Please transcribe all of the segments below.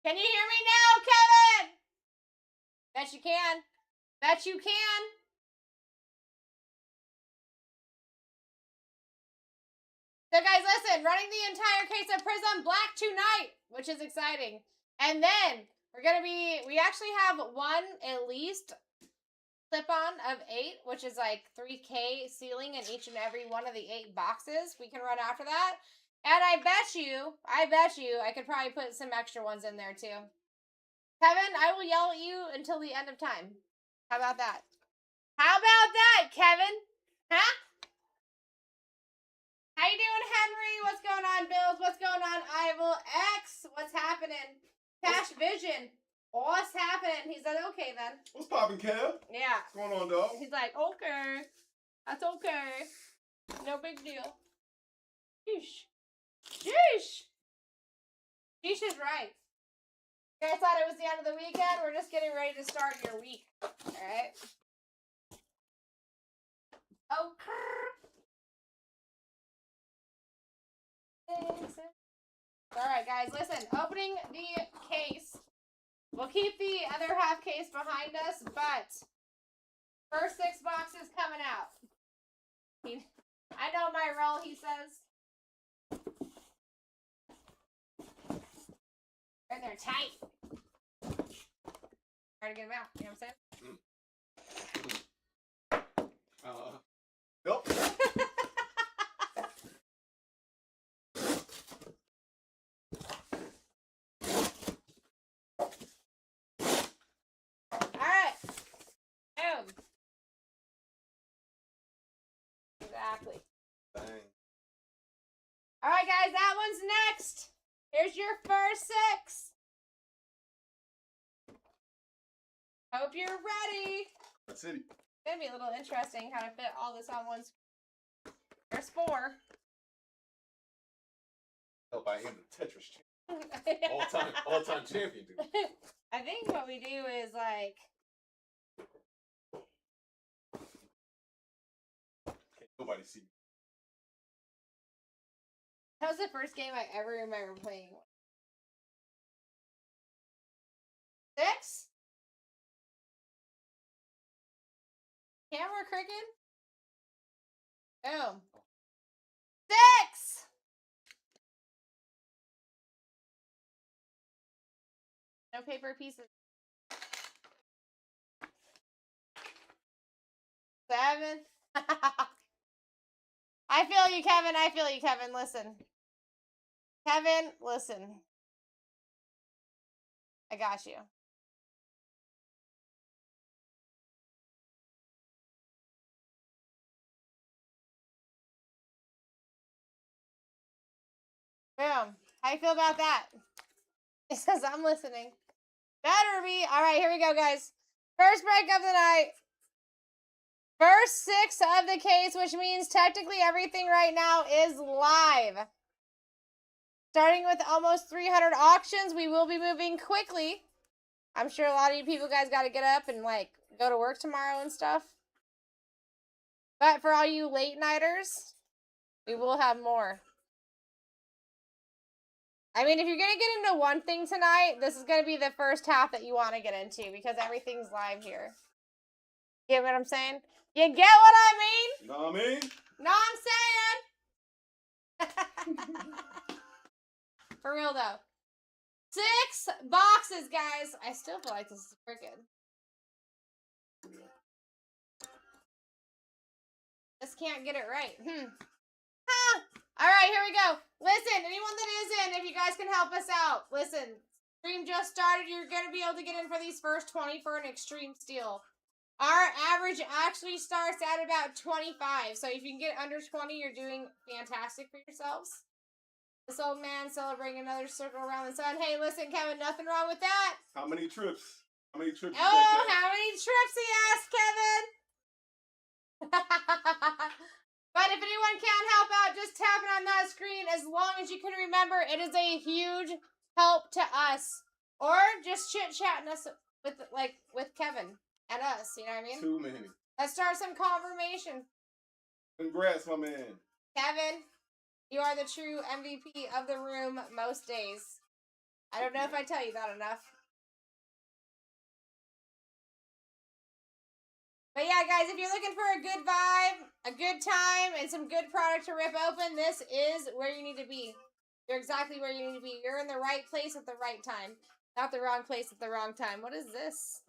Can you hear me now, Kevin? Bet you can. Bet you can. So guys, listen, running the entire case of Prism Black tonight, which is exciting. And then we actually have one at least clip-on of 8, which is like 3K ceiling in each and every one of the 8 boxes. We can run after that. And I bet you, I could probably put some extra ones in there too. Kevin, I will yell at you until the end of time. How about that? How about that, Kevin? Huh? How you doing, Henry? What's going on, Bills? What's going on, Ival X? What's happening? Cash Vision. What's happening? He said, okay, then. What's poppin', Kev? Yeah. What's going on, dog? He's like, okay. That's okay. No big deal. Sheesh. Sheesh. Sheesh is right. You guys thought it was the end of the weekend? We're just getting ready to start your week. Alright? Okay. Alright, guys, listen. Opening the case. We'll keep the other half case behind us, but first 6 boxes coming out. I know my role, he says. And they're tight. Try to get them out. You know what I'm saying? Nope. Alright. Boom. Exactly. Dang. Alright, guys, that one's next. Here's your first 6. Hope you're ready. That's it. It's gonna be a little interesting how to fit all this on one screen. There's 4. Help, I am the Tetris champion. All-time champion, dude. I think what we do is like Can't nobody see me. that was the first game I ever remember playing. 6? Camera cricket? Boom. 6! No paper pieces. 7. I feel you, Kevin. I feel you, Kevin. Listen. Kevin, listen. I got you. Boom. How you feel about that? He says, I'm listening. Better be. All right, here we go, guys. First break of the night. First 6 of the case, which means technically everything right now is live. Starting with almost 300 auctions, we will be moving quickly. I'm sure a lot of you people guys got to get up and like go to work tomorrow and stuff. But for all you late nighters, we will have more. I mean, if you're going to get into one thing tonight, this is going to be the first half that you want to get into because everything's live here. Get what I'm saying? You get what I mean? You know what I mean? No, I'm saying. For real, though. 6 boxes, guys. I still feel like this is freaking. Just can't get it right. Huh. All right, here we go. Listen, anyone that is in, if you guys can help us out. Listen, stream just started. You're going to be able to get in for these first 20 for an extreme steal. Our average actually starts at about 25. So if you can get under 20, you're doing fantastic for yourselves. This old man celebrating another circle around the sun. Hey, listen, Kevin, nothing wrong with that. How many trips? How many trips? Oh, how many trips he asked, Kevin? But if anyone can help out, just tap it on that screen. As long as you can remember, it is a huge help to us. Or just chit-chatting us with Kevin and us, you know what I mean? Too many. Let's start some conversation. Congrats, my man. Kevin, you are the true MVP of the room most days. I don't know if I tell you that enough. But yeah, guys, if you're looking for a good vibe, a good time, and some good product to rip open, this is where you need to be. You're exactly where you need to be. You're in the right place at the right time. Not the wrong place at the wrong time. What is this?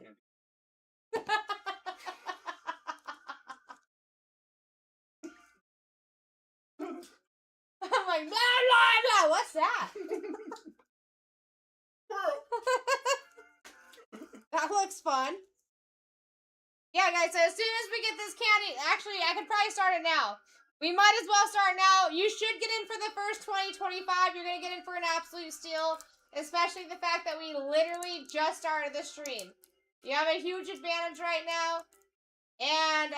I'm like, blah, blah, blah. What's that? That looks fun. Yeah, guys, so as soon as we get this candy, actually, I could probably start it now. We might as well start now. You should get in for the first 20, 25. You're going to get in for an absolute steal, especially the fact that we literally just started the stream. You have a huge advantage right now. And,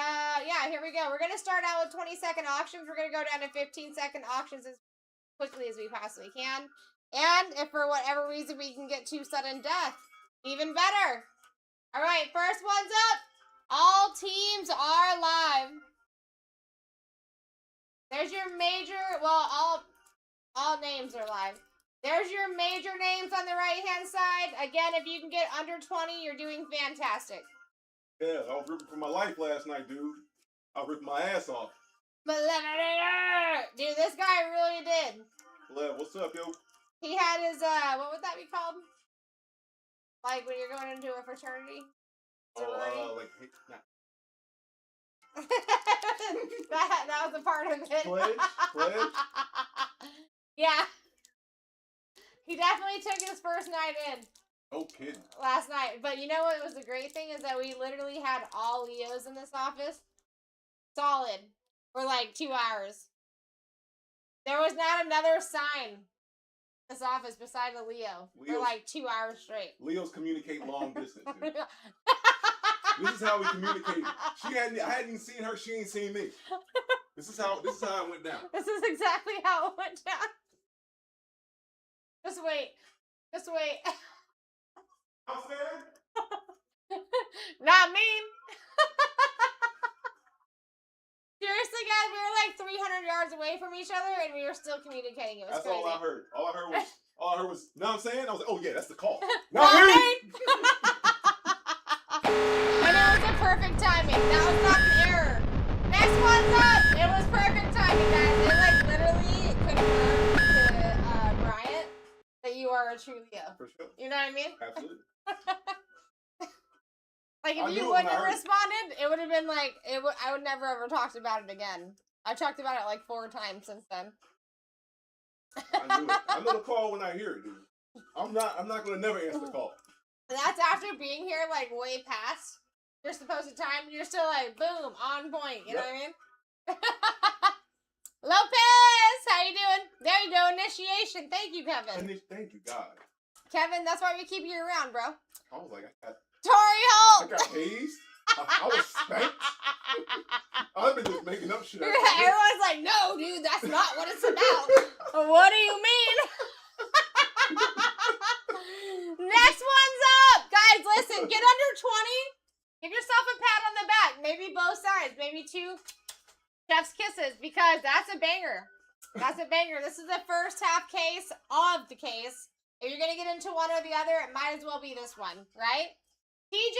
yeah, here we go. We're going to start out with 20-second auctions. We're going to go down to 15-second auctions as quickly as we possibly can. And if for whatever reason we can get to sudden death, even better. All right, first one's up. All teams are live. There's your major, well, all names are live. There's your major names on the right-hand side. Again, if you can get under 20, you're doing fantastic. Yeah, I was ripping for my life last night, dude. I ripped my ass off. Dude, this guy really did. Lev, what's up, yo? He had his, what would that be called? Like when you're going into a fraternity? Like, nah. that was a part of it. Pledge? Yeah. He definitely took his first night in. No kidding. Last night. But you know what was the great thing is that we literally had all Leos in this office. Solid. For like 2 hours. There was not another sign in this office beside a Leo for like 2 hours straight. Leos communicate long distance, dude. This is how we communicated. I hadn't even seen her. She ain't seen me. This is how it went down. This is exactly how it went down. Just wait. Just wait. I'm saying? Not mean. Seriously, guys, we were like 300 yards away from each other, and we were still communicating. It was That's crazy. all I heard. All I heard was, you know what I'm saying? I was like, oh yeah, that's the call. Not me. And it was a perfect timing. That was not an error. Next one's up. It was perfect timing, guys. It like literally confirmed to Bryant that you are a true Leo. For sure. You know what I mean? Absolutely. Like if you wouldn't have responded, it would have been like I would never ever talked about it again. I've talked about it like 4 times since then. I knew it. I know the call when I hear it, dude. I'm not gonna never answer the call. That's after being here like way past your supposed time. You're still like boom on point. You know what I mean? Lopez, how you doing? There you go, initiation. Thank you, Kevin. Thank you, God. Kevin, that's why we keep you around, bro. I was like, Tori Holt. I got hazed. I was spanked. I've been just making up shit. Everyone's like, no, dude, that's not what it's about. What do you mean? Next one's up. Guys, listen, get under 20. Give yourself a pat on the back. Maybe both sides. Maybe 2 chef's kisses because that's a banger. That's a banger. This is the first half case of the case. If you're going to get into one or the other, it might as well be this one, right? TJ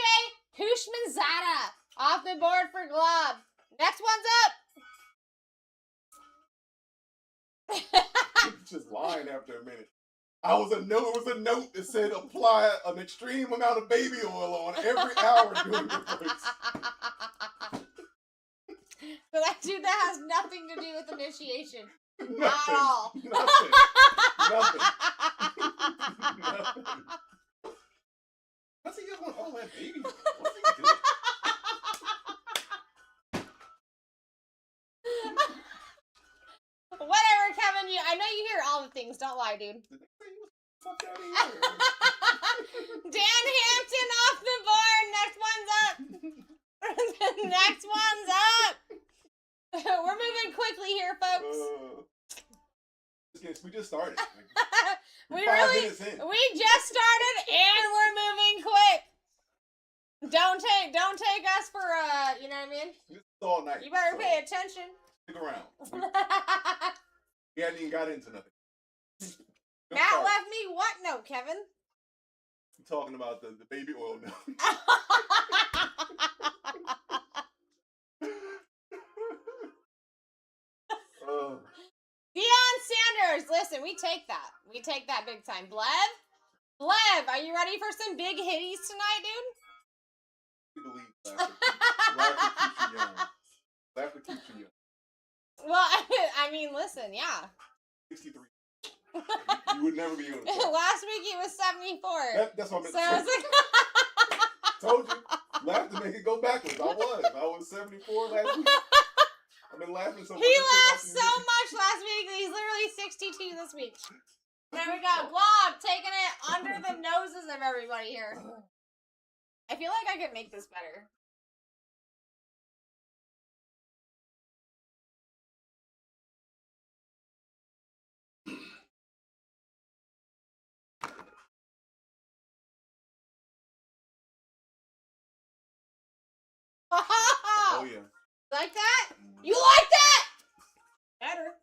Hushmanzada off the board for Glob. Next one's up. Just lying after a minute. It was a note that said apply an extreme amount of baby oil on every hour during your breaks. So that has nothing to do with initiation. Nothing. Not at all. Nothing. What's he doing all that baby? What's he doing? Whatever, Kevin. I know you hear all the things. Don't lie, dude. Dan Hampton off the board. Next one's up. Next one's up. We're moving quickly here, folks. We just started. We just started and we're moving quick. Don't take us for you know what I mean? This is all night. You better pay attention. Stick around. We hadn't even got into nothing. Matt left me what note, Kevin? I'm talking about the baby oil note. Deion Sanders, listen, we take that. We take that big time. Blev, are you ready for some big hitties tonight, dude? I believe laughter keeps you young. Well, I mean, listen, yeah. 63. You would never be able to tell. Last week he was 74. That's what I meant so to say. I was like... Told you. Laugh to make it go backwards. I was 74 last week. I've been laughing so much. He laughed so much last week that he's literally 62 this week. There we go. Glob taking it under the noses of everybody here. I feel like I could make this better. Oh yeah. Like that? You like that? Better.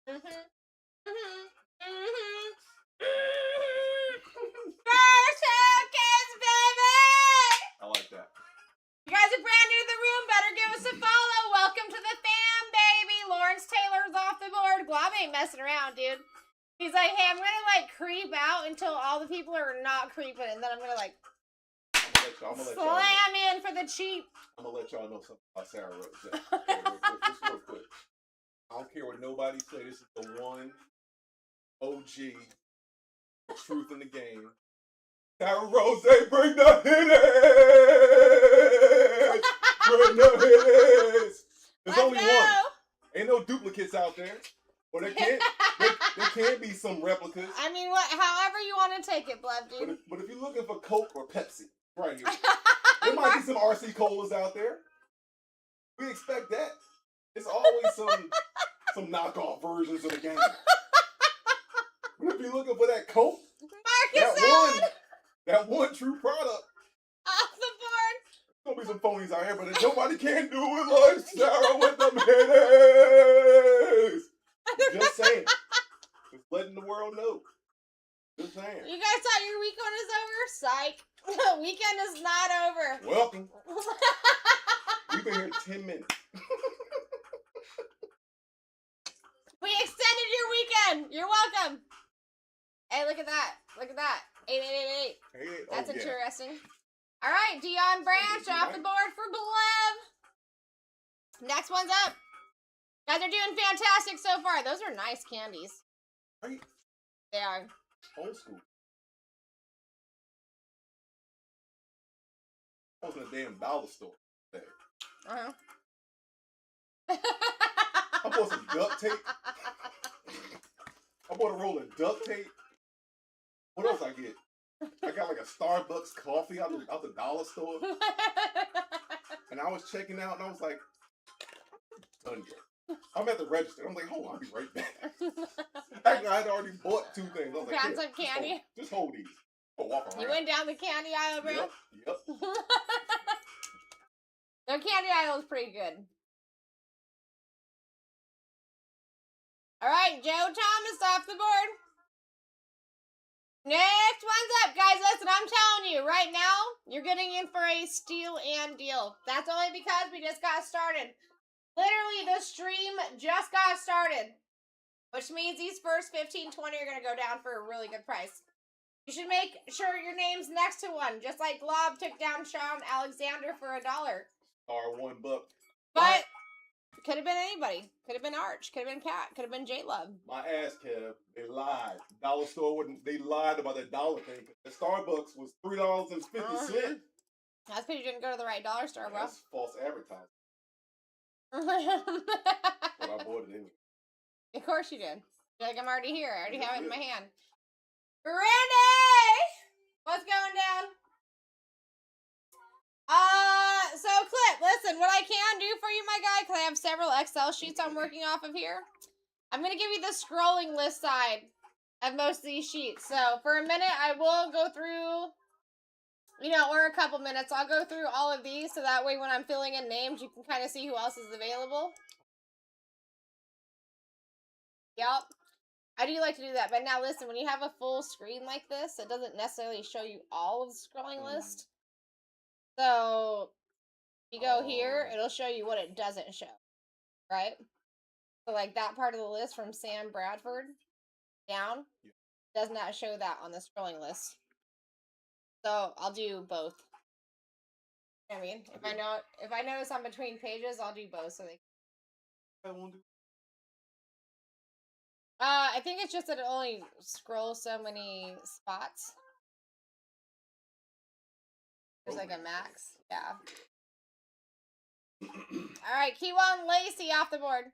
First kiss, baby! I like that. You guys are brand new to the room. Better give us a follow. Welcome to the fam, baby. Lawrence Taylor's off the board. Glob ain't messing around, dude. He's like, hey, I'm gonna like creep out until all the people are not creeping, and then I'm gonna like I'm gonna let slam in for the cheap. I'm gonna let y'all know something about Sarah Rose. Just real quick. I don't care what nobody say. This is the one OG truth in the game. Sarah Rose, bring the hitters! Bring the hitters! There's only one. Ain't no duplicates out there. Or there can be some replicas. I mean, however you want to take it, Blev, dude. But if you're looking for Coke or Pepsi, right here, there might be some RC Colas out there. We expect that. It's always some knockoff versions of the game. But if you're looking for that Coke, that one true product, off the board. There's gonna be some phonies out here, but nobody can do it like Sarah with them hitters. Just saying. Just letting the world know. Just saying. You guys thought your weekend is over? Psych. Weekend is not over. Welcome. We've been here 10 minutes. We extended your weekend. You're welcome. Hey, look at that. Look at that. 8888. That's interesting. All right, Deion Branch off the board for Blev. Next one's up. Guys are doing fantastic so far. Those are nice candies. Right? They are. Old school. I was in a damn dollar store today. Uh-huh. I bought some duct tape. I bought a roll of duct tape. What else I get? I got like a Starbucks coffee out the dollar store. And I was checking out and I was like, done yet. I'm at the register. I'm like, hold on, I'll be right back. Actually, I had already bought 2 things. I was like, found some candy. Just hold these. I'll walk around. You went down the candy aisle, bro? Yep. The candy aisle is pretty good. All right, Joe Thomas off the board. Next one's up, guys. Listen, I'm telling you, right now, you're getting in for a steal and deal. That's only because we just got started. Literally, the stream just got started, which means these first 15, 20 are going to go down for a really good price. You should make sure your name's next to one, just like Glob took down Sean Alexander for $1. Or $1. But could have been anybody. Could have been Arch. Could have been Kat. Could have been J-Love. My ass, Kev. They lied. Dollar store wouldn't. They lied about that dollar thing. The Starbucks was $3.50. That's because you didn't go to the right dollar store, bro. That's false advertising. But I bought it anyway. Of course you did. You're like, I'm already here. I already have it in my hand. Randy! What's going down? So Clip, listen, what I can do for you, my guy, because I have several Excel sheets I'm working off of here. I'm going to give you the scrolling list side of most of these sheets. So for a minute, I will go through, or a couple minutes, I'll go through all of these so that way when I'm filling in names, you can kind of see who else is available. Yep. I do like to do that. But now listen, when you have a full screen like this, it doesn't necessarily show you all of the scrolling list. So you go here, it'll show you what it doesn't show, right? So like that part of the list from Sam Bradford down does not show that on the scrolling list. So I'll do both. You know what I mean, if I notice I'm between pages, I'll do both. So they. I won't do. I think it's just that it only scrolls so many spots. There's like a max. Yeah. All right, Kiwan Lacey off the board.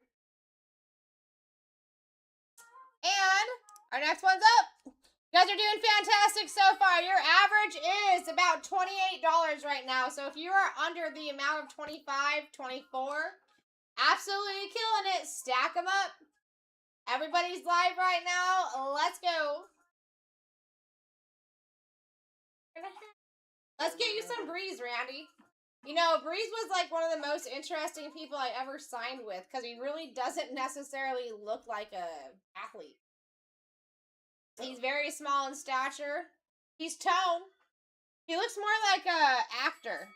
And our next one's up. You guys are doing fantastic so far. Your average is about $28 right now. So if you are under the amount of 25, 24, absolutely killing it. Stack them up. Everybody's live right now. Let's go. Let's get you some Breeze, Randy. You know, Breeze was like one of the most interesting people I ever signed with because he really doesn't necessarily look like a athlete. He's very small in stature. He's toned. He looks more like a actor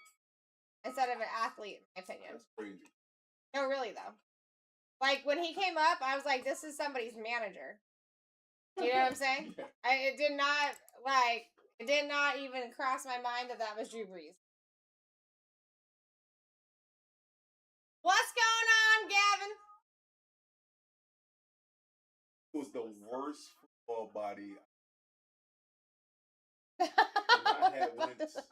instead of an athlete, in my opinion. That's crazy. No, really though. Like when he came up, I was like, "This is somebody's manager." You know what I'm saying? It did not even cross my mind that was Drew Brees. What's going on, Gavin? It was the worst football body. And I had went to the.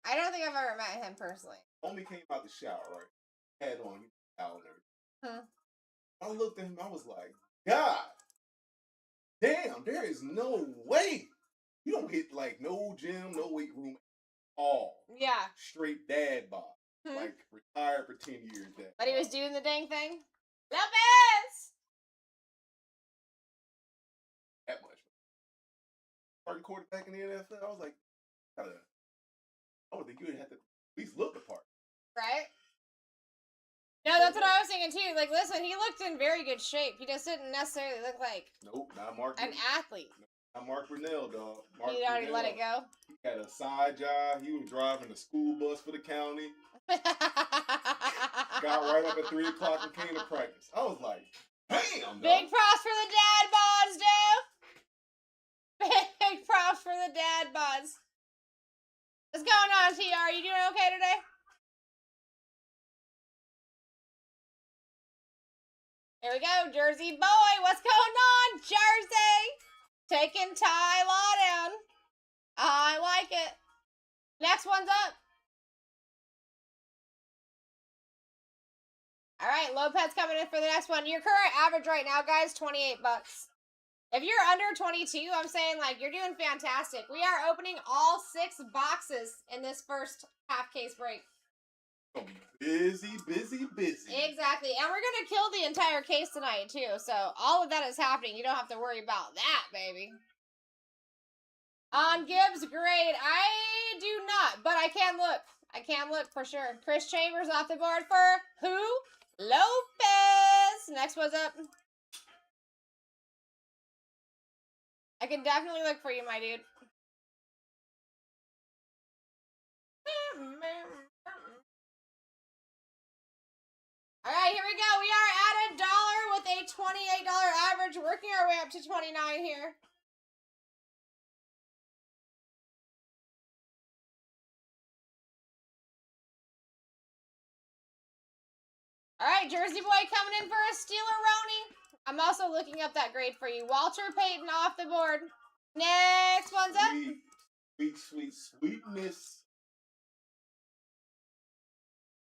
I don't think I've ever met him personally. Only came out the shower, right? Had on towel and everything. Huh. I looked at him. I was like, God, damn! There is no way you don't hit like no gym, no weight room at all. Yeah. Straight dad bod. Like retired for 10 years. But he was doing the dang thing. Lopez. That much. Starting quarterback in the NFL. I was like, I would think you would have to at least look the part. Right? No, that's what I was thinking too. Like, listen, he looked in very good shape. He just didn't necessarily look like not Mark. An athlete. Not Mark Brunell, dog. He already let it go. He had a side job. He was driving the school bus for the county. Got right up at 3 o'clock and came to practice. I was like, damn, dog. Big props for the dad bods, dude. Big props for the dad bods. What's going on, TR? Are you doing okay today? Here we go, Jersey boy. What's going on, Jersey? Taking Ty Law down. I like it. Next one's up. All right, Lopez coming in for the next one. Your current average right now, guys, $28. If you're under 22, I'm saying, like, you're doing fantastic. We are opening all 6 boxes in this first half case break. Busy, busy, busy. Exactly. And we're going to kill the entire case tonight, too. So all of that is happening. You don't have to worry about that, baby. On Gibbs' grade, I do not, but I can look. I can look for sure. Chris Chambers off the board for who? Lopez. Next one's up. I can definitely look for you, my dude. All right, here we go. We are at $1 with a $28 average, working our way up to 29 here. All right, Jersey boy coming in for a Steeler-Roni. I'm also looking up that grade for you. Walter Payton off the board. Next one's up. Sweet, sweetness.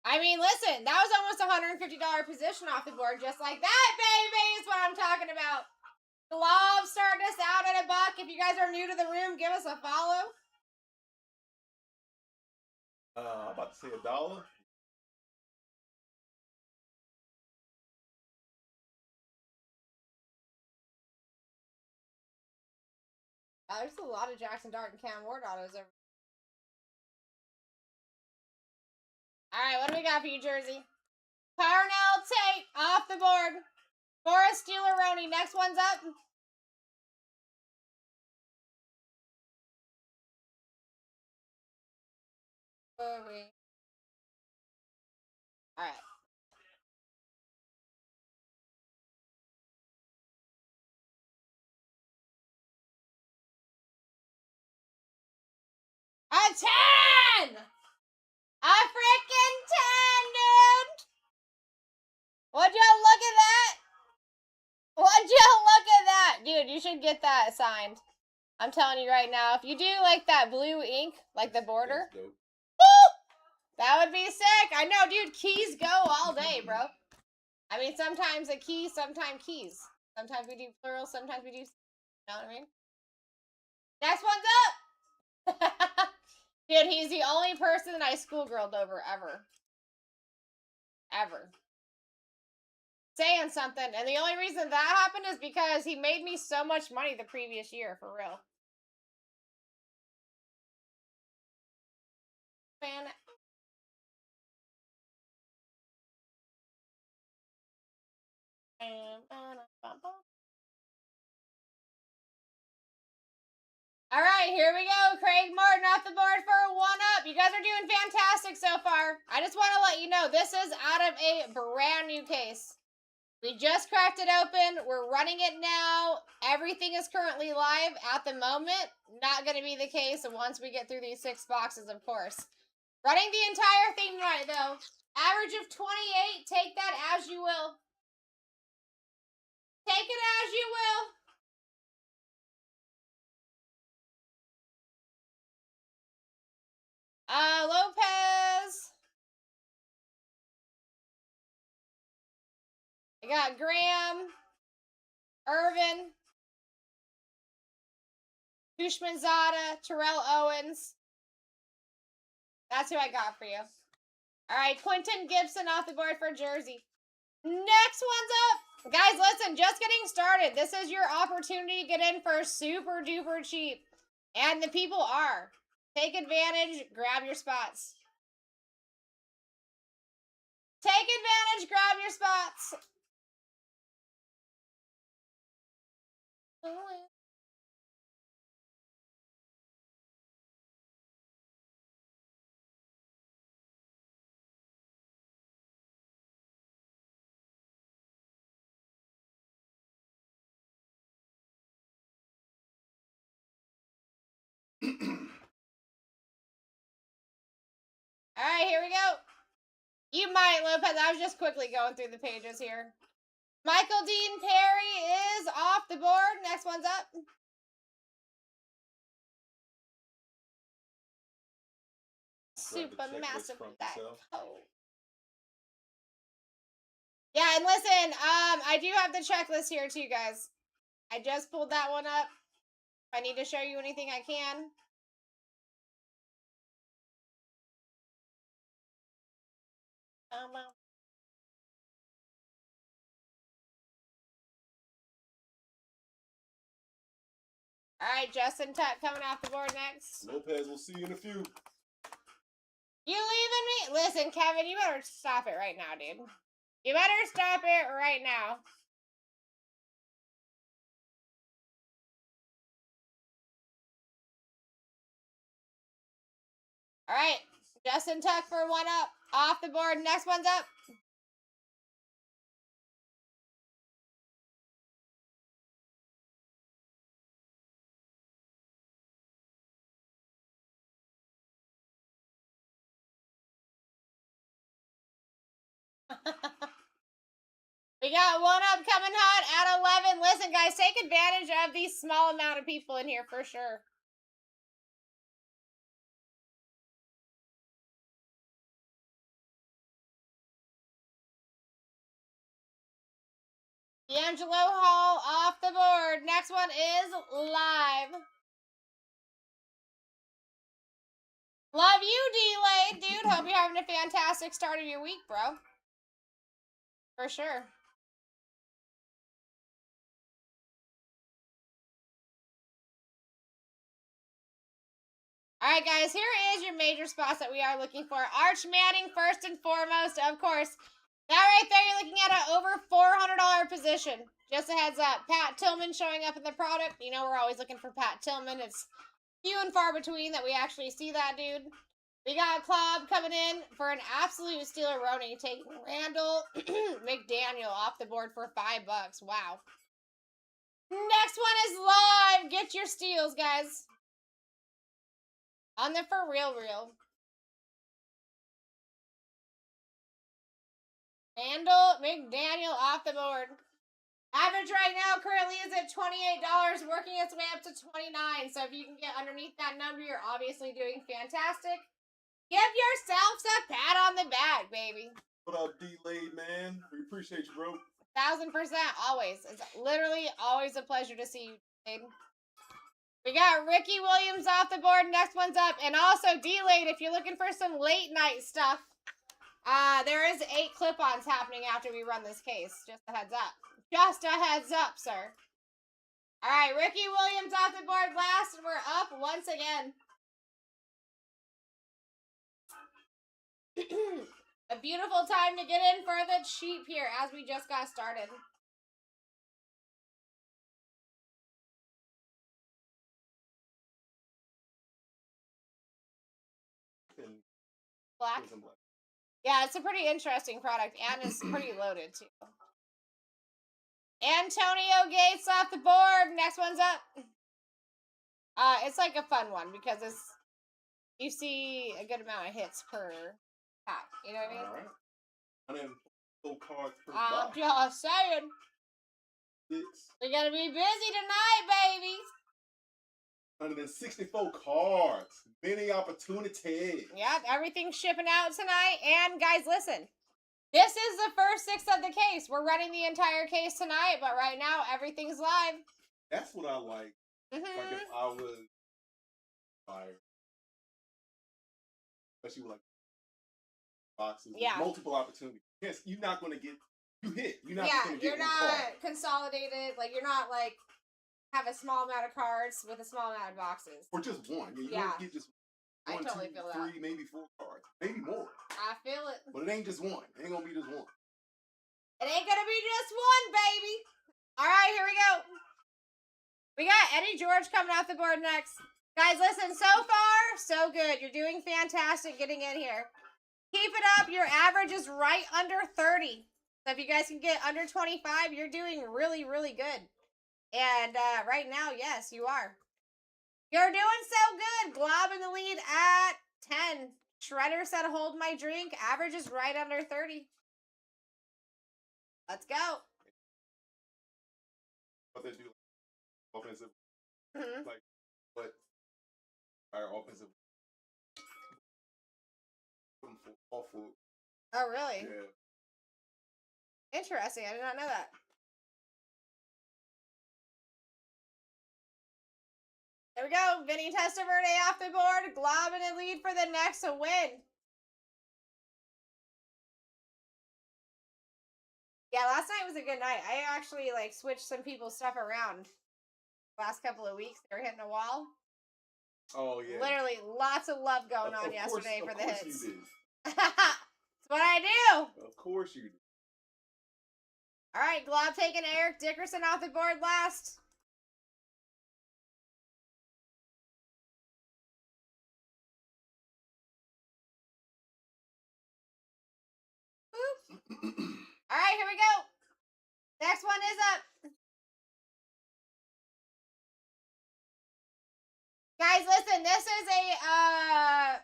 I mean, listen, that was almost $150 position off the board, just like that, baby, is what I'm talking about. Glove starting us out at $1. If you guys are new to the room, give us a follow. I'm about to say $1. There's a lot of Jackson Dart and Cam Ward autos over. Alright, what do we got for you, Jersey? Parnell Tate off the board. Forrest Steeler-Roney. Next one's up. Where are we? Alright. A 10! A freaking 10, dude! Would you look at that? Would you look at that? Dude, you should get that signed. I'm telling you right now, if you do like that blue ink, like the border, woo, that would be sick. I know, dude, keys go all day, bro. I mean, sometimes a key, sometimes keys. Sometimes we do plural, sometimes we do, you know what I mean? Next one's up! Dude, he's the only person that I schoolgirled over, ever. Ever. Saying something, and the only reason that happened is because he made me so much money the previous year, for real. Man. All right, here we go. Craig Martin off the board for a 1-up. You guys are doing fantastic so far. I just want to let you know, this is out of a brand new case. We just cracked it open. We're running it now. Everything is currently live at the moment. Not going to be the case once we get through these 6 boxes, of course. Running the entire thing right, though. Average of 28. Take that as you will. Take it as you will. Lopez. I got Graham. Irvin. Dushmanzada. Terrell Owens. That's who I got for you. All right, Quentin Gibson off the board for Jersey. Next one's up. Guys, listen, just getting started. This is your opportunity to get in for super duper cheap. And the people are. Take advantage, grab your spots. Take advantage, grab your spots. All right, here we go. You might, Lopez. I was just quickly going through the pages here. Michael Dean Perry is off the board. Next one's up. Super massive black coat. Yeah, and listen, I do have the checklist here too, guys. I just pulled that one up. If I need to show you anything, I can. All right, Justin Tuck coming off the board next. Lopez, we'll see you in a few. You leaving me? Listen, Kevin, you better stop it right now, dude. You better stop it right now. All right, Justin Tuck for 1-up. Off the board. Next one's up. We got 1-up coming hot at 11. Listen, guys, take advantage of these small amount of people in here for sure. D'Angelo Hall off the board. Next one is live. Love you, D-Lane, dude. Hope you're having a fantastic start of your week, bro. For sure. All right, guys, here is your major spots that we are looking for. Arch Manning, first and foremost, of course. That right there, you're looking at an over $400 position. Just a heads up. Pat Tillman showing up in the product. You know, we're always looking for Pat Tillman. It's few and far between that we actually see that dude. We got Klopp coming in for an absolute Steeler-roni, taking Randall McDaniel off the board for $5. Wow. Next one is live. Get your steals, guys. On the for real. Randall McDaniel off the board. Average right now currently is at $28, working its way up to $29. So if you can get underneath that number, you're obviously doing fantastic. Give yourselves a pat on the back, baby. What up, D-Lade, man? We appreciate you, bro. 1000%, always. It's literally always a pleasure to see you, D-Lade. We got Ricky Williams off the board. Next one's up. And also, D-Lade, if you're looking for some late night stuff, there is 8 clip-ons happening after we run this case. Just a heads up. Just a heads up, sir. All right, Ricky Williams off the board last, and we're up once again. A beautiful time to get in for the cheap here as we just got started. Black? Yeah, it's a pretty interesting product, and it's pretty loaded, too. Antonio Gates off the board. Next one's up. It's like a fun one because you see a good amount of hits per pack. You know what I mean? All right. And then full cards per I'm box. just saying. We're gonna be busy tonight, baby. 164 cards. Many opportunities. Yep, everything's shipping out tonight. And guys, listen. This is the first 6 of the case. We're running the entire case tonight, but right now everything's live. That's what I like. Like if I was fired. Especially with like boxes. Yeah. Multiple opportunities. Yes, you're not going to get, you hit. You're not going to get you're not consolidated. Like, you're not like, have a small amount of cards with a small amount of boxes. Or just one. You don't get just one, I totally feel 3, maybe 4 cards. Maybe more. I feel it. But it ain't just one. It ain't going to be just one. It ain't going to be just one, baby. All right, here we go. We got Eddie George coming off the board next. Guys, listen, so far, so good. You're doing fantastic getting in here. Keep it up. Your average is right under 30. So if you guys can get under 25, you're doing really, really good. And right now, yes, you are. You're doing so good. Glob in the lead at 10. Shredder said hold my drink. Average is right under 30. Let's go. What they do, offensive, Mm-hmm. like, what our offensive, awful. Oh, really? Yeah. Interesting. I did not know that. There we go. Vinny Testaverde off the board. Glob in the lead for the next win. Yeah, last night was a good night. I actually like switched some people's stuff around. Last couple of weeks, they were hitting a wall. Oh yeah. Literally, lots of love going on yesterday for the hits. Of course you did. That's what I do. Of course you did. All right, Glob taking Eric Dickerson off the board last. All right, here we go. Next one is up. Guys, listen, this is a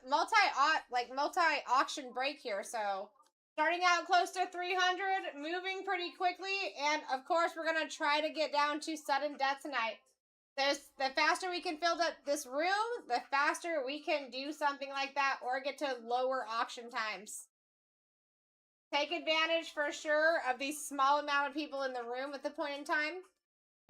multi-auction break here. So starting out close to 300, moving pretty quickly, and of course we're gonna try to get down to sudden death tonight. The faster we can fill up this room, the faster we can do something like that or get to lower auction times. Take advantage for sure of the small amount of people in the room at the point in time.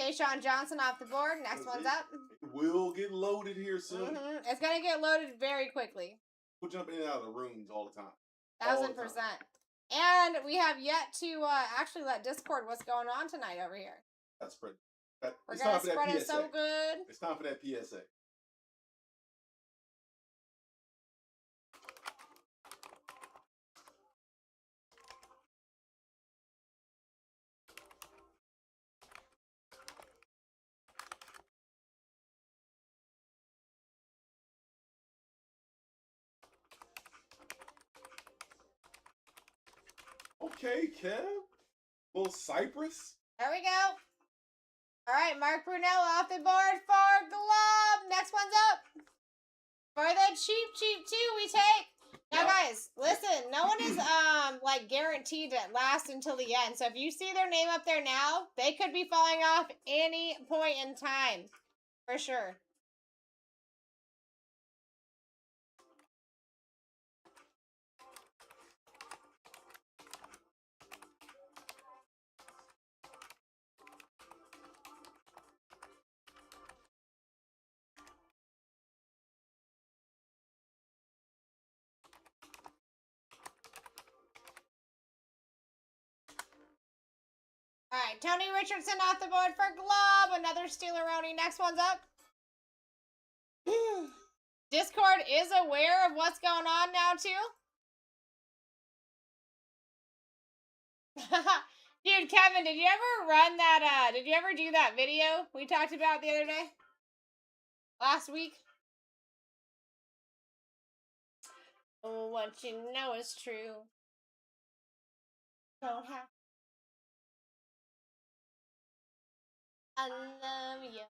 Tayshawn Johnson off the board. Next one's up. It will get loaded here soon. It's going to get loaded very quickly. We'll jump in and out of the rooms all the time. 1000%. And we have yet to actually let Discord what's going on tonight over here. That's pretty. We're going to spread it so good. It's time for that PSA. Okay, Kev. Little Cypress. There we go. All right, Mark Brunell off the board for Glob. Next one's up. For the cheap 2, we take. Now, guys, listen. No one is like guaranteed to last until the end. So if you see their name up there now, they could be falling off any point in time, for sure. All right, Tony Richardson off the board for Glob. Another Steeleroni. Next one's up. Discord is aware of what's going on now, too. Dude, Kevin, did you ever run that, did you ever do that video we talked about the other day? Last week? Oh, what you know is true. Don't have. I love you,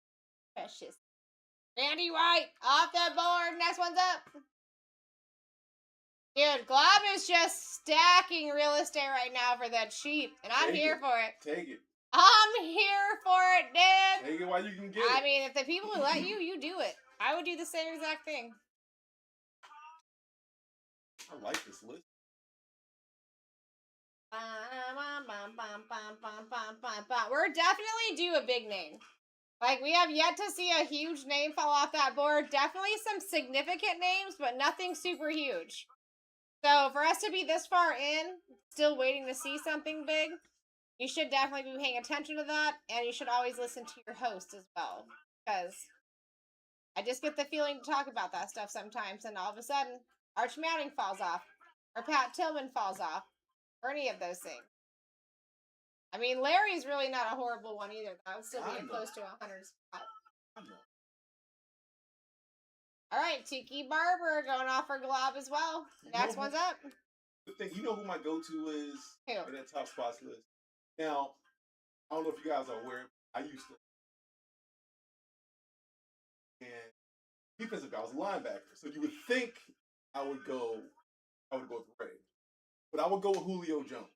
precious. Randy White, off the board. Next one's up. Dude, Glob is just stacking real estate right now for that cheap, and I'm here for it. Take it. I'm here for it, dude. Take it while you can get it. I mean, if the people who let you, you do it. I would do the same exact thing. I like this list. We're definitely due a big name. Like, we have yet to see a huge name fall off that board. Definitely some significant names, but nothing super huge. So, for us to be this far in, still waiting to see something big, you should definitely be paying attention to that, and you should always listen to your host as well. Because I just get the feeling to talk about that stuff sometimes, and all of a sudden, Arch Manning falls off, or Pat Tillman falls off, or any of those things. I mean, Larry's really not a horrible one either. That would still be close to 100 spot. All right, Tiki Barber going off for Glob as well. Next one's up. The thing, you know who my go-to is Who? in that top spots list? Now, I don't know if you guys are aware. I used to. And defensive guy, I was a linebacker. So you would think I would go with Ray. But I would go with Julio Jones.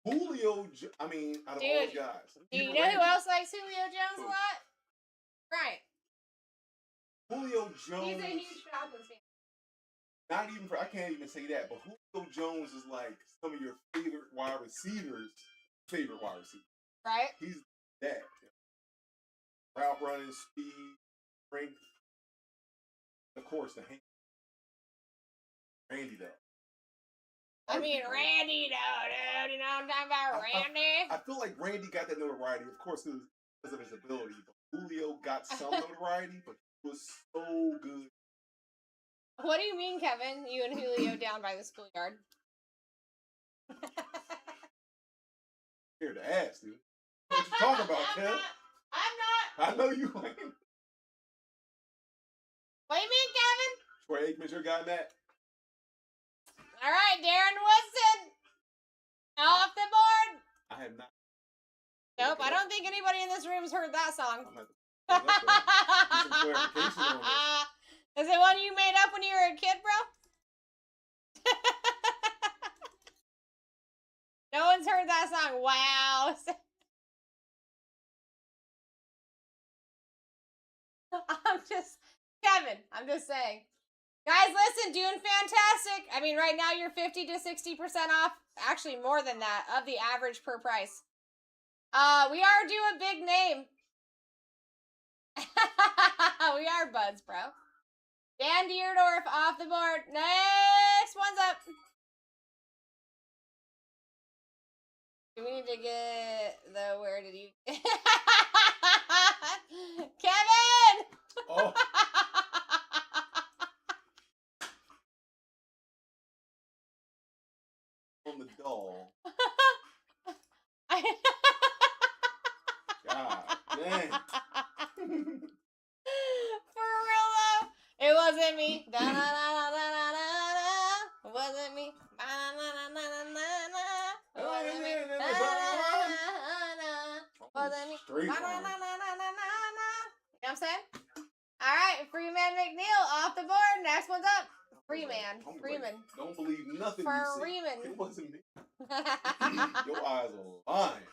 Out of all the guys. Do you know who else likes Julio Jones a lot? Right. Julio Jones. He's a huge Falcons fan. Not even I can't even say that, but Julio Jones is like some of your favorite wide receivers. Right? He's that. Route running, speed, strength. Of course, the hand. Randy, though. I mean, Randy, though, dude. You know what I'm talking about? Randy? I feel like Randy got that notoriety, of course, because of his ability. But Julio got some notoriety, but he was so good. What do you mean, Kevin? You and Julio down by the schoolyard? Here to ask, dude. What you talking about, Kev? I'm not. I know you ain't. What do you mean, Kevin? Troy Aikman's your guy, Matt. All right, Darren Woodson. Off the board. I have not. Nope, I don't think anybody in this room has heard that song. I'm get some clarification on this. Is it one you made up when you were a kid, bro? No one's heard that song. Wow. Kevin, I'm just saying. Guys, listen, doing fantastic. I mean, right now you're 50 to 60% off. Actually, more than that, of the average per price. We are due a big name. We are buds, bro. Dan Dierdorf off the board. Next one's up. Do we need to get the where did you Kevin? Oh. On the doll. God dang. For real though, it wasn't me. Da, da, da, da, da, da, da. It wasn't me. Da, da, da, da, da, da, da. straight Na, na, arm. na, na, na, na, na, na. You know what I'm saying? All right, Freeman McNeil off the board. Next one's up. Freeman. I'm like, Freeman. don't believe nothing you see. Freeman. It wasn't me. Your eyes are lying.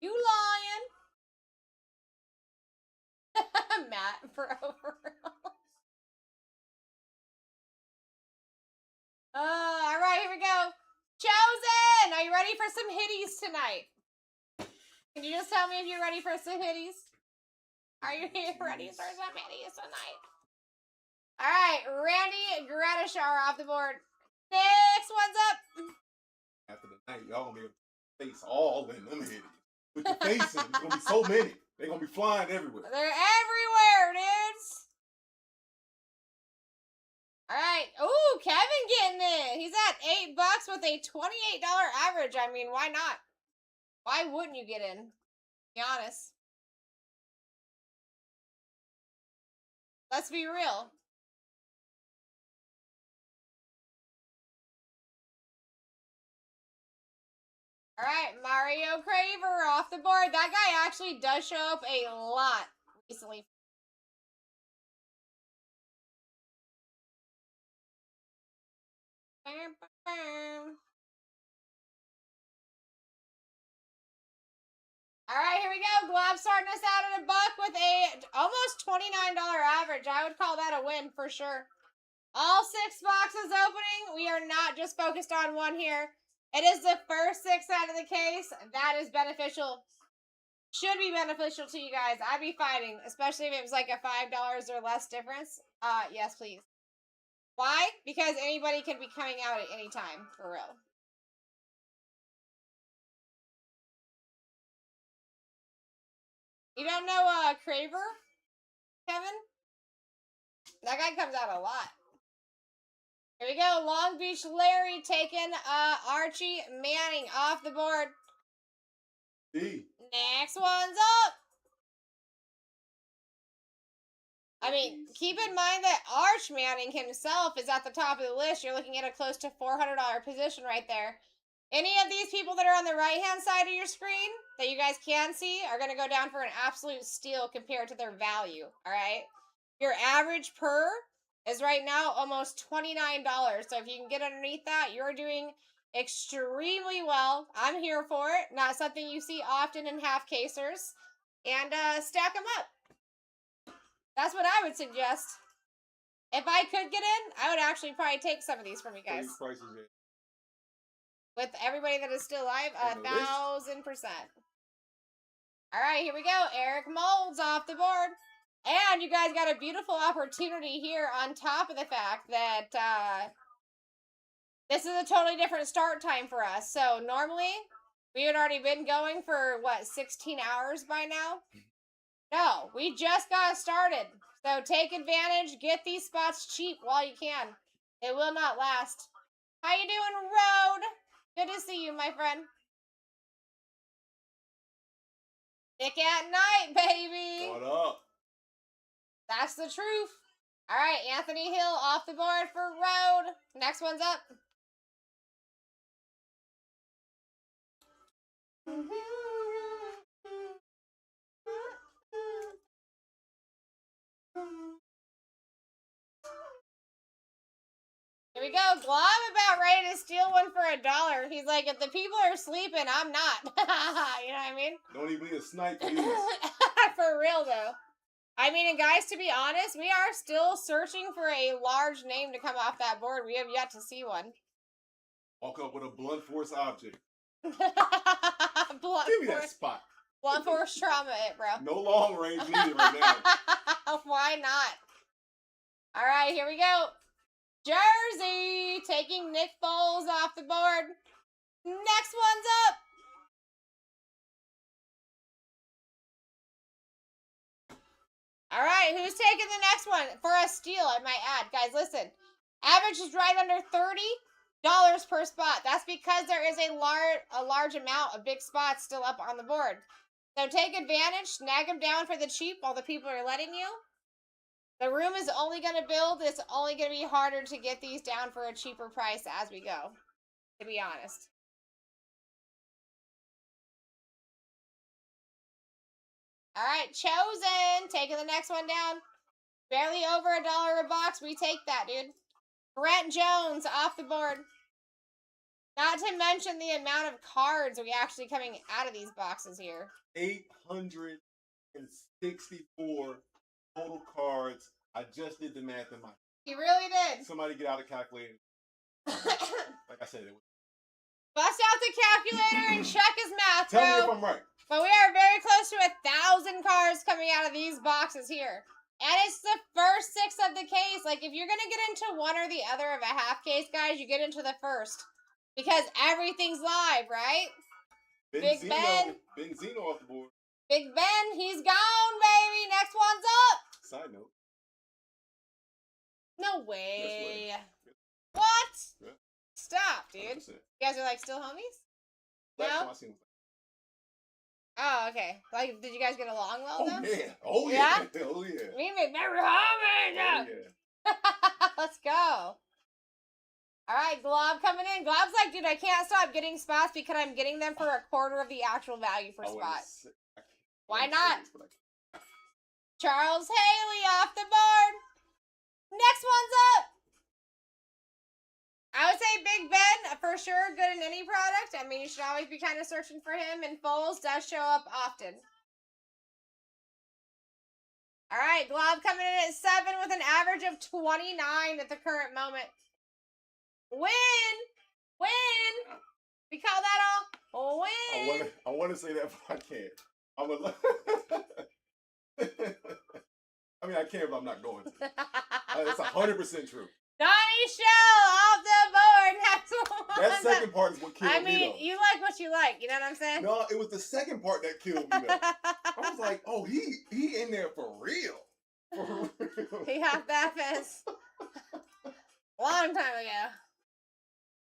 You lying. Matt for overall. All right, here we go. Chosen! Are you ready for some hitties tonight? Can you just tell me if you're ready for some hitties? Are you ready for some hitties tonight? All right, Randy Gratishar off the board. Next one's up. After the night, y'all gonna be able to face all in them hitties. With your face in, there's gonna be so many. They're gonna be flying everywhere. They're everywhere, dudes. All right. Ooh, Kevin getting it. He's at $8 with a $28 average. I mean, why not? Why wouldn't you get in? Be honest. Let's be real. All right, Mario Craver off the board. That guy actually does show up a lot recently. Bam, bam, bam. All right, here we go. Glob starting us out at $1 with a almost $29 average. I would call that a win for sure. All 6 boxes opening. We are not just focused on one here. It is the first 6 out of the case. That is beneficial. Should be beneficial to you guys. I'd be fighting, especially if it was like a $5 or less difference. Yes, please. Why? Because anybody can be coming out at any time, for real. You don't know Craver, Kevin? That guy comes out a lot. Here we go. Long Beach Larry taking Archie Manning off the board. D. Next one's up. I mean, keep in mind that Arch Manning himself is at the top of the list. You're looking at a close to $400 position right there. Any of these people that are on the right-hand side of your screen that you guys can see are going to go down for an absolute steal compared to their value, all right? Your average per is right now almost $29. So if you can get underneath that, you're doing extremely well. I'm here for it. Not something you see often in half casers. And stack them up. That's what I would suggest. If I could get in, I would actually probably take some of these from you guys. With everybody that is still alive, 1,000%. All right, here we go. Eric Molds off the board. And you guys got a beautiful opportunity here on top of the fact that this is a totally different start time for us. So normally, we had already been going for, what, 16 hours by now? No, we just got started. So take advantage. Get these spots cheap while you can. It will not last. How you doing, Road? Good to see you, my friend. Nick at night, baby. What up? That's the truth. All right, Anthony Hill off the board for Road. Next one's up. Here we go. Glob about ready to steal one for $1. He's like, if the people are sleeping, I'm not. You know what I mean? Don't even need a snipe, please. For real, though. I mean, and guys, to be honest, we are still searching for a large name to come off that board. We have yet to see one. Walk up with a blunt force object. Blunt Give me that force, spot. blunt force trauma it, bro. No long range needed right now. Why not? All right, here we go. Jersey taking Nick Foles off the board. Next one's up. All right, who's taking the next one? For a steal, I might add. Guys, listen. Average is right under $30 per spot. That's because there is a large amount of big spots still up on the board. So take advantage, snag them down for the cheap while the people are letting you. The room is only going to build. It's only going to be harder to get these down for a cheaper price as we go, to be honest. All right, Chosen. Taking the next one down. Barely over $1 a box. We take that, dude. Brent Jones off the board. Not to mention the amount of cards we actually coming out of these boxes here. 864 total cards. I just did the math in my. He really did. Somebody get out a calculator. Like I said, it was. Bust out the calculator and check his math, bro. Tell me if I'm right. But we are very close to 1,000 cards coming out of these boxes here. And it's the first 6 of the case. Like, if you're going to get into one or the other of a half case, guys, you get into the first. Because everything's live, right? Big Ben. Benzino off the board. Big Ben, he's gone, baby. Next one's up. Side note. No way. Yes, What? Yeah. Stop, dude. 100%. You guys are, like, still homies? Last No? time I seen him. Oh, okay. Like, did you guys get along well, though? Yeah. Oh, yeah. Yeah? Oh, yeah. We make very homies. Oh, yeah. Let's go. All right, Glob coming in. Glob's like, dude, I can't stop getting spots because I'm getting them for 1/4 of the actual value per spot. Why not? Charles Haley off the board. Next one's up. I would say Big Ben, for sure, good in any product. I mean, you should always be kind of searching for him, and Foles does show up often. All right, Glob coming in at 7 with an average of 29 at the current moment. Win! We call that all win. I want to say that, but I can't. I mean, I can, but I'm not going to. That's 100% true. Donnie Shell off the board. Next one. That second part is what killed me. I mean, you like what you like. You know what I'm saying? No, it was the second part that killed me. Though. I was like, oh, he in there for real. For real. He hopped that fence long time ago.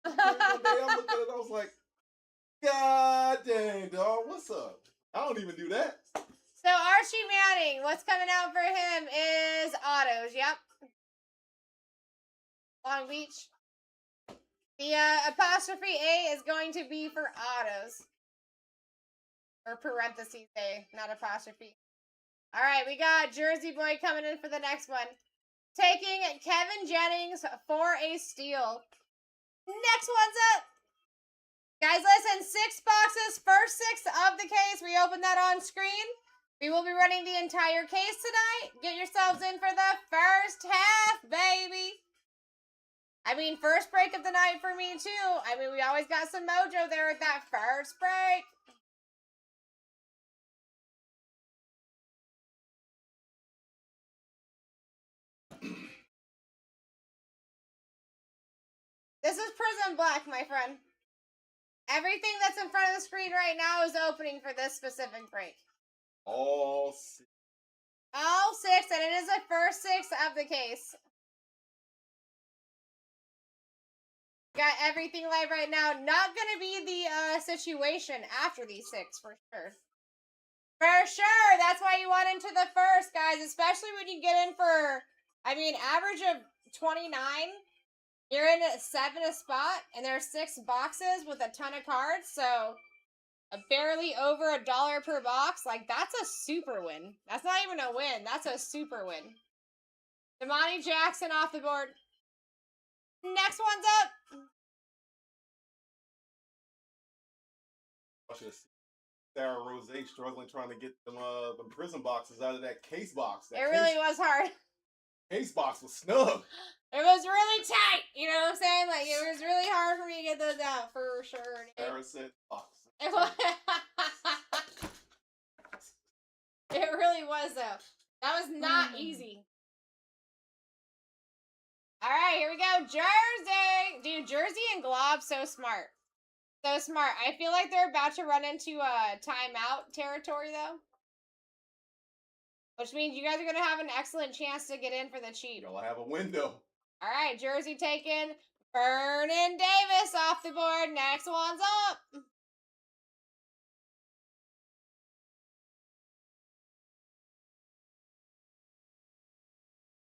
One day I looked at it, I was like, God dang, dog, what's up? I don't even do that. So Archie Manning, what's coming out for him is autos. Yep. Long Beach. The apostrophe A is going to be for autos. Or parentheses A, not apostrophe. All right, we got Jersey Boy coming in for the next one. Taking Kevin Jennings for a steal. Next one's up. Guys, listen, 6 boxes, first 6 of the case. We open that on screen. We will be running the entire case tonight. Get yourselves in for the first half, baby. I mean, first break of the night for me, too. I mean, we always got some mojo there at that first break. This is Prism Black, my friend. Everything that's in front of the screen right now is opening for this specific break. All 6. All 6, and it is the first 6 of the case. Got everything live right now. Not going to be the situation after these 6, for sure. For sure. That's why you want into the first, guys. Especially when you get in for, I mean, average of 29. You're in at 7 a spot, and there's 6 boxes with a ton of cards, so barely over $1 per box. Like, that's a super win. That's not even a win. That's a super win. Damani Jackson off the board. Next one's up. I should have seen Sarah Rose struggling trying to get them prison boxes out of that case box. That really was hard. Case box was snug. It was really tight. You know what I'm saying? Like, it was really hard for me to get those out, for sure. Sarah said box. It was. It really was, though. That was not easy. All right, here we go. Jersey. Dude, Jersey and Glob, so smart. So smart. I feel like they're about to run into timeout territory, though. Which means you guys are going to have an excellent chance to get in for the cheap. You'll have a window. All right, Jersey taken. Vernon Davis off the board. Next one's up.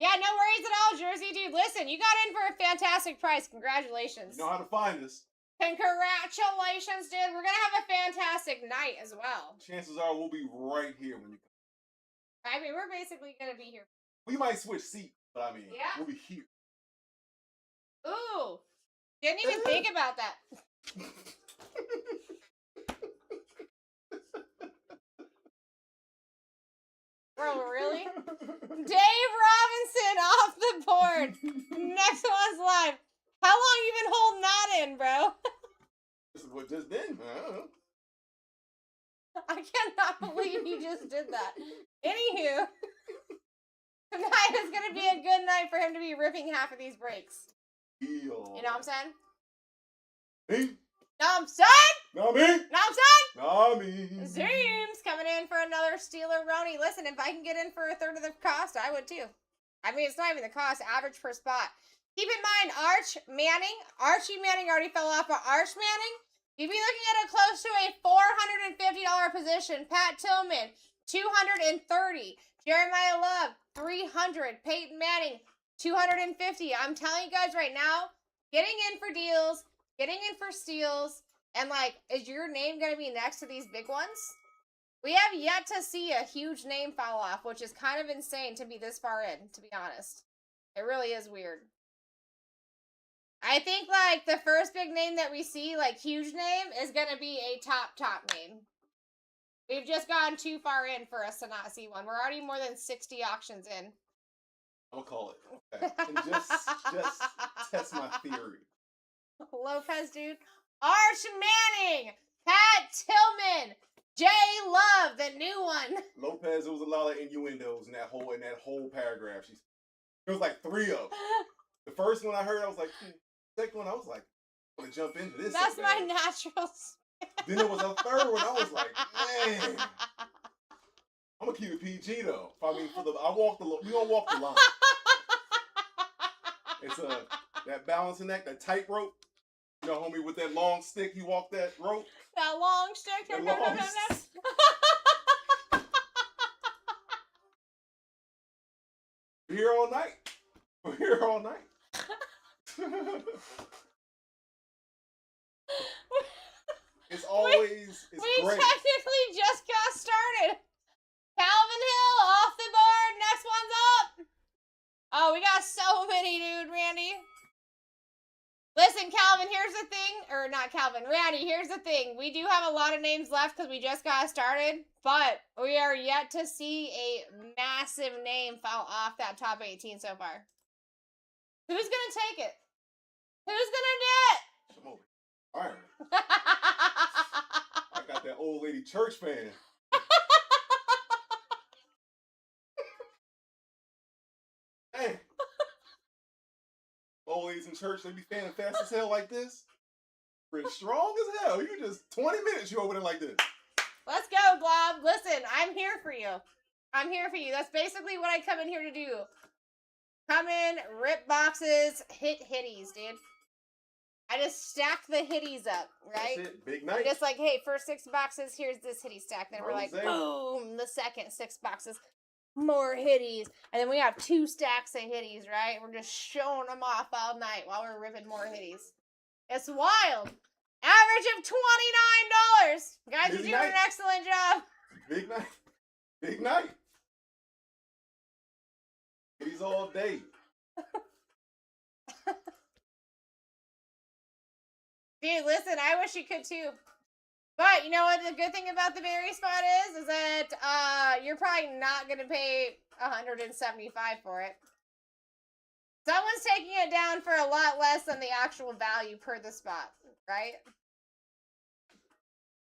Yeah, no worries at all, Jersey. Dude, listen, you got in for a fantastic price. Congratulations. You know how to find us. Congratulations, dude. We're going to have a fantastic night as well. Chances are we'll be right here when you come. I mean, we're basically gonna be here. We might switch seats, but I mean, Yeah. we'll be here. Ooh, didn't even think about that. Bro, really? Dave Robinson off the board. Next one's live. How long you been holding that in, bro? This is what just did. I don't know. I cannot believe you just did that. Anywho, tonight is gonna be a good night for him to be ripping half of these breaks. You know what I'm saying? Me? Know what I'm saying? Not me. Know what I'm saying? Not me. Zeems coming in for another Steeler Roni. Listen, if I can get in for a third of the cost, I would too. I mean, it's not even the cost, average per spot. Keep in mind, Archie Manning already fell off, but Arch Manning, you'd be looking at a close to a $450 position. Pat Tillman, $230. Jeremiah Love, $300. Peyton Manning, $250. I'm telling you guys right now, getting in for deals, getting in for steals, and like, is your name going to be next to these big ones? We have yet to see a huge name fall off, which is kind of insane to be this far in, to be honest. It really is weird. I think, like, the first big name that we see, like, huge name, is going to be a top name. We've just gone too far in for us to not see one. We're already more than 60 auctions in. I'll call it. Okay. And just test my theory. Lopez, dude. Arch Manning. Pat Tillman. J Love, the new one. Lopez, there was a lot of innuendos in that whole paragraph. There was like 3 of them. The first one I heard, I was like, second one, I was like, I'm gonna jump into this. That's my natural. Then there was a third one. I was like, man, I'm gonna keep it PG though. I mean, we gonna walk the line. It's that balancing act, that tightrope. You know, homie, with that long stick, he walked that rope. That long stick. We're here all night. We're here all night. It's always we great. Technically just got started. Calvin Hill off the board. Next one's up. Oh, we got so many, dude, Randy. Listen, Calvin, here's the thing. Or not Calvin, Randy, here's the thing. We do have a lot of names left because we just got started. But we are yet to see a massive name fall off that top 18 so far. Who's going to take it? Who's going to do it? Come over. All right. I got that old lady church fan. Hey. Old ladies in church, they be fanning fast as hell like this. Pretty strong as hell. You just 20 minutes you over there like this. Let's go, Glob. Listen, I'm here for you. I'm here for you. That's basically what I come in here to do. Come in, rip boxes, hit hitties, dude. I just stack the hitties up, right? That's it. Big night. Just like, hey, first 6 boxes, here's this hitty stack. Then we're like, boom, the second 6 boxes, more hitties. And then we have 2 stacks of hitties, right? We're just showing them off all night while we're ripping more hitties. It's wild. Average of $29. Guys, you're doing an excellent job. Big night. Big night. Hitties all day. Dude, listen, I wish you could too. But you know what the good thing about the berry spot is that you're probably not going to pay $175 for it. Someone's taking it down for a lot less than the actual value per the spot, right?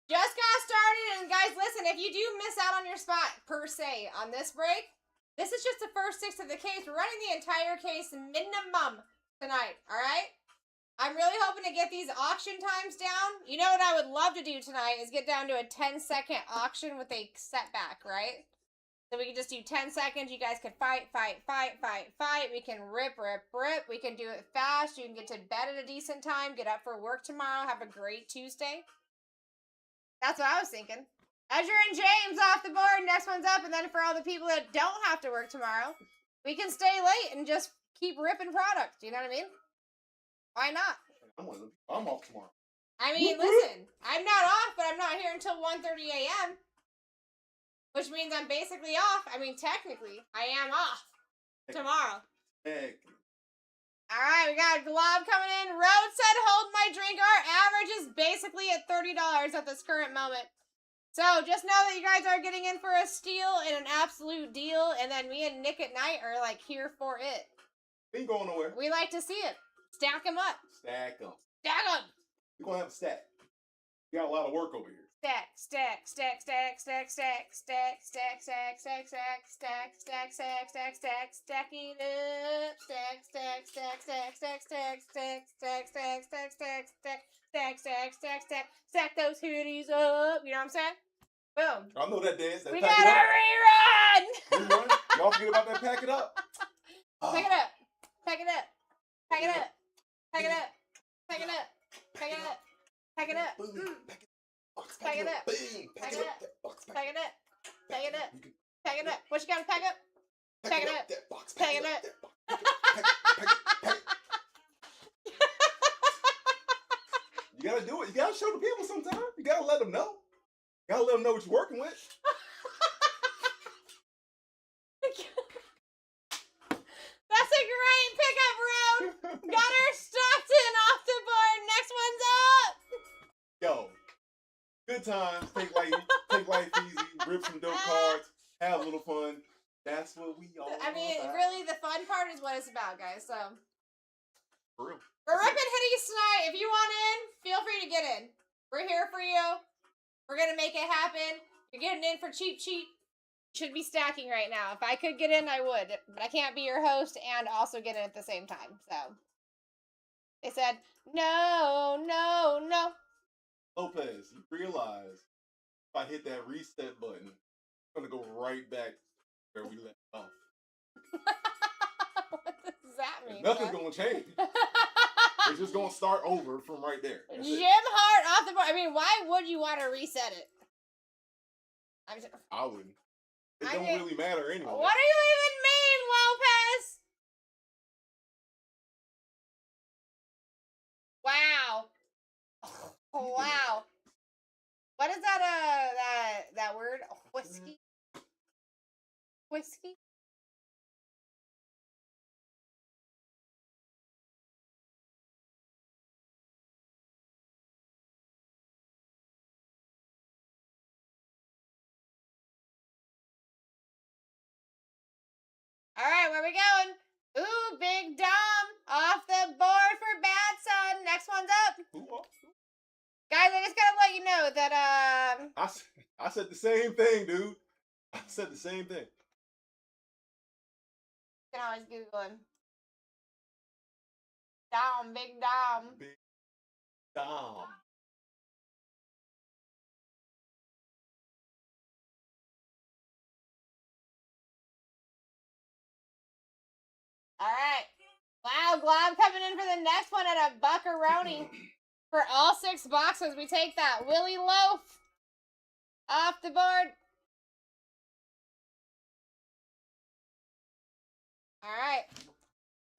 Just got started, and guys, listen, if you do miss out on your spot, per se, on this break, this is just the first 6 of the case. We're running the entire case minimum tonight, all right? I'm really hoping to get these auction times down. You know what I would love to do tonight is get down to a 10-second auction with a setback, right? So we can just do 10 seconds. You guys can fight. We can rip. We can do it fast. You can get to bed at a decent time. Get up for work tomorrow. Have a great Tuesday. That's what I was thinking. Ezra and James off the board. Next one's up. And then for all the people that don't have to work tomorrow, we can stay late and just keep ripping product. Do you know what I mean? Why not? I'm off tomorrow. I mean, listen, I'm not off, but I'm not here until 1:30 a.m. which means I'm basically off. I mean, technically, I am off tomorrow. Heck. All right, we got a glob coming in. Road said, hold my drink. Our average is basically at $30 at this current moment. So just know that you guys are getting in for a steal and an absolute deal. And then me and Nick at night are like here for it. Ain't going nowhere. We like to see it. Stack them up. Stack them. Stack them. We're going to have a stack. We got a lot of work over here. Stack, stack, stack, stack, stack, stack, stack, stack, stack, stack, stack, stack, stack, stack, stack, stack, stacking up. Stack, stack, stack, stack, stack, stack, stack, stack, stack, stack, stack, stack, stack, stack, stack, stack, stack those hoodies up. You know what I'm saying? Boom. I know that dance. We got a rerun. Rerun? Y'all forget about that pack it up? Pack it up. Pack it up. Pack it up. Pack it up. Pack it up. Pack it up. Pack it up. Pack it up. Pack it up. Pack it up. Pack it up. Pack it up. What you gotta pack up? Pack it up. Pack it up. You gotta do it. You gotta show the people sometimes. You gotta let them know. You gotta let them know what you're working with. That's a great pickup round. Got her Stockton off the board. Next one's up. Yo, good times. Take life easy. Rip some dope cards. Have a little fun. That's what we all. I mean, about. really, the fun part is what it's about, guys. So For real. we're ripping hoodies tonight. If you want in, feel free to get in. We're here for you. We're gonna make it happen. You're getting in for cheap. Should be stacking right now. If I could get in, I would, but I can't be your host and also get in at the same time. So they said no. Lopez, you realize if I hit that reset button, I'm gonna go right back where we left off. What does that mean? Nothing's gonna change. It's just gonna start over from right there. That's Jim it. Hart off the board. I mean, why would you want to reset it? I wouldn't. It I don't mean, really matter anyway. What do you even mean, Lopez? Wow. Oh, wow. What is that word? Whiskey? Whiskey? All right, where we going? Ooh, Big Dom off the board for Bad Son. Next one's up. Guys, I just gotta let you know that I said the same thing, dude. I said the same thing. you can always Google him. Dom, Big Dom. Big Dom. All right. Wow, Glob coming in for the next one at a buckaroni. For all 6 boxes, we take that. Willie Loaf off the board. All right.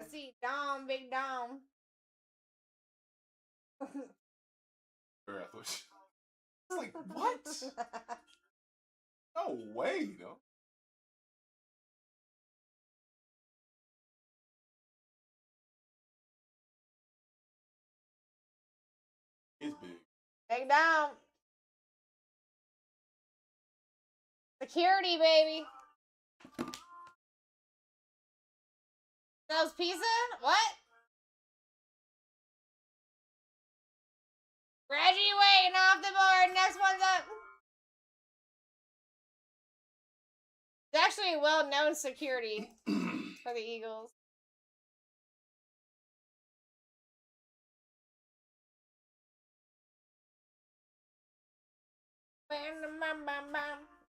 Let's see. Dom, Big Dom. It's like, what? No way, though. It's big. Big Dom. Security, baby. Smells pizza? What? Graduating off the board. Next one's up. It's actually a well-known security for the Eagles.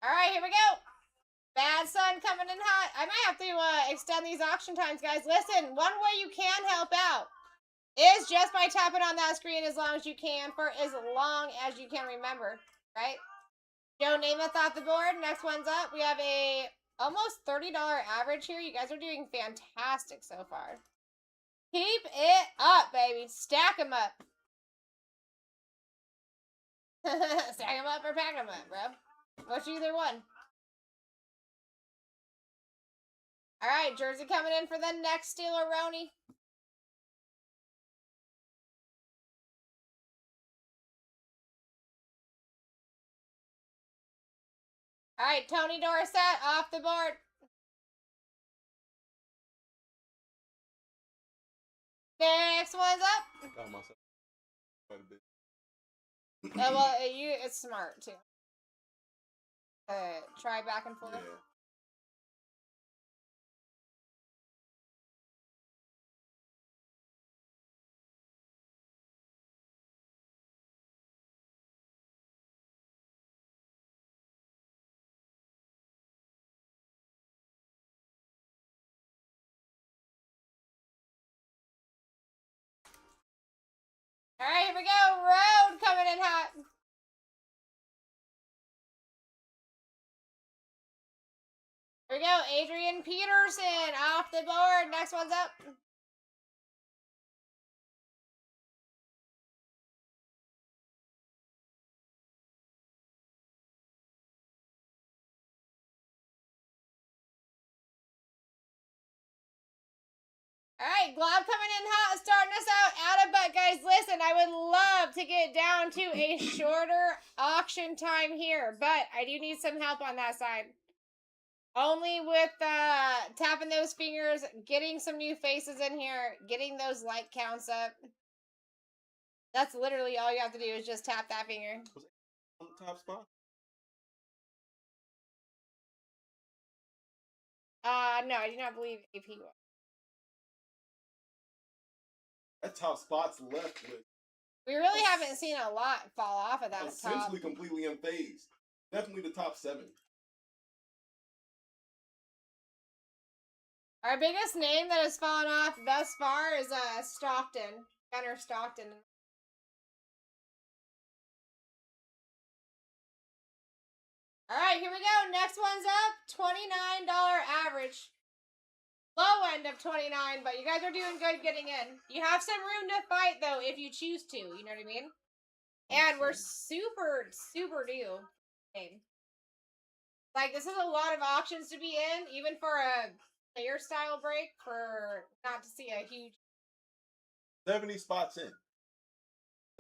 All right, here we go. Bad Son coming in hot. I might have to extend these auction times, guys. Listen, one way you can help out is just by tapping on that screen as long as you can for as long as you can remember, right? Joe Namath off the board. Next one's up. We have a almost $30 average here. You guys are doing fantastic so far. Keep it up, baby. Stack them up. Stack them up or pack them up, bro. Which either one. All right, jersey coming in for the next Steeler-Roni. All right, Tony Dorsett off the board. Next one's up. Got myself quite a bit. Well, it's smart too. Try back and forth. Yeah. All right, here we go. Road coming in hot. Here we go. Adrian Peterson off the board. Next one's up. All right, Glob coming in hot, starting us out of butt, guys. Listen, I would love to get down to a shorter auction time here, but I do need some help on that side. Only with tapping those fingers, getting some new faces in here, getting those like counts up. That's literally all you have to do is just tap that finger. Was it on the top spot? No, I do not believe AP was. That top spot's left with. We really haven't seen a lot fall off of that top. Essentially completely unfazed. Definitely the top 7. Our biggest name that has fallen off thus far is Stockton. Gunnar Stockton. All right, here we go. Next one's up. $29 average. Low end of 29, but you guys are doing good getting in. You have some room to fight, though, if you choose to. You know what I mean? And we're super, super due. Like, this is a lot of options to be in, even for a player style break, for not to see a huge... 70 spots in.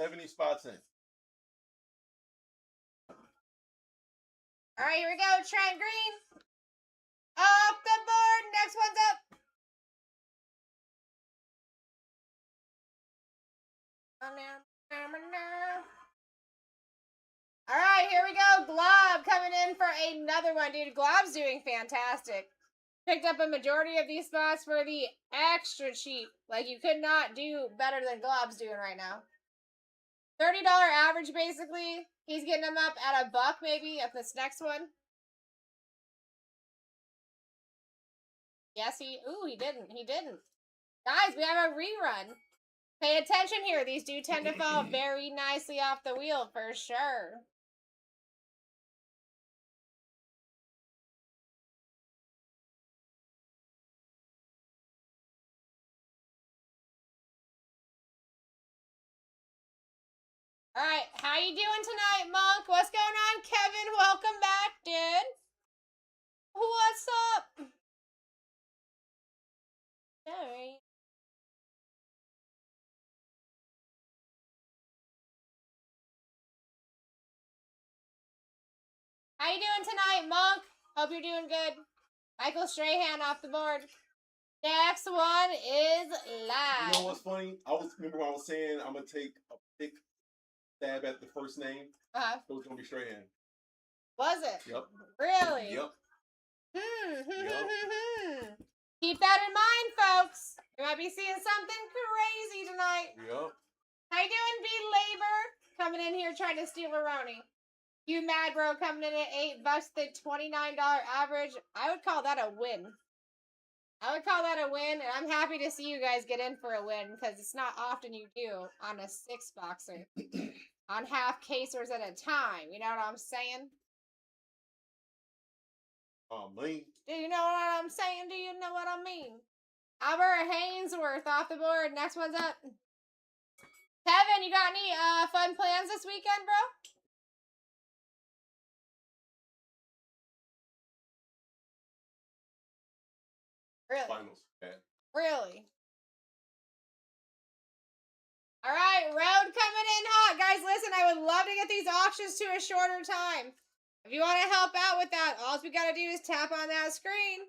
70 spots in. All right, here we go. Trent Green. Off the board. Next one's up. All right, here we go. Glob coming in for another one, dude. Glob's doing fantastic. Picked up a majority of these spots for the extra cheap. Like, you could not do better than Glob's doing right now. $30 average, basically. He's getting them up at $1 maybe at this next one. Yes, he didn't. He didn't. Guys, we have a rerun. Pay attention here. These do tend to fall very nicely off the wheel for sure. All right, how you doing tonight, Monk? What's going on, Kevin? Welcome back, dude. What's up? All right. How you doing tonight, Monk? Hope you're doing good. Michael Strahan off the board. Next one is live. You know what's funny? Remember when I was saying I'm gonna take a big stab at the first name? It was gonna be Strahan. Was it? Yep. Really? Yep. Yep. Keep that in mind, folks. We might be seeing something crazy tonight. Yep. How you doing, B-Labor? Coming in here trying to steal a Roni. You mad, bro? Coming in at $8, the $29 average. I would call that a win. I would call that a win, and I'm happy to see you guys get in for a win, because it's not often you do on a 6-boxer. On half casers at a time. You know what I'm saying? Oh, man. Do you know what I'm saying? Do you know what I mean? Albert Hainsworth off the board. Next one's up. Kevin, you got any fun plans this weekend, bro? Really? Finals. Yeah. Really? All right, road coming in hot. Guys, listen, I would love to get these auctions to a shorter time. If you want to help out with that, all we got to do is tap on that screen.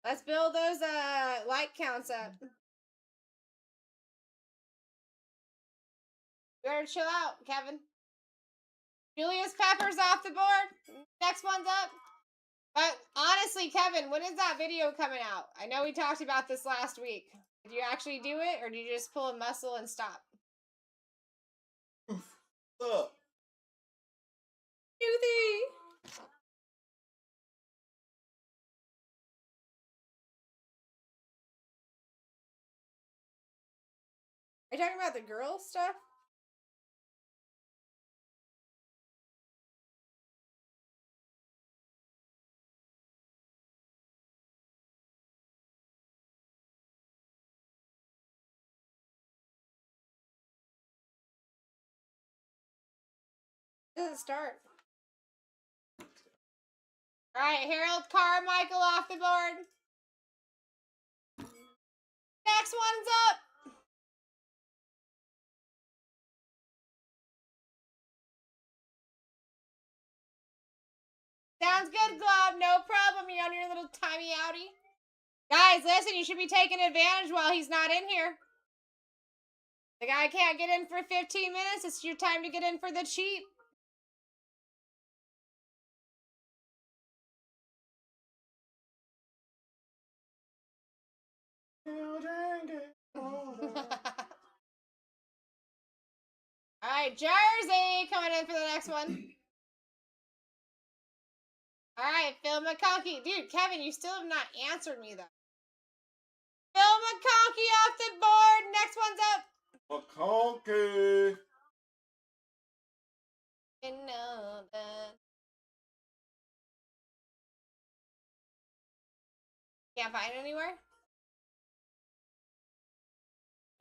Let's build those like counts up. You better chill out, Kevin. Julius Pepper's off the board. Next one's up. But honestly, Kevin, when is that video coming out? I know we talked about this last week. Did you actually do it, or did you just pull a muscle and stop? Up. Toothy! Are you talking about the girl stuff? Doesn't start. All right, Harold Carmichael off the board. Next one's up. Sounds good, Glob. No problem. You're on your little timey outie. Guys, listen, you should be taking advantage while he's not in here. The guy can't get in for 15 minutes. It's your time to get in for the cheap. All right, Jersey coming in for the next one. All right, Phil McConkey. Dude, Kevin, you still have not answered me, though. Phil McConkey off the board. Next one's up. McConkey. You know that. Can't find it anywhere?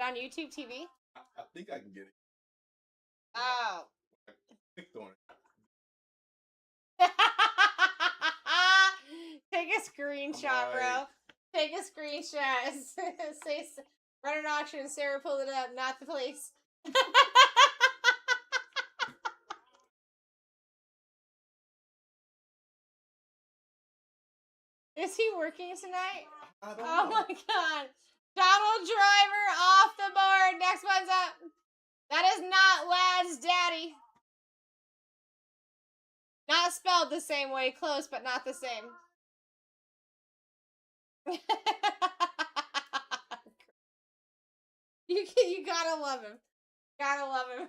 On YouTube TV? I think I can get it. Oh. I clicked on it. Take a screenshot, bro. Take a screenshot. Say, run an auction. Sarah pulled it up, not the place. Is he working tonight? I don't Oh know. my god. Donald Driver off the board. Next one's up. That is not Lad's daddy. Not spelled the same way. Close, but not the same. You gotta love him. Gotta love him.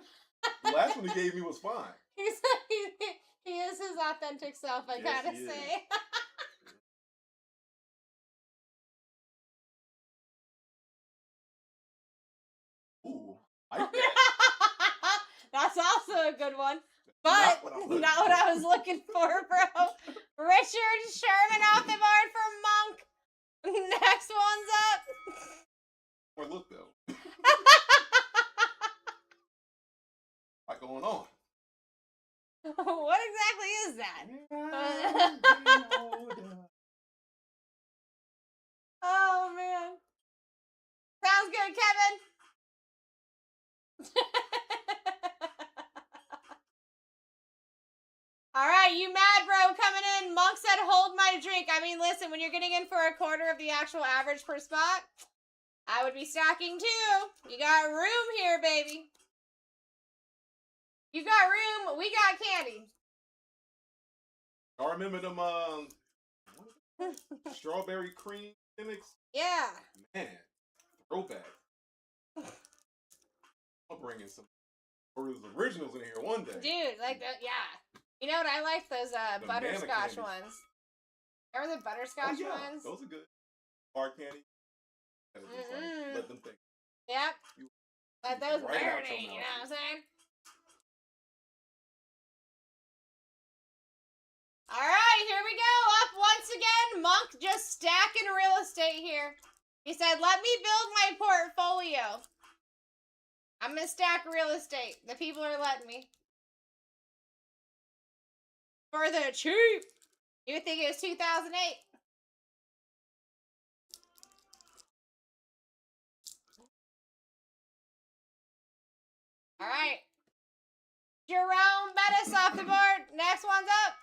The last one he gave me was fine. He is his authentic self, I Yes, gotta he is. say. Ooh, I like that. That's also a good one. But Not what I'm looking not what I was looking for, bro. Richard Sherman off the board for Monk. Next one's up. Or look though. What's going on? What exactly is that? Oh man. Sounds good, Kevin. All right, you mad bro coming in. Monk said hold my drink. I mean, listen, when you're getting in for a quarter of the actual average per spot, I would be stacking too. You got room here, baby. You got room. We got candy. I remember them strawberry cream gimmicks. Yeah. Man, throwback. I'll bring in some originals in here one day. Dude, like that, yeah. You know what? I like those The butterscotch mannequins. ones. Remember the butterscotch Oh, yeah, ones? those are good. Hard candy. Gotta just, like, let them think. Yep. You- Let those right out your marinate, you know mouth. what I'm saying? Alright, here we go. Up once again. Monk just stacking real estate here. He said, let me build my portfolio. I'm gonna stack real estate. The people are letting me. For the cheap. You would think it was 2008. All right. Jerome Bettis off the board. Next one's up.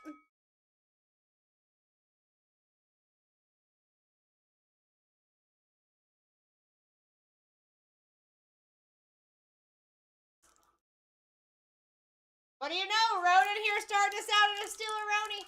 What do you know? Ronan here starting us out in a Steeler-Roni.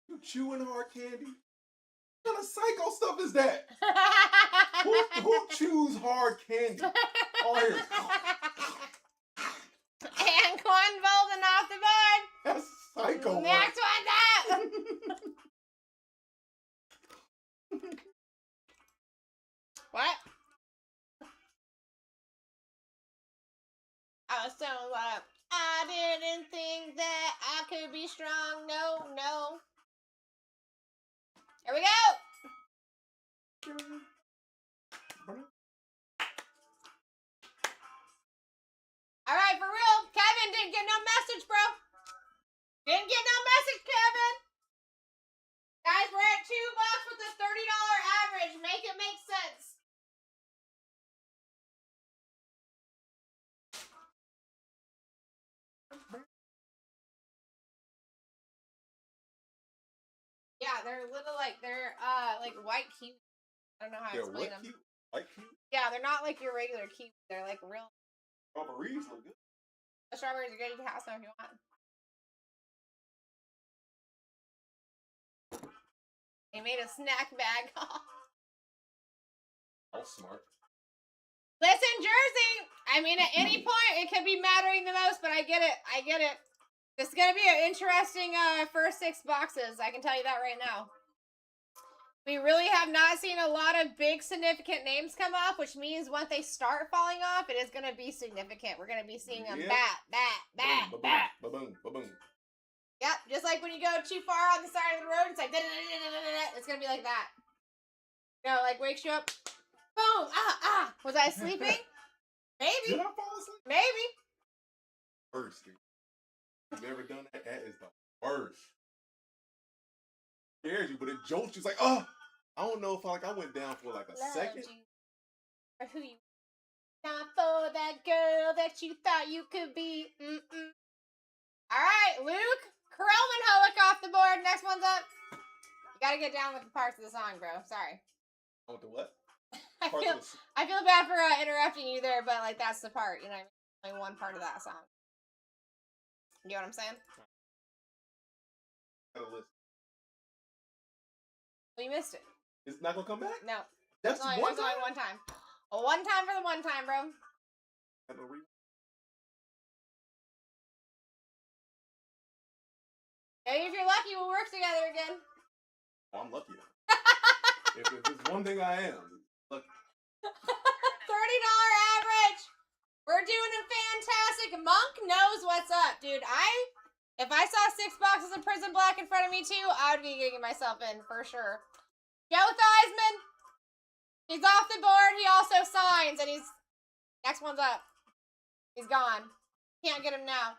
You chewing hard candy? What kind of psycho stuff is that? Who chews hard candy? Oh, here. Anquan Bolden off the board. That's psycho. Next one's up. What? I was so like, I didn't think that I could be strong. No, no. Here we go. All right, for real. Kevin didn't get no message, bro. Didn't get no message, Kevin. Guys, we're at $2 with a $30 average. Make it make sense. Yeah, they're little like white kiwi. I don't know how to explain them. White kiwi? Yeah, they're not like your regular kiwi. They're like real. Strawberries look good. The strawberries are good. You can have some if you want. They made a snack bag. All smart. Listen, Jersey. I mean, at any point, it could be mattering the most, but I get it. I get it. This is going to be an interesting first 6 boxes. I can tell you that right now. We really have not seen a lot of big significant names come up, which means once they start falling off, it is going to be significant. We're going to be seeing them bat. Ba-boom, ba-boom. Yep, just like when you go too far on the side of the road, it's like, it's going to be like that. You know, like wakes you up. Boom, Was I sleeping? Maybe. Did I fall asleep? Maybe. Worst, dude. You've ever done that? That is the worst. It scares you, but it jolts you. It's like, oh, I don't know if I went down for like a second. You. Or who you? Not for that girl that you thought you could be. All right, Luke Krelman-Hoek off the board. Next one's up. You gotta get down with the parts of the song, bro. Sorry. With the what? I feel bad for interrupting you there, but like that's the part, you know what I mean? Only one part of that song. You know what I'm saying? Gotta listen. Well, you missed it. It's not gonna come back? No. That's only one time. A one time for the one time, bro. Maybe if you're lucky, we'll work together again. Oh, I'm lucky. If it's one thing I am, lucky. $30 average. We're doing a fantastic. Monk knows what's up, dude. If I saw 6 boxes of Prison Black in front of me too, I would be getting myself in for sure. Joe Theismann, he's off the board. He also signs, and next one's up. He's gone. Can't get him now.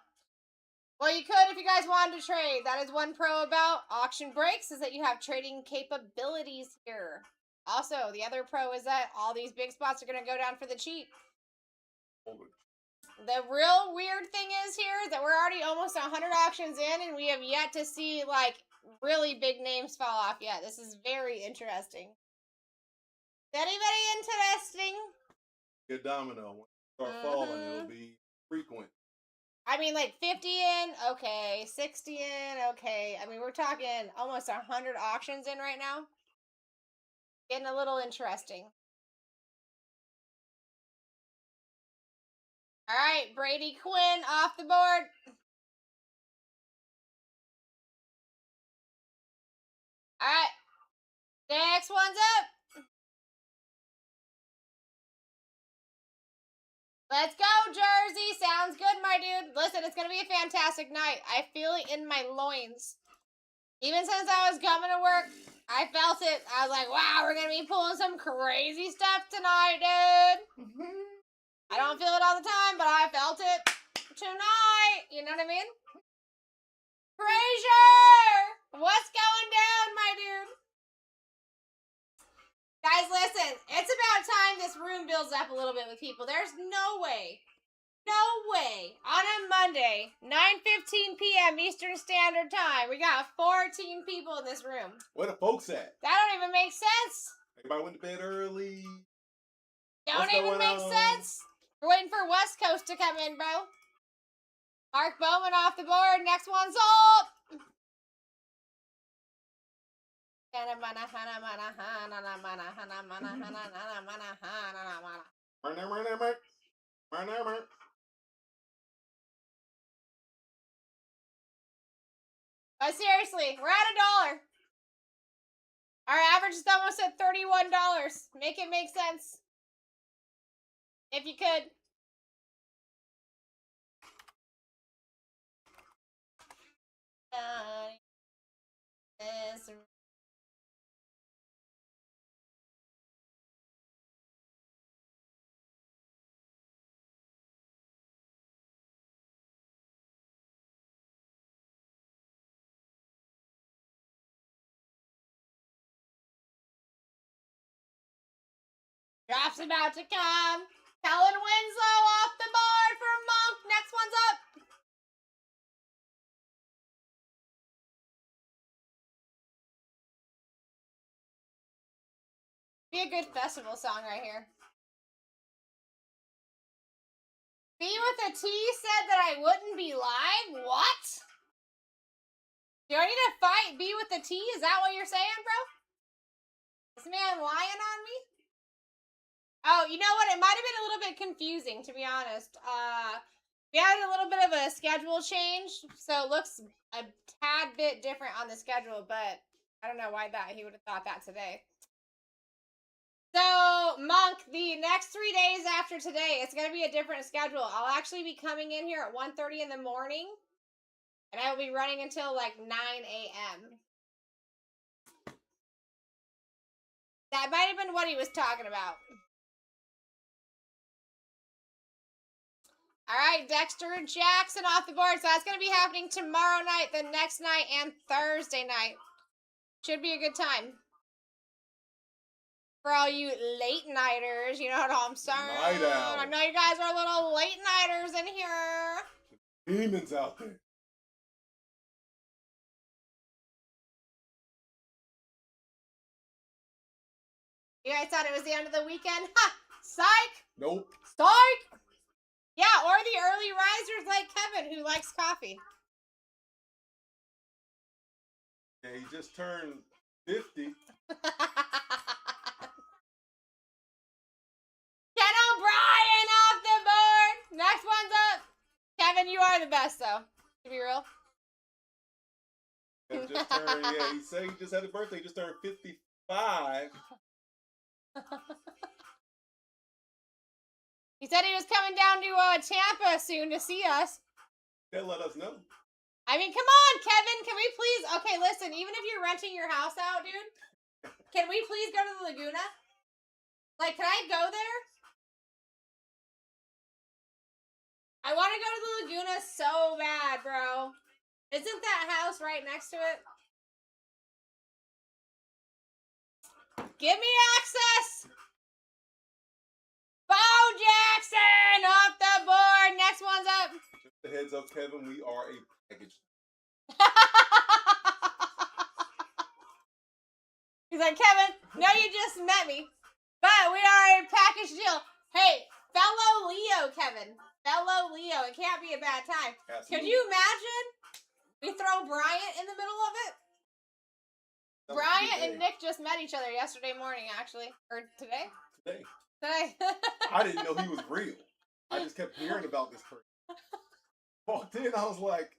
Well, you could if you guys wanted to trade. That is one pro about auction breaks, is that you have trading capabilities here. Also, the other pro is that all these big spots are going to go down for the cheap. The real weird thing is here that we're already almost 100 auctions in, and we have yet to see, like, really big names fall off yet. This is very interesting. Very, very interesting. Get domino. When you start falling, it'll be frequent. I mean, like 50 in, okay. 60 in, okay. I mean, we're talking almost 100 auctions in right now. Getting a little interesting. All right, Brady Quinn off the board. All right. Next one's up. Let's go, Jersey. Sounds good, my dude. Listen, it's going to be a fantastic night. I feel it in my loins. Even since I was coming to work, I felt it. I was like, wow, we're going to be pulling some crazy stuff tonight, dude. I don't feel it all the time, but I felt it tonight. You know what I mean? Frazier! What's going down, my dude? Guys, listen. It's about time this room builds up a little bit with people. There's no way on a Monday, 9:15 p.m. Eastern Standard Time, we got 14 people in this room. Where the folks at? That don't even make sense. Everybody went to bed early. Don't even make sense. We're waiting for West Coast to come in, bro. Mark Bowman off the board. Next one's up. But seriously, we're at $1. Our average is almost at $31. Make it make sense. If you could. Draft's about to come. Kellen Winslow off the board for Monk. Next one's up. Be a good festival song right here. B with a T said that I wouldn't be live? What? Do I need to fight B with a T? Is that what you're saying, bro? This man lying on me? Oh, you know what? It might have been a little bit confusing, to be honest. We had a little bit of a schedule change, so it looks a tad bit different on the schedule, but I don't know why he would have thought that today. So, Monk, the next 3 days after today, it's going to be a different schedule. I'll actually be coming in here at 1:30 in the morning, and I will be running until like 9 a.m. That might have been what he was talking about. All right, Dexter Jackson off the board. So that's going to be happening tomorrow night, the next night, and Thursday night. Should be a good time. For all you late-nighters, you know what I'm saying? Night owl. I know you guys are little late-nighters in here. Demons out there. You guys thought it was the end of the weekend? Ha! Psych! Nope. Psych! Yeah, or the early risers like Kevin, who likes coffee. Yeah, he just turned 50. Ken O'Brien off the board. Next one's up. Kevin, you are the best, though. To be real. He just turned, yeah, he said he just had a birthday. He just turned 55. He said he was coming down to Tampa soon to see us. They'll let us know. I mean, come on, Kevin. Can we please... Okay, listen. Even if you're renting your house out, dude, can we please go to the Laguna? Like, can I go there? I want to go to the Laguna so bad, bro. Isn't that house right next to it? Give me access! Bo Jackson off the board. Next one's up. Just a heads up, Kevin, we are a package. He's like, Kevin, no, you just met me, but we are a package deal. Hey, fellow Leo, Kevin. Fellow Leo. It can't be a bad time. Absolutely. Could you imagine we throw Bryant in the middle of it? Bryant and Nick just met each other yesterday morning, actually. Or today? Today. Today. I didn't know he was real. I just kept hearing about this person. Walked in, I was like,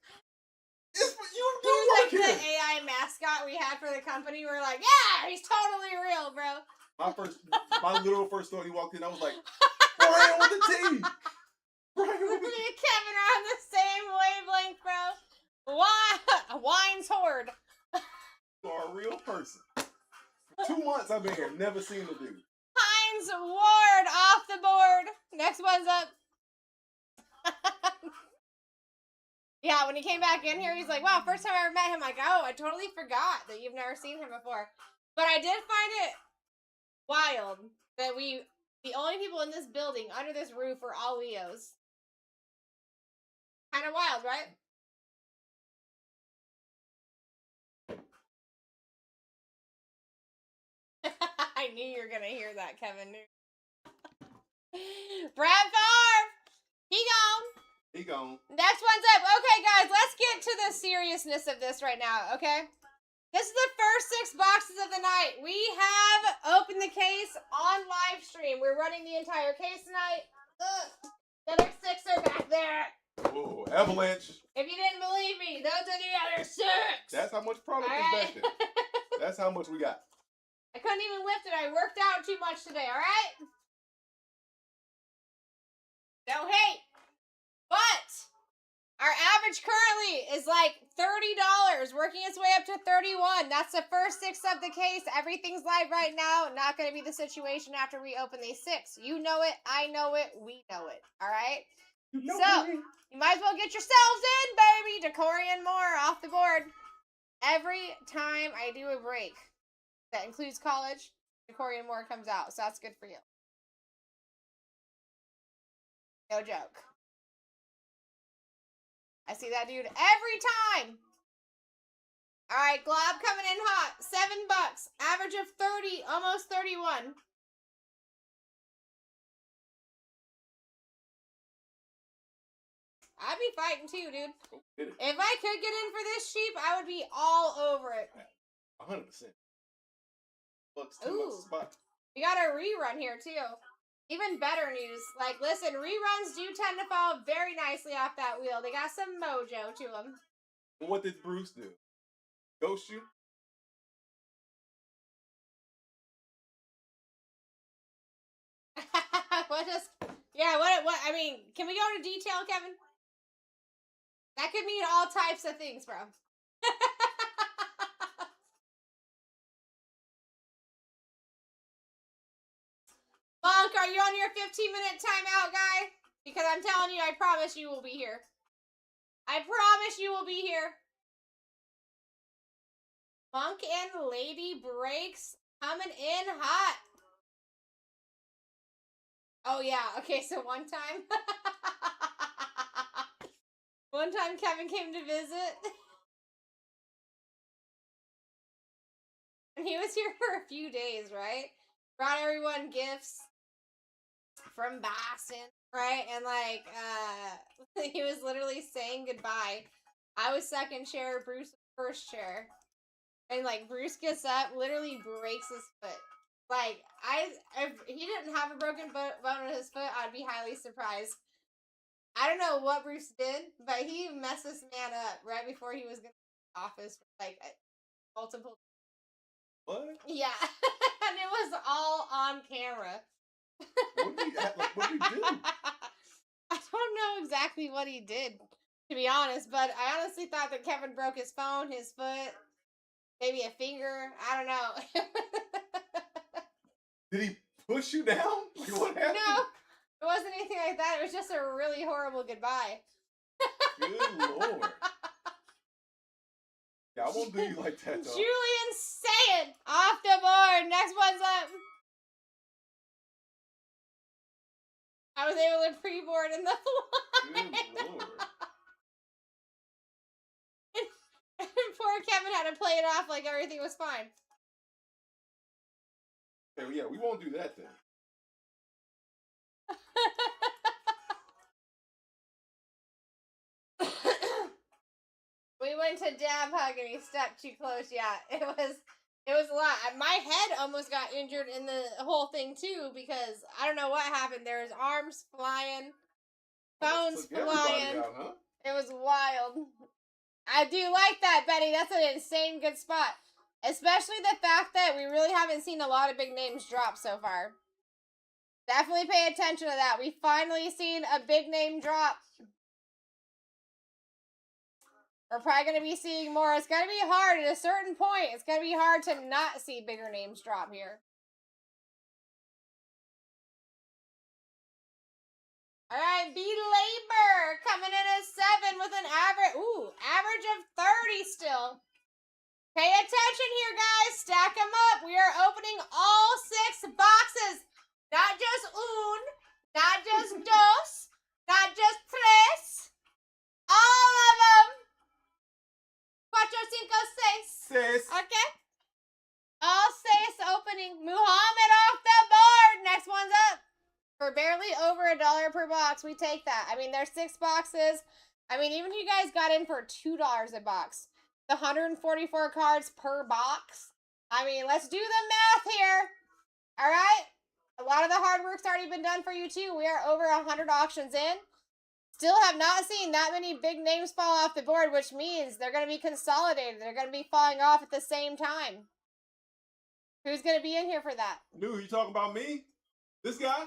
it's what you He was like here. the AI mascot we had for the company. We were like, yeah, he's totally real, bro. My literal first thought he walked in, I was like, Brian with the T. Right. Me and Kevin are on the same wavelength, bro. Wine's horde. You are a real person. For 2 months I've been here, never seen the dude. Heinz Ward off the board. Next one's up. Yeah, when he came back in here, he's like, wow, first time I ever met him. Like, oh, I totally forgot that you've never seen him before. But I did find it wild that the only people in this building under this roof were all Leos. Kind of wild, right? I knew you were going to hear that, Kevin. Brad Favre! He gone. He gone. Next one's up. Okay, guys, let's get to the seriousness of this right now, okay? This is the first 6 boxes of the night. We have opened the case on live stream. We're running the entire case tonight. Ugh. The other 6 are back there. Oh, avalanche. If you didn't believe me, those are the other 6. That's how much product is back there. That's how much we got. I couldn't even lift it. I worked out too much today, all right? No hate. But our average currently is like $30, working its way up to $31. That's the first 6 of the case. Everything's live right now. Not going to be the situation after we open these 6. You know it. I know it. We know it. All right? So, you might as well get yourselves in, baby. Decory and more off the board. Every time I do a break that includes college, Decory and more comes out. So that's good for you. No joke. I see that dude every time. All right, Glob coming in hot. $7. Average of 30, almost 31. I'd be fighting too, dude. If I could get in for this sheep, I would be all over it. 100%. Bucks, $10 a spot. We got a rerun here too. Even better news. Like, listen, reruns do tend to fall very nicely off that wheel. They got some mojo to them. What did Bruce do? Ghost you? What, I mean, can we go into detail, Kevin? That could mean all types of things, bro. Monk, are you on your 15-minute timeout, guy? Because I'm telling you, I promise you will be here. I promise you will be here. Monk and Lady Breaks coming in hot. Oh, yeah. Okay, so one time Kevin came to visit. And he was here for a few days, right? Brought everyone gifts from Boston, right? And like, he was literally saying goodbye. I was second chair, Bruce was first chair. And like, Bruce gets up, literally breaks his foot. Like, if he didn't have a broken bone in his foot, I'd be highly surprised. I don't know what Bruce did, but he messed this man up right before he was going to the office for like multiple. What? Yeah. And it was all on camera. What did he do? I don't know exactly what he did, to be honest, but I honestly thought that Kevin broke his phone, his foot, maybe a finger. I don't know. Did he push you down? What happened? No, it wasn't anything like that. It was just a really horrible goodbye. Good Lord. Yeah, I won't do you like that, though. Julian Sayed off the board. Next one's up. I was able to pre-board in the line. Good Lord. And poor Kevin had to play it off like everything was fine. Okay, yeah, we won't do that then. We went to dab hug and he stepped too close. Yeah, it was a lot. My head almost got injured in the whole thing too because I don't know what happened. There was arms flying, phones flying. Out, huh? It was wild. I do like that, Betty. That's an insane good spot. Especially the fact that we really haven't seen a lot of big names drop so far. Definitely pay attention to that. We finally seen a big name drop. We're probably going to be seeing more. It's going to be hard at a certain point. It's going to be hard to not see bigger names drop here. All right, B-Labor coming in at 7 with an average of 30 still. Pay attention here, guys. Stack them up. We are opening all 6 boxes. Not just un, not just dos, not just tres. All of them. 4, 5, 6. Okay. All 6 opening. Muhammad off the board. Next one's up. For barely over $1 per box, we take that. I mean, there's 6 boxes. I mean, even if you guys got in for $2 a box, the 144 cards per box. I mean, let's do the math here. All right? A lot of the hard work's already been done for you, too. We are over 100 auctions in. Still have not seen that many big names fall off the board, which means they're going to be consolidated. They're going to be falling off at the same time. Who's going to be in here for that? Dude, you talking about me? This guy?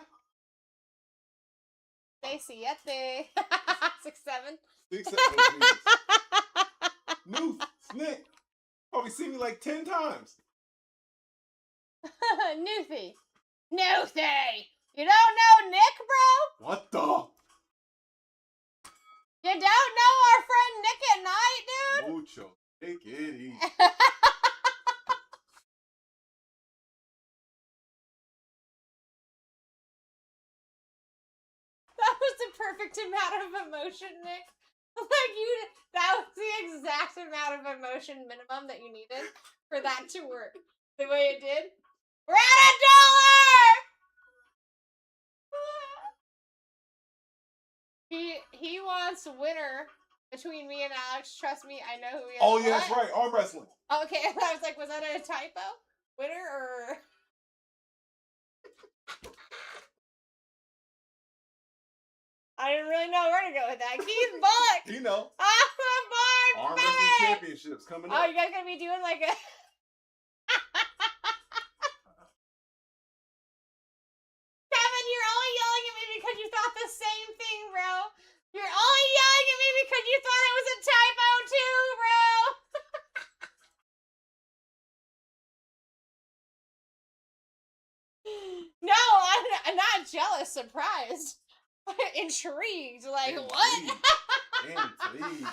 Stacy, 6, 7. 6, 7. New Snick. Probably seen me like 10 times. Newfie. Newfie! You don't know Nick, bro? What the? You don't know our friend Nick at night, dude? Mucho. Take it easy. That was the perfect amount of emotion, Nick. That was the exact amount of emotion minimum that you needed for that to work. The way it did. We're at $1! He wants winner between me and Alex. Trust me, I know who he is. Oh, yeah, that's right. Arm wrestling. Okay, I was like, was that a typo? Winner or... I didn't really know where to go with that. Keith Bullock! You know. Off the board, Arm baby! wrestling championships coming up. Oh, you guys gonna be doing like a... Kevin, you're only yelling at me because you thought the same thing, bro. You're only yelling at me because you thought it was a typo too, bro. No, I'm not jealous, surprised. Intrigued, like what? Intrigued.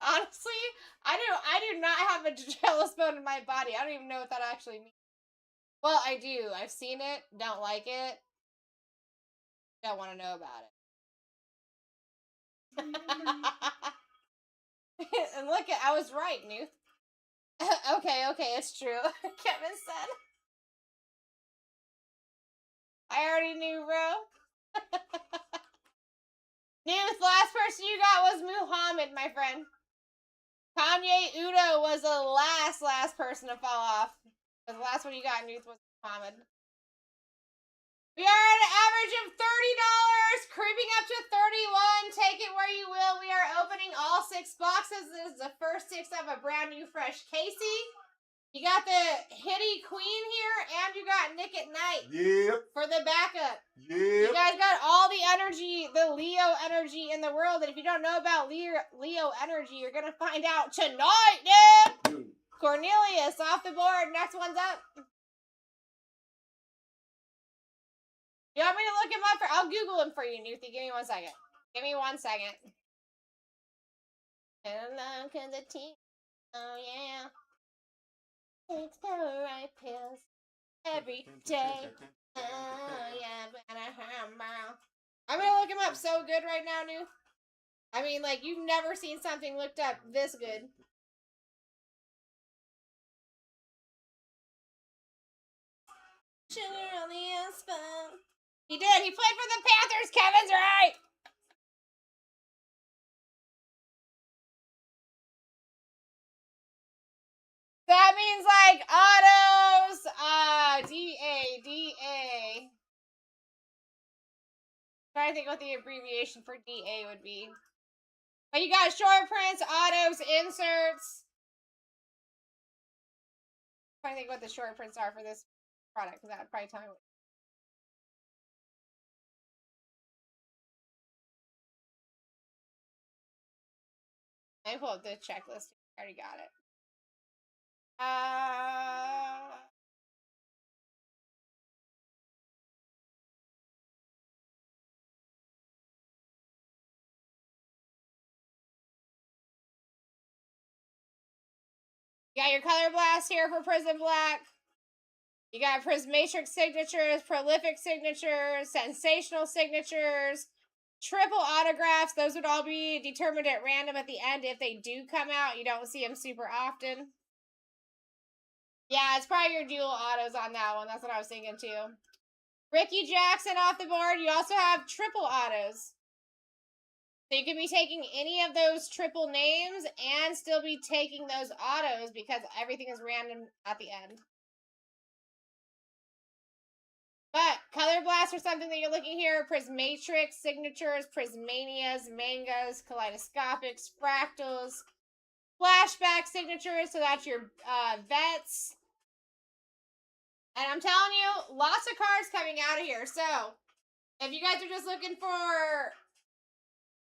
Honestly, I do not have a jealous bone in my body. I don't even know what that actually means. Well, I do. I've seen it. Don't like it. Don't want to know about it. And look, I was right, Newt. Okay, it's true. Kevin said. I already knew, bro. Newt, last person you got was Muhammad, my friend. Kanye Udo was the last person to fall off. The last one you got, Newt, was Muhammad. We are at an average of $30, creeping up to 31. Take it where you will. We are opening all 6 boxes. This is the first 6 of a brand new fresh Casey. You got the Hitty Queen here, and you got Nick at Night. Yep. For the backup. Yep. You guys got all the energy, the Leo energy in the world. And if you don't know about Leo energy, you're going to find out tonight, dude. Cornelius off the board. Next one's up. You want me to look him up? I'll Google him for you, Newthie. Give me 1 second. Give me 1 second. Hello, cause the team. Oh, yeah. Takes the right pills every day. Oh, yeah. I'm gonna look him up so good right now, New. I mean, like, you've never seen something looked up this good. Sugar on the asphalt. He did. He played for the Panthers. Kevin's right. That means like autos, DA. Trying to think what the abbreviation for DA would be. But you got short prints, autos, inserts. Trying to think what the short prints are for this product, because that would probably tell me what. Let me pull up the checklist. I already got it. You got your color blast here for Prism Black. You got Prismatrix signatures, prolific signatures, sensational signatures, triple autographs. Those would all be determined at random at the end if they do come out. You don't see them super often. Yeah, it's probably your dual autos on that one. That's what I was thinking too. Ricky Jackson off the board. You also have triple autos. So you could be taking any of those triple names and still be taking those autos because everything is random at the end. But Color Blast or something that you're looking here, Prismatrix, Signatures, Prismanias, Mangas, Kaleidoscopics, Fractals, Flashback Signatures, so that's your Vets. And I'm telling you, lots of cards coming out of here. So, if you guys are just looking for,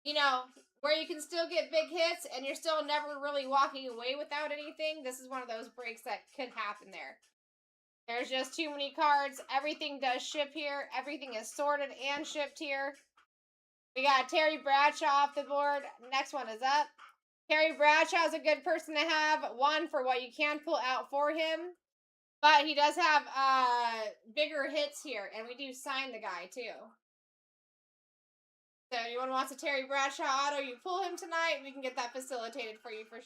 you know, where you can still get big hits and you're still never really walking away without anything, this is one of those breaks that could happen there. There's just too many cards. Everything does ship here. Everything is sorted and shipped here. We got Terry Bradshaw off the board. Next one is up. Terry Bradshaw is a good person to have. One, for what you can pull out for him. But he does have bigger hits here. And we do sign the guy, too. So anyone wants a Terry Bradshaw auto, you pull him tonight. We can get that facilitated for you for sure.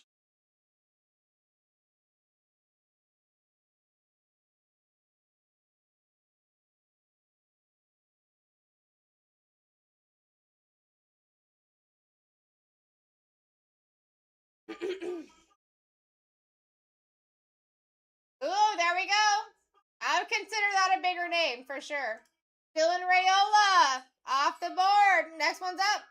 Ooh, there we go. I would consider that a bigger name for sure. Dylan Rayola off the board. Next one's up.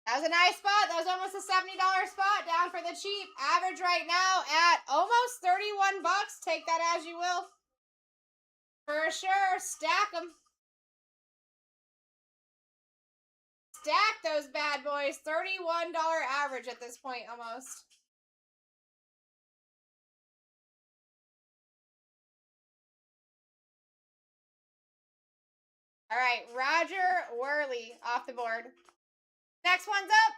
That was a nice spot. That was almost a $70 spot down for the cheap. Average right now at almost 31 bucks. Take that as you will. For sure. Stack them. Stack those bad boys. $31 average at this point almost. All right, Roger Worley off the board. Next one's up.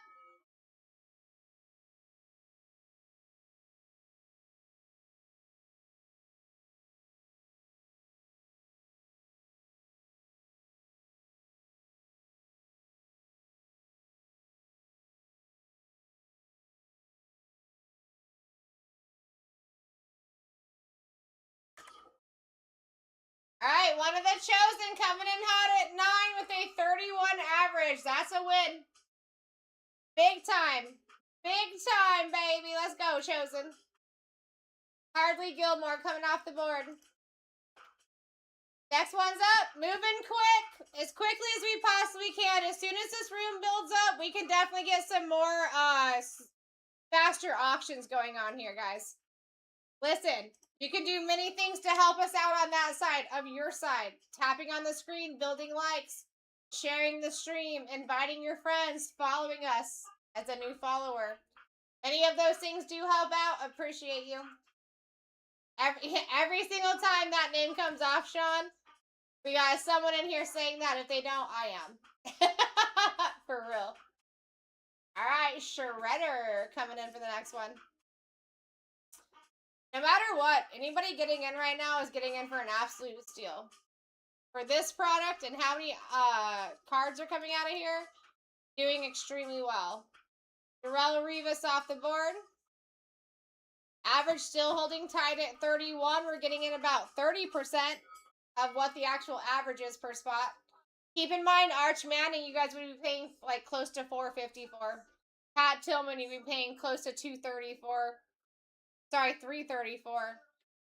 All right, one of the chosen coming in hot at 9 with a 31 average. That's a win. Big time. Big time, baby. Let's go, chosen. Hardly Gilmore coming off the board. Next one's up. Moving quick. As quickly as we possibly can. As soon as this room builds up, we can definitely get some more faster auctions going on here, guys. Listen, you can do many things to help us out on that side of your side. Tapping on the screen, building likes, sharing the stream, inviting your friends, following us as a new follower. Any of those things do help out. Appreciate you. Every single time that name comes off, Sean, we got someone in here saying that. If they don't, I am. For real. All right, Shredder coming in for the next one. No matter what, anybody getting in right now is getting in for an absolute steal. For this product and how many cards are coming out of here, doing extremely well. Darrell Rivas off the board. Average still holding tight at 31. We're getting in about 30% of what the actual average is per spot. Keep in mind, Arch Manning, you guys would be paying like close to $450 for. Pat Tillman, you'd be paying close to $230 for. Sorry, $334.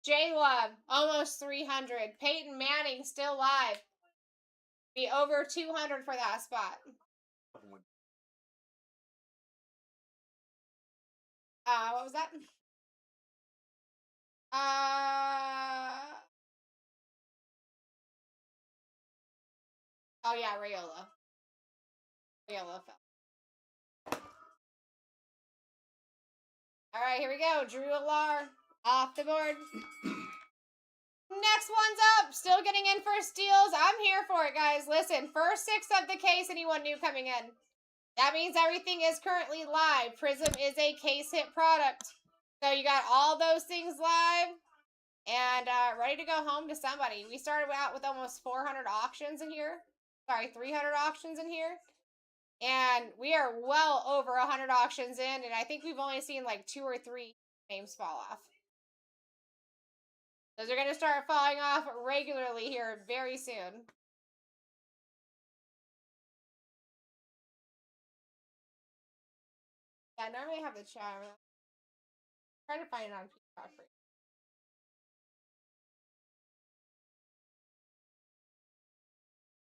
J Love, almost $300. Peyton Manning, still live. Be over $200 for that spot. What was that? Oh yeah, Rayola. Rayola fell. All right, here we go. Drew Alar off the board. Next one's up. Still getting in for steals. I'm here for it, guys. Listen, first 6 of the case, anyone new coming in. That means everything is currently live. Prism is a case hit product. So you got all those things live and ready to go home to somebody. We started out with almost 400 auctions in here. Sorry, 300 auctions in here. And we are well over 100 auctions in, and I think we've only seen like 2 or 3 names fall off. Those are going to start falling off regularly here very soon. Yeah, I normally have the chat. Try to find it on Peacock for you.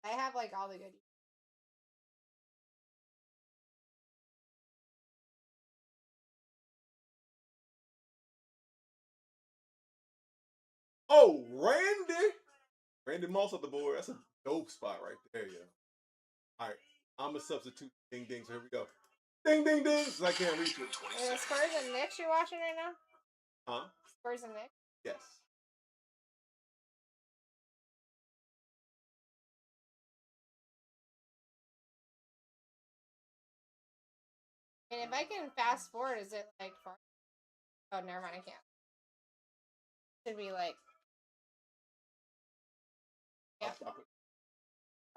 I have like all the good. Oh, Randy Moss on the board. That's a dope spot right there, yeah. All right, I'm gonna substitute ding ding. So here we go. Ding ding ding. Cause I can't reach it. Spurs and Knicks you're watching right now? Huh? Spurs and Knicks? Yes. And if I can fast forward, is it like far? Oh, never mind, I can't. Should be like. Yeah.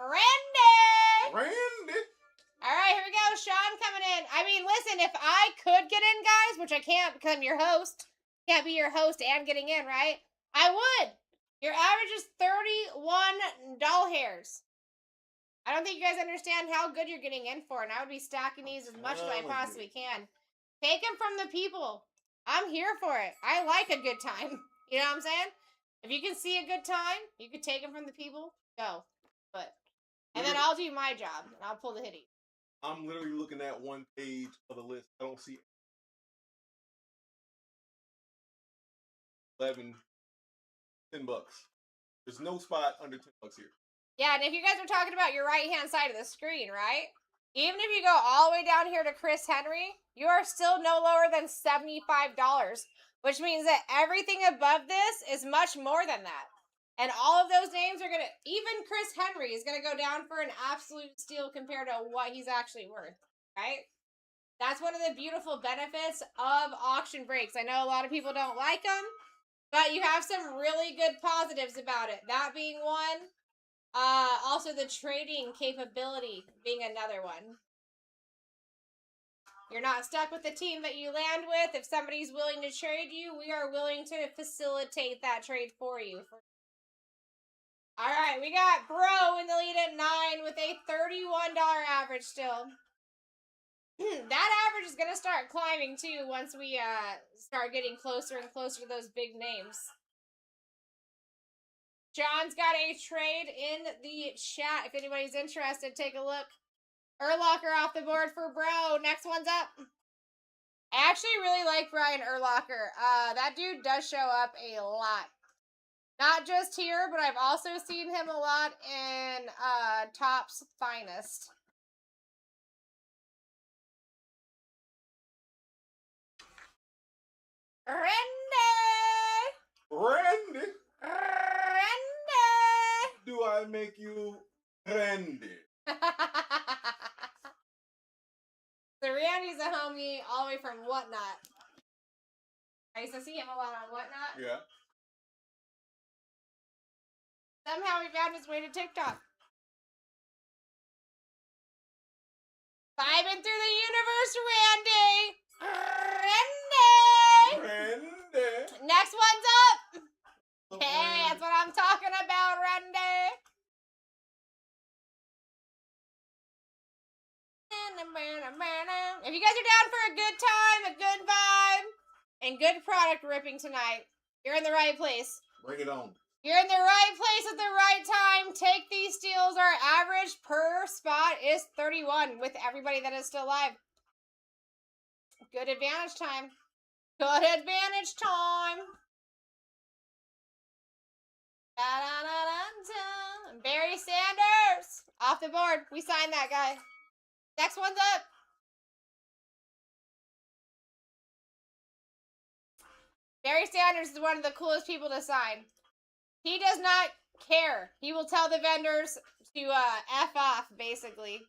Randy! All right, here we go. Sean coming in. I mean, listen, if I could get in, guys, which I can't because I'm your host. Can't be your host and getting in, right? I would. Your average is 31 doll hairs. I don't think you guys understand how good you're getting in for, and I would be stacking these as much as I possibly can. Take them from the people. I'm here for it. I like a good time. You know what I'm saying? If you can see a good time, you can take them from the people. Go. But and then I'll do my job, and I'll pull the hitty. I'm literally looking at one page of the list. I don't see 11, $10. There's no spot under $10 here. Yeah, and if you guys are talking about your right-hand side of the screen, right? Even if you go all the way down here to Chris Henry, you are still no lower than $75, which means that everything above this is much more than that. And all of those names are going to, even Chris Henry is going to go down for an absolute steal compared to what he's actually worth, right? That's one of the beautiful benefits of auction breaks. I know a lot of people don't like them, but you have some really good positives about it. That being one. Also the trading capability being another one. You're not stuck with the team that you land with. If somebody's willing to trade you, we are willing to facilitate that trade for you. All right, we got Bro in the lead at 9 with a $31 average still. That average is going to start climbing too once we start getting closer and closer to those big names. John's got a trade in the chat. If anybody's interested, take a look. Urlacher off the board for Bro. Next one's up. I actually really like Brian Urlacher. That dude does show up a lot. Not just here, but I've also seen him a lot in Topps Finest. Randy! Do I make you Randy? So Randy's a homie all the way from Whatnot. I used to see him a lot on Whatnot. Yeah. Somehow he found his way to TikTok. Vibing through the universe, Randy! Randy! Next one's up! Okay, that's what I'm talking about, Randy! If you guys are down for a good time, a good vibe, and good product ripping tonight, you're in the right place. Bring it on. You're in the right place at the right time. Take these steals. Our average per spot is 31 with everybody that is still alive. Good advantage time. Good advantage time. Da-da-da-da-da. Barry Sanders off the board. We signed that guy. Next one's up. Barry Sanders is one of the coolest people to sign. He does not care. He will tell the vendors to F off, basically.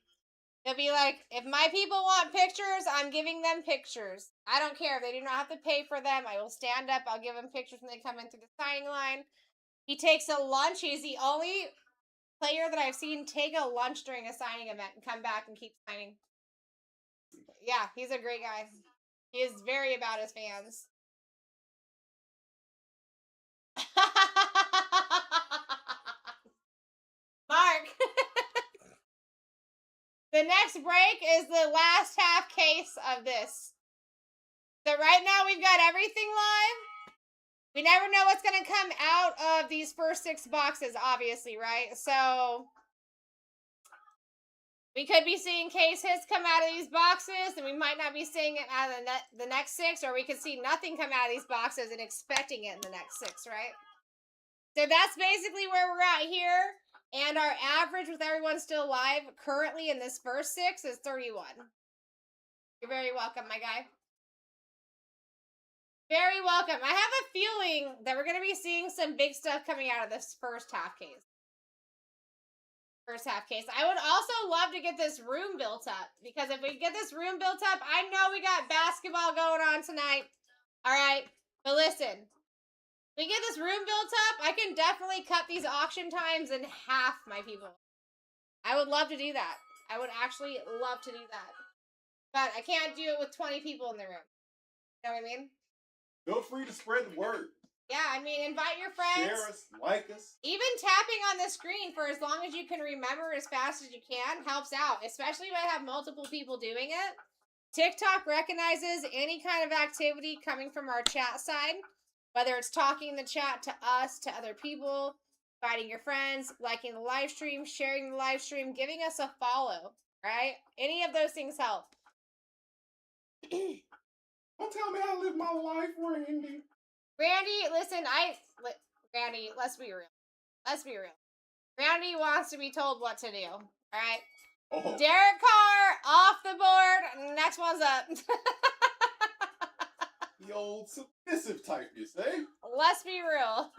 He'll be like, if my people want pictures, I'm giving them pictures. I don't care. They do not have to pay for them. I will stand up. I'll give them pictures when they come in through the signing line. He takes a lunch. He's the only player that I've seen take a lunch during a signing event and come back and keep signing. Yeah, he's a great guy. He is very about his fans. Mark. The next break is the last half case of this. So right now we've got everything live. We never know what's going to come out of these first 6 boxes, obviously, right? So we could be seeing case hits come out of these boxes, and we might not be seeing it out of the next 6, or we could see nothing come out of these boxes and expecting it in the next 6, right? So that's basically where we're at here. And our average with everyone still alive currently in this first 6 is 31. You're very welcome, my guy. Very welcome. I have a feeling that we're going to be seeing some big stuff coming out of this first half case. I would also love to get this room built up, because if we get this room built up, I know we got basketball going on tonight. All right. But listen, if we get this room built up, I can definitely cut these auction times in half, my people. I would love to do that. I would actually love to do that. But I can't do it with 20 people in the room. You know what I mean? Feel free to spread the word. Yeah, I mean, invite your friends. Share us, like us. Even tapping on the screen for as long as you can remember as fast as you can helps out, especially when I have multiple people doing it. TikTok recognizes any kind of activity coming from our chat side, whether it's talking in the chat to us, to other people, inviting your friends, liking the live stream, sharing the live stream, giving us a follow, right? Any of those things help. Don't tell me how to live my life, Randy. Randy, listen, Randy, let's be real. Let's be real. Randy wants to be told what to do, all right? Oh. Derek Carr, off the board. Next one's up. The old submissive type, you say? Let's be real.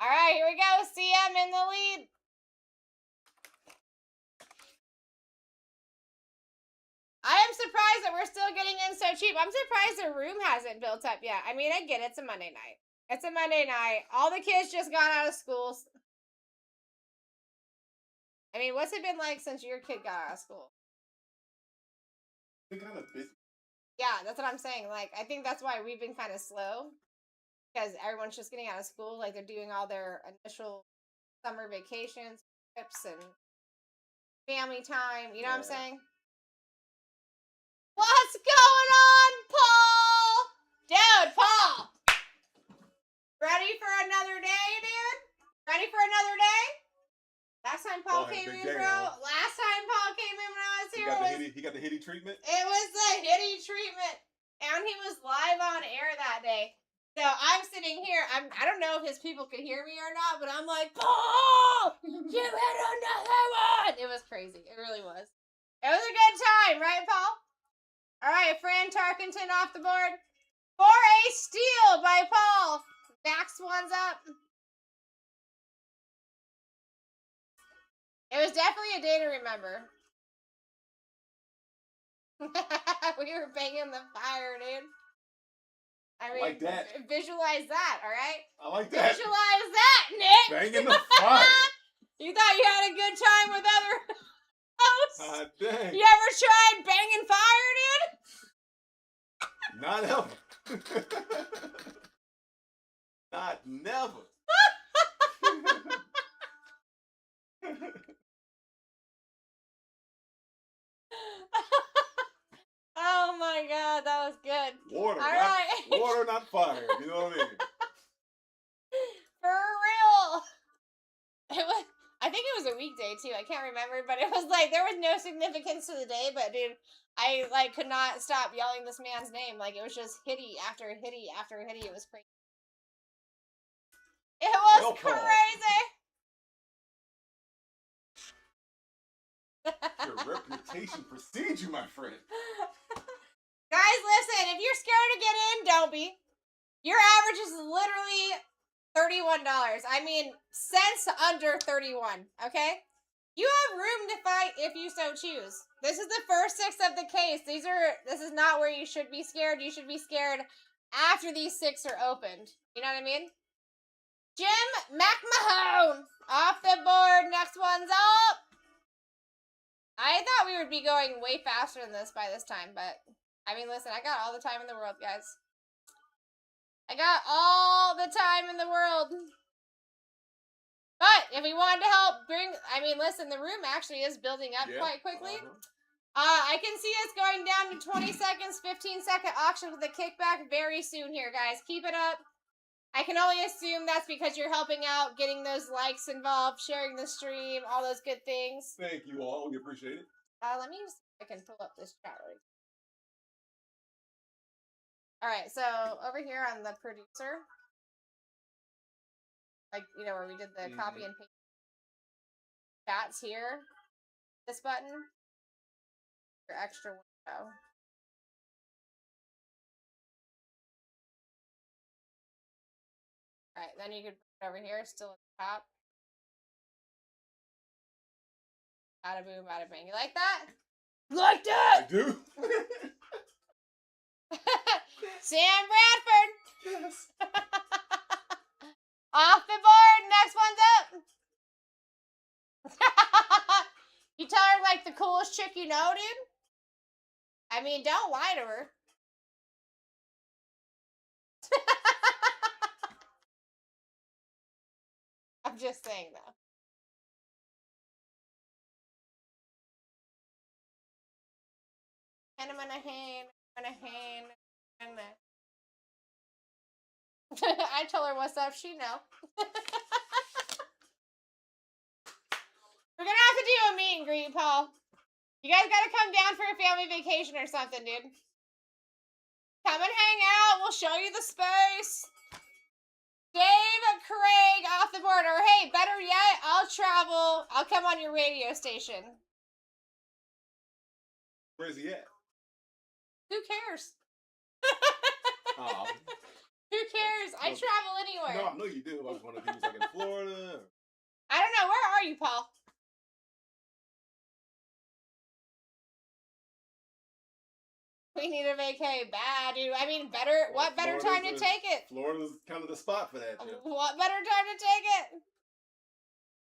All right, here we go. CM in the lead. I am surprised that we're still getting in so cheap. I'm surprised the room hasn't built up yet. I mean, I get it. It's a Monday night. It's a Monday night. All the kids just got out of school. I mean, what's it been like since your kid got out of school? Been kind of busy. Yeah, that's what I'm saying. Like, I think that's why we've been kind of slow. Because everyone's just getting out of school. Like, they're doing all their initial summer vacations, trips, and family time. You know what I'm saying? What's going on, Paul? Dude, Paul! Ready for another day, dude? Ready for another day? Last time Paul came in, bro. Last time Paul came in when I was here. He got the hitty treatment? It was the hitty treatment. And he was live on air that day. So I'm sitting here. I don't know if his people could hear me or not, but I'm like, Paul, you hit another one. It was crazy. It really was. It was a good time, right, Paul? All right, Fran Tarkenton off the board. For a steal by Paul. Next one's up. It was definitely a day to remember. We were banging the fire, dude. I mean, like that. Visualize that, all right? I like that. Visualize that, Nick. Banging the fire. You thought you had a good time with other hosts? God dang. You ever tried banging fire, dude? Not ever. Not never. Oh my God, that was good. Water, all right. Water, not fire. You know what I mean? For real. I think it was a weekday too. I can't remember, but it was like there was no significance to the day. But dude, I like could not stop yelling this man's name. Like it was just hitty after hitty after hitty. It was crazy. It was Well, Paul. crazy. Your reputation precedes you, my friend. Guys, listen, if you're scared to get in, don't be. Your average is literally $31. I mean, cents under 31, okay? You have room to fight if you so choose. This is the first 6 of the case. This is not where you should be scared. You should be scared after these 6 are opened. You know what I mean? Jim McMahon off the board. Next one's up. I thought we would be going way faster than this by this time, but I mean, listen, I got all the time in the world, guys. I got all the time in the world. But if we wanted to help I mean, listen, the room actually is building up quite quickly. I can see us going down to 20 seconds, 15-second auction with a kickback very soon here, guys. Keep it up. I can only assume that's because you're helping out, getting those likes involved, sharing the stream, all those good things. Thank you all. We appreciate it. Let me see if I can pull up this chat right. Alright, so over here on the producer, like, you know, where we did the copy and paste chats here, this button, your extra window. Alright, then you could put it over here, still at the top. Bada boom, bada bang. You like that? You like that? I do. Sam Bradford. Yes. Off the board. Next one's up. You tell her like the coolest chick you know, dude? I mean, don't lie to her. I'm just saying, though. And I'm gonna hand. I told her what's up. She know. We're gonna have to do a meet and greet, Paul. You guys gotta come down for a family vacation or something, dude. Come and hang out. We'll show you the space. Dave Craig off the board. Or hey, better yet, I'll travel. I'll come on your radio station. Where's he at? Who cares? Oh. Who cares? I travel anywhere. No, I know you do. I was wondering if he was like in Florida. I don't know. Where are you, Paul? We need a vacay bad, dude. I mean, what better time to take it? Florida's kind of the spot for that, Jim. What better time to take it?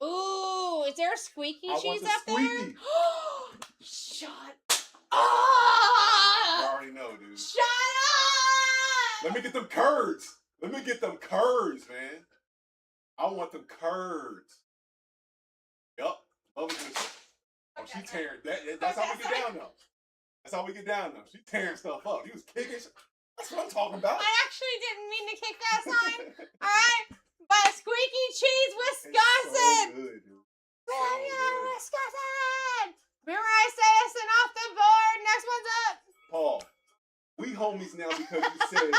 Ooh, is there a squeaky cheese up there? Shut up! You already know, dude. Shut up! Let me get them curds. Let me get them curds, man. I want them curds. Yup. Oh, she tearing. That's how we get down, though. That's how we get down, though. She tearing stuff up. He was kicking. That's what I'm talking about. I actually didn't mean to kick that sign. All right? But squeaky cheese, Wisconsin. It's so good, dude. Wisconsin. Remember I said it's off the board. Next one's up. Paul, we homies now because you said.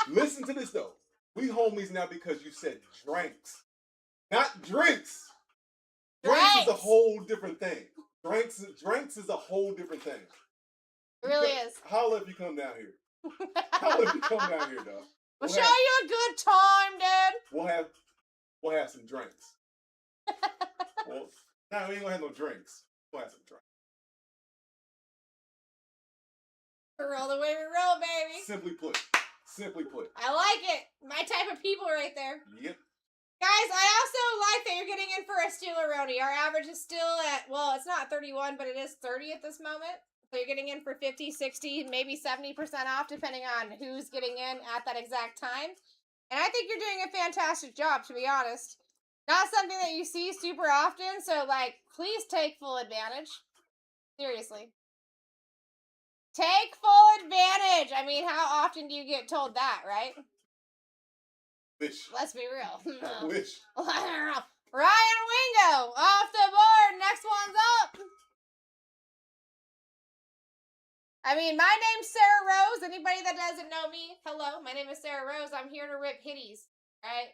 Listen to this, though. We homies now because you said drinks. Not drinks. Drinks is a whole different thing. Drinks is a whole different thing. It really is. Holla if you come down here. Holla if you come down here, though. We'll show you a good time, dude. We'll have some drinks. Well, no, we ain't gonna have no drinks. We'll have some drinks. Roll the way we roll, baby. Simply put. Simply put. I like it. My type of people right there. Yep. Guys, I also like that you're getting in for a Steeleroni. Our average is still at, well, it's not 31, but it is 30 at this moment. So you're getting in for 50, 60, maybe 70% off, depending on who's getting in at that exact time. And I think you're doing a fantastic job, to be honest. Not something that you see super often, so, like, please take full advantage. Seriously. Take full advantage! I mean, how often do you get told that, right? Wish. Let's be real. Wish. Ryan Wingo off the board. Next one's up. I mean, my name's Sarah Rose. Anybody that doesn't know me, hello, my name is Sarah Rose. I'm here to rip hitties, alright?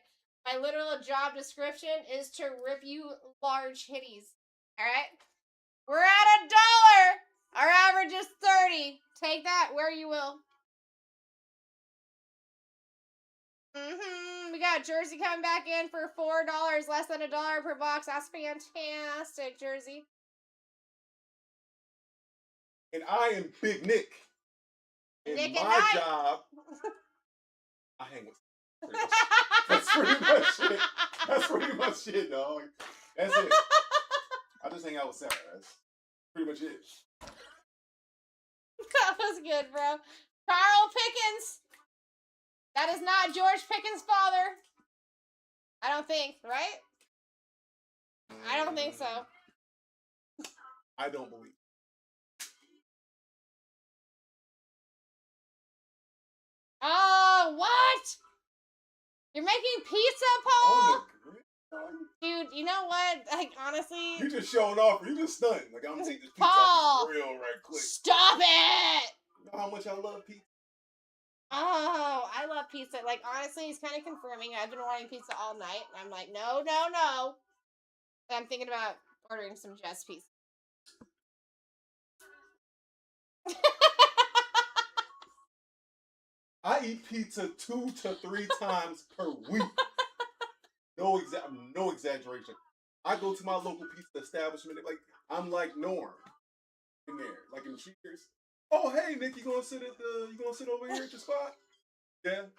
My literal job description is to rip you large hitties, alright? We're at $1. Our average is 30. Take that where you will. We got Jersey coming back in for $4, less than $1 per box. That's fantastic, Jersey. And I am Big Nick. And Nick my and I. job, I hang with. That's pretty much it. That's pretty much it, dog. That's it. I just hang out with Sarah. That's pretty much it. That was good, bro. Carl Pickens. That is not George Pickens' father. I don't think, right? I don't think so. I don't believe. Oh, what? You're making pizza, Paul? Dude, you know what? Like, honestly... You just showing off. You just stunting. Like, I'm gonna take this pizza Paul, off this grill right quick. Stop it! You know how much I love pizza? Oh, I love pizza. Like, honestly, he's kind of confirming. I've been wanting pizza all night. And I'm like, no, no, no. And I'm thinking about ordering some Jess pizza. I eat pizza 2 to 3 times per week. No exaggeration. I go to my local pizza establishment. Like, I'm like Norm in there, like in Cheers. Oh, hey, Nick, you gonna sit over here at your spot? Yeah.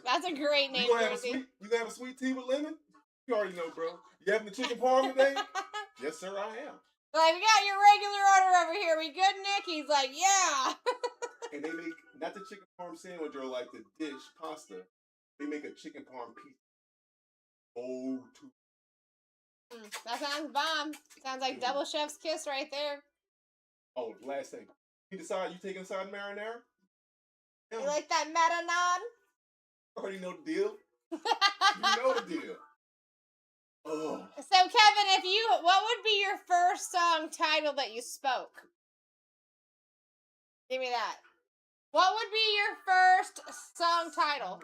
That's a great name, You gonna have a sweet tea with lemon? You already know, bro. You having the chicken parm today? Yes, sir, I am. Like, we got your regular order over here. We good, Nick? He's like, yeah. And they make, not the chicken parm sandwich or like the dish pasta. They make a chicken parm pizza. Oh, that sounds bomb. Sounds like double chef's kiss right there. Oh, last thing. You decide you taking aside marinara? You like that metanon? Already know the deal. You know the deal. Oh. So, Kevin, what would be your first song title that you spoke? Give me that. What would be your first song title?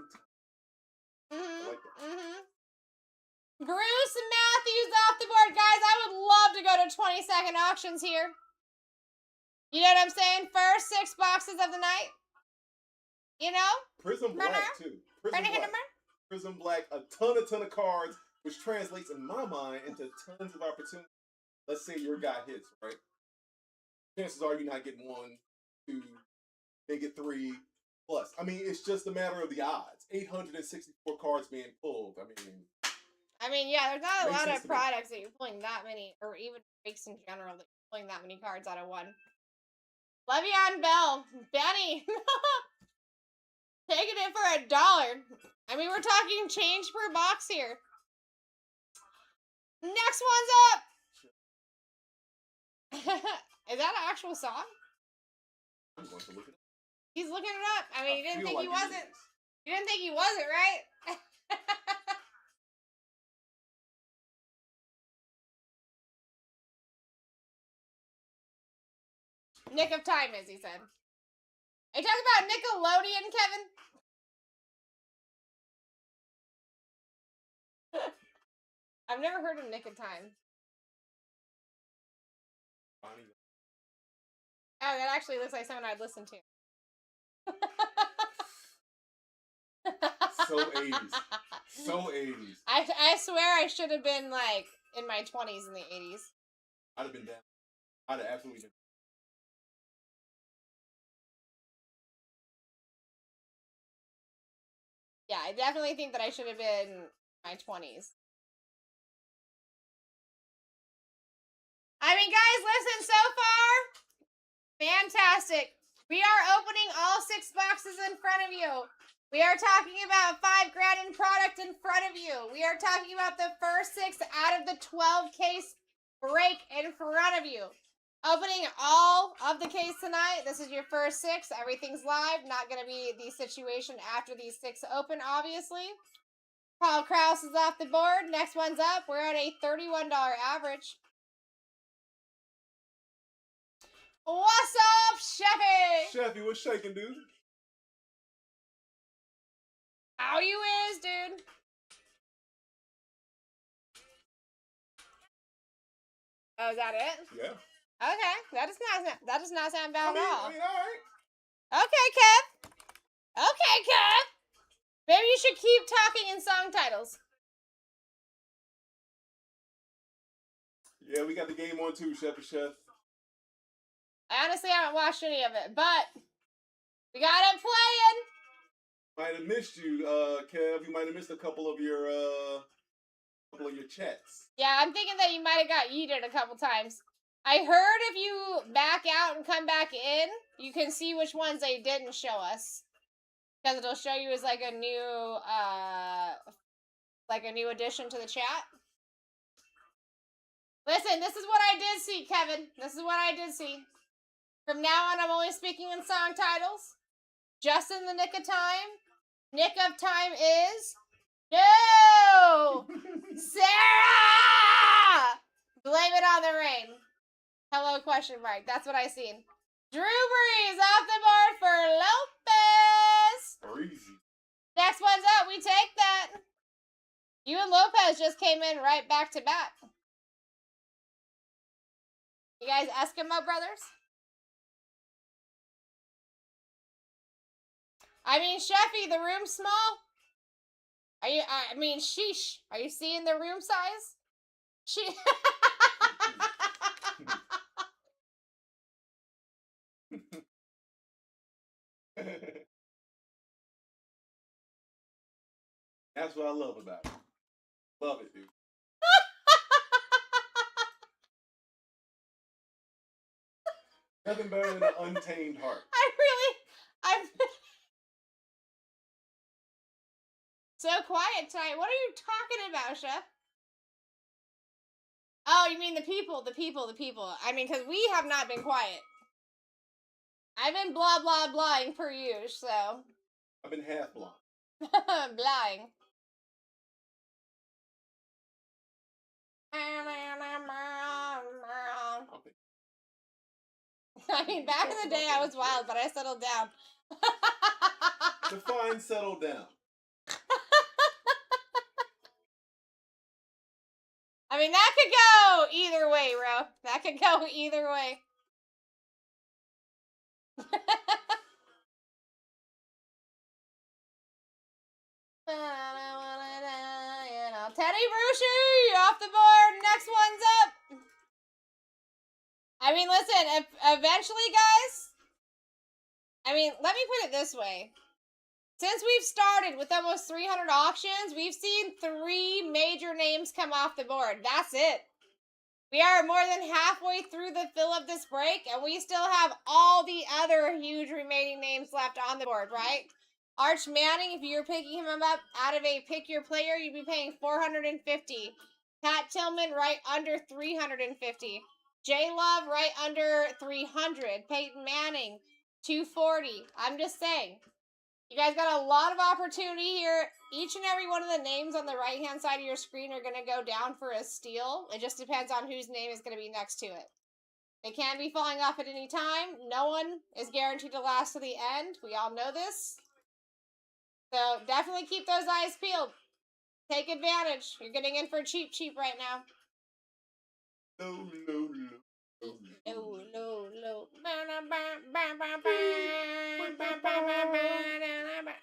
Bruce Matthews off the board. Guys, I would love to go to 20-second auctions here. You know what I'm saying? First 6 boxes of the night. You know? Prism Black, too. Prism Black, a ton of cards, which translates in my mind into tons of opportunities. Let's say your guy hits, right? Chances are you're not getting 1, 2, they get 3 plus. I mean, it's just a matter of the odds. 864 cards being pulled. I mean, yeah, there's not a lot of products that you're pulling that many, or even breaks in general, that you're pulling that many cards out of one. Le'Veon Bell, Benny, taking it for $1. I mean, we're talking change per box here. Next one's up. Is that an actual song? I'm going to look it up. He's looking it up. I mean, you didn't think he wasn't. You didn't think he wasn't, right? Nick of Time, as he said. Are you talking about Nickelodeon, Kevin? I've never heard of Nick of Time. Oh, that actually looks like someone I'd listen to. So 80s. So 80s. I swear I should have been, like, in my 20s in the 80s. I'd have been down. I'd have absolutely been. Yeah, I definitely think that I should have been in my 20s. I mean, guys, listen, so far, fantastic. We are opening all 6 boxes in front of you. We are talking about $5 grand in product in front of you. We are talking about the first 6 out of the 12 case break in front of you. Opening all of the case tonight. This is your first 6. Everything's live. Not going to be the situation after these 6 open, obviously. Paul Krause is off the board. Next one's up. We're at a $31 average. What's up, Chefy? Chefy, what's shaking, dude? How you is, dude? Oh, is that it? Yeah. Okay, that does not sound bad at all. I mean, all right. Okay, Kev. Okay, Kev. Maybe you should keep talking in song titles. Yeah, we got the game on too, Chefy Chef. I honestly haven't watched any of it, but we got it playing. Might have missed you, Kev. You might have missed a couple of your chats. Yeah, I'm thinking that you might have got yeeted a couple times. I heard if you back out and come back in, you can see which ones they didn't show us. Because it'll show you as like a new addition to the chat. Listen, this is what I did see, Kevin. This is what I did see. From now on, I'm only speaking in song titles. Just in the nick of time. Nick of time is... No! Sarah! Blame it on the rain. Hello, question mark. That's what I seen. Drew Brees off the board for Lopez. Easy. Next one's up. We take that. You and Lopez just came in right back to back. You guys Eskimo brothers? I mean, Chefy, the room's small. Sheesh. Are you seeing the room size? That's what I love about it. Love it, dude. Nothing better than an untamed heart. I'm so quiet tonight. What are you talking about, Chef? Oh, you mean the people. I mean, because we have not been quiet. I've been blah, blah, blahing per usual, so. I've been half blind. Blahing. I mean, back in the day, I was wild, but I settled down. Define settle down. I mean, that could go either way, bro. That could go either way. Teddy Bruschi off the board. Next one's up. I mean, listen, if eventually, guys, I mean, let me put it this way. Since we've started with almost 300 auctions, we've seen 3 major names come off the board. That's it. We are more than halfway through the fill of this break, and we still have all the other huge remaining names left on the board, right? Arch Manning, if you're picking him up out of a pick your player, you'd be paying $450. Pat Tillman right under $350. J Love right under $300. Peyton Manning $240. I'm just saying. You guys got a lot of opportunity here. Each and every one of the names on the right-hand side of your screen are going to go down for a steal. It just depends on whose name is going to be next to it. They can be falling off at any time. No one is guaranteed to last to the end. We all know this. So definitely keep those eyes peeled. Take advantage. You're getting in for cheap right now. No.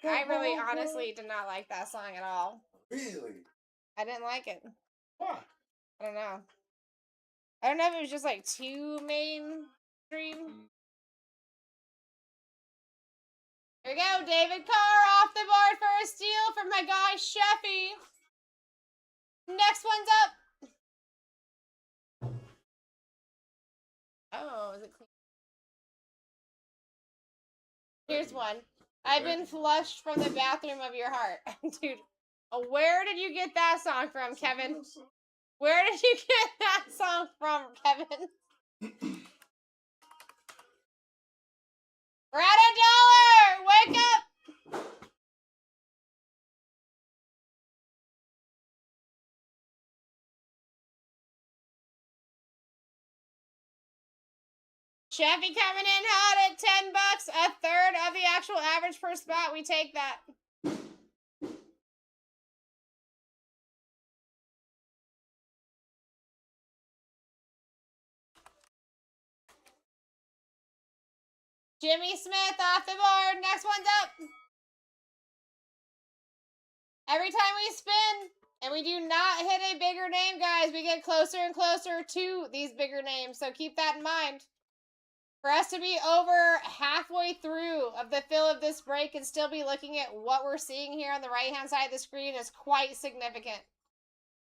I really honestly did not like that song at all. Really? I didn't like it. Why? I don't know. I don't know if it was just like too mainstream. Here we go, David Carr off the board for a steal from my guy Sheffy. Next one's up. Oh, is it clean? Here's one. I've been flushed from the bathroom of your heart. Dude, where did you get that song from, Kevin? Where did you get that song from, Kevin? We're at $1! Wake up! Chevy coming in hot at $10, a third of the actual average per spot. We take that. Jimmy Smith off the board. Next one's up. Every time we spin and we do not hit a bigger name, guys, we get closer and closer to these bigger names. So keep that in mind. For us to be over halfway through of the fill of this break and still be looking at what we're seeing here on the right-hand side of the screen is quite significant.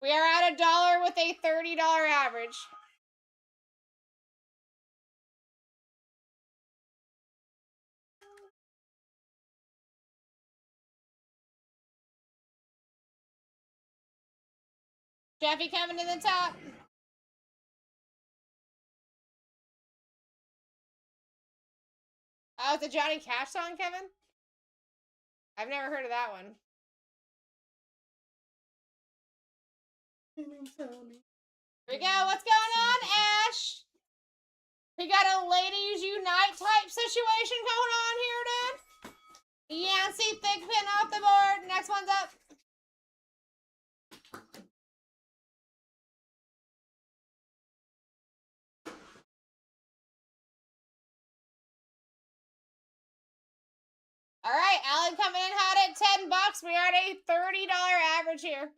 We are at $1 with a $30 average. Jeffy coming to the top. Oh, it's a Johnny Cash song, Kevin? I've never heard of that one. Here we go. What's going on, Ash? We got a ladies unite type situation going on here, dude. Yancey Thickpin off the board. Next one's up. All right, Alan coming in hot at $10. We are at a $30 average here.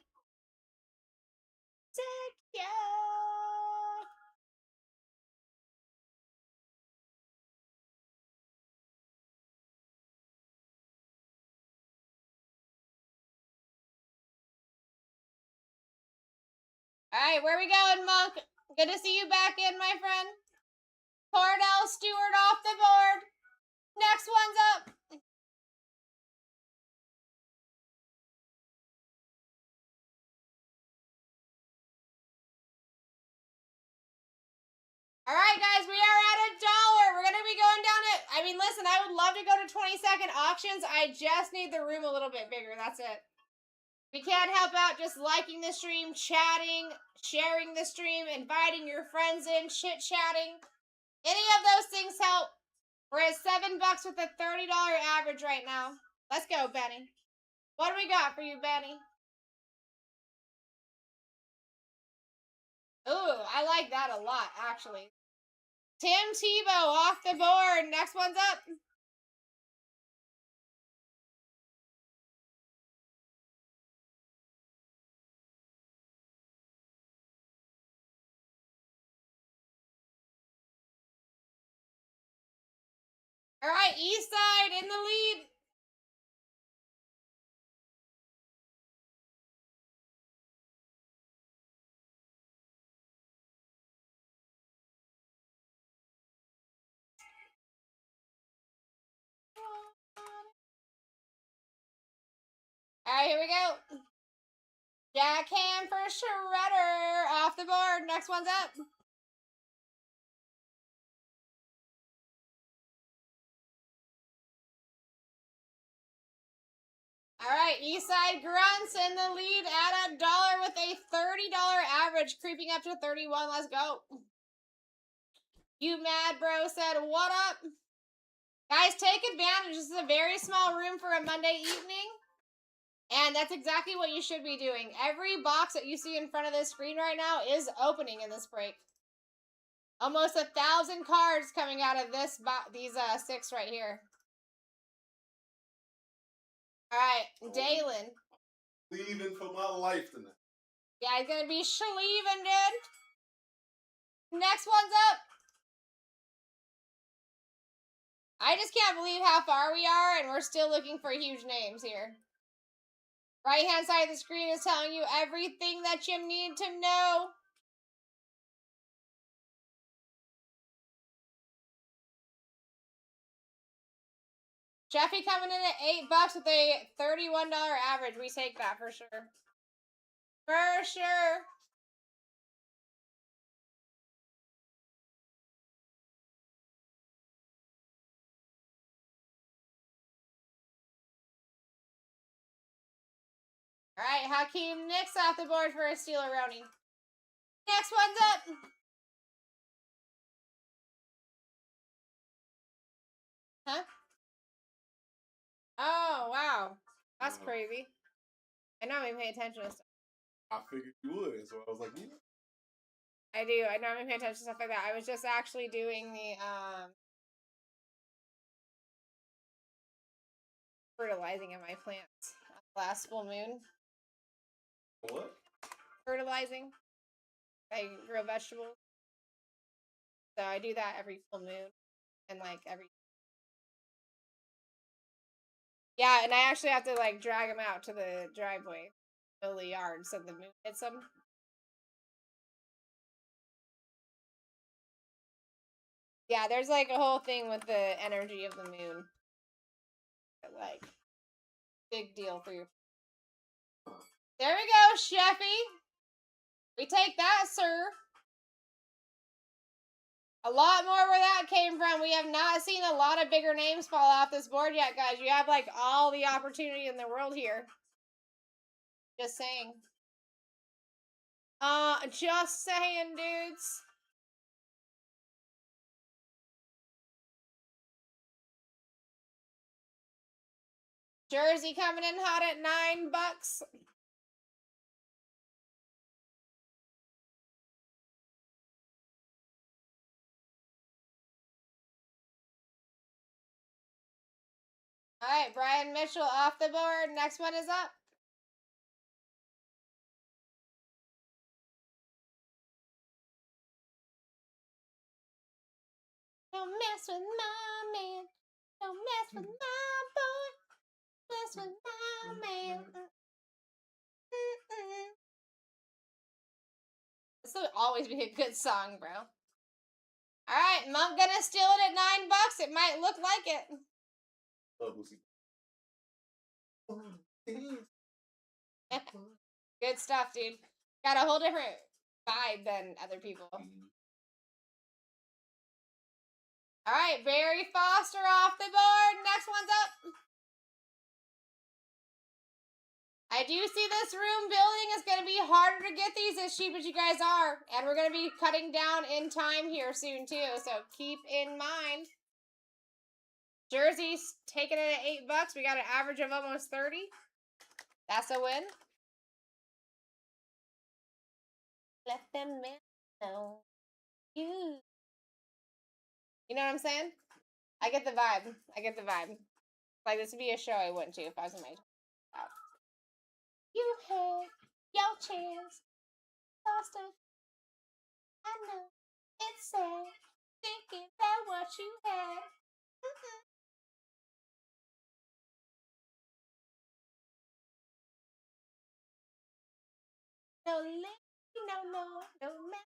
All right, where we going, Monk? Good to see you back in, my friend. Cordell Stewart off the board. Next one's up. All right, guys, we are at $1. We're going to be going down it. I mean, listen, I would love to go to 20-second auctions. I just need the room a little bit bigger. That's it. We can't help out just liking the stream, chatting, sharing the stream, inviting your friends in, chit-chatting. Any of those things help. We're at $7 with a $30 average right now. Let's go, Benny. What do we got for you, Benny? Ooh, I like that a lot, actually. Tim Tebow off the board. Next one's up. All right, East Side in the lead. All right, here we go. Jackham for Shredder off the board. Next one's up. All right, Eastside Grunts in the lead at $1 with a $30 average, creeping up to 31. Let's go. You Mad Bro said, what up? Guys, take advantage. This is a very small room for a Monday evening. And that's exactly what you should be doing. Every box that you see in front of this screen right now is opening in this break. Almost 1,000 cards coming out of these 6 right here. All right, Dalen. Leaving for my life tonight. Yeah, he's gonna be sleeving, dude. Next one's up. I just can't believe how far we are, and we're still looking for huge names here. Right-hand side of the screen is telling you everything that you need to know. Jeffy coming in at $8 with a $31 average. We take that for sure. For sure. All right, Hakeem Nicks off the board for a Steeler-Roni. Next one's up. Huh? Oh, wow. That's Yeah. crazy. I normally pay attention to stuff. I figured you would, so I was like, yeah. I do. I normally pay attention to stuff like that. I was just actually doing the fertilizing of my plants last full moon. What? Fertilizing. I grow vegetables. So I do that every full moon and like every. Yeah, and I actually have to like drag them out to the driveway, fill the yard, so the moon hits them. Yeah, there's like a whole thing with the energy of the moon. Like, big deal for your. There we go, Sheffy. We take that, sir. A lot more where that came from. We have not seen a lot of bigger names fall off this board yet, guys. You have like all the opportunity in the world here. Just saying. Just saying, dudes. Jersey coming in hot at $9. All right, Brian Mitchell off the board. Next one is up. Don't mess with my man. Don't mess with my boy. Mess with my man. This will always be a good song, bro. All right, Monk gonna steal it at $9. It might look like it. Good stuff, dude. Got a whole different vibe than other people. All right, Barry Foster off the board. Next one's up. I do see this room building is going to be harder to get these as cheap as you guys are. And we're going to be cutting down in time here soon, too. So keep in mind. Jersey's taking it at $8. We got an average of almost 30. That's a win. Let them know you. You know what I'm saying? I get the vibe. I get the vibe. Like, this would be a show I went to if I was in my house. You had your chance. Lost it. I know. It's sad. Thinking about what you had. No lady, no man.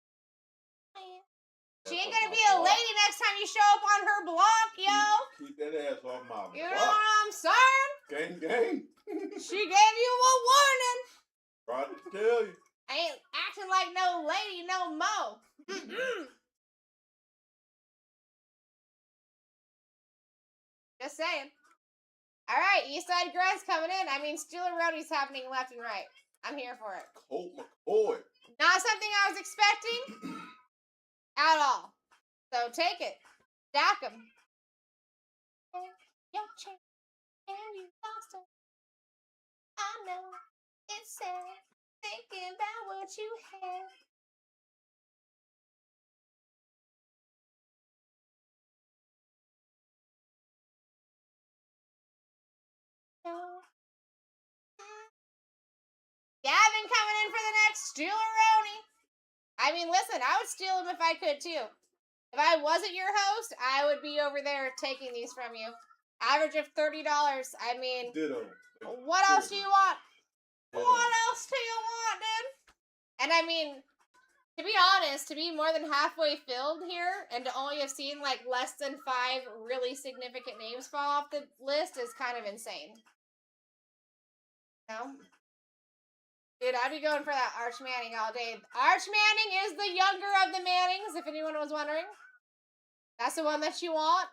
She ain't gonna be a lady next time you show up on her block, yo. Keep that ass off my block. You know what I'm saying? Gang, gang. She gave you a warning. Tried to tell you. I ain't acting like no lady no more. Just saying. All right, Eastside Grunts coming in. I mean, Steeler Roadie's happening left and right. I'm here for it. Colt McCoy. Not something I was expecting at all. So take it. Stack them. Your chance and you lost it. I know it's sad thinking about what you had. No. Gavin coming in for the next Steeler-Roni. I mean, listen, I would steal them if I could too. If I wasn't your host, I would be over there taking these from you. Average of $30. I mean, Ditto. What else do you want? Ditto. What else do you want, dude? And I mean, to be honest, to be more than halfway filled here and to only have seen like less than 5 really significant names fall off the list is kind of insane. No? Dude, I'd be going for that Arch Manning all day. Arch Manning is the younger of the Mannings, if anyone was wondering. That's the one that you want.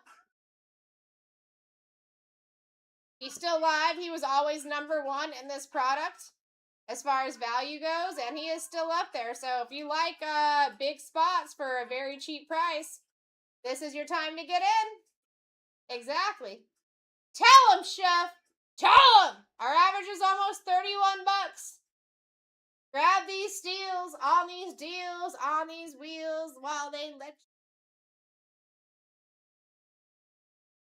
He's still alive. He was always number 1 in this product as far as value goes, and he is still up there. So if you like big spots for a very cheap price, this is your time to get in. Exactly. Tell him, Chef. Tell him. Our average is almost 31 bucks. Grab these steals on these deals on these wheels while they let you.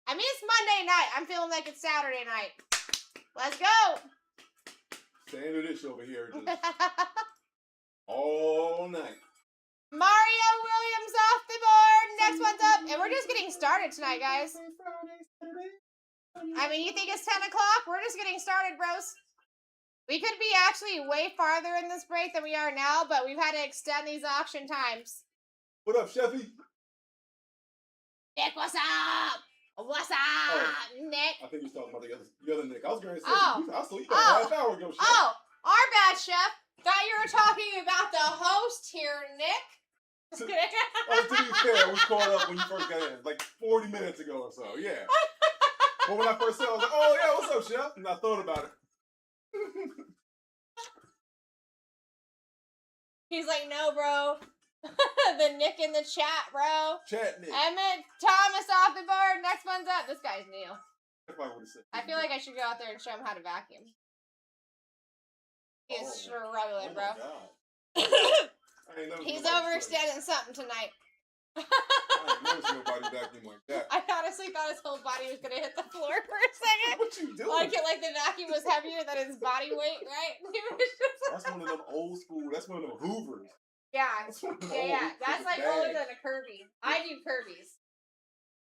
I mean, it's Monday night. I'm feeling like it's Saturday night. Let's go. Standard dish over here, just all night. Mario Williams off the board. Next one's up. And we're just getting started tonight, guys. I mean, you think it's 10 o'clock? We're just getting started, bros. We could be actually way farther in this break than we are now, but we've had to extend these auction times. What up, Chefy? Nick, what's up? What's up, Nick? I think you're talking about the other Nick. I was going to say, Oh. I saw you about a half hour ago, Chef. Oh, our bad, Chef. Thought you were talking about the host here, Nick. To be fair, we caught up when you first got in, like 40 minutes ago or so, yeah. But when I first said it, I was like, oh, yeah, what's up, Chef? And I thought about it. He's like, no, bro. The Nick in the chat, bro. Chat Nick. Emmett Thomas off the board. Next one's up. This guy's new. I feel like I should go out there and show him how to vacuum. He is struggling, bro. He's overextending something tonight. I ain't never seen nobody vacuum like that. I honestly thought his whole body was gonna hit the floor for a second. What you doing? Like the vacuum was heavier than his body weight, right? That's one of them old school. That's one of them Hoovers. Yeah. Yeah. That's like older than a Kirby. I do Kirby's.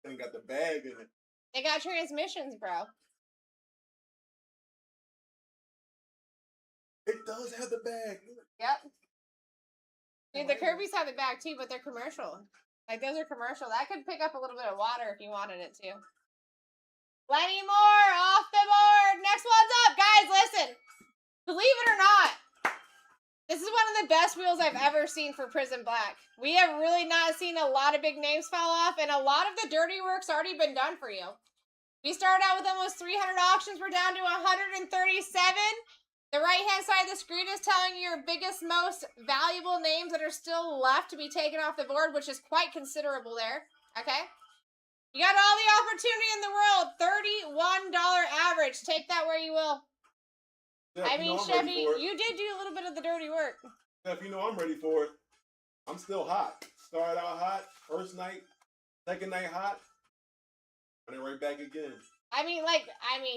They got the bag in it. They got transmissions, bro. It does have the bag. Yep. Dude, the Kirby's have the bag too, but they're commercial. Like, those are commercial. That could pick up a little bit of water if you wanted it to. Plenty more off the board. Next one's up. Guys, listen. Believe it or not, this is one of the best wheels I've ever seen for Prison Black. We have really not seen a lot of big names fall off, and a lot of the dirty work's already been done for you. We started out with almost 300 auctions. We're down to 137. The right-hand side of the screen is telling you your biggest, most valuable names that are still left to be taken off the board, which is quite considerable there. Okay? You got all the opportunity in the world. $31 average. Take that where you will. Steph, I mean, Chevy, you did do a little bit of the dirty work. Steph, you know I'm ready for it. I'm still hot. Started out hot. First night. Second night hot. And then right back again.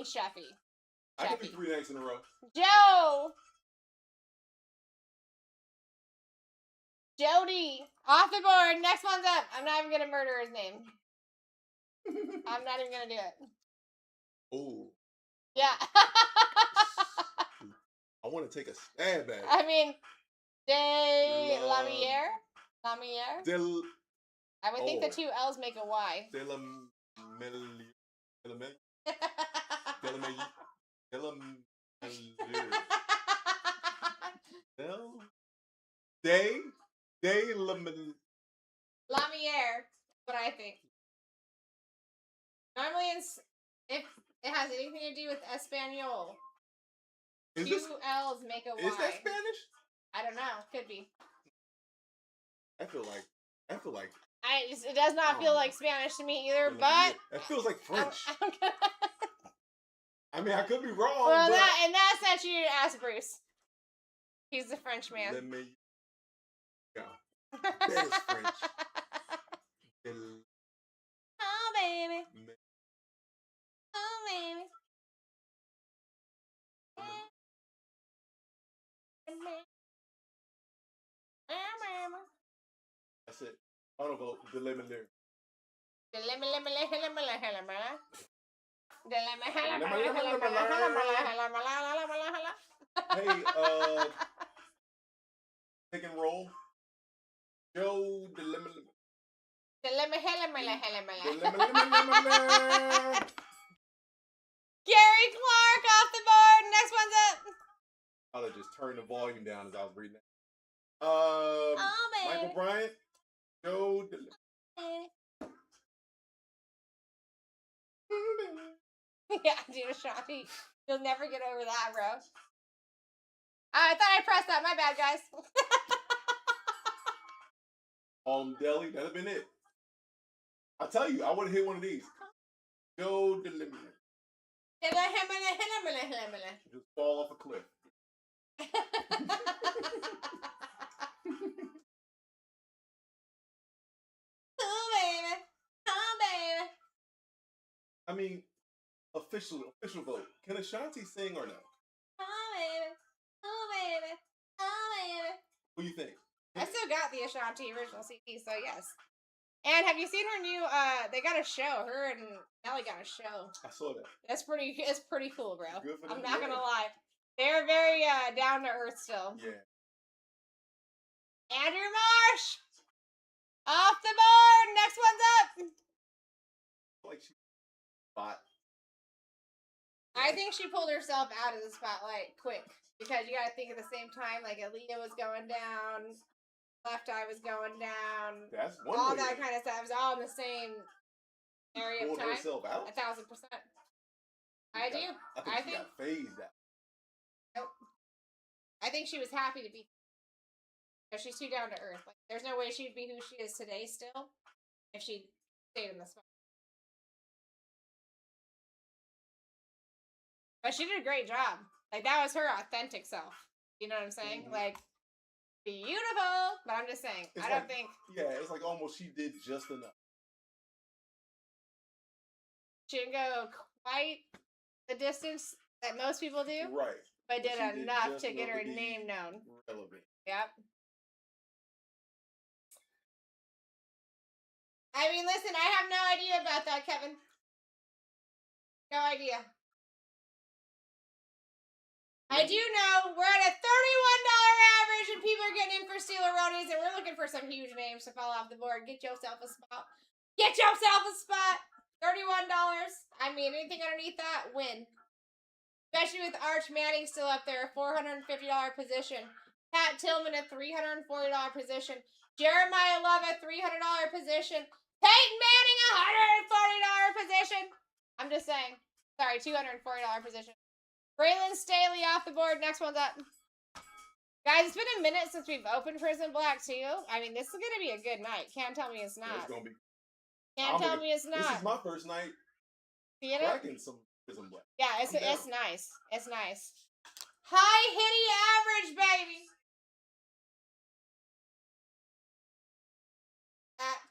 Chevy. I could be 3 nights in a row. Joe! Jody! Off the board. Next one's up. I'm not even going to murder his name. I'm not even going to do it. Oh. Yeah. I want to take a stab at it. I mean, Lamiere? I would think the two L's make a Y. Lamiere, what I think. Normally, if it has anything to do with Espanol, two L's make a Y. Is that Spanish? I don't know. Could be. I feel like. It does not feel like Spanish to me either, but it feels like French. I'm gonna... I mean, I could be wrong. Well, but... in that sense, you need to ask Bruce. He's the French man. Let me. Yeah. That is French. Oh, baby. Oh, baby. That's it. I don't go the lemon there. Hey, pick and roll. Joe the lemon. Gary Clark off the board. Next one's up. I'll just turn the volume down as I was reading that. Baby. Michael Bryant. Joe the Yeah, dude, Ashanti. You'll never get over that, bro. I thought I pressed that. My bad, guys. Deli, that'd have been it. I tell you, I would have hit one of these. Joe Delimina. Just fall off a cliff. Oh, baby. Oh, baby. I mean, official vote. Can Ashanti sing or no? Oh, baby. Oh, baby. Oh, baby. What do you think? I still got the Ashanti original CD, so yes. And have you seen her new, they got a show. Her and Nelly got a show. I saw that. It's pretty cool, bro. Good for them. I'm not gonna lie. They're very, down to earth still. Yeah. Andrew Marsh! Off the board! Next one's up! Like she spot. I think she pulled herself out of the spotlight quick. Because you gotta think at the same time, like, Aaliyah was going down, BlackTie was going down. That's one all way that kind of stuff. It was all in the same area of pulled time. herself out? 1,000%. I do. I think she got phased out. Nope. I think she was happy to be. Because she's too down to earth. Like, there's no way she'd be who she is today still if she stayed in the spot. But she did a great job. Like, that was her authentic self. You know what I'm saying? Mm-hmm. Like, beautiful. But I'm just saying, It's I don't think. Yeah, it's like almost she did just enough. She didn't go quite the distance that most people do. Right. But did enough to get her be name known. Relevant. Yep. I mean, listen, I have no idea about that, Kevin. No idea. I do know we're at a $31 average and people are getting in for Steeler-Ronies and we're looking for some huge names to fall off the board. Get yourself a spot. Get yourself a spot. $31. I mean, anything underneath that, win. Especially with Arch Manning still up there, a $450 position. Pat Tillman, a $340 position. Jeremiah Love, a $300 position. Peyton Manning, a $140 position. I'm just saying. Sorry, $240 position. Braylon Staley off the board. Next one's up. Guys, it's been a minute since we've opened Prison Black, too. I mean, this is going to be a good night. Can't tell me it's not. It's gonna be. Can't tell me it's not. This is my first night cracking some Prison Black. Yeah, it's nice. It's nice. High hitty average, baby.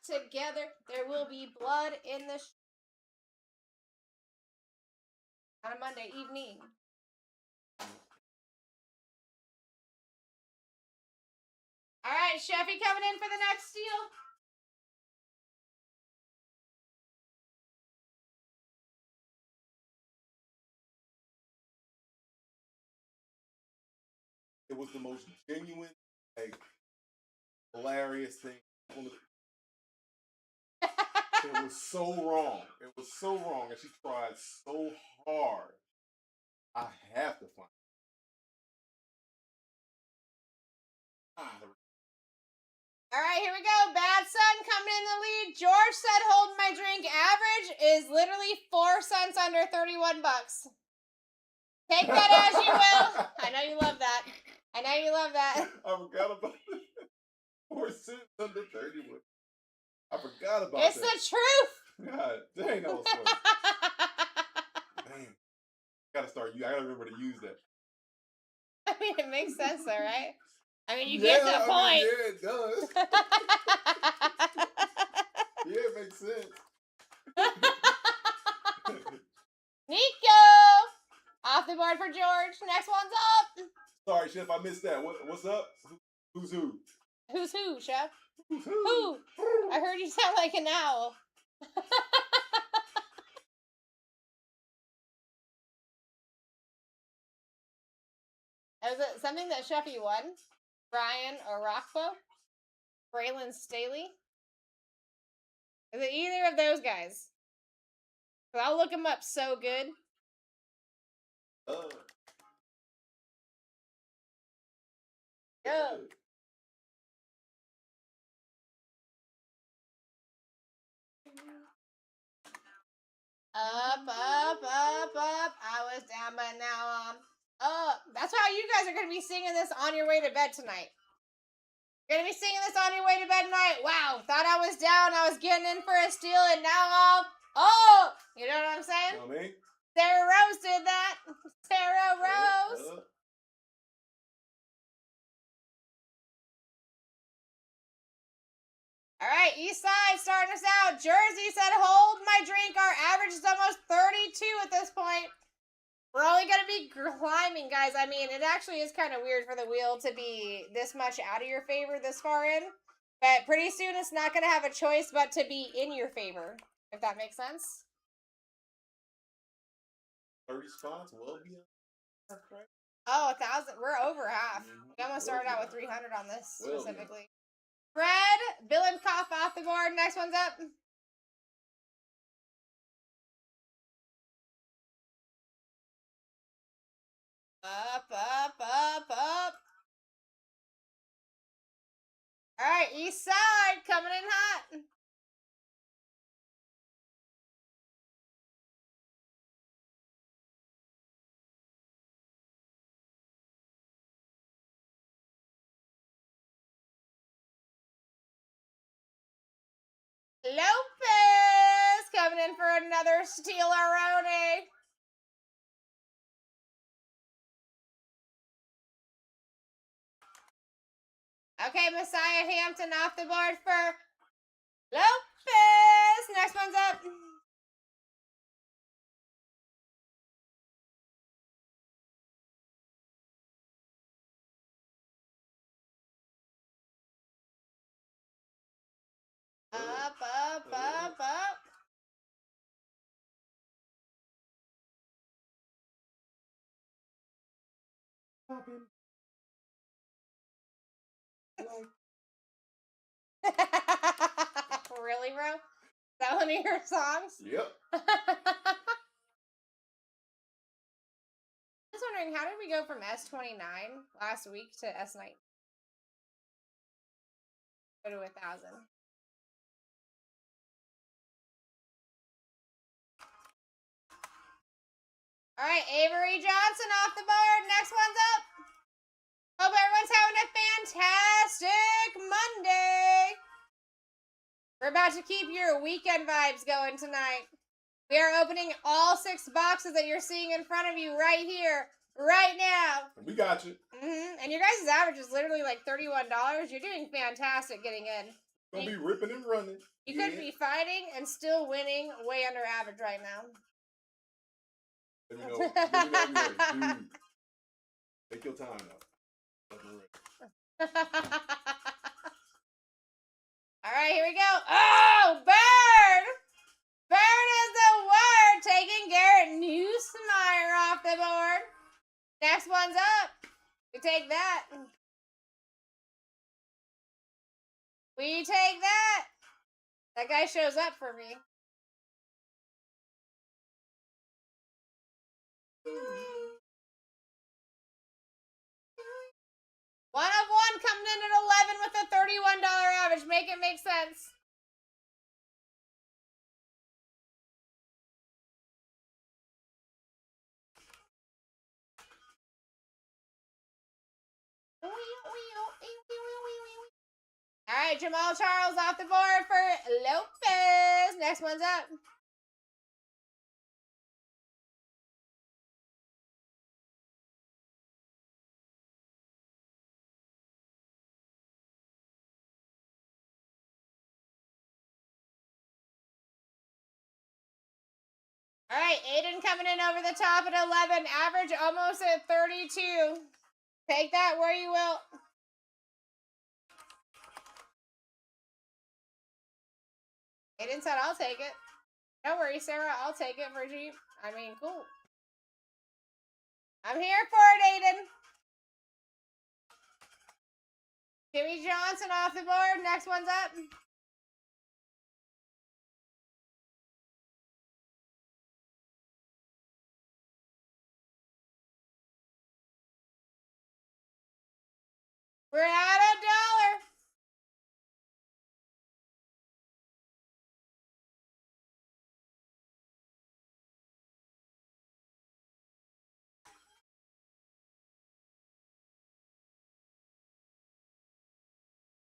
Together, there will be blood in the on a Monday evening. All right, Sheffy coming in for the next steal. It was the most genuine, like, hilarious thing. It was so wrong. It was so wrong, and she tried so hard. I have to find it. All right, here we go. Bad Son coming in the lead. George said hold my drink. Average is literally 4 cents under 31 bucks. Take that as you will. I know you love that. I know you love that. I forgot about it. 4 cents under 31. I forgot about it's that. It's the truth. God dang, that was funny. Damn. Gotta start. I gotta remember to use that. I mean, it makes sense though, right? I mean, you get the point. Yeah, it does. Yeah, it makes sense. Nico! Off the board for George. Next one's up. Sorry, Chef, I missed that. What's up? Who's who? Who's who, Chef? Who's who? Who? I heard you sound like an owl. Is it something that Sheffy won? Brian Orozco? Braylon Staley? Is it either of those guys? Because I'll look them up so good. Go. Up, up, up, up. I was down, but now I'm up. That's how you guys are going to be singing this on your way to bed tonight. You're going to be singing this on your way to bed tonight. Wow, thought I was down. I was getting in for a steal, and now I'm Oh, you know what I'm saying? You know what I mean? Sarah Rose did that. Sarah Rose. All right, East Side starting us out. Jersey said, hold my drink. Our average is almost 32 at this point. We're only going to be climbing, guys. I mean, it actually is kind of weird for the wheel to be this much out of your favor this far in. But pretty soon it's not going to have a choice but to be in your favor, if that makes sense. 30 spots will be. Oh, 1,000. We're over half. We almost started out with 300 on this specifically. Fred, Billenkoff off the board. Next one's up. Up, up, up, up. All right, East Side coming in hot. Lopez coming in for another Steeleroni. Okay, Messiah Hampton off the board for Lopez. Next one's up. Up, up, up, up. Really, bro? Is that one of your songs? Yep. I was wondering, how did we go from S29 last week to S9? Go to 1,000. All right, Avery Johnson off the board. Next one's up. Hope everyone's having a fantastic Monday. We're about to keep your weekend vibes going tonight. We are opening all 6 boxes that you're seeing in front of you right here, right now. We got you. And your guys' average is literally like $31. You're doing fantastic getting in. Gonna be ripping and running. You could be fighting and still winning way under average right now. Let me know you're ready. Dude, take your time now. All right, here we go. Oh, Bird! Bird is the word. Taking Garrett Newsmeyer off the board. Next one's up. We take that. We take that. That guy shows up for me. One of one coming in at 11 with a $31 average. Make it make sense. All right, Jamal Charles off the board for Lopez. Next one's up. All right, Aiden coming in over the top at 11. Average almost at 32. Take that where you will. Aiden said, I'll take it. Don't worry, Sarah. I'll take it for Jeep. I mean, cool. I'm here for it, Aiden. Jimmy Johnson off the board. Next one's up. We're at $1.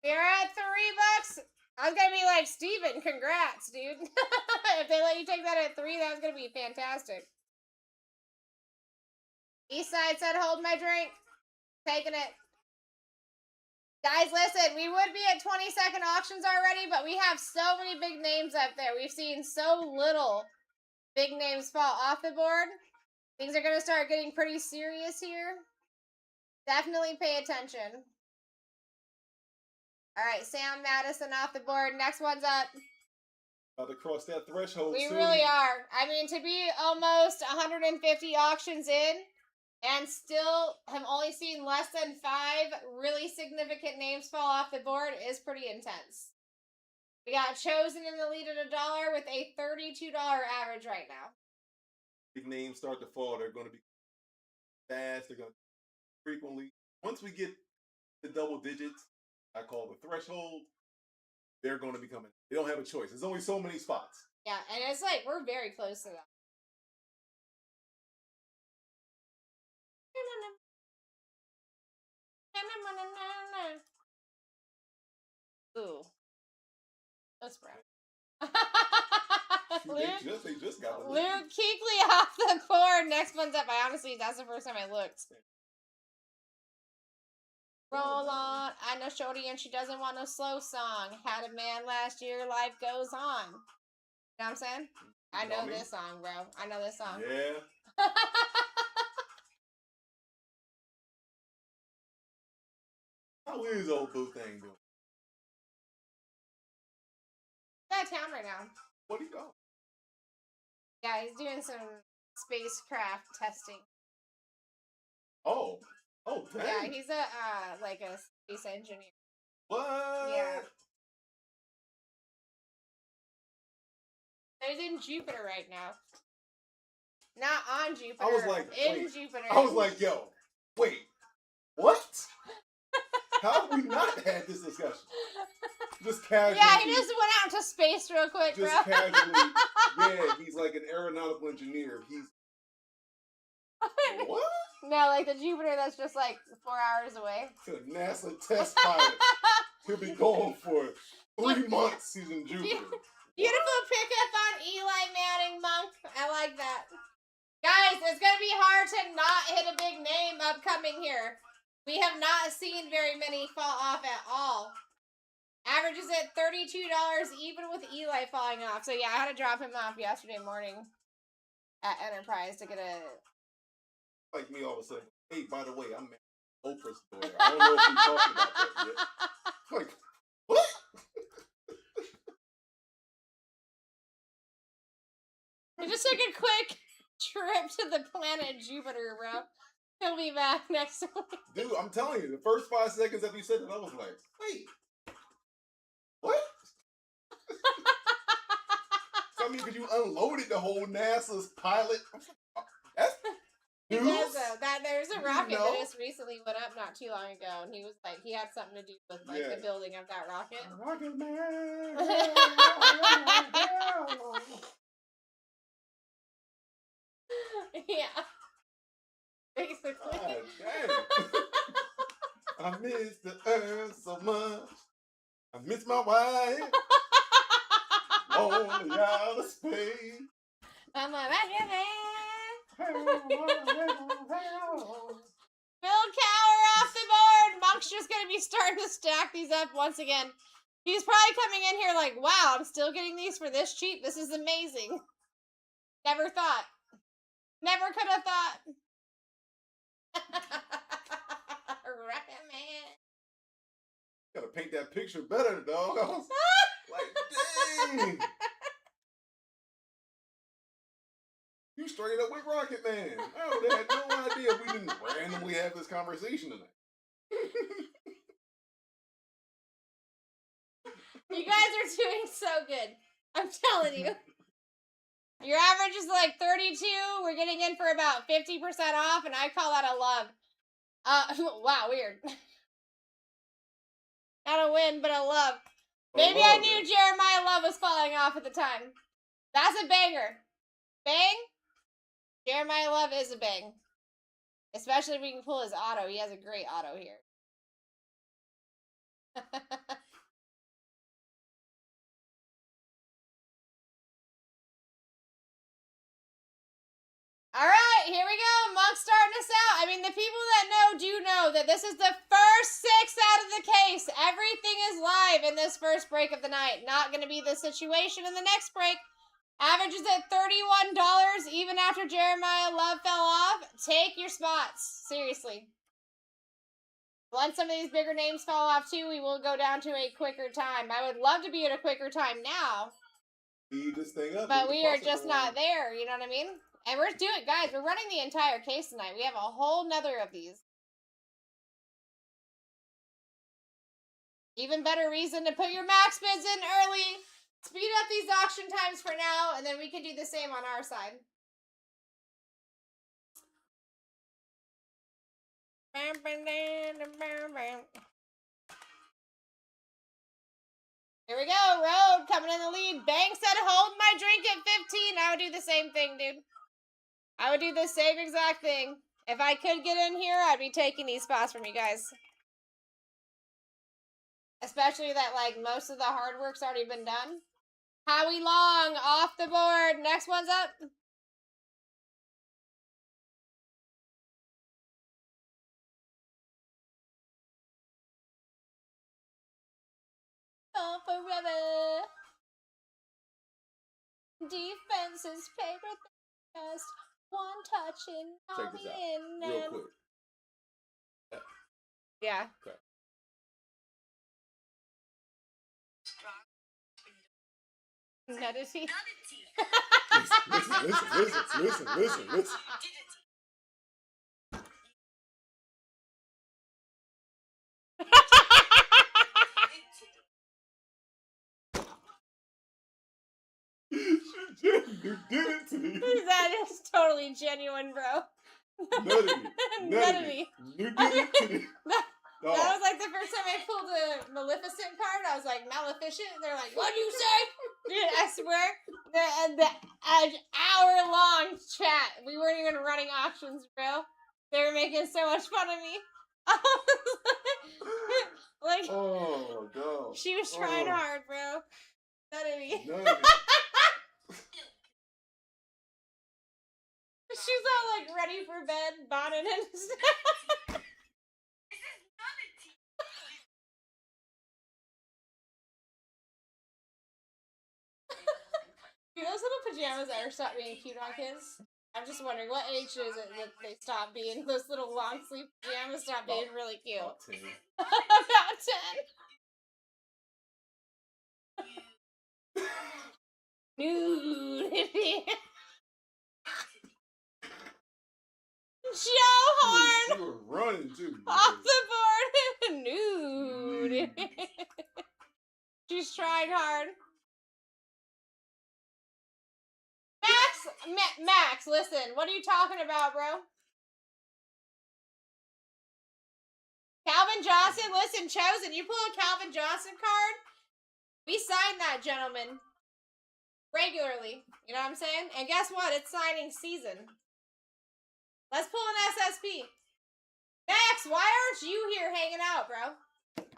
We're at $3. I was gonna be like, Steven, congrats, dude. If they let you take that at 3, that was gonna be fantastic. Eastside said, hold my drink. Taking it. Guys, listen, we would be at 20-second auctions already, but we have so many big names up there. We've seen so little big names fall off the board. Things are gonna start getting pretty serious here. Definitely pay attention. All right, Sam Madison off the board. Next one's up. About to cross that threshold We soon. really are. I mean, to be almost 150 auctions in and still have only seen less than 5 really significant names fall off the board is pretty intense. We got Chosen in the lead at $1 with a $32 average right now. Big names start to fall. They're going to be fast. They're going to frequently. Once we get to double digits, I call the threshold, they're going to be coming. They don't have a choice. There's only so many spots. Yeah, and it's like we're very close to that. Ooh. That's brown. They just got the Luke Kuechly off the board. Next one's up. That's the first time I looked. Roll on. I know Shorty and she doesn't want no slow song. Had a man last year. Life goes on. You know what I'm saying? I know this song, bro. I know this song. Yeah. How is old Boo thing doing? He's out of town right now. What do you go? Yeah, he's doing some spacecraft testing. Oh, dang. Yeah, he's a like a space engineer. What? Yeah. He's in Jupiter right now. Not on Jupiter. I was like, Jupiter. I was like, yo, wait, what? How have we not had this discussion? Just casually. Yeah, he just went out to space real quick, just bro. Casually. Yeah, he's like an aeronautical engineer. He's what? No, like the Jupiter that's just like 4 hours away. To NASA test pilot. He'll be gone for 3 months. He's in Jupiter. Beautiful pickup on Eli Manning, Monk. I like that. Guys, it's going to be hard to not hit a big name upcoming here. We have not seen very many fall off at all. Average is at $32 even with Eli falling off. So yeah, I had to drop him off yesterday morning at Enterprise to get a... Like me all of a sudden. Hey, by the way, I'm Oprah's daughter. I don't know if we talked about that yet. Like, what? We just took a quick trip to the planet Jupiter, bro. He'll be back next week. Dude, I'm telling you, the first 5 seconds that you said it, I was like, wait, what? So, I mean, because you unloaded the whole NASA's pilot. That's He news? does though. There's a rocket that just recently went up not too long ago, and he was like, he had something to do with like the building of that rocket. Rocket Man. Yeah. Basically. God damn. I miss the earth so much. I miss my wife. On the outer space. I'm a rocket man. Phil Cower off the board. Monk's just gonna be starting to stack these up once again. He's probably coming in here like, wow, I'm still getting these for this cheap. This is amazing. Never thought. Never could have thought. Rocket Man. Gotta paint that picture better, dog. I was like, dang. You straight up with Rocket Man. I would have had no idea we didn't randomly have this conversation tonight. You guys are doing so good. I'm telling you. Your average is like 32. We're getting in for about 50% off, and I call that a love. Wow, weird. Not a win, but a love. Maybe I knew Jeremiah Love was falling off at the time. That's a banger. Bang? Jeremiah Love is a bang. Especially if we can pull his auto. He has a great auto here. starting us out. I mean, the people that know do know that this is the first 6 out of the case. Everything is live in this first break of the night. Not going to be the situation in the next break. Averages at $31 even after Jeremiah Love fell off. Take your spots. Seriously. Once some of these bigger names fall off too, we will go down to a quicker time. I would love to be at a quicker time now. Speed this thing up. But we are just not there, you know what I mean? And we're doing, guys, we're running the entire case tonight. We have a whole nother of these. Even better reason to put your max bids in early. Speed up these auction times for now, and then we can do the same on our side. Here we go, Road coming in the lead. Banks said hold my drink at 15. I would do the same thing, dude. I would do the same exact thing. If I could get in here, I'd be taking these spots from you guys. Especially that, like, most of the hard work's already been done. Howie Long off the board. Next one's up. Oh, forever. Defense's favorite thing, just one touch and check this out real quick. Yeah. Okay. Nudity. Listen. You did it to me. That is totally genuine, bro. Nutty. You did it to me. That was like the first time I pulled a Maleficent card. I was like, Maleficent? And they're like, what'd you say? Dude, I swear, the hour-long chat, we weren't even running auctions, bro. They were making so much fun of me. Like, oh, God. She was trying hard, bro. Nutty. She's all like ready for bed, bonnet and stuff. Do those little pajamas ever stop being cute on kids? I'm just wondering, what age is it that they stop being, those little long sleeve pajamas stop being really cute? About 10. About 10. Nudity. Joe Horn! You were running too. Off the board. Nude. She's trying hard. Max, listen. What are you talking about, bro? Calvin Johnson, listen, Chosen. You pull a Calvin Johnson card, we sign that gentleman regularly. You know what I'm saying? And guess what? It's signing season. Let's pull an SSP. Max, why aren't you here hanging out, bro?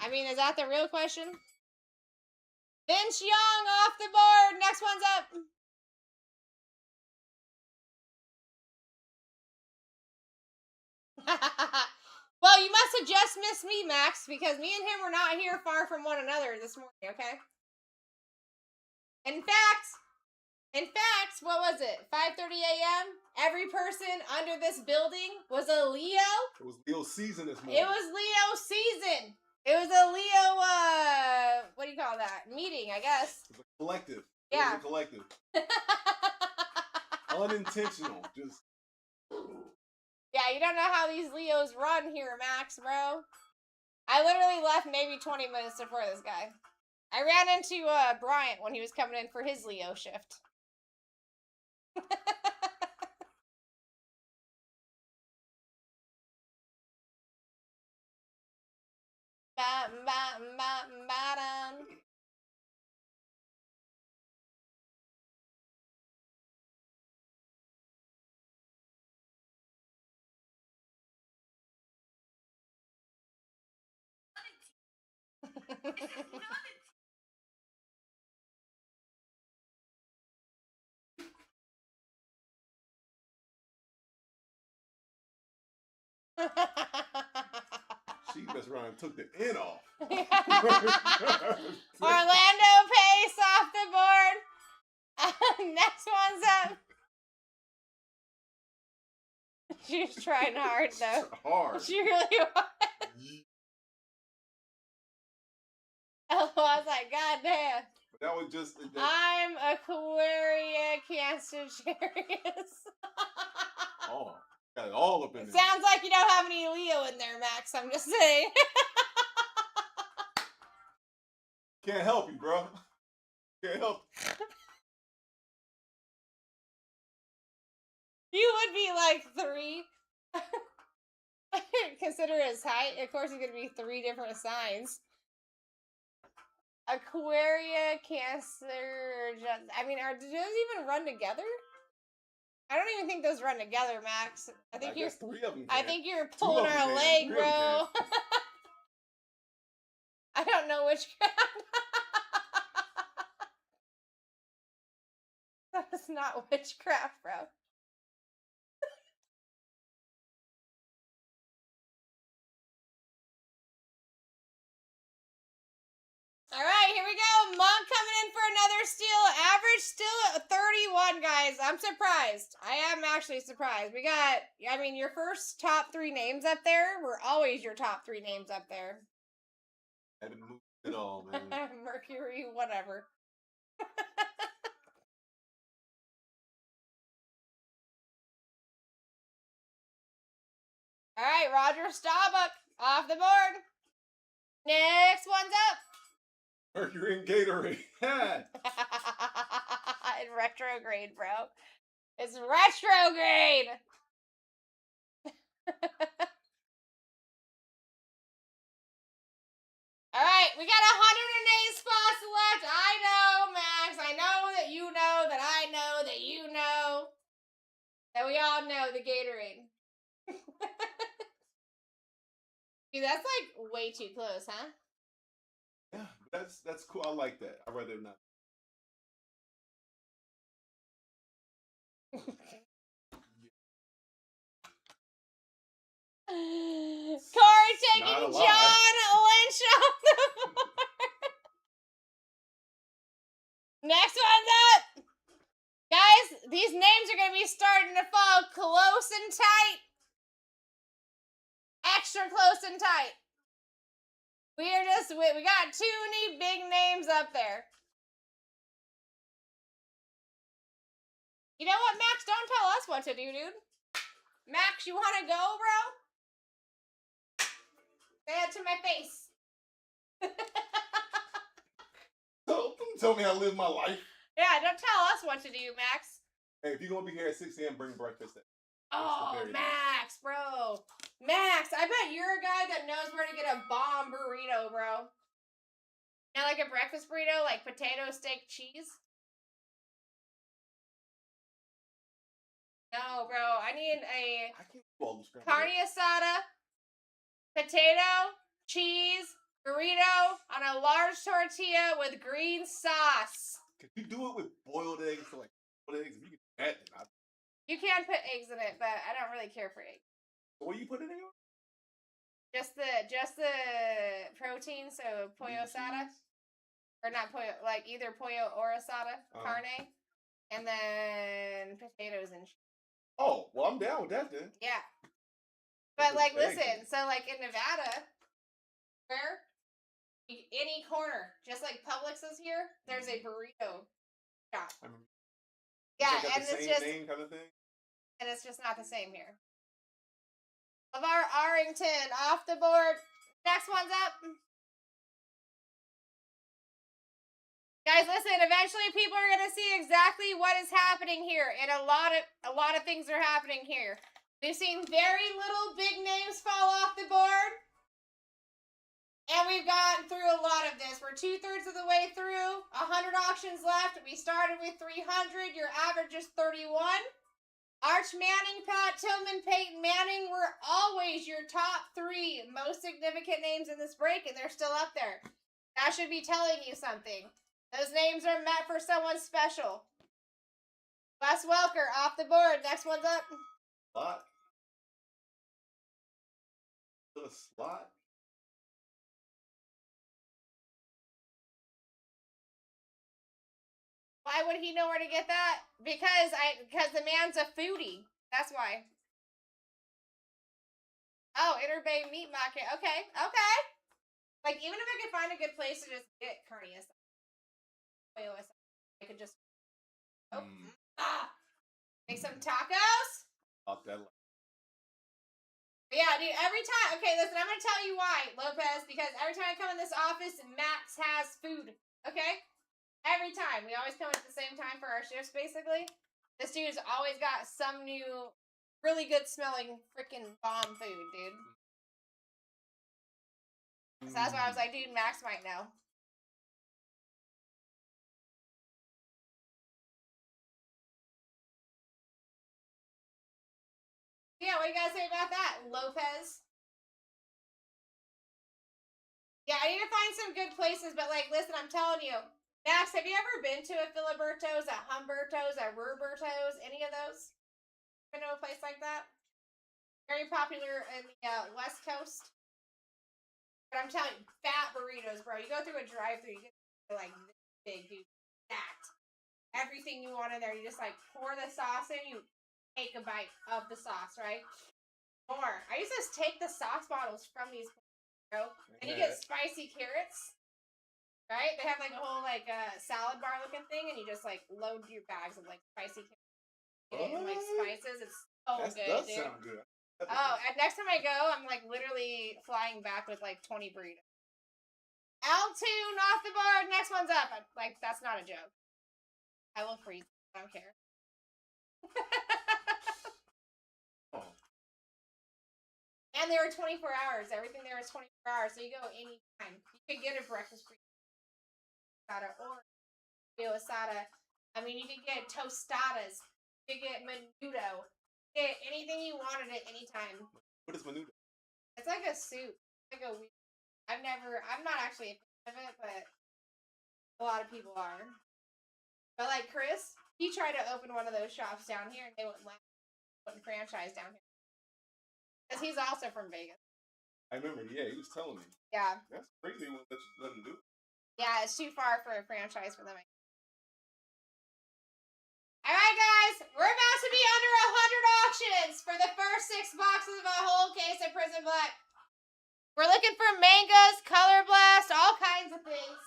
I mean, is that the real question? Vince Young off the board. Next one's up. Well, you must have just missed me, Max, because me and him were not here far from one another this morning, okay? In fact, what was it? 5:30 a.m. Every person under this building was a Leo. It was Leo season this morning. It was Leo season. It was a Leo, what do you call that? Meeting, I guess. It was a collective. Yeah. It was a collective. Unintentional. Just. Yeah, you don't know how these Leos run here, Max, bro. I literally left maybe 20 minutes before this guy. I ran into Bryant when he was coming in for his Leo shift. She messed around and took the N off. Orlando Pace off the board. Next one's up. She's trying hard though. Hard. She really was. I was like, God damn. But that was just. I'm Aquaria Cancerius. Oh, got it all up in It there. sounds like you don't have any Leo in there, Max. I'm just saying. Can't help you, bro. Can't help you. You would be like 3. Consider his height. Of course, he's going to be 3 different signs. Aquaria, Cancer. I mean, do those even run together? I don't even think those run together, Max. I think you're 3 of them. I think you're pulling our leg, bro. I don't know which. That's not witchcraft, bro. All right, here we go. Monk coming in for another steal. Average still at 31, guys. I'm surprised. I am actually surprised. We got, I mean, your first top 3 names up there were always your top 3 names up there. Haven't moved at all, man. Mercury, whatever. All right, Roger Staubach off the board. Next one's up. Mercury and Gatorade. In retrograde, bro. It's retrograde. All right, we got 108 spots left. I know, Max. I know that you know that I know that you know that we all know the Gatorade. Dude, that's like way too close, huh? Yeah, that's cool. I like that. I'd rather not. Corey taking John Lynch off the board. Next one's up. Guys, these names are going to be starting to fall close and tight. Extra close and tight. We got 2 neat big names up there. You know what, Max? Don't tell us what to do, dude. Max, you want to go, bro? Say it to my face. Don't tell me how to live my life. Yeah, don't tell us what to do, Max. Hey, if you're going to be here at 6 a.m., bring breakfast. Oh, Max, bro. Max, I bet you're a guy that knows where to get a bomb burrito, bro. You know, like a breakfast burrito, like potato, steak, cheese? No, bro. I need a carne asada, potato, cheese, burrito on a large tortilla with green sauce. Could you do it with boiled eggs? So like boiled eggs? If you can do that, then You can put eggs in it, but I don't really care for eggs. What do you put in it? Just the protein, so pollo asada. Or not pollo, like either pollo or asada, carne. And then potatoes and shit. Oh, well, I'm down with that then. Yeah. But like, listen, so like in Nevada, where any corner, just like Publix is here, there's a burrito shop. Yeah, and it's just name kind of thing. And it's just not the same here. LeVar Arrington off the board. Next one's up. Guys, listen, eventually people are going to see exactly what is happening here. And a lot of things are happening here. We've seen very little big names fall off the board. And we've gotten through a lot of this. We're 2/3 of the way through. 100 auctions left. We started with 300. Your average is 31. Arch Manning, Pat Tillman, Peyton Manning were always your top 3 most significant names in this break, and they're still up there. That should be telling you something. Those names are meant for someone special. Wes Welker off the board. Next one's up. What? The slot. Why would he know where to get that? Because the man's a foodie. That's why. Oh, Interbay Meat Market. Okay, okay. Like, even if I could find a good place to just get carnitas, I could just make some tacos. Off that. Yeah, dude, every time. Okay, listen, I'm going to tell you why, Lopez, because every time I come in this office, Max has food. Okay? Every time. We always come at the same time for our shifts, basically. This dude's always got some new, really good smelling freaking bomb food, dude. So that's why I was like, dude, Max might know. Yeah, what do you guys say about that, Lopez? Yeah, I need to find some good places, but like, listen, I'm telling you, Max, have you ever been to a Filiberto's, a Humberto's, a Roberto's, any of those? Been to a place like that? Very popular in the West Coast. But I'm telling you, fat burritos, bro. You go through a drive-thru, you get like this big, dude, stacked. Everything you want in there, you just like pour the sauce in, you take a bite of the sauce, right? More. I used to just take the sauce bottles from these, bro. And you get spicy carrots, right? They have like a whole like salad bar looking thing, and you just like load your bags of like spicy carrots. Get it in like spices. It's so good, That dude. sounds good. Oh, and next time I go, I'm like literally flying back with like 20 burritos. L2 off the board. Next one's up. Like, that's not a joke. I will freeze. I don't care. Oh. And they were 24 hours. Everything there is 24 hours. So you go anytime. You could get a breakfast asada or asada. I mean, you could get tostadas. You could get menudo. Get anything you wanted at any time. What is menudo? It's like a soup. Like a weird. I'm not actually a fan of it, but a lot of people are. But like Chris, he tried to open one of those shops down here, and they wouldn't let him open franchise down here. Because he's also from Vegas. I remember, yeah, he was telling me. Yeah. That's crazy what let him do. Yeah, it's too far for a franchise for them. Alright, guys, we're about to be under 100 auctions for the first 6 boxes of a whole case of Prison Black. We're looking for mangas, Color Blast, all kinds of things.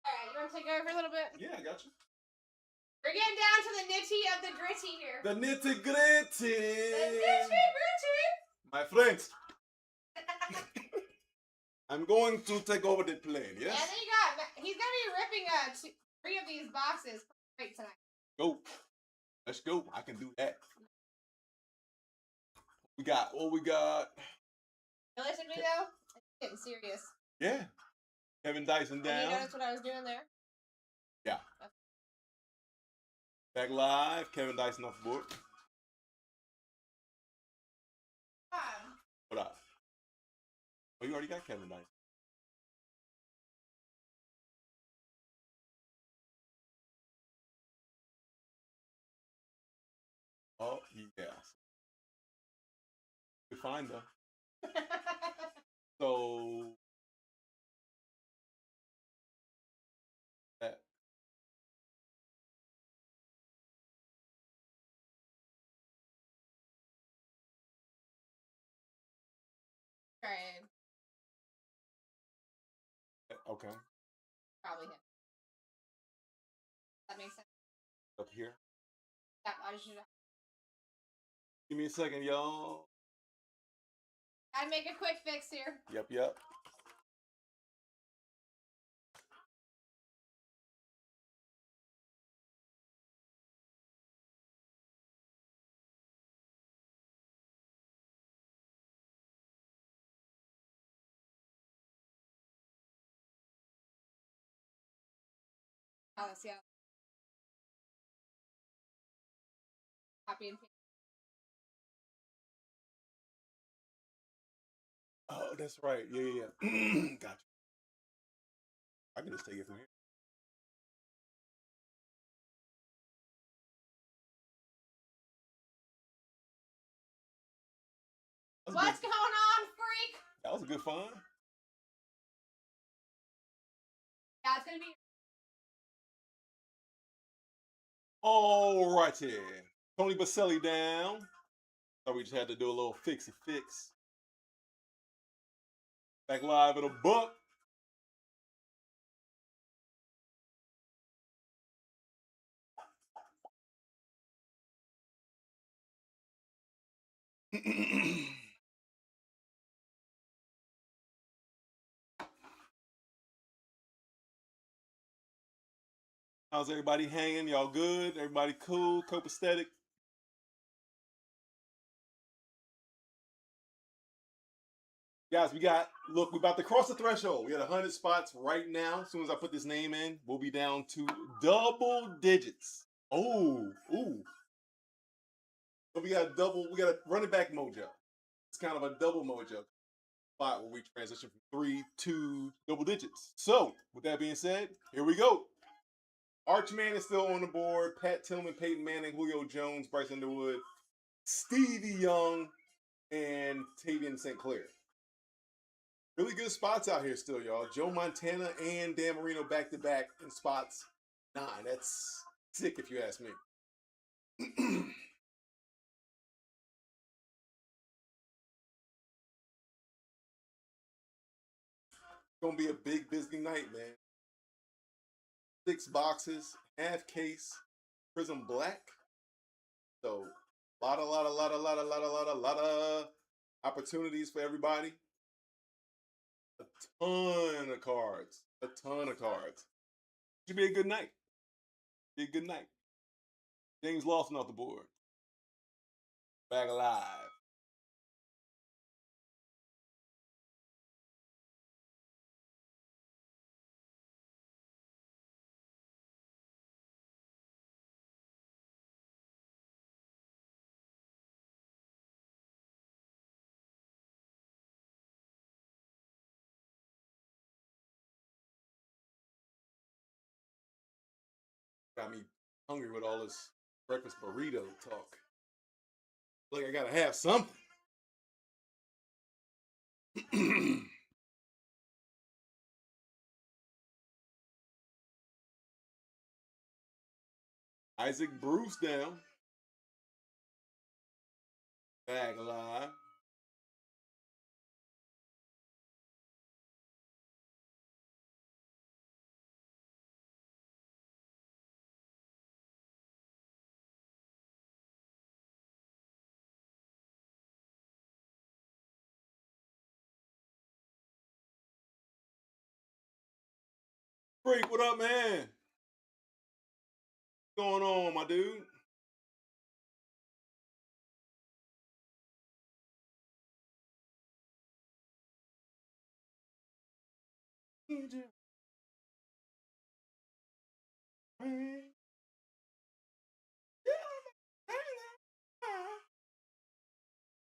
Alright, you want to take over for a little bit? Yeah, I got you. We're getting down to the nitty of the gritty here. The nitty gritty. The nitty gritty. My friends. I'm going to take over the plane, yes? And then he's going to be ripping 3 of these boxes right tonight. Go. Let's go. I can do that. What we got? You listen to me though? It's getting serious. Yeah. Kevin Dyson down. You notice what I was doing there? Yeah. Okay. Back live. Kevin Dyson off the board. What up? Oh, you already got Kevin Dyson. Oh, yes. Good find though. So that Right. okay. Probably him. That makes sense. Up here. Yeah, I should. Give me a second, y'all. Gotta make a quick fix here. Yep. Oh, let's see how. Copy and paste. Oh, that's right. Yeah. Gotcha. I can just take it from here. What's going on, a good find. Yeah, it's gonna be. All righty. Tony Baselli down. Thought we just had to do a little fixy fix. Back live in a buck. How's everybody hanging? Y'all good? Everybody cool? Copacetic? Guys, we about to cross the threshold. We got 100 spots right now. As soon as I put this name in, we'll be down to double digits. Oh, ooh. So we got a running back mojo. It's kind of a double mojo spot where we transition from 3 to double digits. So, with that being said, here we go. Archman is still on the board. Pat Tillman, Peyton Manning, Julio Jones, Bryce Underwood, Stevie Young, and Tavian St. Clair. Really good spots out here still, y'all. Joe Montana and Dan Marino back-to-back in spots 9. That's sick if you ask me. Gonna be a big busy night, man. 6 boxes, half case, Prism Black. So lot of opportunities for everybody. A ton of cards. A ton of cards. Should be a good night. Be a good night. James Lawson off the board. Back alive. Got me hungry with all this breakfast burrito talk. Look, I gotta have something. Isaac Bruce down. Back alive. Freak, what up, man? What's going on, my dude?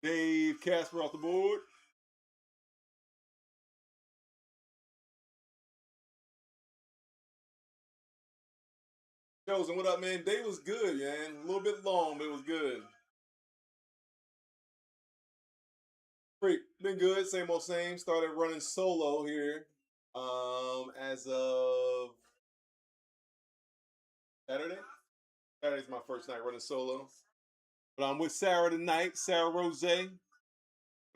Dave Casper off the board. Chosen, what up, man? Day was good, man. A little bit long, but it was good. Freak, been good. Same old same. Started running solo here. As of Saturday. Saturday's my first night running solo. But I'm with Sarah tonight, Sarah Rose. But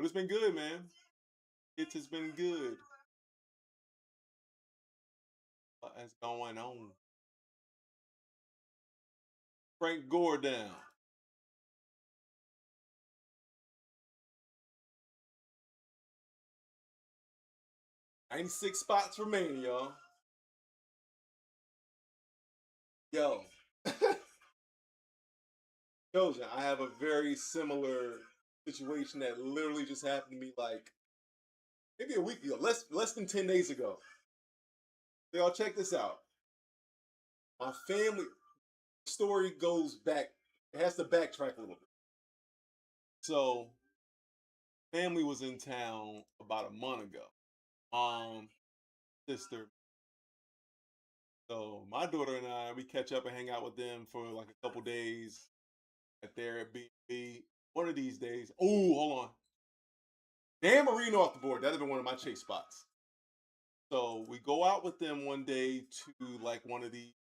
it's been good, man. It has been good. What is going on? Frank Gore down. "96 spots remaining, y'all. Yo. Chosen, I have a very similar situation that literally just happened to me like maybe a week ago, less than 10 days ago. So y'all check this out. My family story goes back, it has to backtrack a little bit. So family was in town about a month ago. Sister. So my daughter and I, we catch up and hang out with them for like a couple days at their Airbnb. One of these days. Oh, hold on. Dan Marino off the board. That'd have been one of my chase spots. So we go out with them one day to like one of the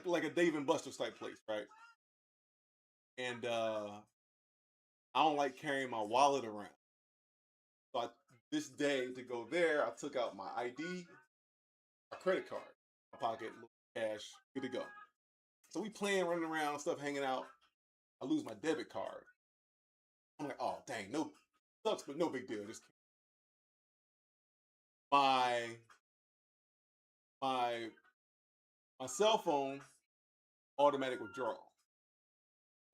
like a Dave and Buster's type place, right? And I don't like carrying my wallet around. So this day to go there, I took out my ID, my credit card, my pocket, cash, good to go. So we playing, running around, stuff, hanging out. I lose my debit card. I'm like, oh dang, no, sucks, but no big deal. Just my my my cell phone automatic withdrawal.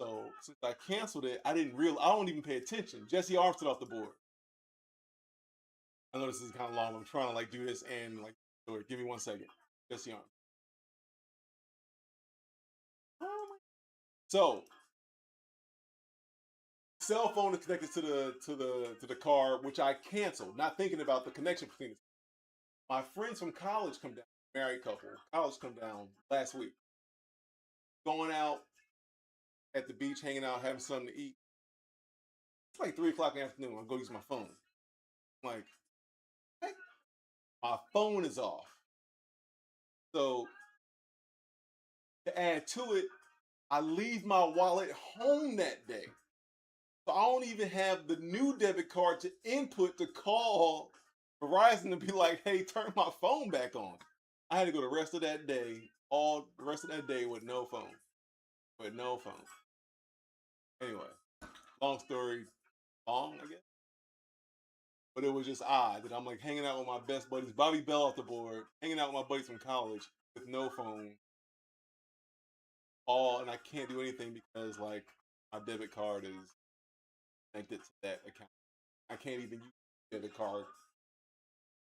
So since I canceled it, I don't even pay attention. Jesse Armstead off the board. I know this is kind of long. I'm trying to like do this and like, give me 1 second. Jesse Armstead. So cell phone is connected to the car, which I canceled, not thinking about the connection between the. My friends from college come down, married couple, college come down last week. Going out at the beach, hanging out, having something to eat. It's like 3 o'clock in the afternoon. I go use my phone. I'm like, hey, my phone is off. So to add to it, I leave my wallet home that day. So I don't even have the new debit card to input to call Verizon to be like, hey, turn my phone back on. I had to go the rest of that day, with no phone. With no phone. Anyway, long story long, I guess. But it was just odd that I'm like hanging out with my best buddies, Bobby Bell off the board, hanging out with my buddies from college with no phone. And I can't do anything because like my debit card is connected to that account. I can't even use the debit card,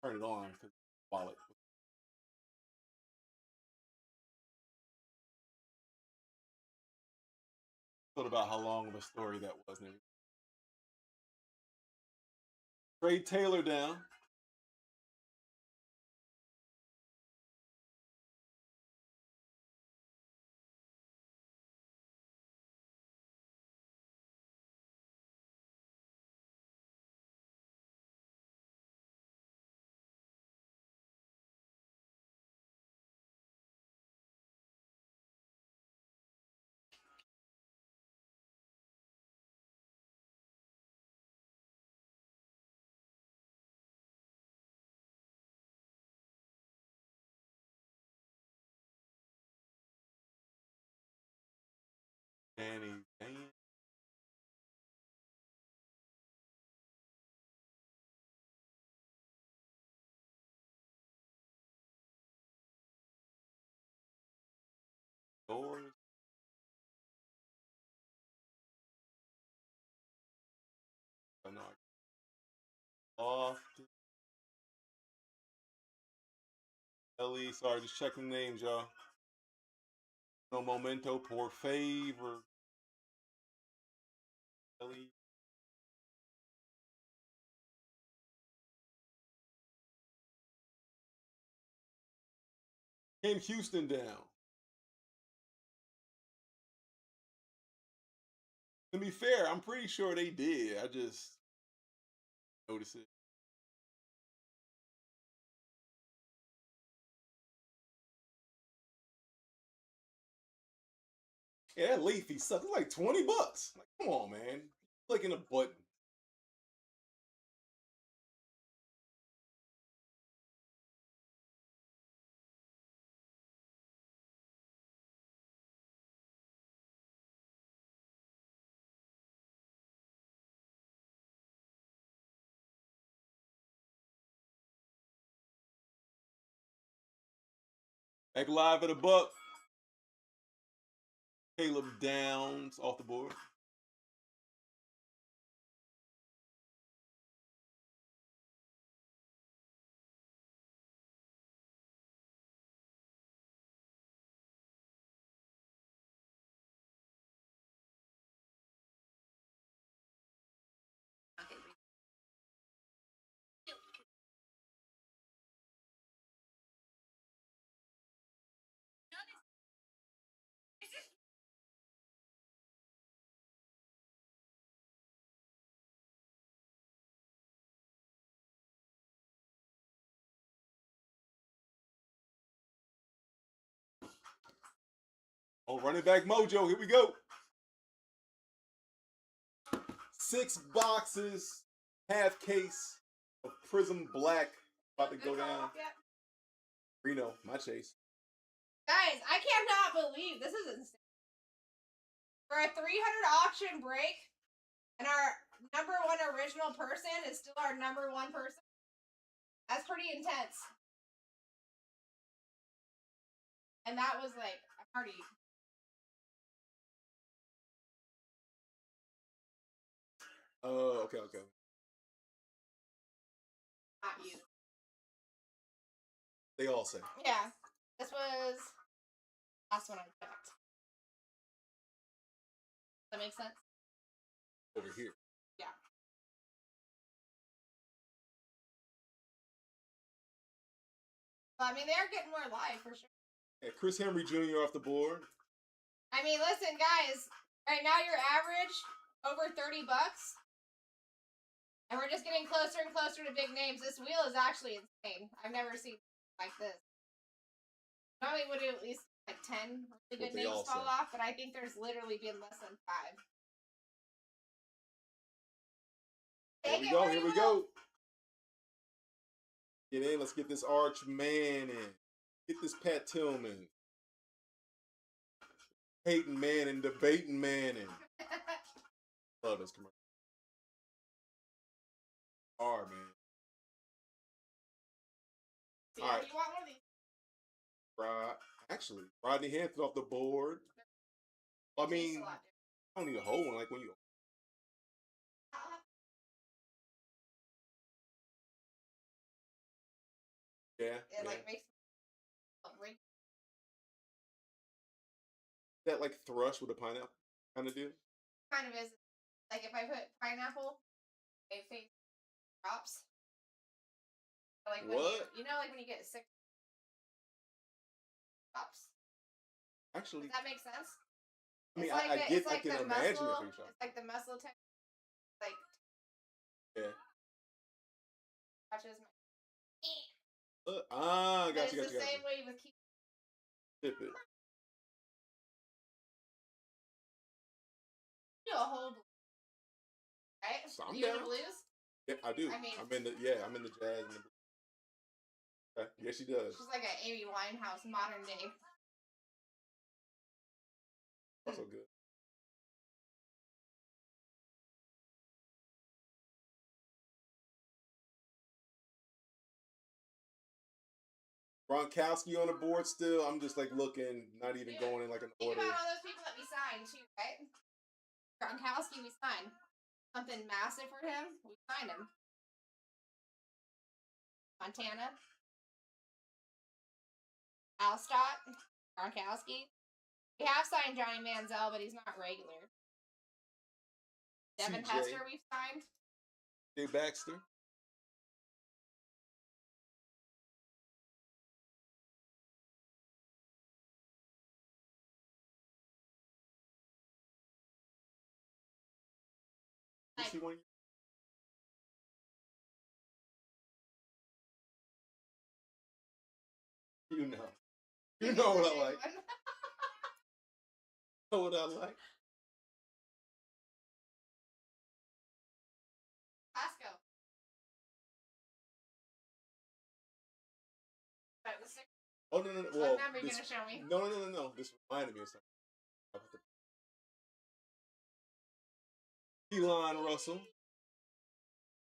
turn it on because wallet. Thought about how long of a story that was. Trade Taylor down. Danny Dan. Doors. I know. Off. Ellie. Sorry, just checking names, y'all. No momento por favor. Ellie. Ken Houston down. To be fair, I'm pretty sure they did. I just noticed it. Yeah, that late fee sucks. It's like $20. Like, come on, man. Clicking a button. Back live at a buck. Caleb Downs off the board. Oh, running back mojo. Here we go. 6 boxes, half case of Prism Black about to go down. Reno, my chase. Guys, I cannot believe this is insane. For a 300 auction break, and our number one original person is still our number one person. That's pretty intense. And that was like a party. Oh, okay. Not you. They all say. Yeah. This was last one I checked. Does that make sense? Over here. Yeah. Well, I mean, they're getting more live for sure. Yeah, Chris Henry Jr. off the board. I mean, listen, guys. Right now, your average over $30, and we're just getting closer and closer to big names. This wheel is actually insane. I've never seen like this. Normally, would do at least like 10 really good names fall off, but I think there's literally been less than 5. Here we go. Get in. Let's get this Arch Man in. Get this Pat Tillman. Peyton Manning, debating Manning. Love this commercial. Hard, man. See, all right. You want one of these? Actually, Rodney Hampton off the board. I mean, I don't need a whole one like when you. Yeah. It like makes that like thrush with a pineapple kind of deal? Kind of is. Like if I put pineapple, it face drops. Like when what? You know, like when you get sick drops. Actually, does that make sense? I mean, I can imagine muscle, it. It's like the muscle technique. Like yeah. Touches my. Got you. It's the same way with keep. Tip it. Do a whole blue, right? So I'm do you down. In the blues? Yeah, I do. I mean, I'm in the jazz and the blues. Okay. Yeah, she does. She's like an Amy Winehouse modern day. Also good. Gronkowski on the board still. I'm just like looking, not even going in like an order. Think about all those people that we signed too, right? Gronkowski, we signed. Something massive for him, we signed him. Montana. Alstott. Gronkowski. We have signed Johnny Manziel, but he's not regular. Devin Hester, we've signed. Jay Baxter. You know what I like. Know what I like. Pasco. Oh no! Well, what number are you gonna show me? No. This reminded me of something. Elon Russell.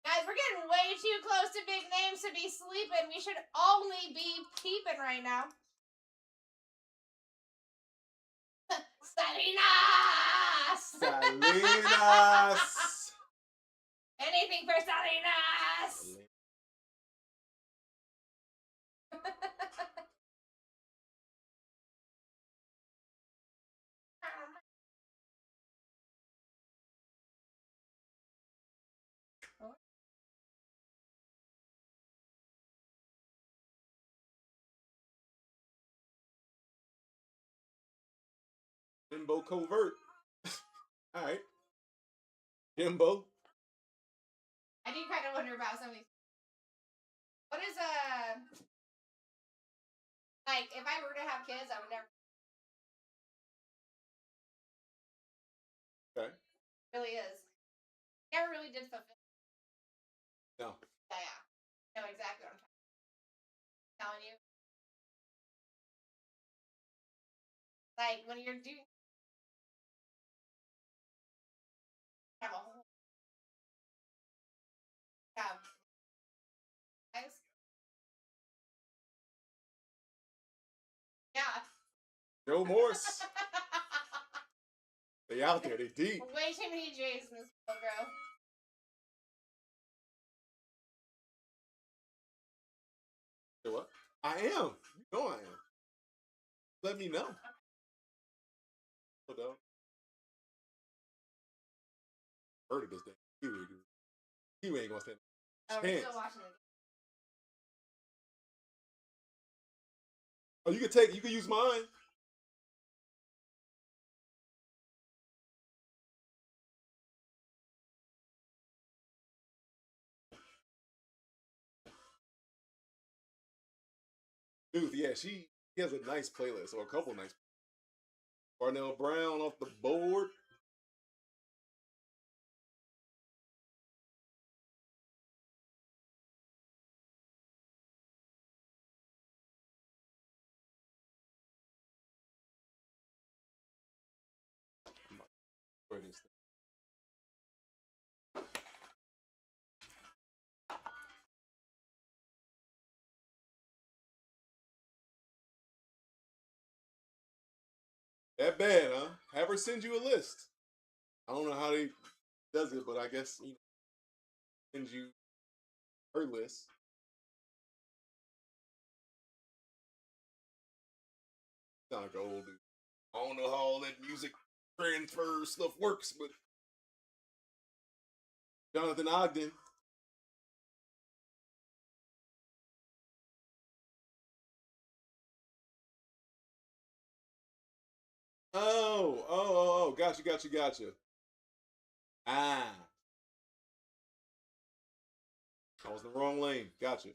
Guys, we're getting way too close to big names to be sleeping. We should only be peeping right now. Salinas! Anything for Salinas! Jimbo Covert. All right. Jimbo. I do kind of wonder about some of these. What is like if I were to have kids, I would never. Really is. Never really did fulfill. No. Yeah. Know exactly what I'm telling you. Like when you're doing have a whole guys. Yeah. Joe Morse. They out there. They deep. Way too many J's in this book, bro. You know what? I am. You know I am. Let me know. Hold on. Heard of this thing. He ain't gonna stand a Oh, we're chance. still watching it. Oh, you can use mine. Dude, yeah, she has a nice playlist, or a couple nice. Darnell Brown off the board. Where this thing? That bad, huh? Have her send you a list. I don't know how they does it, but I guess send you her list. Sound like an old dude. I don't know how all that music transfer stuff works, but Jonathan Ogden. Oh, gotcha. Ah. I was in the wrong lane. Gotcha.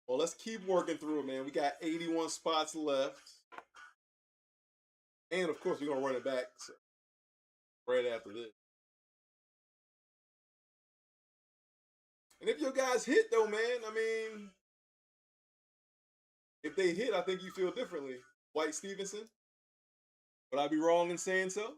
Well, let's keep working through it, man. We got 81 spots left. And of course, we're gonna run it back right after this. And if your guys hit though, man, I mean, if they hit, I think you feel differently. White Stevenson. Would I be wrong in saying so?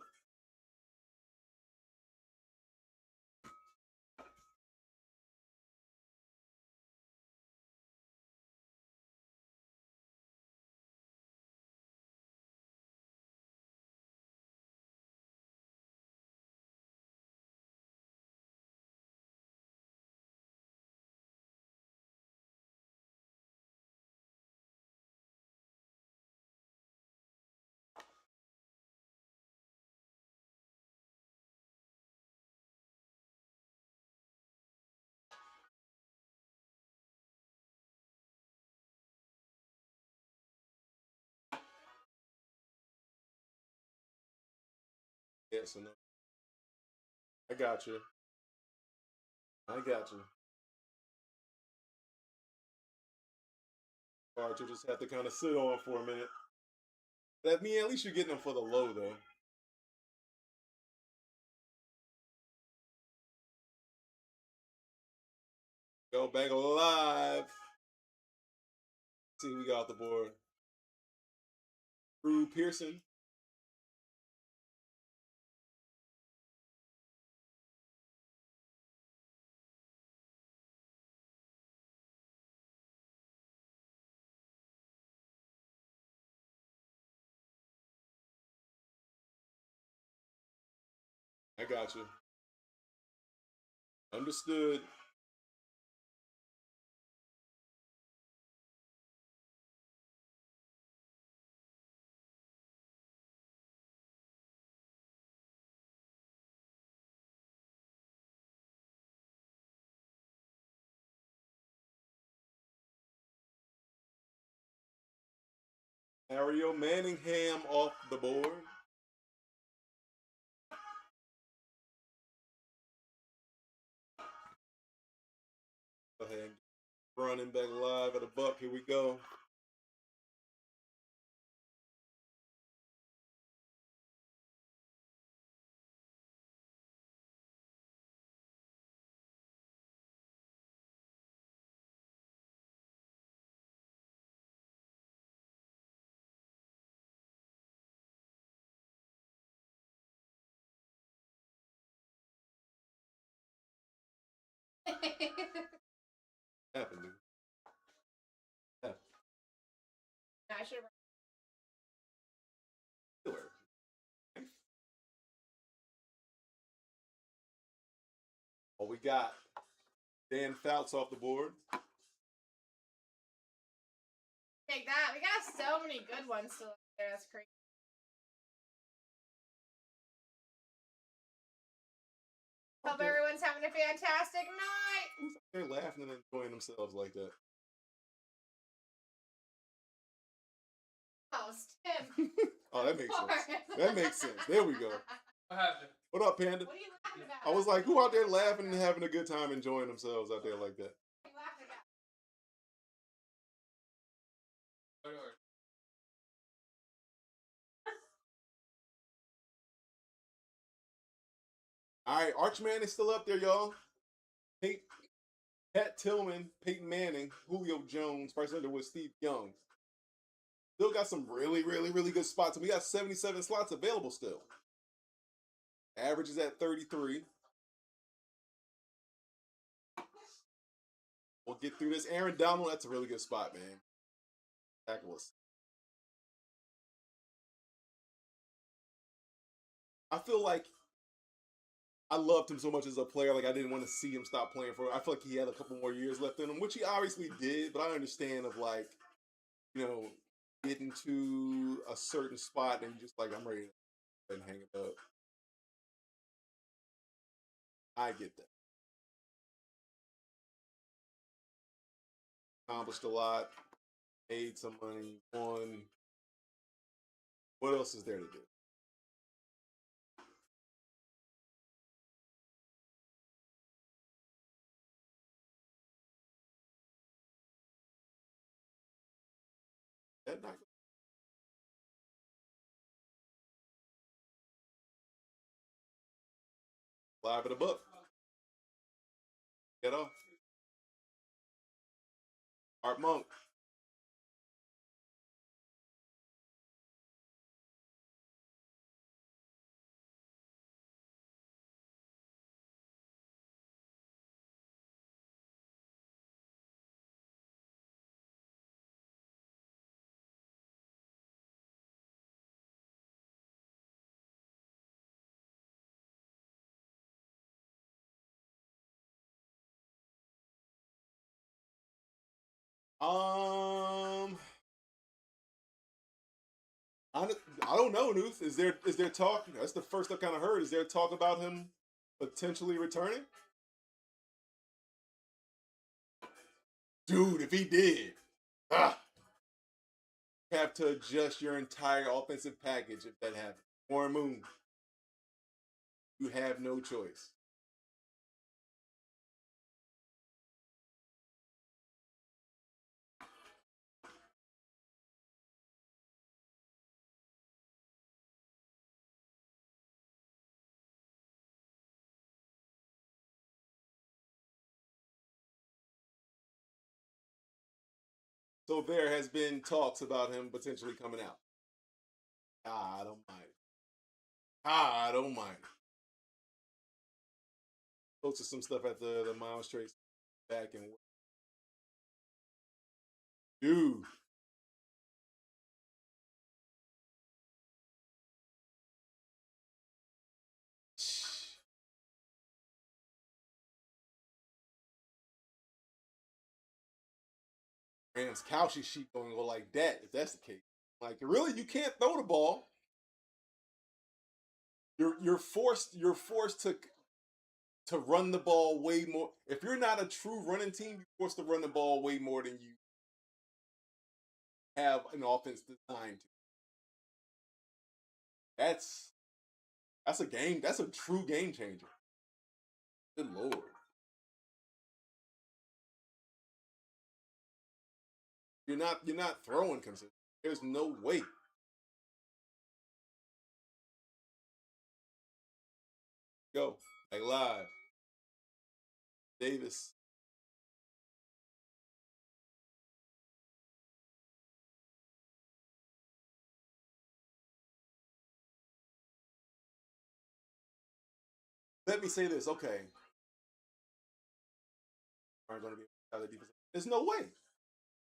Yes or no? I got you. I got you. All right, you'll just have to kind of sit on for a minute. That mean at least you're getting them for the low though. Go back alive. See who we got off the board. Drew Pearson. I got you. Understood. Mario Manningham off the board. Go ahead. Running back live at a buck. Here we go. Happened, dude. Happened. I should Killer. Well, we got Dan Fouts off the board. take that. We got so many good ones still up there. That's crazy. Hope everyone's having a fantastic night. They're laughing and enjoying themselves like that. Oh, it's Tim. Oh, that makes sense. That makes sense. There we go. What happened? What up, Panda? What are you laughing about? I was like, who out there laughing and having a good time enjoying themselves out there like that? What are you laughing about? All right, Archman is still up there, y'all. Pat Tillman, Peyton Manning, Julio Jones, Bryce Underwood, Steve Young. Still got some really, really, really good spots. And we got 77 slots available still. Average is at 33. We'll get through this. Aaron Donald, that's a really good spot, man. Tackle us. I feel like I loved him so much as a player. Like, I didn't want to see him stop playing for him. I feel like he had a couple more years left in him, which he obviously did. But I understand of, like, you know, getting to a certain spot and just like, I'm ready to hang it up. I get that. Accomplished a lot, made some money, won. What else is there to do? That night. Live at a book. Get off. Art Monk. I don't know, Nuth. Is there talk? That's the first I kind of heard. Is there talk about him potentially returning? Dude, if he did, you have to adjust your entire offensive package if that happens. Warren Moon, you have no choice. So there has been talks about him potentially coming out. I don't mind. I don't mind. Posted some stuff at the Miles Trace back and dude. Rams Cowshy sheet going to go like that if that's the case. Like really, you can't throw the ball. You're forced to run the ball way more. If you're not a true running team, you're forced to run the ball way more than you. have an offense designed to. That's a game. That's a true game changer. Good lord. You're not throwing consistent. There's no way. Go. Like live. Davis. Let me say this, okay. Aren't going to be out of defense. There's no way.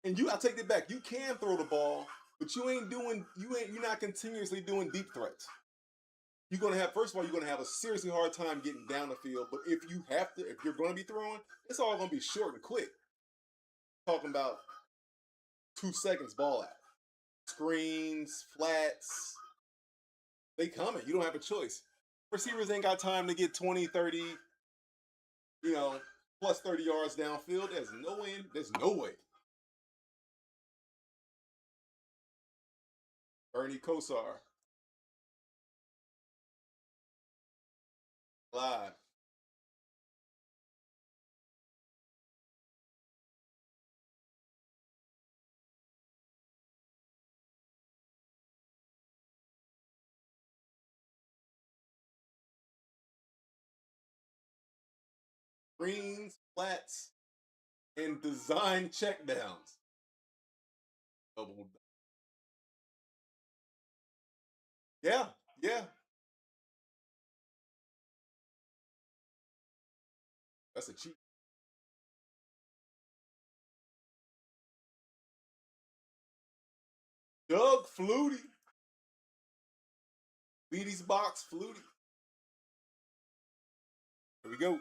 And I take it back. You can throw the ball, but you're not continuously doing deep threats. You're gonna have, first of all, you're gonna have a seriously hard time getting down the field. But if you're gonna be throwing, it's all gonna be short and quick. Talking about 2 seconds ball out. Screens, flats, they coming. You don't have a choice. Receivers ain't got time to get 20, 30, plus 30 yards downfield. There's no way. There's no way. Bernie Kosar. Live. Screens, flats, and design checkdowns. Double. Yeah, yeah. That's a cheat. Doug Flutie. Wheaties box, Flutie. Here we go.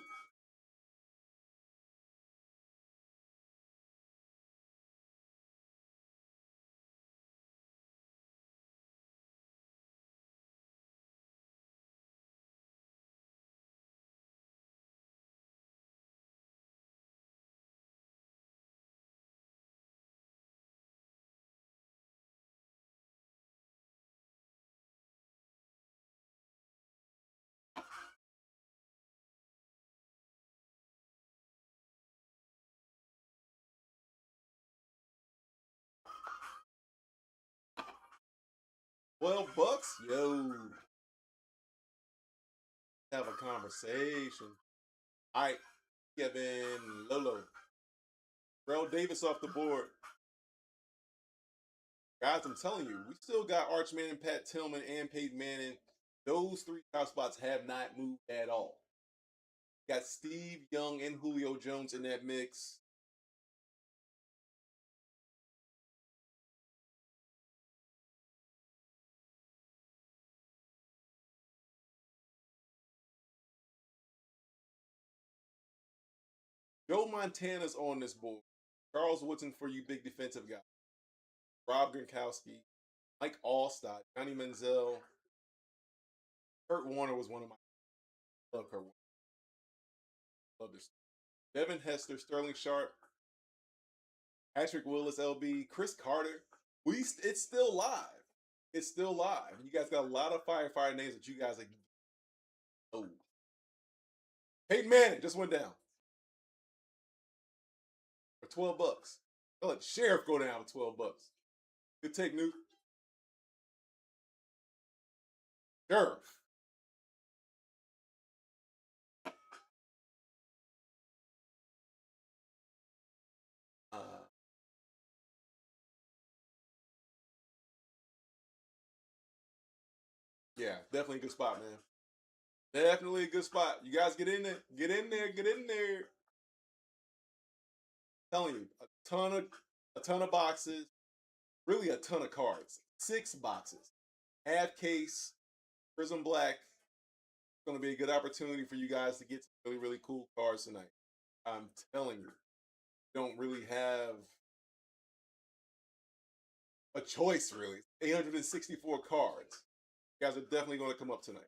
$12? Yo. Have a conversation. All right. Kevin Lolo. Rel Davis off the board. Guys, I'm telling you, we still got Arch Manning, Pat Tillman, and Peyton Manning. Those 3 top spots have not moved at all. Got Steve Young and Julio Jones in that mix. Joe Montana's on this board. Charles Woodson for you big defensive guys. Rob Gronkowski, Mike Allstott, Johnny Manziel. Kurt Warner was one of my. Love Kurt Warner. Love this. Devin Hester, Sterling Sharp, Patrick Willis, LB, Chris Carter. It's still live. It's still live. You guys got a lot of firefighter names that you guys are. Oh. Peyton Manning just went down for $12. I'll let the sheriff go down for $12. Good take, Newt. Sheriff. Yeah, definitely a good spot, man. Definitely a good spot. You guys get in there. Get in there. Get in there. I'm telling you, a ton of boxes. Really a ton of cards. 6 boxes. Half case. Prism Black. It's going to be a good opportunity for you guys to get some really, really cool cards tonight. I'm telling you. You don't really have a choice, really. 864 cards. You guys are definitely going to come up tonight.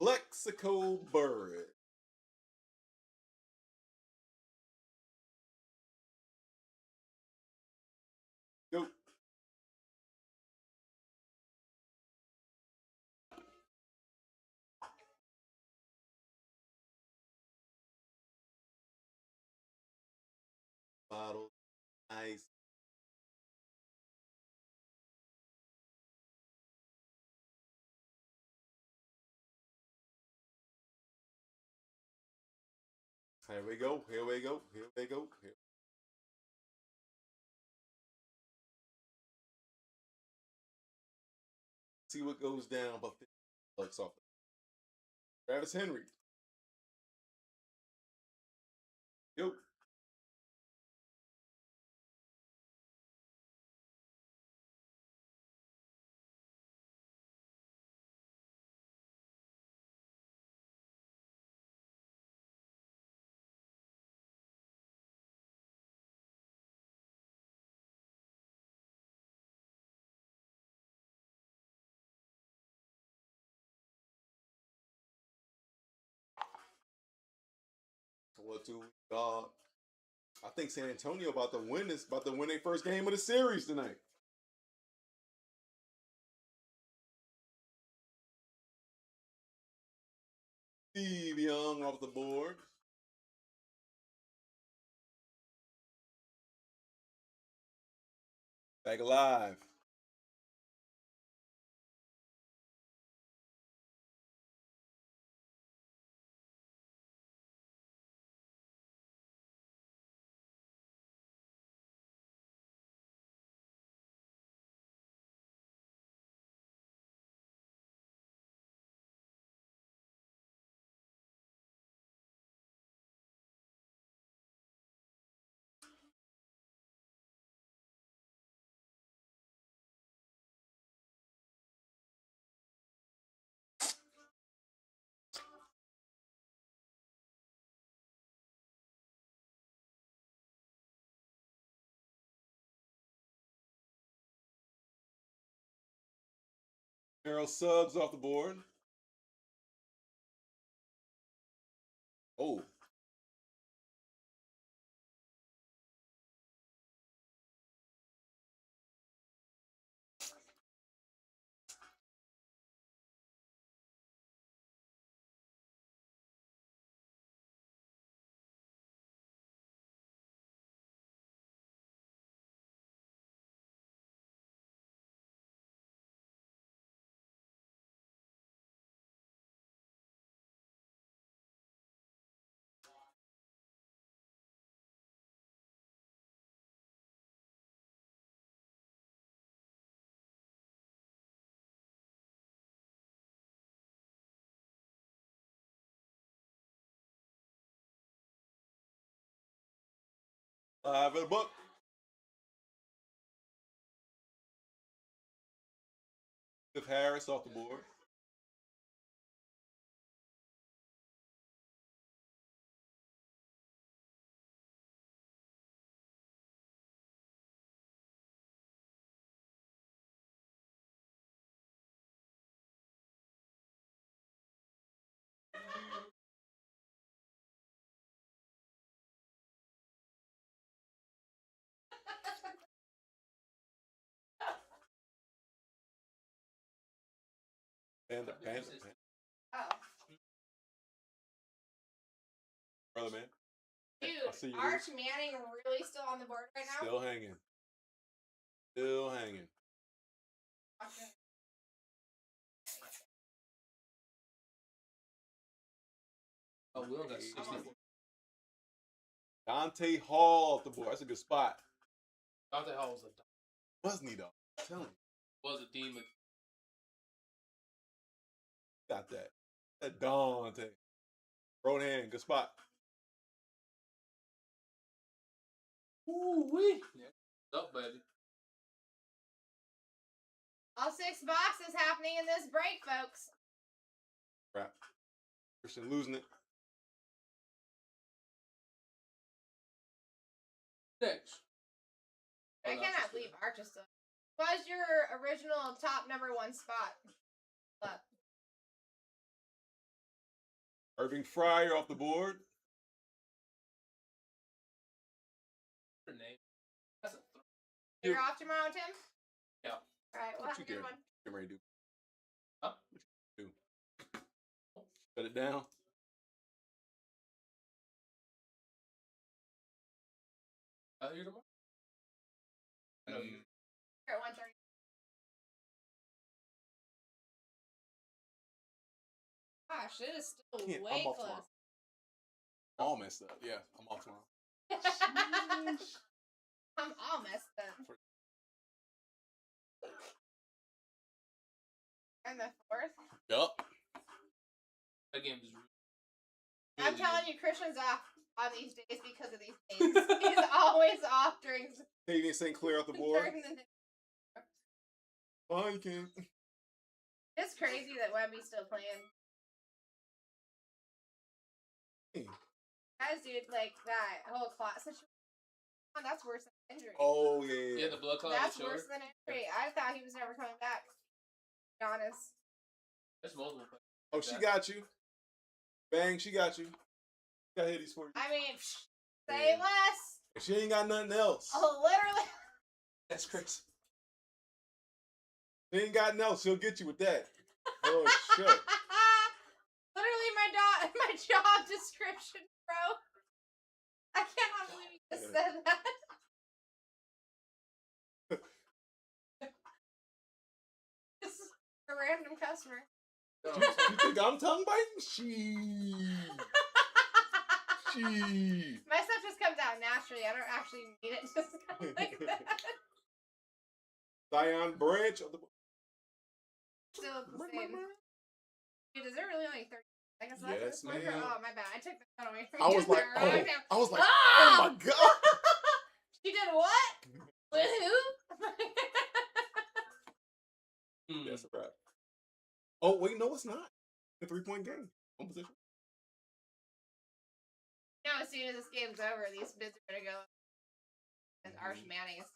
Plexico Bird. Bottle. Nice. Here we go. Here we go. Here we go. Here. See what goes down about $50 off. Travis Henry. Yo. What do we got? I think San Antonio about to win this, about to win their first game of the series tonight. Steve Young off the board. Back alive. Harold Suggs off the board. Oh. Live in the book. Cliff Harris off the board. Panda. Oh. Brother, man. I see Dude, you, Arch Manning really still on the board right now? Still hanging. Still hanging. Okay. Oh, we only got 64. Dante Hall off the board. That's a good spot. Dante Hall was Wasn't he, though? I'm telling you. Was a demon. Got that. That Dante. Road hand. Good spot. Ooh-wee. Yeah. Up, baby. All 6 boxes happening in this break, folks. Crap. Christian losing it. Next. I cannot believe Arch is still. Was your original top #1 spot? Look. Irving Fryer off the board. Her name. That's a You're off tomorrow, Tim? Yeah. All right, we'll have a good one. Get ready to do. Huh? What you do? Shut it down. Out here tomorrow? I know you. Here at 1:30. Gosh, it is still Can't- way I'm off close. tomorrow. All messed up. Yeah, I'm off tomorrow. I'm all messed up. And the 4th? Yup. That game is I'm telling you, Christian's off on these days because of these games. He's always off during Taking St. Clair off the board. during the day. Oh, you can. It's crazy that Wemby's still playing. Guys, dude, like that whole clot situation. That's worse than injury. Oh, yeah. Yeah, the blood clot. That's worse than injury. I thought he was never coming back. To be honest. That's multiple. Oh, she got you. Bang, she got you. Got hitties for you. I mean, say less. If she ain't got nothing else. Oh, literally. That's crazy. She ain't got nothing else. She'll get you with that. Oh, shit. Literally my job description, bro. I cannot believe you just said that. This is a random customer. You think I'm tongue biting? She. My stuff just comes out naturally. I don't actually mean it just like that. Zion Branch of the. Still the same. Dude, is there really only 30 seconds left? Yes, of this ma'am. Oh, my bad. I took the phone away from I you. was like, There, right? I was like, Ah! oh my god. She did what? With who? That's a wrap. Oh wait, no, it's not. A 3-point game. One position. You know, as soon as this game's over, these bids are gonna go. And Arch Manning is.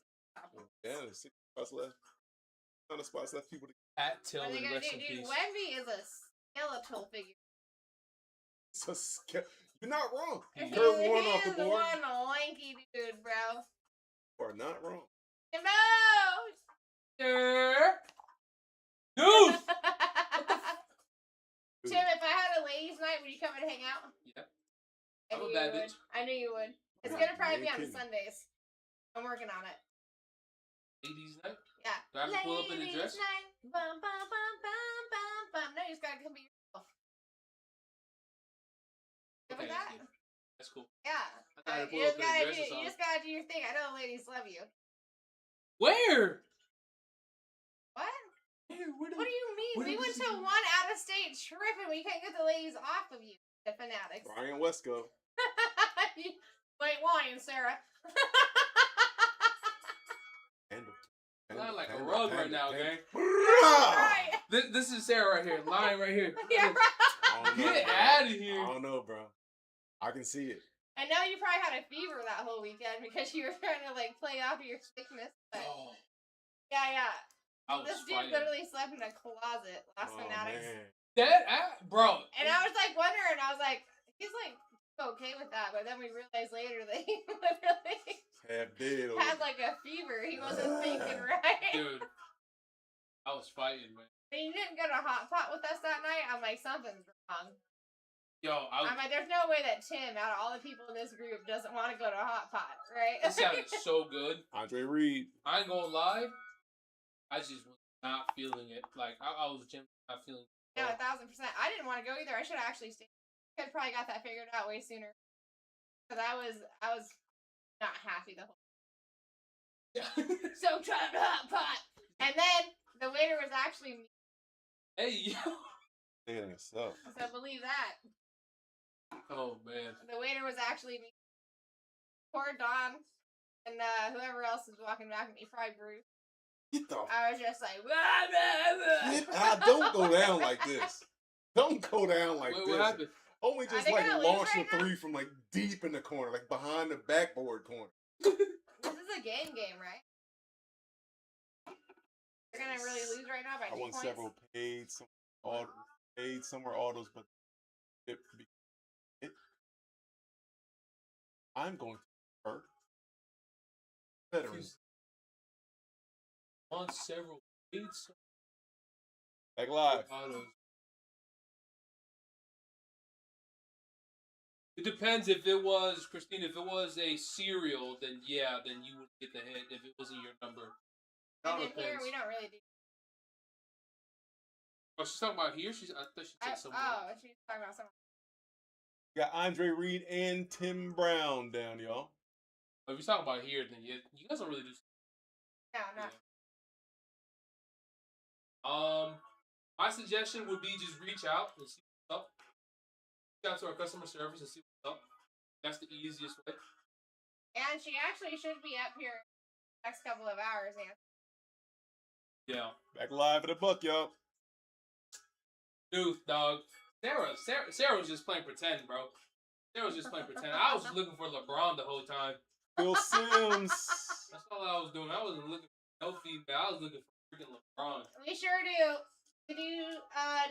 Yeah, there's 6 spots left. Not a spots left. People. Pat What are they Tillman, gonna rest do? in Dude, peace. Wemby is a skeletal figure. So you're not wrong. He Kurt Warner off the is board. one lanky dude, bro. You are not wrong. No! Dude! Tim, if I had a ladies' night, would you come and hang out? Yeah. I I'm knew a bad you would. bitch. I knew you would. It's Yeah, gonna probably you be ain't on kidding. Sundays. I'm working on it. Ladies night? Yeah. Do I have to pull up in a dress? Night. Bum, bum, bum, bum, bum, bum. No, you just gotta come be yourself. Good with that? Yeah. That's cool. Yeah. I thought I You pulled just, up in a gotta dress do, or something. you just gotta do your thing. I know the ladies love you. Where? What? Where What do you mean? where We did went this to even- one out-of-state trip and we couldn't get the ladies off of you, the fanatics. Brian Wesco. Wait, Wine, Sarah. I'm lying like a rug right now, gang. Right. This is Sarah right here, lying right here. Yeah, right. Get out of here. I don't know, bro. I can see it. I know you probably had a fever that whole weekend because you were trying to like play off of your sickness. But Oh, yeah. I was This dude fighting. literally slept in a closet last fanatics. Man. Bro. And I was like wondering, I was like, he's like okay with that, but then we realized later that he literally Half dead. had like a fever. He wasn't thinking right. Dude, I was fighting, man. When you didn't go to Hot Pot with us that night, I'm like, something's wrong. Yo, I'm like, there's no way that Tim, out of all the people in this group, doesn't want to go to Hot Pot, right? it sounded so good. Andre Reed. I ain't gonna lie. I just was not feeling it. Like, I was not feeling it. No, 1,000%. I didn't want to go either. I should have actually stayed. Could have probably got that figured out way sooner. Because I was not happy the whole So try to Hot Pot. And then the waiter was actually me. Hey, yo. Yeah, so. So believe that. Oh, man. The waiter was actually me. Poor Don. And whoever else was walking back at me, probably Bruce. Get the I was just like, blah, blah, Get blah. out. Don't go down like this. Don't go down like Wait, this. what happened? Homie Are just they like gonna lose launched right a now? 3 from like deep in the corner, like behind the backboard corner. This is a game, right? You're gonna really lose right now by 2 I won points. several paid somewhere autos, but I'm going to hurt veterans. On several beats. Back live. Autos. It depends if it was, Christine, if it was a cereal, then yeah, then you would get the hit if it wasn't your number. And then here, we don't really do. Oh, she's talking about here? I thought she said somewhere. Oh, she's talking about somewhere. Got Andre Reed and Tim Brown down, y'all. If you're talking about here, then you guys don't really do. No, no. Yeah. My suggestion would be just reach out and see what's up. Reach out to our customer service and see what's up. That's the easiest way. And she actually should be up here next couple of hours, Anthony. Yeah. Back live at the buck, y'all. Dude, dog. Sarah was just playing pretend, bro. Sarah was just playing pretend. I was looking for LeBron the whole time. Bill Sims. That's all I was doing. I wasn't looking for no feedback. I was looking for freaking LeBron. We sure do. We do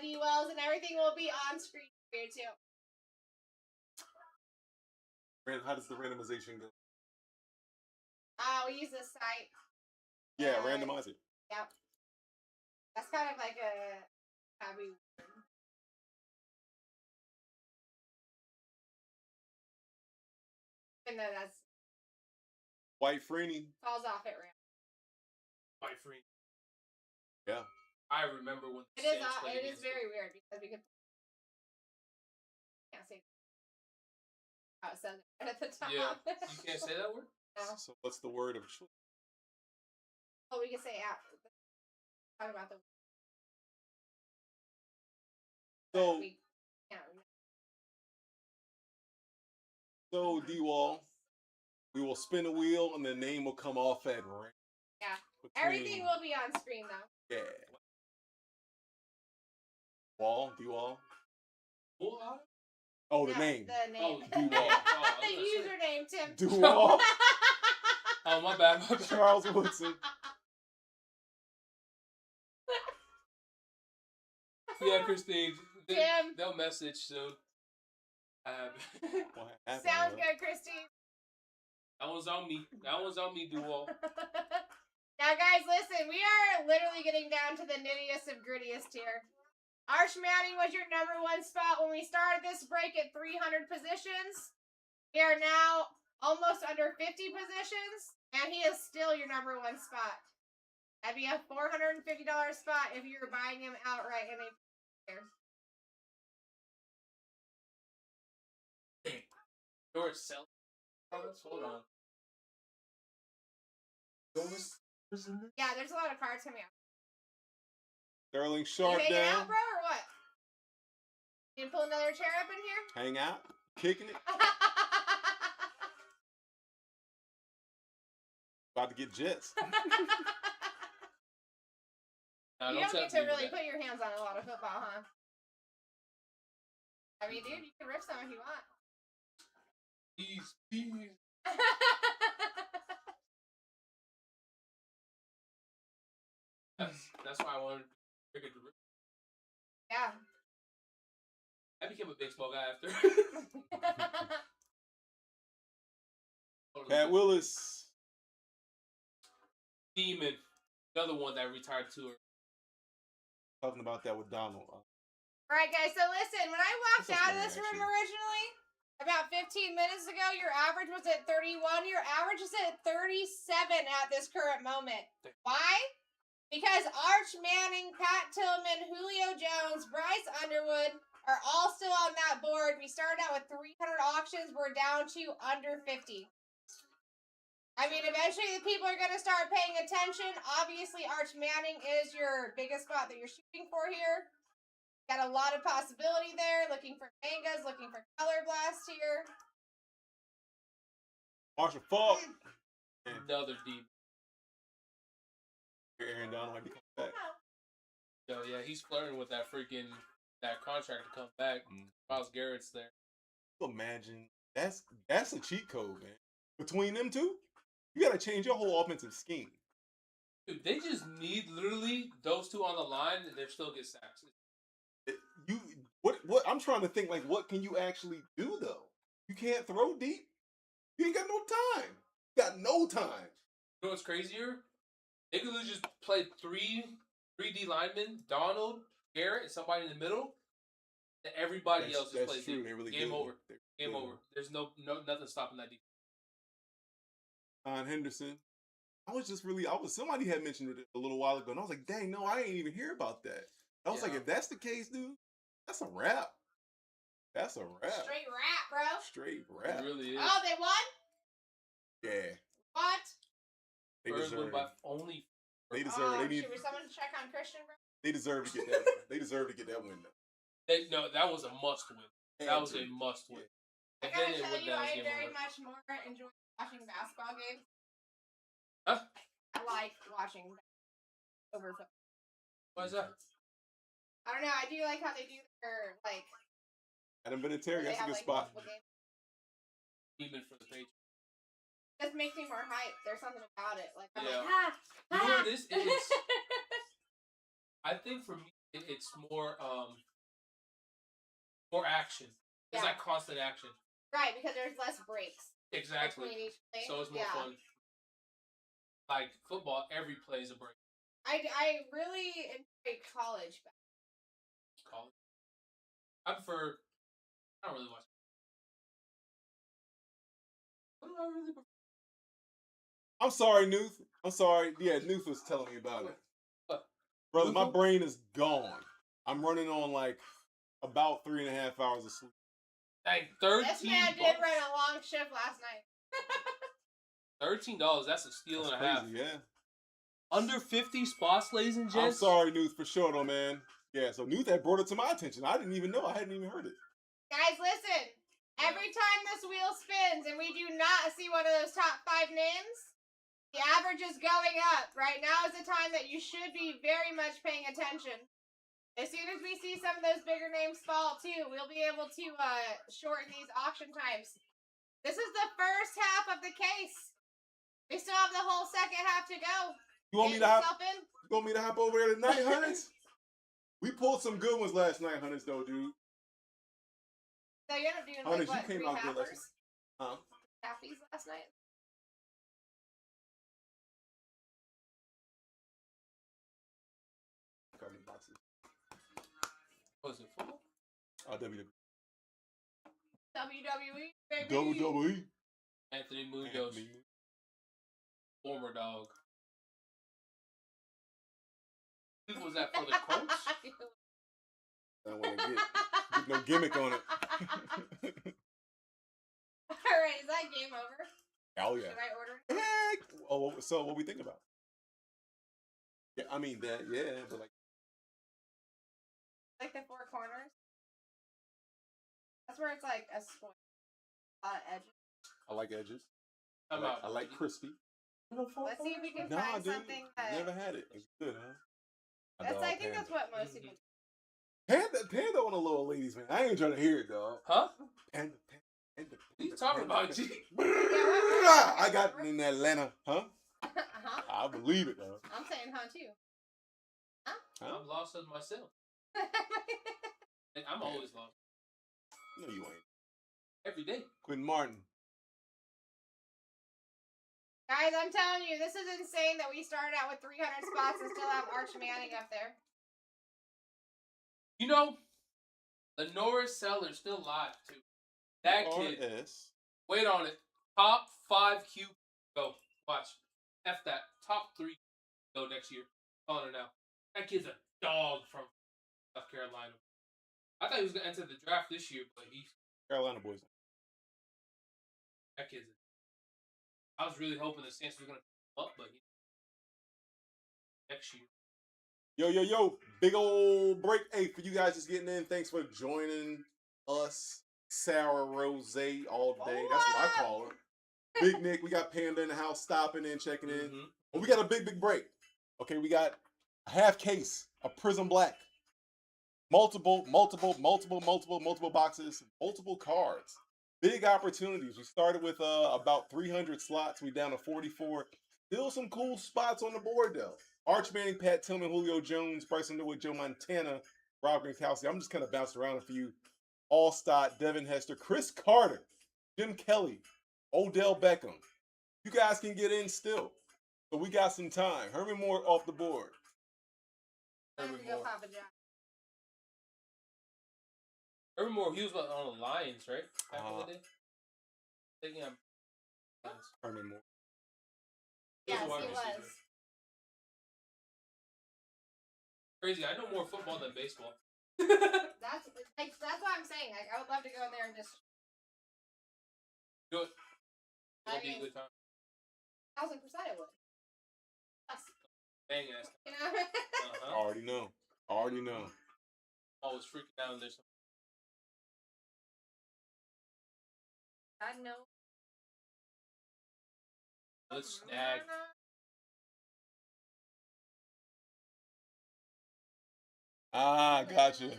D-Wells and everything will be on screen for you too. How does the randomization go? We use this site. Yeah, randomize it. Yep. That's kind of like a taboo. Even though that's White Freeney. falls off at random. White free. Yeah. I remember when It is very weird because we could can't say how it says it right at the top. Yeah. You can't say that word? No. So what's the word of choice? Oh, we can say out. Talk about the So, we can't remember. so D-Wall, we will spin a wheel and the name will come off at random. Yeah. Everything will be on screen though. Yeah. Wall, D-Wall. Oh, the No, name. The name. Oh, D-Wall. The username, Tim. D-Wall. Oh, my bad. Charles Woodson. Yeah, Christine. Tim. They'll message soon. What happened, Sounds bro? good, Christine. That one's on me. Duo. Now, guys, listen. We are literally getting down to the nittiest of grittiest here. Arch Manning was your #1 spot when we started this break at 300 positions. We are now almost under 50 positions, and he is still your #1 spot. That'd be a $450 spot if you were buying him outright in a year. George sell. Hold on. Yeah, there's a lot of cards coming out. Sterling You Sharp hanging down. out, bro, or what? You pull another chair up in here? Hang out. Kicking it. About to get jets. You don't get to really put your hands on a lot of football, huh? I mean, dude, you can rip some if you want. Please. That's why I wanted to rip. Yeah. I became a baseball guy after. Pat Willis. Demon. Another one that retired too. Talking about that with Donald. Alright, guys, so listen, when I walked This is out of good, this room actually. originally, about 15 minutes ago, your average was at 31. Your average is at 37 at this current moment. Why? Because Arch Manning, Pat Tillman, Julio Jones, Bryce Underwood are all still on that board. We started out with 300 auctions. We're down to under 50. I mean, eventually the people are going to start paying attention. Obviously, Arch Manning is your biggest spot that you're shooting for here. Got a lot of possibility there. Looking for mangas, looking for color blast here. Marshall Falk. Another deep. Aaron Donald might be coming back. So yeah, he's flirting with that contract to come back. Miles Garrett's there. Imagine that's a cheat code, man. Between them two, you got to change your whole offensive scheme. Dude, they just need literally those two on the line, and they still get sacks. What I'm trying to think, like, what can you actually do though? You can't throw deep. You ain't got no time. You got no time. You know what's crazier? They could literally just play three D linemen, Donald, Garrett, and somebody in the middle. Everybody else just plays true. deep. They really Game good. over. They're Game good. over. There's nothing stopping that defense. Henderson. Somebody had mentioned it a little while ago, and I was like, dang, no, I ain't even hear about that. I was like, Yeah. if that's the case, dude, that's a wrap. That's a wrap. Straight rap, bro. Straight wrap. It really is. Oh, they won? Yeah. What? They Spurs win deserve by it. only. They deserve it. Should we someone check on Christian, bro? They deserve to get that. They deserve to get that win, though. No, that was a must win. That was a must win. I gotta tell you, I very much more enjoy watching basketball games. Huh? I like watching over football. Why is that? I don't know. I do like how they do their like. Adam Vinatieri, that's a good spot. Even for the Patriots. Just makes me more hyped. There's something about it. Like I'm Yeah. like, You know what this is? I think for me, it's more action. It's like constant action. Right, because there's less breaks. Exactly. Between each play. So it's more fun. Like football, every play is a break. I really enjoy college basketball. College. I don't really watch. What do I really prefer? I'm sorry, Nuth. I'm sorry. Yeah, Nuth was telling me about it. What? Brother, my brain is gone. I'm running on like about 3.5 hours of sleep. Dang, 13. This man did run a long shift last night. $13. That's a steal and a half. Yeah. Under 50 spots, ladies and I'm gents. sorry, Nuth, for sure, though, man. Yeah, so Nuth had brought it to my attention. I didn't even know. I hadn't even heard it. Guys, listen. Every time this wheel spins and we do not see one of those top 5 names, the average is going up. Right now is the time that you should be very much paying attention. As soon as we see some of those bigger names fall too, we'll be able to shorten these auction times. This is the first half of the case. We still have the whole second half to go. You want me to hop over there tonight, Hunters? We pulled some good ones last night, Hunters, though, dude. So you ended up doing Hunters, like what, you came 3 out good last halfers? night. Huh? Halfies last night? What is it, football? WWE. WWE, baby. WWE. Anthony Munoz. Former dog. Who was that for the Colts? I don't want to get no gimmick on it. Alright, is that game over? Oh, yeah. Should I order? Heck! Oh, so what we think about? Yeah, I mean, that, yeah, but Like the 4 corners? That's where it's like a square. Edges. I like edges. I like crispy. Let's see if we can Nah, find dude, something that. never had it. It's good, huh? I think that's what most people do. Panda on the little ladies, man. I ain't trying to hear it, dog. Huh? Panda. What are you talking about, G? I got it in Atlanta, huh? Uh-huh. I believe it, though. I'm saying huh too. Huh? I'm lost as myself. I'm always lost. No, you ain't. Every day. Quentin Martin. Guys, I'm telling you, this is insane that we started out with 300 spots and still have Arch Manning up there. You know, the Norris Seller's still live, too. That kid. Wait on it. Top 5 Q. Go. Watch. F that. Top 3 go next year. On it now. That kid's a dog from South Carolina. I thought he was going to enter the draft this year, but he's... Carolina boys. That kid's I was really hoping the Saints were going to pick him up, but next year. Yo. Big old break. Hey, for you guys just getting in, thanks for joining us. Sour Rose all day. That's what I call her. Big Nick, we got Panda in the house stopping in, checking in. Mm-hmm. Well, we got a big break. Okay, we got a half case of Prism Black. Multiple boxes, multiple cards. Big opportunities. We started with about 300 slots. We down to 44. Still some cool spots on the board, though. Arch Manning, Pat Tillman, Julio Jones, Bryson Underwood, Joe Montana, Rob Gronkowski. I'm just kind of bouncing around a few. Allstott, Devin Hester, Chris Carter, Jim Kelly, Odell Beckham. You guys can get in still. So we got some time. Herman Moore off the board. Time to go Papa John. remember he was on the Lions, right? Back in the day. Thinking I'm. Herman Moore. Yes, he was. Crazy. I know more football than baseball. That's what I'm saying. Like, I would love to go in there and just do it. I It'll be a mean, good time. 1,000% it would. Yes. Bang ass. You know? Already know. Already know. I was freaking out. There's some. I know. Let's snag. Gotcha.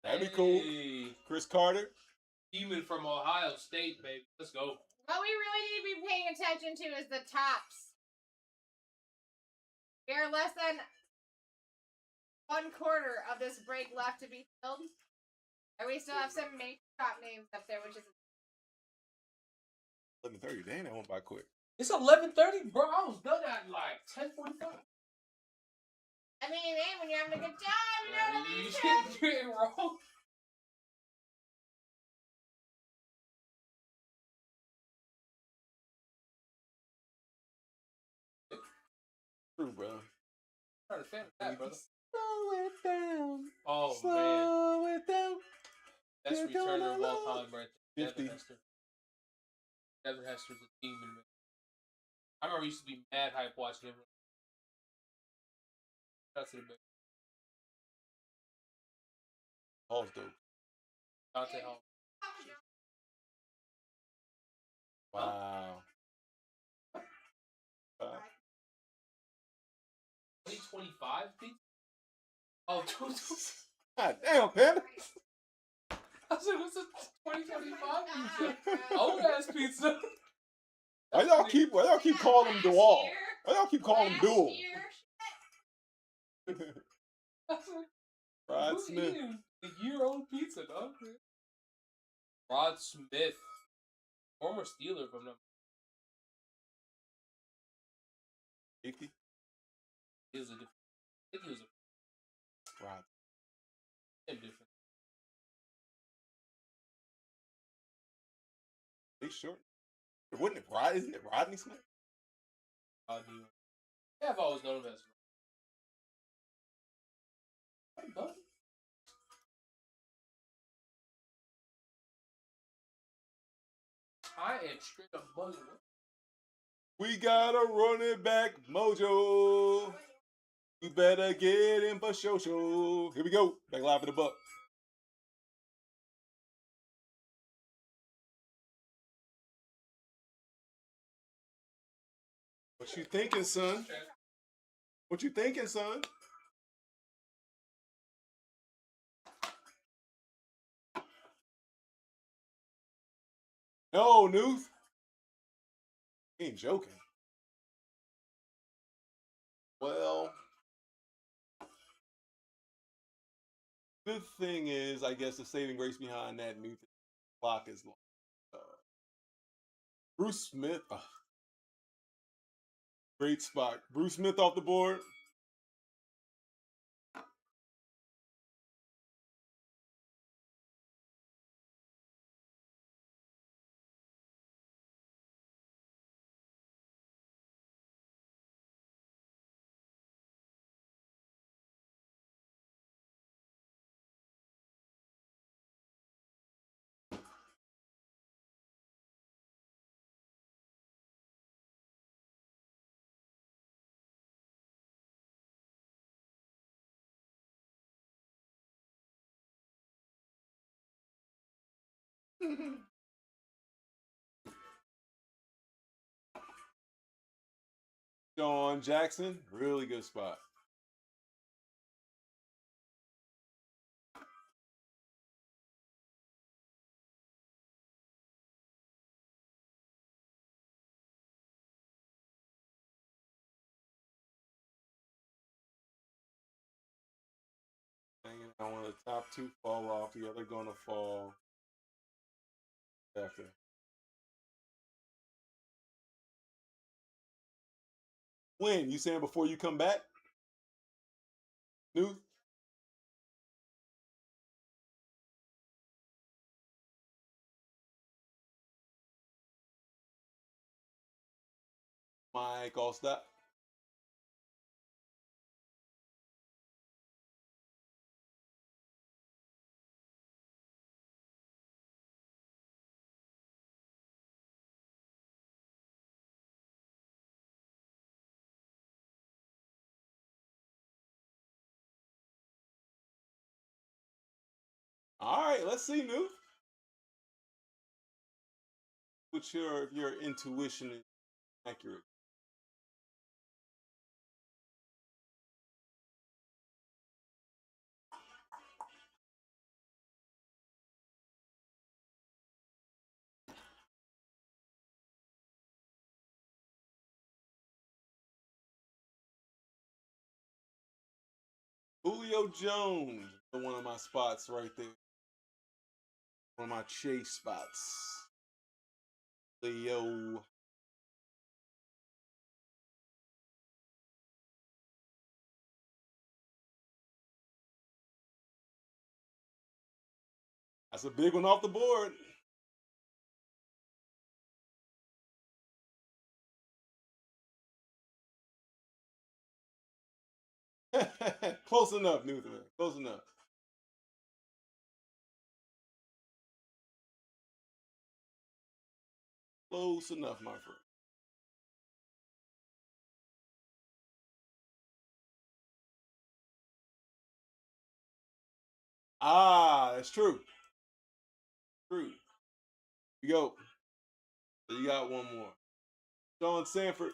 That'd be cool. Chris Carter. Demon from Ohio State, baby. Let's go. What we really need to be paying attention to is the tops. We are less than 1/4 of this break left to be filled. And we still have some major top names up there, which is 11:30. Dang, that went by quick. It's 11:30, bro. I was done at like 10:45. I mean, hey, when you're having a good time, you know what I mean? You ain't wrong. True, bro. I'm not a fan of that, brother. Slow it down. Oh, Slow it down. Best returner of all time, right there. 50. Devin Hester. Devin Hester's a demon, man. I remember I used to be mad hype watching him. That's the big. Hall's dope. Dante Hall. Wow. 2025 pizza? Oh, God damn, Panda. I said, what's a 2025 pizza? Old ass pizza. Why y'all keep calling him DeWall? Why y'all keep calling him Duel? Rod Smith. A year-old pizza, dog. Rod Smith. Former Steeler from them. 50? He was a different. I think he was a. Rod. Him different. He's short. Wouldn't it Rod? Isn't it Rodney Smith? Rodney. Yeah, I've always known him as. Done. I am straight up buzzing. We got a running back mojo. You better get in for show. Here we go. Back live in the buck. What you thinking, son? What you thinking, son? No, Nuth. He ain't joking. Well, good thing is, I guess the saving grace behind that Nuth clock is long. Bruce Smith. Great spot. Bruce Smith off the board. Sean Jackson, really good spot. Hanging on one of the top two fall off, the other gonna fall after. When? You saying before you come back? Nuth? Mike, all stop. All right, let's see, New. What's your intuition is accurate? Julio Jones, one of my spots right there. One of my chase spots. Leo. That's a big one off the board. Close enough, Newton. Close enough. Close enough, my friend. Ah, that's true. True. You go. So you got one more. Sean Sanford.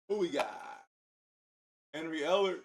Who we got? Henry Eller.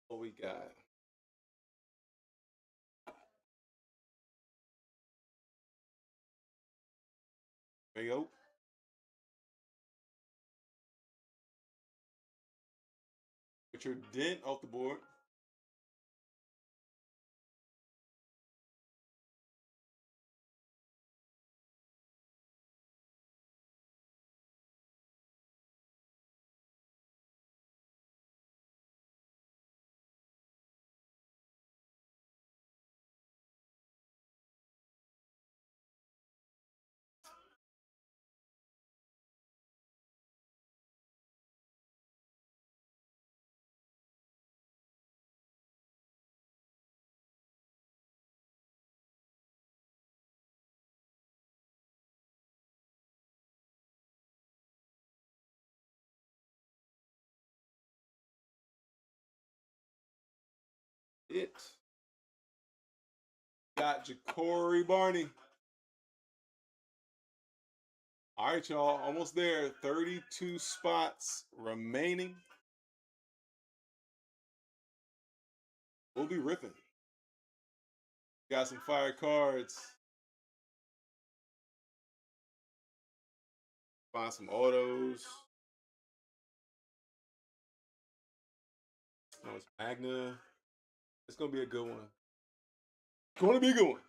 What we got? There you go. Richard Dent off the board. It got Ja'Cory Barney. All right, y'all, almost there. 32 spots remaining. We'll be ripping. Got some fire cards. Find some autos. Oh, it's Magna. It's gonna be a good one. It's gonna be a good one.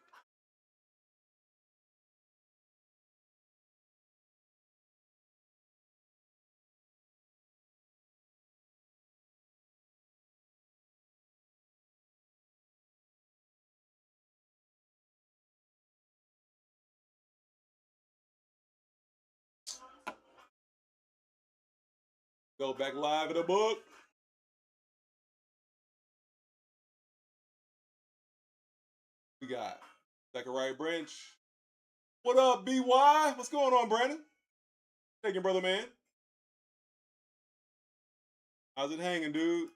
Go back live in the book. We got second right branch. What up, BY? What's going on, Brandon? Taking brother man. How's it hanging, dude?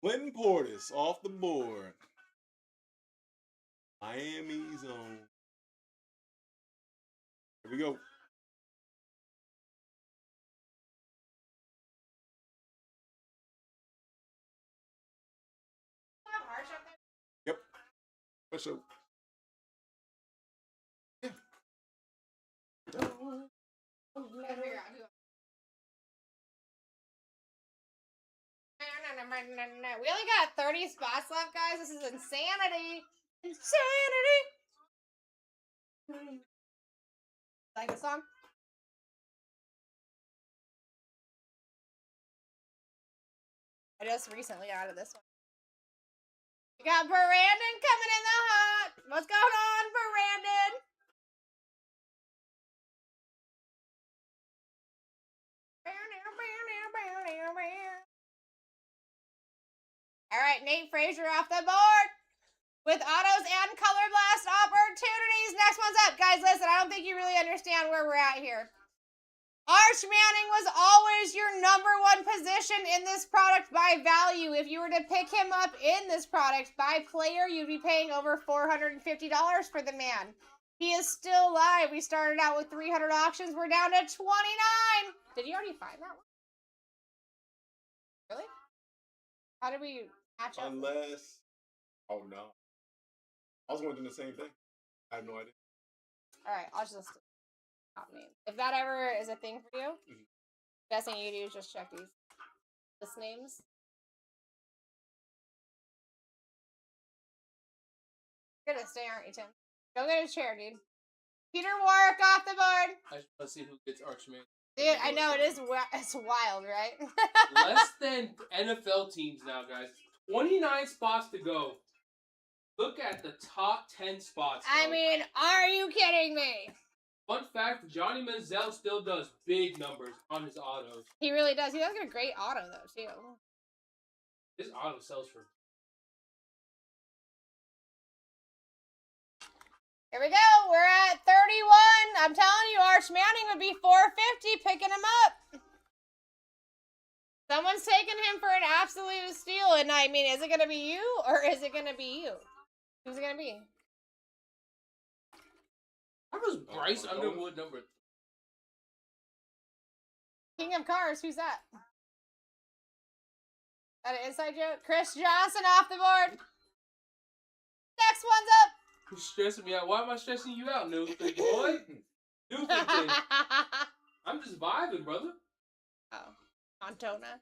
Clinton Portis off the board. Miami zone. Here we go. Yep. For sure. Yeah. We only got 30 spots left, guys. This is insanity. Insanity. Like the song? I just recently added this one. We got Brandon coming in the hot. What's going on, Brandon? All right, Nate Frazier off the board with autos and color blast opportunities. Next one's up. Guys, listen, I don't think you really understand where we're at here. Arch Manning was always your #1 position in this product by value. If you were to pick him up in this product by player, you'd be paying over $450 for the man. He is still live. We started out with 300 auctions. We're down to 29. Did you already find that one? Really? How did we match up? Unless, oh no, I was wondering the same thing. I have no idea. All right, I'll just top names. If that ever is a thing for you, best thing you do is just check these list names. You're gonna stay, aren't you, Tim? Go get a chair, dude. Peter Warwick off the board. Let's see who gets Archman. Dude, I know, it's wild, right? Less than NFL teams now, guys. 29 spots to go. Look at the top 10 spots. I mean, are you kidding me? Fun fact, Johnny Manziel still does big numbers on his autos. He really does. He does get a great auto, though, too. His auto sells for... Here we go. We're at 31. I'm telling you, Arch Manning would be $450 picking him up. Someone's taking him for an absolute steal. And I mean, is it going to be you or is it going to be you? Who's it going to be? How was Bryce Underwood number? King of Cars. Who's that? That an inside joke? Chris Johnson off the board. Next one's up. Who's stressing me out? Why am I stressing you out, new thing, boy? New thing. I'm just vibing, brother. Oh, Montona.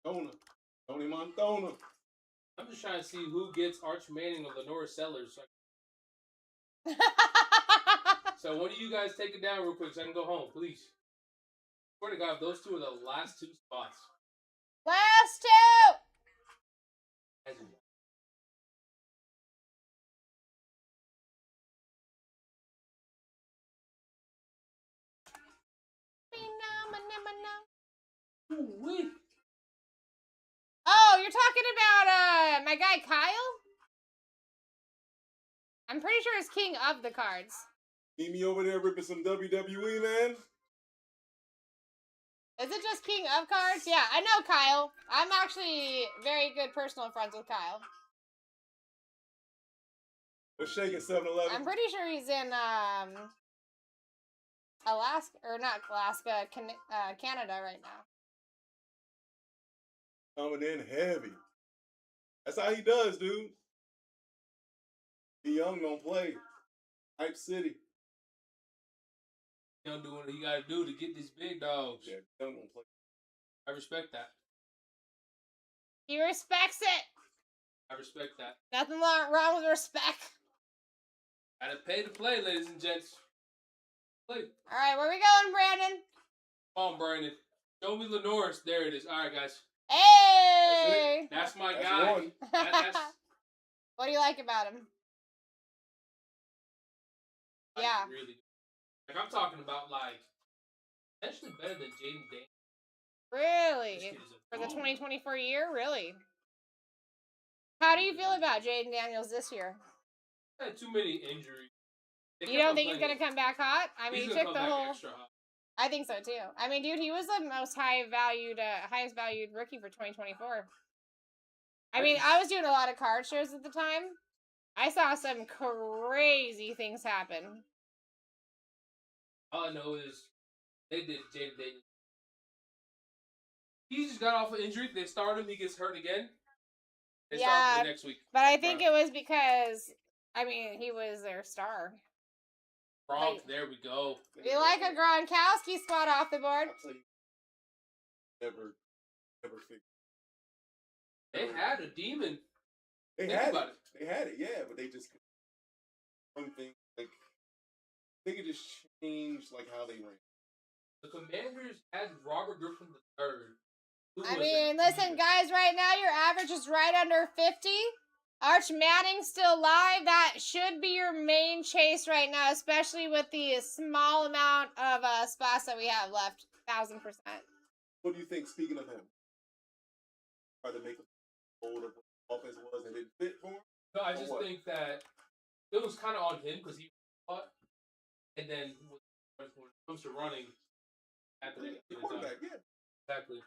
Tony Montana. I'm just trying to see who gets Arch Manning or Lenora Sellers. So one of you guys take it down real quick so I can go home, please. Swear to God, those two are the last 2 spots. Last 2! Oh, you're talking about my guy Kyle? I'm pretty sure it's king of the cards. See me over there ripping some WWE, man. Is it just king of cards? Yeah, I know Kyle. I'm actually very good personal friends with Kyle. What's shaking 7-Eleven? I'm pretty sure he's in Alaska, or not Alaska, Canada right now. Coming in heavy. That's how he does, dude. He young, don't play. Hype City. Young doing what you gotta do to get these big dogs. Yeah, young don't play. I respect that. He respects it. I respect that. Nothing wrong with respect. Gotta pay to play, ladies and gents. Play. All right, where we going, Brandon? Come on, Brandon. Show me Lenoris. There it is. All right, guys. Hey! That's my That's guy. one. That's What do you like about him? like, Yeah. really. Like I'm talking about like potentially better than Jaden Daniels. This Really? kid is a For the dog. 2024 year? Really? How do you feel about Jaden Daniels this year? Had too many injuries. They You kept don't on think he's playing- going to come back hot? I mean, He's he gonna took come the back whole... extra hot. I think so, too. I mean, dude, he was the most highest valued rookie for 2024. I mean, I was doing a lot of card shows at the time. I saw some crazy things happen. All I know is they did Jaden Daniels. He just got off an injury. They started him. He gets hurt again. They start Yeah, him next week. but I think it was because, I mean, he was their star. Gronk, like- there we go. We like a Gronkowski spot off the board. I'll tell you, never figured. They had a demon. They Think had about it. They had it, yeah, but they just one thing like they could just change like how they ran. The Commanders had Robert Griffin III. Who I was mean, a listen, demon. guys, right now your average is right under 50. Arch Manning's still live. That should be your main chase right now, especially with the small amount of spots that we have left. 1000%. What do you think? Speaking of him, try to make him old of what the offense was and didn't fit for him. No, I Or just what? think that it was kind of on him because he fought, and then when it comes to running, after Yeah, the quarterback, yeah. exactly.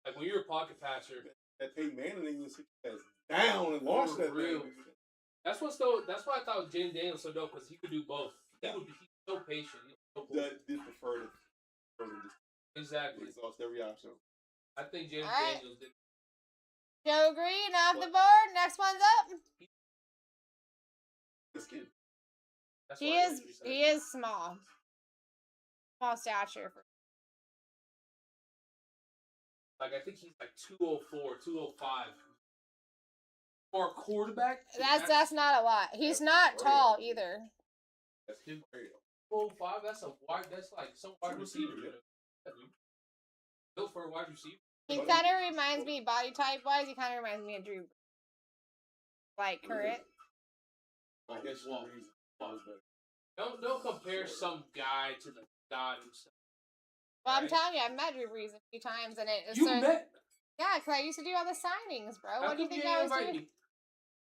Like when you're a pocket passer, That Peyton Manning was down and lost For that real. thing. that's why I thought Jaden Daniels so dope because he could do both. Yeah. He's so patient. He was so That did prefer to just exactly. exhaust every option. I think Jaden Alright. Daniels did. Joe Green off the board. Next one's up. This kid. That's He why I is think he is small. Small stature. Like I think he's like 204, 205. For a quarterback, That's not a lot. He's not tall either. That's his area. 205. That's a wide. That's like some wide receiver. receiver, Yeah. Built for a wide receiver. He kind of reminds me, body type wise, he kind of reminds me of Drew. Like current. I guess Well, one reason was better. Don't compare some guy to the god himself. Well, I'm Right. telling you, I've met Drew Brees a few times, and it. You so, met? Yeah, because I used to do all the signings, bro. How What do you come think didn't I was invite doing? me? You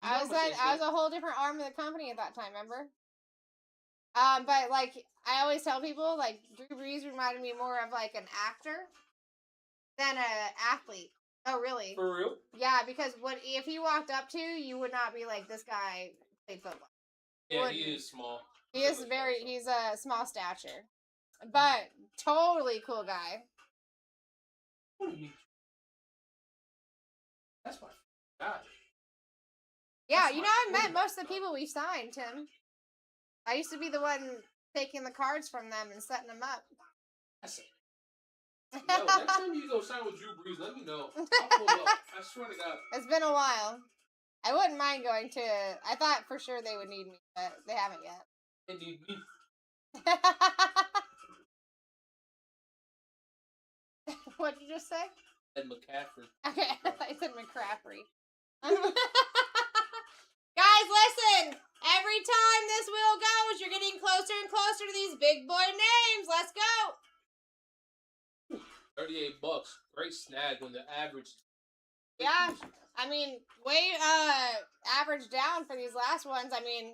I know was I'm gonna like, say I was shit. a whole different arm of the company at that time. Remember? But like, I always tell people, like, Drew Brees reminded me more of like an actor than an athlete. Oh, really? For real? Yeah, because if he walked up to you, you would not be like, this guy played football. Yeah, Wouldn't. he is small. He is he's a small stature, but totally cool guy. What do you mean? That's my god. Yeah, That's you my know, I've met quarterback, most of the though. people we've signed, Tim. I used to be the one taking the cards from them and setting them up. That's it. Yo, next time you go sign with Drew Brees, let me know. I'll pull up. I swear to God. It's been a while. I wouldn't mind going to. I thought for sure they would need me, but they haven't yet. They need me. What'd you just say? And McCaffrey. Okay, I thought you said McCaffrey. Guys, listen! Every time this wheel goes, you're getting closer and closer to these big boy names. Let's go! $38. Great snag when the average. Yeah, I mean, way average down for these last ones. I mean,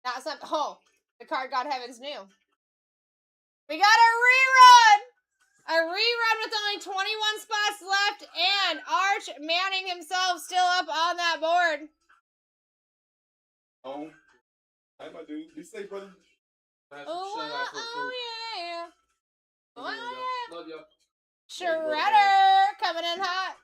not some. Oh, the card God Heavens knew. We got a rerun! A rerun with only 21 spots left, and Arch Manning himself still up on that board. Oh, hi, my dude. Be safe, brother. I have some Oh, shut eye for food. yeah. Oh, yeah. Love y'all. Shredder coming in hot.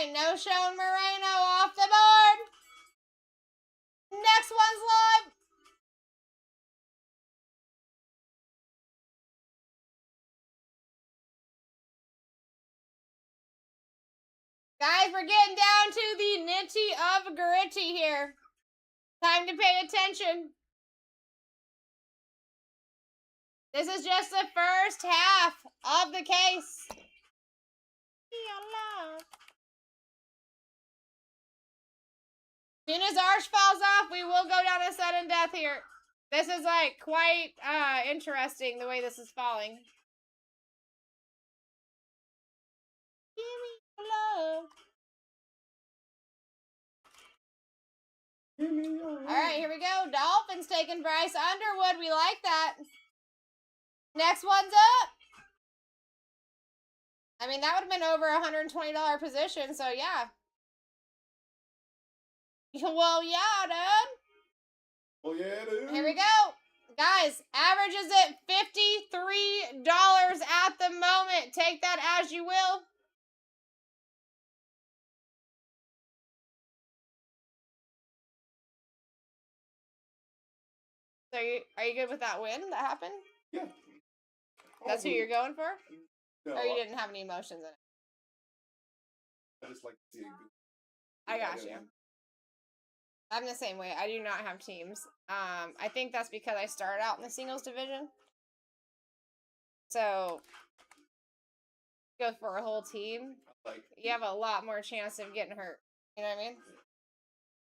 right, no showing Moreno off the board. Next one's live. Guys, we're getting down to the nitty of gritty here. Time to pay attention. This is just the first half of the case. As soon as Arch falls off, we will go down to sudden death here. This is like quite interesting the way this is falling. Give me love. Alright, here we go. Dolphins taking Bryce Underwood. We like that. Next one's up. I mean, that would have been over $120 position, so yeah. Well, yeah, dude. Well, yeah, dude. Here we go. Guys, averages at $53 at the moment. Take that as you will. So are you good with that win that happened? Yeah. That's who you're going for? No, Or you didn't have any emotions in it? I just like to see it good. I got you. I'm the same way. I do not have teams. I think that's because I started out in the singles division. So, go for a whole team. Like, you have a lot more chance of getting hurt. You know what I mean?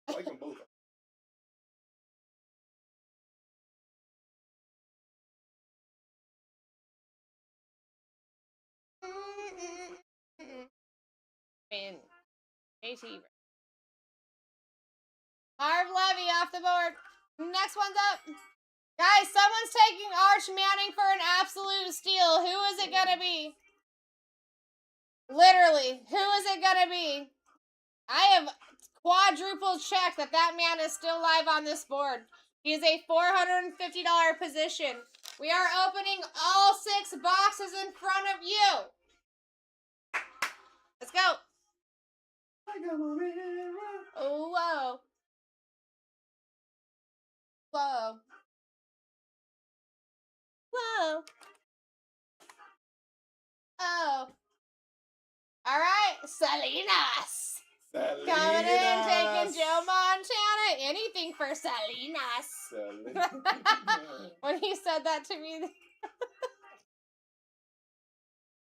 I like them both. And JT. Marv Levy off the board. Next one's up. Guys, someone's taking Arch Manning for an absolute steal. Who is it gonna be? Literally, who is it gonna be? I have quadruple checked that man is still live on this board. He is a $450 position. We are opening all 6 boxes in front of you. Let's go. Oh, whoa. Whoa. Whoa. Oh. All right, Salinas. Coming in, taking Joe Montana. Anything for Salinas. When he said that to me,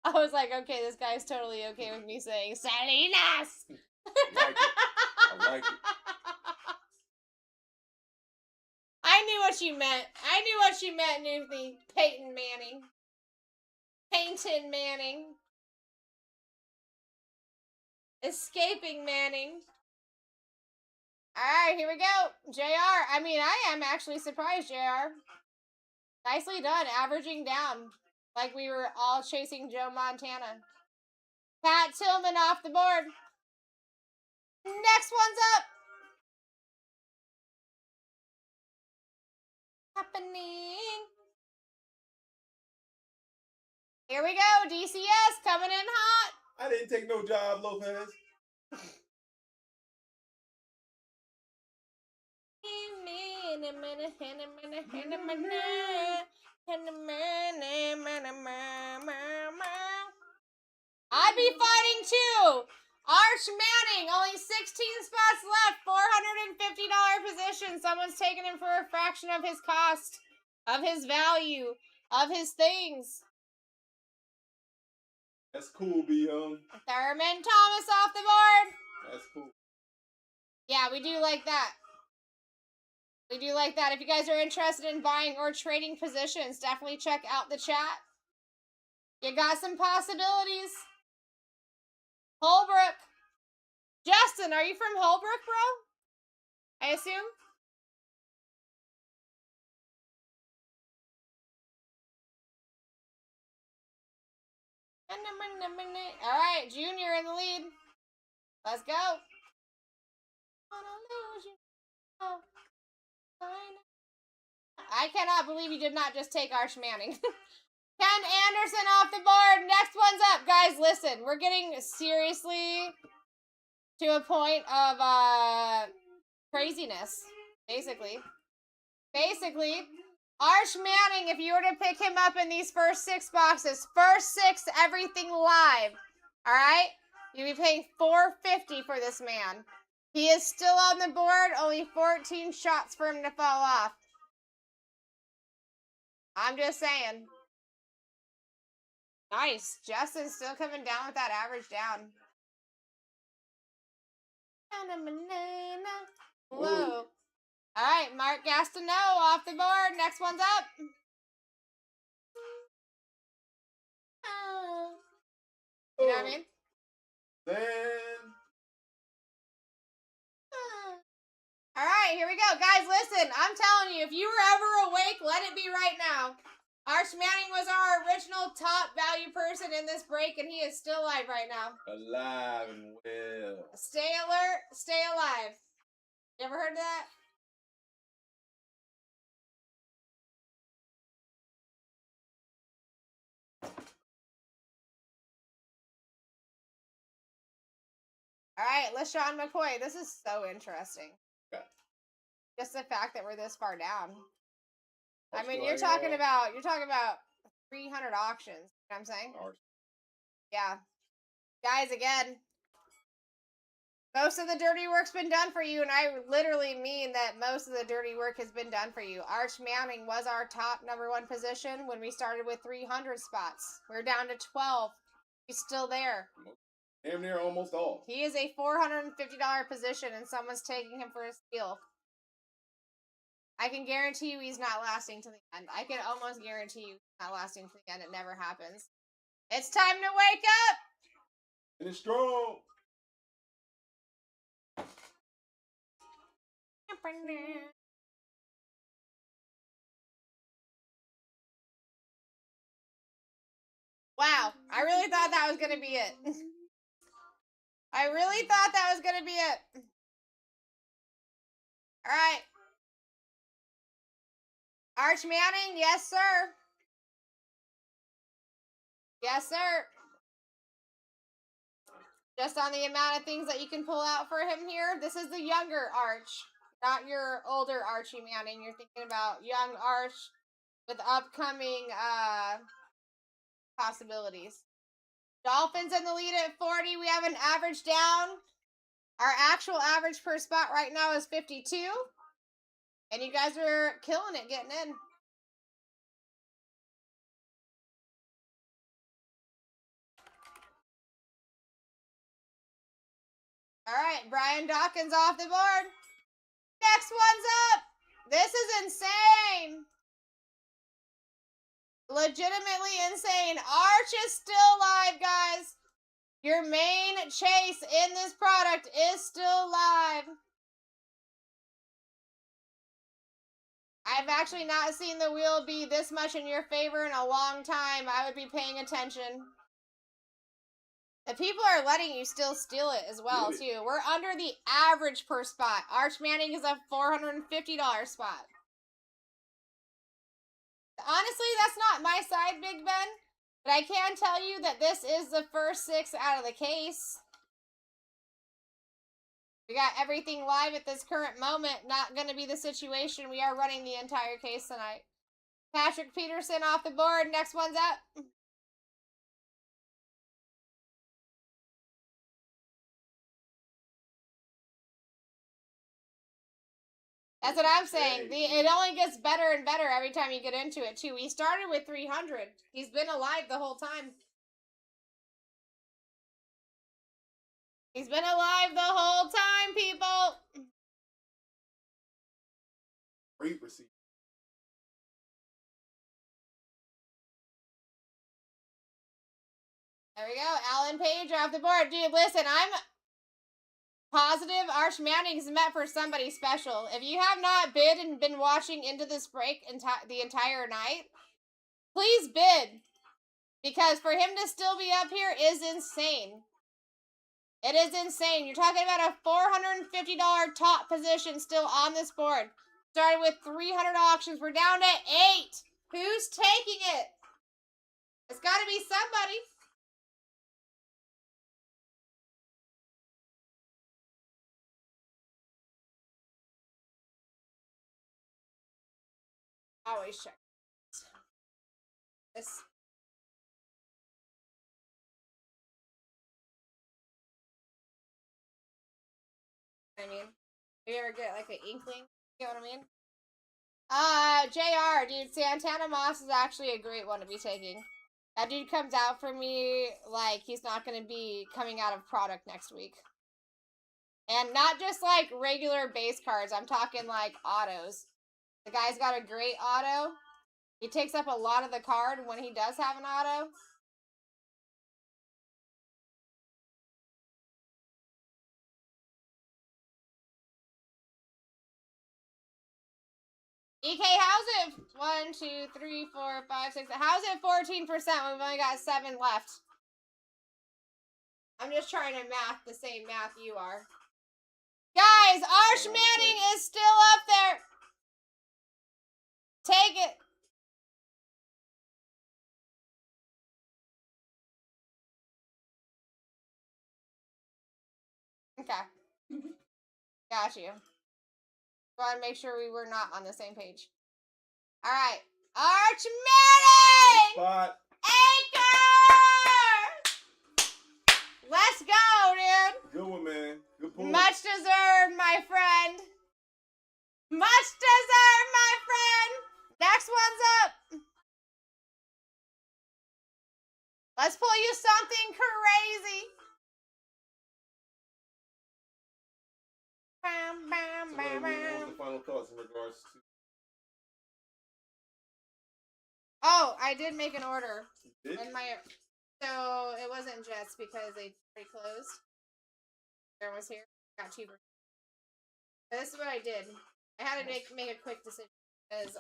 I was like, okay, this guy's totally okay with me saying Salinas. I like it. I knew what you meant. I knew what you meant, Newfie. Peyton Manning. Peyton Manning. Escaping Manning. Alright, here we go. JR. I mean, I am actually surprised, JR. Nicely done, averaging down. Like we were all chasing Joe Montana. Pat Tillman off the board. Next one's up. Happening. Here we go. DCS coming in hot. I didn't take no job, Lopez. I'd be fighting too. Arch Manning, only 16 spots left, $450 position. Someone's taking him for a fraction of his cost, of his value, of his things. That's cool, B-Young. Thurman Thomas off the board. That's cool. Yeah, we do like that. We do like that. If you guys are interested in buying or trading positions, definitely check out the chat. You got some possibilities. Holbrook. Justin, are you from Holbrook, bro? I assume? Alright, Junior in the lead. Let's go. I cannot believe you did not just take Arch Manning. Ken Anderson off the board. Next one's up. Guys, listen. We're getting seriously to a point of craziness, basically. Basically, Arch Manning, if you were to pick him up in these first 6 boxes, first 6, everything live, all right? You'd be paying $450 for this man. He is still on the board, only 14 shots for him to fall off. I'm just saying. Nice. Justin's still coming down with that average down. Whoa. All right, Mark Gastineau off the board. Next one's up. You know what I mean? Then. All right, here we go. Guys, listen. I'm telling you, if you were ever awake, let it be right now. Arch Manning was our original top value person in this break, and he is still alive right now. Alive and well. Stay alert, stay alive. You ever heard of that? All right, LaShawn McCoy. This is so interesting. Okay. Just the fact that we're this far down. I mean, Still you're hanging talking on. about 300 auctions. You know what I'm saying? Arch. Yeah. Guys, again, most of the dirty work's been done for you, and I literally mean that most of the dirty work has been done for you. Arch Manning was our top #1 position when we started with 300 spots. We're down to 12. He's still there. Damn near almost all. He is a $450 position, and someone's taking him for a steal. I can guarantee you he's not lasting to the end. I can almost guarantee you he's not lasting to the end. It never happens. It's time to wake up! And it's strong. Wow, I really thought that was going to be it. I really thought that was going to be it. All right. Arch Manning, yes, sir. Yes, sir. Just on the amount of things that you can pull out for him here. This is the younger Arch, not your older Archie Manning. You're thinking about young Arch with upcoming possibilities. Dolphins in the lead at 40. We have an average down. Our actual average per spot right now is 52. And you guys are killing it getting in. All right, Brian Dawkins off the board. Next one's up. This is insane. Legitimately insane. Arch is still live, guys. Your main chase in this product is still live. I've actually not seen the wheel be this much in your favor in a long time. I would be paying attention. The people are letting you still steal it as well, too. We're under the average per spot. Arch Manning is a $450 spot. Honestly, that's not my side, Big Ben. But I can tell you that this is the first 6 out of the case. We got everything live at this current moment. Not going to be the situation. We are running the entire case tonight. Patrick Peterson off the board. Next one's up. That's what I'm saying. It only gets better and better every time you get into it, too. He started with 300. He's been alive the whole time. He's been alive the whole time, people. Great receiver. There we go. Alan Page off the board. Dude, listen, I'm positive Arch Manning's meant for somebody special. If you have not bid and been watching into this break the entire night, please bid. Because for him to still be up here is insane. It is insane. You're talking about a $450 top position still on this board. Started with 300 auctions. We're down to 8. Who's taking it? It's got to be somebody. Always check this. I mean, you ever get like an inkling? You know what I mean? JR, dude, Santana Moss is actually a great one to be taking. That dude comes out for me like he's not going to be coming out of product next week. And not just like regular base cards, I'm talking like autos. The guy's got a great auto. He takes up a lot of the card when he does have an auto. EK, how's it? 1, 2, 3, 4, 5, 6. How's it 14% when we've only got 7 left? I'm just trying to math the same math you are. Guys, Arch Manning is still up there. Take it. Okay. Got you. Want to make sure we were not on the same page. All right. Arch Manning! Spot. Anchor! Let's go, dude. Good one, man. Good pull. Much deserved, my friend. Much deserved, my friend. Next one's up. Let's pull you something crazy. Bam, bam, bam, What was bam. the final thoughts in regards to? Oh, I did make an order. You did? In my, so it wasn't Jets because they already closed. Aaron was here. Got cheaper. But this is what I did. I had to make a quick decision because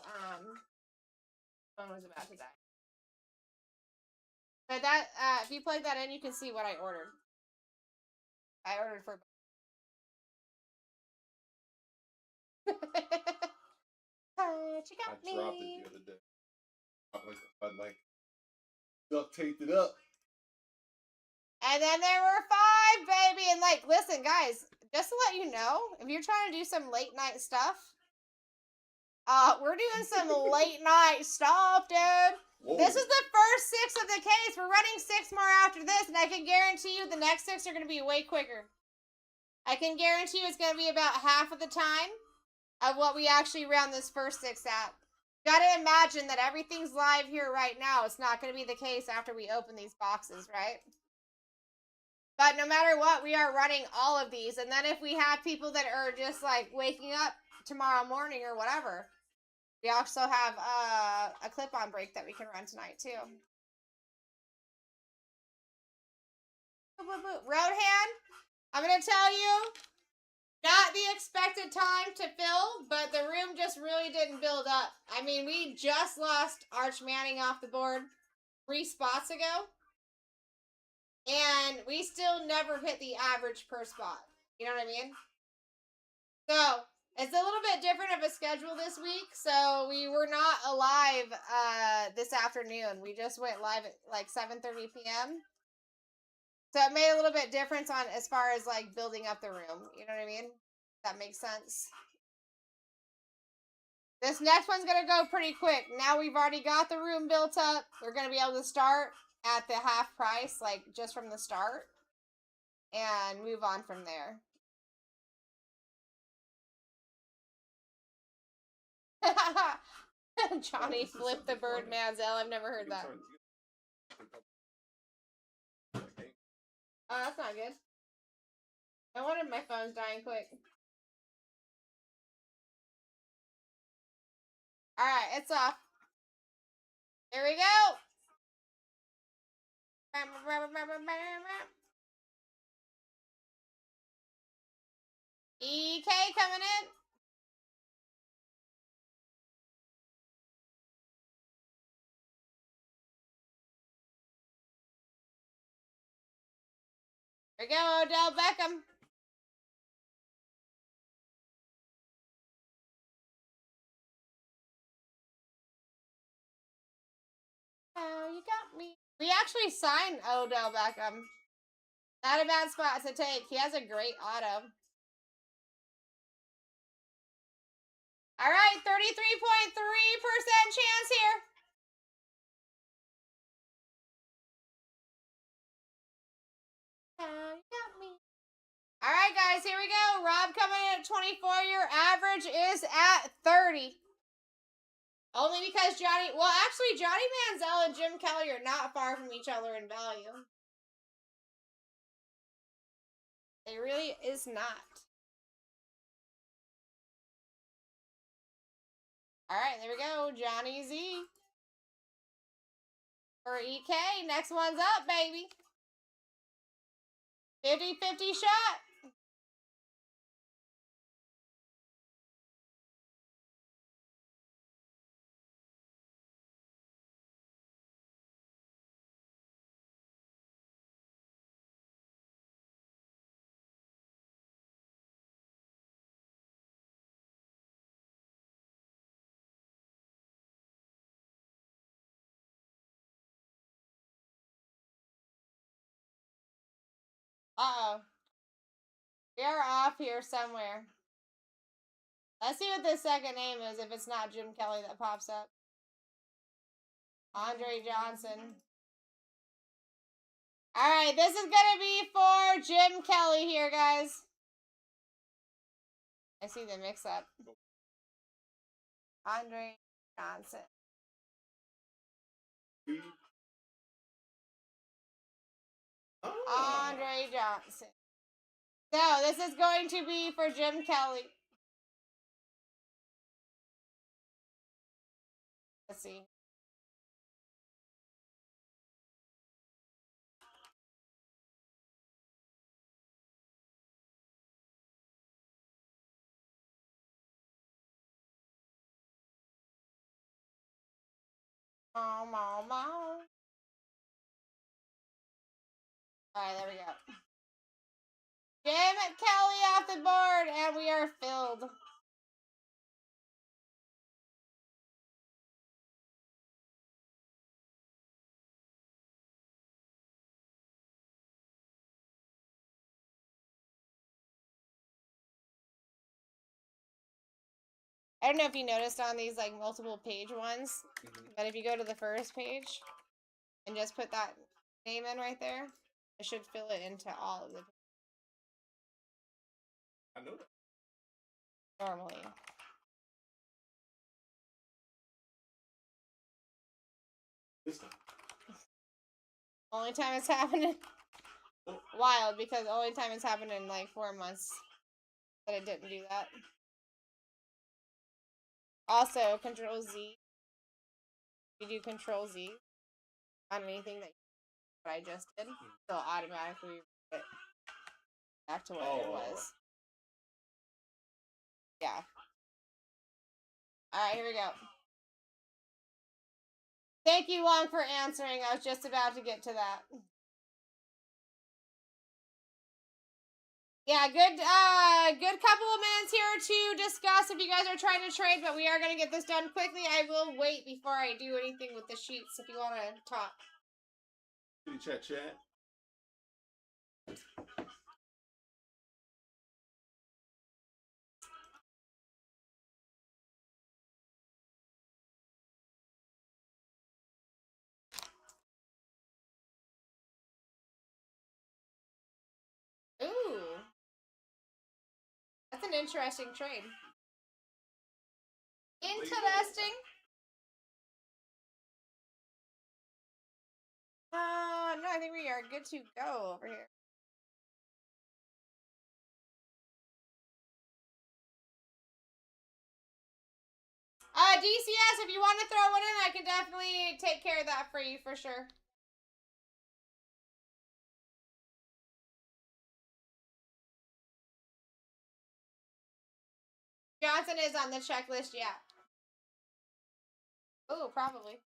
phone was about to die. But that if you plug that in, you can see what I ordered. I ordered for. You got I dropped me. it the other day. I like duct taped it up. And then there were 5, baby. And like, listen, guys, just to let you know, if you're trying to do some late night stuff, we're doing some late night stuff, dude. Whoa. This is the first 6 of the case. We're running 6 more after this, and I can guarantee you the next 6 are going to be way quicker. I can guarantee you it's going to be about half of the time of what we actually ran this first 6 at. Gotta imagine that everything's live here right now. It's not going to be the case after we open these boxes, right? But no matter what, we are running all of these. And then if we have people that are just like waking up tomorrow morning or whatever, we also have a clip-on break that we can run tonight too. Roadhand, I'm going to tell you, not the expected time to fill, but the room just really didn't build up. I mean, we just lost Arch Manning off the board 3 spots ago. And we still never hit the average per spot. You know what I mean? So, it's a little bit different of a schedule this week. So, we were not alive this afternoon. We just went live at like 7:30 p.m. So, it made a little bit difference on as far as like building up the room. You know what I mean? That makes sense. This next one's going to go pretty quick. Now we've already got the room built up. We're going to be able to start at the half price, like just from the start, and move on from there. Johnny flipped the bird Manziel. I've never heard that. Oh, that's not good. No wonder my phone's dying quick. Alright, it's off. Here we go. EK coming in. Here we go, Odell Beckham. Oh, you got me. We actually signed Odell Beckham. Not a bad spot to take. He has a great auto. All right, 33.3% guys, here we go. Rob coming in at 24. Your average is at 30. Only because Johnny... Well, actually, Johnny Manziel and Jim Kelly are not far from each other in value. It really is not. Alright, there we go. Johnny Z. For EK. Next one's up, baby. 50-50 shot. Uh-oh. We are off here somewhere. Let's see what this second name is if it's not Jim Kelly that pops up. Andre Johnson. Alright, this is gonna be for Jim Kelly here, guys. I see the mix-up. Andre Johnson. Andre Johnson. So, this is going to be for Jim Kelly. Let's see. Alright, there we go. Jim Kelly off the board, and we are filled. I don't know if you noticed on these like multiple page ones, but if you go to the first page and just put that name in right there, it should fill it into all of the I know that. normally. This time. Only time it's happening. Wild, because the only time it's happened in like 4 months that it didn't do that. Also, Control Z. You do Control Z on anything that I just did, so automatically it back to what it was. Yeah. Alright, here we go. Thank you, Long, for answering. I was just about to get to that. Yeah, good couple of minutes here to discuss if you guys are trying to trade, but we are going to get this done quickly. I will wait before I do anything with the sheets if you want to talk. Chat. Ooh. That's an interesting trade. Interesting. No, I think we are good to go over here. DCS, if you want to throw one in, I can definitely take care of that for you, for sure. Johnson is on the checklist, yeah. Oh, probably.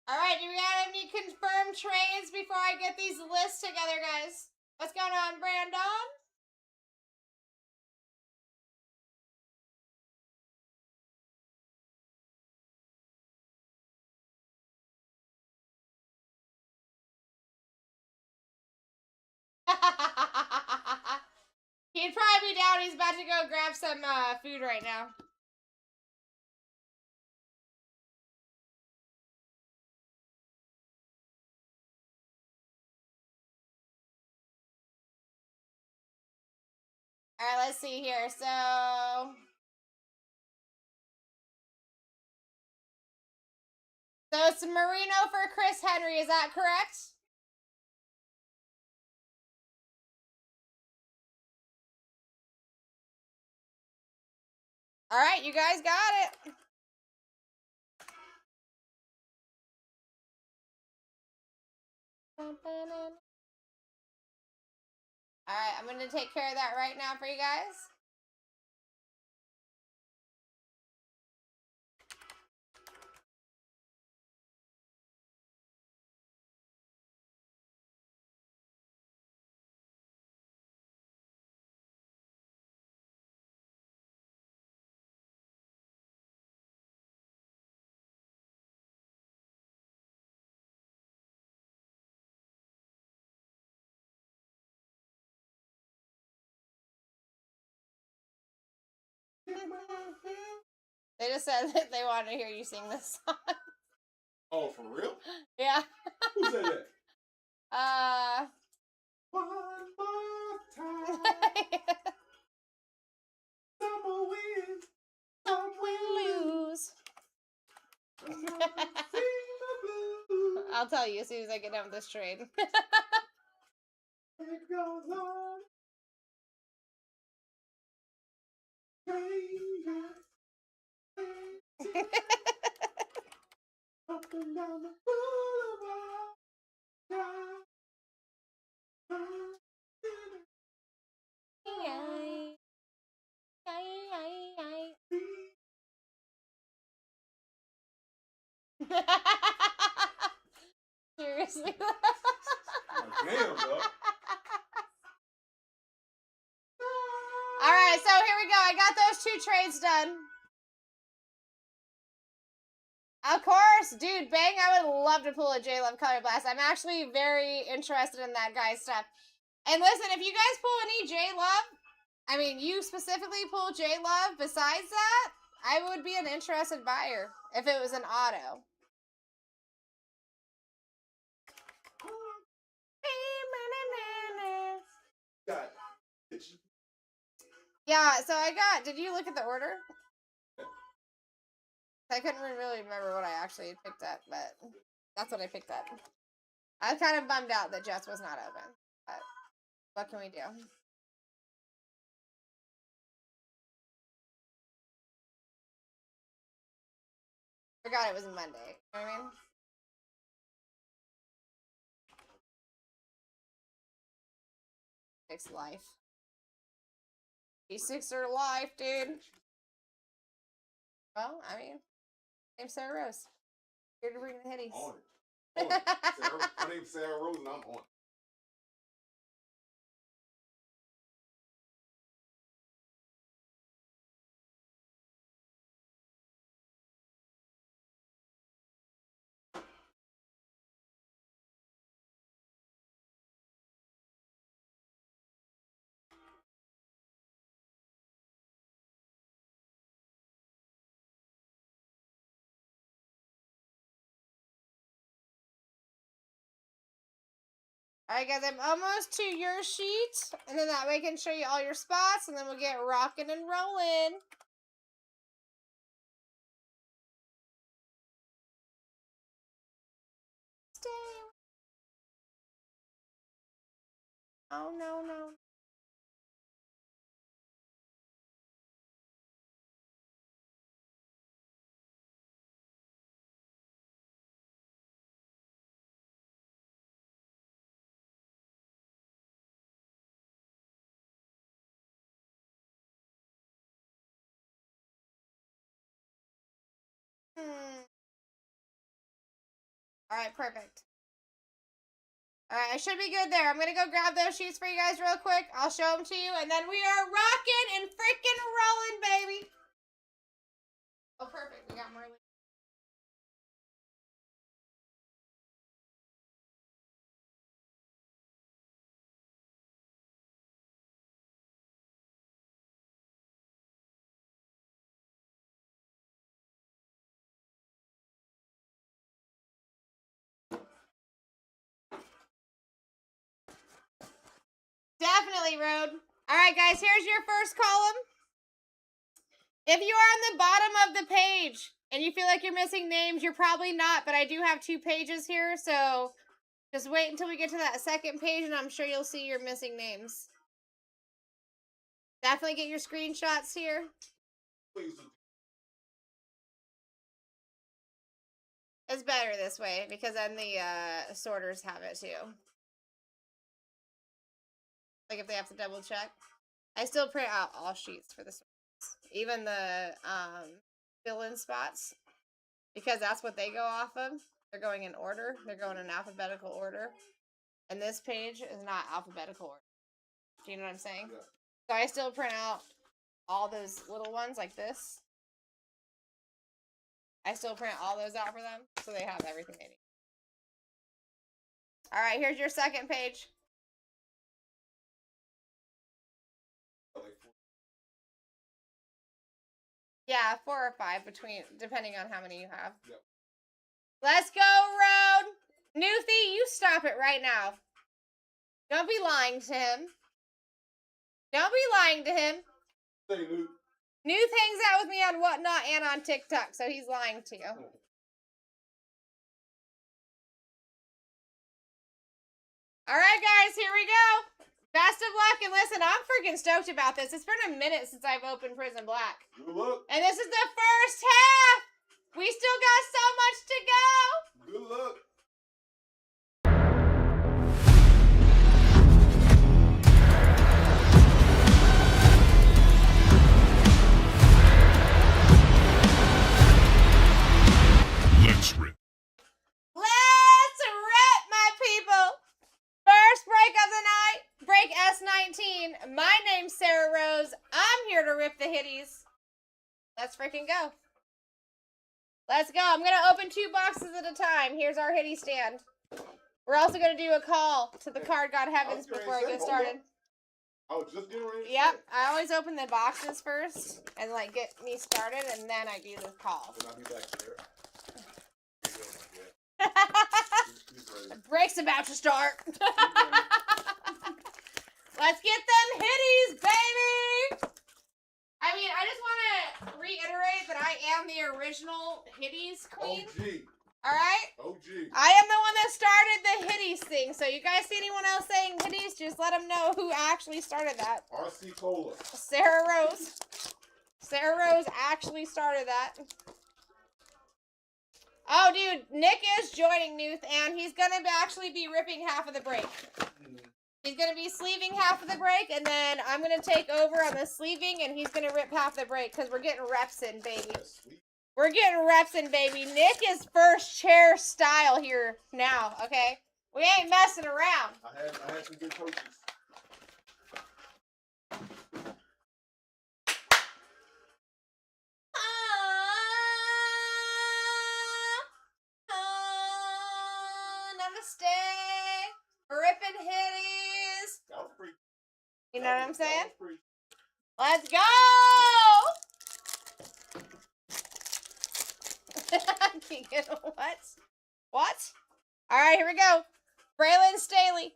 Alright, do we have any confirmed trades before I get these lists together, guys? What's going on, Brandon? He'd probably be down. He's about to go grab some food right now. All right, let's see here. So it's Marino for Chris Henry. Is that correct? All right, you guys got it. All right, I'm going to take care of that right now for you guys. They just said that they wanted to hear you sing this song. Oh, for real? Yeah. Who said that? One more time. Some will win, some will lose. I'll tell you as soon as I get done with this trade. It goes on. Up and down the boulevard. Seriously. Damn, dog. Alright, so here we go. I got those 2 trades done. Of course, dude, Bang, I would love to pull a J-Love Color Blast. I'm actually very interested in that guy's stuff. And listen, if you guys pull any J-Love, I mean, you specifically pull J-Love besides that, I would be an interested buyer if it was an auto. Yeah, so I got, did you look at the order? I couldn't really remember what I actually picked up, but that's what I picked up. I was kind of bummed out that Jets was not open, but what can we do? Forgot it was Monday. You know what I mean? Fix life. E6er life, dude. Well, I mean, name's Sarah Rose. Here to bring the hitties. On it. On it. My name's Sarah Rose and I'm on it. Alright, guys, I'm almost to your sheet. And then that way I can show you all your spots. And then we'll get rocking and rolling. Stay. Oh, no, no. Alright, perfect. Alright, I should be good there. I'm gonna go grab those sheets for you guys real quick. I'll show them to you, and then we are rocking and freaking rolling, baby! Oh, perfect. We got more. Definitely, Road. All right, guys, here's your first column. If you are on the bottom of the page and you feel like you're missing names, you're probably not, but I do have 2 pages here, so just wait until we get to that second page, and I'm sure you'll see your missing names. Definitely get your screenshots here. Please. It's better this way, because then the sorters have it, too. Like, if they have to double check. I still print out all sheets for the sorters. Even the fill-in spots. Because that's what they go off of. They're going in order. They're going in alphabetical order. And this page is not alphabetical order. Do you know what I'm saying? Yeah. So I still print out all those little ones like this. I still print all those out for them. So they have everything they need. Alright, here's your second page. Yeah, 4 or 5 between, depending on how many you have. Yep. Let's go, Road! Newthie, you stop it right now. Don't be lying to him. Don't be lying to him. Say, Luke. Newth hangs out with me on Whatnot and on TikTok, so he's lying to you. Alright, guys, here we go. Best of luck, and listen, I'm freaking stoked about this. It's been a minute since I've opened Prison Black. Good luck. And this is the first half! We still got so much to go! Good luck. Let's rip. Let's rip, my people! First break of the night, break S19. My name's Sarah Rose. I'm here to rip the hitties. Let's freaking go. Let's go. I'm going to open 2 boxes at a time. Here's our hitty stand. We're also going to do a call to the card god heavens before I get started. I was just getting ready to Yep, say. I always open the boxes first and like get me started, and then I do the call. Then I'll be back there. He's ready. Break's about to start. Let's get them hitties, baby! I mean, I just want to reiterate that I am the original hitties queen. OG. Alright? OG. I am the one that started the hitties thing. So you guys see anyone else saying hitties, just let them know who actually started that. RC Cola. Sarah Rose. Sarah Rose actually started that. Oh, dude, Nick is joining Newth, and he's going to actually be ripping half of the break. He's going to be sleeving half of the break, and then I'm going to take over on the sleeving, and he's going to rip half the break, because we're getting reps in, baby. That's sweet. We're getting reps in, baby. Nick is first chair style here now, okay? We ain't messing around. I had some good coaches. Namaste. Ripping hitties. That was pretty. You know what I'm saying? That was pretty. Let's go! What? What? All right, here we go. Braylon Staley.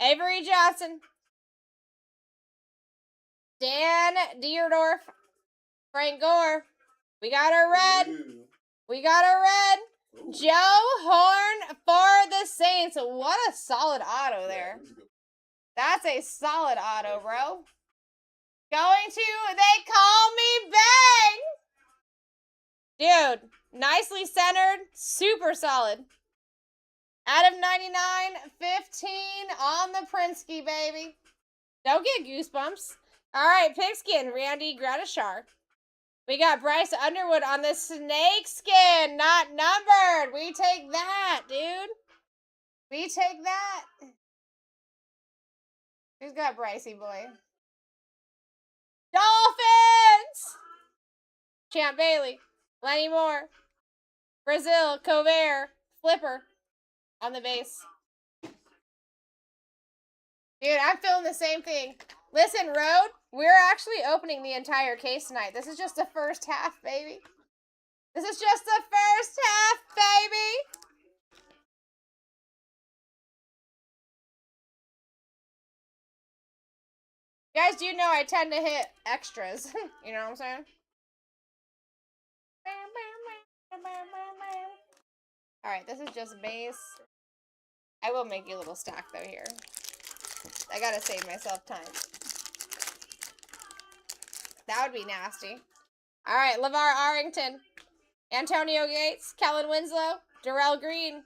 Avery Johnson. Dan Deerdorf. Frank Gore. We got our red. Ooh. We got our red. Ooh. Joe Horn for the Saints. What a solid auto there. Yeah, good. That's a solid auto, bro. Going to They Call Me Bang. Dude, nicely centered. Super solid. Out of 99, 15 on the Prinsky, baby. Don't get goosebumps. All right, Pigskin, Randy Gratishar. We got Bryce Underwood on the snake skin, not numbered. We take that, dude. We take that. Who's got Brycey boy? Dolphins! Champ Bailey, Lenny Moore, Brazil, Cover, Flipper on the base. Dude, I'm feeling the same thing. Listen, Road, we're actually opening the entire case tonight. This is just the first half, baby. This is just the first half, baby. You guys do know I tend to hit extras. You know what I'm saying? Alright, this is just base. I will make you a little stack though here. I gotta save myself time. That would be nasty. Alright, LeVar Arrington. Antonio Gates. Kellen Winslow. Darrell Green.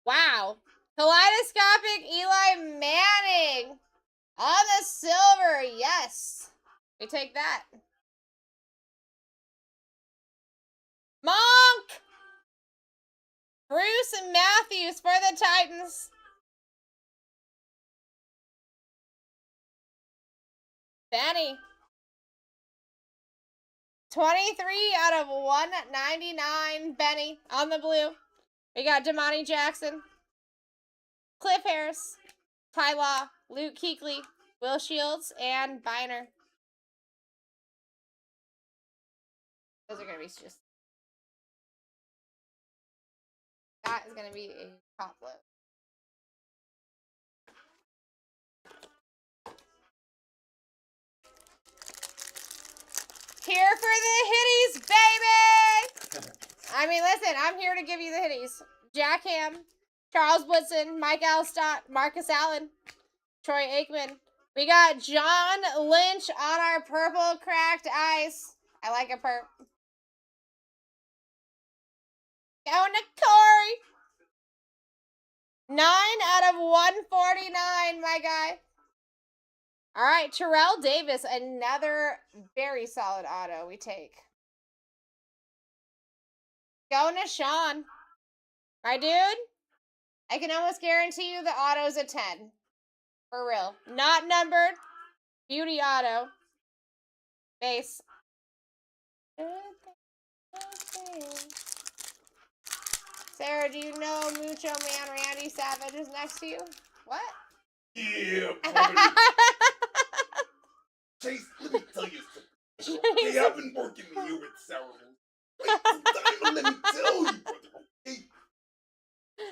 Wow. Kaleidoscopic Eli Manning. On the silver. Yes. We take that. Monk. Bruce and Matthews for the Titans. Benny. 23 out of 199. Benny on the blue. We got Damani Jackson. Cliff Harris. Ty Law. Luke Kuechly. Will Shields. And Biner. Those are going to be just... That is going to be a top load. Here for the hitties, baby! I mean, listen, I'm here to give you the hitties. Jack Ham, Charles Woodson, Mike Alstott, Marcus Allen, Troy Aikman. We got John Lynch on our purple cracked ice. I like a perp. Going to Corey. 9 out of 149, my guy. All right, Terrell Davis, another very solid auto we take. Going to Sean. My dude, I can almost guarantee you the auto's a 10. For real. Not numbered. Beauty auto. Base. Sarah, do you know Mucho Man Randy Savage is next to you? What? Yeah, brother. Chase, let me tell you something. Okay, I've been working here with Sarah. Let me tell you, brother. Okay?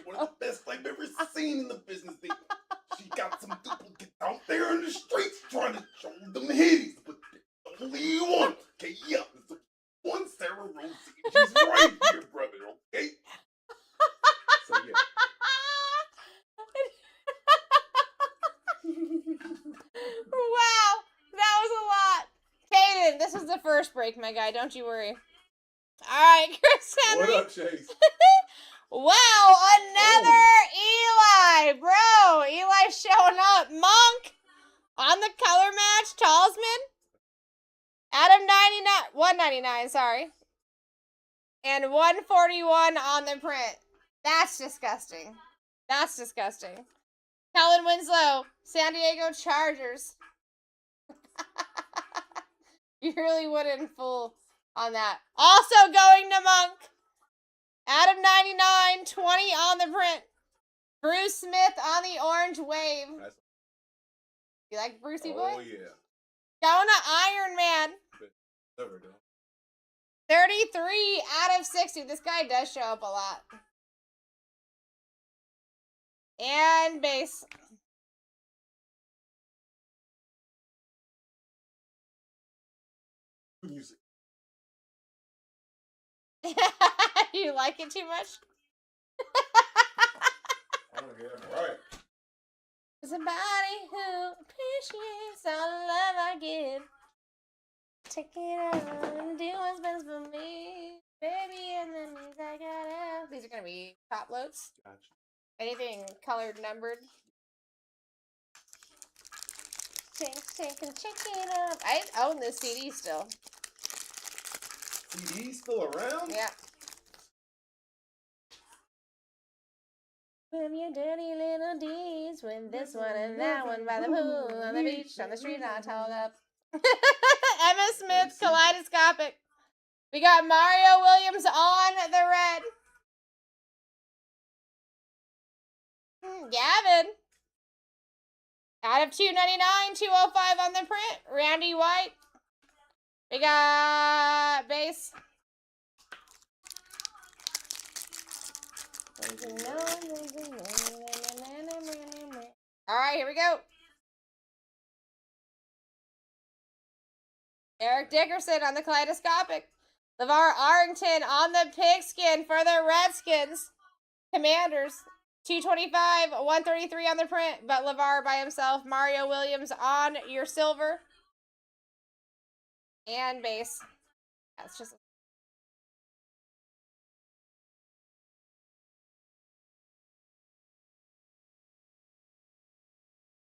One of the best I've ever seen in the business. She got some duplicates out there in the streets trying to show them hitties, but the only one. Okay, yeah, there's one Sarah Rosie. She's right here, brother. Okay. So yeah. Wow, that was a lot. Kaden, this is the first break, my guy. Don't you worry. All right, Chris Henry. What up, Chase? Wow, another Eli, bro. Eli showing up. Monk on the color match. Talisman. Adam 99, 199, sorry. And 141 on the print. That's disgusting. That's disgusting. Kellen Winslow, San Diego Chargers. You really wouldn't fool on that. Also going to Monk. Adam 99, 20 on the print. Bruce Smith on the orange wave. You like Brucey boy? Oh, yeah. Going to Iron Man. Never do. 33 out of 60. This guy does show up a lot. And base. Music. You like it too much? Oh, yeah, right. Somebody who appreciates all the love I give. Take it out and do what's best for me. Baby, and the means I gotta. These are gonna be top loads. Gotcha. Anything colored, numbered. Check it up. I own this CD still. CD's still around? Yeah. With your dirty little deeds, with this one and that one by the pool, on the beach, on the street, not towed up. Emma Smith, Kaleidoscopic. We got Mario Williams on the red. Gavin. Out of 299, 205 on the print. Randy White. We got base. All right, here we go. Eric Dickerson on the kaleidoscopic. LeVar Arlington on the pigskin for the Redskins. Commanders. 225, 133 on the print, but LeVar by himself. Mario Williams on your silver. And base. That's just...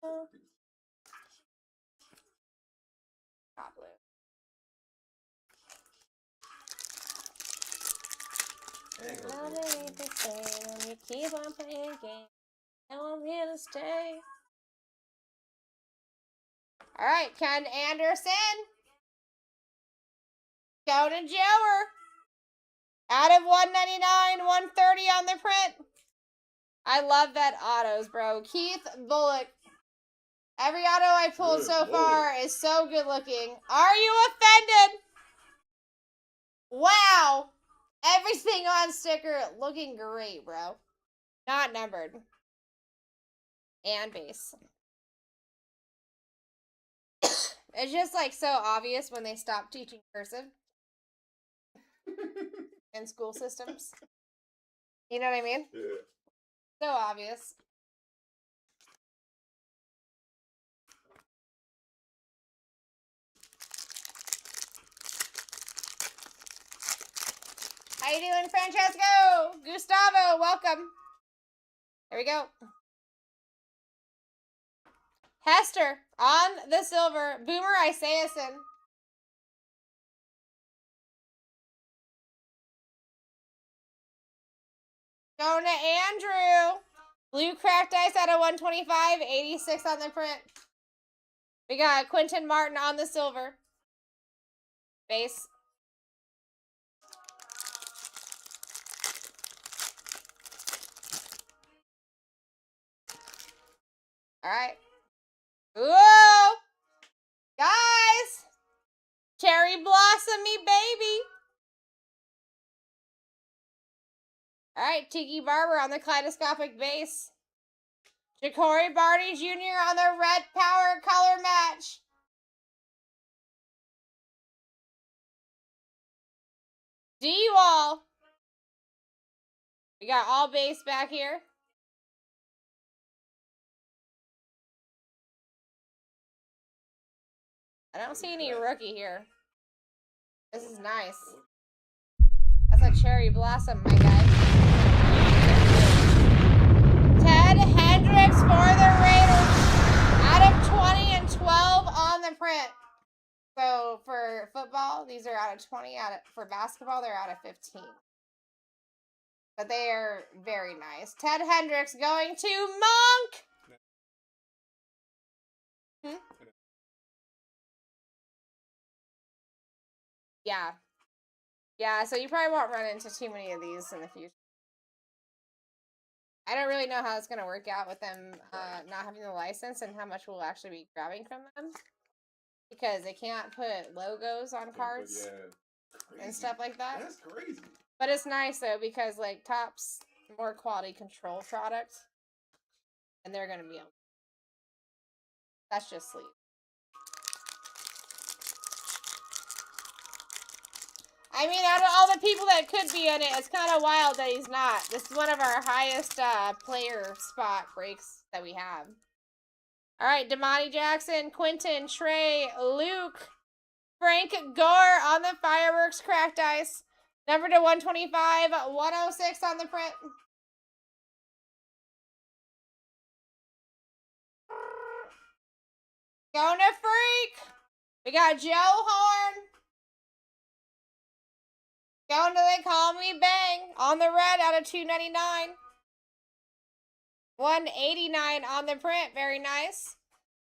Top blue. You keep on playing games. Now I'm here to stay. Alright, Ken Anderson. Conan Jower. Out of 199, 130 on the print. I love that autos, bro. Keith Bullock. Every auto I pulled so far is so good looking. Are you offended? Wow. Everything on sticker looking great, bro. Not numbered. And base. It's just like so obvious when they stop teaching cursive in school systems. You know what I mean? Yeah. So obvious. How you doing, Francesco? Gustavo, welcome. There we go. Hester on the silver. Boomer Esiason. Going to Andrew. Blue cracked ice out of 125. 86 on the print. We got Quentin Martin on the silver. Base. Alright. Whoa! Guys! Cherry Blossom me baby! Alright, Tiki Barber on the kaleidoscopic base. Ja'Cory Barty Jr. on the red power color match. D-Wall. We got all base back here. I don't see any rookie here. This is nice. That's a cherry blossom, my guy. Ted Hendricks for the Raiders. Out of 20 and 12 on the print. So for football, these are out of 20. For basketball, they're out of 15. But they are very nice. Ted Hendricks going to Monk. Yeah. Yeah, so you probably won't run into too many of these in the future. I don't really know how it's going to work out with them not having the license and how much we'll actually be grabbing from them. Because they can't put logos on cards and stuff like that. That's crazy. But it's nice, though, because, like, Topps more quality control product. And they're going to be able. That's just sleep. I mean, out of all the people that could be in it, it's kind of wild that he's not. This is one of our highest player spot breaks that we have. All right, Damani Jackson, Quentin, Trey, Luke, Frank Gore on the fireworks cracked ice. Number to 125, 106 on the print. Going to Freak. We got Joe Horn. Going to They Call Me Bang on the red out of 299. 189 on the print. Very nice.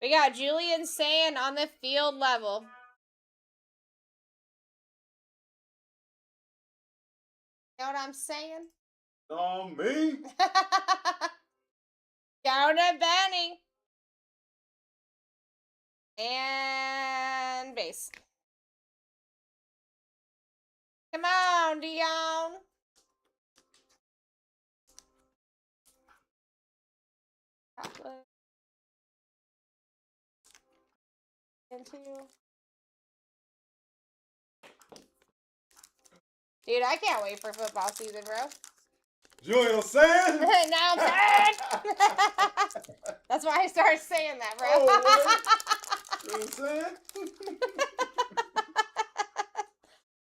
We got Julian Sand on the field level. You know what I'm saying? On me. Going to Benny. And base. Come on, Dion. Chocolate. Into. Dude, I can't wait for football season, bro. You know what I'm saying? Now I'm sad. That's why I started saying that, bro. Oh, you know what I'm saying?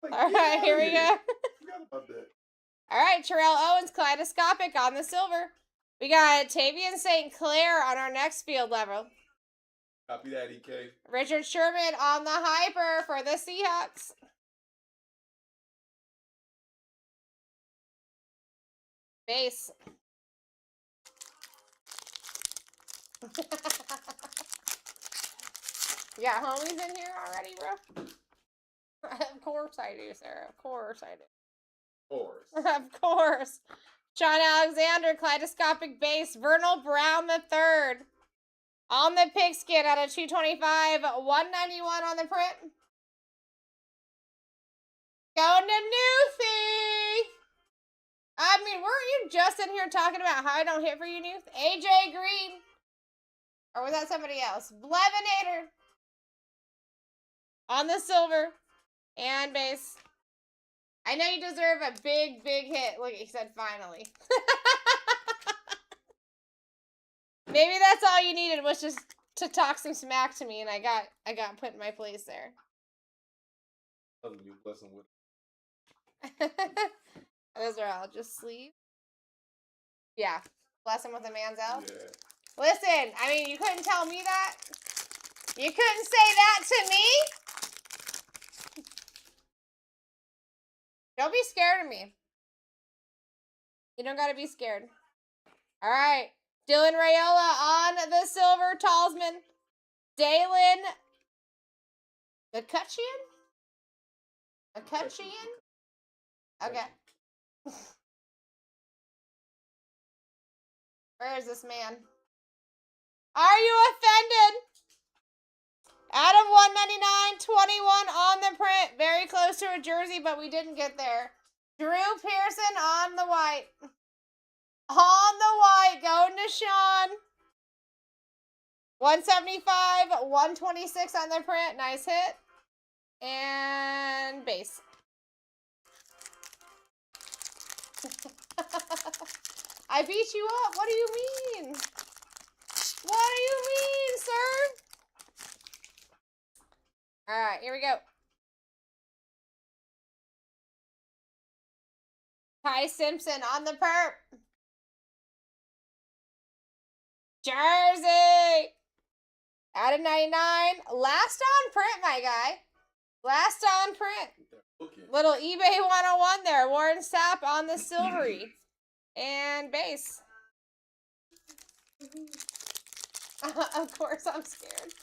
Like, All get right, outta here we go. Forgot about that. All right, Terrell Owens, kaleidoscopic on the silver. We got Tavian St. Clair on our next field level. Copy that, EK. Richard Sherman on the hyper for the Seahawks. Base. You got homies in here already, bro? Of course I do, Sarah. Of course I do. Of course. Of course. Sean Alexander, kaleidoscopic base. Vernal Brown III. On the pigskin at a 225. 191 on the print. Going to Newthie. I mean, weren't you just in here talking about how I don't hit for you, Newth? AJ Green. Or was that somebody else? Blevinator. On the silver. And base. I know you deserve a big, big hit. Look, he said finally. Maybe that's all you needed was just to talk some smack to me, and I got put in my place there. Blessing with Those are all just sleeves. Yeah. Bless him with a man's elf. yeah. Listen, I mean, you couldn't tell me that. You couldn't say that to me. Don't be scared of me. You don't gotta be scared. All right. Dylan Rayola on the silver. Talsman. Dalen McCutcheon? McCutcheon? Okay. Where is this man? Are you offended? Out of 199, 21 on the print. Very close to a jersey, but we didn't get there. Drew Pearson on the white. On the white, going to Sean. 175, 126 on the print. Nice hit. And base. I beat you up. What do you mean? What do you mean, sir? All right, here we go. Ty Simpson on the perp. Jersey. Out of 99. Last on print, my guy. Last on print. Little eBay 101 there. Warren Sapp on the silvery. And base. Of course I'm scared.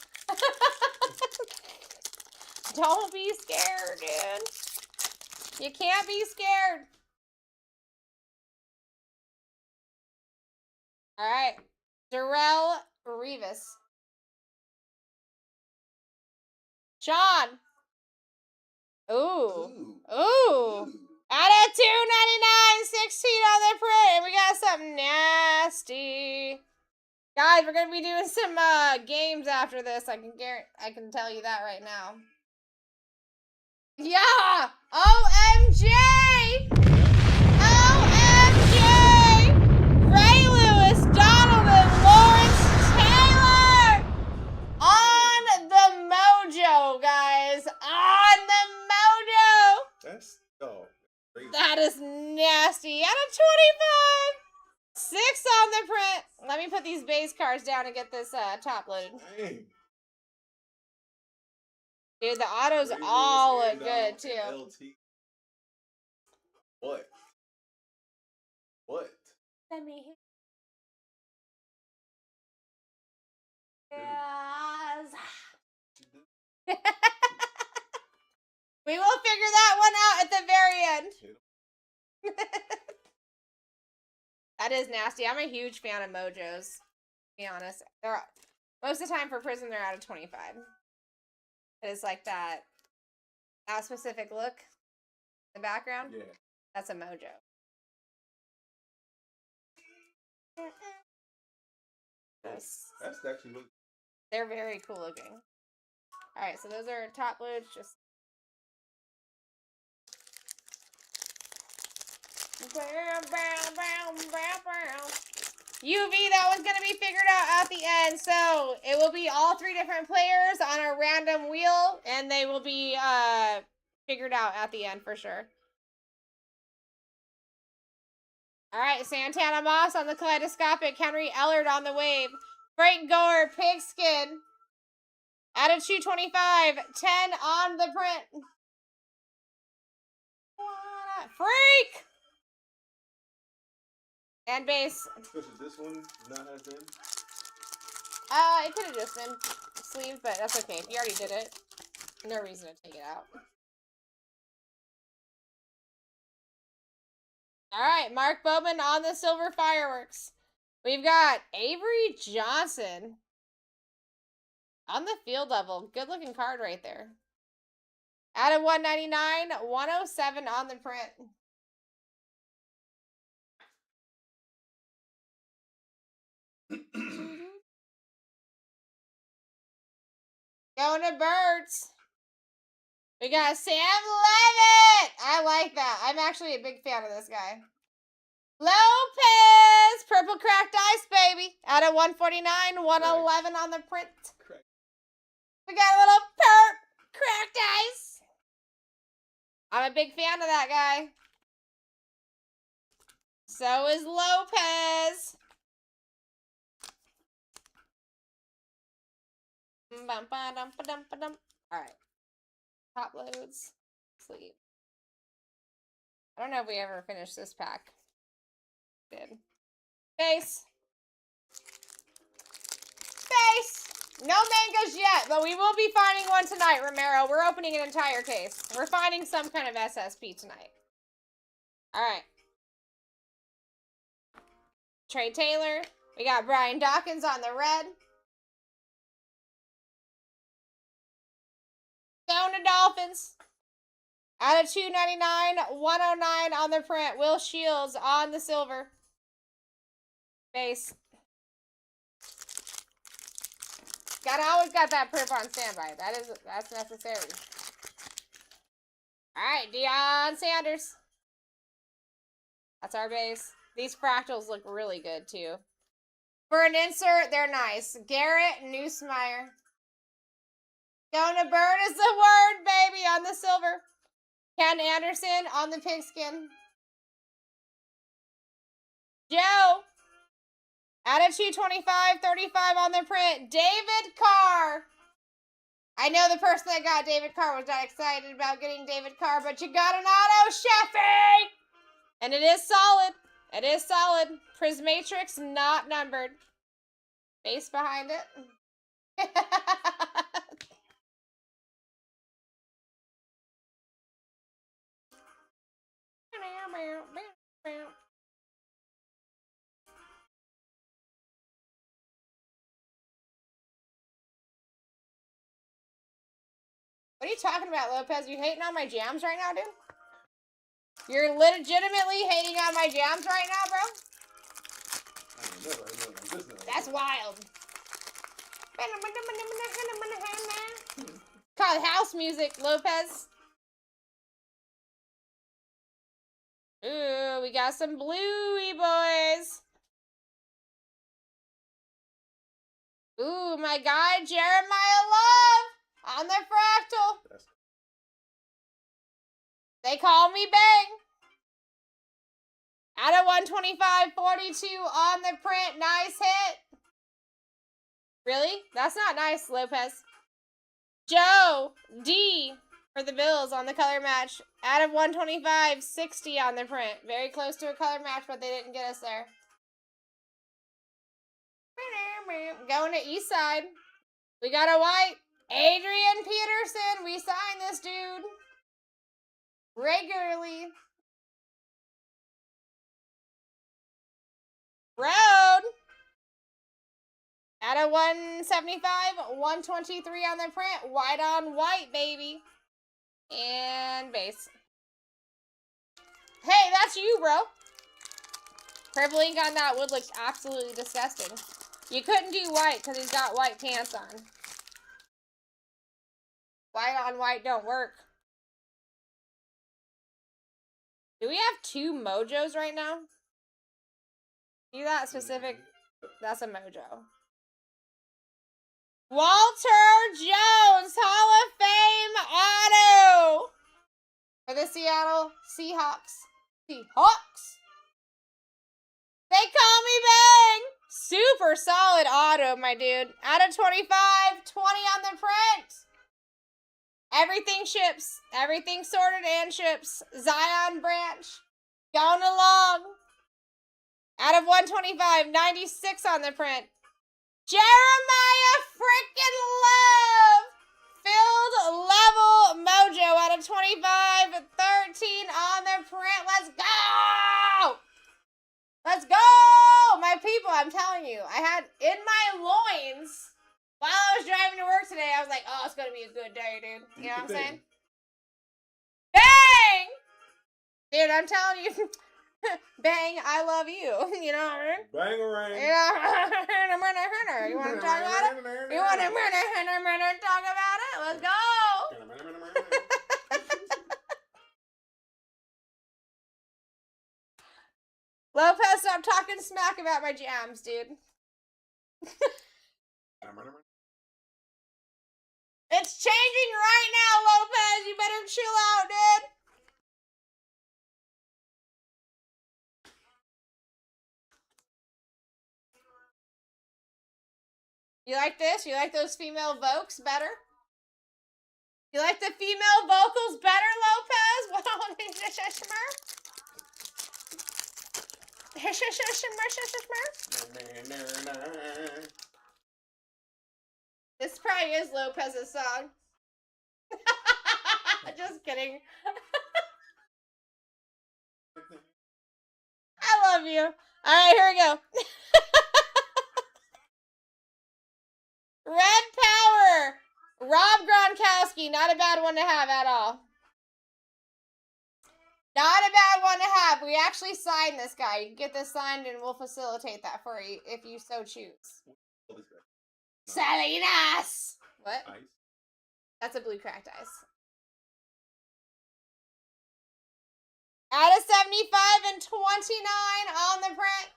Don't be scared, dude. You can't be scared. All right. Darrell Revis. Sean. Ooh. Ooh. Out of 299, 16 on the print. And we got something nasty. Guys, we're going to be doing some games after this. I can tell you that right now. Yeah! OMG! OMG! Ray Lewis, Donovan, Lawrence Taylor! On the mojo, guys. On the mojo! That's crazy. That is nasty. Out of 25! 6 on the print. Let me put these base cards down and get this top loaded. Dang. Dude, the autos all look good, too. LT. What? What? Let me hit. Yes. We will figure that one out at the very end. That is nasty. I'm a huge fan of mojos, to be honest. Most of the time for Prism, they're out of 25. It's like that specific look in the background. Yeah. That's a mojo. That's actually really. They're very cool looking. All right, so those are top loads. Just UV, that one's going to be figured out at the end. So it will be all 3 different players on a random wheel, and they will be figured out at the end for sure. All right, Santana Moss on the kaleidoscopic, Henry Ellard on the wave, Frank Gore, Pigskin, Attitude 25, 10 on the print. Freak! And base. Should this one not have been? It could have just been sleeve, but that's okay. If you already did it, no reason to take it out. All right, Mark Bowman on the silver fireworks. We've got Avery Johnson on the field level. Good looking card right there. Out of 199, 107 on the print. Going to Birds. We got Sam Levitt. I like that. I'm actually a big fan of this guy. Lopez. Purple cracked ice, baby. Out of 149, 111 on the print. Correct. We got a little cracked ice. I'm a big fan of that guy. So is Lopez. Alright. Top loads. Sleeve. I don't know if we ever finished this pack. Did. Face. Face. No mangoes yet, but we will be finding one tonight, Romero. We're opening an entire case. We're finding some kind of SSP tonight. Alright. Trey Taylor. We got Brian Dawkins on the red. Down to Dolphins. Out of 299, 109 on the print. Will Shields on the silver. Base. Always got that perp on standby. That's necessary. Alright, Deion Sanders. That's our base. These fractals look really good too. For an insert, they're nice. Garrett Nussmeier. Going to burn is the word, baby, on the silver. Ken Anderson on the pigskin. Joe. Attitude 25, 35 on the print. David Carr. I know the person that got David Carr was not excited about getting David Carr, but you got an auto, Sheffy! And it is solid. It is solid. Prismatrix not numbered. Base behind it. What are you talking about, Lopez? You hating on my jams right now, dude? You're legitimately hating on my jams right now, bro? That's wild. Called house music, Lopez. Ooh, we got some bluey boys. Ooh, my guy, Jeremiah Love on the fractal. They call me Bang. Out of 125, 42 on the print. Nice hit. Really? That's not nice, Lopez. Joe D for the Bills on the color match. Out of 125, 60 on the print. Very close to a color match, but they didn't get us there. Going to East Side. We got a white. Adrian Peterson. We signed this dude regularly. Road. Out of 175, 123 on the print. White on white, baby. And base. Hey, that's you, bro. Purple ink on that wood looks absolutely disgusting. You couldn't do white because he's got white pants on. White on white don't work. Do we have 2 mojos right now? See that specific? That's a mojo. Walter Jones, Hall of Fame auto for the Seattle Seahawks. Seahawks. They call me Bang. Super solid auto, my dude. Out of 25, 20 on the print. Everything ships. Everything sorted and ships. Zion Branch. Going along. Out of 125, 96 on the print. Jeremiah freaking Love. Filled level mojo out of 25, 13 on the print. Let's go! Let's go! My people, I'm telling you, I had in my loins while I was driving to work today, I was like, oh, it's going to be a good day, dude. You know what I'm saying? Bang! Dude, I'm telling you, Bang, I love you. You know what I mean? Bang-a-rang. Yeah. You want to talk about it? You want to talk about it? Let's go! Lopez, stop talking smack about my jams, dude. It's changing right now, Lopez. You better chill out, dude. You like this? You like those female vocals better? You like the female vocals better, Lopez? What on This probably is Lopez's song. Just kidding. I love you. All right, here we go. Red Power. Rob Gronkowski. Not a bad one to have at all. Not a bad one to have. We actually signed this guy. You can get this signed and we'll facilitate that for you if you so choose. Salinas! What? Ice. That's a blue cracked ice. Out of 75 and 29 on the print.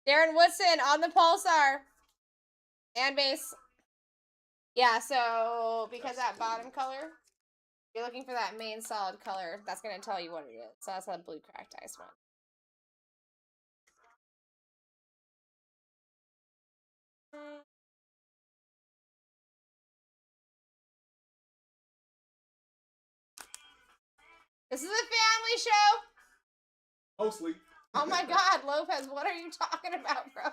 Darren Woodson on the Pulsar. And base. Yeah, so because that bottom color, you're looking for that main solid color. That's going to tell you what it is. So that's a blue cracked ice one. This is a family show. Mostly. Oh my God, Lopez, what are you talking about, bro?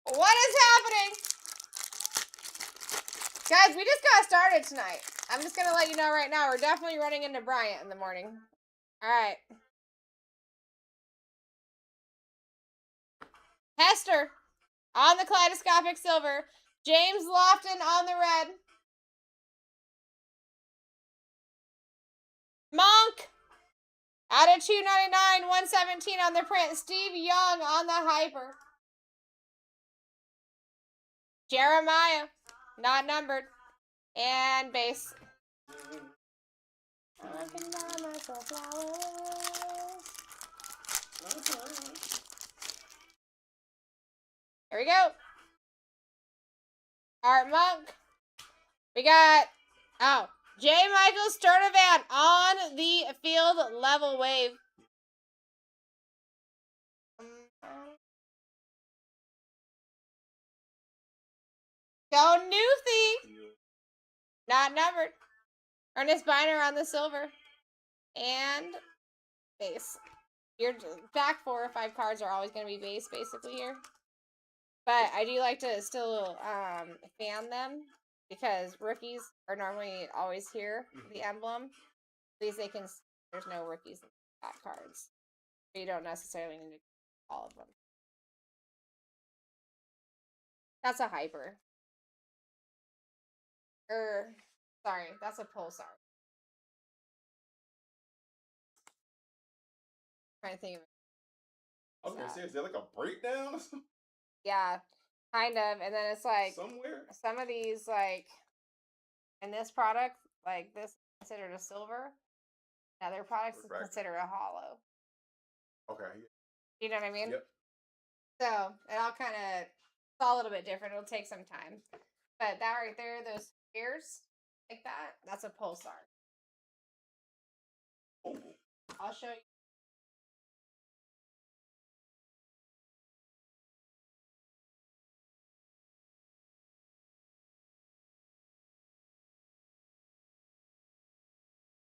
What is happening? Guys, we just got started tonight. I'm just going to let you know right now, we're definitely running into Bryant in the morning. All right. Hester on the kaleidoscopic silver. James Lofton on the red. Monk out of 299, 117 on the print. Steve Young on the hyper. Jeremiah, not numbered. And base. I can buy myself flowers. Here we go. Art Monk. We got, J. Michael Sturdivant on the field level wave. Go Newthy. Not numbered. Ernest Biner on the silver. And base. Your back 4 or 5 cards are always going to be base, basically, here. But I do like to still fan them, because rookies are normally always here, the emblem. At least they can see there's no rookies in the back cards. So you don't necessarily need to get all of them. That's a hyper. Sorry, that's a pulsar. I'm trying to think of it. I was gonna say, is there like a breakdown or something? Yeah, kind of. And then it's like somewhere. Some of these, like in this product, like this considered a silver. Other products is considered a hollow. Okay. You know what I mean? Yep. So it all kind of, it's all a little bit different. It'll take some time. But that right there, those ears like that, that's a pulsar. Oh. I'll show you.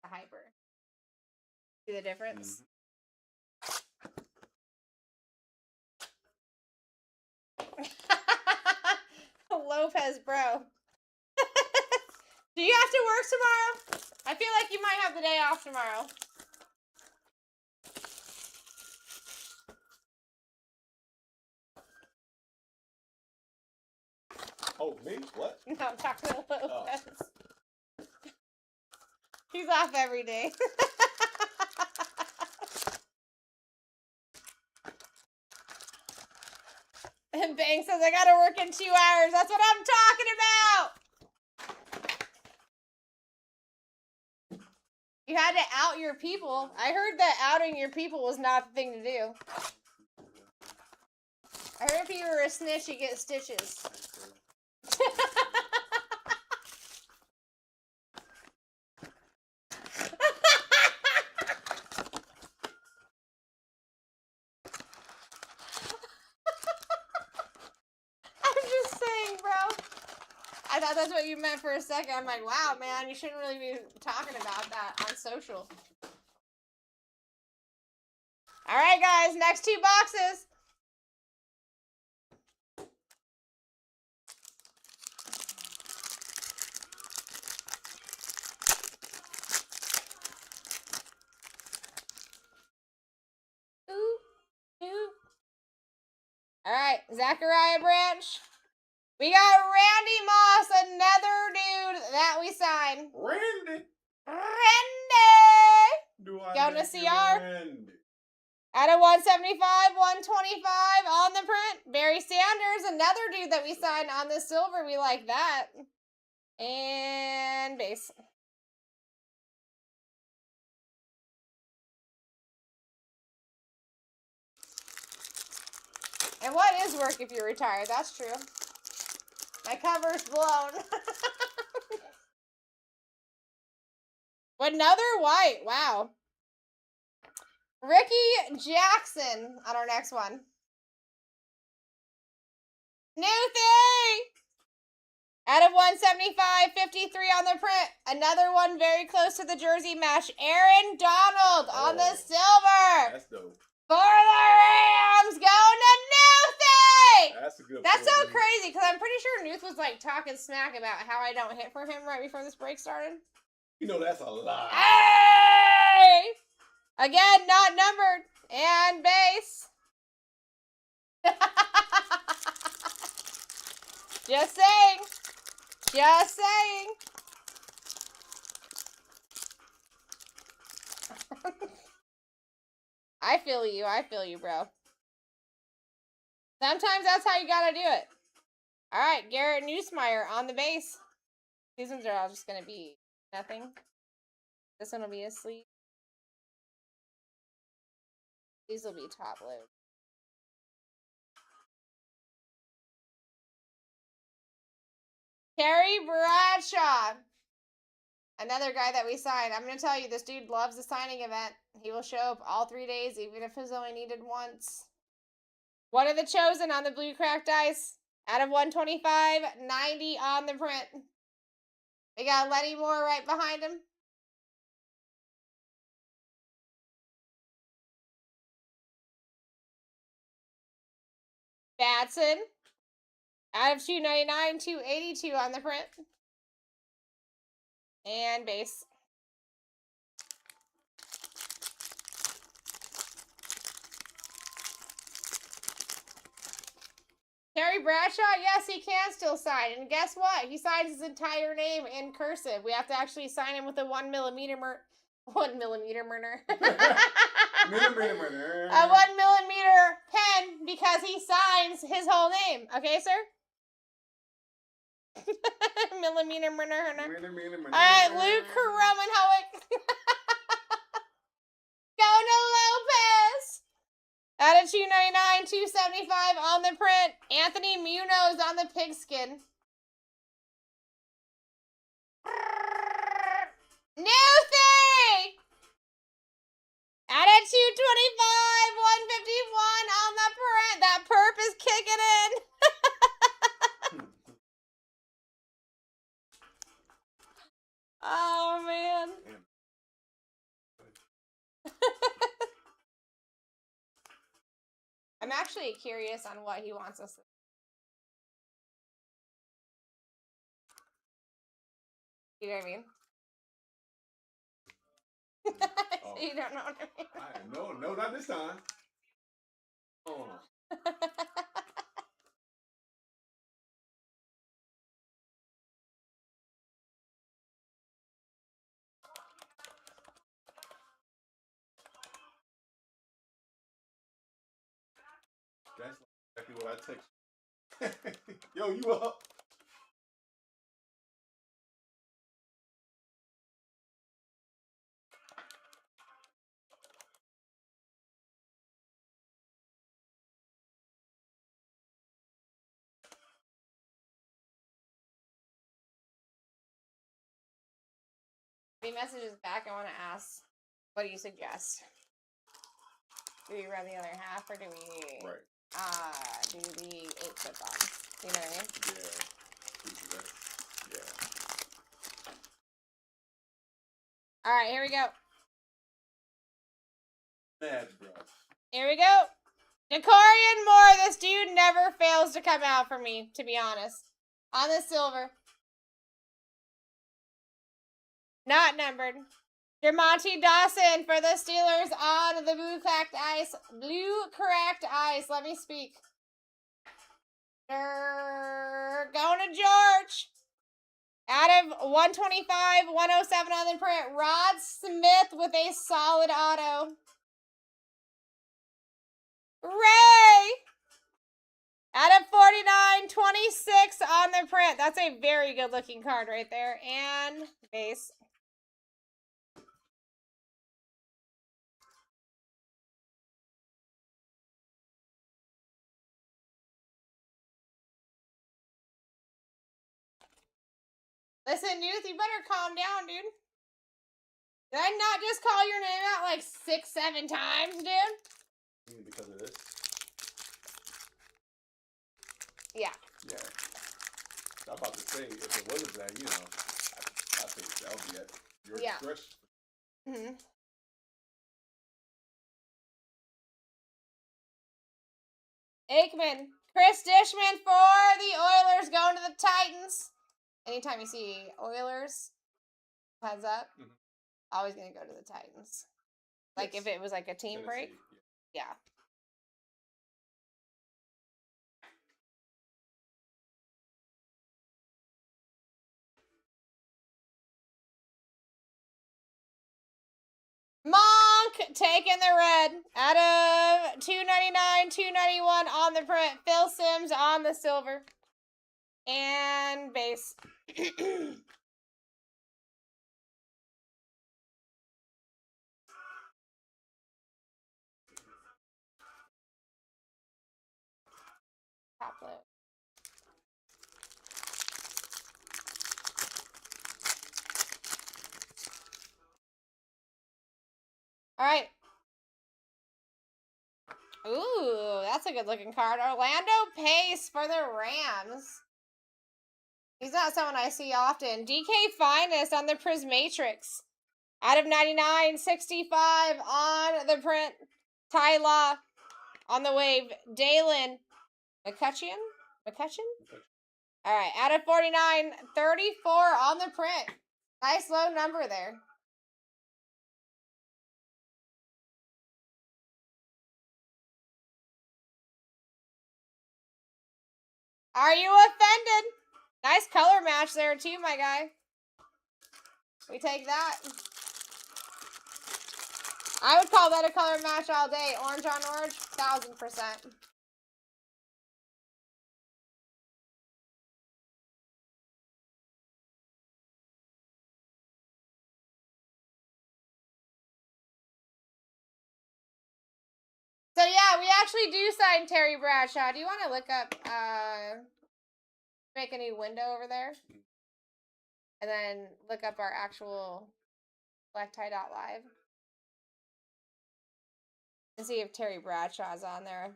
A hyper. See the difference? Lopez, bro. Do you have to work tomorrow? I feel like you might have the day off tomorrow. Oh, me? What? No, I'm talking to Lopez. Oh. He's off every day. And Bang says, I gotta work in 2 hours. That's what I'm talking about. You had to out your people. I heard that outing your people was not the thing to do. I heard if you were a snitch, you get stitches. I'm just saying, bro. I thought that's what you meant for a second. I'm like, wow, man, you shouldn't really be talking about that on social. All right, guys, next 2 boxes. All right, Zachariah Branch. We got Randy Moss, another dude that we signed. Randy. Do I Going to CR. Randy? Out of 175, 125 on the print. Barry Sanders, another dude that we signed on the silver. We like that. And base. And what is work if you're retired? That's true. My cover's blown. Another white. Wow. Ricky Jackson on our next one. New thing! Out of 175, 53 on the print. Another one very close to the jersey match. Aaron Donald on the silver. That's dope. For the Rams, going to Newthie! That's a good. That's so crazy, because I'm pretty sure Newth was like talking smack about how I don't hit for him right before this break started. You know that's a lie. Hey! Again, not numbered. And base. Just saying. Just saying. I feel you. I feel you, bro. Sometimes that's how you gotta do it. All right, Garrett Newsmeyer on the base. These ones are all just gonna be nothing. This one will be a sleeve. These will be top load. Terry Bradshaw. Another guy that we signed. I'm going to tell you, this dude loves the signing event. He will show up all 3 days, even if it's only needed once. One of the chosen on the blue cracked ice. Out of 125, 90 on the print. We got Lenny Moore right behind him. Batson. Out of 299, 282 on the print. And base. Terry Bradshaw, yes, he can still sign. And guess what? He signs his entire name in cursive. We have to actually sign him with a 1 millimeter murder. A 1 millimeter pen because he signs his whole name. Okay, sir? Millimeter. All right, Alright, Luke Romanhowick. Going to Lopez. Out of 299, 275 on the print. Anthony Munoz on the pigskin. Newsy! Out of 225, 151 on the print. That perp is kicking in. Oh, man. I'm actually curious on what he wants us to. You know what I mean? Oh. You don't know what I mean? No, not this time. Oh. That's exactly what I text you. Yo, you up? If he messages back, I want to ask, what do you suggest? Do we run the other half, or do we Right. do the 8-foot bombs? You know what I mean? Yeah. All right, here we go. Mad, bro. Here we go. Decorian Moore. This dude never fails to come out for me, to be honest. On the silver. Not numbered. Dermonte Dawson for the Steelers on the blue cracked ice. Blue cracked ice. Let me speak. Going to George. Out of 125, 107 on the print. Rod Smith with a solid auto. Ray. Out of 49, 26 on the print. That's a very good looking card right there. And base. Listen, Youth, you better calm down, dude. Did I not just call your name out like 6, 7 times, dude? Because of this? Yeah. Yeah. I'm about to say, if it wasn't that, I think that would be at your discretion. Mm-hmm. Aikman. Chris Dishman for the Oilers going to the Titans. Anytime you see Oilers, heads up, always going to go to the Titans. Like if it was like a team break. Yeah. Monk taking the red out of 299, 291 on the print. Phil Simms on the silver. And base. Top load. All right. Ooh, that's a good looking card. Orlando Pace for the Rams. He's not someone I see often. DK Finest on the Prismatrix. Out of 99, 65 on the print. Ty Law on the wave. Dalen McCutcheon? All right, out of 49, 34 on the print. Nice low number there. Are you offended? Nice color match there too, my guy. We take that. I would call that a color match all day. Orange on orange, 1000%. So yeah, we actually do sign Terry Bradshaw. Do you want to look up, make a new window over there? And then look up our actual BlackTie.live. And see if Terry Bradshaw's on there.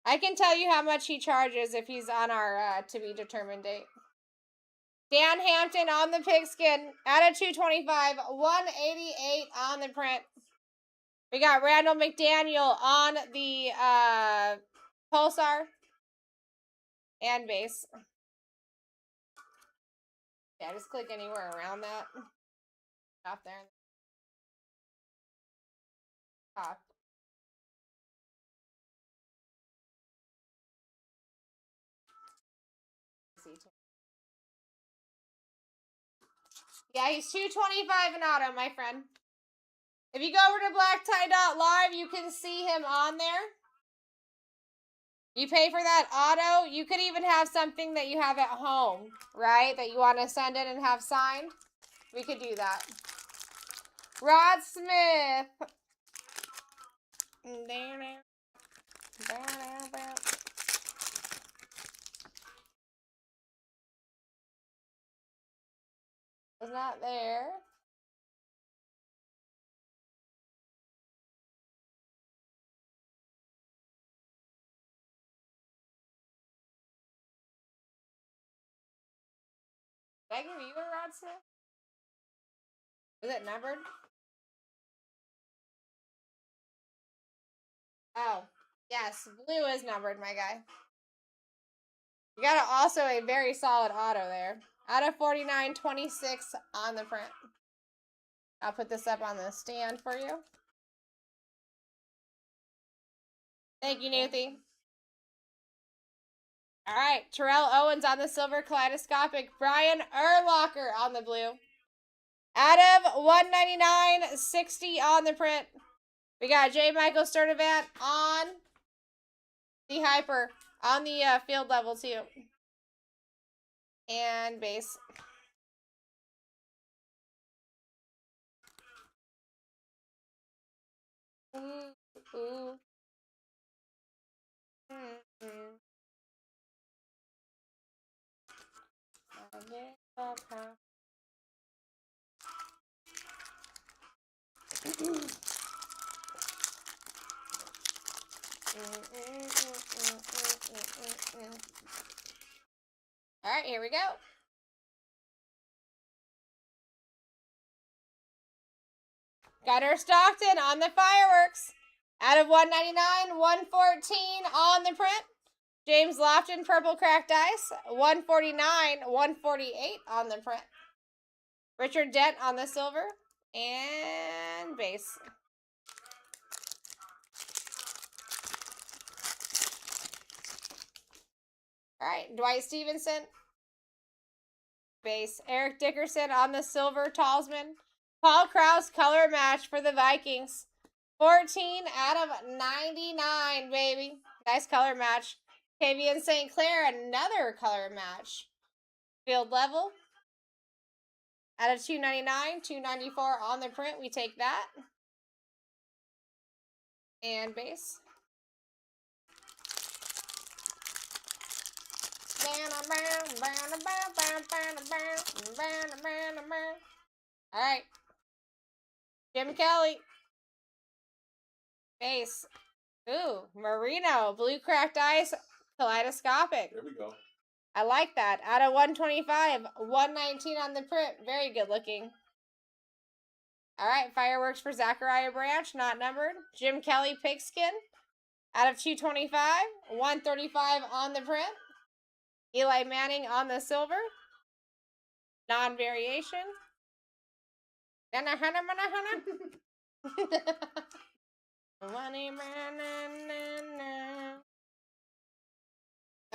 I can tell you how much he charges if he's on our to be determined date. Dan Hampton on the pigskin out of 225, 188 on the print. We got Randall McDaniel on the Pulsar and base. Yeah, just click anywhere around that. Top there. Top. Yeah, he's 225 in auto, my friend. If you go over to BlackTie.live, you can see him on there. You pay for that auto. You could even have something that you have at home, right? That you want to send in and have signed. We could do that. Rod Smith. Was not there. Did I give you a Rod Smith? Was it numbered? Oh, yes. Blue is numbered, my guy. You got also a very solid auto there. Out of 49, 26 on the print. I'll put this up on the stand for you. Thank you, Nuthi. All right, Terrell Owens on the silver kaleidoscopic. Brian Urlacher on the blue. Out of 199, 60 on the print. We got J. Michael Sturdivant on the hyper. On the field level, too. And base. Ooh, ooh. All right, here we go. Gunnar Stockton on the fireworks. Out of 199, 114 on the print. James Lofton, purple cracked ice. 149, 148 on the print. Richard Dent on the silver. And base. All right, Dwight Stevenson. Base. Eric Dickerson on the silver talisman. Paul Krause color match for the Vikings. 14 out of 99, baby. Nice color match. Kavian St. Clair, another color match. Field level. Out of 299, 294 on the print. We take that. And base. All right. Jim Kelly. Base. Ooh, Merino. Blue cracked ice. Kaleidoscopic. There we go. I like that. Out of 125. 119 on the print. Very good looking. All right. Fireworks for Zachariah Branch. Not numbered. Jim Kelly pigskin. Out of 225. 135 on the print. Eli Manning on the silver. Non-variation.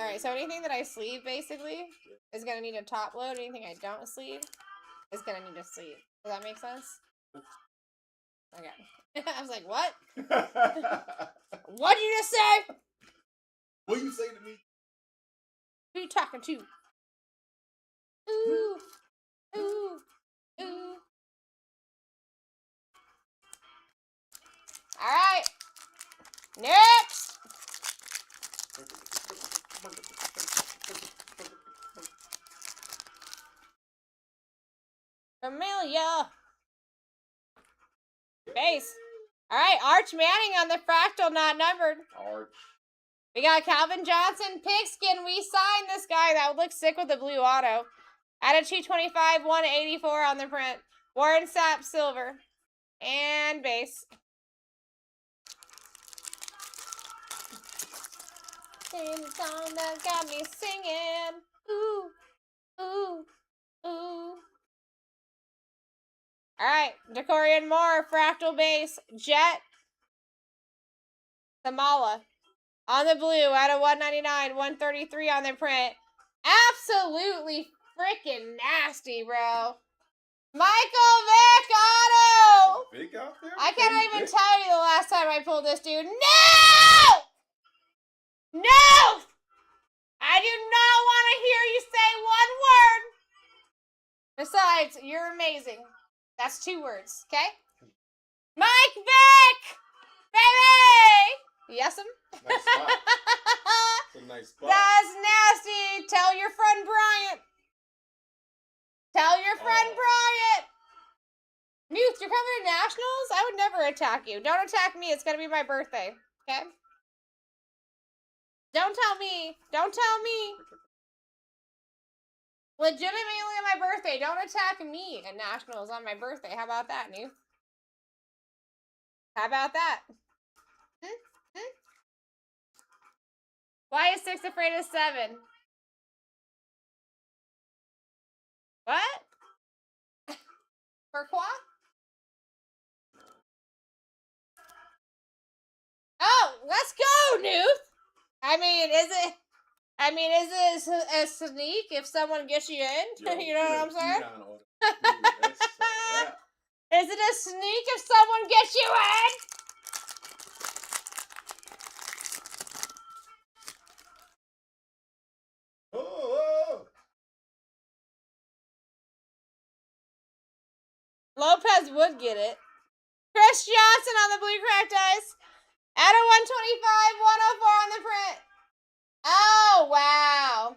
Alright, so anything that I sleeve basically is going to need a top load. Anything I don't sleeve is going to need a sleeve. Does that make sense? Okay. I was like, what? What'd you just say? What you say to me? Who you talking to? Ooh. Ooh. Ooh. Alright. Next. Amelia. Base. All right, Arch Manning on the fractal, not numbered. Arch. We got Calvin Johnson, Pigskin. We signed this guy. That would look sick with the blue auto. Out of 225, 184 on the print. Warren Sapp, silver. And base. Sing the song that got me singing. Ooh, ooh, ooh. All right, Decorian Moore, fractal base, Jet, Kamala. On the blue, out of 199, 133 on the print. Absolutely freaking nasty, bro. Michael Vick auto. Vic out there? I can't Hey, even Vic. tell you the last time I pulled this dude. No! No! I do not want to hear you say one word. Besides, you're amazing. That's 2 words, okay? Mike Vick! Baby! Yes, him? Nice spot. It's a nice spot. That's nasty. Tell your friend Bryant. Tell your friend Bryant. Newt, you're coming to Nationals? I would never attack you. Don't attack me. It's going to be my birthday. Okay? Don't tell me. Don't tell me. Legitimately on my birthday. Don't attack me at Nationals on my birthday. How about that, Newt? How about that? Why is 6 afraid of 7? What? Pourquoi? Oh, let's go, Newt. Is it a sneak if someone gets you in? Yo, You know what I'm saying? That's a wrap. Is it a sneak if someone gets you in? Oh. Lopez would get it. Chris Johnson on the blue cracked ice. Out of 125, 104 on the print. Oh, wow.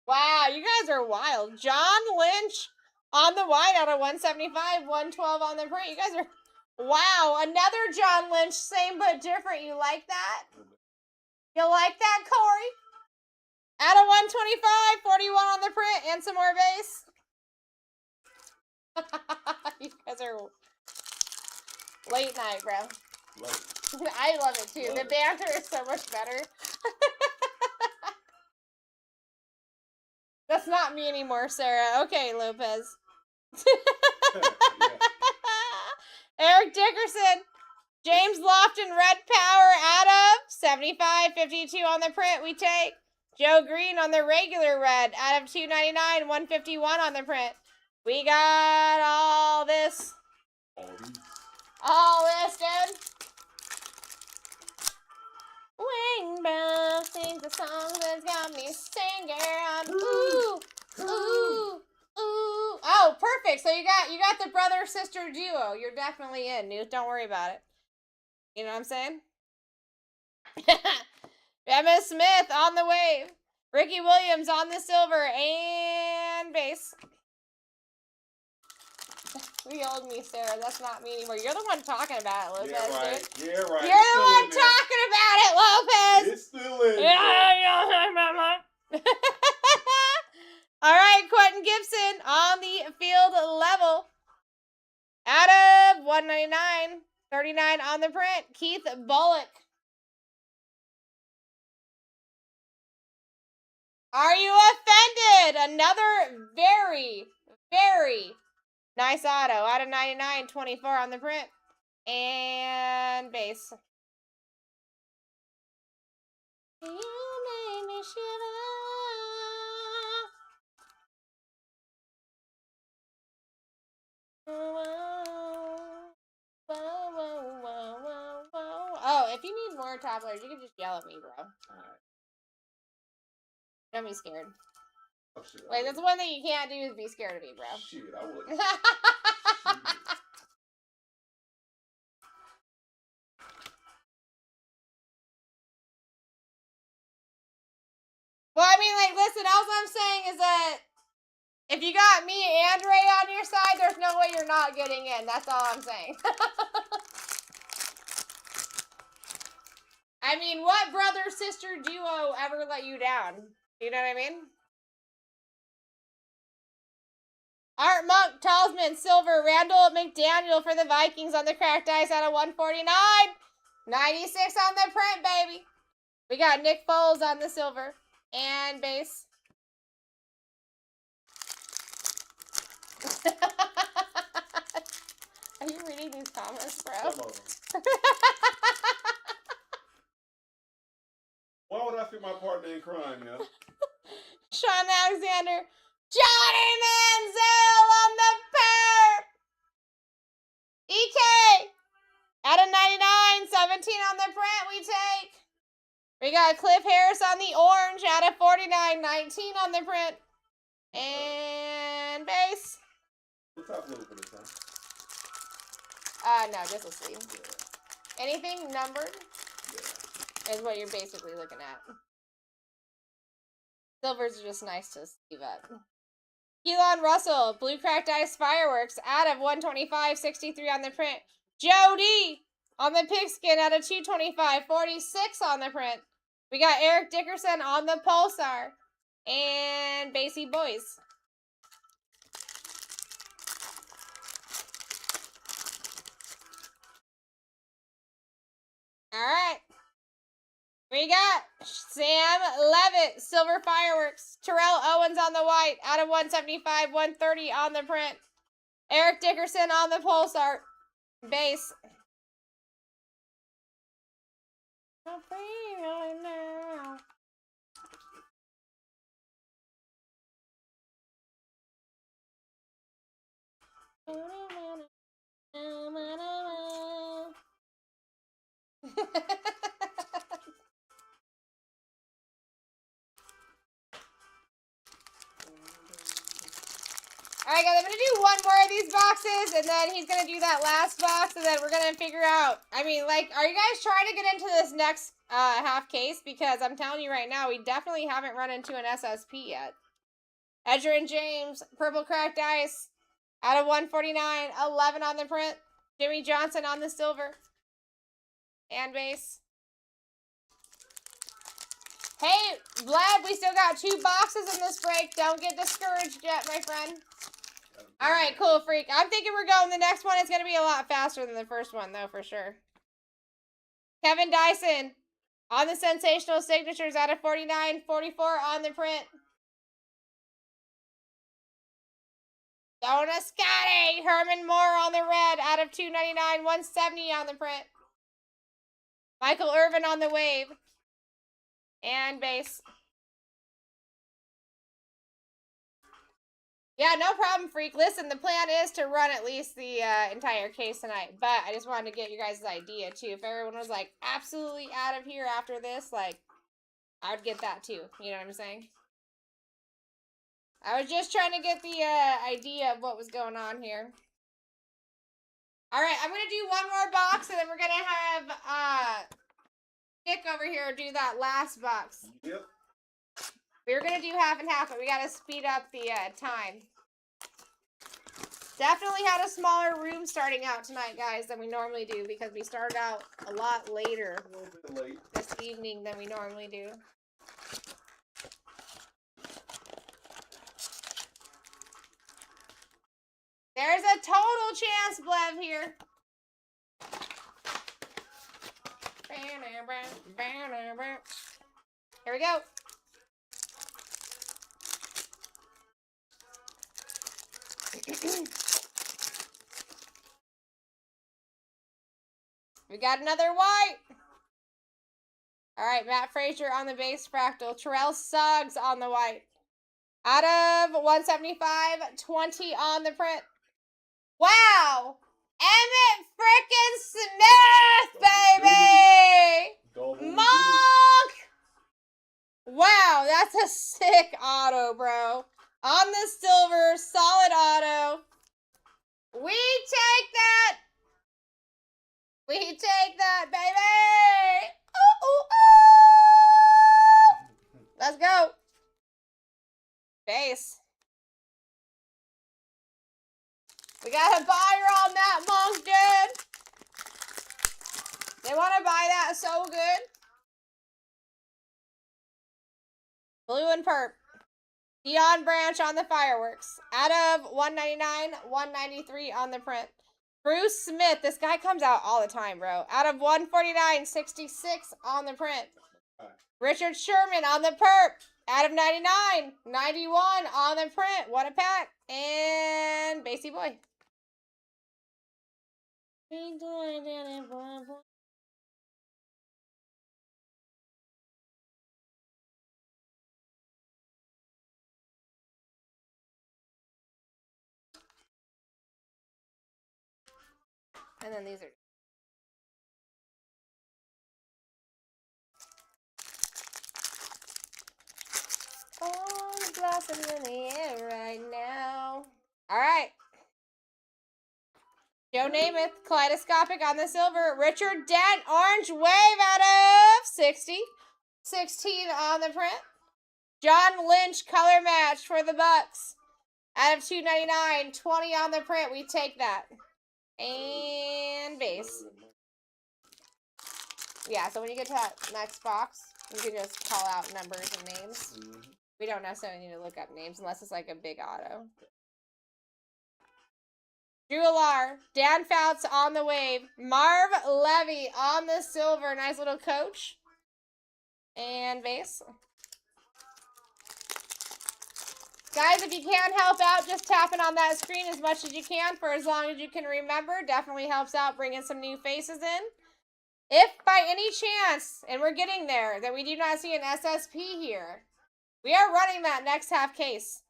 Wow, you guys are wild. John Lynch on the white out of 175, 112 on the print. You guys are... Wow, another John Lynch, same but different. You like that? You like that, Corey? Out of 125, 41 on the print, and some more base. You guys are late night, bro. Love it. I love it too. Love The it. banter is so much better. That's not me anymore, Sarah. Okay, Lopez. Eric Dickerson. James Lofton, red power out of 75, 52 on the print. We take Joe Green on the regular red out of 299, 151 on the print. We got all this. All this, dude. Wingbow sings the song that's got me singing. Ooh, ooh, ooh. Oh, perfect. So you got the brother sister duo. You're definitely in, Newt. Don't worry about it. You know what I'm saying? Emma Smith on the wave. Ricky Williams on the silver and base. You old me, Sarah. That's not me anymore. You're the one talking about it, Lopez. Yeah, right. Dude. Yeah, right. You're the one talking about it, Lopez. It's still in. Yeah. All right, Quentin Gibson on the field level. Out of 199, 39 on the print. Keith Bullock. Are you offended? Another very, very nice auto. Out of 99, 24 on the print. And base. You made me shiver. Oh, if you need more top layers, you can just yell at me, bro. Alright. Don't be scared. Oh, shit, Like, that's one thing you can't do is be scared of me, bro. Shit, I wouldn't. Shit. listen, all I'm saying is that if you got me and Ray on your side, there's no way you're not getting in. That's all I'm saying. I mean, what brother-sister duo ever let you down? You know what I mean? Art Monk, Talisman, Silver, Randall McDaniel for the Vikings on the cracked ice out of 149. 96 on the print, baby. We got Nick Foles on the silver and base. Are you reading these comments, bro? Some of them. Why would I fit my partner in crime, yo? Sean Alexander. Johnny Manziel on the pair. EK. Out of 99. 17 on the print we take. We got Cliff Harris on the orange. Out of 49. 19 on the print. And base. What's up, little for this time? No, just a sleeve. Anything numbered is what you're basically looking at. Silvers are just nice to sleeve up. Keelan Russell, Blue Cracked Ice Fireworks, out of 125, 63 on the print. Jody on the pigskin out of 225, 46 on the print. We got Eric Dickerson on the Pulsar. And Basie Boys. Alright. We got Sam Levitt, Silver Fireworks. Terrell Owens on the white, out of 175, 130 on the print. Eric Dickerson on the Pulsar. Base. I'm feeling now. Alright guys, I'm going to do one more of these boxes, and then he's going to do that last box, and then we're going to figure out, I mean, like, are you guys trying to get into this next half case? Because I'm telling you right now, we definitely haven't run into an SSP yet. Edgerrin James, Purple Cracked Ice, out of 149, 11 on the print. Jimmy Johnson on the silver. And base. Hey, Vlad, we still got 2 boxes in this break. Don't get discouraged yet, my friend. Alright, cool, freak. I'm thinking we're going the next one. It's going to be a lot faster than the first one, though, for sure. Kevin Dyson on the sensational signatures out of 49, 44 on the print. Donna Scotty, Herman Moore on the red out of 299, 170 on the print. Michael Irvin on the wave. And base. Yeah, no problem, freak. Listen, the plan is to run at least the entire case tonight. But I just wanted to get you guys' idea, too. If everyone was, like, absolutely out of here after this, like, I would get that, too. You know what I'm saying? I was just trying to get the idea of what was going on here. Alright, I'm going to do one more box, and then we're going to have Nick over here do that last box. Yep. We were going to do half and half, but we got to speed up the time. Definitely had a smaller room starting out tonight, guys, than we normally do, because we started out a lot later A little bit late. this evening than we normally do. There's a total chance, Blev, here. Here we go. We got another white. All right, Matt Frazier on the base fractal. Terrell Suggs on the white. Out of 175, 20 on the print. Wow! Emmett frickin' Smith, baby! Monk! Wow, that's a sick auto, bro. On the silver, solid auto. We take that. We take that, baby. Ooh, ooh, ooh. Let's go. They want to buy that so good. Blue and perp. Dion Branch on the fireworks. Out of 199, 193 on the print. Bruce Smith. This guy comes out all the time, bro. Out of 149, 66 on the print. Richard Sherman on the perp. Out of 99, 91 on the print. What a pack. And Basie Boy. And then these are. Oh, blossom in the air right now. All right. Joe Namath, kaleidoscopic on the silver. Richard Dent, orange wave out of 60. 16 on the print. John Lynch, color match for the Bucks. Out of 299, 20 on the print. We take that. And base. Yeah, so when you get to that next box, you can just call out numbers and names. We don't necessarily need to look up names unless it's like a big auto. Drew Alar, Dan Fouts on the wave. Marv Levy on the silver. Nice little coach. And base. Guys, if you can help out, just tapping on that screen as much as you can for as long as you can remember. Definitely helps out bringing some new faces in. If by any chance, and we're getting there, that we do not see an SSP here, we are running that next half case.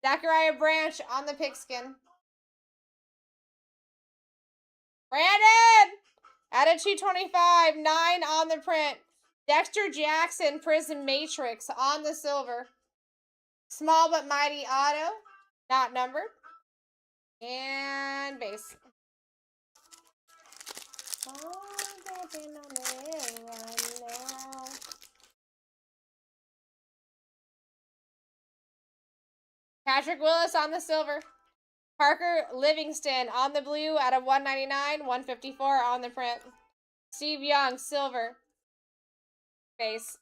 Zachariah Branch on the pigskin. Brandon! Out of 225, 9 on the print. Dexter Jackson, Prism Matrix on the silver. Small but mighty auto, not numbered. And base. Patrick Willis on the silver. Parker Livingston on the blue out of 199, 154 on the print. Steve Young, silver. Base.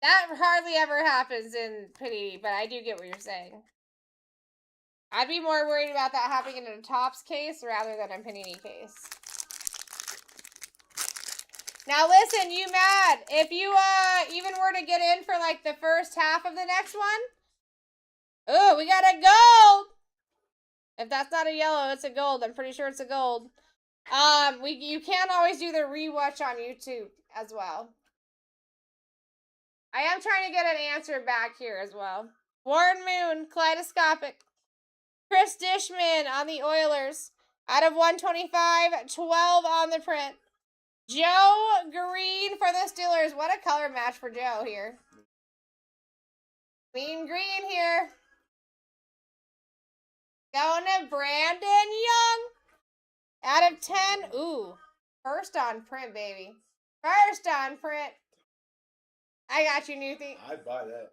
That hardly ever happens in Panini, but I do get what you're saying. I'd be more worried about that happening in a Topps case rather than a Panini case. Now listen, you mad. If you even were to get in for like the first half of the next one. Oh, we got a gold. If that's not a yellow, it's a gold. I'm pretty sure it's a gold. You can always do the rewatch on YouTube as well. I am trying to get an answer back here as well. Warren Moon, kaleidoscopic. Chris Dishman on the Oilers. Out of 125, 12 on the print. Joe Green for the Steelers. What a color match for Joe here. Clean green here. Going to Brandon Young. Out of 10. Ooh. First on print, baby. First on print. I got you, Newthie. I'd buy that.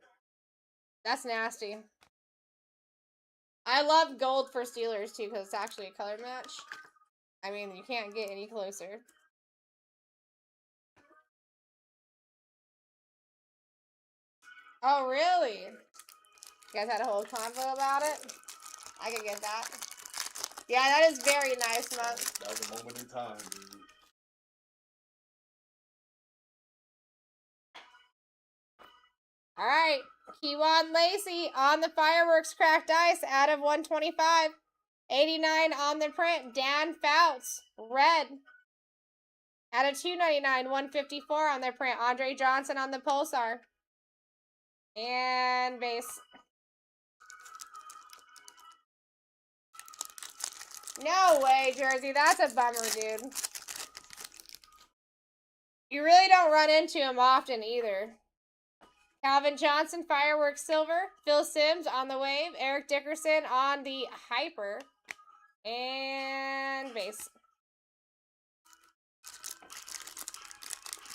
That's nasty. I love gold for Steelers, too, because it's actually a color match. I mean, you can't get any closer. Oh, really? You guys had a whole convo about it? I could get that. Yeah, that is very nice, man. That was a moment in time, dude. All right. Kewan Lacey on the fireworks cracked ice out of 125. 89 on the print. Dan Fouts, red. Out of 299, 154 on the print. Andre Johnson on the Pulsar. And base. No way, Jersey. That's a bummer, dude. You really don't run into him often either. Calvin Johnson, fireworks silver. Phil Simms on the wave. Eric Dickerson on the hyper. And base.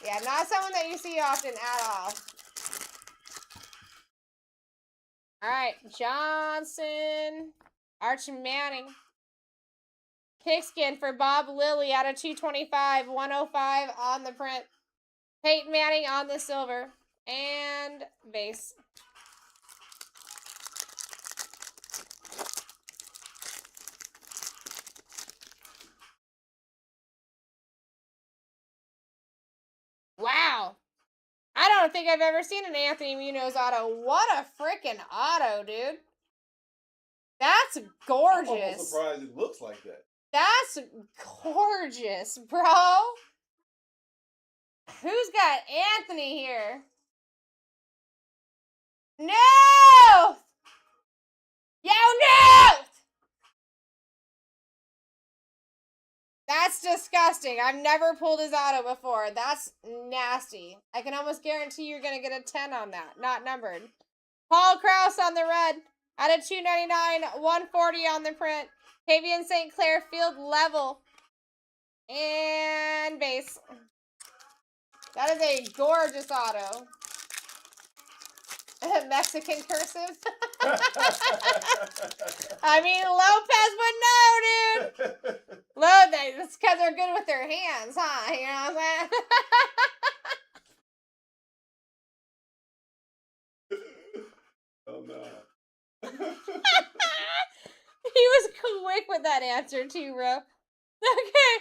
Yeah, not someone that you see often at all. All right, Johnson, Arch Manning. Pigskin for Bob Lilly out of 225, 105 on the print. Peyton Manning on the silver. And base. Wow. I don't think I've ever seen an Anthony Munoz auto. What a freaking auto, dude. That's gorgeous. I'm almost surprised it looks like that. That's gorgeous, bro. Who's got Anthony here? No! Yo, no! That's disgusting. I've never pulled his auto before. That's nasty. I can almost guarantee you're going to get a 10 on that. Not numbered. Paul Krause on the red. Out of 299, 140 on the print. Tavian St. Clair field level. And base. That is a gorgeous auto. Mexican cursive. I mean, Lopez would know, dude. That's because they're good with their hands, huh? You know what I'm saying? Oh, no. He was quick with that answer, too, bro. Okay.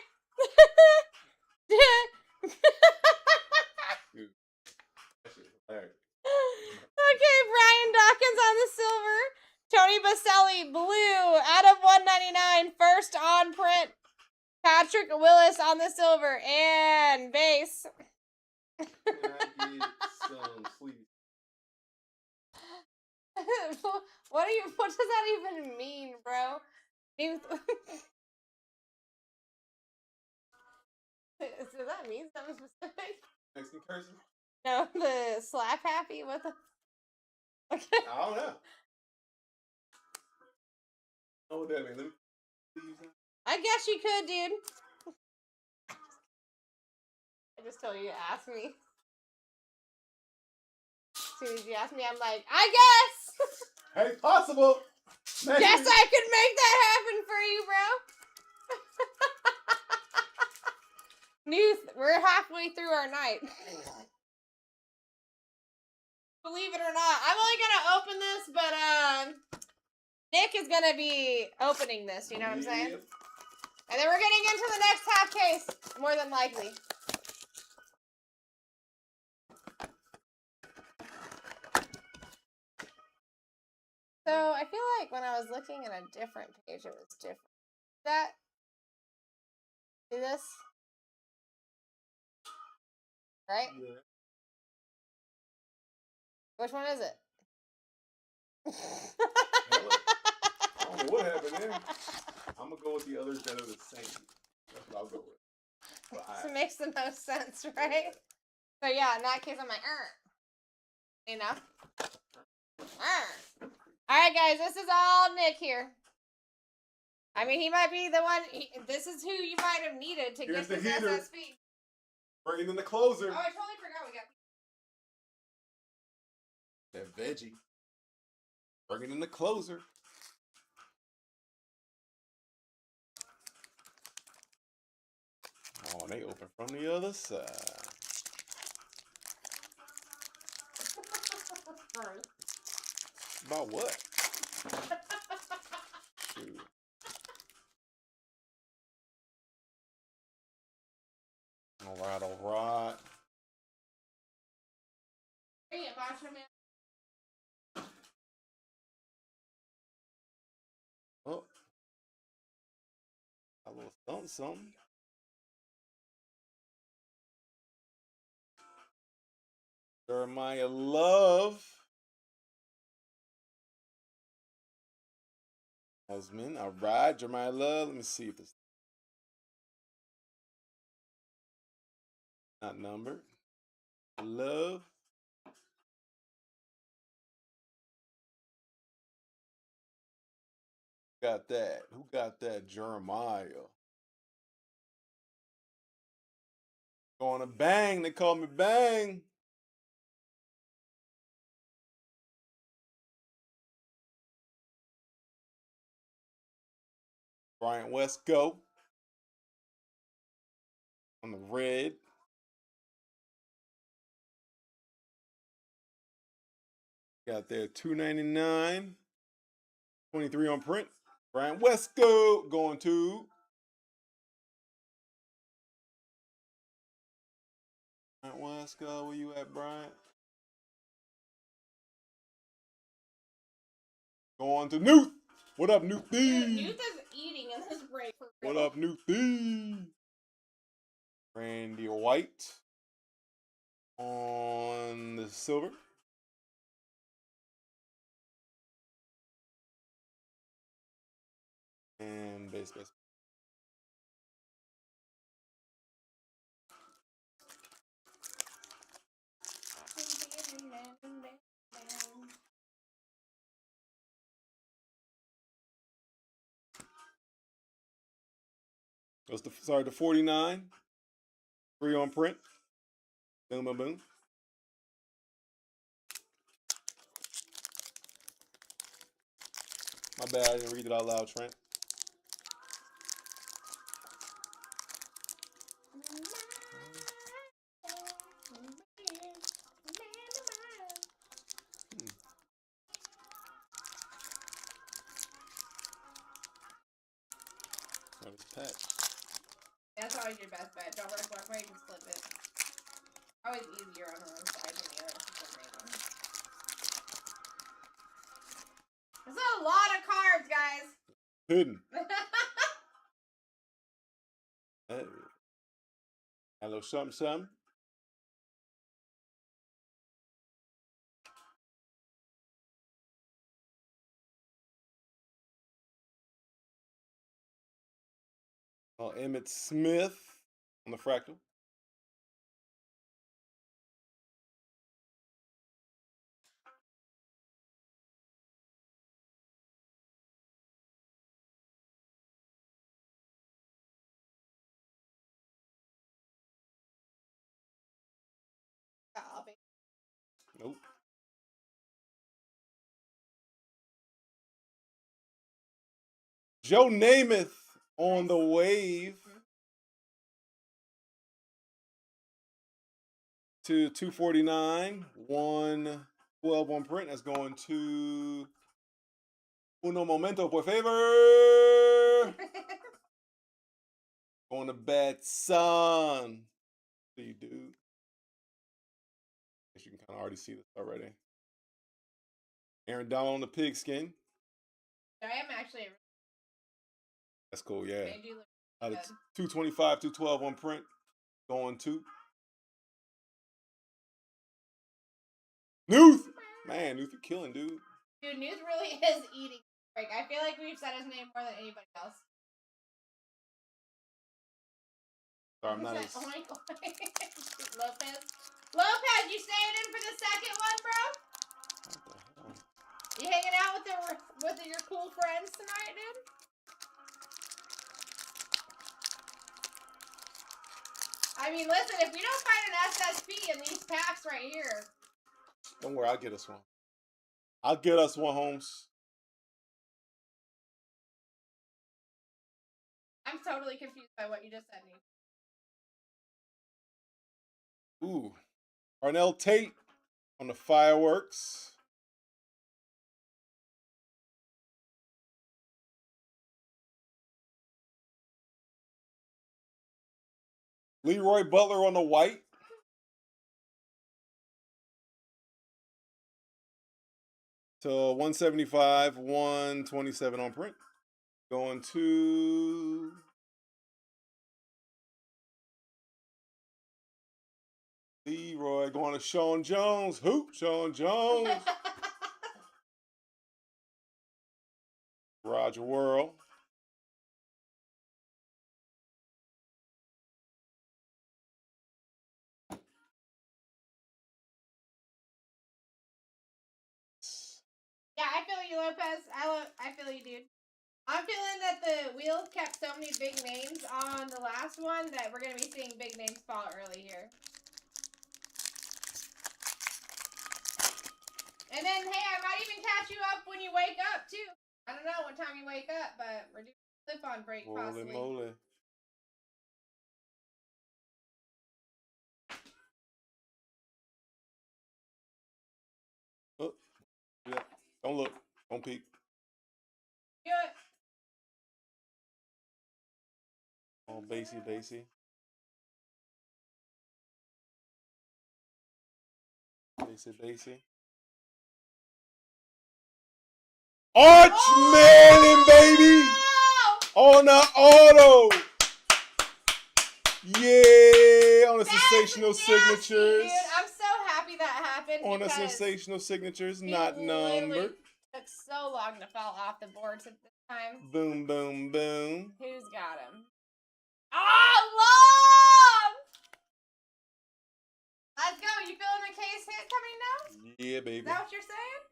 Okay, Brian Dawkins on the silver. Tony Baselli, blue, out of 199. First on print. Patrick Willis on the silver. And base. Can I get some sleep? What does that even mean, bro? Does that mean something specific? Mexican cursive? No, the slap happy? What the? Okay. I don't know. Oh, what that mean? Let me use that. I guess you could, dude. I just told you to ask me. As soon as you ask me, I'm like, I guess! Hey, possible! Guess I could make that happen for you, bro. We're halfway through our night. Believe it or not. I'm only gonna open this, but Nick is gonna be opening this, you know what I'm saying? And then we're getting into the next half case, more than likely. So I feel like when I was looking at a different page, it was different. See this? Right? Yeah. Which one is it? I don't know what happened there. I'm going to go with the others that are the same. That's what I'll go with. This makes the most sense, right? So yeah, in that case, I'm like, you know? Alright, guys, this is all Nick here. I mean, he might be the one. This is who you might have needed to Here's get the this heater. SSP. Bringing in the closer. Oh, I totally forgot we got. That veggie. Bringing in the closer. Oh, they open from the other side. About what? Dude. All right. Bring it, Macho Man. Oh. A little something. Jeremiah Love. Husband. All right, Jeremiah Love. Let me see if this not numbered. Love. Got that? Who got that? Jeremiah. Going to Bang. They call me Bang. Bryant Westco. On the red. Got there $2.99. 23 on print. Bryant Westco going to Bryant Westco. Where you at, Bryant? Going to Newt. What up, Newt? Dude, Newt is eating in this break for real. What up, Newt? Randy White on the silver. And base. That's the 49. 3 on print. Boom, boom, boom. My bad, I didn't read it out loud, Trent. That's always your best bet. Don't work one way, you can flip it. Always easier on one side than the other. This is a lot of cards, guys. Hidden. Hey. Hello, something. Oh, Emmett Smith on the fractal. Nope. Joe Namath on the wave to 249. 112 on print. That's going to Uno Momento, por favor. Going to Bad Son. See you, dude. Guess you can kind of already see this already. Aaron Donald on the pigskin. I am actually. That's cool, yeah. They do look good. 225, 212 on print. Going to Newth. Man, Newth, you're killing, dude. Dude, Newth really is eating. Like, I feel like we've said his name more than anybody else. Sorry, I'm not as... Lopez. Lopez, you staying in for the second one, bro? What the hell? You hanging out with your cool friends tonight, dude? I mean, listen, if we don't find an SSP in these packs right here... Don't worry, I'll get us one. I'll get us one, Holmes. I'm totally confused by what you just said, Nate. Ooh. Arnell Tate on the fireworks. Leroy Butler on the white. So 175, 127 on print. Going to Leroy. Going to Sean Jones. Who? Sean Jones. Roger World. Yeah, I feel you, Lopez. I feel you, dude. I'm feeling that the wheel kept so many big names on the last one that we're going to be seeing big names fall early here. And then, hey, I might even catch you up when you wake up, too. I don't know what time you wake up, but we're doing a flip-on break, Holy possibly. moly. Oh, yeah. Don't look. Don't peek. Do it. Oh, Basie. Basie, Arch Manning, baby! On the auto! Yeah! On the sensational nasty, signatures. Dude, I'm so happy that happened. On the sensational signatures, not numbered. Took so long to fall off the boards at this time. Boom, boom, boom. Who's got him? Oh, long! Let's go. You feeling the case hit coming now? Yeah, baby. Is that what you're saying?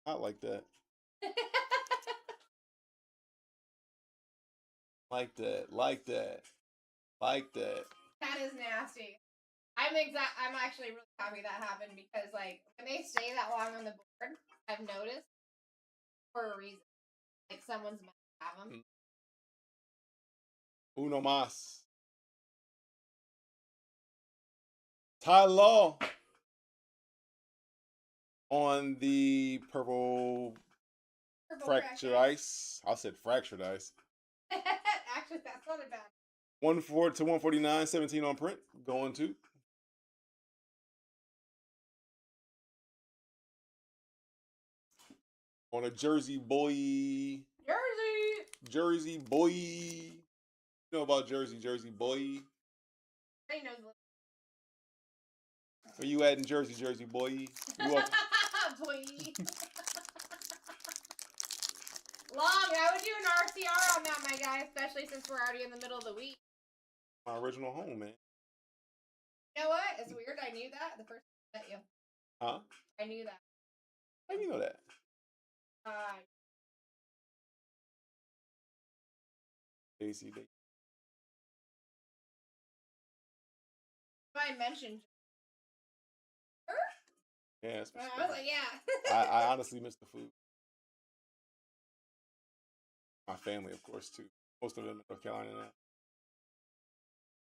I like that. Like that. Like that. Like that. That is nasty. I'm actually really happy that happened because, like, when they stay that long on the board, I've noticed for a reason. Like, someone's meant to have them. Uno mas. Ty Law on the purple fractured ice. I said fractured ice. Actually, that's not a bad. 1/4 to 149, 17 on print. Going to. On a Jersey boy. Jersey boy. You know about Jersey boy. I know. Where you at in Jersey boy? You up? Boy. Long. I would do an RCR on that, my guy, especially since we're already in the middle of the week. My original home, man. You know what? It's weird. I knew that the first time I met you. Huh? I knew that. How do you know that? Basie. I mentioned. Yeah, I was like, yeah. I honestly miss the food. My family, of course, too. Most of them in North Carolina now.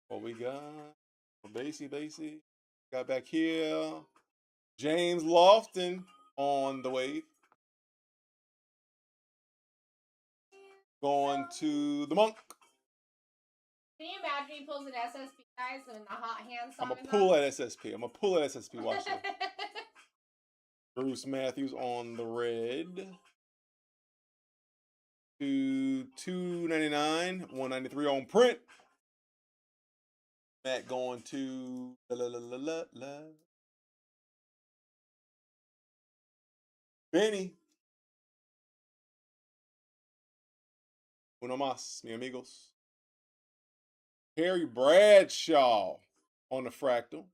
What we got? Basie. Got back here. James Lofton on the wave. Going to the Monk. Can you imagine he pulls an SSP, guys, and the hot hand song? I'm going to pull that SSP. Watch it. Bruce Matthews on the red. To 299, 193 on print. Matt going to Benny. Uno más, mi amigos. Harry Bradshaw on the fractal.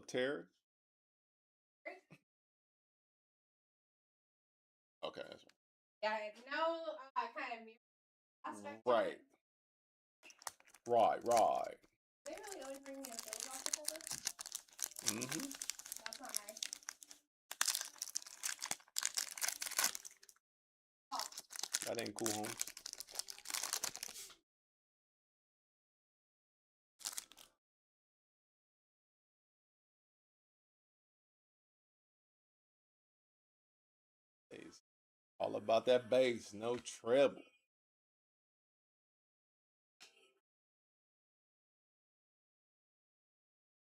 Terry. Okay, that's right. Yeah, it's no kind of mirror aspect. Right. They really always bring me a those off the folder? Mm-hmm. That's not nice. That ain't cool, Holmes. All about that bass, no treble.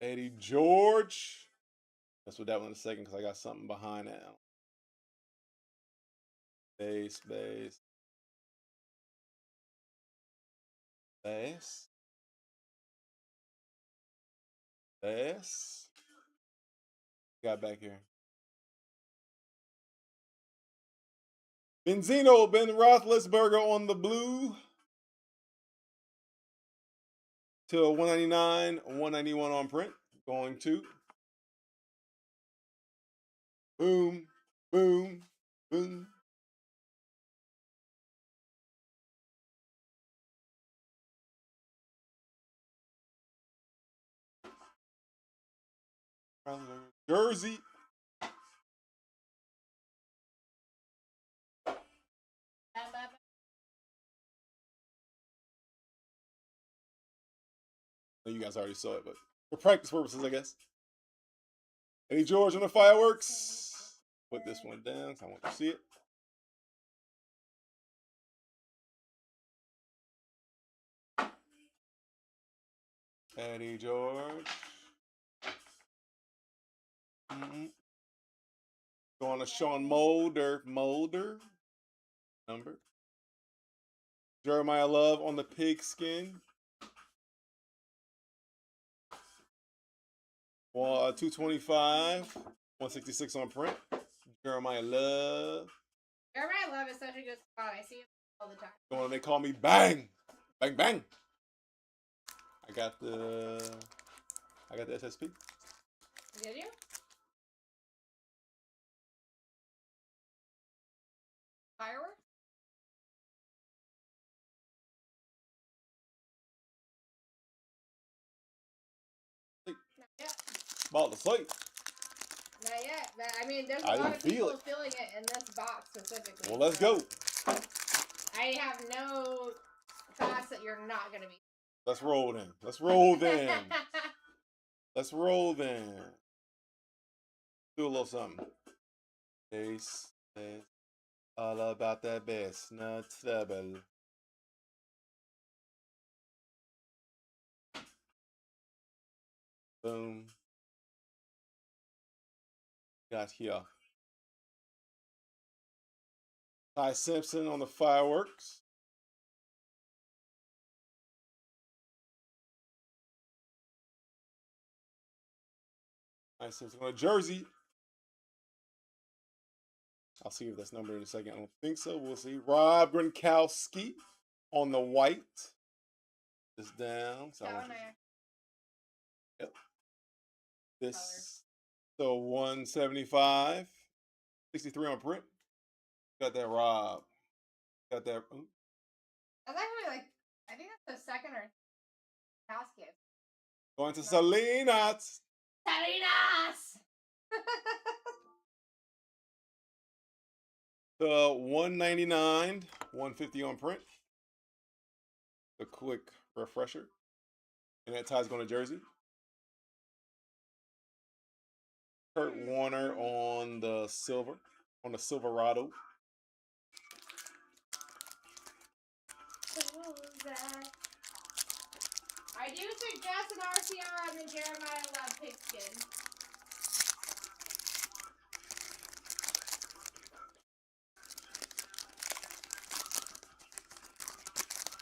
Eddie George. That's what that one in a second because I got something behind that. Bass. Got back here. Benzino, Ben Roethlisberger on the blue. To 199, 191 on print. Going to. Boom. Jersey. You guys already saw it, but for practice purposes, I guess. Eddie George on the fireworks. Put this one down, so I want to see it. Eddie George. Going to Sean Mulder. Number. Jeremiah Love on the pigskin. 225. 166 on print. Jeremiah Love. Jeremiah Love is such a good spot. I see him all the time. Going, they call me Bang. Bang, bang. I got the SSP. Did you? Fireworks? Not yet. About to say. Not yet. But, I mean, there's a lot of people filling it in this box specifically. Well, let's go. I have no thoughts that you're not going to be. Let's roll then. Let's roll then. Let's roll then. Do a little something. Bass. All about that bass. Not trouble. Boom. Got here. Ty Simpson on the fireworks. Ty Simpson on a jersey. I'll see if that's numbered in a second. I don't think so. We'll see. Rob Gronkowski on the white. This down. So yep. This. So 175. 63 on print. Got that Rob. Got that. Ooh. That's actually like, I think that's the second or house gift. Going to Salinas. Salinas! The 199, 150 on print. A quick refresher. And that tie's going to jersey. Kurt Warner on the silver, on the Silverado. I do suggest an RCR on the Jeremiah Love pigskin.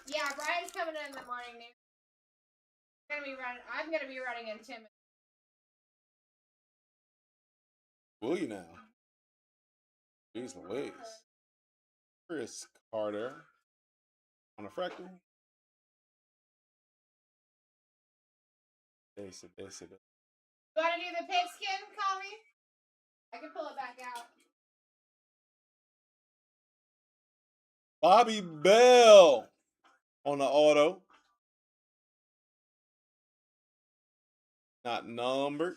Yeah, Brian's coming in the morning. I'm gonna be running in Tim. Will you now? Jeez Louise. Chris Carter on a fractal. Basic. You wanna do the pigskin, call me? I can pull it back out. Bobby Bell on the auto. Not numbered.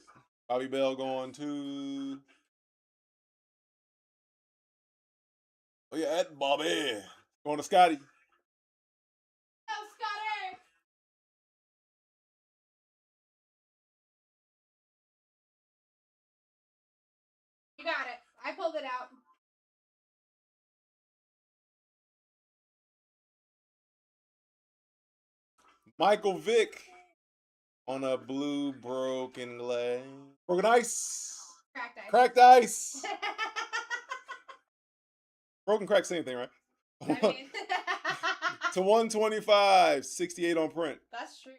Bobby Bell going to. Oh yeah, at Bobby. Going to Scotty. Oh, Scotty! You got it. I pulled it out. Michael Vick on a blue broken glass. Broken ice. Cracked ice. Cracked ice. Broken crack, same thing, right? I mean, to 125, 68 on print. that's true.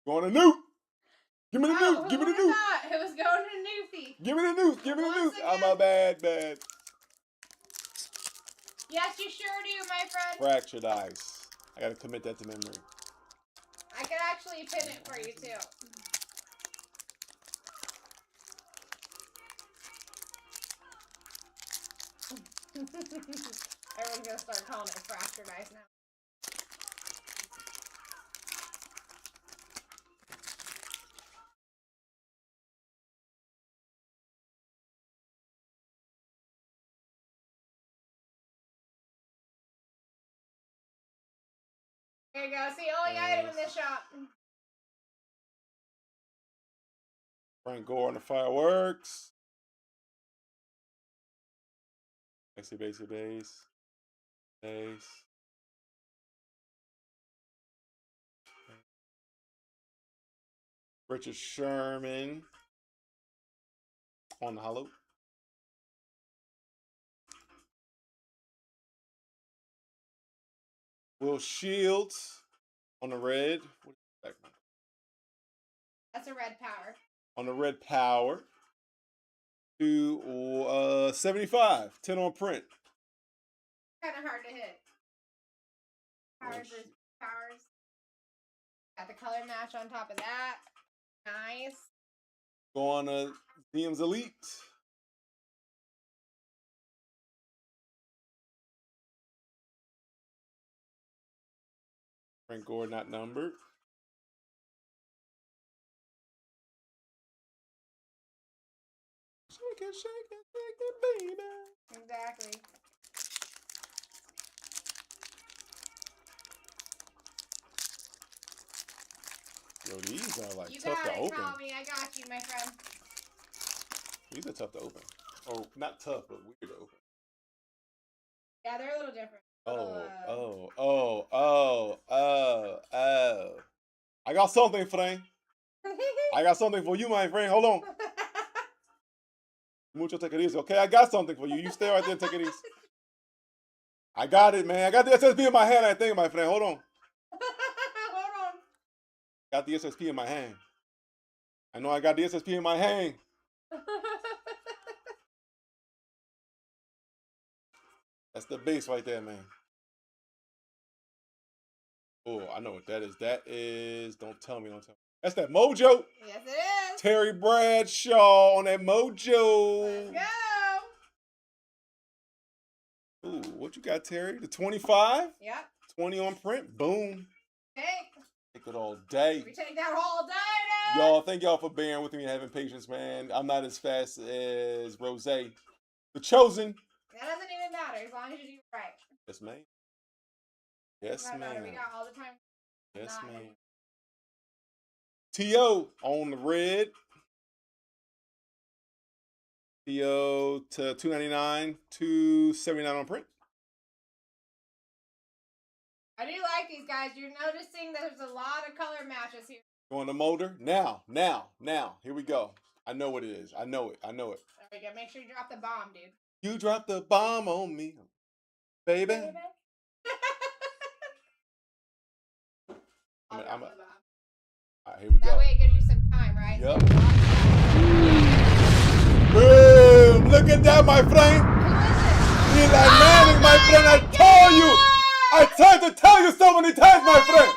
Going to Newt. Give me the Wow, Newt. Give me the who would've Newt. thought it was going to Newfie. Give me the Newt. Give me the Once Newt. I'm again. a bad. Yes, you sure do, my friend. Fractured ice. I gotta commit that to memory. I could actually pin it for you, too. Everyone's gonna start calling it fractured ice now. There you go. It's the only item in this shop. Frank Gore on the fireworks. Base. Richard Sherman on the hollow. Will Shields on the red. That's a red power. On the red power. To 75. 10 on print. Kind of hard to hit. Powers versus powers. Got the color match on top of that. Nice. Go on to DM's Elite. Frank Gore not numbered. Shake it, baby. Exactly. Yo, these are like You tough got to it, open. call me. I got you, my friend. These are tough to open. Or not tough, but weird to open. Yeah, they're a little different. I got something, friend. I got something for you, my friend. Hold on. Mucho, take it easy, okay? I got something for you. You stay right there and take it easy. I got it, man. I got the SSP in my hand, I think, my friend. Hold on. Hold on. Got the SSP in my hand. I know I got the SSP in my hand. That's the base right there, man. Oh, I know what that is. That is, don't tell me. That's that Mojo. Yes, it is. Terry Bradshaw on that Mojo. Let's go. Ooh, what you got, Terry? The 25? Yep. 20 on print. Boom. Take it all day. We take that all day, dude. Y'all, thank y'all for bearing with me and having patience, man. I'm not as fast as Rose. The Chosen. That doesn't even matter as long as you do it right. Yes, ma'am. Yes, ma'am. We got all the time. Yes, ma'am. T.O. on the red. T.O. to $2.99, $2.79 on print. I do like these guys. You're noticing that there's a lot of color matches here. Going to Molder. Now. Here we go. I know what it is. I know it. There we go. Make sure you drop the bomb, dude. You dropped the bomb on me, baby. All right, here we go. That way it gives you some time, right? Yep. Boom! Look at that, my friend. Eli Manning, my friend. I told you. I tried to tell you so many times, my friend.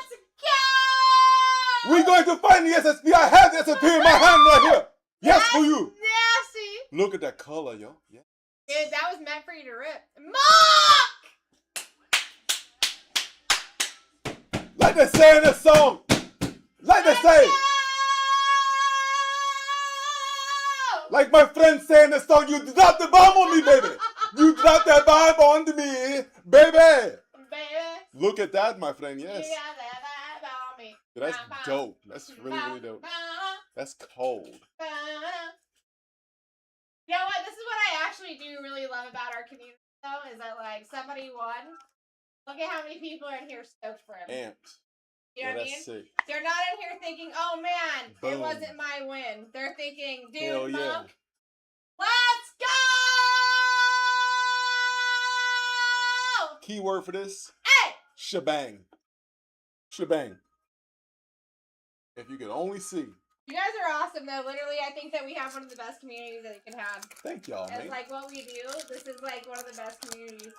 We're going to find the SSP. I have the SSP in my hand right here. Yes, for you. Nasty. Look at that color, yo. Yeah. Dude, that was meant for you to rip. Mock! Like they say in this song. Like they say. Like my friend saying in this song, you dropped the bomb on me, baby. You dropped that bomb on me, baby. Look at that, my friend. Yes. Dude, that's dope. That's really, really dope. That's cold. You know what? This is what I actually do really love about our community, though, is that, like, somebody won. Look at how many people are in here stoked for him. Amped. You know what I mean? Sick. They're not in here thinking, oh, man, Boom. It wasn't my win. They're thinking, dude, Hell yeah. Monk, let's go! Keyword for this? Hey! Shebang. Shebang. If you could only see. You guys are awesome, though. Literally, I think that we have one of the best communities that you can have. Thank y'all, man. It's like what we do. This is like one of the best communities.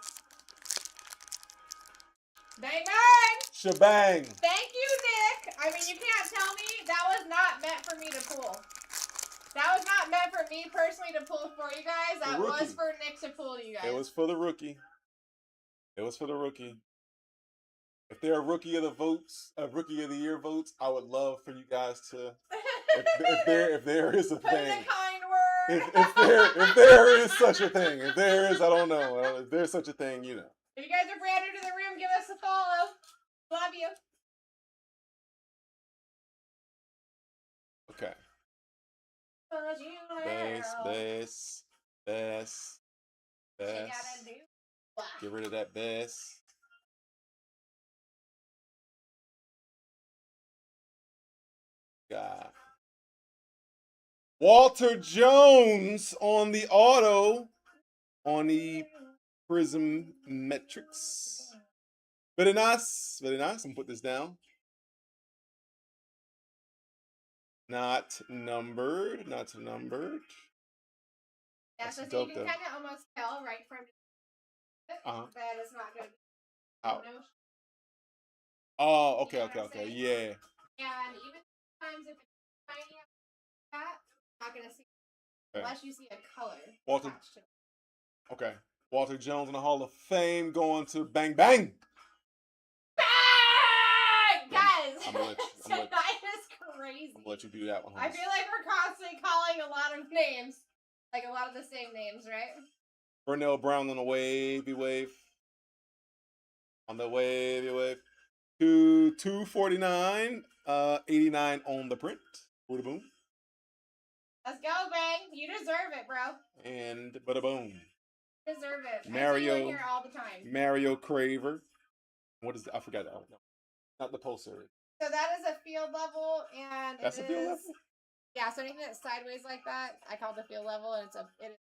Bang, bang! Shebang. Thank you, Nick. I mean, you can't tell me that was not meant for me to pull. That was not meant for me personally to pull for you guys. That was for Nick to pull you guys. It was for the rookie. It was for the rookie. If there are rookie of the votes, rookie of the year votes, I would love for you guys to. If there is a Put in thing. a kind word. If there is such a thing. If there is, I don't know. If there's such a thing, you know. If you guys are brand new to the room, give us a follow. Love you. Bass. Get rid of that bass. Got Walter Jones on the auto on the Prism Metrics. Very nice. Very nice. I'm gonna put this down. Not numbered. Not numbered. Yeah, That's so dope, you can though. kind of almost tell right from that it's not going to be Out. no. Oh, You know what I'm saying? yeah. And even sometimes if it's tiny like that, you're not going to see unless you see a color Walter. attached to it. Okay. Walter Jones in the Hall of Fame going to Bang Bang. Bang! Guys, I'm gonna let you, tonight is crazy. I'm gonna let you do that one. I feel like we're constantly calling a lot of names. Like a lot of the same names, right? Burnell Brown on the wavy wave. On the wavy wave. To 249. 89 on the print. Bada boom. Let's go, Bang. You deserve it, bro. And bada boom. Deserve it. Mario. I see you in here all the time. Mario Craver. What is that? I forgot that. No. Not the poster. So that is a field level, and That's a field level? Yeah, so anything that's sideways like that, I call it the field level, and it is.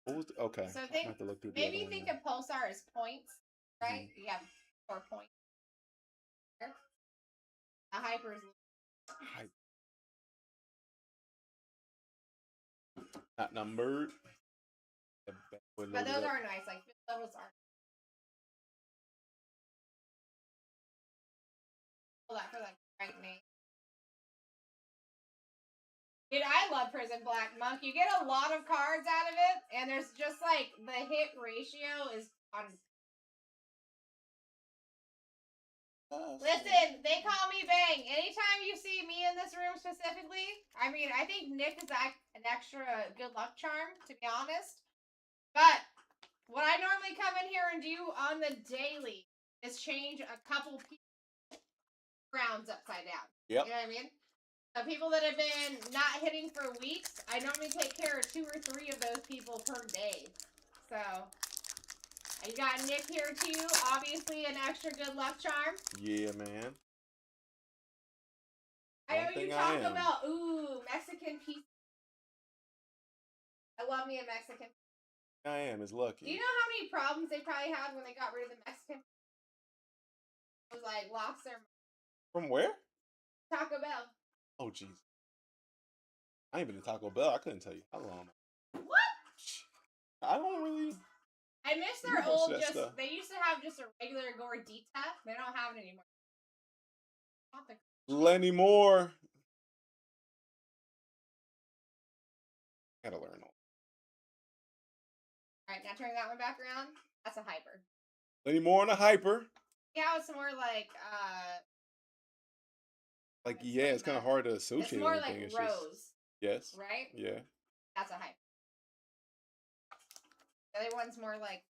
What was the, okay. So I have to look through the maybe other think one of pulsar as points, right? You have 4 points. A hyper is not numbered. but those are nice. Like field levels are. Pull that for like right name. Dude, I love Prison Black Monk. You get a lot of cards out of it, and there's just like the hit ratio is on. Listen, they call me Bang. Anytime you see me in this room specifically, I mean, I think Nick is an extra good luck charm, to be honest. But what I normally come in here and do on the daily is change a couple rounds upside down. Yep. You know what I mean? So people that have been not hitting for weeks, I normally take care of 2 or 3 of those people per day. So you got Nick here too, obviously an extra good luck charm. Yeah, man. I know you talk about Mexican pizza. I love me a Mexican. I am is lucky. Do you know how many problems they probably had when they got rid of the Mexican? It was like lost their. From where? Taco Bell. Oh, jeez. I ain't been to Taco Bell. I couldn't tell you how long. What? I don't really. I miss their old they used to have just a regular gordita. They don't have it anymore. Lenny Moore. Gotta learn all. Alright, now turn that one back around. That's a hyper. Lenny Moore and a hyper. Yeah, it's more like yeah, it's kind of hard to associate. It's more anything. like it's rose. Just, yes. Right? Yeah. That's a hyper. The other one's more like.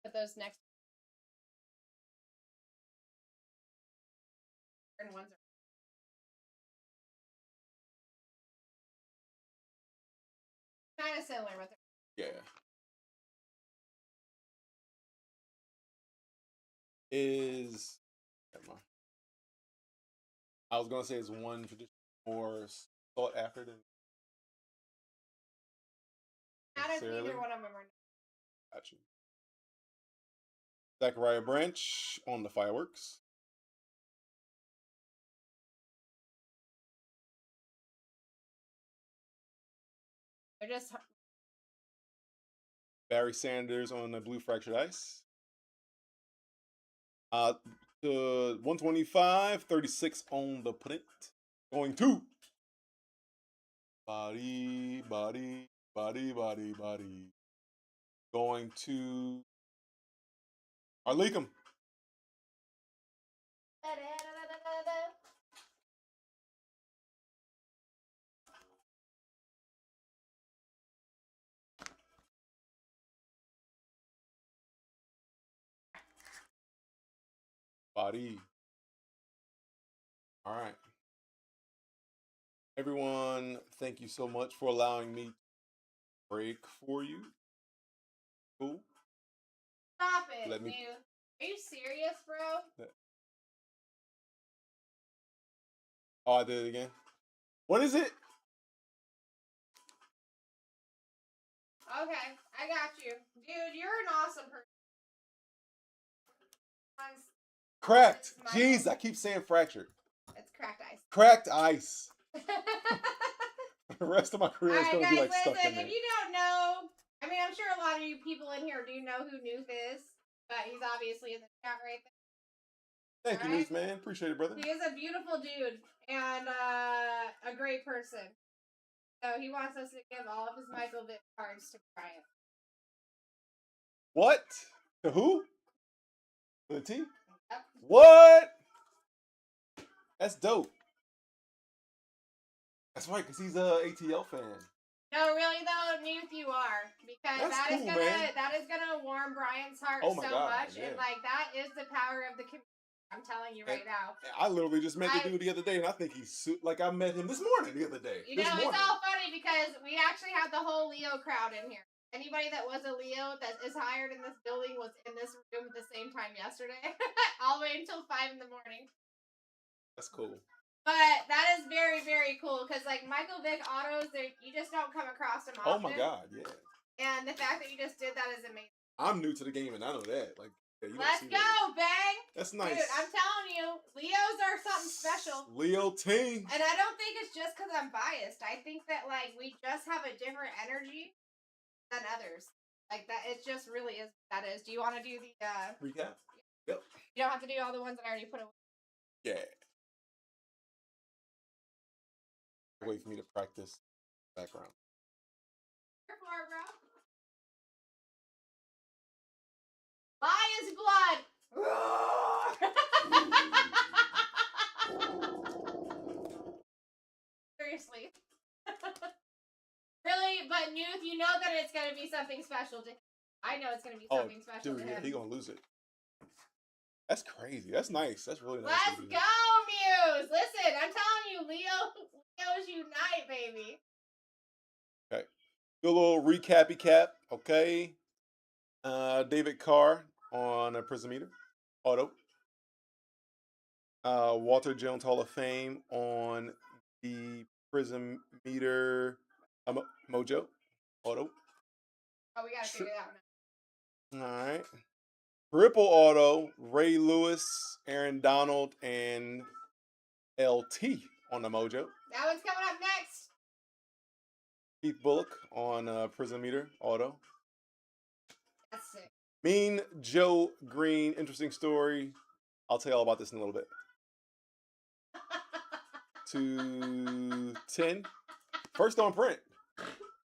Put those next. And ones are. Kind of similar with it. Yeah. Is. I was gonna say it's one tradition more sought after than. Not if either one of them are. Got you. Zachariah Branch on the fireworks. They're just. Barry Sanders on the blue fractured ice. To 125, 36 on the print. Going to body. Going to Arleecum. Body. All right. Everyone, thank you so much for allowing me to break for you. Cool. Stop it, Let me- dude. Are you serious, bro? Oh, I did it again. What is it? Okay, I got you. Dude, you're an awesome person. Cracked. It's my Jeez, fault. I keep saying fractured. It's cracked ice. Cracked ice. The rest of my career is Alright, going to guys, be like stuck listen, in there. if you don't know, I mean, I'm sure a lot of you people in here do know who Nuth is, but he's obviously in the chat right there. Thank you, Alright. News Man. Appreciate it, brother. He is a beautiful dude and a great person. So he wants us to give all of his Michael Vick cards to Brian. What? To who? The T? Yep. What? That's dope. That's right, because he's a ATL fan. No, really though, Nuth, you are, because That's that is cool, gonna man. that is gonna warm Brian's heart Oh my so God, much, yeah. and like that is the power of the community. I'm telling you right now. I literally just met the dude the other day, and I think he's like I met him this morning. The other day, You know, it's all funny because we actually had the whole Leo crowd in here. Anybody that was a Leo that is hired in this building was in this room at the same time yesterday, all the way until 5 in the morning. That's cool. But that is very, very cool because, like, Michael Vick autos, you just don't come across them often. Oh my God, yeah. And the fact that you just did that is amazing. I'm new to the game, and I know that. Like, yeah, you Let's don't see go, that. Bang! That's nice. Dude, I'm telling you, Leos are something special. Leo team. And I don't think it's just because I'm biased. I think that, like, we just have a different energy than others. Like, that, it just really is what that is. Do you want to do the, Recap? Yep. You don't have to do all the ones that I already put away. Yeah. Wait for me to practice background. Here for it, bro. Lion's blood! Seriously. Really? But Nuth, you know that it's going to be something special to him. I know it's going to be something special dude, to yeah, him. he gonna lose it. That's crazy. That's nice. That's really nice. Let's go, Muse! Listen, I'm telling you, Leos unite, baby. Okay. Do a little recappy cap. Okay. David Carr on a Prismeter auto. Walter Jones Hall of Fame on the Prismeter Mojo auto. Oh, we gotta figure that one out. All right. Triple auto, Ray Lewis, Aaron Donald, and LT on the Mojo. That one's coming up next. Keith Bullock on Prismeter auto. That's sick. Mean Joe Green, interesting story. I'll tell you all about this in a little bit. 210. First on print.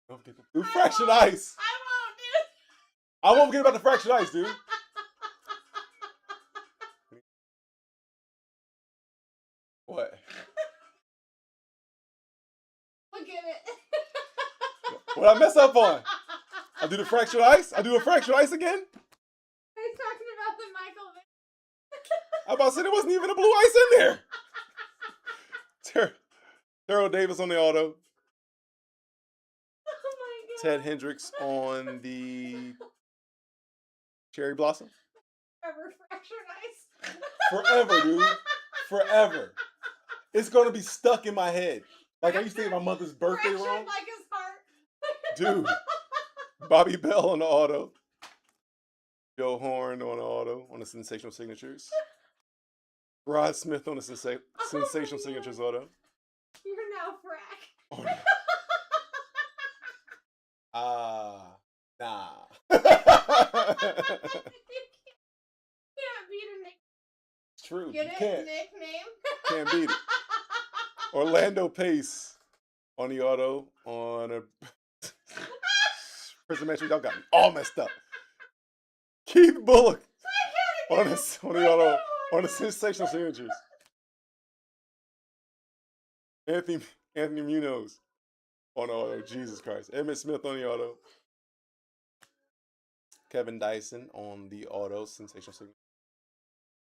Don't forget the fractured ice. I won't, dude. I won't forget about the fractured ice, dude. What? Look at it. What I mess up on? I do the fractured ice? I do a fractured ice again? He's talking about the Michael Vick. I about to say there wasn't even a blue ice in there. Terrell Davis on the auto. Oh my God. Ted Hendricks on the Cherry Blossom. Forever fractured ice. Forever, dude. Forever. It's going to be stuck in my head. Like I used to get my mother's birthday Fractured wrong. like his heart. Dude. Bobby Bell on the auto. Joe Horn on the auto on the Sensational Signatures. Rod Smith on the Sensational Signatures auto. You're now frack. Oh, no. Nah. You can't beat a nickname. It's true. Get You it? can't. Nickname? Can't beat it. Orlando Pace on the auto on a Prison Metro. Y'all got me all messed up. Keith Bullock on the auto on the Sensational Signatures. Anthony Munoz on the auto. Jesus Christ. Emmett Smith on the auto. Kevin Dyson on the auto. Sensational Signatures.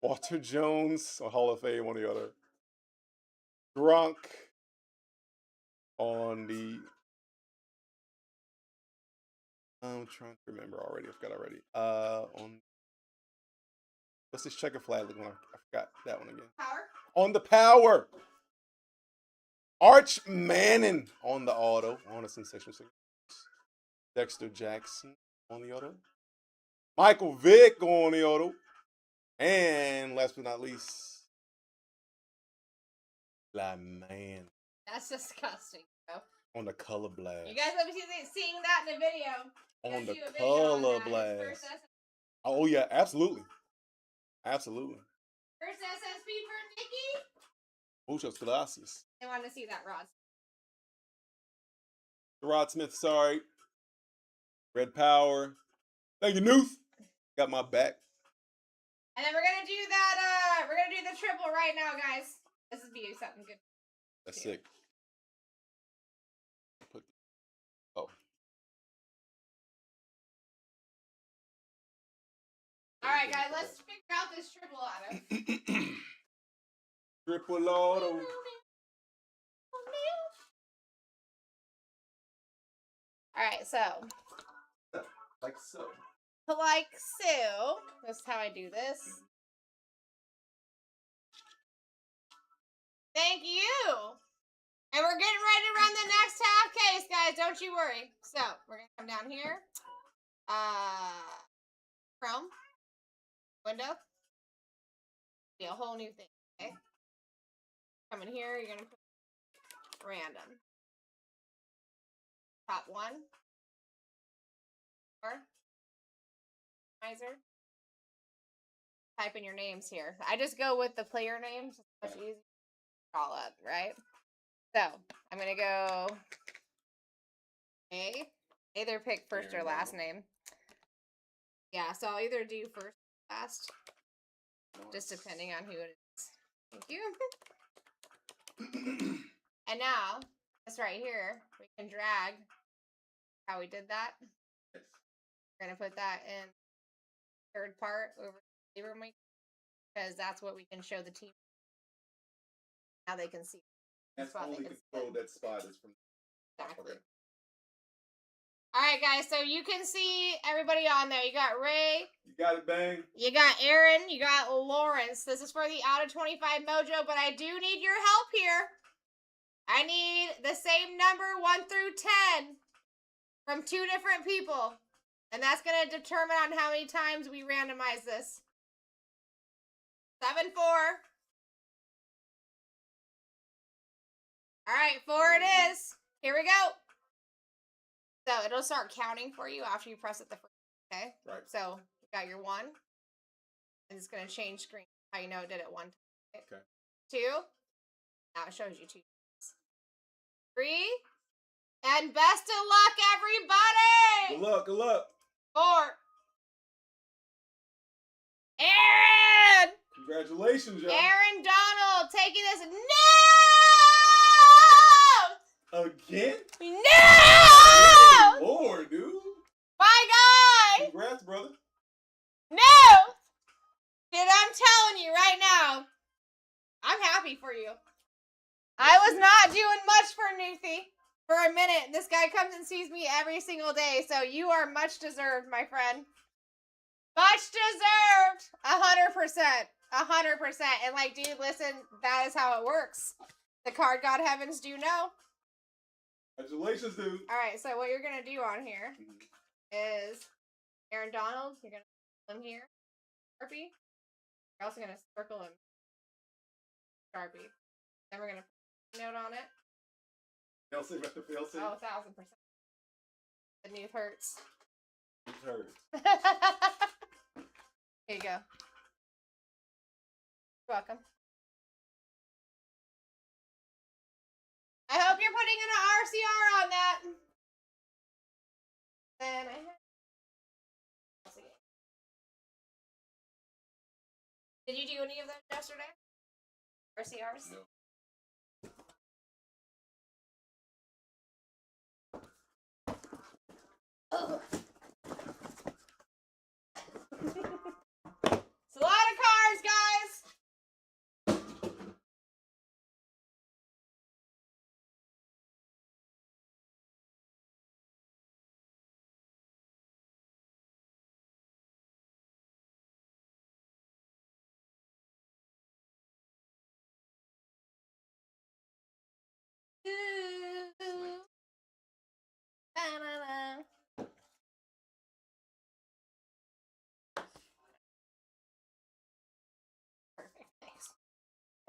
Walter Jones on Hall of Fame on the auto. Drunk on the. I'm trying to remember already. I forgot already. On what's this checker flag looking like? I forgot that one again. Power. On the power. Arch Manning on the auto. On a sensational signature. Dexter Jackson on the auto. Michael Vick on the auto. And last but not least, La Man That's disgusting, bro. on the color blast. You guys have seeing that in the video. On the Do a video on color that. It's blast. First, Oh yeah, absolutely. Absolutely. first SSP for Nikki. Muchos gracias. I want to see that, Rod. Rod Smith, sorry. Red Power. Thank you, Nooth. Got my back. And then we're gonna do that. We're gonna do the triple right now, guys. This is be something good. That's sick. Oh. All right, guys. Let's figure out this triple out of. Triple auto. All right, so Like so. this is how I do this. Thank you. And we're getting ready to run the next half case, guys. Don't you worry. So we're gonna come down here. Chrome. Window. Be a whole new thing. Okay. Come in here. You're gonna put random. Top one. Or Miser. Type in your names here. I just go with the player names. It's much easier to call up, right? So I'm gonna go A. Either pick first or last name. Yeah, so I'll either do first or last. Just depending on who it is. Thank you. And now, this right here, we can drag how we did that. We're gonna put that in third part over the room because that's what we can show the team. Now they can see. That's Spot only they can control that spot is from. Exactly. Okay. All right, guys. So you can see everybody on there. You got Ray. You got it, Bang. You got Aaron. You got Lawrence. This is for the out of 25 mojo, but I do need your help here. I need the same number 1 through 10 from 2 different people. And that's going to determine on how many times we randomize this. 7, 4. All right, 4 it is. Here we go. So it'll start counting for you after you press it the first. Okay. Right. So you got your 1. And it's going to change screen. How you know it did it 1 time. Okay. 2. Now it shows you 2. 3. And best of luck, everybody. Good luck. Good luck. 4. Aaron! Congratulations, y'all. Aaron Donald taking this. No! Again? No! Lord, dude. My guy! Congrats, brother. No! Dude, I'm telling you right now, I'm happy for you. I was not doing much for Newthie for a minute. This guy comes and sees me every single day, so you are much deserved, my friend. Much deserved. 100%. 100%. And like, dude, listen, that is how it works. The card god heavens do know. Congratulations, dude. All right, so what you're going to do on here is Aaron Donald, you're going to put him here. Sharpie. You're also going to circle him. Sharpie. Then we're going to put a note on it. Fail-safe after fail-safe. Oh, 1,000%. The new hurts. It hurts. Here you go. You're welcome. I hope you're putting in an RCR on that. Then I have... Did you do any of those yesterday? RCRs? No.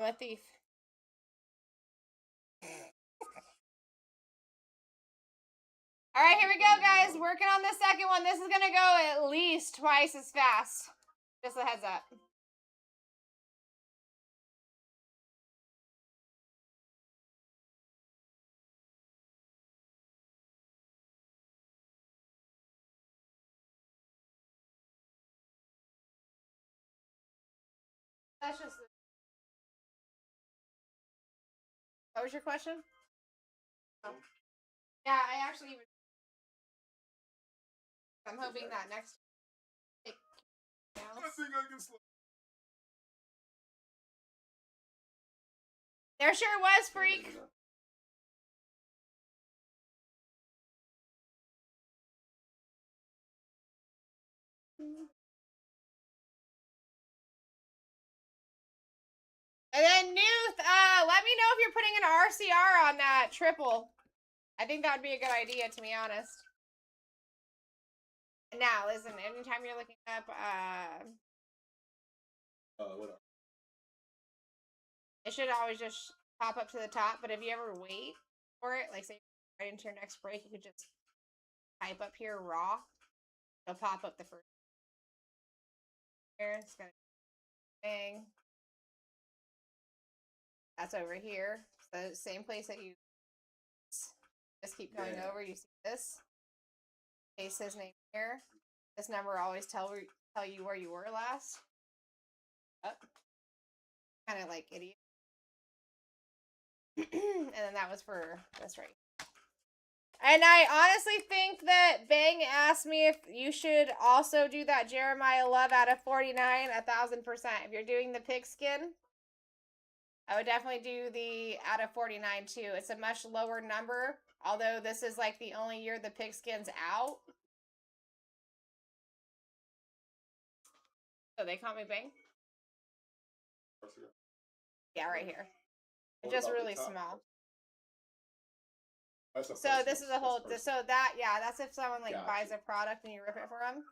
I'm a thief. All right, here we go, guys. Working on the second one. This is going to go at least twice as fast. Just a heads up. That's just... What was your question? Oh. Yeah, I actually even... I'm hoping that next... There sure was, freak. And then Newth, let me know if you're putting an RCR on that triple. I think that would be a good idea, to be honest. Now, listen, anytime you're looking up, what else? It should always just pop up to the top, but if you ever wait for it, like say right into your next break, you could just type up here raw. It'll pop up the first. Here, it's gonna bang. That's over here. So same place that you just keep going over. You see this? Paste his name here. This number always tell you where you were last. Up. Kind of like idiot. And then that was for this right. And I honestly think that Bang asked me if you should also do that Jeremiah Love out of 49, 1,000%. If you're doing the pigskin, I would definitely do the out of 49 too. It's a much lower number, although this is like the only year the pigskin's out. So they call me Bang? Yeah, right here. Just really small. So this is a whole, so that, yeah, that's if someone like buys a product and you rip it for them.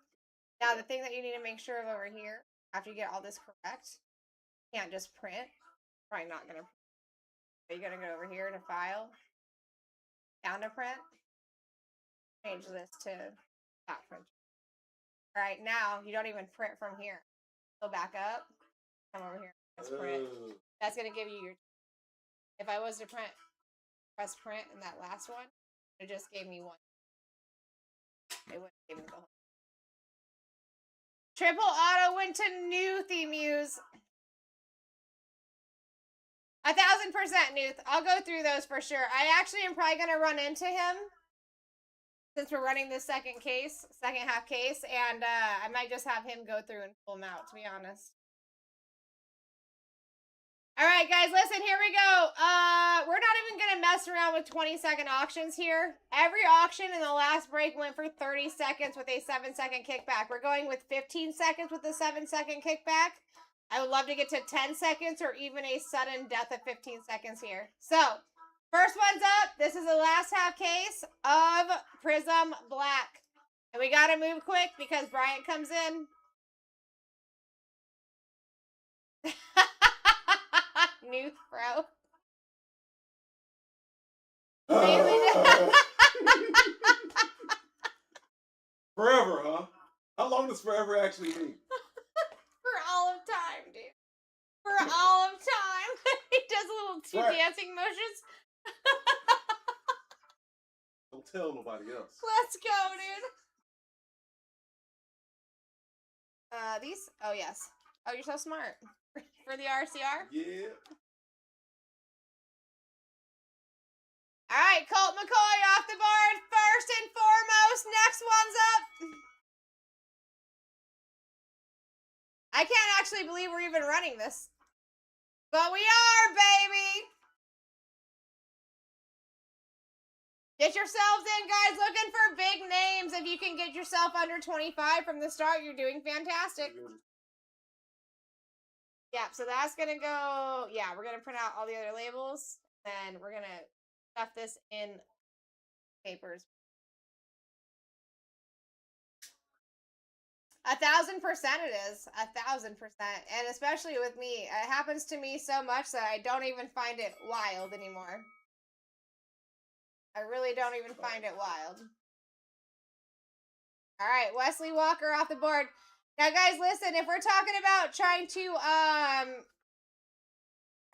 Now the thing that you need to make sure of over here, after you get all this correct, you can't just print. Probably not gonna. But you're gonna go over here to file, down to print. Change this to stop print. All right, now you don't even print from here. Go back up, come over here, press print. That's gonna give you your. If I was to press print in that last one, it just gave me one. It wouldn't give me the whole. Triple auto went to Newthy Muse. 1,000% Newth. I'll go through those for sure. I actually am probably going to run into him since we're running this second half case, and I might just have him go through and pull them out, to be honest. All right, guys, listen, here we go. We're not even going to mess around with 20-second auctions here. Every auction in the last break went for 30 seconds with a 7-second kickback. We're going with 15 seconds with a 7-second kickback. I would love to get to 10 seconds or even a sudden death of 15 seconds here. So, first one's up. This is the last half case of Prism Black. And we got to move quick because Bryant comes in. New bro. Forever, huh? How long does forever actually mean? For all of time, dude. For all of time. He does little two dancing motions. Don't tell nobody else. Let's go, dude. These? Oh, yes. Oh, you're so smart. For the RCR? Yeah. All right, Colt McCoy off the board. First and foremost, next one's up. I can't actually believe we're even running this. But we are, baby. Get yourselves in, guys. Looking for big names. If you can get yourself under 25 from the start, you're doing fantastic. Yeah, so that's going to go, yeah, we're going to print out all the other labels. Then we're going to stuff this in papers. 1,000% it is. 1,000%. And especially with me, it happens to me so much that I don't even find it wild anymore. I really don't even find it wild. All right, Wesley Walker off the board. Now, guys, listen, if we're talking about trying to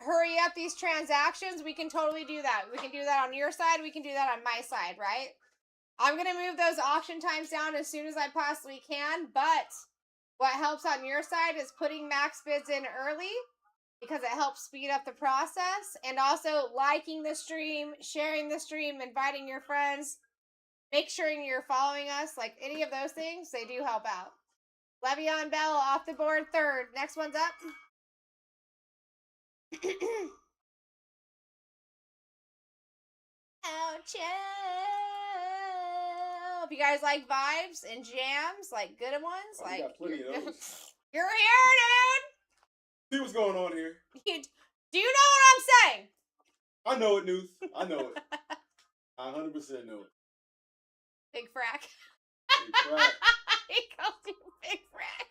hurry up these transactions, we can totally do that. We can do that on your side. We can do that on my side, right? I'm going to move those auction times down as soon as I possibly can, but what helps on your side is putting max bids in early because it helps speed up the process, and also liking the stream, sharing the stream, inviting your friends, make sure you're following us, like any of those things, they do help out. Le'Veon Bell off the board, third. Next one's up. Ouch. If you guys like vibes and jams, like good ones, like got plenty of those. You're here, See what's going on here. dude. Do you know what I'm saying? I know it, Nuth. I know it. I 100% know it. Big frack. Big frack. He calls you big frack.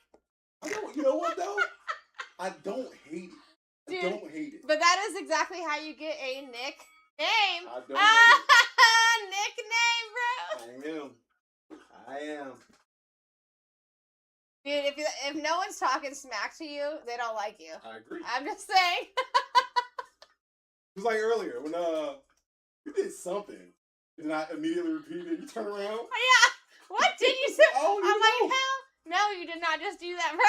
I don't, you know what though? I don't hate it. Dude, I don't hate it. But that is exactly how you get a nickname. I don't hate Nickname, bro. I am. Dude, if no one's talking smack to you, they don't like you. I agree. I'm just saying. It was like earlier when you did something and I immediately repeated it. You turn around. Yeah. What did you say? Oh, I'm like, hell, no, you did not just do that, bro.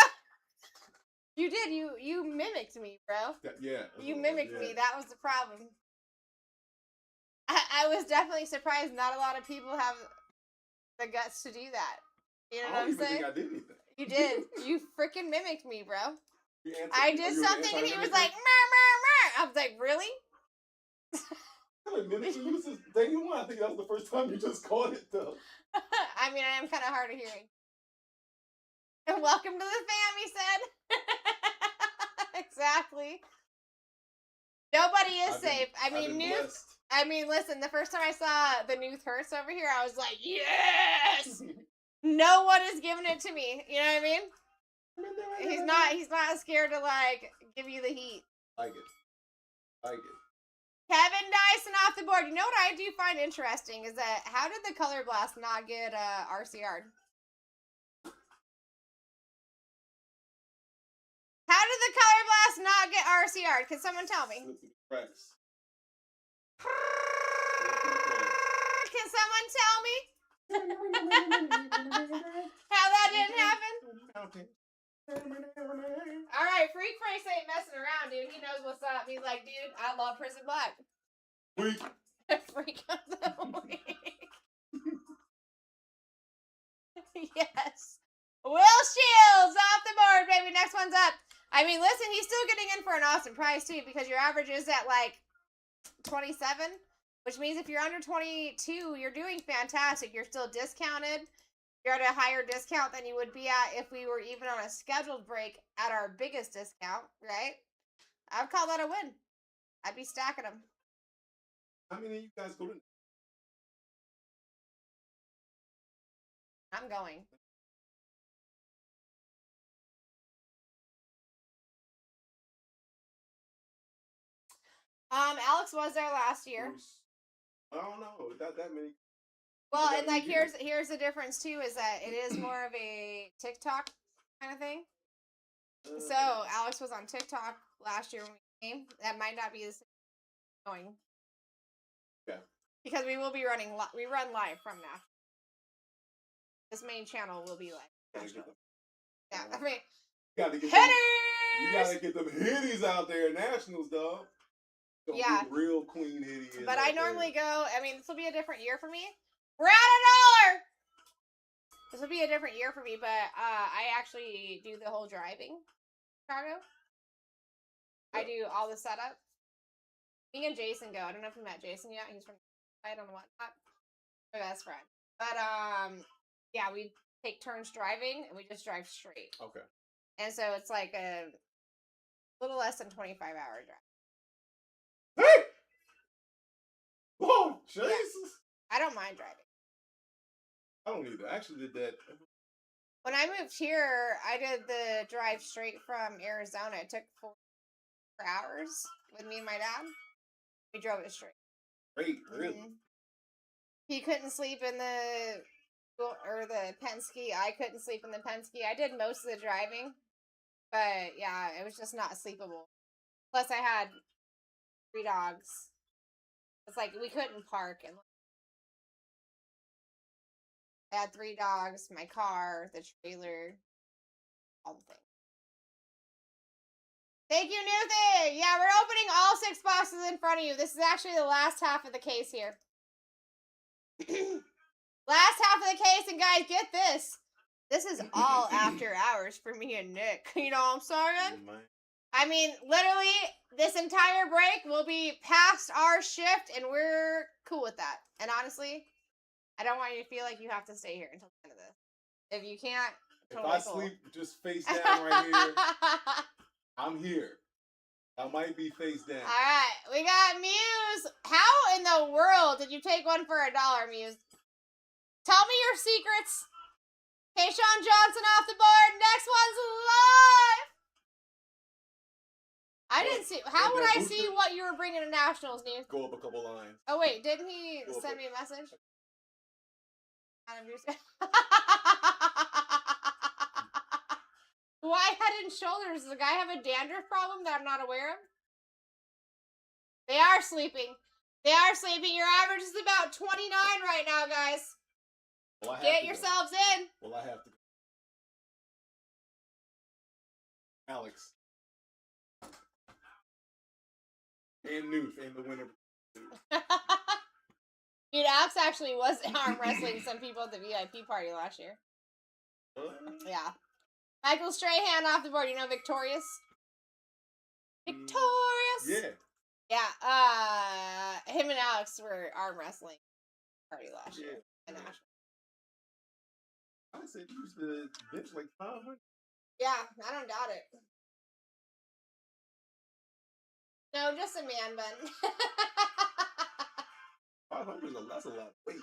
You did. You mimicked me, bro. Yeah. You mimicked me. That was the problem. I was definitely surprised not a lot of people have the guts to do that. You know what I'm saying? I don't even think I did anything. You did. You freaking mimicked me, bro. I I did something and he was like, mer. I was like, really? I mimicked you since day one. I think that was the first time you just caught it, though. I mean, I am kind of hard of hearing. And welcome to the fam, he said. Exactly. Nobody is safe. I mean, listen, the first time I saw the new Thirst over here, I was like, yes! No one is giving it to me. You know what I mean? He's not scared to, like, give you the heat. Like it. Kevin Dyson off the board. You know what I do find interesting is that how did the Color Blast not get RCR'd? How did the Color Blast not get RCR'd? Can someone tell me? Can someone tell me how that didn't happen? Alright, Freak Face ain't messing around, dude. He knows what's up. He's like, dude, I love Prison Black. Weak. Freak of the week. Yes. Will Shields off the board, baby. Next one's up. I mean, listen, he's still getting in for an awesome price, too, because your average is at, like, 27, which means if you're under 22, you're doing fantastic. You're still discounted. You're at a higher discount than you would be at if we were even on a scheduled break at our biggest discount, right? I'd call that a win. I'd be stacking them. How many of you guys go to? I'm going. Alex was there last year. I don't know. Not that many. Well, and like here's the difference too, is that it is more of a TikTok kind of thing. So Alex was on TikTok last year when we came. That might not be the same going. Yeah. Because we will be running. We run live from now. This main channel will be live. Yeah, I mean, you gotta get them hitties out there, nationals, dog. Yeah, real queen hitty. But I normally go. I mean, this will be a different year for me. We're at $1. This will be a different year for me, but I actually do the whole driving. Chicago. I do all the setup. Me and Jason go. I don't know if you met Jason yet. He's from I don't know what. My best friend. But yeah, we take turns driving and we just drive straight. Okay. And so it's like a little less than 25-hour drive. Hey! Whoa, Jesus! Yeah. I don't mind driving. I don't either. I actually did that. When I moved here, I did the drive straight from Arizona. It took 4 hours with me and my dad. We drove it straight. Great, really? He couldn't sleep in the Penske. I couldn't sleep in the Penske. I did most of the driving, but yeah, it was just not sleepable. Plus, I had 3 dogs. It's like we couldn't park, and I had 3 dogs, my car, the trailer, all the things. Thank you, Newthy! Yeah, we're opening all 6 boxes in front of you. This is actually the last half of the case here. Last half of the case, and guys, get this. This is all after hours for me and Nick. You know what I'm saying? I mean, literally, this entire break will be past our shift, and we're cool with that. And honestly, I don't want you to feel like you have to stay here until the end of this. If you can't, totally if I sleep just face down right here, I'm here. I might be face down. All right, we got Muse. How in the world did you take one for $1, Muse? Tell me your secrets. Kayshawn Johnson off the board. Next one's live. I didn't see. How would I see what you were bringing to Nationals, News? Go up a couple lines. Oh wait, didn't he send me a message? Why head and shoulders? Does the guy have a dandruff problem that I'm not aware of? They are sleeping. They are sleeping. Your average is about 29 right now, guys. Well, get yourselves in. Well, I have to go. Alex. And Newt and the winner. Dude, Alex actually was arm wrestling some people at the VIP party last year. Yeah. Michael Strahan off the board. You know Victorious? Victorious? Yeah. Yeah. Him and Alex were arm wrestling party last year. In Nashville. I said you used to bench like 500. Yeah, I don't doubt it. No, just a man bun. 500 is that's a lot of weight.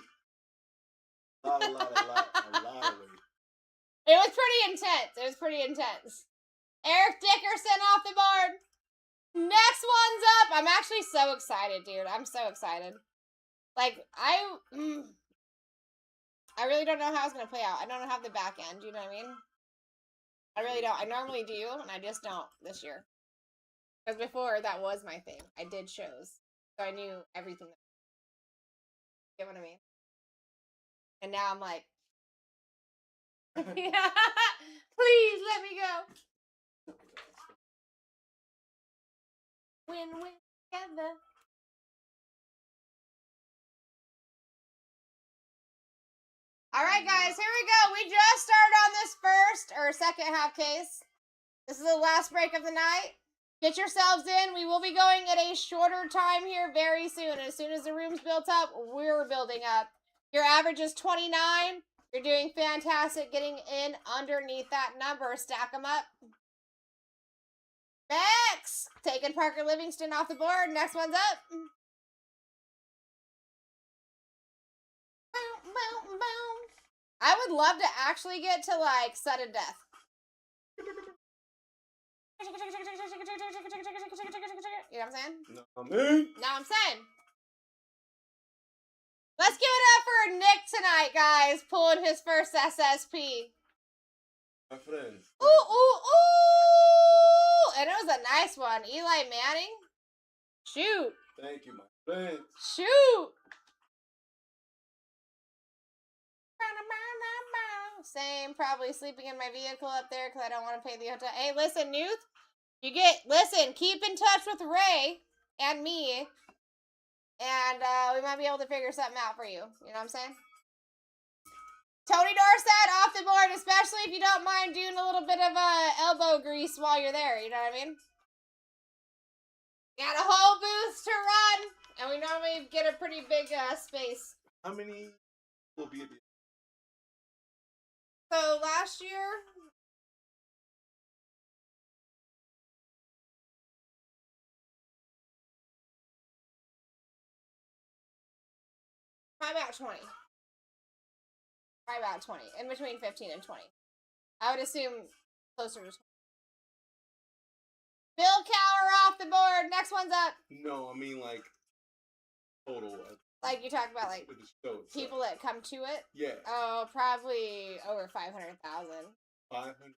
A lot of weight. It was pretty intense. Eric Dickerson off the board. Next one's up. I'm actually so excited, dude. I'm so excited. Like, I really don't know how it's going to play out. I don't have the back end, you know what I mean? I really don't. I normally do, and I just don't this year. Because before, that was my thing. I did shows. So I knew everything. You know what I mean? And now I'm like, please let me go. Win together. All right, guys, here we go. We just started on this first or second half case. This is the last break of the night. Get yourselves in. We will be going at a shorter time here very soon. As soon as the room's built up, we're building up. Your average is 29. You're doing fantastic getting in underneath that number. Stack them up. Next, taking Parker Livingston off the board. Next one's up. Boom, boom, boom. I would love to actually get to like sudden death. You know what I'm saying? No, I'm saying. Let's give it up for Nick tonight, guys. Pulling his first SSP. my friends. Ooh, ooh, ooh! And it was a nice one. Eli Manning. Shoot. Thank you, my friends. Shoot. Same, probably sleeping in my vehicle up there because I don't want to pay the hotel. Hey, listen, Newt. Listen, keep in touch with Ray and me. And we might be able to figure something out for you. You know what I'm saying? Tony Dorsett off the board, especially if you don't mind doing a little bit of elbow grease while you're there. You know what I mean? Got a whole booth to run. And we normally get a pretty big space. How many will be at the So last year, probably about 20. Probably about 20. In between 15 and 20. I would assume closer to 20. Bill Cower off the board. Next one's up. No, I mean like total. Like you talked about, like with the show itself. people that come to it. Yeah. Oh, probably over 500,000. 500.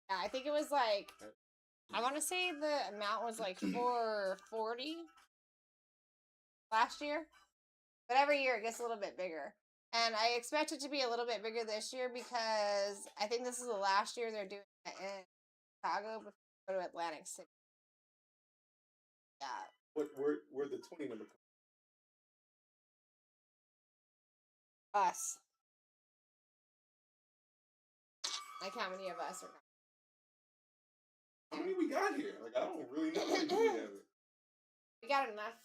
Yeah, I think it was like, I want to say the amount was like 440 last year. But every year it gets a little bit bigger. And I expect it to be a little bit bigger this year because I think this is the last year they're doing it in Chicago before they go to Atlantic City. Yeah. Where the 20 number comes? Us. Like how many of us are going? How many we got here? Like, I don't really know how many people we have here. We got enough.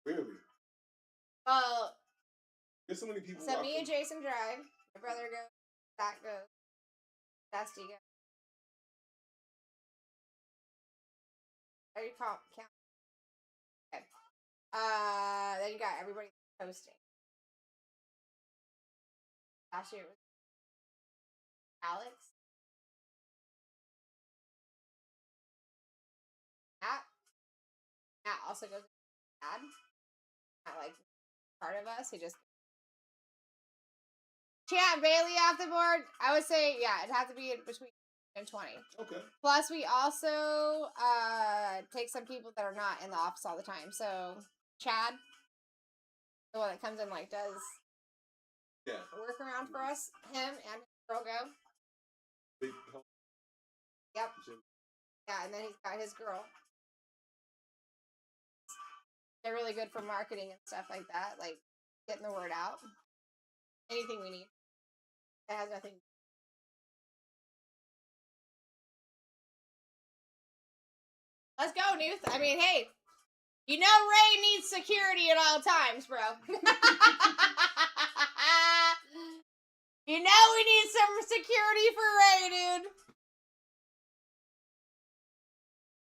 Really? Well, There's so many people. so me and Jason drive. My brother goes. Zach goes. Dusty goes. Are you count? Okay. Then you got everybody posting. Last year it was Alex. Matt also goes with Dad. Not like part of us. He just. Chat Bailey off the board. I would say, yeah, it'd have to be between 10 and 20. Okay. Plus, we also take some people that are not in the office all the time. So, Chad, the one that comes in, like, does work around for us. Him and his girl go. Big Yep. Yeah, and then he's got his girl. They're really good for marketing and stuff like that, like getting the word out. Anything we need. That has nothing. Let's go, Nuth. I mean, hey, you know Ray needs security at all times, bro. You know we need some security for Ray,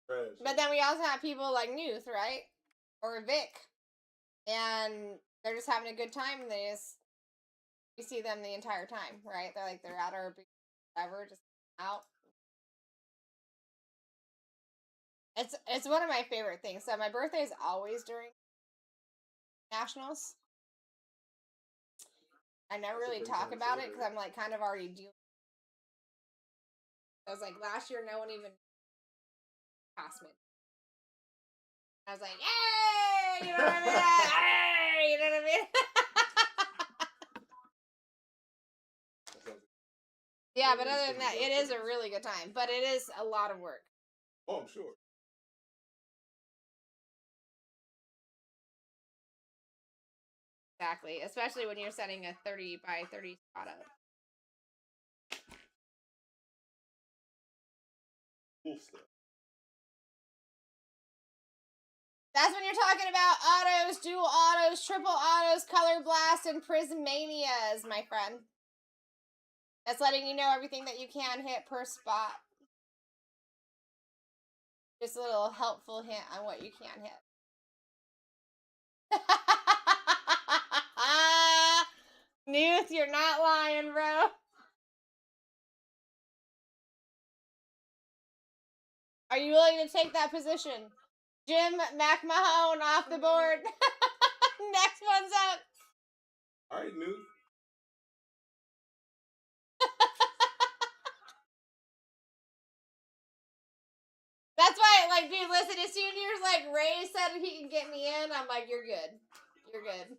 dude. But then we also have people like Nuth, right? Or Vic. And they're just having a good time and we see them the entire time, right? They're at our whatever, just out. It's one of my favorite things. So my birthday is always during nationals. I never really talk about it because I'm like kind of already dealing. I was like, last year no one even passed me. I was like, yay! You know what I mean? Hey! You know what I mean? Yeah, but other than that, it is a really good time. But it is a lot of work. Oh, I'm sure. Exactly. Especially when you're setting a 30 by 30 spot up. Cool stuff. That's when you're talking about autos, dual autos, triple autos, color blast, and prismanias, my friend. That's letting you know everything that you can hit per spot. Just a little helpful hint on what you can hit. Nuth, you're not lying, bro. Are you willing to take that position? Jim McMahon off the board. Next one's up. All right, Nuth. That's why, like, dude, listen, as soon as you're like, Ray said he can get me in, I'm like, you're good. You're good.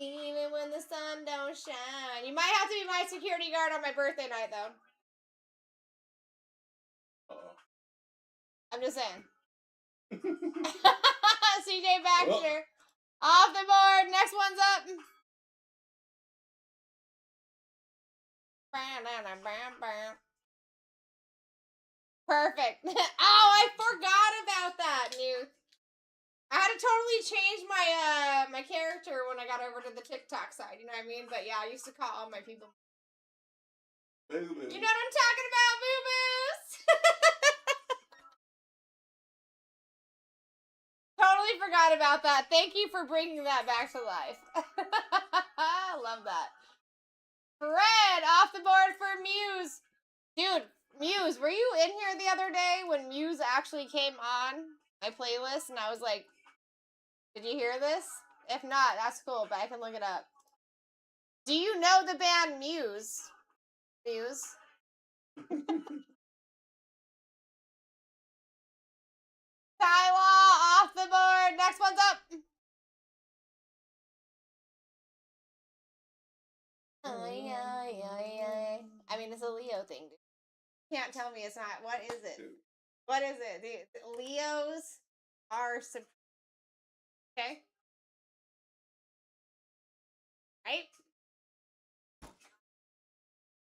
Even when the sun don't shine. You might have to be my security guard on my birthday night, though. Uh-oh. I'm just saying. CJ Baxter. Off the board. Next one's up. Perfect. Oh, I forgot about that, Nuth. I had to totally change my my character when I got over to the TikTok side, you know what I mean? But yeah, I used to call all my people. Boo-boo. You know what I'm talking about, boo-boos? Totally totally forgot about that. Thank you for bringing that back to life. I love that. Fred, off the board for Muse. Dude, Muse, were you in here the other day when Muse actually came on my playlist? And I was like, did you hear this? If not, that's cool, but I can look it up. Do you know the band Muse? Muse? Tylaw, off the board. Next one's up. I mean, it's a Leo thing, dude. Can't tell me it's not. What is it? What is it? The Leos are okay, right?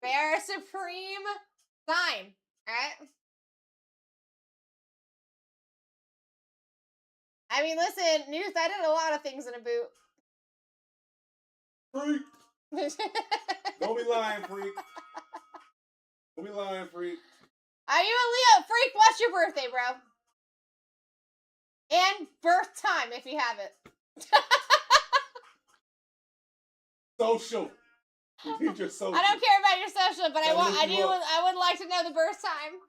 They're a supreme sign, right? I mean, listen, Newt, I did a lot of things in a boot. Freak. Don't be lying, freak. Don't be lying, freak. Are you a Leo? Freak, what's your birthday, bro? And birth time, if you have it. Social. You need your social. I don't care about your social, but I would like to know the birth time.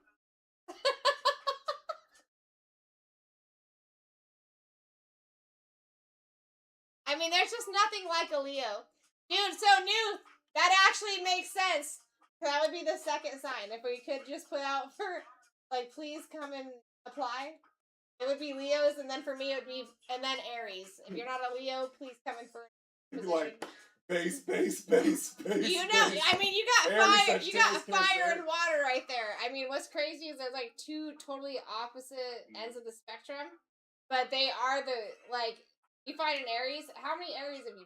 I mean, there's just nothing like a Leo. Dude, so new, that actually makes sense. That would be the second sign. If we could just put out for, like, please come and apply. It would be Leos, and then for me, it would be, and then Aries. If you're not a Leo, please come in for a position. Like, base. You know, I mean, you got fire, fire and water right there. I mean, what's crazy is there's, like, two totally opposite ends of the spectrum, but they are the, like, you find an Aries. How many Aries have you?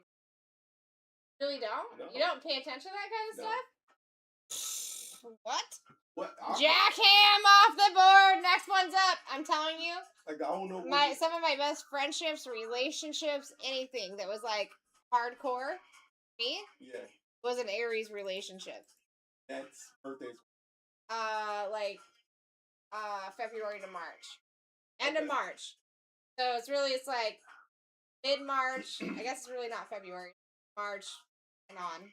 Really don't? No. You don't pay attention to that kind of stuff? What? Jackham off the board. Next one's up. I'm telling you. Like, I don't know. Some of my best friendships, relationships, anything that was like hardcore, me, was an Aries relationship. That's birthdays. February to March. End of March. So it's like mid-March. I guess it's really not February. March and on.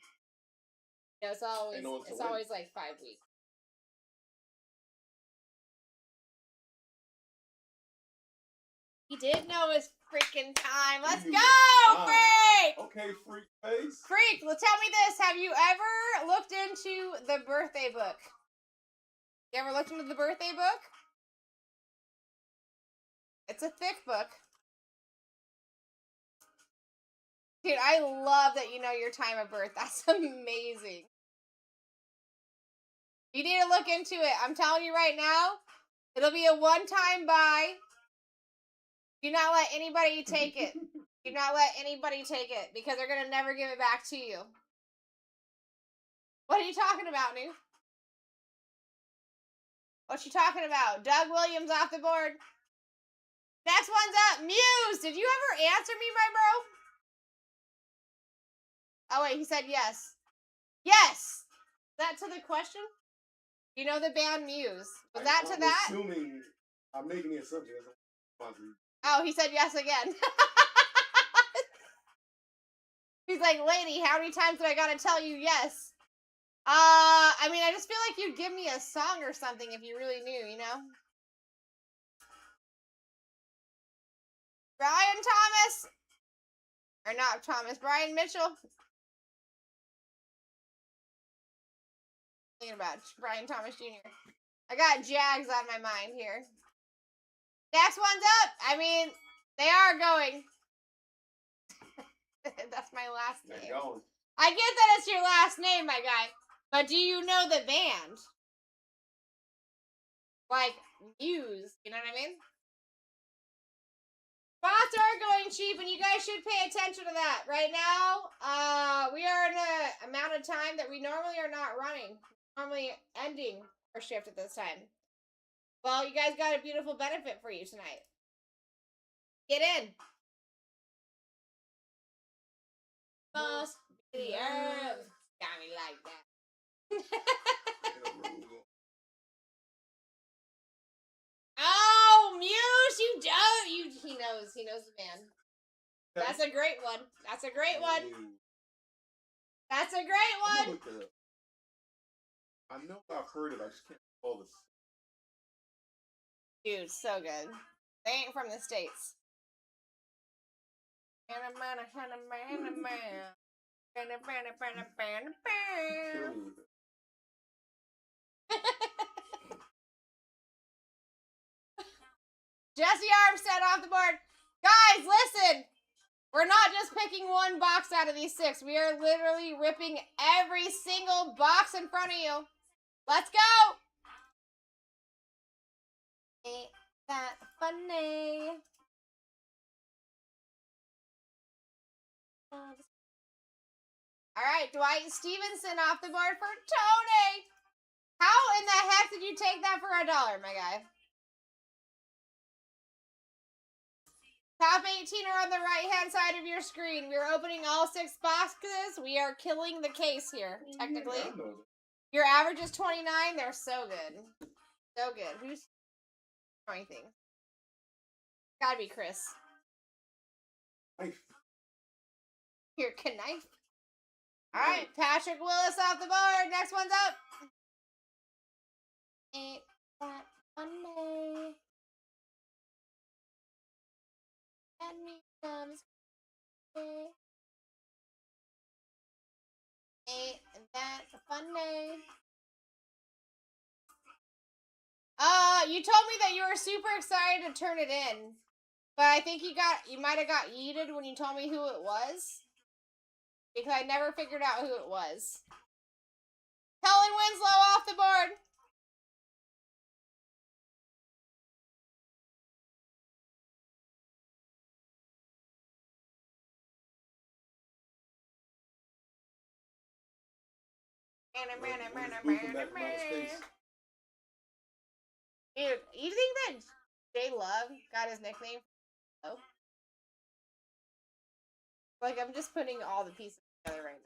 You know, it's always like 5 weeks. He did know his freaking time. Let's go, Freak! Okay, Freak face. Freak, well, tell me this. Have you ever looked into the birthday book? You ever looked into the birthday book? It's a thick book. Dude, I love that you know your time of birth. That's amazing. You need to look into it. I'm telling you right now, it'll be a one-time buy. Do not let anybody take it. Do not let anybody take it, because they're going to never give it back to you. What are you talking about, New? What you talking about? Doug Williams off the board. Next one's up. Muse, did you ever answer me, my bro? Oh, wait, he said yes. Yes! Is that to the question? You know the band Muse. Was that to that? I'm assuming, I'm making the assumption. Oh, he said yes again. He's like, lady, how many times do I gotta tell you yes? I mean, I just feel like you'd give me a song or something if you really knew, you know? Brian Thomas. Or not Thomas, Brian Mitchell. Thinking about Brian Thomas Jr. I got Jags on my mind here. Next one's up. I mean, they are going. That's my last name. I get that it's your last name, my guy. But do you know the band? Like, Muse. You know what I mean? Spots are going cheap, and you guys should pay attention to that. Right now, we are in an amount of time that we normally are not running. Normally ending our shift at this time. Well, you guys got a beautiful benefit for you tonight. Get in. Must be the earth. Got me like that. Oh, Muse, you don't. he knows. He knows the man. That's a great one. That's a great one. That's a great one. I know I've heard it. I just can't recall this. Dude, so good. They ain't from the States. Jesse Armstead off the board. Guys, listen. We're not just picking one box out of these 6. We are literally ripping every single box in front of you. Let's go. Ain't that funny? All right, Dwight Stevenson off the board for Tony. How in the heck did you take that for $1, my guy? Top 18 are on the right-hand side of your screen. We're opening all 6 boxes. We are killing the case here, technically. Your average is 29. They're so good. So good. Who's anything? Gotta be Chris. Knife. Your knife. All right, Patrick Willis off the board. Next one's up. Ain't that funny? And me comes. Ain't that funny? You told me that you were super excited to turn it in, but I think you might have got yeeted when you told me who it was, because I never figured out who it was. Helen Winslow off the board. Dude, you think that J Love got his nickname? Oh, like I'm just putting all the pieces together right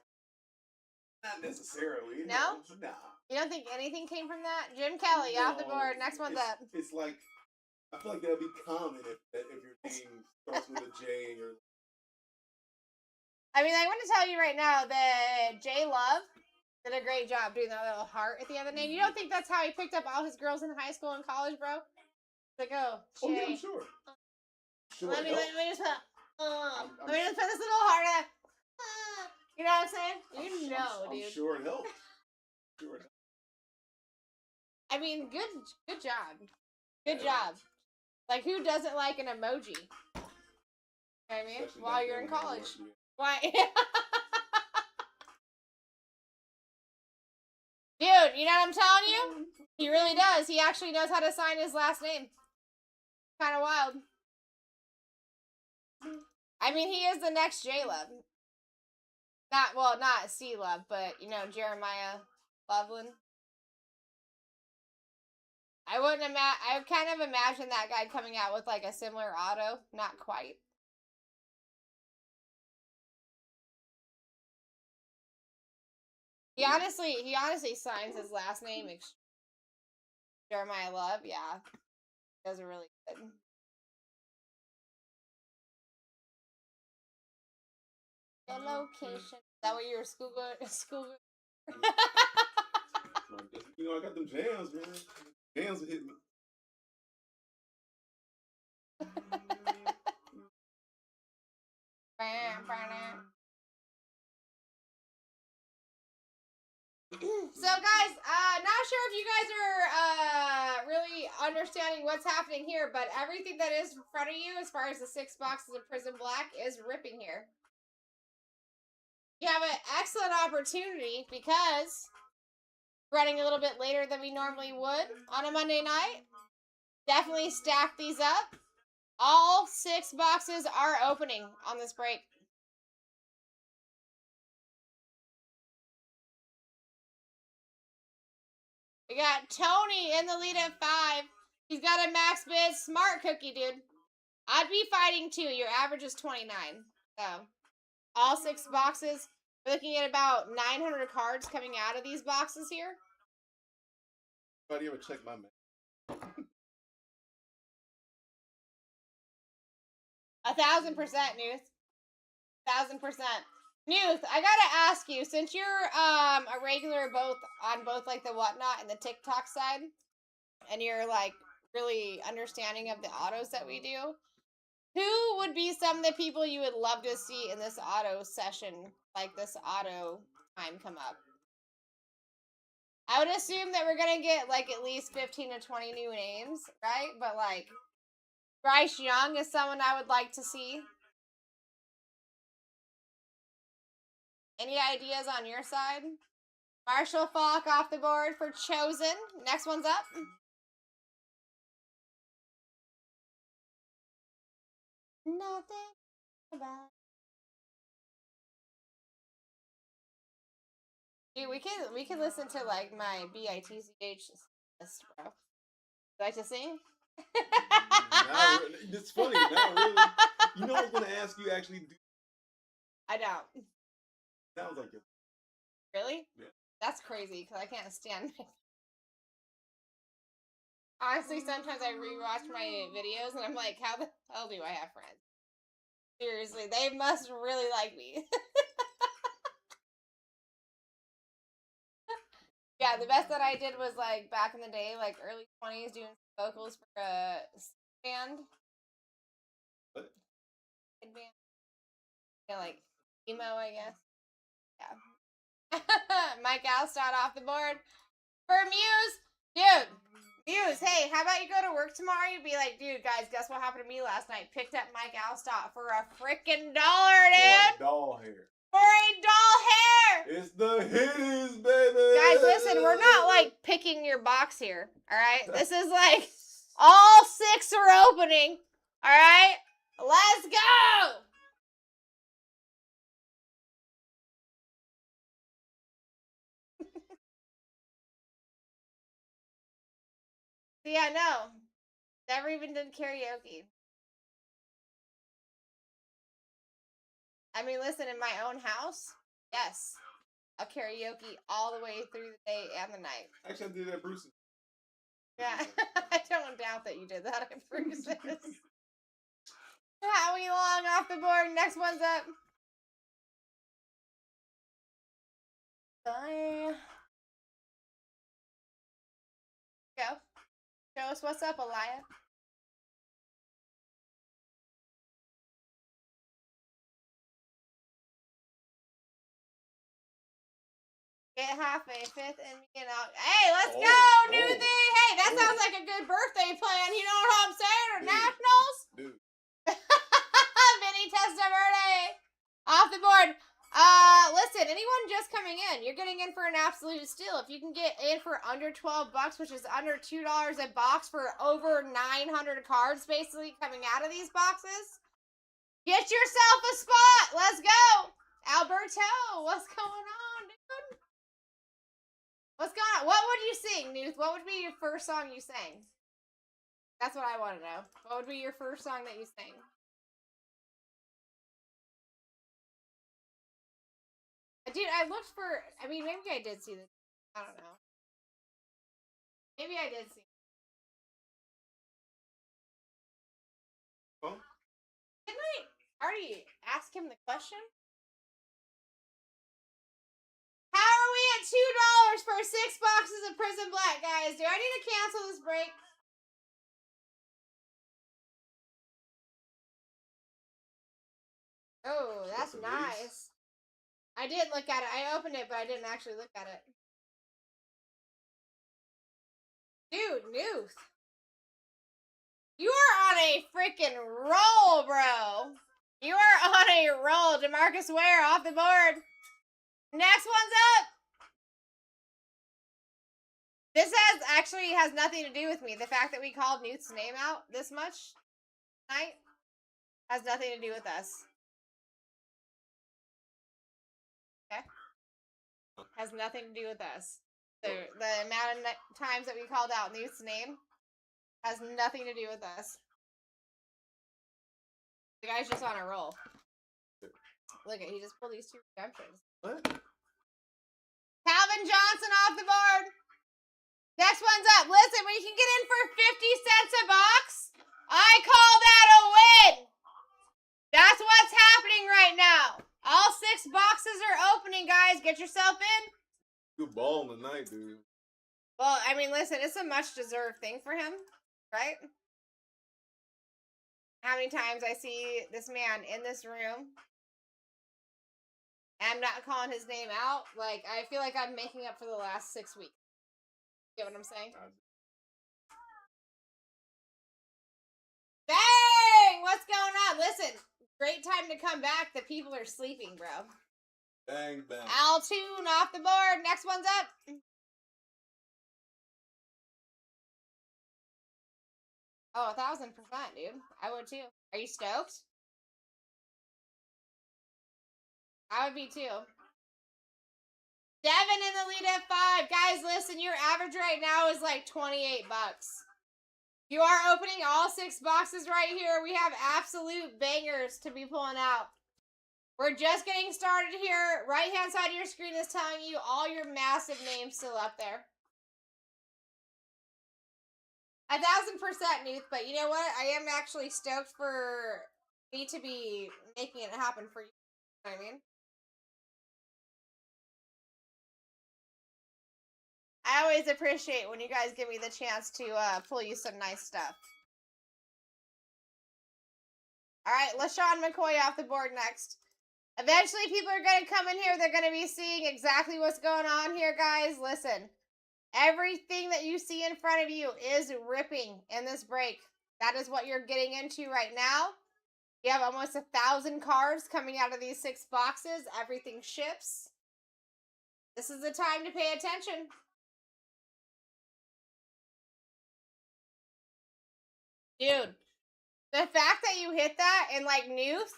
now. Not necessarily. No? Nah. You don't think anything came from that? Jim Kelly off the board. Next one's up. It's like, I feel like that'd be common if your name starts with a J and you're. I mean, I want to tell you right now that J Love did a great job doing that little heart at the end of the name. You don't think that's how he picked up all his girls in high school and college, bro? Like, oh, Jay. Oh, yeah, I'm sure. Let me just put, let me just put this little heart in. You know what I'm saying? You know, dude. I'm sure it helped. Sure it helped. I mean, good job. Good job. Like, who doesn't like an emoji? You know what I mean? Especially While you're in college. Yeah. Why? Dude, you know what I'm telling you? He really does. He actually knows how to sign his last name. Kind of wild. I mean, he is the next J-Love. Not C-Love, but, you know, Jeremiah Loveland. I kind of imagine that guy coming out with, like, a similar auto. Not quite. He honestly signs his last name. Jeremiah Love, yeah. Those are really good. The location. Is that what your school? You know, I got them jams, man. Jams will hit me. So guys, not sure if you guys are really understanding what's happening here, but everything that is in front of you, as far as the 6 boxes of Prism Black, is ripping here. You have an excellent opportunity because running a little bit later than we normally would on a Monday night. Definitely stack these up. All 6 boxes are opening on this break. We got Tony in the lead at 5. He's got a max bid. Smart cookie, dude. I'd be fighting too. Your average is 29. So, all 6 boxes. We're looking at about 900 cards coming out of these boxes here. Anybody ever check my mail? 1,000%, Newth. 1,000%. Newth, I gotta ask you, since you're a regular on both like the whatnot and the TikTok side, and you're like really understanding of the autos that we do, who would be some of the people you would love to see in this auto session, like this auto time come up? I would assume that we're gonna get like at least 15 to 20 new names, right? But like Bryce Young is someone I would like to see. Any ideas on your side? Marshall Falk off the board for Chosen. Next one's up. Nothing about. Dude, we can listen to like my BITCH list, bro. Would you like to sing? It's funny, not really. You know, I was gonna ask you actually. I don't. Sounds like it. Really? Yeah. That's crazy because I can't stand it. Honestly, sometimes I rewatch my videos and I'm like, how the hell do I have friends? Seriously, they must really like me. Yeah, the best that I did was like back in the day, like early 20s, doing vocals for a band. What? Band. Yeah, like emo, I guess. Yeah. Mike Alstott off the board for Muse. Dude, Muse, hey, how about you go to work tomorrow? You'd be like, dude, guys, guess what happened to me last night? Picked up Mike Alstott for a freaking $1, dude. For a doll hair. For a doll hair. It's the hitties, baby. Guys, listen, we're not like picking your box here, all right? This is like all 6 are opening, all right? Let's go. Yeah, no. Never even did karaoke. I mean, listen, in my own house, yes. I'll karaoke all the way through the day and the night. Actually, I did that, Bruce. Yeah, I don't doubt that you did that at Bruce's. Howie Long off the board. Next one's up. Bye. Go. Show us what's up, Elia. Get half a fifth and me out. Hey, let's go, new thing. Hey, that sounds like a good birthday plan. You know what I'm saying? Or Dude. nationals? Dude. Vinny Testaverde off the board. Listen, anyone just coming in, you're getting in for an absolute steal. If you can get in for under $12, which is under $2 a box for over 900 cards basically coming out of these boxes, get yourself a spot. Let's go. Alberto, what's going on, dude? What's going on? What would you sing, Newth? What would be your first song you sang? That's what I want to know. What would be your first song that you sang? Dude, I looked for... I mean, maybe I did see this. I don't know. Maybe I did see it. Huh? Didn't I already ask him the question? How are we at $2 for 6 boxes of Prison Black, guys? Do I need to cancel this break? Oh, that's nice. I did look at it. I opened it, but I didn't actually look at it. Dude, Newth. You are on a freaking roll, bro. You are on a roll. DeMarcus Ware off the board. Next one's up. This actually has nothing to do with me. The fact that we called Newth's name out this much tonight has nothing to do with us. Okay? Has nothing to do with us. The amount of times that we called out Newth's name has nothing to do with us. The guy's just on a roll. Look at, he just pulled these 2 redemptions. What? Calvin Johnson off the board. Next one's up. Listen, when you can get in for 50 cents a box, I call that a win. night, dude. Well, I mean, listen, it's a much deserved thing for him, right? How many times I see this man in this room, and I'm not calling his name out. Like, I feel like I'm making up for the last 6 weeks. Get what I'm saying? Bang! What's going on? Listen, great time to come back. The people are sleeping, bro. Bang, bang. Altoon off the board. Next one's up. Oh, 1,000%, dude. I would too. Are you stoked? I would be too. Devin in the lead at 5. Guys, listen, your average right now is like 28 bucks. You are opening all 6 boxes right here. We have absolute bangers to be pulling out. We're just getting started here. Right-hand side of your screen is telling you all your massive names still up there. 1,000% Nuth, but you know what? I am actually stoked for me to be making it happen for you. You know what I mean? I always appreciate when you guys give me the chance to pull you some nice stuff. Alright, LaShawn McCoy off the board next. Eventually people are going to come in here. They're going to be seeing exactly what's going on here, guys. Listen, everything that you see in front of you is ripping in this break. That is what you're getting into right now. You have almost 1,000 cards coming out of these 6 boxes. Everything ships. This is the time to pay attention. Dude, the fact that you hit that in like Nuth,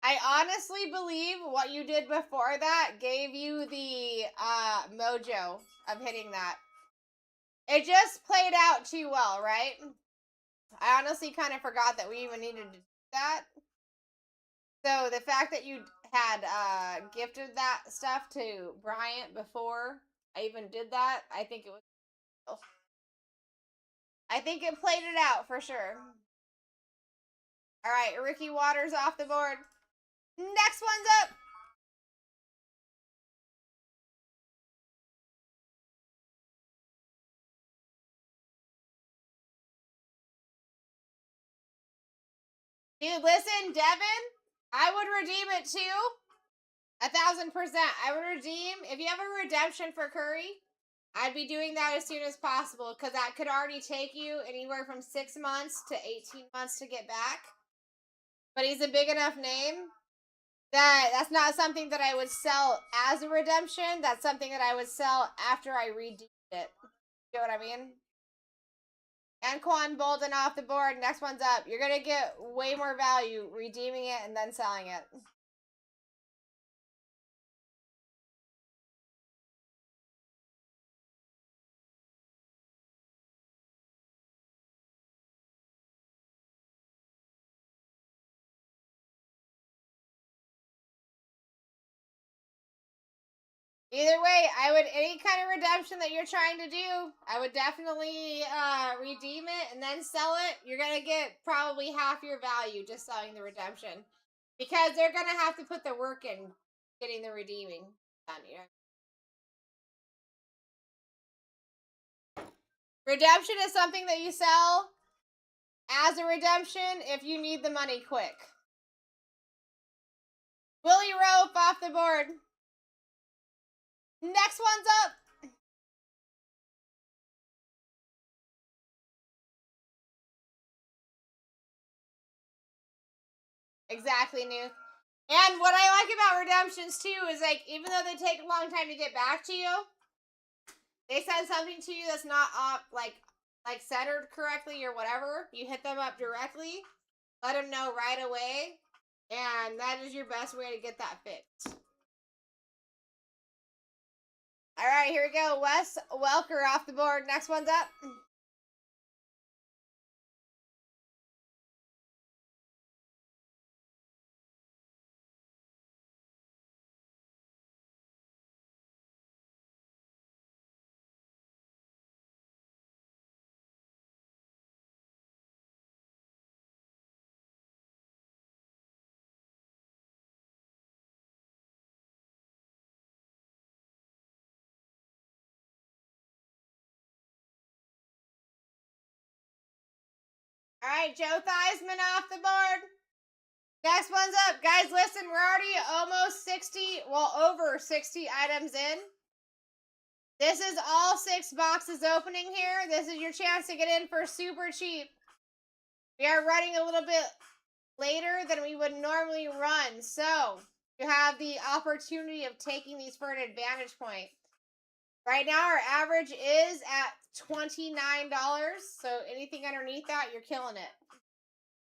I honestly believe what you did before that gave you the mojo of hitting that. It just played out too well, right? I honestly kind of forgot that we even needed to do that. So the fact that you had gifted that stuff to Bryant before I even did that, I think it was... I think it played it out for sure. All right, Ricky Waters off the board. Next one's up. Dude, listen, Devin, I would redeem it too. 1,000%. I would redeem, if you have a redemption for Curry, I'd be doing that as soon as possible because that could already take you anywhere from 6 months to 18 months to get back. But he's a big enough name that that's not something that I would sell as a redemption. That's something that I would sell after I redeemed it. You know what I mean? Anquan Bolden off the board. Next one's up. You're going to get way more value redeeming it and then selling it. Either way, I would, any kind of redemption that you're trying to do, I would definitely redeem it and then sell it. You're going to get probably half your value just selling the redemption. Because they're going to have to put the work in getting the redeeming done, you know? Redemption is something that you sell as a redemption if you need the money quick. Willie Rope off the board. Next one's up. Exactly, New. And what I like about redemptions too is like, even though they take a long time to get back to you, they send something to you that's not up like centered correctly or whatever. You hit them up directly, let them know right away, and that is your best way to get that fixed. All right, here we go. Wes Welker off the board. Next one's up. All right, Joe Theismann off the board. Next one's up. Guys, listen, we're already almost 60, well, over 60 items in. This is all 6 boxes opening here. This is your chance to get in for super cheap. We are running a little bit later than we would normally run, so you have the opportunity of taking these for an advantage point. Right now, our average is at $29, so anything underneath that, you're killing it.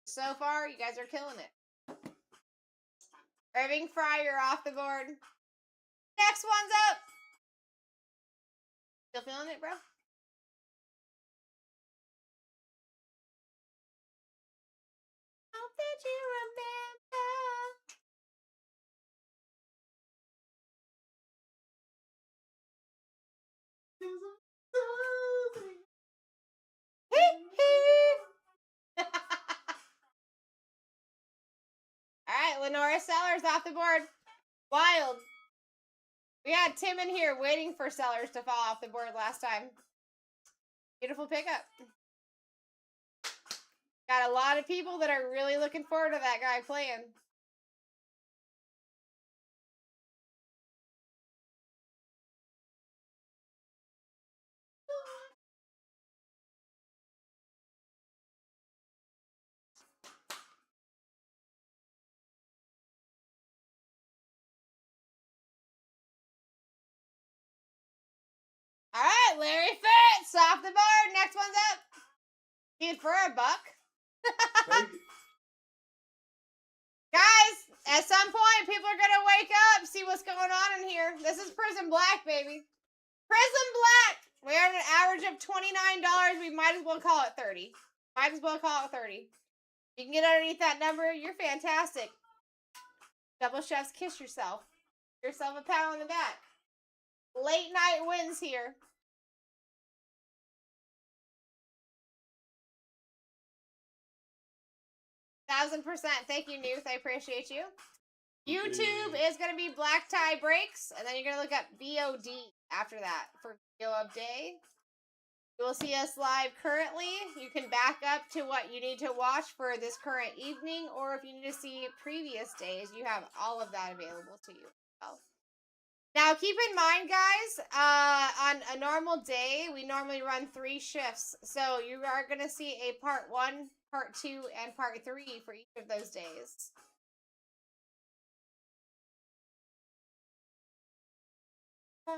So far, you guys are killing it. Irving Fryer off the board. Next one's up. Still feeling it, bro? Hope that you remember. Alright, Lenora Sellers off the board. Wild. We had Tim in here waiting for Sellers to fall off the board last time. Beautiful pickup. Got a lot of people that are really looking forward to that guy playing. Alright, Larry Fitz off the board. Next one's up. He's for $1. Guys, at some point, people are going to wake up, see what's going on in here. This is Prism Black, baby. Prism Black. We're at an average of $29. We might as well call it 30. Might as well call it 30. You can get underneath that number. You're fantastic. Double chefs, kiss yourself. Give yourself a pat on the back. Late night wins here. %. Thank you, Newth. I appreciate you. YouTube is going to be BlackTie Breaks, and then you're going to look up VOD after that for video of day. You will see us live currently. You can back up to what you need to watch for this current evening, or if you need to see previous days, you have all of that available to you. Now, keep in mind, guys, on a normal day, we normally run 3 shifts. So you are going to see a part 1, part 2, and part 3 for each of those days. All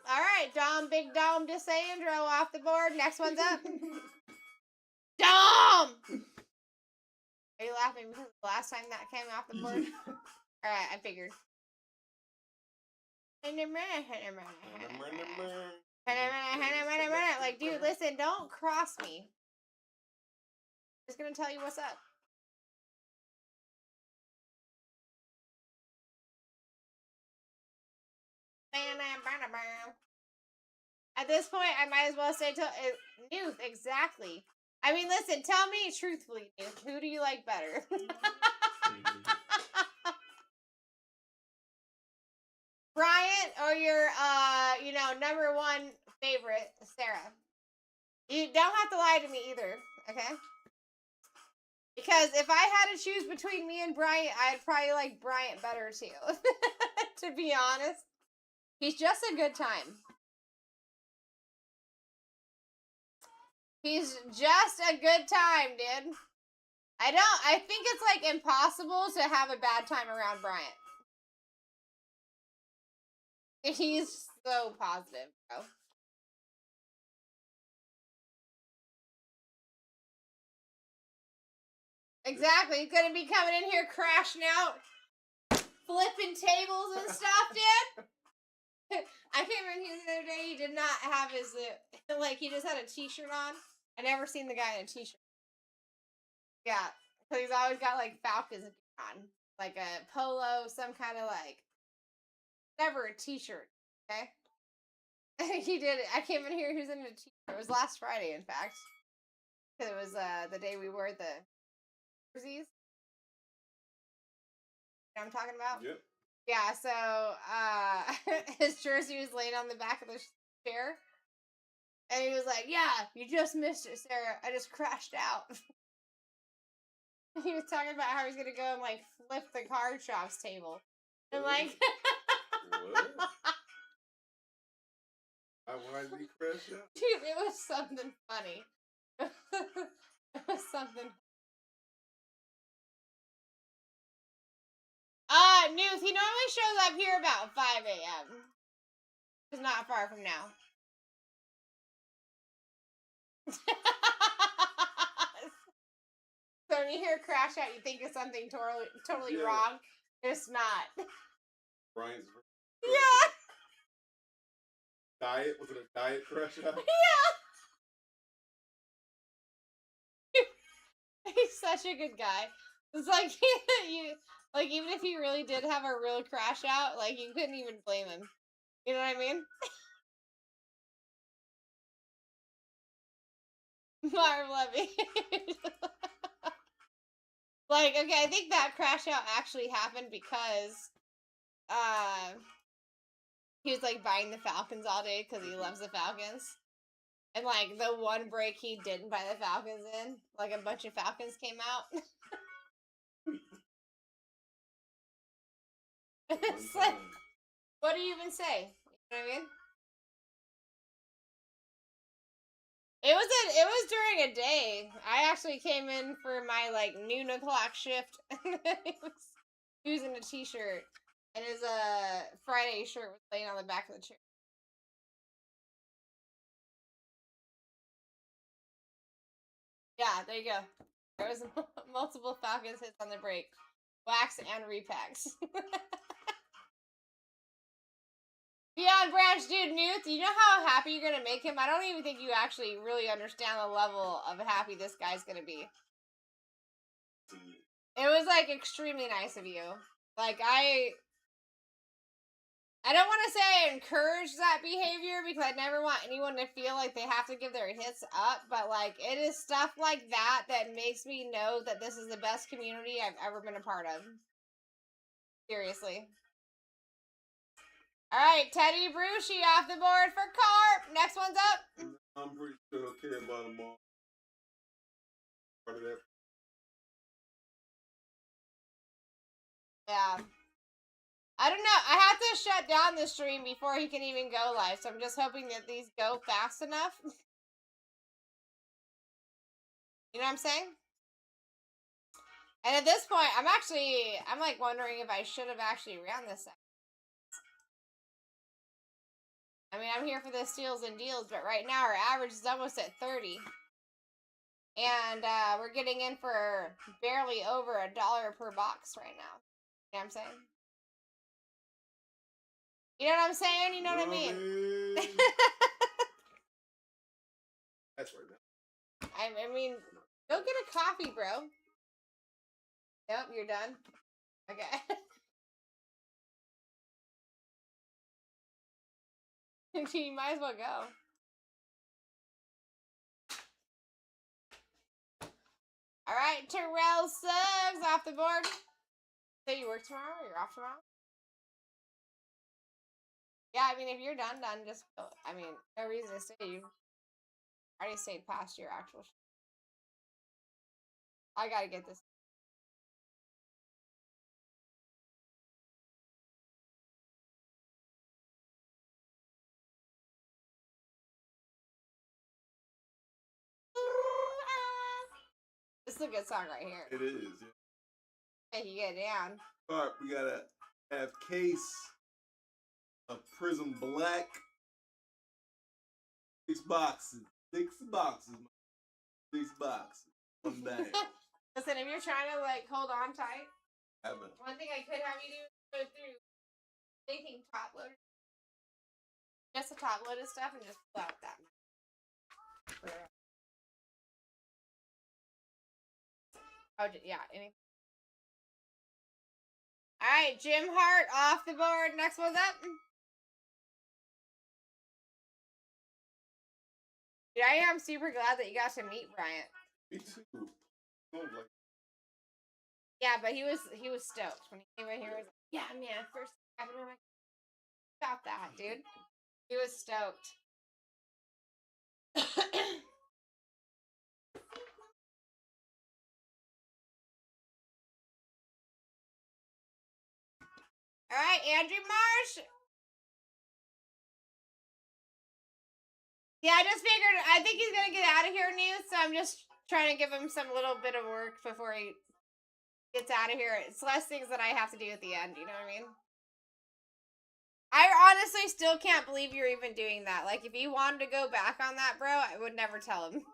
right, Big Dom DeSandro off the board. Next one's up. Dom! Are you laughing because the last time that came off the board? All right, I figured. Like, dude, listen, don't cross me. I'm just gonna tell you what's up. At this point, I might as well say Newth, exactly. I mean, listen, tell me truthfully, Newth, who do you like better? Bryant or your, number 1 favorite, Sarah? You don't have to lie to me either, okay? Because if I had to choose between me and Bryant, I'd probably like Bryant better too. To be honest. He's just a good time. He's just a good time, dude. I think it's like impossible to have a bad time around Bryant. He's so positive, bro. Exactly. He's gonna be coming in here crashing out, flipping tables and stuff, dude. I came in here the other day. He did not have his, he just had a t-shirt on. I never seen the guy in a t-shirt. Yeah. So he's always got, Falcons on. Like a polo, some kind of, never a t-shirt. Okay? He did it. I came in here, he was in a t-shirt. It was last Friday, in fact. Because it was, the day we wore the jerseys. You know what I'm talking about? Yep. Yeah, so his jersey was laying on the back of the chair. And he was like, yeah, you just missed it, Sarah. I just crashed out. He was talking about how he's going to go and, like, flip the card shop's table. And, like... What? Why did he crash out? Dude, it was something funny. It was something... Newt, he normally shows up here about 5 a.m. It's not far from now. So when you hear crash out, you think it's something totally Yeah. wrong. It's not. Brian's Yeah. diet? Was it a diet crash out? Yeah. He's such a good guy. It's like like even if he really did have a real crash out, like you couldn't even blame him. You know what I mean? Marv Levy. Like, okay, I think that crash out actually happened because he was like buying the Falcons all day because he loves the Falcons. And like the one break he didn't buy the Falcons in, like a bunch of Falcons came out. It's like, what do you even say? You know what I mean? It was during a day. I actually came in for my like noon o'clock shift. He was in a t-shirt, and his Friday shirt was laying on the back of the chair. Yeah, there you go. There was multiple Falcons hits on the break, wax and repacks. Beyond Branch, dude, Newt, you know how happy you're gonna make him? I don't even think you actually really understand the level of happy this guy's gonna be. It was like extremely nice of you. Like I don't want to say I encourage that behavior because I never want anyone to feel like they have to give their hits up, but like it is stuff like that that makes me know that this is the best community I've ever been a part of. Seriously. Alright, Teddy Bruschi off the board for Carp. Next one's up. I'm pretty sure he'll care about them all. Part of that. Yeah. I don't know. I have to shut down the stream before he can even go live, so I'm just hoping that these go fast enough. You know what I'm saying? And at this point, I'm like wondering if I should have actually ran this second. I mean, I'm here for the steals and deals, but right now our average is almost at 30. And we're getting in for barely over $1 per box right now. You know what I'm saying? You know what I'm saying? You know what I mean? That's right now. I mean, go get a coffee, bro. Nope, you're done. Okay. You might as well go. All right, Terrell Suggs off the board. So you work tomorrow? Or you're off tomorrow? Yeah, I mean, if you're done, just go. I mean, no reason to stay. You already stayed past your actual shift. I gotta get this. This is a good song right here. It is, yeah. And you get down. Alright, we gotta have case of Prism Black. 6 boxes. 6 boxes. 6 boxes. One bag. Listen, if you're trying to like hold on tight, Haven't. one thing I could have you do is go through thinking top loader. Just the top loaded stuff and just pull out that. Oh, yeah. Anything. All right, Jim Hart off the board. Next one's up. Dude, I am super glad that you got to meet Bryant. Me too. Oh, like, Yeah, but he was stoked when he came in here. He was like, "Yeah, man, first time ever." Stop that, dude. He was stoked. All right, Andrew Marsh. Yeah, I just figured. I think he's gonna get out of here, new. So I'm just trying to give him some little bit of work before he gets out of here. It's less things that I have to do at the end. You know what I mean? I honestly still can't believe you're even doing that. Like, if you wanted to go back on that, bro, I would never tell him.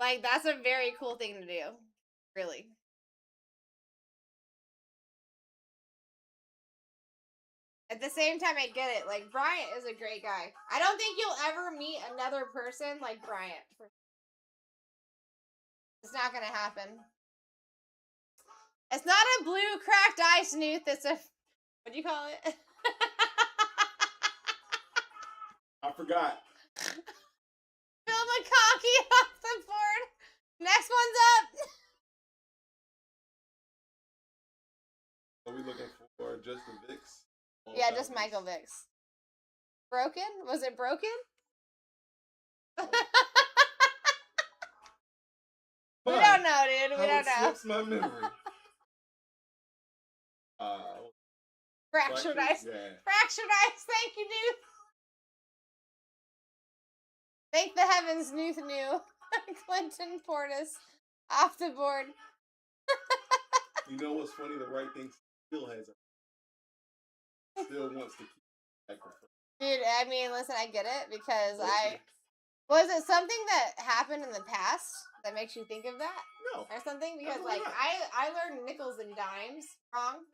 Like, that's a very cool thing to do. Really. At the same time, I get it. Like, Bryant is a great guy. I don't think you'll ever meet another person like Bryant. It's not gonna happen. It's not a blue cracked ice, Newt. It's a... What do you call it? I forgot. Phil McConkey off the board. Next one's up. Are we looking for just the Vicks? Yeah, just Michael Vicks. Broken? Was it broken? We don't know, dude. We don't know. Slips my memory. Fractured ice. Yeah. Fractured ice. Thank you, dude. Thank the heavens, Newt knew. Clinton Portis off the board. You know what's funny? The right thing still has still wants to keep back the first. Dude, I mean, listen, I get it because was it something that happened in the past that makes you think of that? No. Or something? Because Absolutely not. I learned nickels and dimes wrong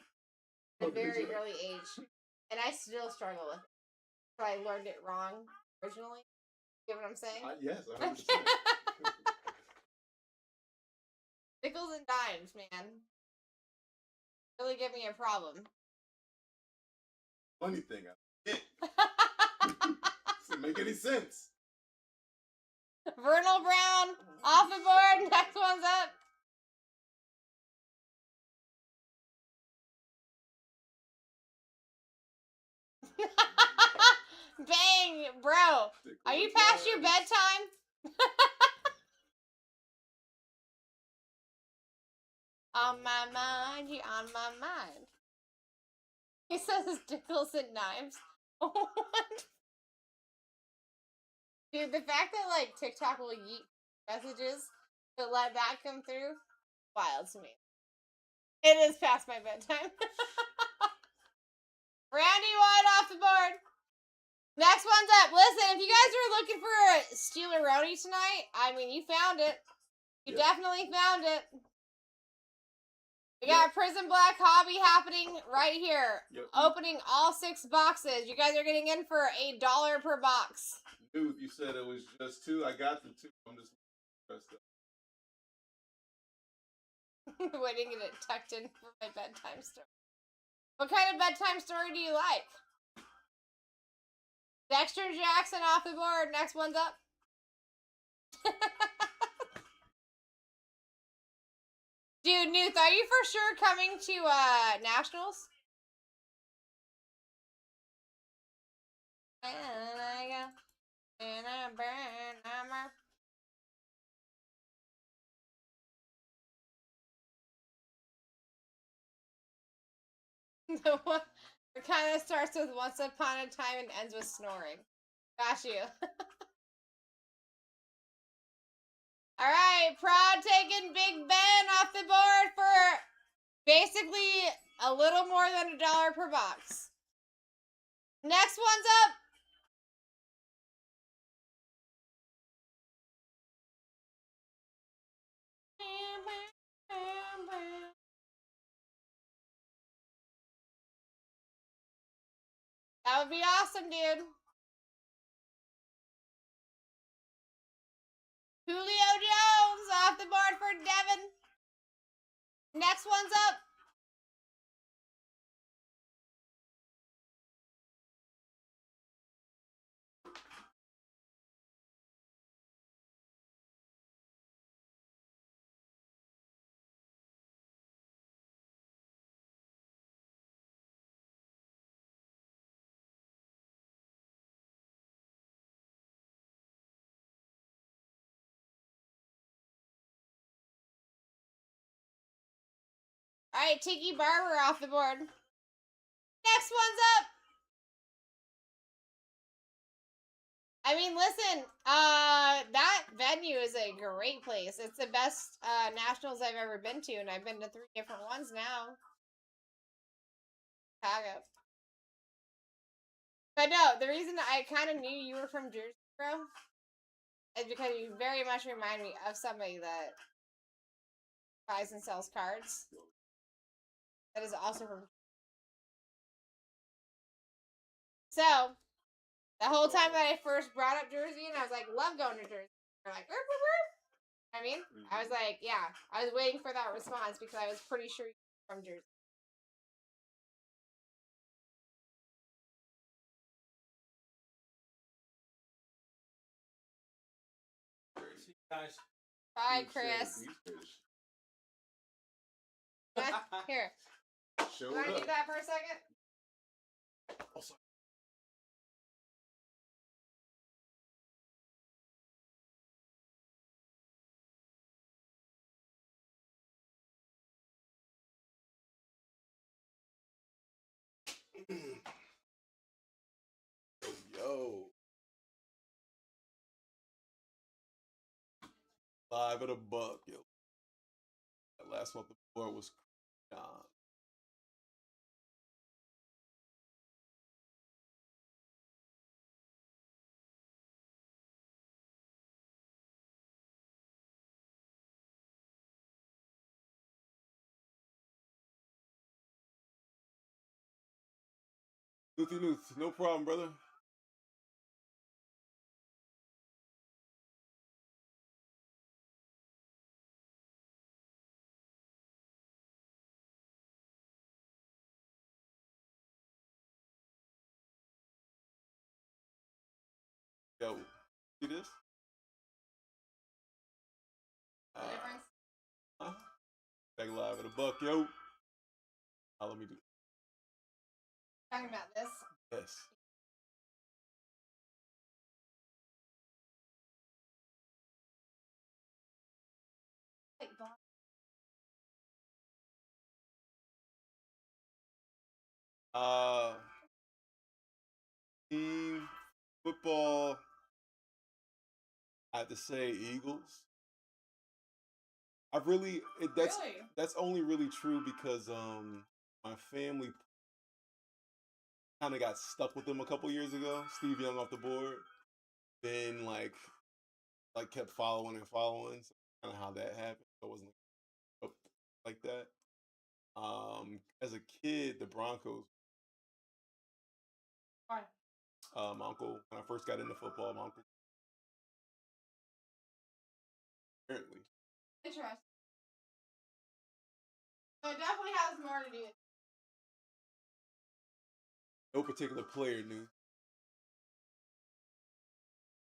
at a very early age. And I still struggle with it. So I learned it wrong originally. You know what I'm saying? Yes, 100%. Nickels and dimes, man. Really give me a problem. Funny thing, doesn't make any sense. Vernal Brown off the board. Next one's up. Bang, bro. Are you past your bedtime? On my mind, you on my mind. He says Dickles and Knives. Dude, the fact that like TikTok will yeet messages to let that come through, wild to me. It is past my bedtime. Randy White off the board. Next one's up. Listen, if you guys were looking for a Steeleroni tonight, I mean, you found it. You definitely found it. We got Prison Black Hobby happening right here. Yep. Opening all 6 boxes. You guys are getting in for $1 per box. Dude, you said it was just 2. I got the 2. I'm just pressed up. Waiting to get it tucked in for my bedtime story. What kind of bedtime story do you like? Dexter Jackson off the board. Next one's up. Dude, Newt, are you for sure coming to Nationals? And I go, and I burn, The one it kind of starts with once upon a time and ends with snoring. Got you. Alright, Prod taking Big Ben off the board for basically a little more than $1 per box. Next one's up. That would be awesome, dude. Julio Jones off the board for Devin. Next one's up. right, Tiki Barber off the board. Next one's up. I mean, listen, that venue is a great place. It's the best nationals I've ever been to, and I've been to 3 different ones now. Chicago. But no, the reason I kind of knew you were from Jersey, bro, is because you very much remind me of somebody that buys and sells cards. That is also from. So, the whole time that I first brought up Jersey, and I was like, love going to Jersey. They're like, "Whoop, whoop, whoop." I mean, I was like, yeah. I was waiting for that response because I was pretty sure you were from Jersey. See you guys. Bye, Chris. Here. Show You want to up. do that for a second? Also, Yo. Live at a buck, yo. That last one before was John. Nuthi, no problem, brother. Yo, see this? The difference? Back live at a buck, yo. Let me do Talking about this. this. Like, Team football, I have to say Eagles. really? That's only really true because my family kind of got stuck with them a couple years ago. Steve Young off the board, then like kept following and following. So kind of how that happened. So it wasn't up like that. As a kid, the Broncos. Why? My uncle, when I first got into football, my uncle apparently. Interesting. So it definitely has more to do with No particular player knew.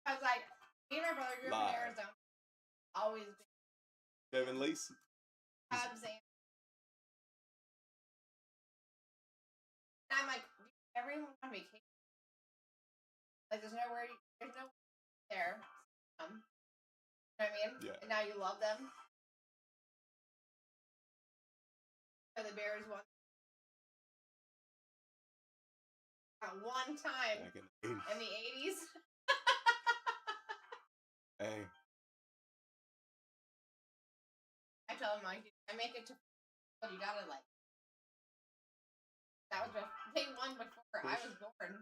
I was like, me and my brother grew up Live. in Arizona. Always been Kevin Lacey. Cubs and I'm like, everyone on vacation. Like there's no there. You know what I mean? Yeah. And now you love them. So the Bears won. One time Back in the 80s. in the 80s. Hey. I tell him like, I make it to, but you gotta like. That was they won before I was born.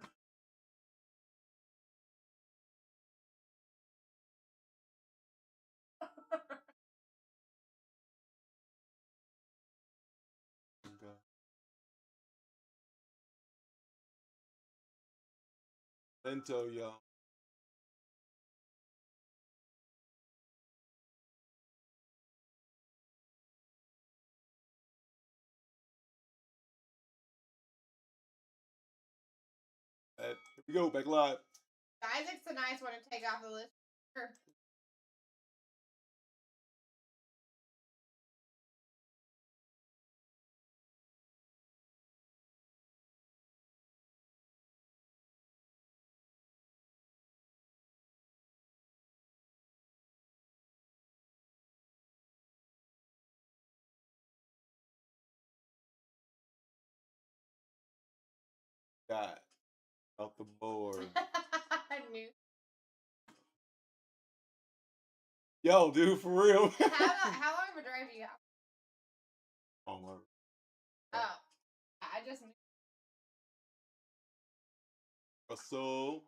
Lento, y'all. Here we go, back live. Isaac's a nice one to take off the list. Sure. Scott off the board. I knew. Yo, dude, for real. How long of a drive do you have? Oh, my. Oh, I just. So,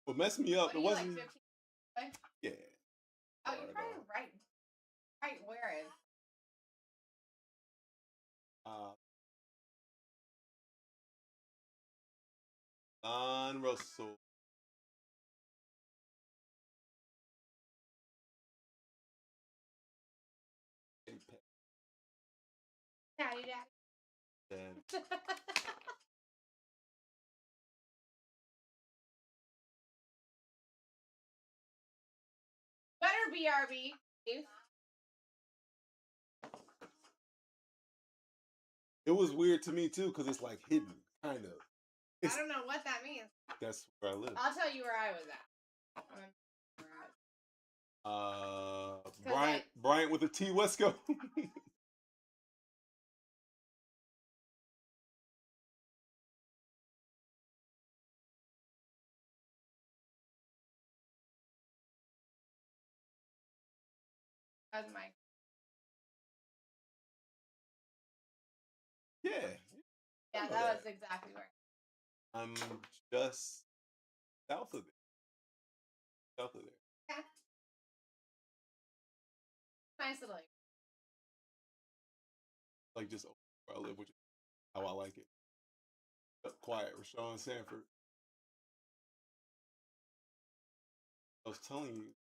what messed me up, What are it you, wasn't. like 15 away? Yeah. Oh, you're probably right where is? Don Russell. Daddy. Then Better BRB. it was weird to me too, because it's like hidden, kind of. I don't know what that means. That's where I live. I'll tell you where I was at. Bryant with a T Wesco. That was my. Yeah. Yeah, that was exactly where. I'm just south of there. South of there. Yeah. Nice little. Like just where I live, which is how I like it. Quiet, Rashawn Sanford. I was telling you.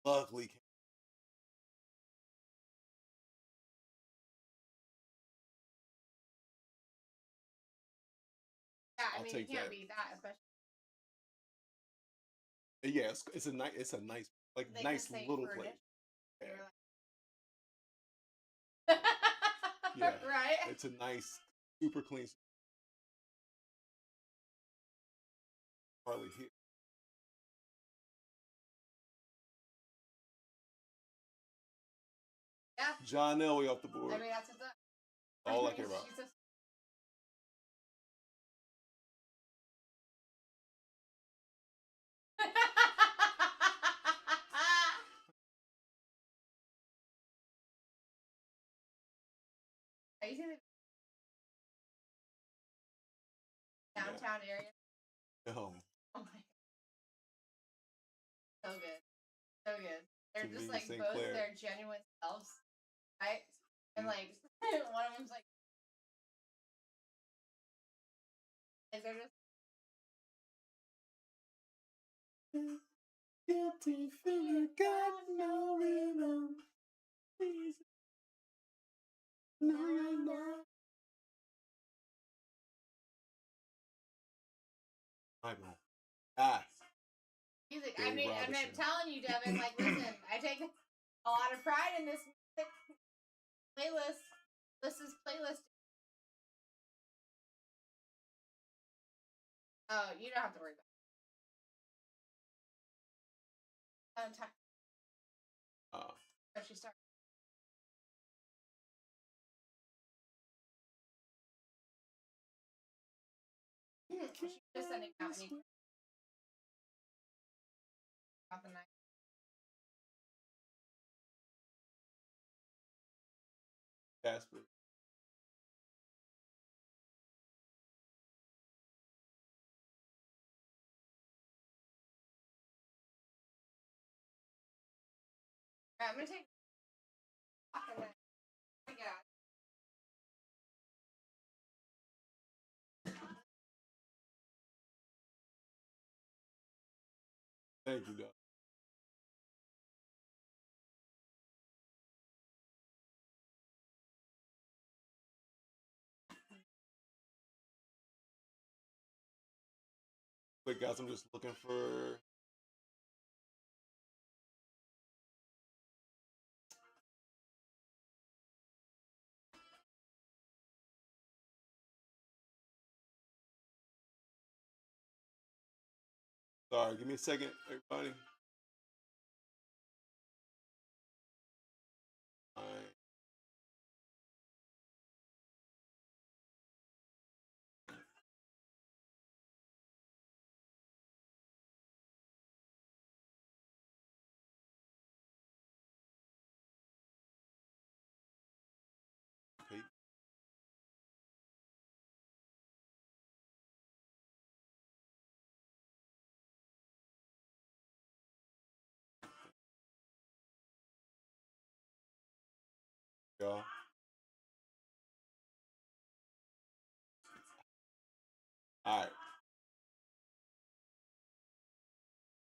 Luckily. Yeah, I'll you take can't that. beat that, especially. Yeah, it's a nice, like They nice can say little for place. Yeah. Yeah, Right. it's a nice, super clean. Hardly here. Yeah. John Elway off the board. I mean, that's what's up. All I care about. Are you seeing the downtown area? No. Oh my god. So good. So good. They're just Convenience like St. both Clair. their genuine selves. Right? And like one of them's like they're just Guilty feeling got no rhythm. No. I know. music. Dave I mean, I'm Robinson. telling you, Devin, like, listen, I take a lot of pride in this music playlist. This is playlist. Oh, you don't have to worry about it. Time. Oh, she started. She's just sending out any about the night. Casper. All right, I'm gonna take. And then get out. Thank you, Doc. Wait, guys, I'm just looking for. Sorry, give me a second, everybody. All right.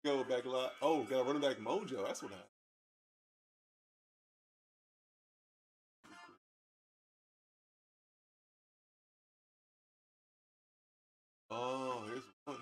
Go back a lot. Oh, got a running back mojo. That's what happened. Oh, here's one.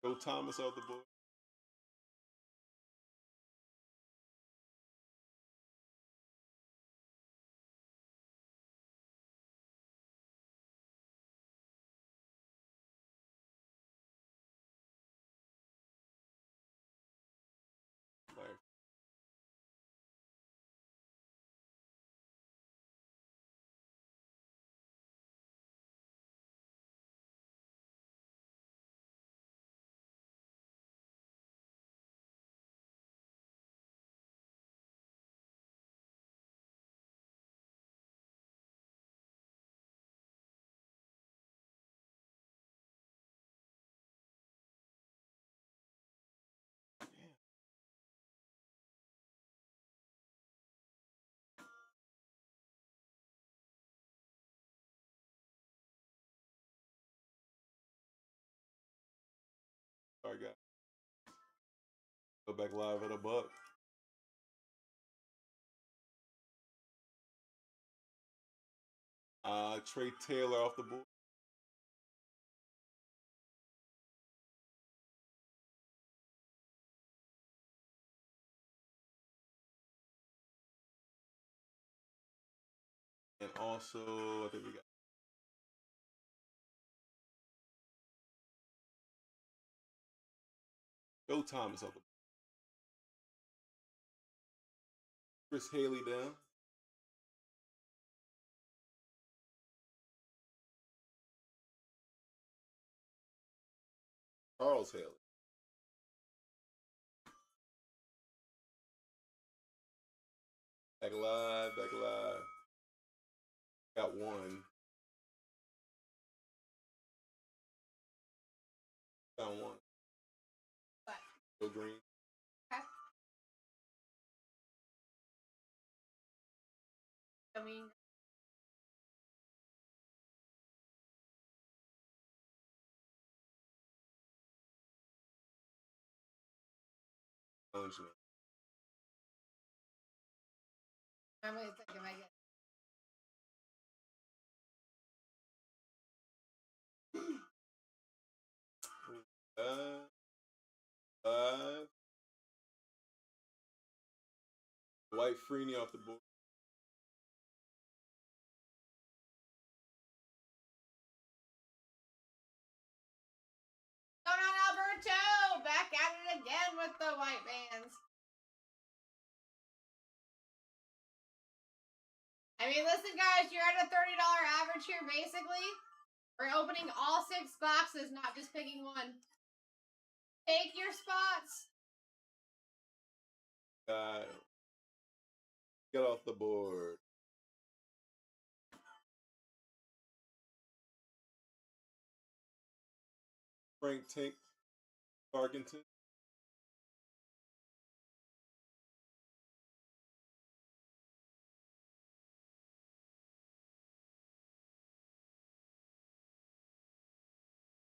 Joe Thomas off the board. Player. Sorry, guys. Go back live at a buck. Trey Taylor off the board. And also, I think we got Joe Thomas off the board. Chris Haley down. Charles Haley. Back alive, back alive. Got one. Found one. What? Joe Green. Okay. I mean, Angela. I'm gonna think if I get. Dwight Freeney off the board. Going on, Alberto! Back at it again with the white bands. I mean, listen, guys, you're at a $30 average here, basically. We're opening all 6 boxes, not just picking one. Take your spots. Get off the board. Frank Tank Tarkenton.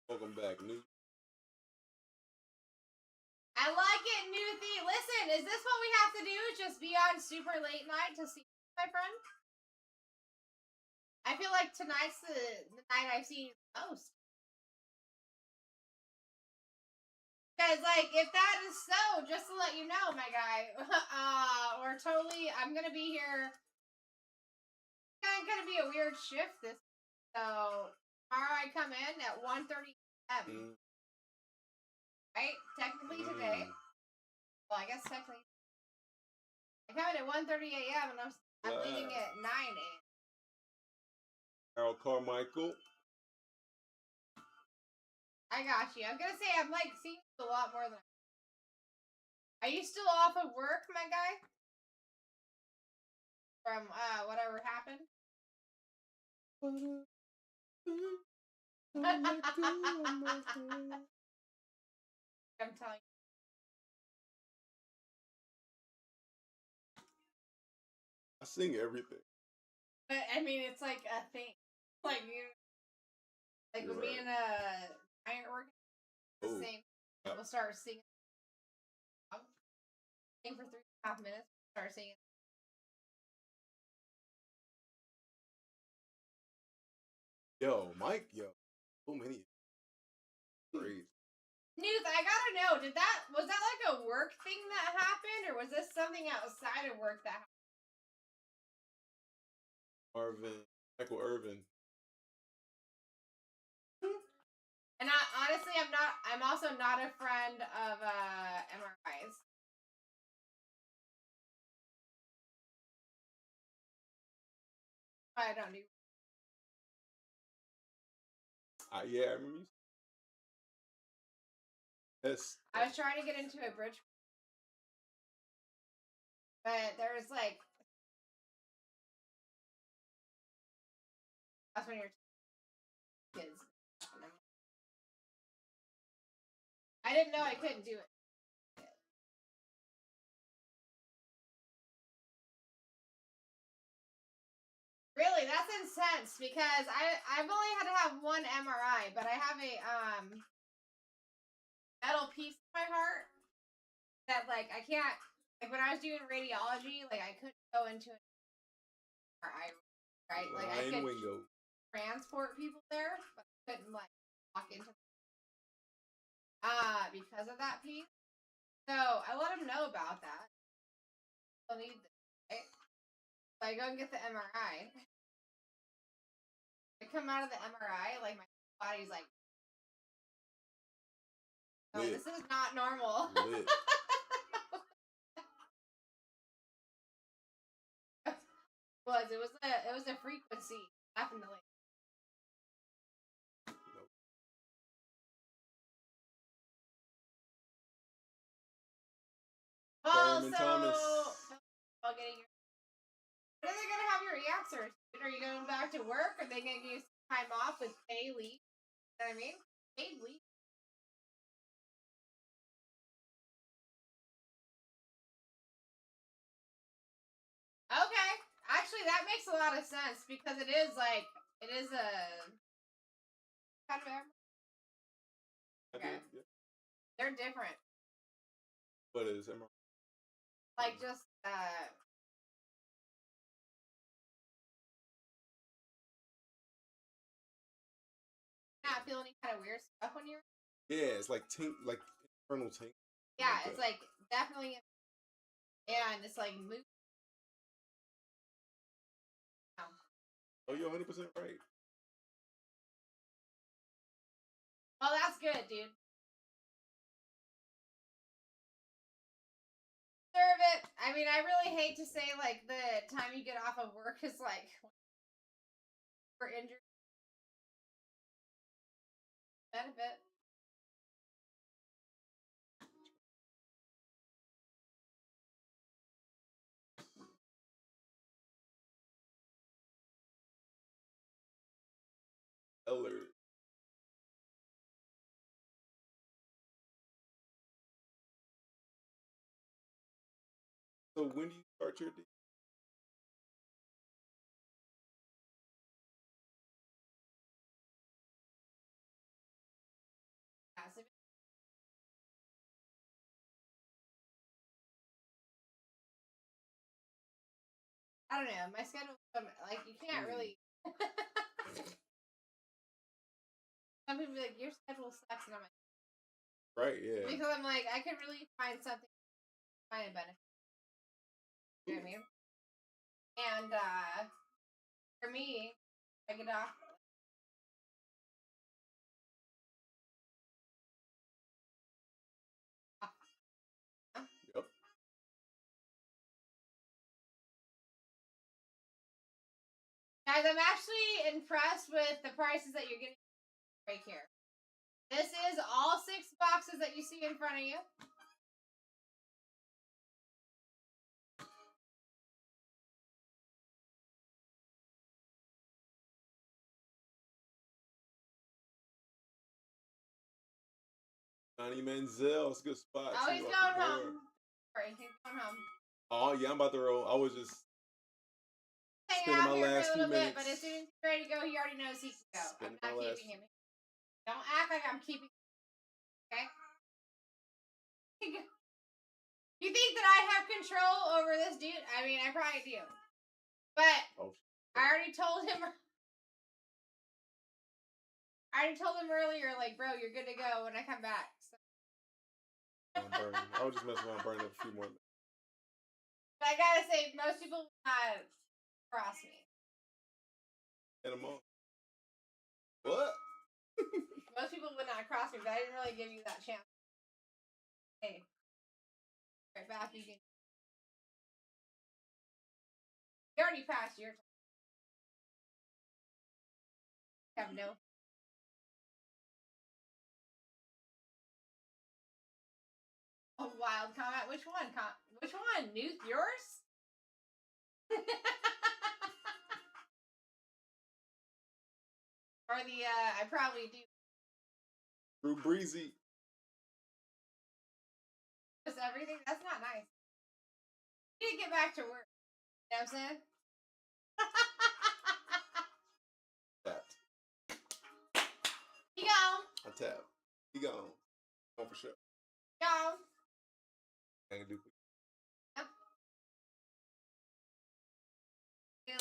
Welcome back, New. I like it, Newthy. Listen, is this what we have to do? Just be on super late night to see my friend? I feel like tonight's the night I've seen you the most. Guys, like, if that is so, just to let you know, my guy, we're totally, I'm gonna be here. It's gonna be a weird shift this. So tomorrow I come in at 1:30 p.m. Right? Technically today. Well, I guess technically I come in at 1:30 a.m. and I'm leaving at 9 a.m. Harold Carmichael. I got you. I'm gonna say I'm like seeing a lot more than. Are you still off of work, my guy? From whatever happened. I'm telling you. I sing everything. But I mean, it's like a thing. Like you, like You're when me right. and giant work, the Oh, same. yeah. We'll start singing. I'll sing for 3.5 minutes. Start singing. Yo, Mike, yo. So many. Great. News, I gotta know, was that like a work thing that happened, or was this something outside of work that happened? Michael Irvin. And honestly, I'm also not a friend of MRIs. I don't do. Yeah, I remember you. Yes. I was trying to get into a bridge, but there was like, that's when you're kids. I didn't know I couldn't do it. Really, that's intense because I've only had to have one MRI, but I have a metal piece in my heart that like I can't, like when I was doing radiology, like I couldn't go into an MRI, right? Like I could transport people there, but I couldn't like walk into because of that piece. So I let him know about that. I'll need this, right? So I go and get the MRI. I come out of the MRI, like my body's like, oh, this is not normal. It was a frequency, definitely. Well, Thurman so Thomas. when are they gonna have your answers? Are you going back to work? Are they gonna give you some time off with pay leave? You know what I mean? Paid leave. Okay. Actually, that makes a lot of sense because it is a kind of. Okay. Yeah. They're different. What is MRI? Like just not feel any kind of weird stuff when you're. Yeah, it's like like internal tink. Yeah, it's like definitely. And it's like move. Oh, you're 100% right. Oh, that's good, dude. Serve it. I mean, I really hate to say like the time you get off of work is like we're injured. Benefit. Eller. So when do you start your day? Passive. I don't know. My schedule, like you can't really. Some people be like, your schedule sucks, and I'm like, Right, yeah. because I'm like, I could really find something, find a benefit. You know what I mean? And for me, I get off. Yep. Guys, I'm actually impressed with the prices that you're getting right here. This is all 6 boxes that you see in front of you. Johnny Manziel, it's a good spot. Oh, he's going home. Sorry, he's going home. Oh yeah, I'm about to roll. I was just hanging out here for a little bit, but as soon as he's ready to go, he already knows he can go. I'm not keeping him. Don't act like I'm keeping him. Okay? You think that I have control over this dude? I mean, I probably do. But I already told him earlier, like, bro, you're good to go when I come back. So. I was just messing around, burning up a few more. But I gotta say, most people will not cross me. In a month. What? Most people would not cross me, but I didn't really give you that chance. Hey. Right back, you can. You already passed your time. You have no. A wild comment. Which one? Which one? Yours? Or the I probably do. Drew Breezy. Just everything. That's not nice. You need to get back to work. You know what I'm saying? Tapped. He gone. I tapped. He gone. Oh, for sure. Gone. I can do. Yep.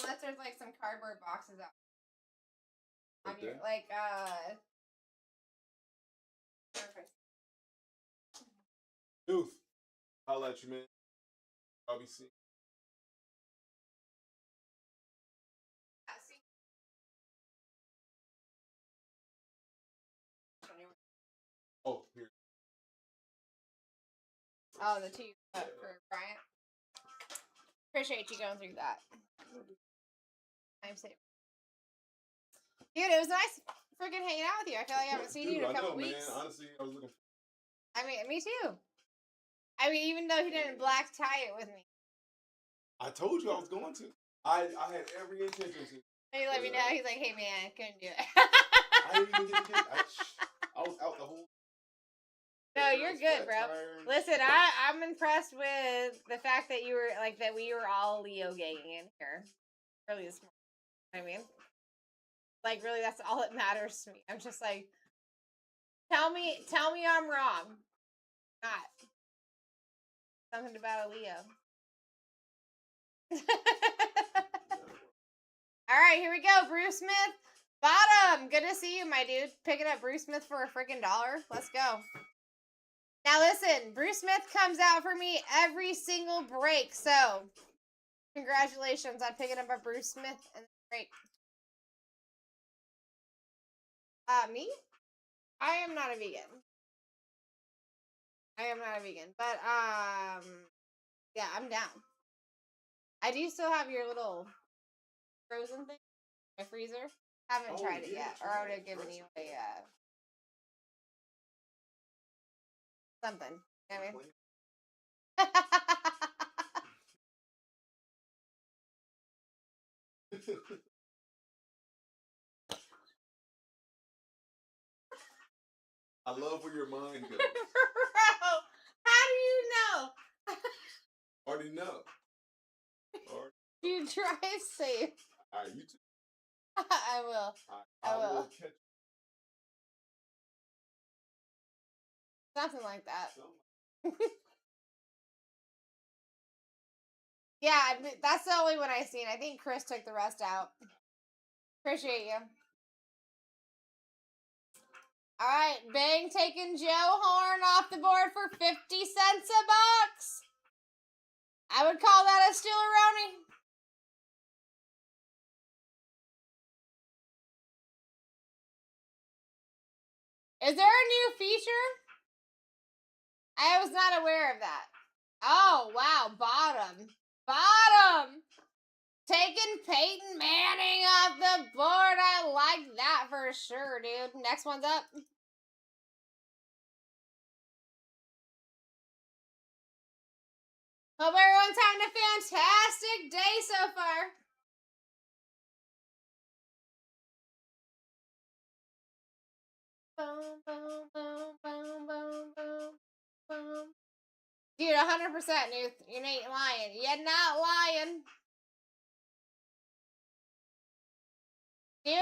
Unless there's like some cardboard boxes out. On your, like Youth. I'll let you, man. I'll be seeing. Oh, here. Oh, the 2 for Bryant. Appreciate you going through that. I'm safe. Dude, it was nice freaking hanging out with you. I feel like I haven't seen you in a couple weeks. Man. Honestly, I was looking. I mean, me too. I mean, even though he didn't black tie it with me. I told you I was going to. I had every intention to. He let me know. He's like, hey man, I couldn't do it. I didn't even get to get I was out the whole. No, you're good, bro. Listen, I'm impressed with the fact that you were like that we were all Leo ganging in here early this morning. I mean, like really, that's all that matters to me. I'm just like, tell me I'm wrong. Not something about a Leo. All right, here we go. Bruce Smith, bottom. Good to see you, my dude. Picking up Bruce Smith for a freaking $1. Let's go. Now listen, Bruce Smith comes out for me every single break, so congratulations on picking up a Bruce Smith in the break. Me? I am not a vegan. But yeah, I'm down. I do still have your little frozen thing in my freezer. Haven't tried it yet, or I would have given you a something. You know what I mean? I love where your mind goes. Bro, how do you know? Already know. You drive safe. All right, you too. I will. I will. Catch Something like that. Yeah, that's the only one I seen. I think Chris took the rest out. Appreciate you. All right, Bang taking Joe Horn off the board for 50 cents a box. I would call that a steal-a-roni. Is there a new feature? I was not aware of that. Oh, wow. Bottom. Bottom. Taking Peyton Manning off the board. I like that for sure, dude. Next one's up. Hope everyone's having a fantastic day so far. Boom, boom, boom, boom, boom, boom, boom. Dude, 100%, Nuth. You ain't lying. You're not lying. Dude,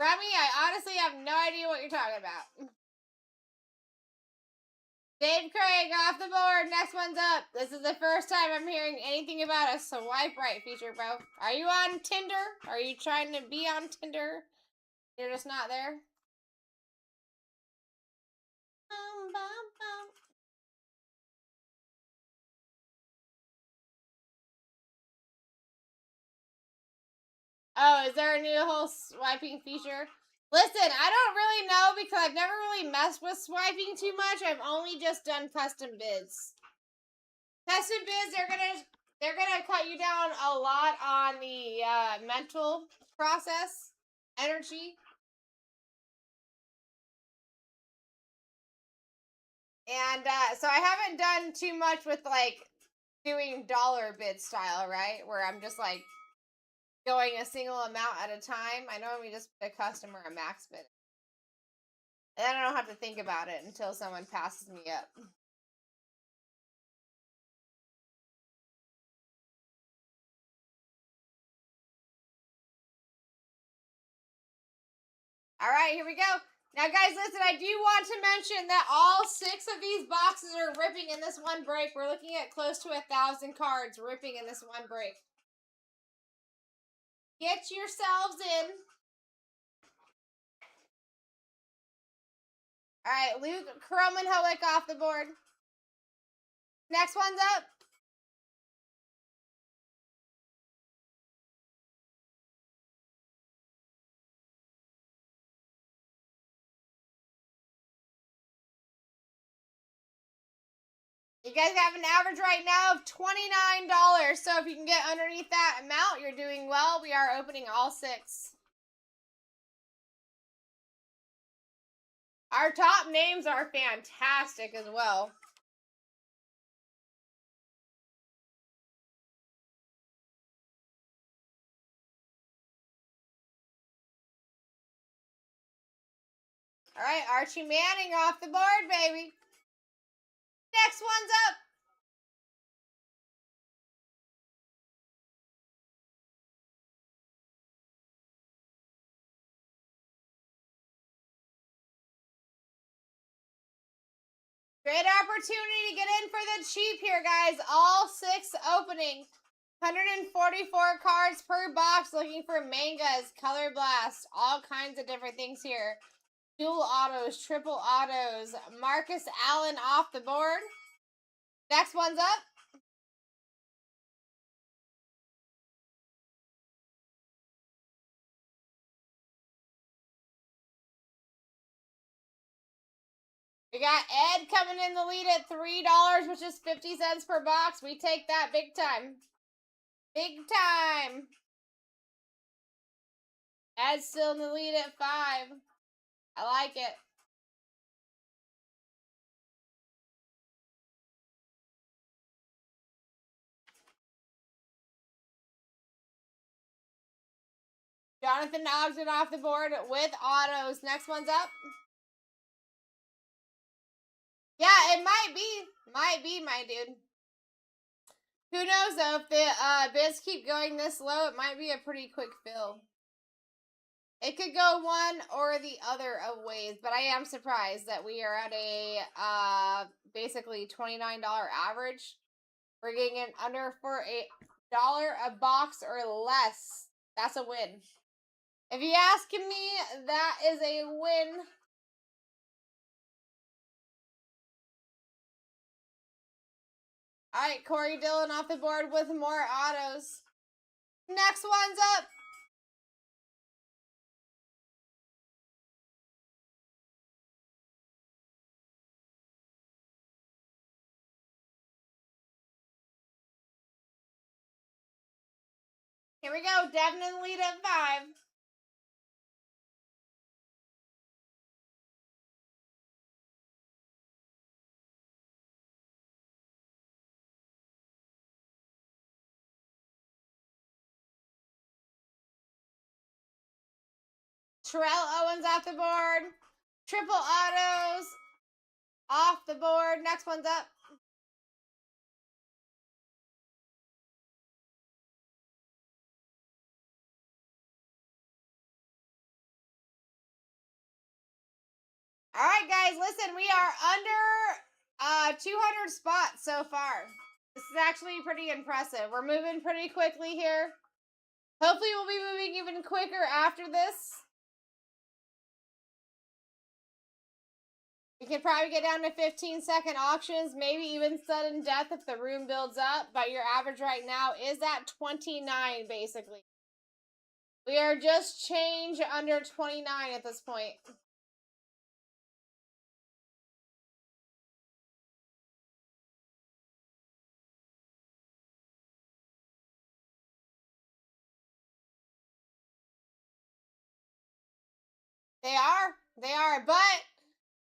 Remy, I honestly have no idea what you're talking about. Dave Craig off the board. Next one's up. This is the first time I'm hearing anything about a swipe right feature, bro. Are you on Tinder? Are you trying to be on Tinder? You're just not there? Bum, bum, bum. Oh, is there a new whole swiping feature? Listen, I don't really know because I've never really messed with swiping too much. I've only just done custom bids. Custom bids, they're gonna cut you down a lot on the mental process, energy. And so I haven't done too much with like doing dollar bid style, right? Where I'm just like going a single amount at a time. I normally just put a custom or a max bid. And then I don't have to think about it until someone passes me up. All right, here we go. Now, guys, listen, I do want to mention that all 6 of these boxes are ripping in this one break. We're looking at close to 1,000 cards ripping in this one break. Get yourselves in. All right, Luke Kromenhoek off the board. Next one's up. You guys have an average right now of $29. So if you can get underneath that amount, you're doing well. We are opening all 6. Our top names are fantastic as well. All right, Archie Manning off the board, baby. Next one's up. Great opportunity to get in for the cheap here, guys. All 6 opening. 144 cards per box, looking for mangas, color blast, all kinds of different things here. Dual autos, triple autos. Marcus Allen off the board. Next one's up. We got Ed coming in the lead at $3, which is 50 cents per box. We take that big time. Big time. Ed's still in the lead at 5. I like it. Jonathan Ogden off the board with autos. Next one's up. Yeah, it might be. Might be, my dude. Who knows, though? If the bids keep going this low, it might be a pretty quick fill. It could go one or the other of ways, but I am surprised that we are at a basically $29 average. We're getting it under for $1 a box or less. That's a win. If you ask me, that is a win. All right, Corey Dillon off the board with more autos. Next one's up. Here we go. Devin in the lead at 5. Terrell Owens off the board. Triple autos off the board. Next one's up. All right, guys, listen, we are under 200 spots so far. This is actually pretty impressive. We're moving pretty quickly here. Hopefully, we'll be moving even quicker after this. We could probably get down to 15-second auctions, maybe even sudden death if the room builds up. But your average right now is at 29, basically. We are just change under 29 at this point. They are, but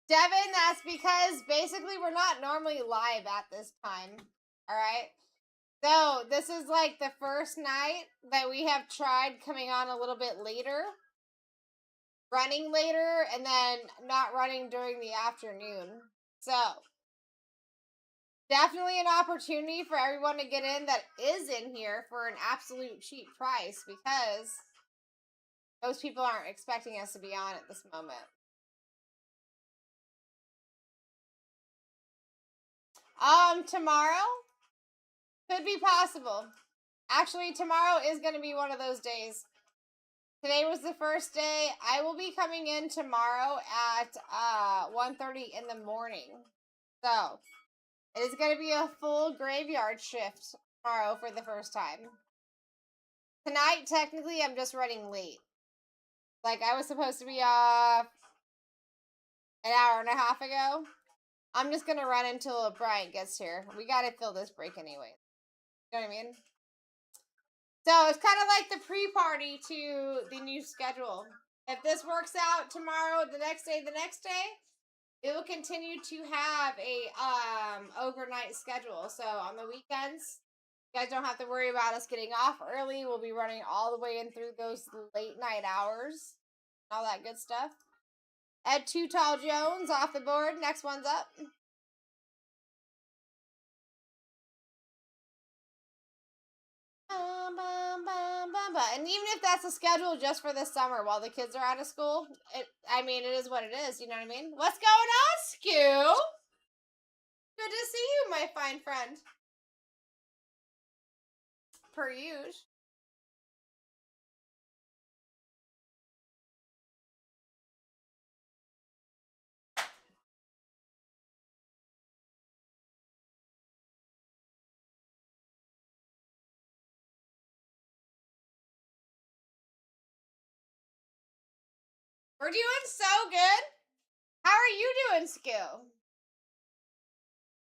Devin, that's because basically we're not normally live at this time. All right. So this is like the first night that we have tried coming on a little bit later, running later, and then not running during the afternoon. So definitely an opportunity for everyone to get in that is in here for an absolute cheap price, because most people aren't expecting us to be on at this moment. Tomorrow could be possible. Actually, tomorrow is going to be one of those days. Today was the first day. I will be coming in tomorrow at 1:30 in the morning. So, it is going to be a full graveyard shift tomorrow for the first time. Tonight, technically, I'm just running late. Like, I was supposed to be off an hour and a half ago. I'm just going to run until Bryant gets here. We got to fill this break anyway. You know what I mean? So it's kind of like the pre-party to the new schedule. If this works out tomorrow, the next day, it will continue to have a overnight schedule. So on the weekends, you guys don't have to worry about us getting off early. We'll be running all the way in through those late night hours, all that good stuff. Ed Too Tall Jones off the board. Next one's up. And even if that's a schedule just for the summer while the kids are out of school, it is what it is. You know what I mean? What's going on, Skew? Good to see you, my fine friend. Per usual. We're doing so good. How are you doing, Skill?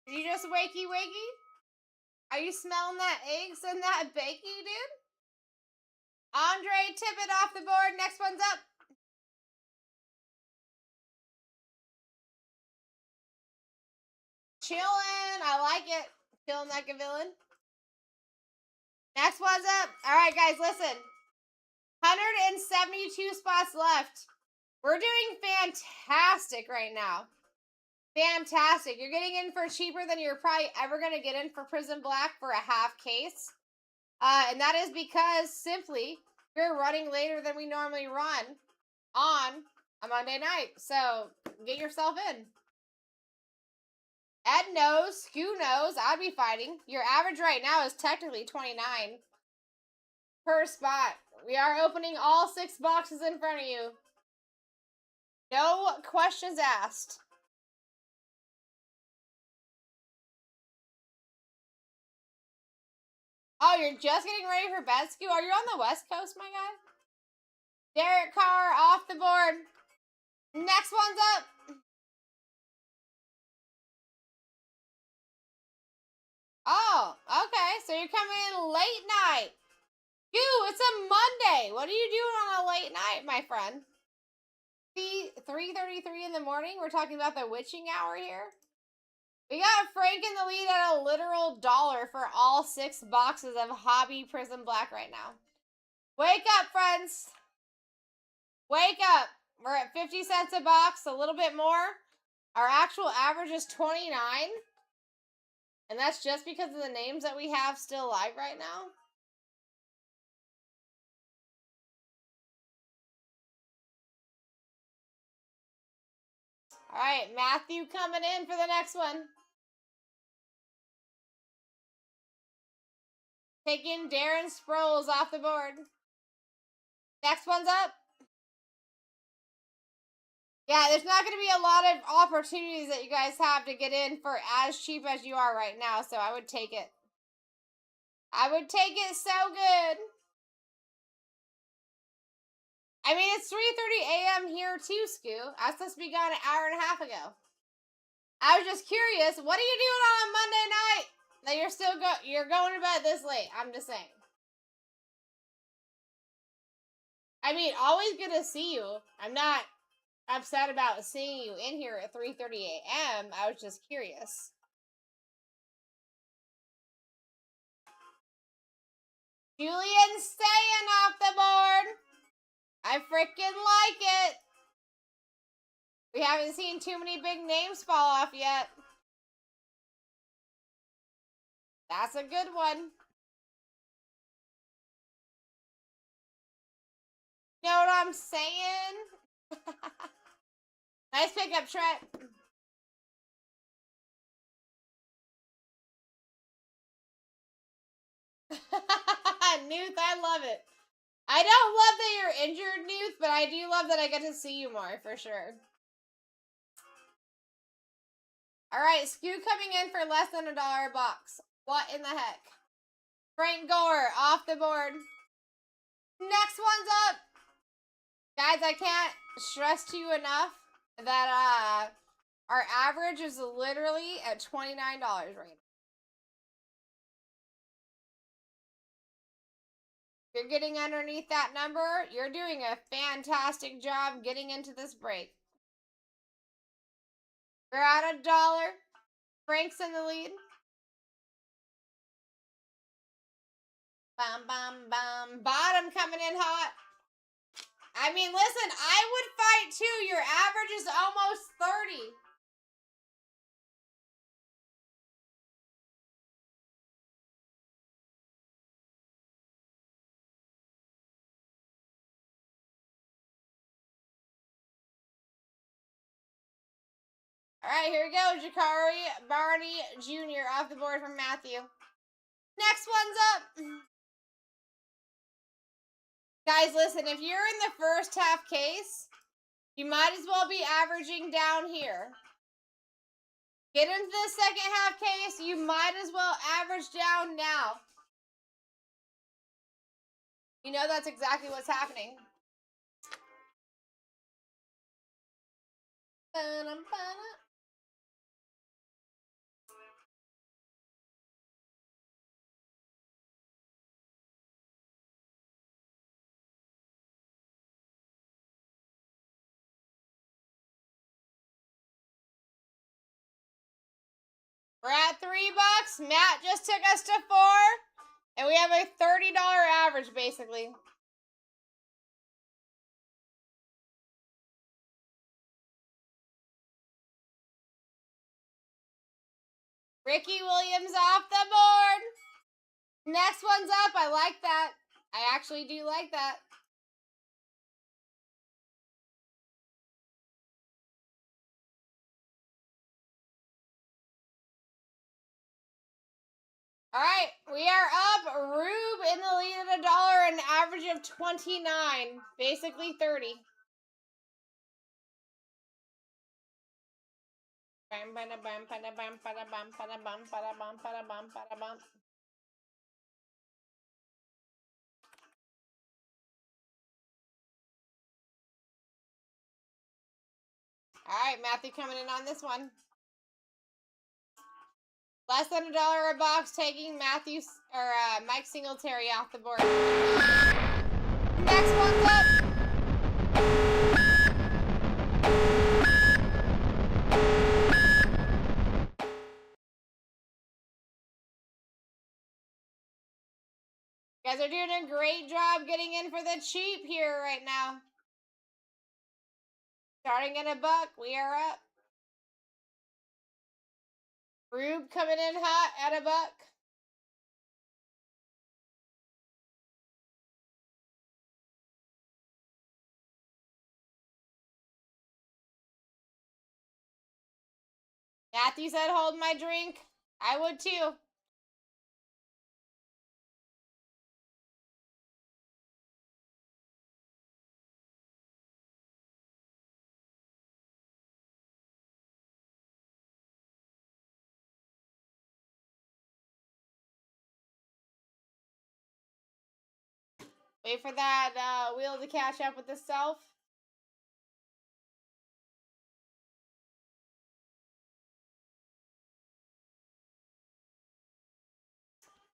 Did you just wakey? Are you smelling that eggs and that bakey, dude? Andre Tippett off the board. Next one's up. Chillin'. I like it. Chillin' like a villain. Next one's up. All right, guys, listen. 172 spots left. We're doing fantastic right now. Fantastic. You're getting in for cheaper than you're probably ever going to get in for Prison Black for a half case. And that is because simply we're running later than we normally run on a Monday night. So get yourself in. Ed knows. Skew knows. I'd be fighting. Your average right now is technically 29 per spot. We are opening all 6 boxes in front of you. No questions asked. Oh, you're just getting ready for bed, Skew? Are you on the West Coast, my guy? Derek Carr off the board. Next one's up. Oh, okay. So you're coming in late night. It's a Monday. What are you doing on a late night, my friend? 3:33 in the morning. We're talking about the witching hour here. We got Frank in the lead at a literal $1 for all 6 boxes of Hobby Prism Black right now. Wake up, friends. Wake up. We're at 50 cents a box, a little bit more. Our actual average is 29. And that's just because of the names that we have still live right now. All right, Matthew coming in for the next one. Taking Darren Sproles off the board. Next one's up. Yeah, there's not going to be a lot of opportunities that you guys have to get in for as cheap as you are right now, so I would take it. I would take it so good. I mean, it's 3:30 a.m. here too, Scoo. I was supposed to be gone an hour and a half ago. I was just curious, what are you doing on a Monday night that you're going to bed this late? I'm just saying. I mean, always good to see you. I'm not upset about seeing you in here at 3:30 a.m. I was just curious. Julian staying off the board. I freaking like it. We haven't seen too many big names fall off yet. That's a good one. You know what I'm saying? Nice pickup, Trent. Newt, I love it. I don't love that you're injured, Newt, but I do love that I get to see you more, for sure. Alright, Scoot coming in for less than $1 a box. What in the heck? Frank Gore off the board. Next one's up. Guys, I can't stress to you enough that our average is literally at $29 right now. If you're getting underneath that number, you're doing a fantastic job getting into this break. We're at $1. Frank's in the lead. Bum, bum, bum. Bottom coming in hot. I mean, listen, I would fight too. Your average is almost 30. All right, here we go. Jakari Barney Jr. off the board from Matthew. Next one's up. Guys, listen, if you're in the first half case, you might as well be averaging down here. Get into the second half case, you might as well average down now. You know that's exactly what's happening. We're at $3. Matt just took us to 4. And we have a $30 average, basically. Ricky Williams off the board. Next one's up. I like that. I actually do like that. All right, we are up. Rube in the lead at $1, an average of 29, basically 30. All right, Matthew coming in on this one. Less than $1 a box, taking Matthew or Mike Singletary off the board. Next one's up. You guys are doing a great job getting in for the cheap here right now. Starting at $1, we are up. Rube coming in hot at $1. Matthew said, hold my drink. I would too. Wait for that wheel to catch up with itself.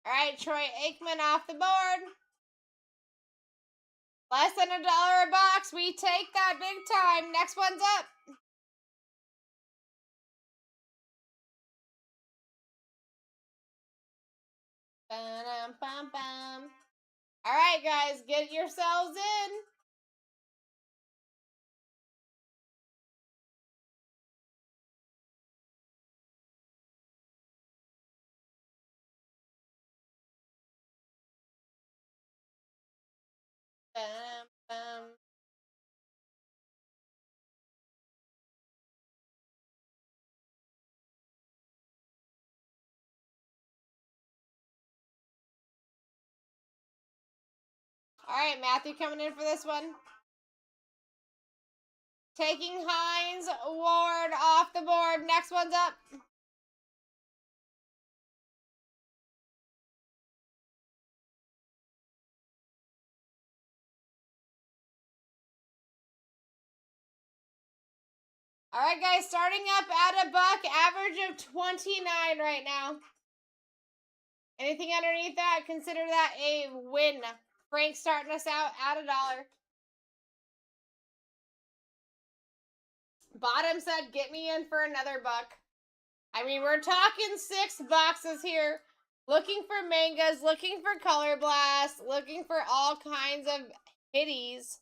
All right, Troy Aikman off the board. Less than $1 a box. We take that big time. Next one's up. Ba-dum-bum-bum. All right, guys, get yourselves in. Ba-dum-bum. All right, Matthew coming in for this one. Taking Hines Ward off the board. Next one's up. All right, guys, starting up at $1, average of 29 right now. Anything underneath that, consider that a win. Frank starting us out at $1. Bottom said, get me in for another $1. I mean, we're talking 6 boxes here. Looking for mangas, looking for color blast, looking for all kinds of hitties.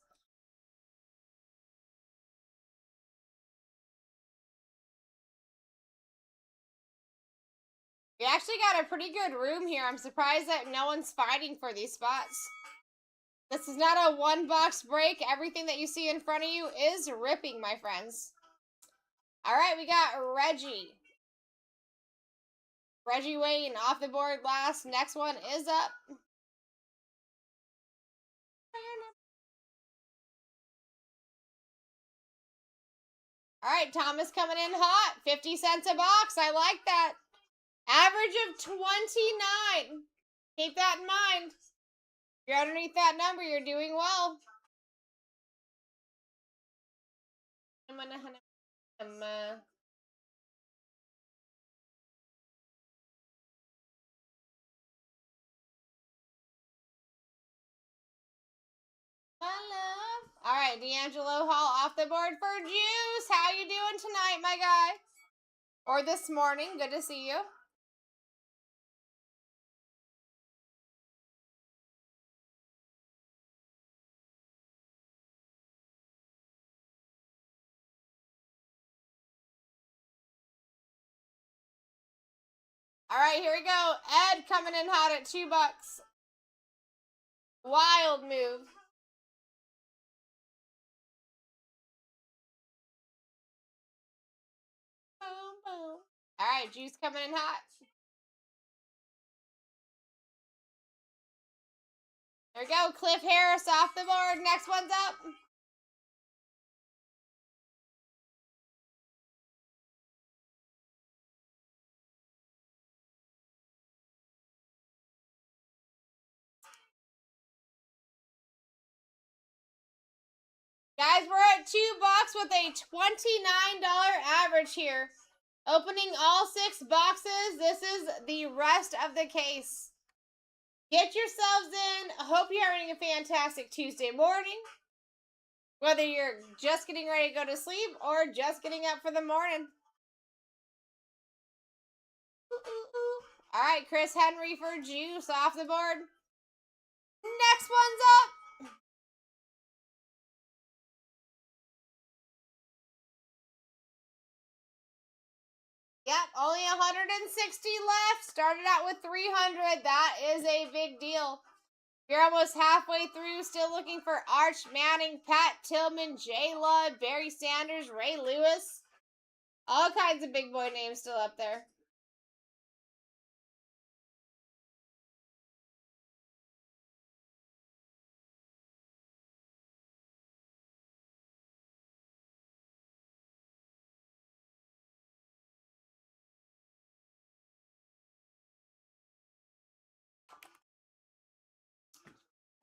We actually got a pretty good room here. I'm surprised that no one's fighting for these spots. This is not a one-box break. Everything that you see in front of you is ripping, my friends. All right, we got Reggie. Reggie Wayne off the board last. Next one is up. All right, Thomas coming in hot. 50 cents a box. I like that. Average of 29. Keep that in mind. If you're underneath that number, you're doing well. Hello. All right, D'Angelo Hall off the board for Juice. How you doing tonight, my guy? Or this morning. Good to see you. All right, here we go. Ed coming in hot at $2. Wild move. Boom, boom. All right, Juice coming in hot. There we go. Cliff Harris off the board. Next one's up. Guys, we're at $2 with a $29 average here. Opening all 6 boxes. This is the rest of the case. Get yourselves in. I hope you're having a fantastic Tuesday morning. Whether you're just getting ready to go to sleep or just getting up for the morning. All right, Chris Henry for Juice off the board. Next one's up. Yep, only 160 left. Started out with 300. That is a big deal. You're almost halfway through, still looking for Arch Manning, Pat Tillman, Jay Ludd, Barry Sanders, Ray Lewis. All kinds of big boy names still up there.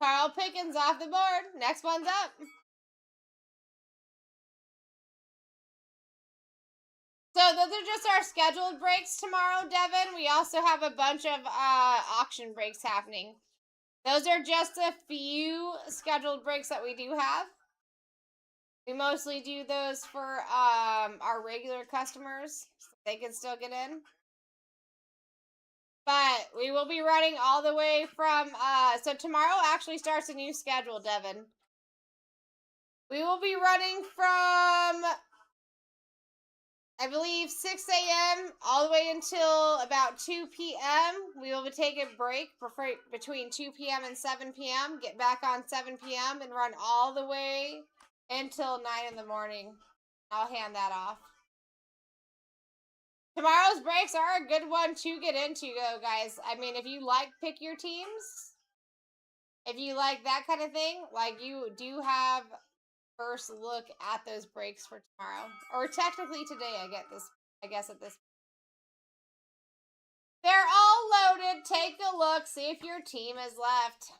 Carl Pickens off the board. Next one's up. So those are just our scheduled breaks tomorrow, Devin. We also have a bunch of auction breaks happening. Those are just a few scheduled breaks that we do have. We mostly do those for our regular customers, so they can still get in. But we will be running all the way from, so tomorrow actually starts a new schedule, Devin. We will be running from, I believe, 6 a.m. all the way until about 2 p.m. We will be taking a break between 2 p.m. and 7 p.m. Get back on 7 p.m. and run all the way until 9 in the morning. I'll hand that off. Tomorrow's breaks are a good one to get into, though, guys. I mean, if you like pick your teams, if you like that kind of thing, like, you do have first look at those breaks for tomorrow. Or technically today, I guess at this. They're all loaded. Take a look. See if your team is left.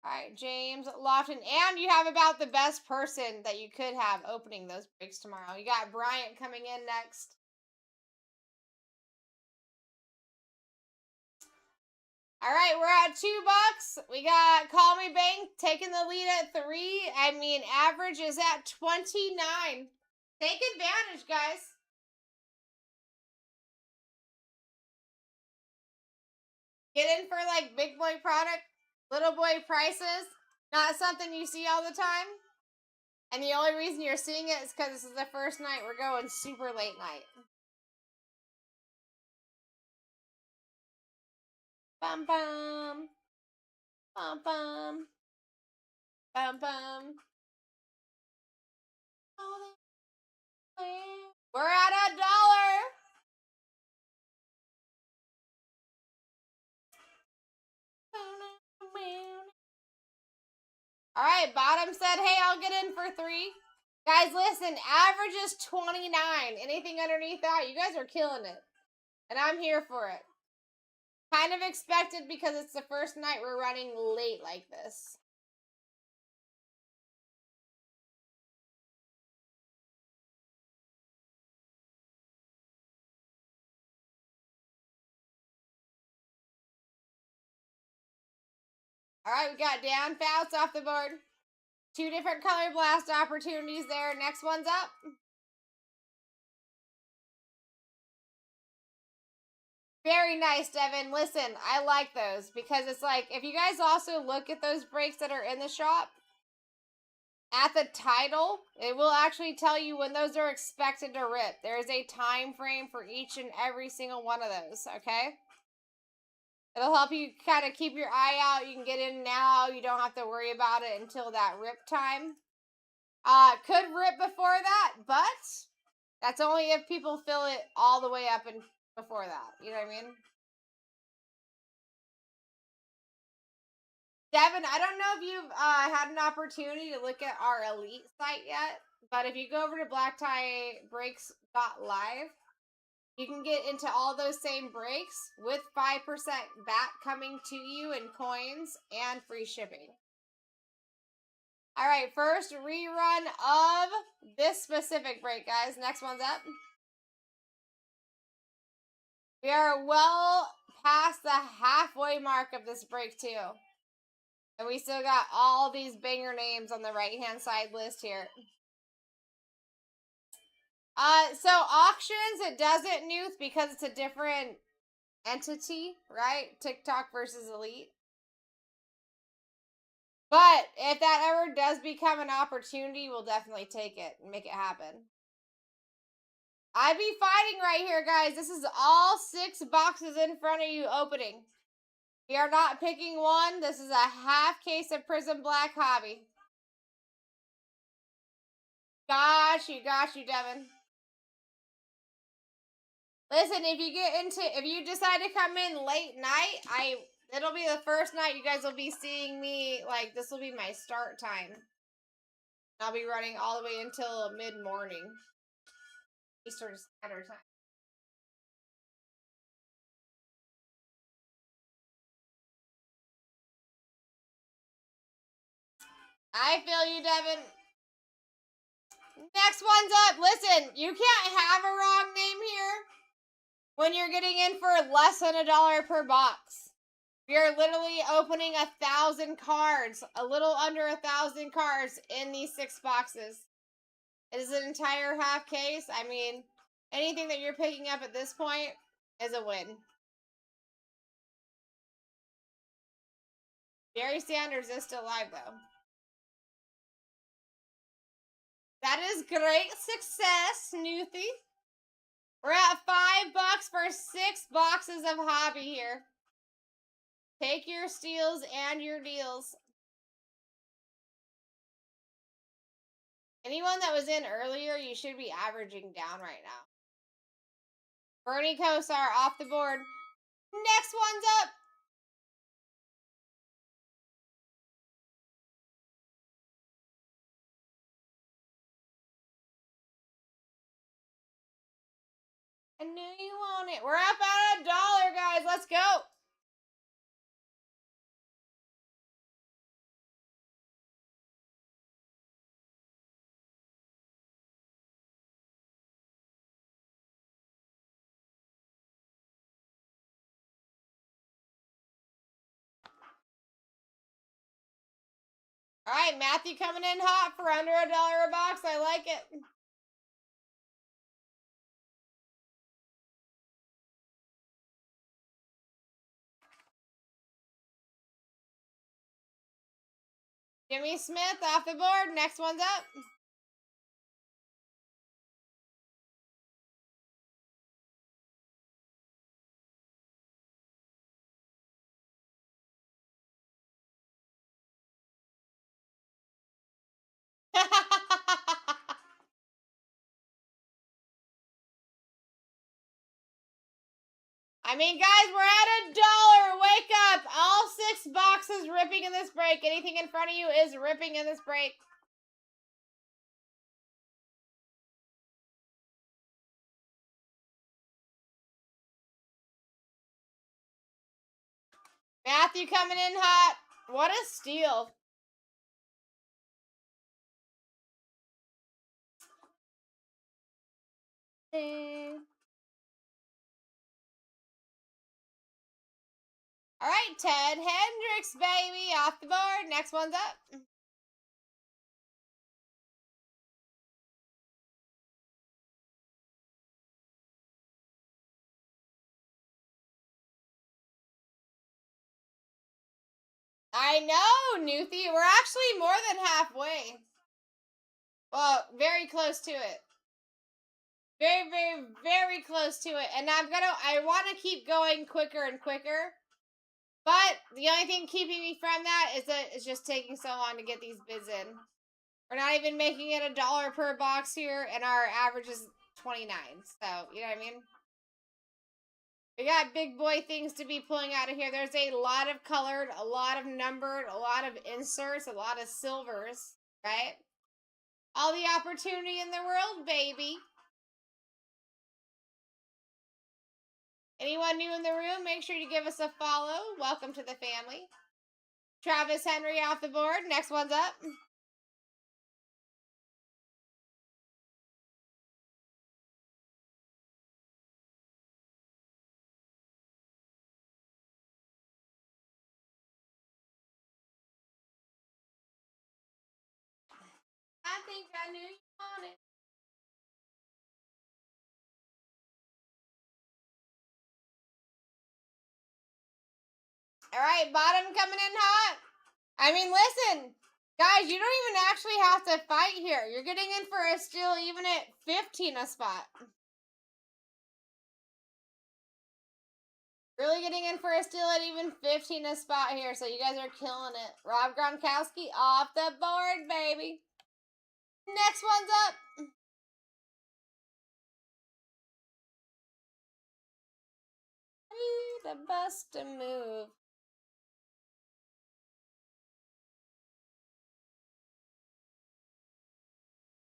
All right, James Lofton. And you have about the best person that you could have opening those breaks tomorrow. You got Bryant coming in next. All right, we're at $2. We got Call Me Bank taking the lead at 3. I mean, average is at 29. Take advantage, guys. Get in for like big boy product, little boy prices. Not something you see all the time. And the only reason you're seeing it is because this is the first night. We're going super late night. Bum bum. Bum bum. Bum bum. We're at $1. All right, bottom said, hey, I'll get in for 3. Guys, listen, average is 29. Anything underneath that, you guys are killing it. And I'm here for it. Kind of expected because it's the first night we're running late like this. All right, we got Dan Fouts off the board. 2 different color blast opportunities there. Next one's up. Very nice, Devin. Listen, I like those because it's like, if you guys also look at those breaks that are in the shop, at the title, it will actually tell you when those are expected to rip. There is a time frame for each and every single one of those, okay? It'll help you kind of keep your eye out. You can get in now. You don't have to worry about it until that rip time. Could rip before that, but that's only if people fill it all the way up and before that. You know what I mean? Devin, I don't know if you've had an opportunity to look at our Elite site yet, but if you go over to BlackTieBreaks.live, you can get into all those same breaks with 5% back coming to you in coins and free shipping. All right, first rerun of this specific break, guys. Next one's up. We are well past the halfway mark of this break, too. And we still got all these banger names on the right-hand side list here. So auctions, it doesn't, Nuth, because it's a different entity, right? TikTok versus Elite. But if that ever does become an opportunity, we'll definitely take it and make it happen. I be fighting right here, guys. This is all 6 boxes in front of you opening. We are not picking one. This is a half case of Prism Black Hobby. Got you, Devin. Listen, if you decide to come in late night, it'll be the first night you guys will be seeing me, like, this will be my start time. I'll be running all the way until mid-morning. Eastern Standard Time. I feel you, Devin. Next one's up. Listen, you can't have a wrong name here when you're getting in for less than $1 per box. We are literally opening 1,000 cards, a little under 1,000 cards in these 6 boxes. It is an entire half case. I mean, anything that you're picking up at this point is a win. Barry Sanders is still alive, though. That is great success, Newthie. We're at $5 for 6 boxes of hobby here. Take your steals and your deals. Anyone that was in earlier, you should be averaging down right now. Bernie Kosar off the board. Next one's up. I knew you want it. We're up at $1, guys. Let's go. All right, Matthew coming in hot for under $1 a box. I like it. Jimmy Smith off the board. Next one's up. I mean, guys, we're at $1. Wake up. All 6 boxes ripping in this break. Anything in front of you is ripping in this break. Matthew coming in hot. What a steal. All right, Ted Hendricks, baby, off the board. Next one's up. I know, Newthie. We're actually more than halfway. Well, very close to it. Very, very, very close to it. And I want to keep going quicker and quicker. But the only thing keeping me from that is that it's just taking so long to get these bids in. We're not even making it $1 per box here, and our average is 29. So, you know what I mean? We got big boy things to be pulling out of here. There's a lot of colored, a lot of numbered, a lot of inserts, a lot of silvers, right? All the opportunity in the world, baby. Anyone new in the room, make sure you give us a follow. Welcome to the family. Travis Henry off the board. Next one's up. I knew you wanted. All right, bottom coming in hot. I mean, listen, guys, you don't even actually have to fight here. You're getting in for a steal even at 15 a spot. Really getting in for a steal at even 15 a spot here, so you guys are killing it. Rob Gronkowski off the board, baby. Next one's up. The bust a move.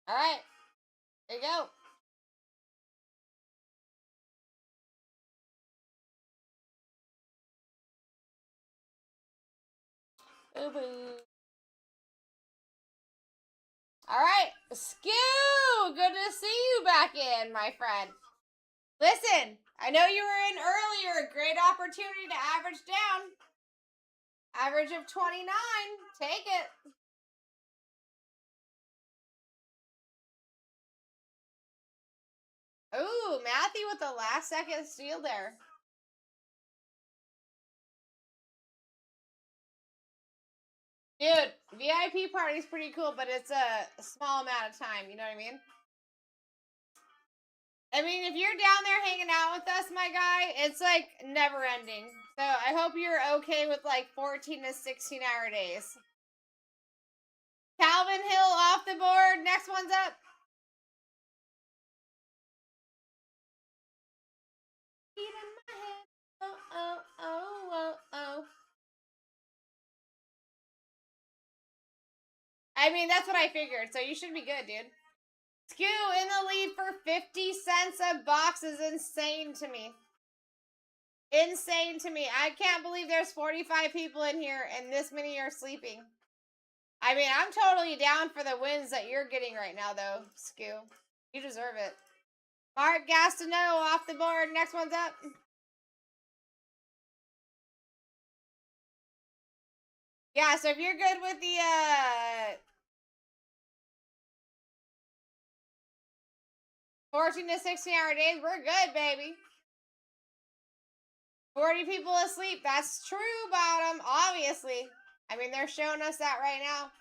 All right, there you go. Boo boo. All right, Skew, good to see you back in, my friend. Listen, I know you were in earlier. Great opportunity to average down. Average of 29. Take it. Ooh, Matthew with the last second steal there. Dude, VIP party's pretty cool, but it's a small amount of time, you know what I mean? I mean, if you're down there hanging out with us, my guy, it's like never ending. So I hope you're okay with like 14 to 16 hour days. Calvin Hill off the board. Next one's up. Oh, oh, oh, oh, oh. I mean, that's what I figured, so you should be good, dude. Skew in the lead for 50 cents a box is insane to me. Insane to me. I can't believe there's 45 people in here and this many are sleeping. I mean, I'm totally down for the wins that you're getting right now, though, Skew. You deserve it. Mark Gastineau off the board. Next one's up. Yeah, so if you're good with the, 14 to 16 hour days, we're good, baby. 40 people asleep. That's true, Bottom, obviously. I mean, they're showing us that right now.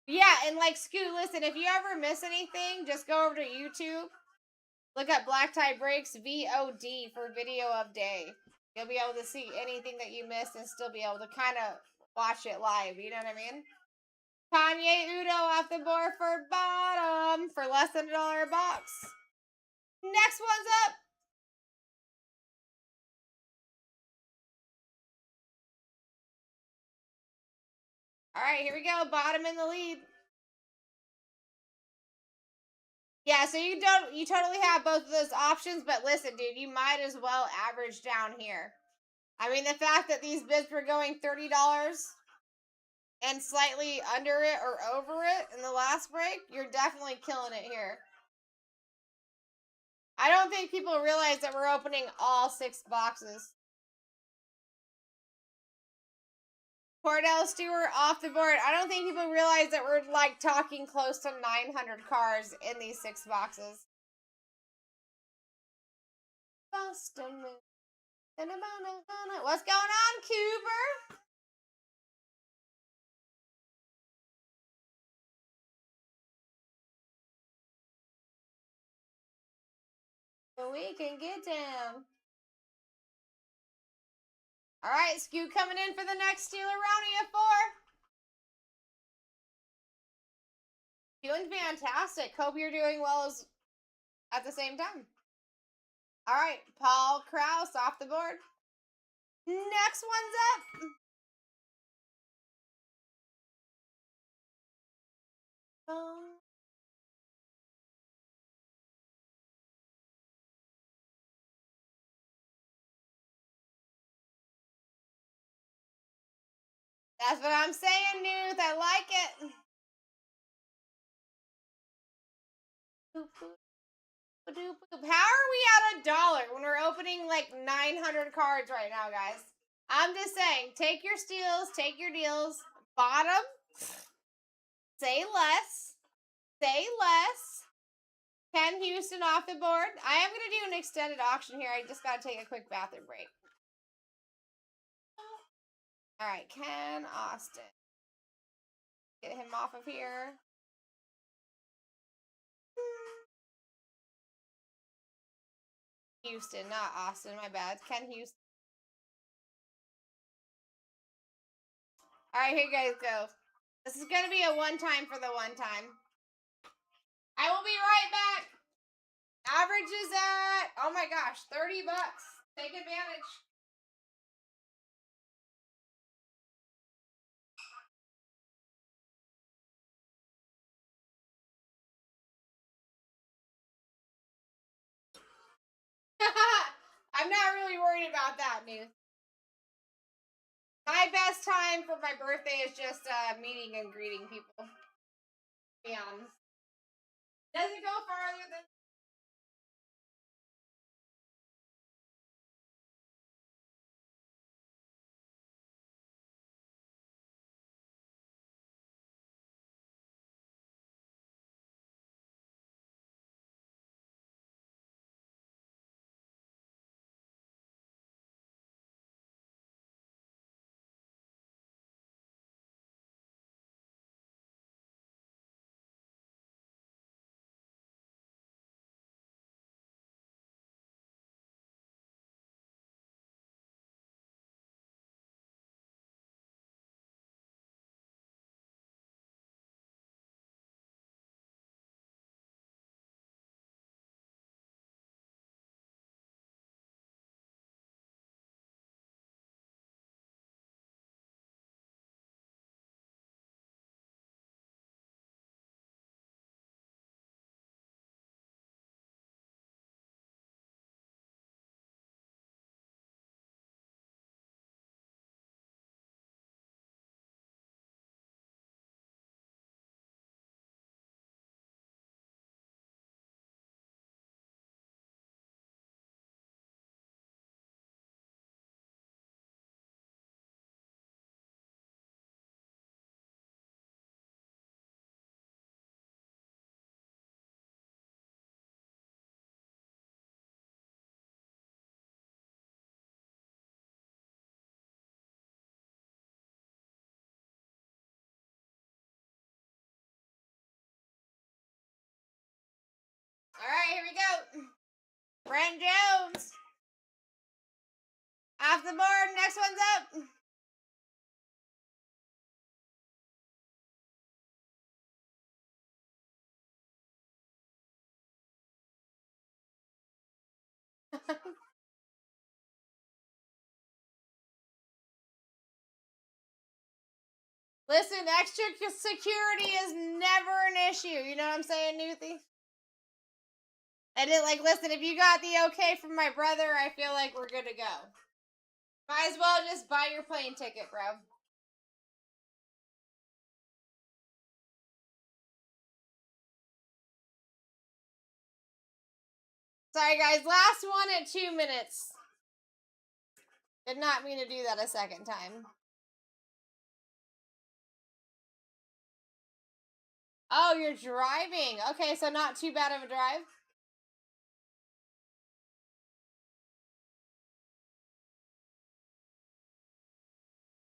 Yeah, and like, Scoot, listen, if you ever miss anything, just go over to YouTube. Look up BlackTie Breaks VOD for video of day. You'll be able to see anything that you missed and still be able to kind of watch it live. You know what I mean? Kanye Udo off the board for Bottom for less than $1 a box. Next one's up. All right, here we go. Bottom in the lead. Yeah, so you totally have both of those options, but listen, dude, you might as well average down here. I mean, the fact that these bids were going $30 and slightly under it or over it in the last break, you're definitely killing it here. I don't think people realize that we're opening all 6 boxes. Cordell Stewart off the board. I don't think people realize that we're like talking close to 900 cars in these 6 boxes. Boston. What's going on, Cooper? So we can get down. All right, Scoot coming in for the next Steeler-Roni at 4. Feeling fantastic. Hope you're doing well as at the same time. All right, Paul Krause off the board. Next one's up. That's what I'm saying, Newt. I like it. How are we at $1 when we're opening like 900 cards right now, guys? I'm just saying, take your steals, take your deals. Bottom. Say less. Say less. Ken Houston off the board. I am going to do an extended auction here. I just got to take a quick bathroom break. All right, Ken Austin. Get him off of here. Houston, not Austin. My bad. Ken Houston. All right, here you guys go. This is going to be a one-time for the one time. I will be right back. Average is at, oh my gosh, 30 bucks. Take advantage. I'm not really worried about that, News. My best time for my birthday is just meeting and greeting people. To be honest. Doesn't go farther than. Alright, here we go. Brent Jones. Off the board. Next one's up. Listen, extra security is never an issue. You know what I'm saying, Newthie? And listen, if you got the okay from my brother, I feel like we're good to go. Might as well just buy your plane ticket, bro. Sorry, guys. Last one at 2 minutes. Did not mean to do that a second time. Oh, you're driving. Okay, so not too bad of a drive.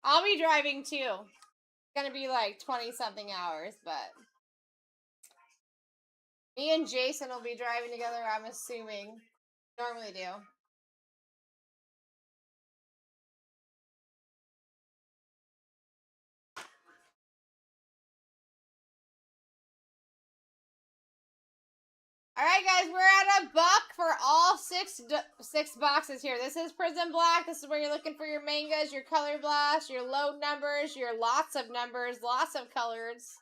I'll be driving too. It's gonna be like 20-something hours, but me and Jason will be driving together, I'm assuming. Normally do. All right, guys, we're at $1 for all six boxes here. This is Prism Black. This is where you're looking for your mangas, your color blast, your low numbers, your lots of numbers, lots of colors.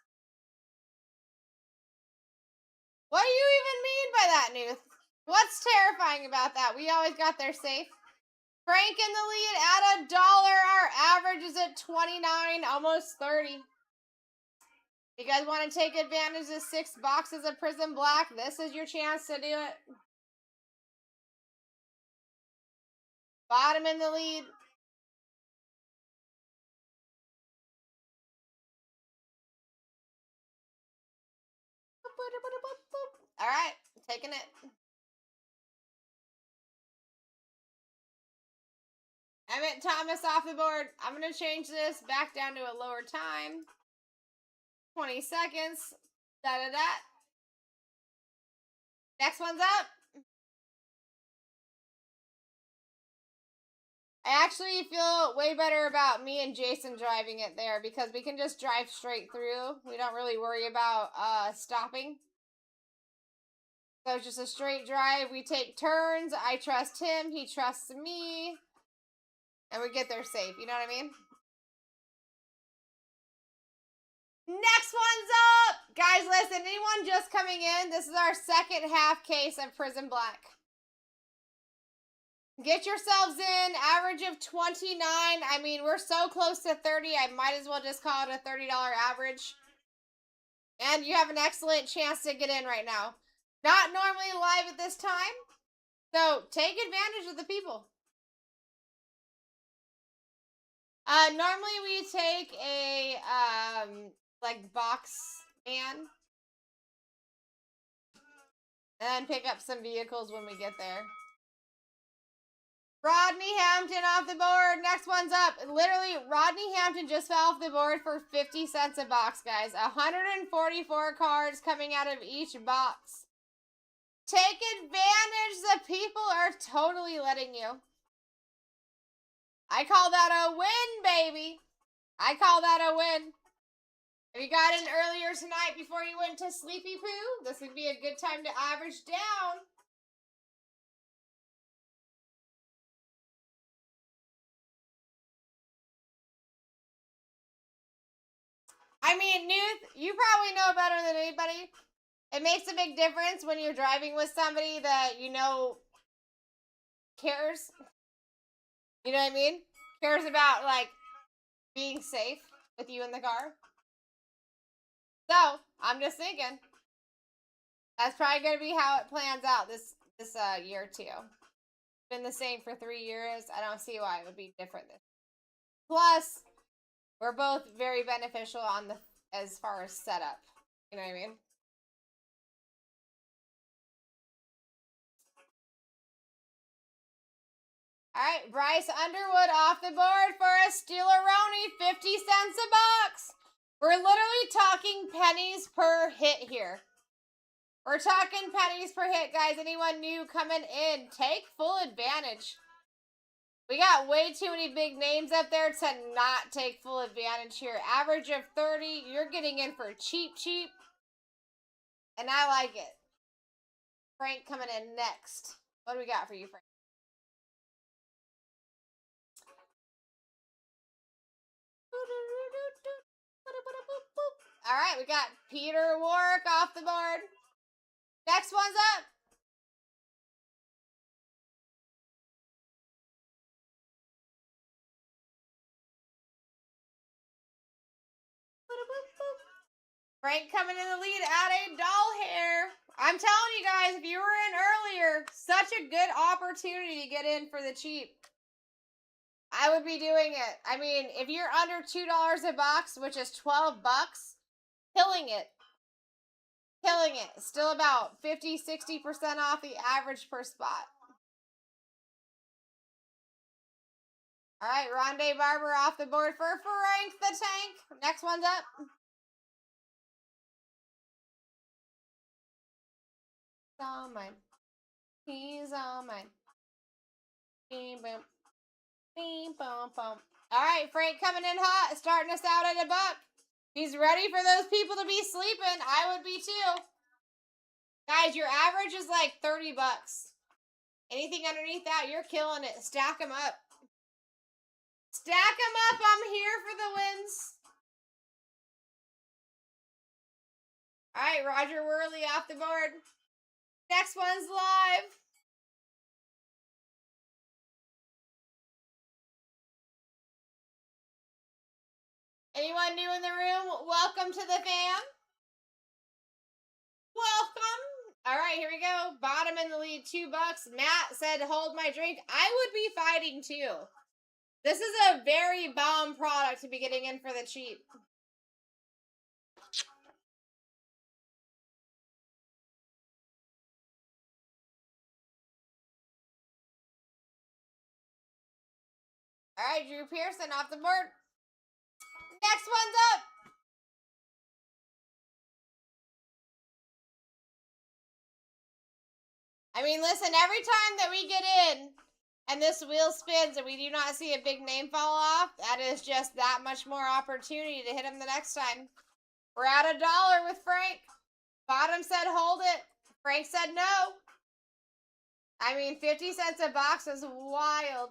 What do you even mean by that, Newth? What's terrifying about that? We always got there safe. Frank in the lead at $1. Our average is at 29, almost 30. You guys want to take advantage of 6 boxes of Prism Black? This is your chance to do it. Bottom in the lead. All right, taking it. Emmett Thomas off the board. I'm going to change this back down to a lower time. 20 seconds. Da-da-da. Next one's up. I actually feel way better about me and Jason driving it there because we can just drive straight through. We don't really worry about stopping. So it's just a straight drive. We take turns. I trust him. He trusts me. And we get there safe. You know what I mean? Next one's up! Guys, listen. Anyone just coming in? This is our second half case of Prison Black. Get yourselves in. Average of 29. I mean, we're so close to 30. I might as well just call it a $30 average. And you have an excellent chance to get in right now. Not normally live at this time. So take advantage of the people. Normally we take a like box man and pick up some vehicles when we get there. Rodney Hampton off the board. Next one's up. Literally, Rodney Hampton just fell off the board for 50 cents a box, guys. 144 cards coming out of each box. Take advantage. The people are totally letting you. I call that a win, baby. I call that a win. If you got in earlier tonight before you went to Sleepy Poo, this would be a good time to average down. I mean, Newt, you probably know better than anybody. It makes a big difference when you're driving with somebody that you know cares. You know what I mean? Cares about, like, being safe with you in the car. So, I'm just thinking. That's probably going to be how it plans out this year, too. It's been the same for 3 years. I don't see why it would be different this. Plus, we're both very beneficial on the as far as setup. You know what I mean? All right, Bryce Underwood off the board for a Steeleroni, 50 cents a box. We're literally talking pennies per hit here. We're talking pennies per hit, guys. Anyone new coming in, take full advantage. We got way too many big names up there to not take full advantage here. Average of 30. You're getting in for cheap, cheap. And I like it. Frank coming in next. What do we got for you, Frank? All right, we got Peter Warwick off the board. Next one's up. Frank coming in the lead at a doll hair. I'm telling you guys, if you were in earlier, such a good opportunity to get in for the cheap. I would be doing it. I mean, if you're under $2 a box, which is 12 bucks, killing it. Killing it. Still about 50, 60% off the average per spot. All right, Rondé Barber off the board for Frank the Tank. Next one's up. He's all mine. He's all mine. Beam, boom. Beam, boom, boom. All right, Frank coming in hot, starting us out at $1. He's ready for those people to be sleeping. I would be too. Guys, your average is like 30 bucks. Anything underneath that, you're killing it. Stack them up. Stack them up. I'm here for the wins. All right, Roger Worley off the board. Next one's live. Anyone new in the room? Welcome to the fam. Welcome. All right, here we go. Bottom in the lead, $2. Matt said, hold my drink. I would be fighting too. This is a very bomb product to be getting in for the cheap. All right, Drew Pearson off the board. Next one's up. I mean, listen, every time that we get in and this wheel spins and we do not see a big name fall off, that is just that much more opportunity to hit him the next time. We're at $1 with Frank. Bottom said hold it. Frank said no. I mean, 50 cents a box is wild.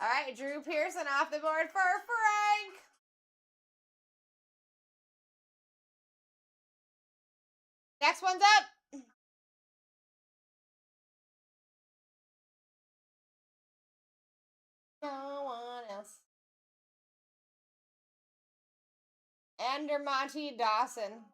All right, Drew Pearson off the board for Frank. Next one's up. No one else. Ender Monty Dawson.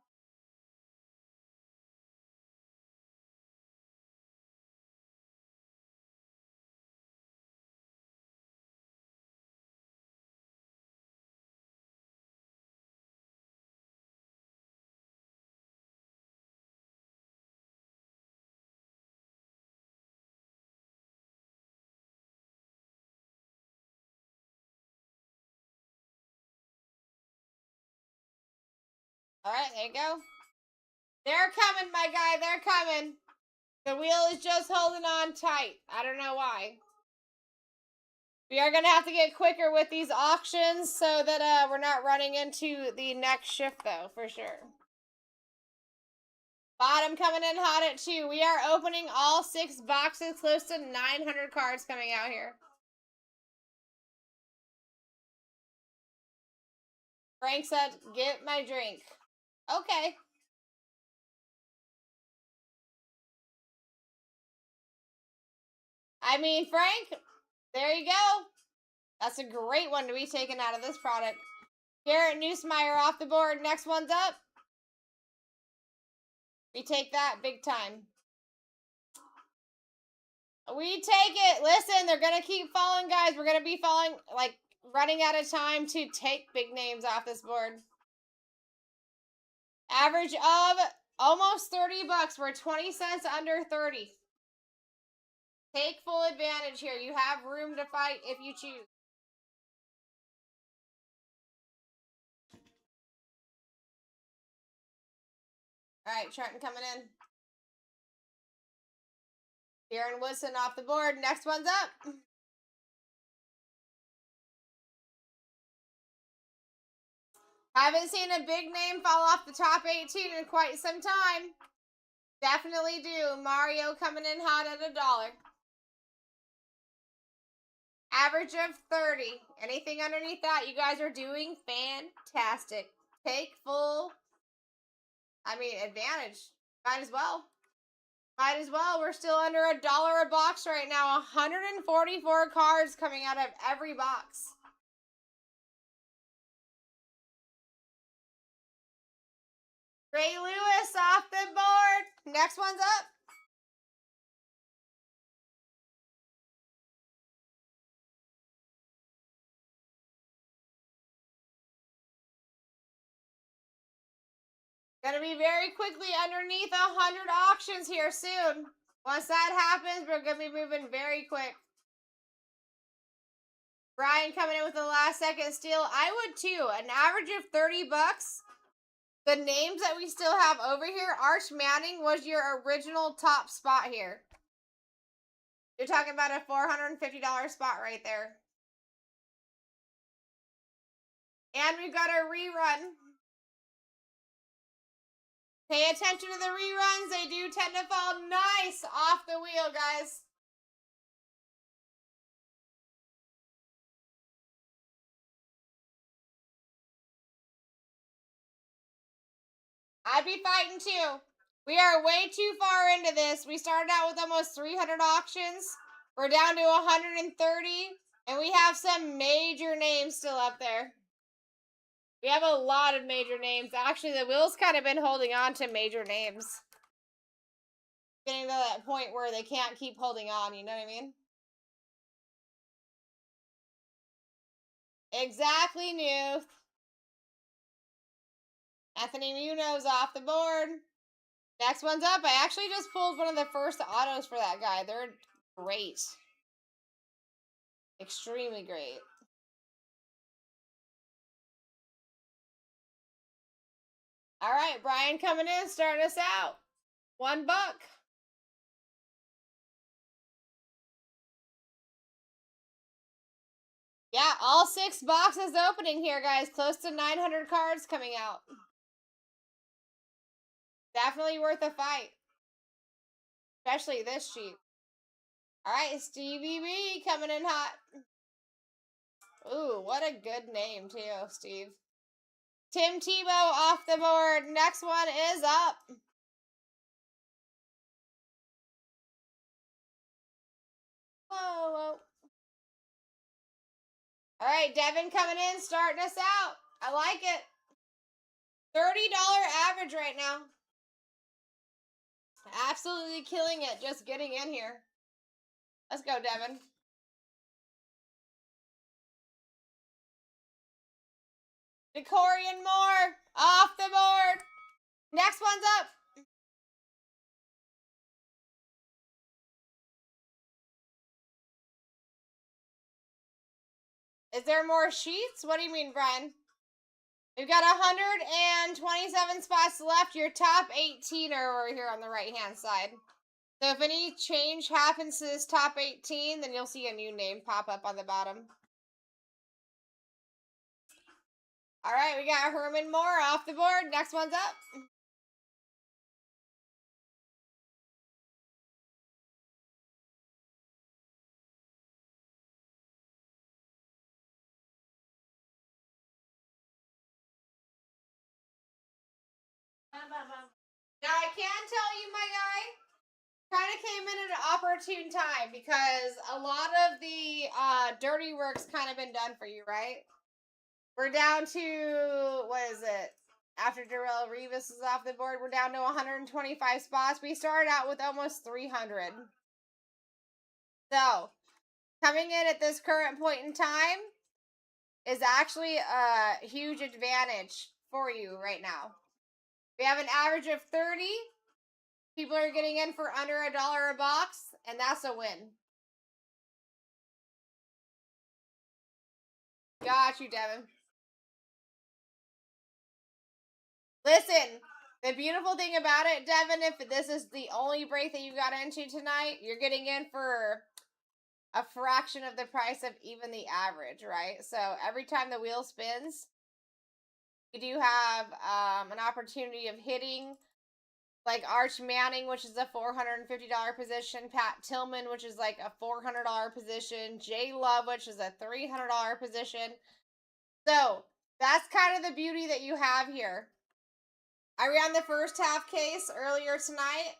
All right, there you go. They're coming, my guy. They're coming. The wheel is just holding on tight. I don't know why. We are going to have to get quicker with these auctions so that we're not running into the next shift, though, for sure. Bottom coming in hot at 2. We are opening all 6 boxes, close to 900 cards coming out here. Frank said, get my drink. Okay. I mean, Frank, there you go. That's a great one to be taken out of this product. Garrett Nussmeier off the board. Next one's up. We take that big time. We take it. Listen, they're going to keep falling, guys. We're going to be falling, like, running out of time to take big names off this board. Average of almost 30 bucks. We're 20 cents under 30. Take full advantage here. You have room to fight if you choose. All right, Trenton coming in. Darren Woodson off the board. Next one's up. Haven't seen a big name fall off the top 18 in quite some time. Definitely do. Mario coming in hot at $1. Average of 30. Anything underneath that, you guys are doing fantastic. Take full, advantage. Might as well. Might as well. We're still under $1 a box right now. 144 cards coming out of every box. Ray Lewis off the board. Next one's up. Gonna be very quickly underneath 100 auctions here soon. Once that happens, we're gonna be moving very quick. Brian coming in with the last second steal. I would too. An average of 30 bucks. The names that we still have over here, Arch Manning was your original top spot here. You're talking about a $450 spot right there. And we've got a rerun. Pay attention to the reruns. They do tend to fall nice off the wheel, guys. I'd be fighting too. We are way too far into this. We started out with almost 300 auctions. We're down to 130. And we have some major names still up there. We have a lot of major names. Actually, the wheel's kind of been holding on to major names. Getting to that point where they can't keep holding on, you know what I mean? Exactly, New. Anthony Munoz off the board. Next one's up. I actually just pulled one of the first autos for that guy. They're great. Extremely great. All right, Brian coming in, starting us out. $1. Yeah, all 6 boxes opening here, guys. Close to 900 cards coming out. Definitely worth a fight. Especially this cheap. All right, Stevie B coming in hot. Ooh, what a good name, too, Steve. Tim Tebow off the board. Next one is up. Whoa, whoa. All right, Devin coming in, starting us out. I like it. $30 average right now. Absolutely killing it, just getting in here. Let's go, Devin. Decorian Moore off the board. Next one's up. Is there more sheets? What do you mean, Brian? We've got 127 spots left. Your top 18 are over here on the right-hand side. So if any change happens to this top 18, then you'll see a new name pop up on the bottom. All right, we got Herman Moore off the board. Next one's up. Now, I can tell you, my guy, kind of came in at an opportune time because a lot of the dirty work's kind of been done for you, right? We're down to, what is it? After Darrell Revis is off the board, we're down to 125 spots. We started out with almost 300. So, coming in at this current point in time is actually a huge advantage for you right now. We have an average of 30. People are getting in for under $1 a box, and that's a win. Got you, Devin. Listen, the beautiful thing about it, Devin, if this is the only break that you got into tonight, you're getting in for a fraction of the price of even the average, right? So every time the wheel spins, you do have an opportunity of hitting like Arch Manning, which is a $450 position, Pat Tillman, which is like a $400 position, Jay Love, which is a $300 position. So that's kind of the beauty that you have here. I ran the first half case earlier tonight,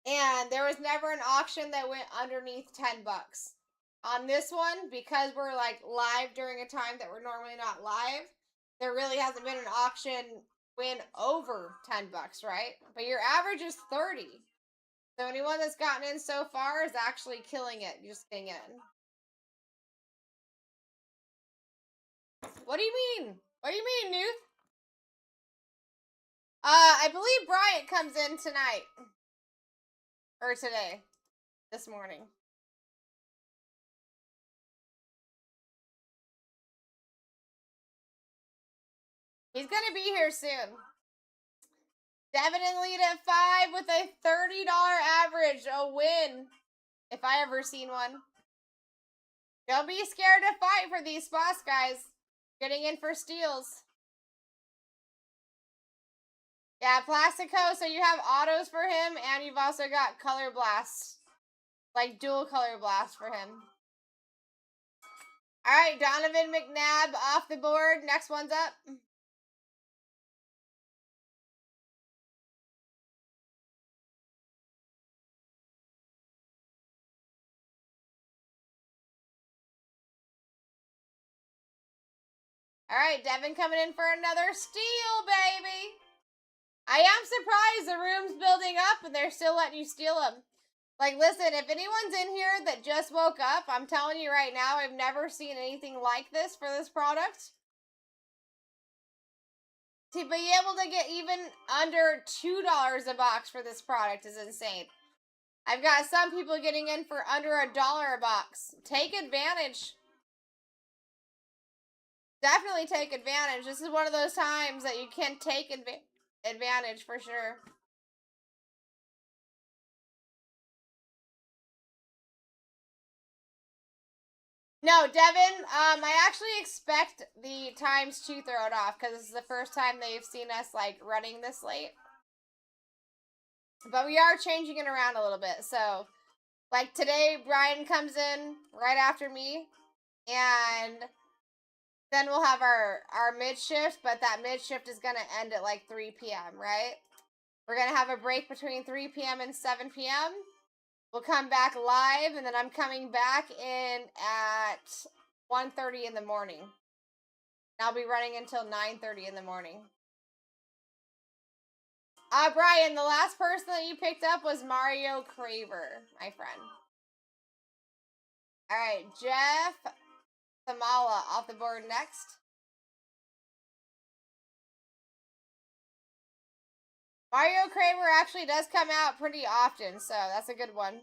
and there was never an auction that went underneath 10 bucks. On this one, because we're like live during a time that we're normally not live, there really hasn't been an auction win over 10 bucks, right? But your average is 30. So anyone that's gotten in so far is actually killing it, just getting in. What do you mean? What do you mean, Newt? I believe Bryant comes in tonight. Or today. This morning. He's gonna be here soon. Devin and lead at 5 with a $30 average. A win. If I ever seen one. Don't be scared to fight for these spots, guys. Getting in for steals. Yeah, Plastico, so you have autos for him, and you've also got color blasts. Like dual color blast for him. Alright, Donovan McNabb off the board. Next one's up. Alright, Devin coming in for another steal, baby. I am surprised the room's building up and they're still letting you steal them. Like, listen, if anyone's in here that just woke up, I'm telling you right now, I've never seen anything like this for this product. To be able to get even under $2 a box for this product is insane. I've got some people getting in for under $1 a box. Take advantage. Definitely take advantage. This is one of those times that you can take advantage for sure. No, Devin, I actually expect the times to throw it off because this is the first time they've seen us like running this late. But we are changing it around a little bit. So, like today, Brian comes in right after me, and then we'll have our mid shift, but that mid shift is going to end at like 3 p.m., right? We're going to have a break between 3 p.m. and 7 p.m. We'll come back live, and then I'm coming back in at 1:30 in the morning. I'll be running until 9:30 in the morning. Brian, the last person that you picked up was Mario Craver, my friend. All right, Jeff Thamala off the board next. Mario Craver actually does come out pretty often, so that's a good one.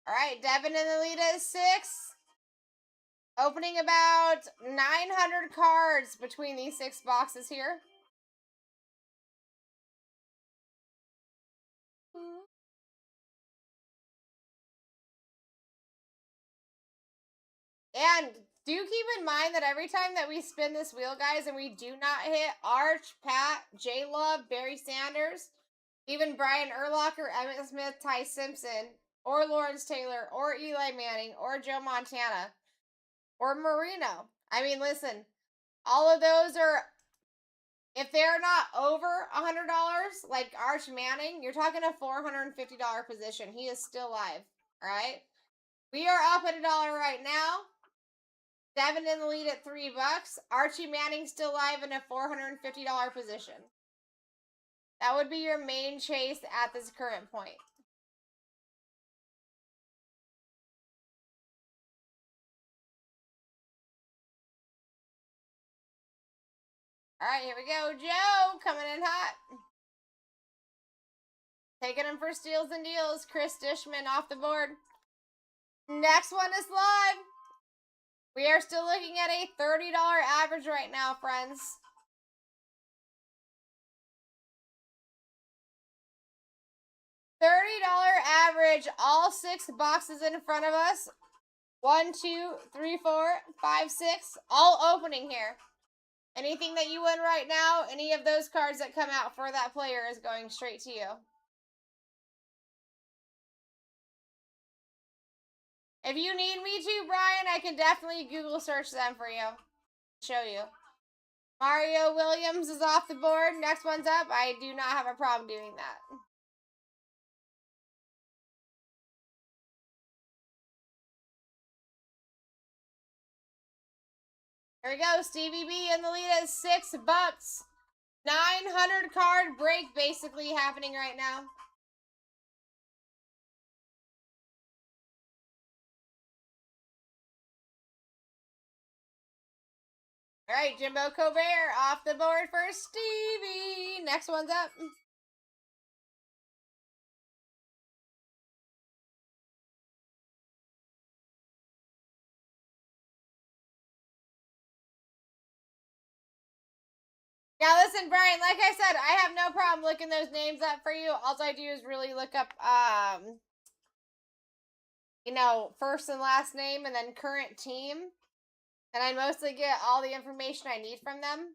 All right, Devin and the lead is 6. Opening about 900 cards between these 6 boxes here. And do keep in mind that every time that we spin this wheel, guys, and we do not hit Arch, Pat, J-Love, Barry Sanders, even Brian Urlacher, Emmett Smith, Ty Simpson, or Lawrence Taylor, or Eli Manning, or Joe Montana, or Marino. I mean, listen, all of those are, if they're not over $100, like Arch Manning, you're talking a $450 position. He is still live, all right? We are up at $1 right now. Devin in the lead at $3. Archie Manning still live in a $450 position. That would be your main chase at this current point. All right, here we go. Joe coming in hot. Taking him for steals and deals. Chris Dishman off the board. Next one is live. We are still looking at a $30 average right now, friends. $30 average, all 6 boxes in front of us. 1, 2, 3, 4, 5, 6, all opening here. Anything that you win right now, any of those cards that come out for that player is going straight to you. If you need me to, Brian, I can definitely Google search them for you. Show you. Mario Williams is off the board. Next one's up. I do not have a problem doing that. Here we go. Stevie B in the lead is $6. 900 card break basically happening right now. All right, Jimbo Colbert off the board for Stevie. Next one's up. Now listen, Brian, like I said, I have no problem looking those names up for you. All I do is really look up, you know, first and last name and then current team. And I mostly get all the information I need from them.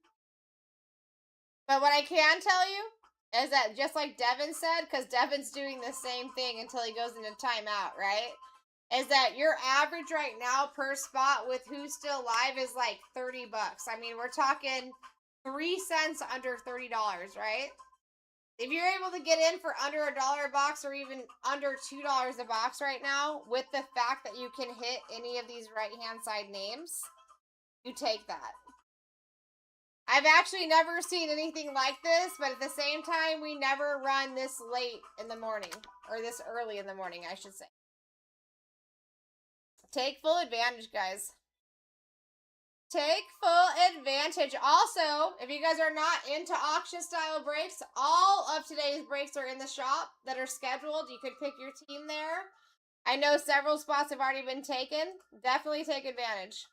But what I can tell you is that just like Devin said, because Devin's doing the same thing until he goes into timeout, right? Is that your average right now per spot with who's still live is like $30. I mean, we're talking 3 cents under $30, right? If you're able to get in for under $1 a box or even under $2 a box right now, with the fact that you can hit any of these right-hand side names, you take that. I've actually never seen anything like this, but at the same time, we never run this late in the morning, or this early in the morning, I should say. Take full advantage, guys. Take full advantage. Also, if you guys are not into auction style breaks, all of today's breaks are in the shop that are scheduled. You could pick your team there. I know several spots have already been taken. Definitely take advantage.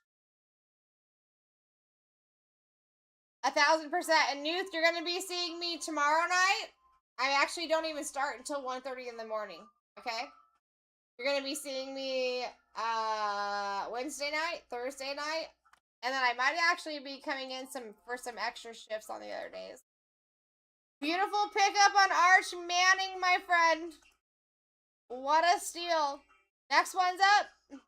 1000%. And Newt, you're going to be seeing me tomorrow night. I actually don't even start until 1:30 in the morning. Okay? You're going to be seeing me Wednesday night, Thursday night. And then I might actually be coming in for some extra shifts on the other days. Beautiful pickup on Arch Manning, my friend. What a steal. Next one's up.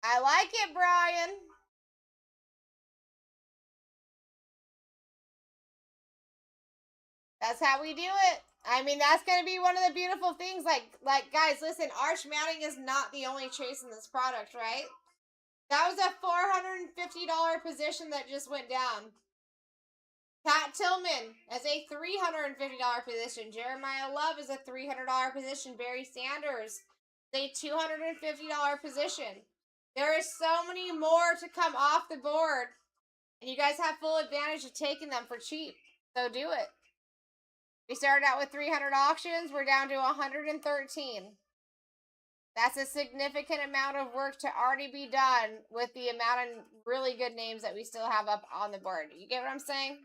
I like it, Brian. That's how we do it. I mean, that's going to be one of the beautiful things. Like guys, listen, Arch Manning is not the only chase in this product, right? That was a $450 position that just went down. Pat Tillman as a $350 position. Jeremiah Love is a $300 position. Barry Sanders is a $250 position. There is so many more to come off the board. And you guys have full advantage of taking them for cheap. So do it. We started out with 300 auctions. We're down to 113. That's a significant amount of work to already be done with the amount of really good names that we still have up on the board. You get what I'm saying?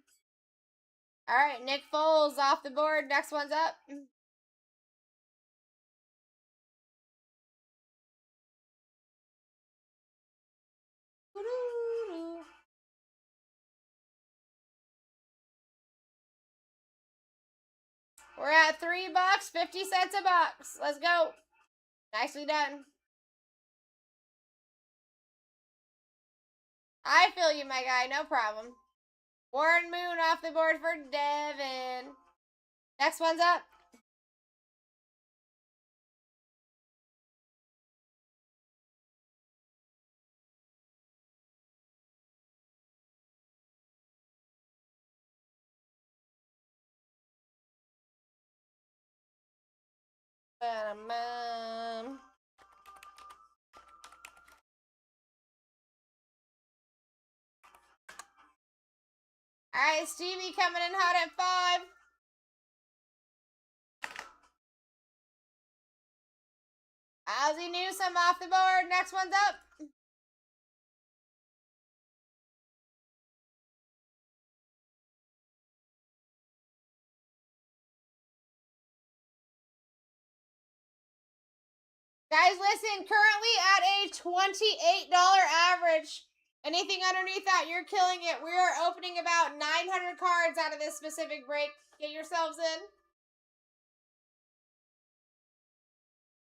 All right, Nick Foles off the board. Next one's up. We're at $3, 50 cents a box. Let's go. Nicely done. I feel you, my guy. No problem. Warren Moon off the board for Devin. Next one's up. Ba-dum-bum. All right, Stevie coming in hot at 5. Ozzie Newsome off the board. Next one's up. Guys, listen, currently at a $28 average. Anything underneath that, you're killing it. We are opening about 900 cards out of this specific break. Get yourselves in.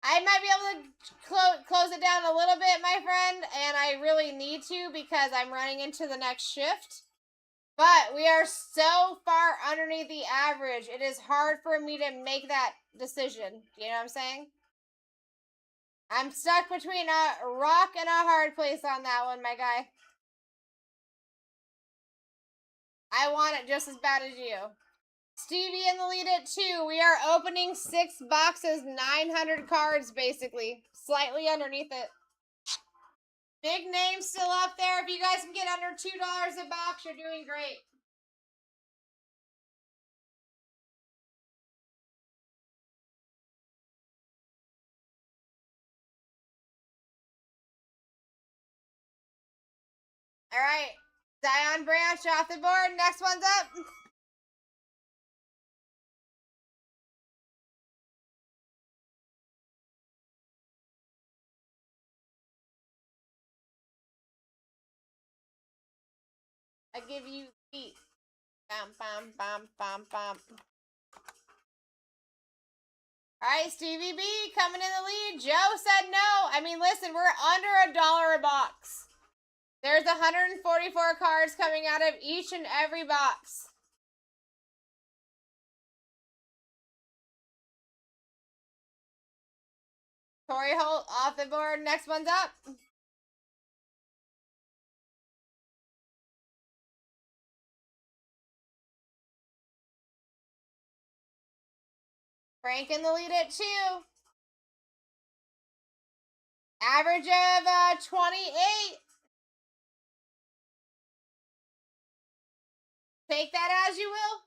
I might be able to close it down a little bit, my friend, and I really need to because I'm running into the next shift. But we are so far underneath the average, it is hard for me to make that decision. You know what I'm saying? I'm stuck between a rock and a hard place on that one, my guy. I want it just as bad as you. Stevie in the lead at 2. We are opening 6 boxes, 900 cards, basically. Slightly underneath it. Big names still up there. If you guys can get under $2 a box, you're doing great. All right. Zion Branch off the board. Next one's up. I give you beat. Bam, bam, bam, bam, bam. All right, Stevie B coming in the lead. Joe said no. I mean, listen, we're under $1 a box. There's 144 cards coming out of each and every box. Torrey Holt off the board. Next one's up. Frank in the lead at 2. Average of 28. Take that as you will.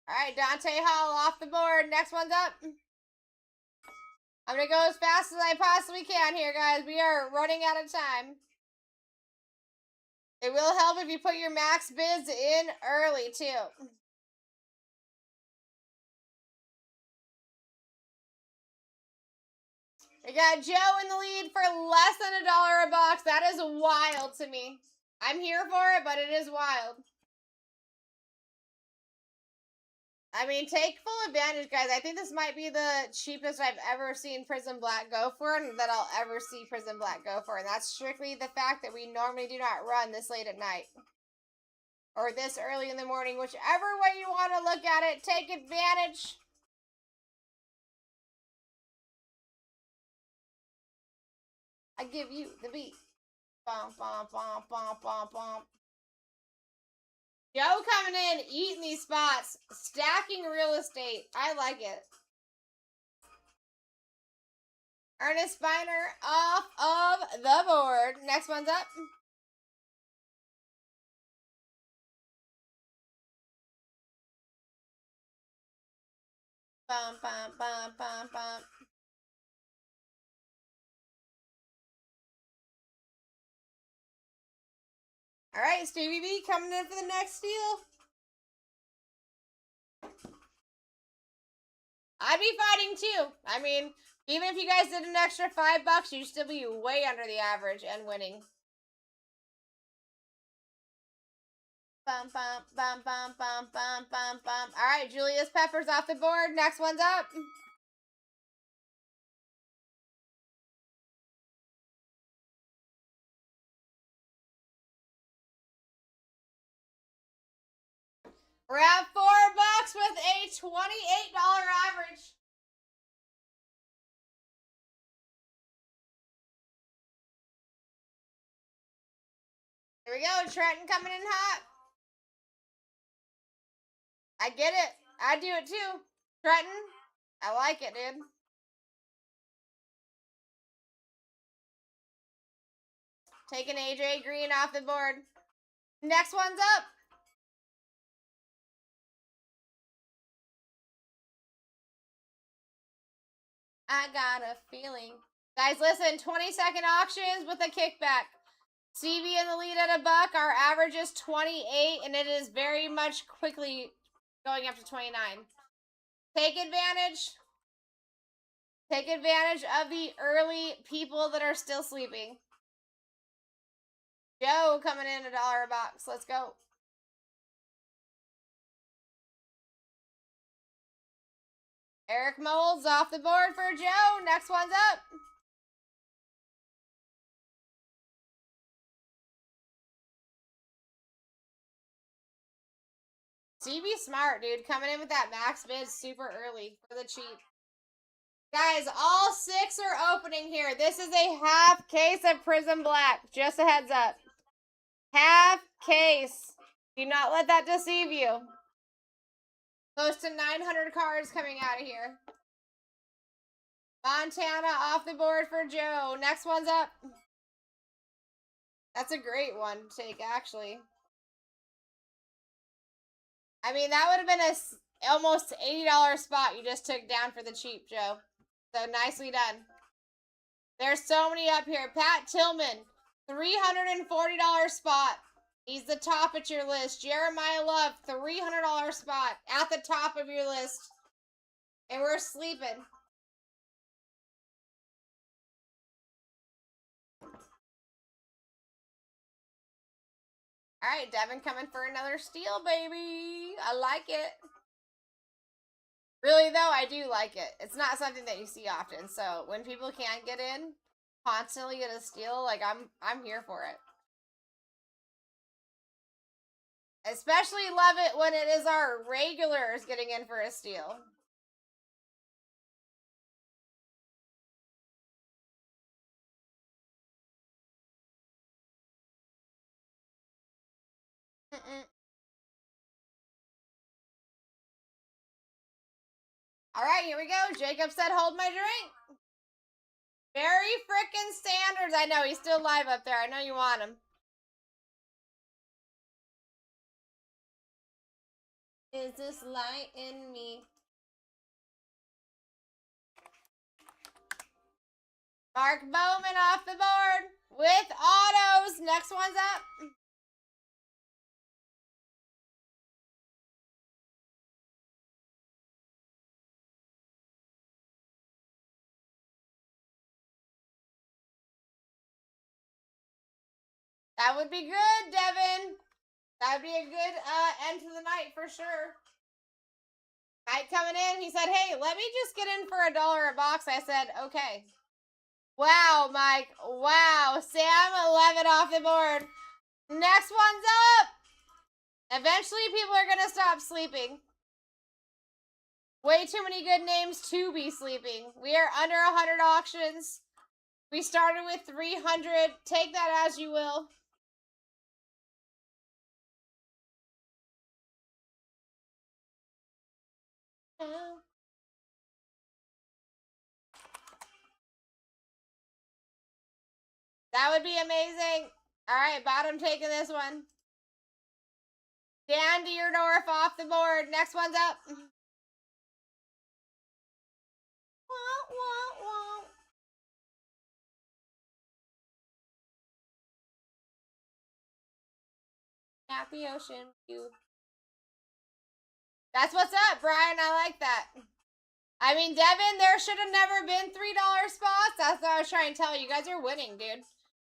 All right, Dante Hall off the board. Next one's up. I'm going to go as fast as I possibly can here, guys. We are running out of time. It will help if you put your max bids in early, too. We got Joe in the lead for less than $1 a box. That is wild to me. I'm here for it, but it is wild. I mean, take full advantage, guys. I think this might be the cheapest I've ever seen Prism Black go for, and that I'll ever see Prism Black go for. And that's strictly the fact that we normally do not run this late at night. Or this early in the morning. Whichever way you want to look at it, take advantage. I give you the beat. Bum, bum, bum, bum, bum, bum. Joe coming in, eating these spots, stacking real estate. I like it. Ernest Spiner off of the board. Next one's up. Bum, bum, bum, bum, bum. All right, Stevie B coming in for the next steal. I'd be fighting too. I mean, even if you guys did an extra $5, you'd still be way under the average and winning. Bum, bum, bum, bum, bum, bum, bum, bum. All right, Julius Peppers off the board. Next one's up. We're at $4 with a $28 average. Here we go. Trenton coming in hot. I get it. I do it too. Trenton, I like it, dude. Taking AJ Green off the board. Next one's up. I got a feeling. Guys, listen, 20-second auctions with a kickback. CB in the lead at $1. Our average is 28, and it is very much quickly going up to 29. Take advantage. Take advantage of the early people that are still sleeping. Joe coming in $1 a box. Let's go. Eric Moulds off the board for Joe. Next one's up. CB smart, dude. Coming in with that max bid super early for the cheap. Guys, all 6 are opening here. This is a half case of Prism Black. Just a heads up. Half case. Do not let that deceive you. Close to 900 cards coming out of here. Montana off the board for Joe. Next one's up. That's a great one to take, actually. I mean, that would have been a almost $80 spot you just took down for the cheap, Joe. So nicely done. There's so many up here. Pat Tillman, $340 spot. He's the top at your list. Jeremiah Love, $300 spot at the top of your list. And we're sleeping. All right, Devin coming for another steal, baby. I like it. Really, though, I do like it. It's not something that you see often. So when people can't get in, constantly get a steal, like I'm here for it. Especially love it when it is our regulars getting in for a steal. All right, here we go. Jacob said, hold my drink. Very frickin' standards. I know, he's still live up there. I know you want him. Is this light in me? Mark Bowman off the board with autos. Next one's up. That would be good, Devin. That would be a good end to the night for sure. Mike coming in. He said, hey, let me just get in for $1 a box. I said, okay. Wow, Mike. Wow. Sam 11 off the board. Next one's up. Eventually, people are going to stop sleeping. Way too many good names to be sleeping. We are under 100 auctions. We started with 300. Take that as you will. That would be amazing. All right, bottom taking this one. Dan Deerdorf off the board. Next one's up. Happy ocean view. That's what's up, Brian. I like that. I mean, Devin, there should have never been $3 spots. That's what I was trying to tell you. You guys are winning, dude.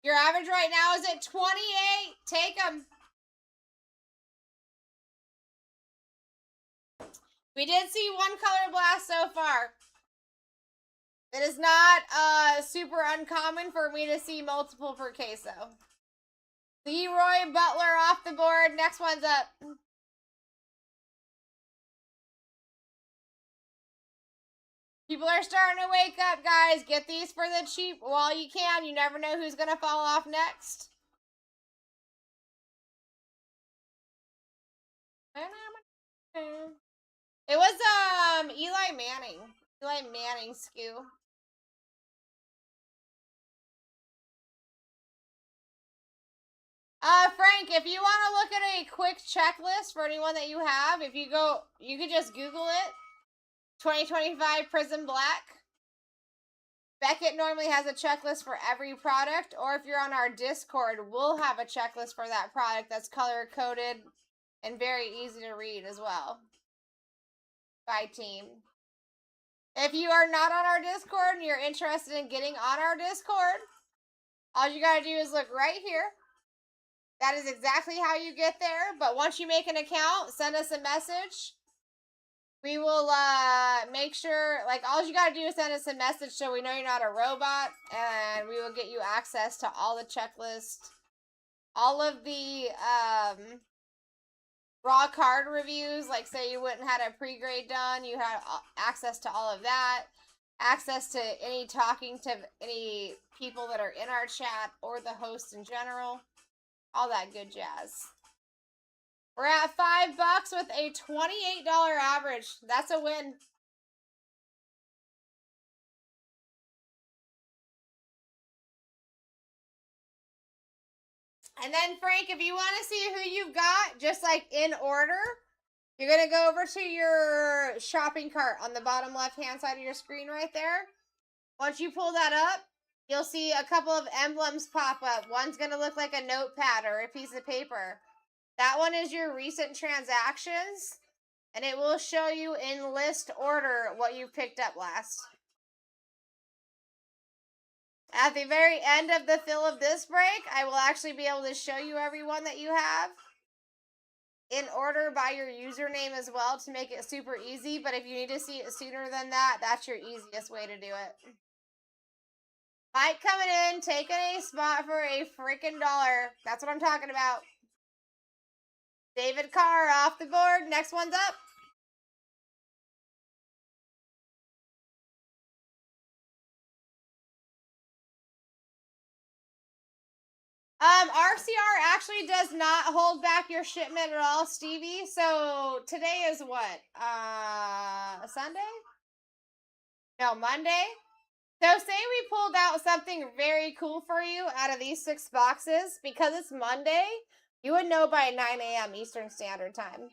Your average right now is at 28. Take them. We did see one color blast so far. It is not super uncommon for me to see multiple for queso. Leroy Butler off the board. Next one's up. People are starting to wake up, guys. Get these for the cheap while you can. You never know who's going to fall off next. It was Eli Manning. Eli Manning skew. Frank, if you want to look at a quick checklist for anyone that you have, if you go, you could just Google it. 2025 Prism Black. Beckett normally has a checklist for every product, or if you're on our Discord, we'll have a checklist for that product that's color-coded and very easy to read as well. By team. If you are not on our Discord and you're interested in getting on our Discord, all you gotta do is look right here. That is exactly how you get there. But once you make an account, send us a message. We will make sure, like, all you gotta do is send us a message so we know you're not a robot, and we will get you access to all the checklists, all of the raw card reviews. Like, say you wouldn't had a pre-grade done, you had access to all of that, access to any talking to any people that are in our chat or the host in general, all that good jazz. We're at $5 with a $28 average. That's a win. And then, Frank, if you want to see who you've got, just like in order, you're going to go over to your shopping cart on the bottom left-hand side of your screen right there. Once you pull that up, you'll see a couple of emblems pop up. One's going to look like a notepad or a piece of paper. That one is your recent transactions, and it will show you in list order what you picked up last. At the very end of the fill of this break, I will actually be able to show you everyone that you have in order by your username as well to make it super easy. But if you need to see it sooner than that, that's your easiest way to do it. Mike coming in, taking a spot for a freaking $1. That's what I'm talking about. David Carr off the board. Next one's up. RCR actually does not hold back your shipment at all, Stevie. So today is what? Sunday? No, Monday. So say we pulled out something very cool for you out of these 6 boxes. Because it's Monday, you would know by 9 a.m. Eastern Standard Time.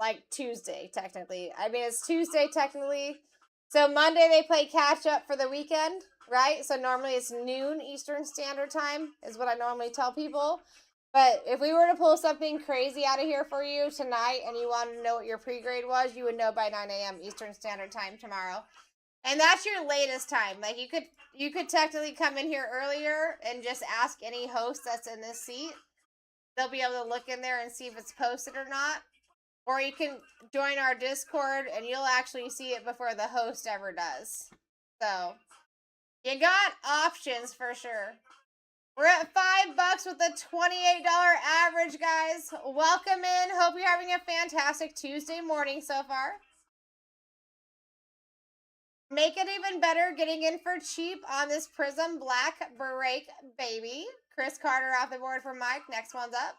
Like Tuesday, technically. I mean, it's Tuesday, technically. So Monday, they play catch up for the weekend, right? So normally it's noon Eastern Standard Time is what I normally tell people. But if we were to pull something crazy out of here for you tonight and you wanted to know what your pre-grade was, you would know by 9 a.m. Eastern Standard Time tomorrow. And that's your latest time. Like you could technically come in here earlier and just ask any host that's in this seat. They'll be able to look in there and see if it's posted or not. Or you can join our Discord and you'll actually see it before the host ever does. So, you got options for sure. We're at $5 with a $28 average, guys. Welcome in. Hope you're having a fantastic Tuesday morning so far. Make it even better getting in for cheap on this Prism Black Break Baby. Chris Carter off the board for Mike. Next one's up.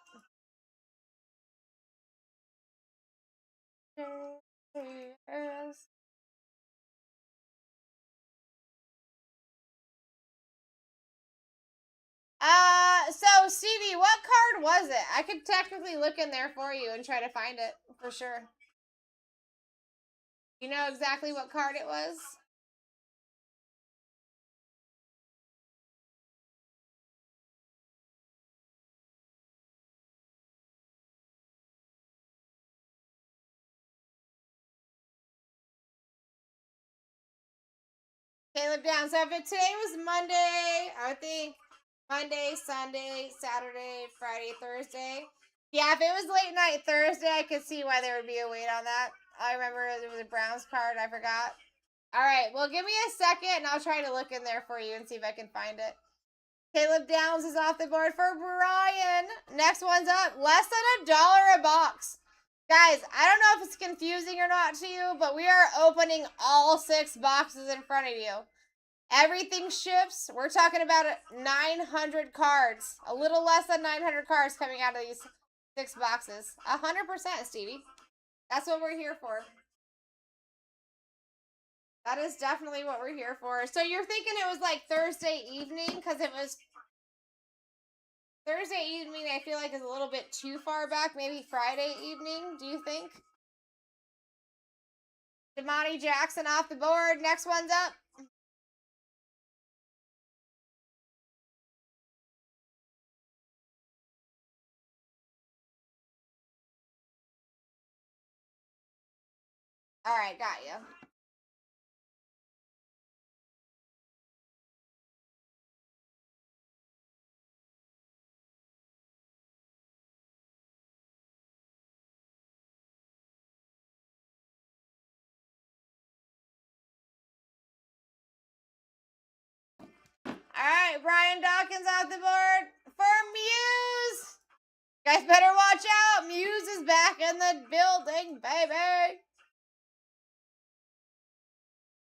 So Stevie, what card was it? I could technically look in there for you and try to find it for sure. You know exactly what card it was? Caleb down. So if today was Monday, I think Monday, Sunday, Saturday, Friday, Thursday. Yeah, if it was late night Thursday, I could see why there would be a wait on that. I remember it was a Browns card. I forgot. All right. Well, give me a second, and I'll try to look in there for you and see if I can find it. Caleb Downs is off the board for Brian. Next one's up. Less than $1 a box. Guys, I don't know if it's confusing or not to you, but we are opening all 6 boxes in front of you. Everything ships. We're talking about 900 cards. A little less than 900 cards coming out of these 6 boxes. 100%, Stevie. That's what we're here for. That is definitely what we're here for. So you're thinking it was like Thursday evening because it was Thursday evening, I feel like is a little bit too far back. Maybe Friday evening, do you think? Damani Jackson off the board. Next one's up. All right, got you. All right, Brian Dawkins off the board for Muse. Guys better watch out. Muse is back in the building, baby.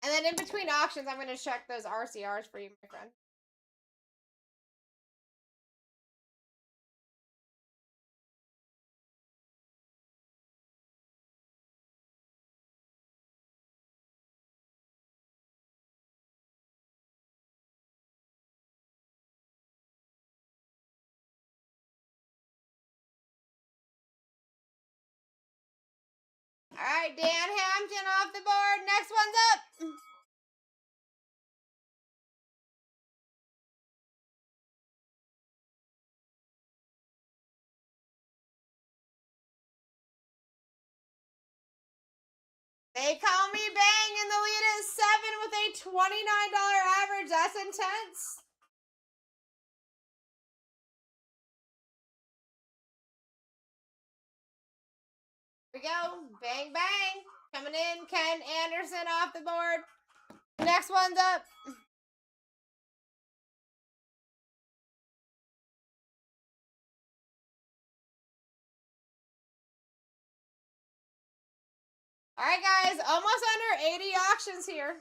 And then in between auctions, I'm going to check those RCRs for you, my friend. All right, Dan Hampton off the board. Next one's up. They call me Bang, and the lead is 7 with a $29 average. That's intense. Here we go. Bang, bang. Coming in. Ken Anderson off the board. Next one's up. All right, guys. Almost under 80 auctions here.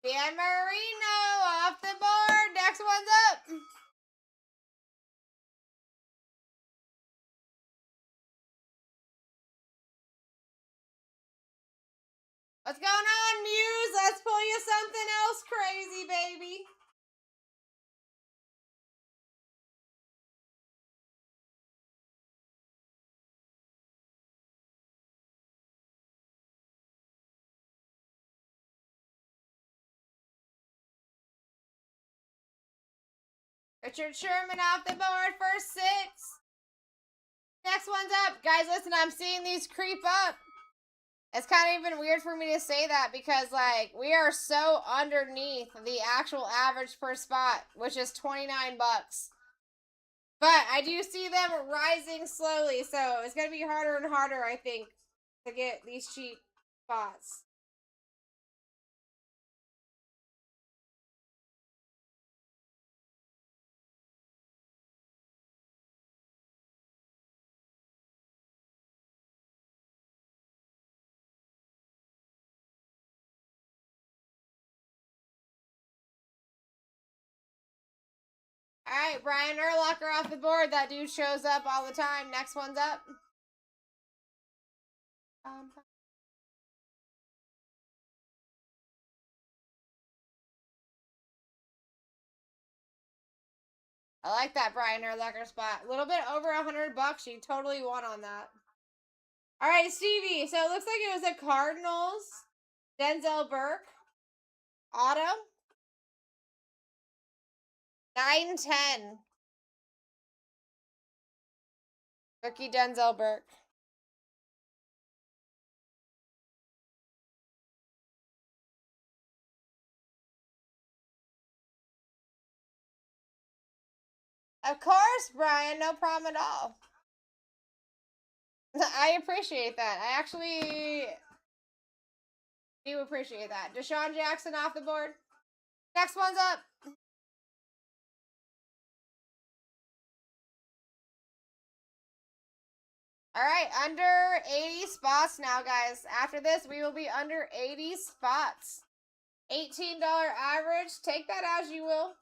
Dan Marino off the board. Next one's up. What's going on, Muse? Let's pull you something else crazy, baby. Richard Sherman off the board for 6. Next one's up. Guys, listen, I'm seeing these creep up. It's kind of even weird for me to say that because, like, we are so underneath the actual average per spot, which is 29 bucks. But I do see them rising slowly, so it's going to be harder and harder, I think, to get these cheap spots. Alright, Brian Urlacher off the board. That dude shows up all the time. Next one's up. I like that Brian Urlacher spot. A little bit over $100. You totally won on that. Alright, Stevie. So it looks like it was a Cardinals. Denzel Burke. Auto. 910. Rookie Denzel Burke. Of course, Brian. No problem at all. I appreciate that. I actually do appreciate that. Deshaun Jackson off the board. Next one's up. All right, under 80 spots now, guys. After this, we will be under 80 spots. $18 average. Take that as you will.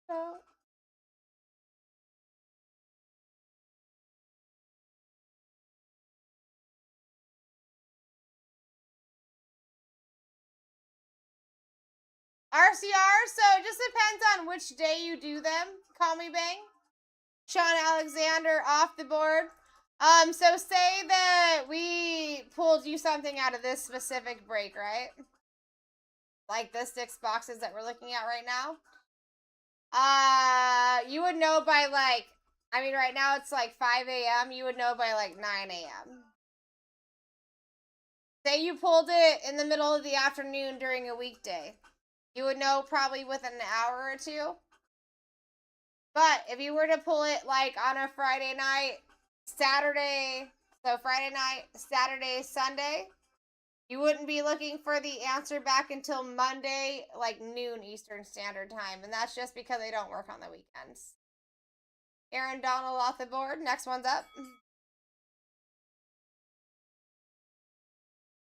So, RCR, so it just depends on which day you do them. Call me Bang. Sean Alexander off the board. So say that we pulled you something out of this specific break, right? Like the 6 boxes that we're looking at right now. You would know by like, I mean, right now it's like 5 a.m. You would know by like 9 a.m. Say you pulled it in the middle of the afternoon during a weekday. You would know probably within an hour or two. But if you were to pull it like on a Friday night, Saturday, so Friday night, Saturday, Sunday, you wouldn't be looking for the answer back until Monday, like noon Eastern Standard Time. And that's just because they don't work on the weekends. Aaron Donald off the board. Next one's up.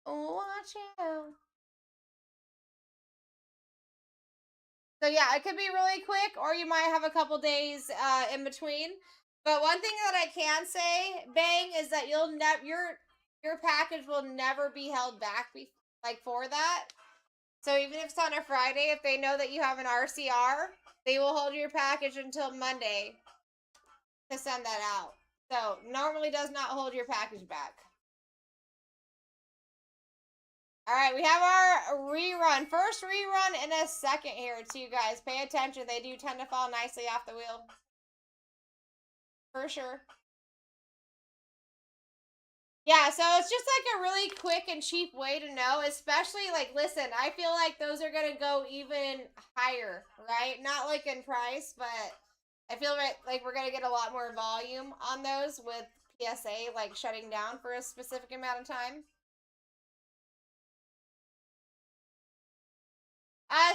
Watch out. So yeah, it could be really quick, or you might have a couple days in between. But one thing that I can say, Bang, is that your package will never be held back for that. So even if it's on a Friday, if they know that you have an RCR, they will hold your package until Monday to send that out. So normally does not hold your package back. All right, we have our rerun. First rerun in a second here, too, guys. Pay attention. They do tend to fall nicely off the wheel. For sure. Yeah, so it's just like a really quick and cheap way to know, especially, like, listen, I feel like those are going to go even higher, right? Not like in price, but I feel like we're going to get a lot more volume on those with PSA, like, shutting down for a specific amount of time.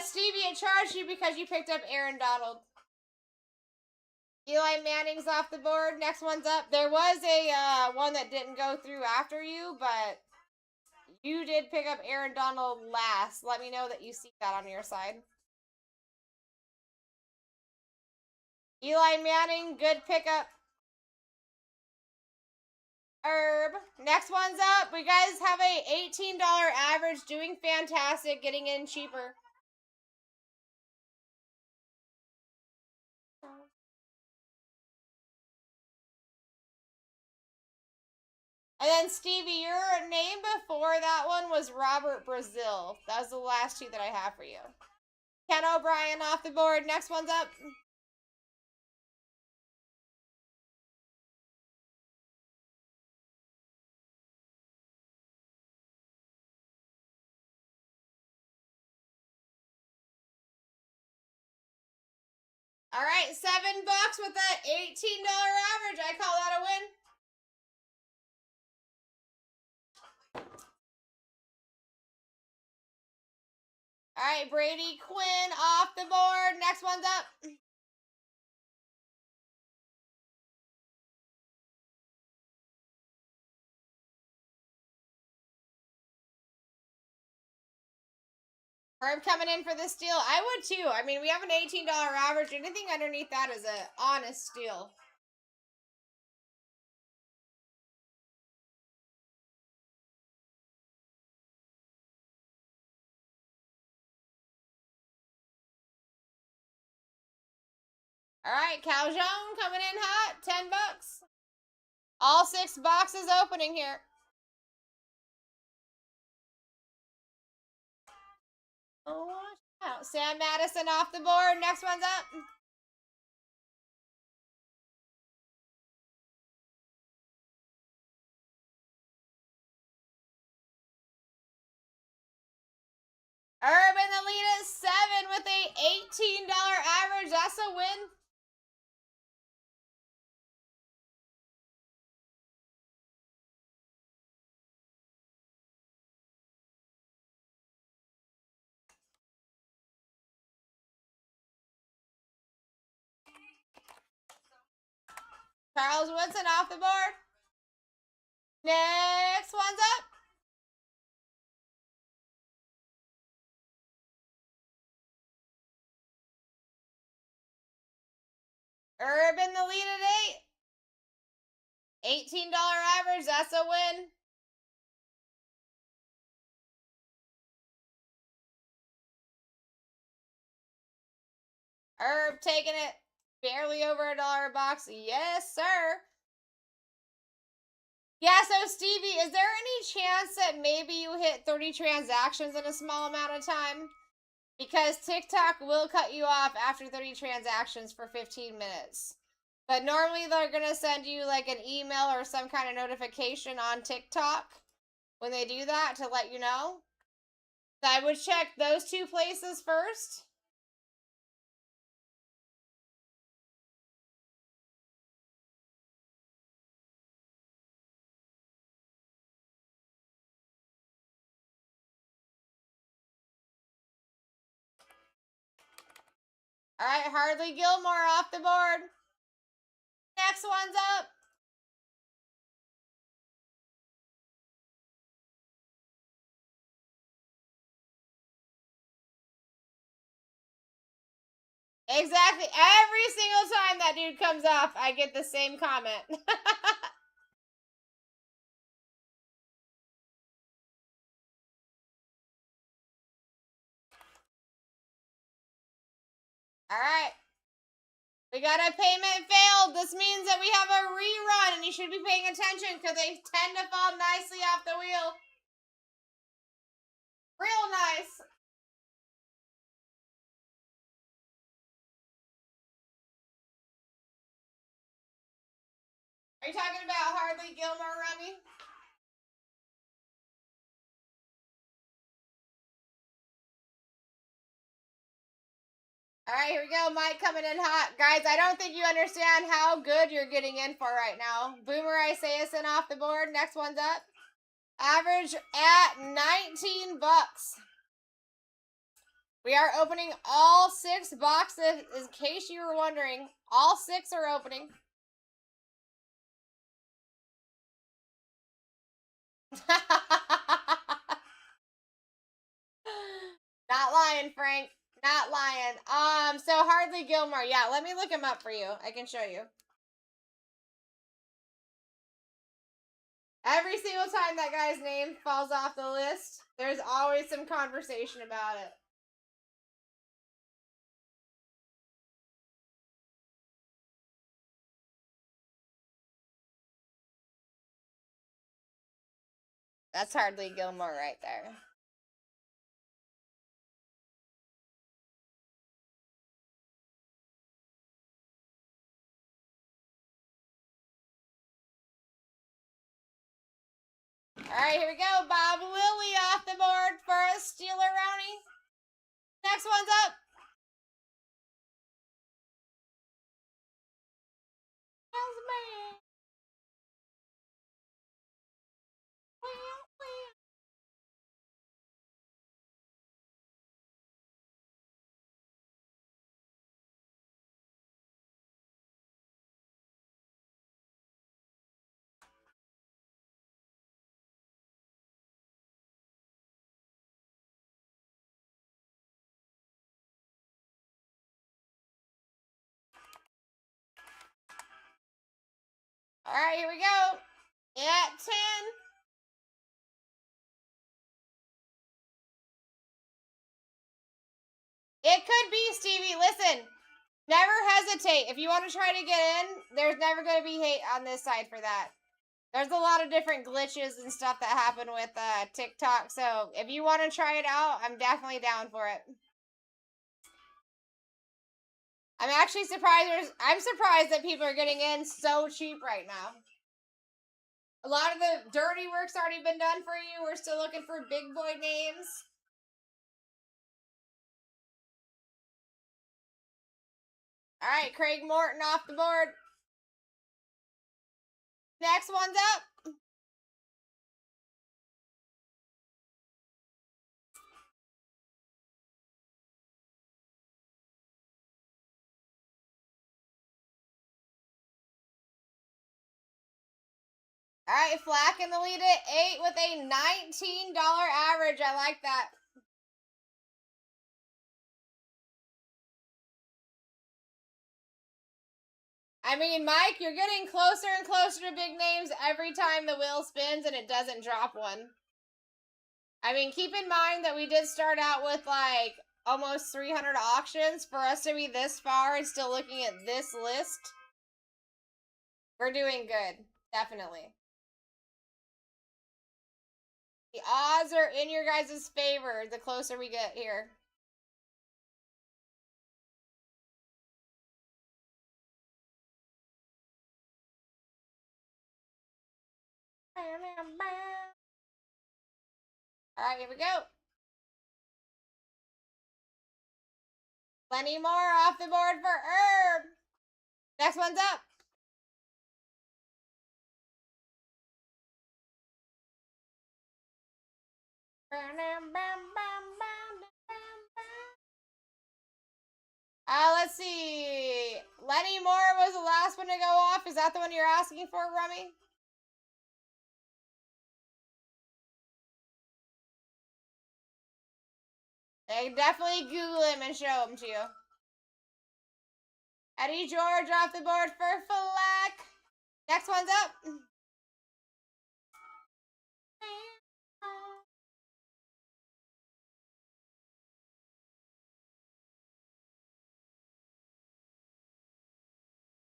Stevie, it charged you because you picked up Aaron Donald. Eli Manning's off the board. Next one's up. There was a one that didn't go through after you, but You did pick up Aaron Donald last. Let me know that you see that on your side. Eli Manning, good pickup. Herb. Next one's up. We guys have a $18 average, doing fantastic, getting in cheaper. And then Stevie, your name before that one was Robert Brazil. That was the last two that I have for you. Ken O'Brien off the board. Next one's up. All right, $7 with that $18 average. I call that a win. All right, Brady Quinn off the board. Next one's up. Herb coming in for the steal. I would too. I mean, we have an $18 average. Anything underneath that is an honest steal. All right, Calhoun coming in hot. $10. All 6 boxes opening here. Oh, watch out. Sam Madison off the board. Next one's up. Urban the lead at 7 with a $18 average. That's a win. Charles Woodson off the board. Next one's up. Urban the lead at 8. $18 average. That's a win. Herb taking it barely over $1 a box. Yes, sir. Yeah, so Stevie, is there any chance that maybe you hit 30 transactions in a small amount of time? Because TikTok will cut you off after 30 transactions for 15 minutes. But normally they're going to send you like an email or some kind of notification on TikTok when they do that to let you know. So I would check those 2 places first. All right, Hardly Gilmore off the board. Next one's up. Exactly. Every single time that dude comes off, I get the same comment. All right. We got a payment failed. This means that we have a rerun, and you should be paying attention because they tend to fall nicely off the wheel. Real nice. Are you talking about Hardly Gilmore, Rummy? All right, here we go. Mike coming in hot. Guys, I don't think you understand how good you're getting in for right now. Boomer Esiason off the board. Next one's up. Average at $19. We are opening all 6 boxes, in case you were wondering. All 6 are opening. lying, Frank. Not lying. So Hardly Gilmore. Yeah, let me look him up for you. I can show you. Every single time that guy's name falls off the list, there's always some conversation about it. That's Hardly Gilmore right there. Alright, here we go. Bob Lilly off the board for a Steeler Rowney. Next one's up. Alright, here we go. At 10. It could be, Stevie. Listen, never hesitate. If you want to try to get in, there's never going to be hate on this side for that. There's a lot of different glitches and stuff that happen with TikTok, so if you want to try it out, I'm definitely down for it. I'm actually surprised. I'm surprised that people are getting in so cheap right now. A lot of the dirty work's already been done for you. We're still looking for big boy names. All right, Craig Morton off the board. Next one's up. All right, Flack in the lead at 8 with a $19 average. I like that. I mean, Mike, you're getting closer and closer to big names every time the wheel spins and it doesn't drop one. I mean, keep in mind that we did start out with like almost 300 auctions. For us to be this far and still looking at this list, we're doing good. Definitely. The odds are in your guys' favor the closer we get here. Alright, here we go. Plenty more off the board for Herb. Next one's up. Let's see. Lenny Moore was the last one to go off. Is that the one you're asking for, Rummy? Hey, definitely Google him and show him to you. Eddie George off the board for Fleck. Next one's up.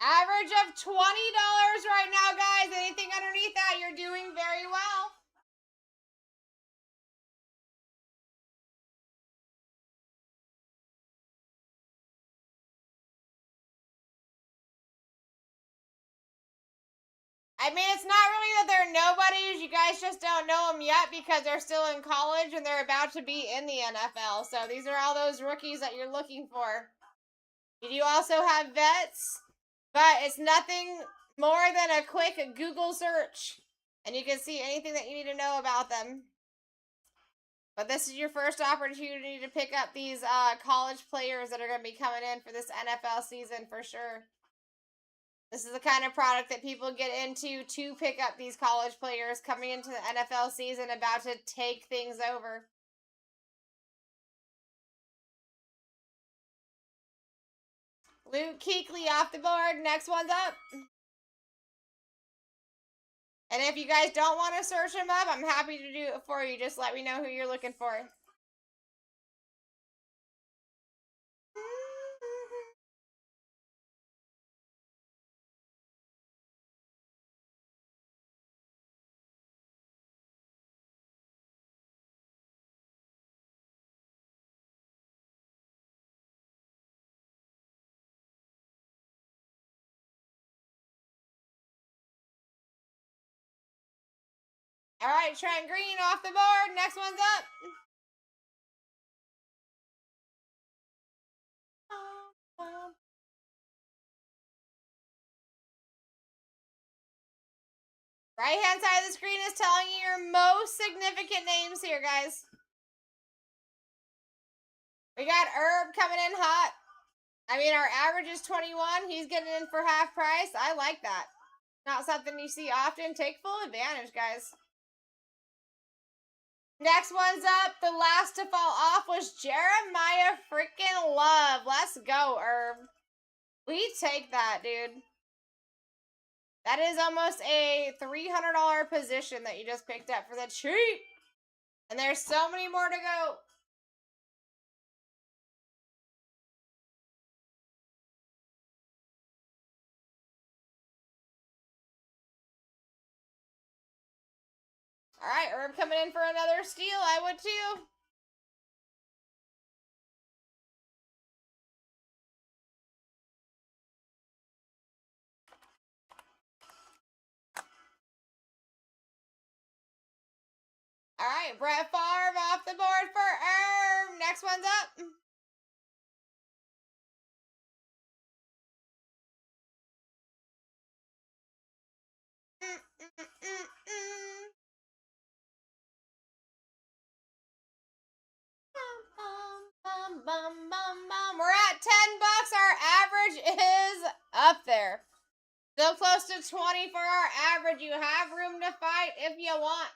Average of $20 right now, guys. Anything underneath that, you're doing very well. I mean, it's not really that they're nobodies. You guys just don't know them yet because they're still in college and they're about to be in the NFL. So these are all those rookies that you're looking for. You do also have vets, but it's nothing more than a quick Google search. And you can see anything that you need to know about them. But this is your first opportunity to pick up these college players that are going to be coming in for this NFL season for sure. This is the kind of product that people get into to pick up these college players coming into the NFL season about to take things over. Luke Kuechly off the board. Next one's up. And if you guys don't want to search him up, I'm happy to do it for you. Just let me know who you're looking for. All right, Trent Green off the board. Next one's up. Right hand side of the screen is telling you your most significant names here, guys. We got Herb coming in hot. I mean, our average is 21. He's getting in for half price. I like that. Not something you see often. Take full advantage, guys. Next one's up. The last to fall off was Jeremiah freaking Love. Let's go, Herb. We take that, dude. That is almost a $300 position that you just picked up for the cheap. And there's so many more to go. All right, Herb coming in for another steal. I would too. All right, Brett Favre off the board for Herb. Next one's up. We're at $10. Our average is up there. Still close to 20 for our average. You have room to fight if you want.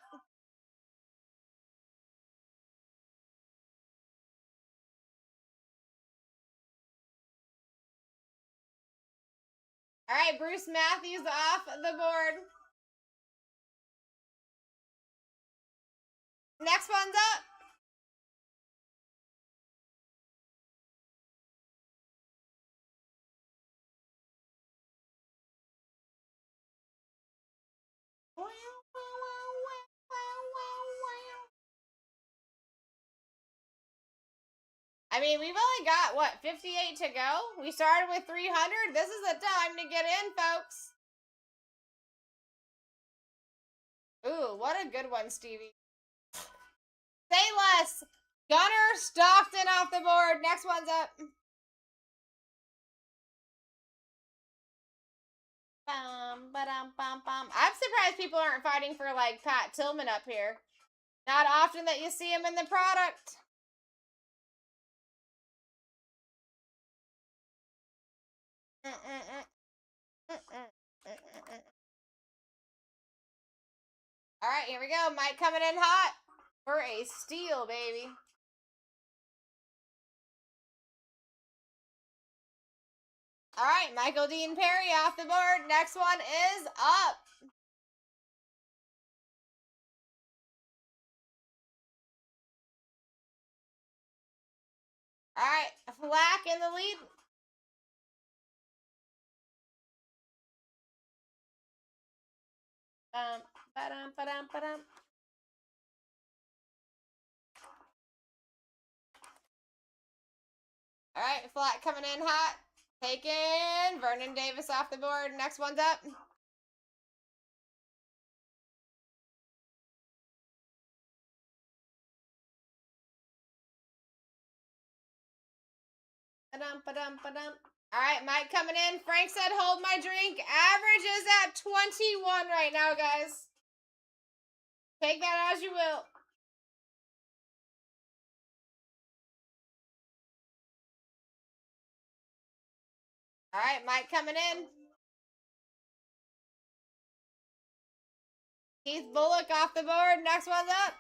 All right, Bruce Matthews off the board. Next one's up. I mean, we've only got, what, 58 to go? We started with 300. This is the time to get in, folks. Ooh, what a good one, Stevie. Say less. Gunnar Stockton off the board. Next one's up. I'm surprised people aren't fighting for, like, Pat Tillman up here. Not often that you see him in the product. All right, here we go. Mike coming in hot for a steal, baby. All right, Michael Dean Perry off the board. Next one is up. All right, Flack in the lead. Ba-dum. All right, Flack coming in hot. Taking Vernon Davis off the board. Next one's up. Ba-dum. All right, Mike coming in. Frank said, hold my drink. Average is at 21 right now, guys. Take that as you will. All right, Mike coming in. Keith Bullock off the board. Next one's up.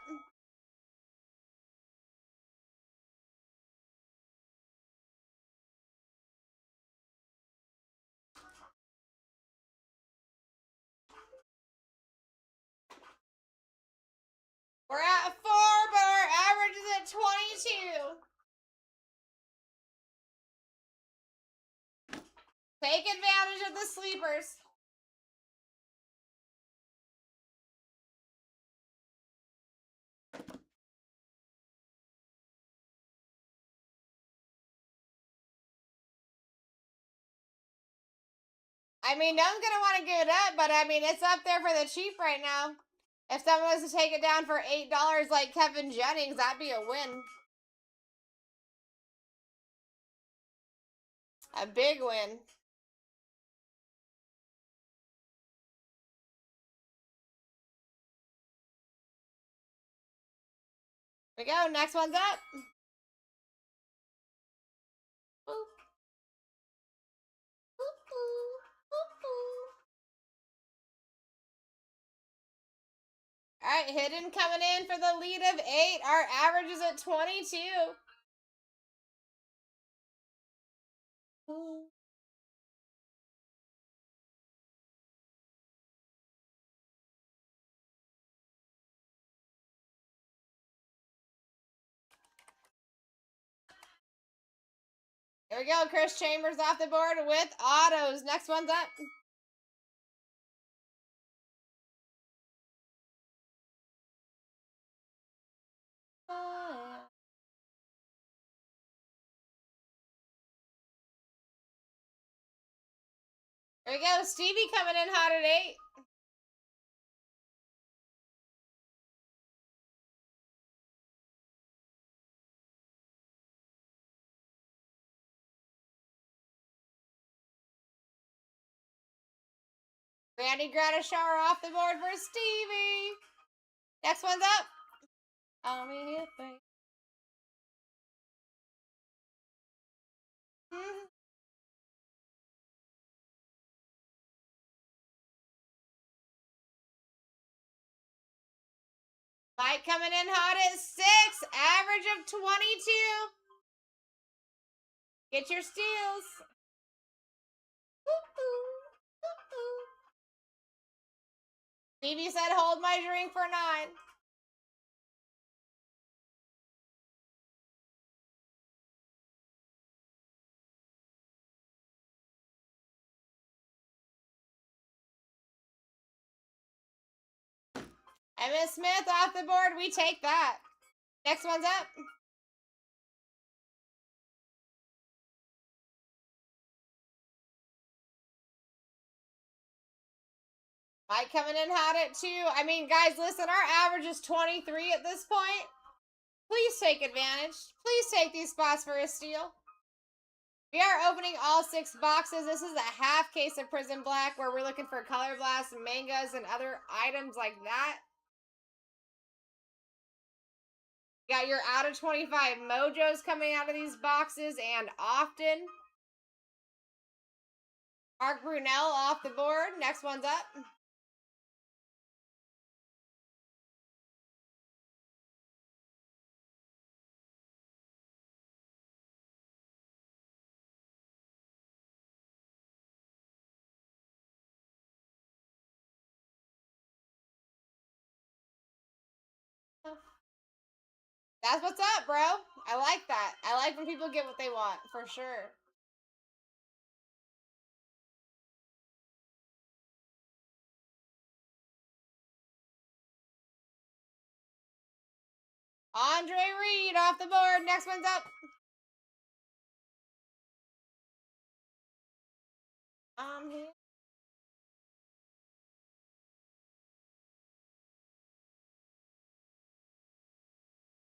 We're at 4, but our average is at 22. Take advantage of the sleepers. I mean, no one's gonna want to give it up, but I mean, it's up there for the cheap right now. If someone was to take it down for $8 like Kevin Jennings, that'd be a win. A big win. Here we go. Next one's up. Boop. Boop, boop, boop, boop. All right, Hidden coming in for the lead of 8. Our average is at 22. Here we go. Chris Chambers off the board with autos. Next one's up. Here we go. Stevie coming in hot at 8. Randy Gradishar off the board for Stevie. Next one's up. I'm here for you. Mike coming in hot at 6. Average of 22. Get your steals. Stevie said hold my drink for 9. Emmitt Smith off the board. We take that. Next one's up. Mike coming in hot at 2. I mean, guys, listen, our average is 23 at this point. Please take advantage. Please take these spots for a steal. We are opening all 6 boxes. This is a half case of Prism Black where we're looking for Color Blast, mangas, and other items like that. You got your out of 25 mojos coming out of these boxes and often. Mark Brunell off the board. Next one's up. That's what's up, bro. I like that. I like when people get what they want, for sure. Andre Reed off the board. Next one's up. I'm here.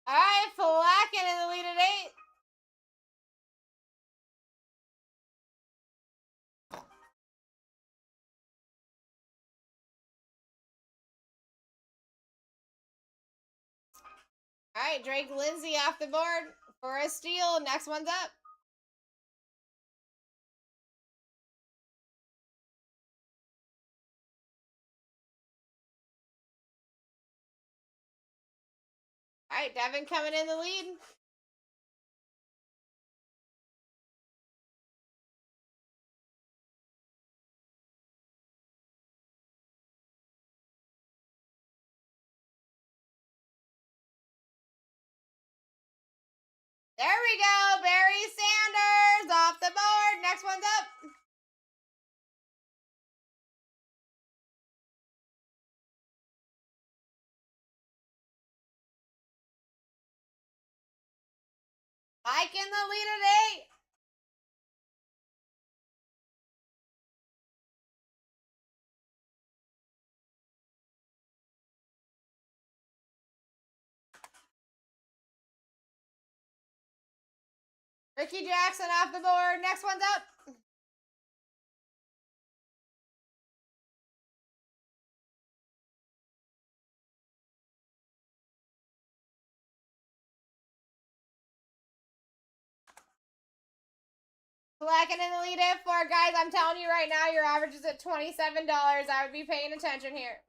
All right, Flacken in the lead at 8. All right, Drake Lindsay off the board for a steal. Next one's up. All right, Devin coming in the lead. There we go. Barry Sanders off the board. Next one's up. Mike in the lead at 8. Ricky Jackson off the board. Next one's up. Blacking in the lead at 4. Guys, I'm telling you right now, your average is at $27. I would be paying attention here.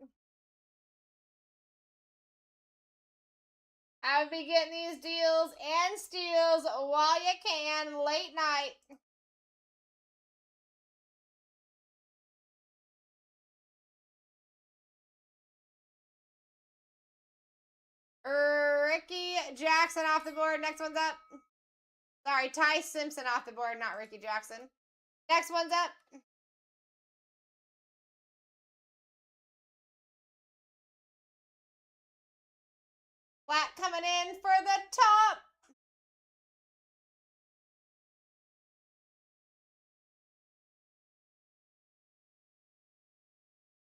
I would be getting these deals and steals while you can, late night. Ricky Jackson off the board. Next one's up. Sorry, Ty Simpson off the board, not Ricky Jackson. Next one's up. Flat coming in for the top.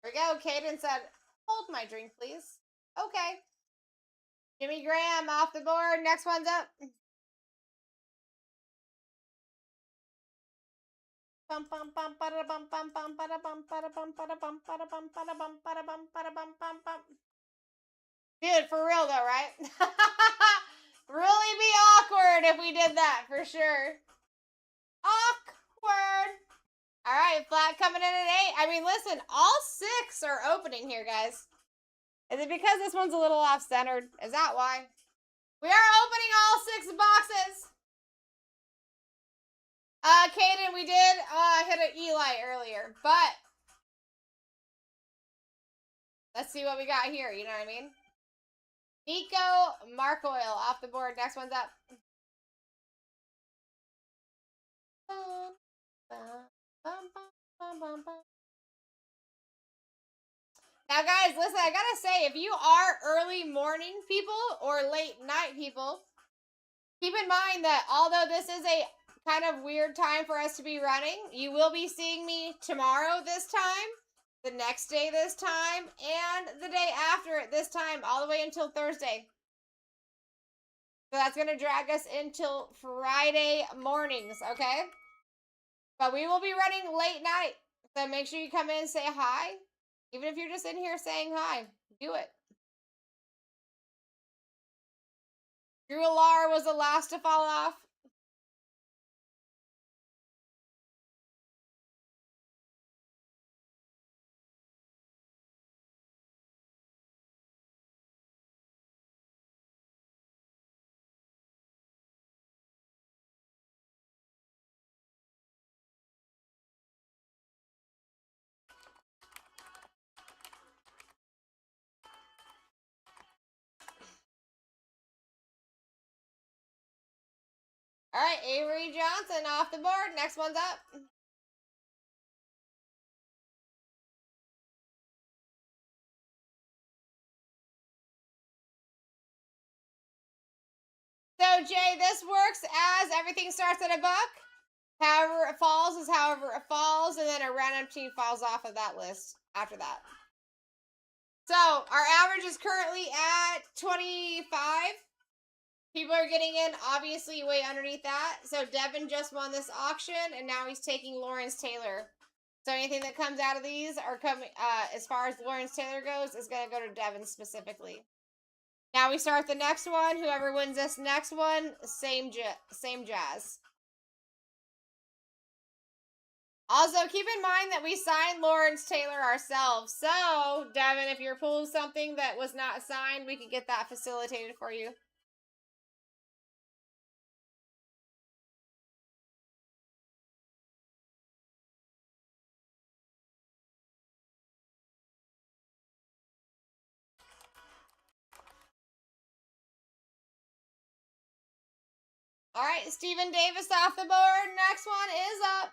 Here we go. Caden said, hold my drink, please. Okay. Jimmy Graham off the board. Next one's up. Bum bum bum bada bum bum bum bada bum bada bum bada bum bada bum bada bum bada bum bada bum bum bum. Dude, for real though, right? Really be awkward if we did that, for sure. Awkward. All right, flat coming in at 8. I mean, listen, all 6 are opening here, guys. Is it because this one's a little off-centered? Is that why? We are opening all 6 boxes. Caden, we did hit an Eli earlier, but let's see what we got here, you know what I mean? Nico Markoil off the board. Next one's up. Now, guys, listen, I gotta say, if you are early morning people or late night people, keep in mind that although this is a kind of weird time for us to be running, you will be seeing me tomorrow this time, the next day this time, and the day after it this time, all the way until Thursday. So that's going to drag us until Friday mornings, okay? But we will be running late night. So make sure you come in and say hi. Even if you're just in here saying hi, do it. Drew Alar was the last to fall off. All right, Avery Johnson off the board. Next one's up. So, Jay, this works as everything starts at $1. However it falls is however it falls, and then a random team falls off of that list after that. So, our average is currently at 25. People are getting in, obviously, way underneath that. So, Devin just won this auction, and now he's taking Lawrence Taylor. So, anything that comes out of these, are coming, as far as Lawrence Taylor goes, is going to go to Devin specifically. Now we start the next one. Whoever wins this next one, same jazz. Also, keep in mind that we signed Lawrence Taylor ourselves. So, Devin, if you're pulling something that was not signed, we could get that facilitated for you. All right, Stephen Davis off the board. Next one is up.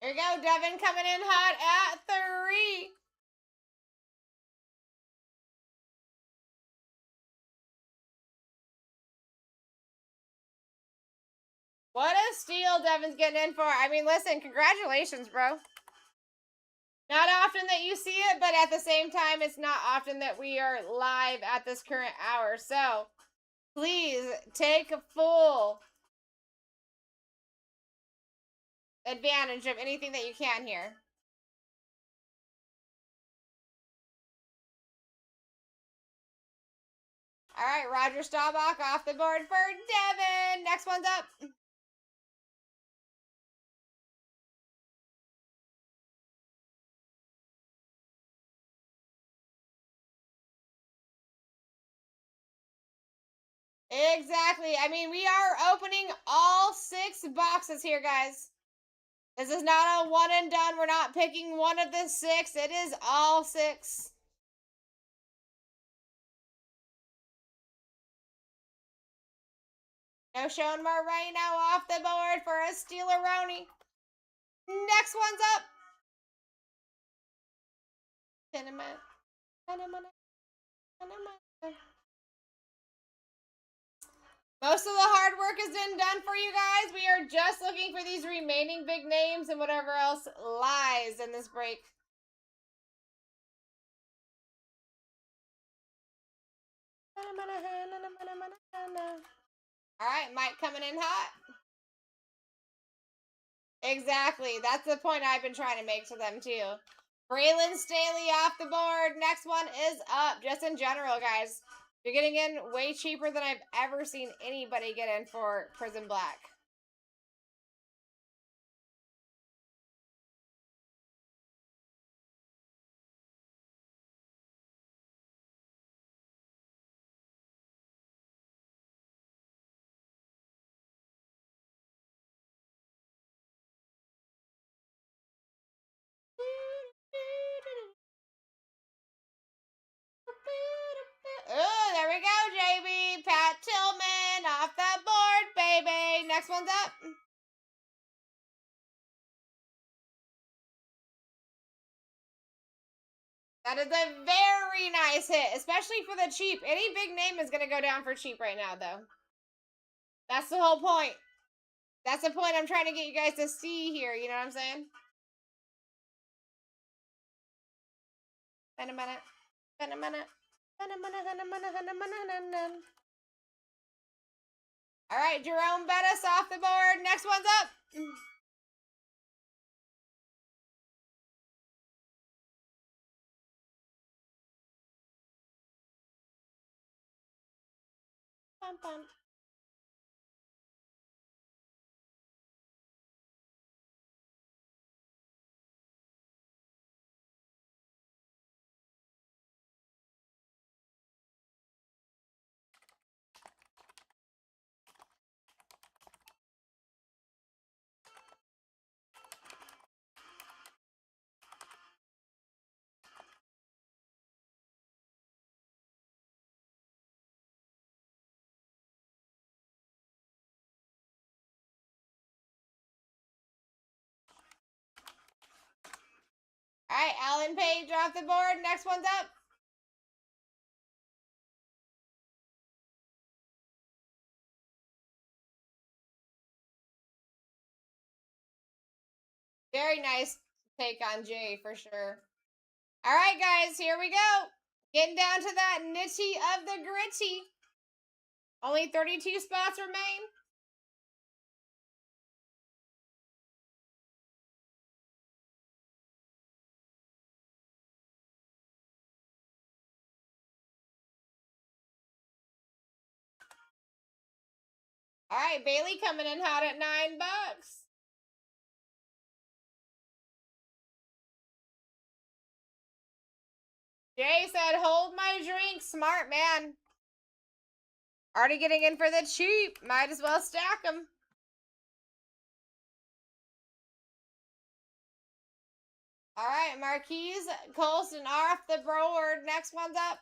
Here we go, Devin coming in hot at 3. What a steal Devin's getting in for. I mean, listen, congratulations, bro. Not often that you see it, but at the same time, it's not often that we are live at this current hour. So, please take full advantage of anything that you can here. All right, Roger Staubach off the board for Devin. Next one's up. Exactly. I mean, we are opening all 6 boxes here, guys. This is not a one and done. We're not picking one of the 6. It is all 6. No Sean Moreno off the board for a Steeleroni. Next one's up. Most of the hard work has been done for you guys. We are just looking for these remaining big names and whatever else lies in this break. All right, Mike coming in hot. Exactly. That's the point I've been trying to make to them, too. Braylon Staley off the board. Next one is up. Just in general, guys. You're getting in way cheaper than I've ever seen anybody get in for Prison Black. Oh, there we go, JB. Pat Tillman off that board, baby. Next one's up. That is a very nice hit, especially for the cheap. Any big name is going to go down for cheap right now, though. That's the whole point. That's the point I'm trying to get you guys to see here. You know what I'm saying? Spend a minute. Spend a minute. Spend a minute. Spend a minute. Spend a minute. All right, Jerome Bettis off the board. Next one's up. Bum, bum. All right, Alan Page off the board. Next one's up. Very nice take on Jay, for sure. All right, guys, here we go. Getting down to that nitty of the gritty. Only 32 spots remain. All right, Bailey coming in hot at $9. Jay said, hold my drink. Smart man. Already getting in for the cheap. Might as well stack them. All right, Marquise Colston off the board. Next one's up.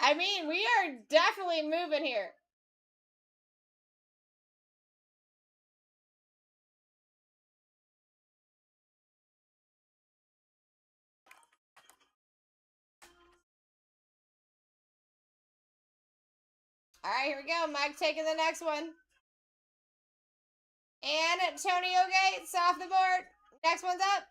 I mean, we are definitely moving here. All right, here we go. Mike taking the next one. And Antonio Gates off the board. Next one's up.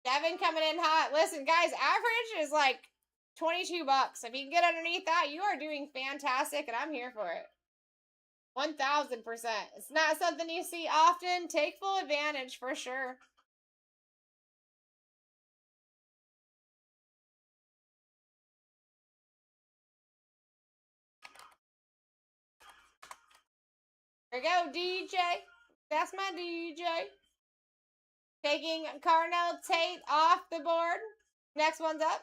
Devin coming in hot. Listen, guys, average is like 22 bucks. If you can get underneath that, you are doing fantastic, and I'm here for it. 1000%. It's not something you see often. Take full advantage for sure. There we go, DJ. That's my DJ. Taking Carnell Tate off the board. Next one's up.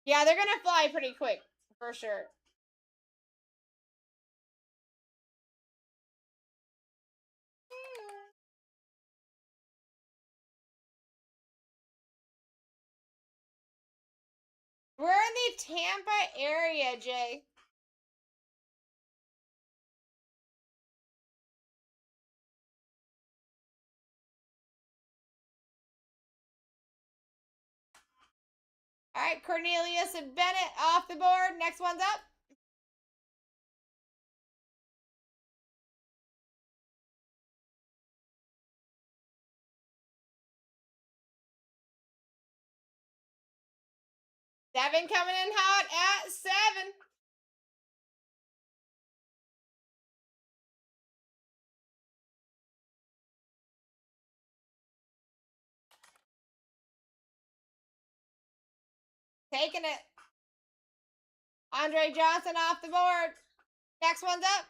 Yeah, they're going to fly pretty quick, for sure. We're in the Tampa area, Jay. All right, Cornelius and Bennett off the board. Next one's up. Devin coming in hot at 7. Taking it. Andre Johnson off the board. Next one's up.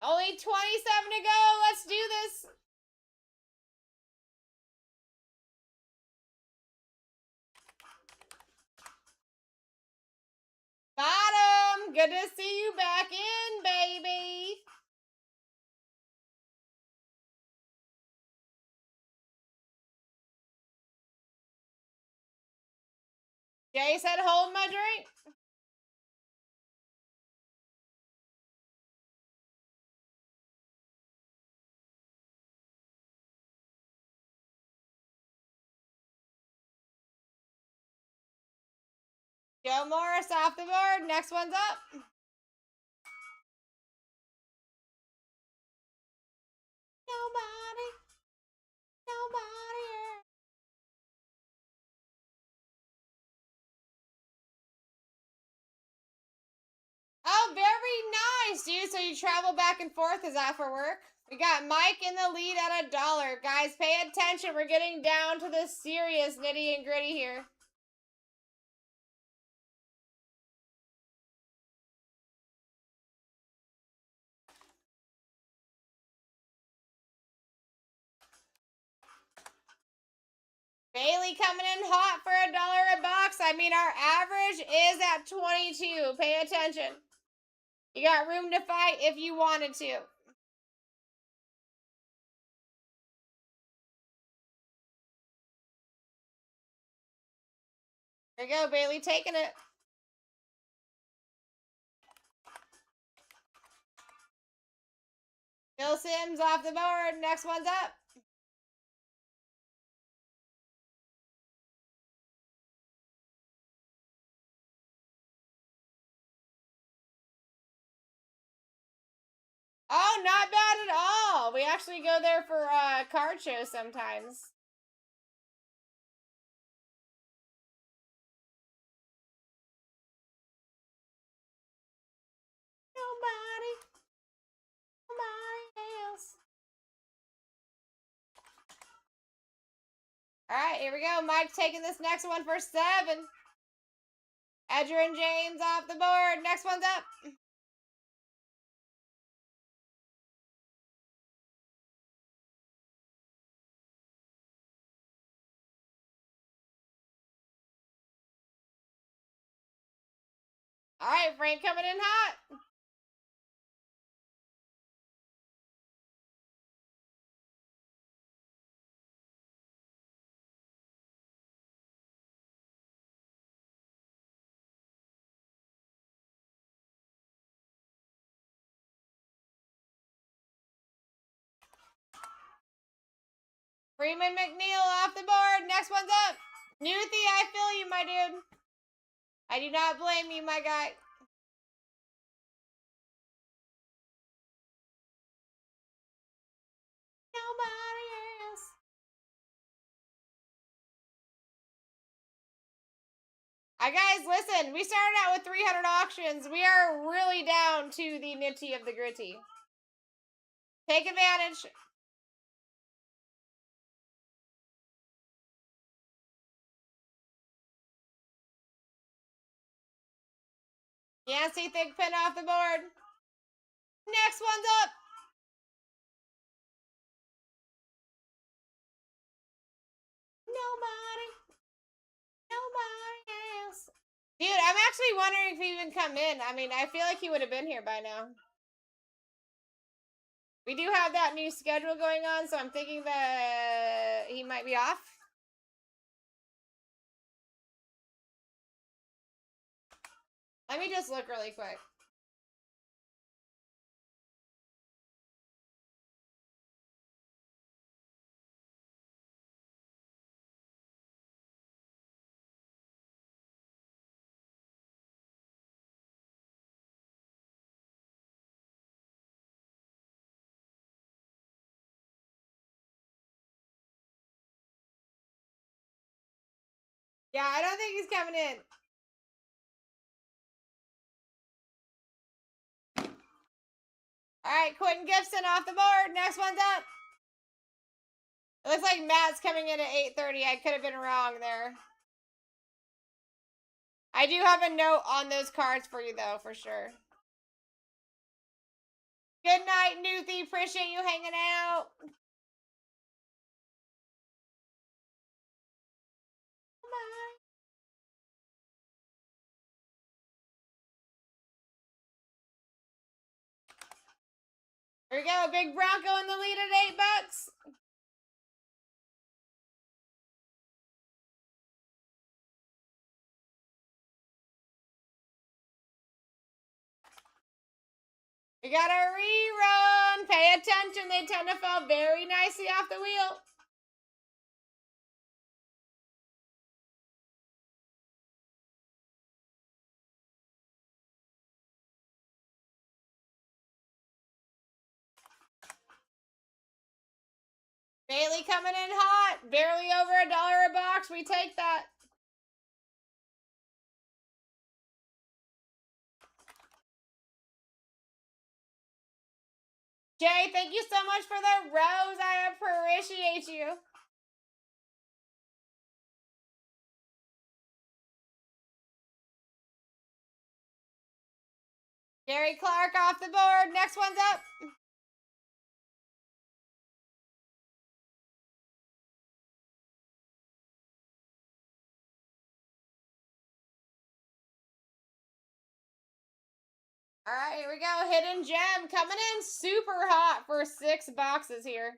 Only 27 to go. Let's do this. Bottom. Good to see you back in, baby. Jay said, hold my drink. Joe Morris off the board. Next one's up. Nobody. Oh, very nice, dude. So you travel back and forth. Is that for work? We got Mike in the lead at $1. Guys, pay attention. We're getting down to the serious nitty and gritty here. Bailey coming in hot for $1 a box. I mean, our average is at 22. Pay attention. You got room to fight if you wanted to. There you go, Bailey, taking it. Bill Sims off the board. Next one's up. Oh, not bad at all. We actually go there for card shows sometimes. Nobody else. All right, here we go. Mike taking this next one for 7. Edger and James off the board. Next one's up. All right, Frank coming in hot. Freeman McNeil off the board. Next one's up. Newthie, I feel you, my dude. I do not blame you, my guy. Nobody else. Guys, listen. We started out with 300 auctions. We are really down to the nitty of the gritty. Take advantage. Yancey Thick Pin off the board. Next one's up. Nobody else. Dude, I'm actually wondering if he even come in. I mean, I feel like he would have been here by now. We do have that new schedule going on, so I'm thinking that he might be off. Let me just look really quick. Yeah, I don't think he's coming in. All right, Quentin Gibson off the board. Next one's up. It looks like Matt's coming in at 8:30. I could have been wrong there. I do have a note on those cards for you, though, for sure. Good night, Newthie. Appreciate you hanging out. Here we go. Big Bronco in the lead at $8. We got a rerun. Pay attention. They tend to fall very nicely off the wheel. Bailey coming in hot. Barely over $1 a box. We take that. Jay, thank you so much for the rose. I appreciate you. Gary Clark off the board. Next one's up. All right, here we go. Hidden Gem coming in super hot for 6 boxes here.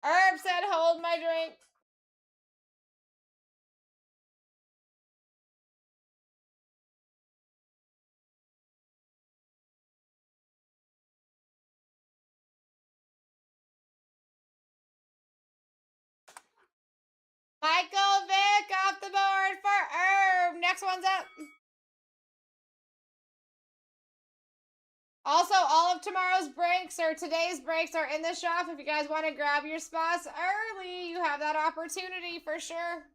Herb said, hold my drink. Michael Vick off the board for Herb. Next one's up. Also, all of tomorrow's breaks or today's breaks are in the shop. If you guys want to grab your spots early, you have that opportunity for sure.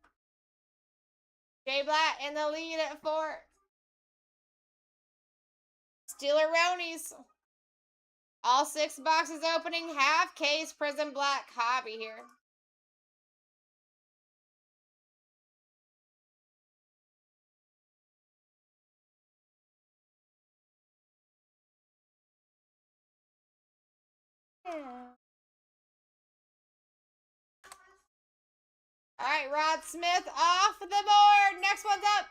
Jay Blatt in the lead at 4. Steeler-Ronies. All 6 boxes opening. Half case Prism Black Hobby here. Yeah. All right, Rod Smith off the board. Next one's up.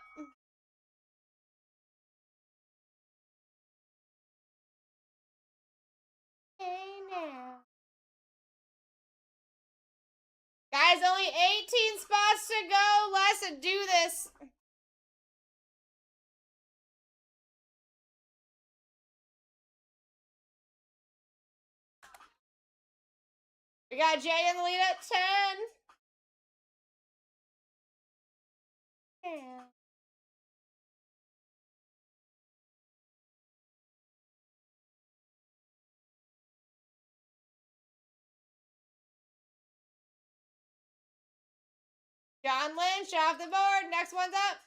Hey now. Guys, only 18 spots to go. Let's do this. We got Jay in the lead at 10. Yeah. John Lynch off the board. Next one's up.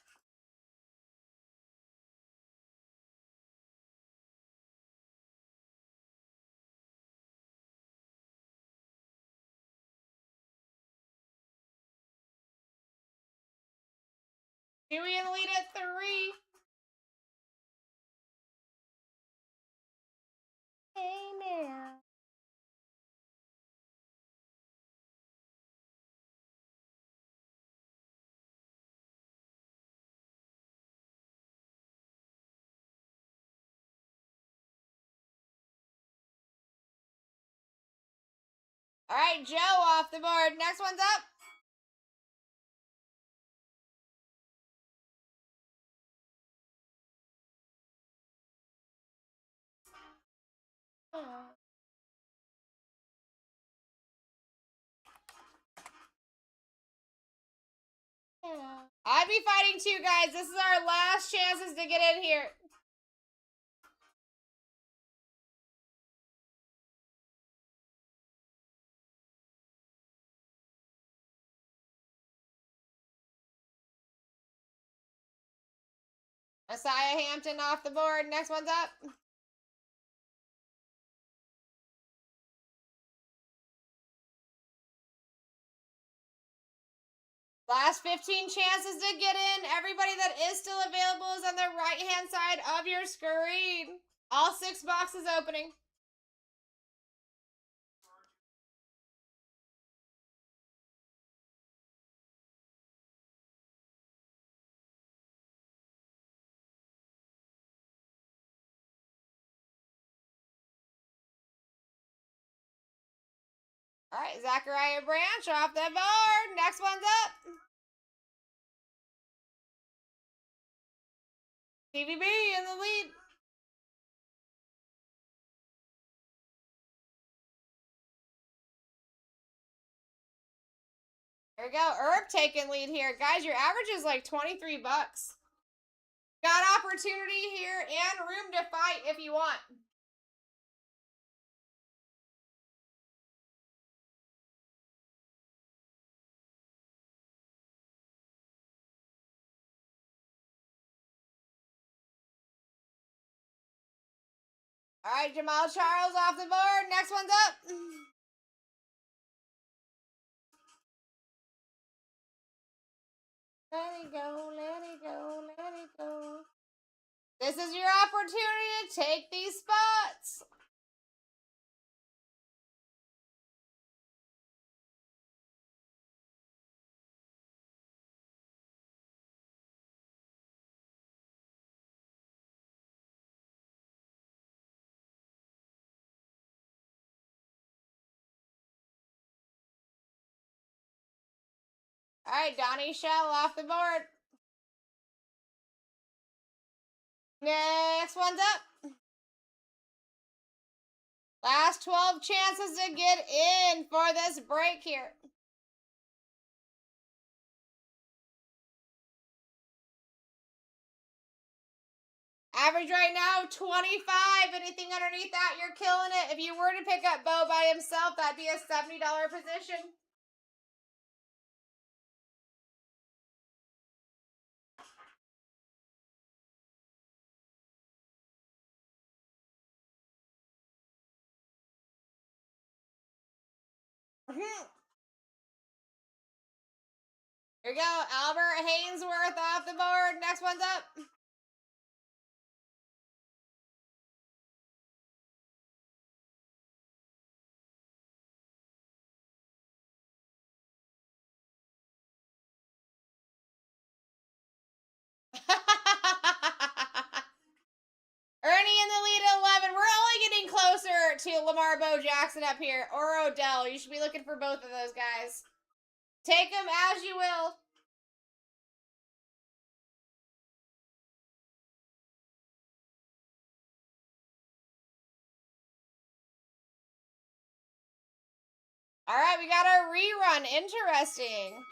Dewey in the lead at 3. Hey now. All right, Joe off the board. Next one's up. I'd be fighting too, guys. This is our last chances to get in here. Messiah Hampton off the board. Next one's up. Last 15 chances to get in. Everybody that is still available is on the right-hand side of your screen. All 6 boxes opening. All right, Zachariah Branch off the board. Next one's up. CVB in the lead. There we go. Herb taking lead here. Guys, your average is like 23 bucks. Got opportunity here and room to fight if you want. All right, Jamal Charles off the board. Next one's up. Let it go, let it go, let it go. This is your opportunity to take these spots. All right, Donnie Shell off the board. Next one's up. Last 12 chances to get in for this break here. Average right now, 25. Anything underneath that, you're killing it. If you were to pick up Bo by himself, that'd be a $70 position. Here we go. Albert Hainsworth off the board. Next one's up. Ernie in the lead at 11. We're only getting closer to Lamar Bo Jackson up here. Or Odell. You should be looking for both of those guys. Take them as you will. All right, we got our rerun. Interesting.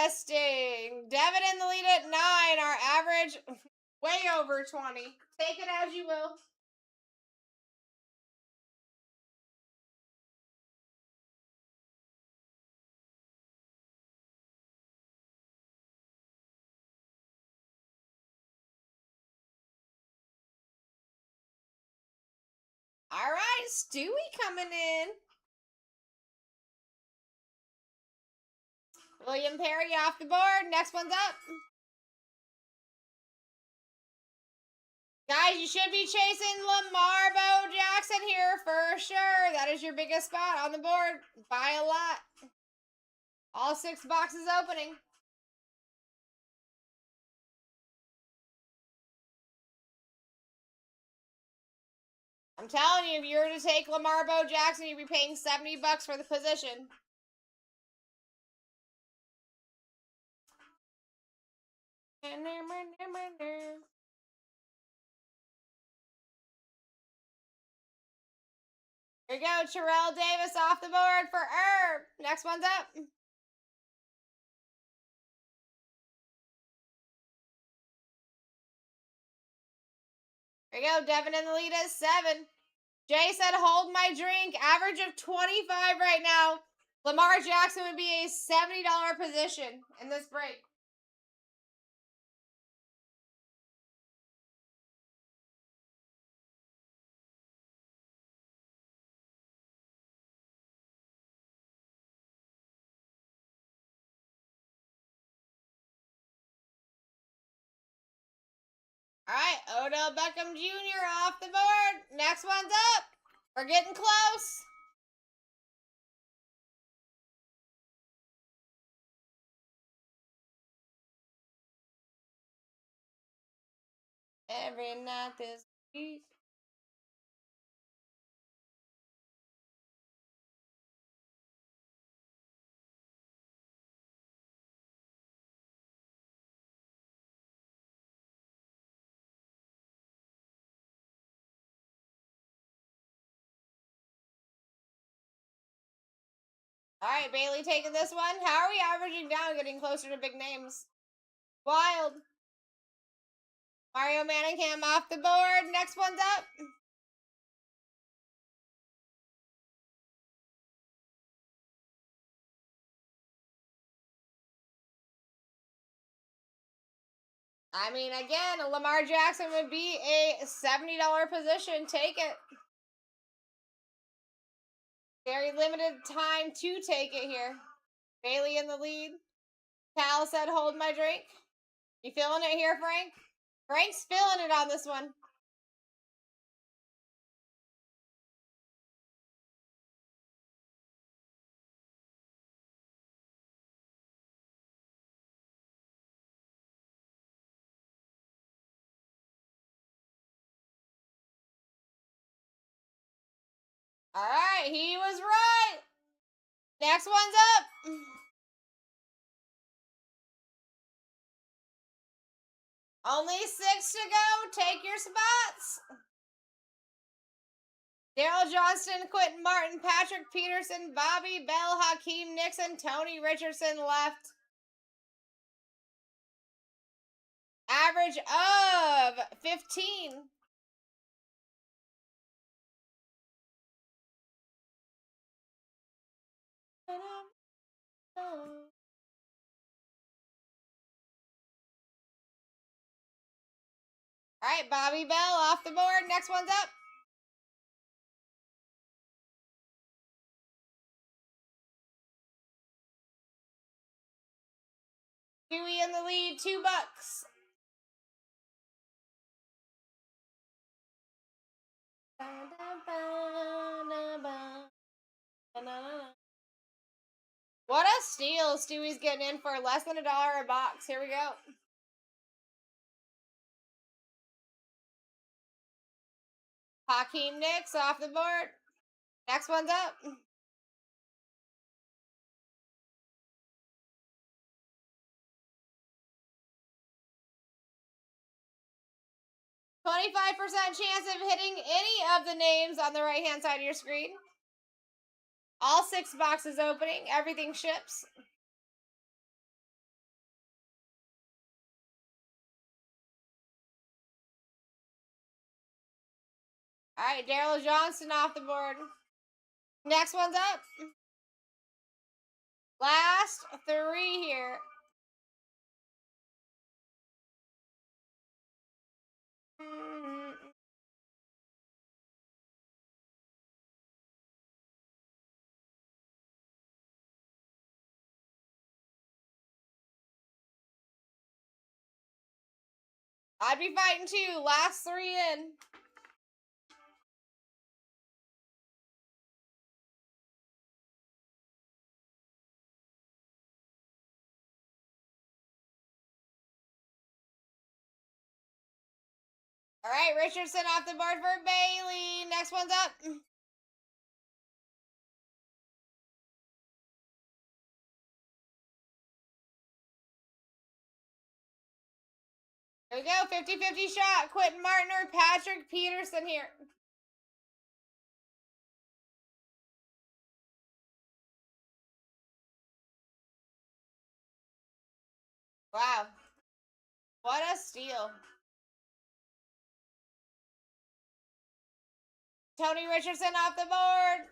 Interesting. Devin in the lead at 9. Our average way over 20. Take it as you will. All right, Stewie coming in. William Perry off the board. Next one's up. Guys, you should be chasing Lamar Bo Jackson here for sure. That is your biggest spot on the board by a lot. All 6 boxes opening. I'm telling you, if you were to take Lamar Bo Jackson, you'd be paying $70 for the position. Here we go, Terrell Davis off the board for Herb. Next one's up. Here we go, Devin in the lead at 7. Jay said, hold my drink. Average of 25 right now. Lamar Jackson would be a $70 position in this break. All right, Odell Beckham Jr. off the board. Next one's up. We're getting close. Every night this week. All right, Bailey taking this one. How are we averaging down, getting closer to big names? Wild. Mario Manningham off the board. Next one's up. I mean, again, Lamar Jackson would be a $70 position. Take it. Very limited time to take it here. Bailey in the lead. Cal said, hold my drink. You feeling it here, Frank? Frank's feeling it on this one. All right, he was right. Next one's up. Only 6 to go. Take your spots. Daryl Johnston, Quentin Martin, Patrick Peterson, Bobby Bell, Hakeem Nixon, Tony Richardson left. Average of 15. All right, Bobby Bell off the board. Next one's up. in the lead, $2. What a steal Stewie's getting in for less than $1 a box. Here we go. Hakeem Nicks off the board. Next one's up. $25% chance of hitting any of the names on the right-hand side of your screen. All 6 boxes opening. Everything ships. All right, Daryl Johnston off the board. Next one's up. Last 3 here. I'd be fighting too. Last 3 in. All right, Richardson off the board for Bailey. Next one's up. Here we go, 50-50 shot. Quentin Martin or Patrick Peterson here. Wow. What a steal. Tony Richardson off the board.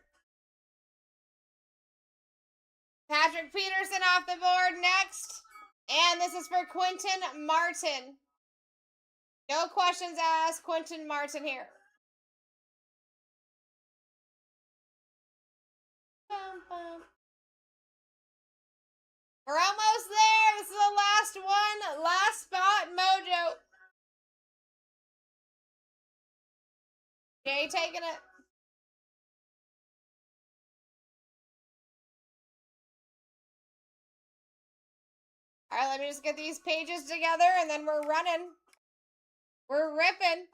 Patrick Peterson off the board next. And this is for Quentin Martin. No questions asked. Quentin Martin here. We're almost there. This is the last one. Last spot, Mojo. Jay taking it. All right, let me just get these pages together and then we're running. We're ripping.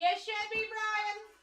It should be Brian.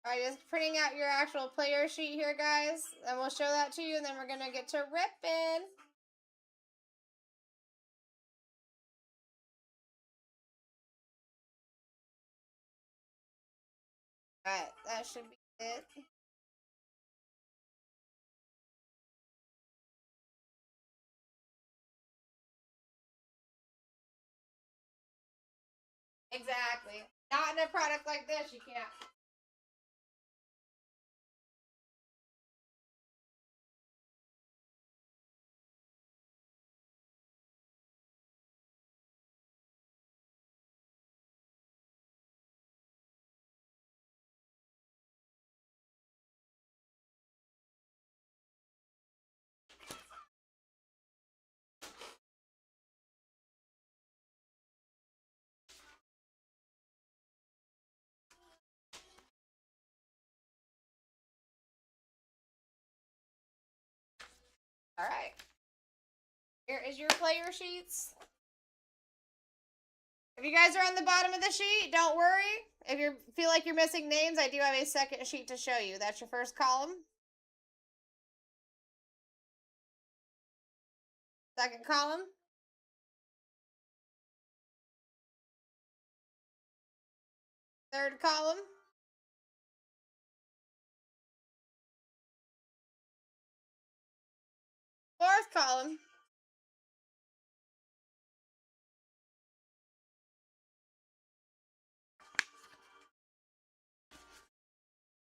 Alright, just printing out your actual player sheet here, guys. And we'll show that to you, and then we're gonna get to ripping. Alright, that should be it. Exactly. Not in a product like this, you can't. Alright. Here is your player sheets. If you guys are on the bottom of the sheet, don't worry. If you feel like you're missing names, I do have a second sheet to show you. That's your first column. Second column. Third column. Fourth column.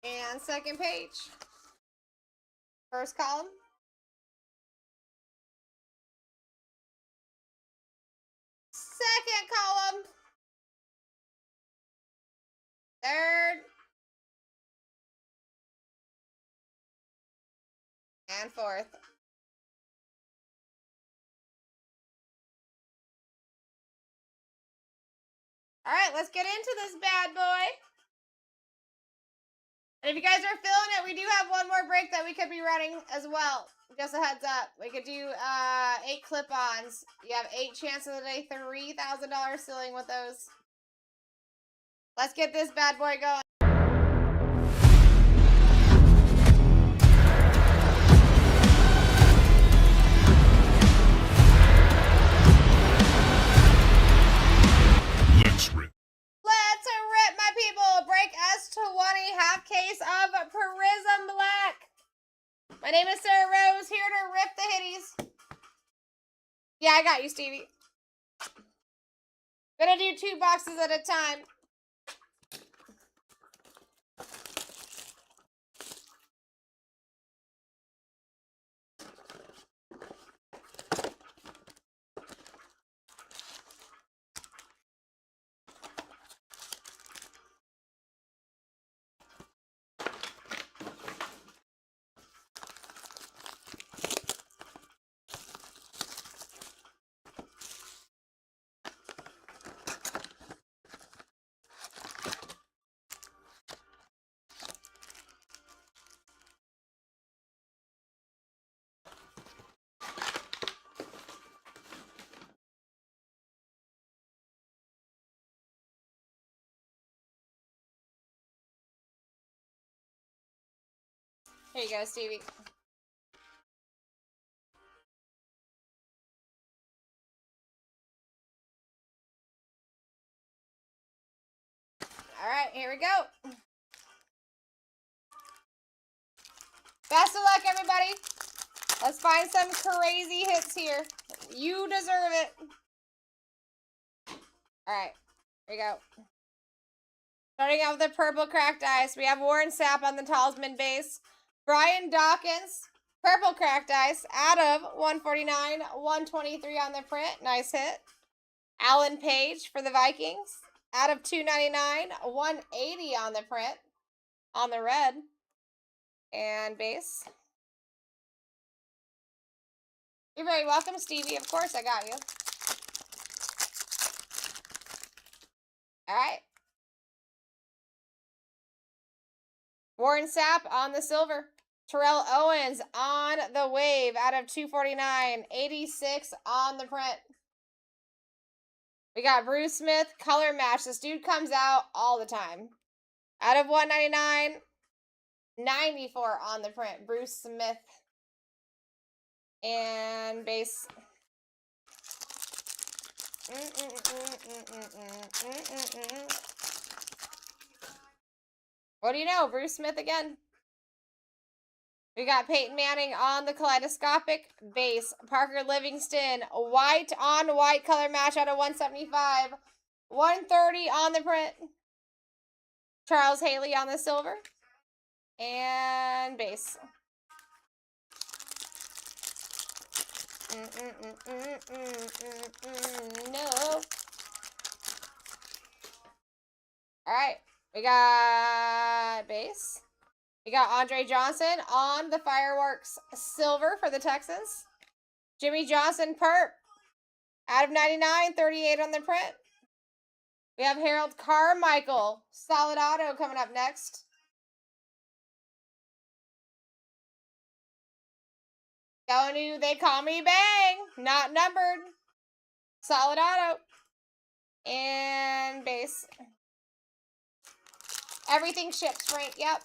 And second page. First column. Second column. Third. And fourth. All right, let's get into this bad boy. And if you guys are feeling it, we do have one more break that we could be running as well. Just a heads up. We could do 8 clip-ons. You have 8 chances a day, $3,000 ceiling with those. Let's get this bad boy going. Let's rip, my people. Break S20, half case of Prism Black. My name is Sarah Rose, here to rip the hitties. Yeah, I got you, Stevie. Gonna do 2 boxes at a time. Here you go, Stevie. All right, here we go. Best of luck, everybody. Let's find some crazy hits here. You deserve it. All right, here we go. Starting out with the purple cracked ice, we have Warren Sapp on the Talisman base. Brian Dawkins, purple cracked ice, out of 149, 123 on the print. Nice hit. Alan Page for the Vikings, out of 299, 180 on the print, on the red. And base. You're very welcome, Stevie. Of course, I got you. All right. Warren Sapp on the silver. Terrell Owens on the wave out of 249. 86 on the print. We got Bruce Smith, color match. This dude comes out all the time. Out of 199. 94 on the print. Bruce Smith. And base. What do you know? Bruce Smith again. We got Peyton Manning on the kaleidoscopic base. Parker Livingston, white on white color match out of 175. 130 on the print. Charles Haley on the silver. And base. No. Alright. We got base. We got Andre Johnson on the fireworks silver for the Texans. Jimmy Johnson perp. Out of 99, 38 on the print. We have Harold Carmichael. Solid auto coming up next. Going to They Call Me Bang. Not numbered. Solid auto. And base. Everything ships, Frank. Yep.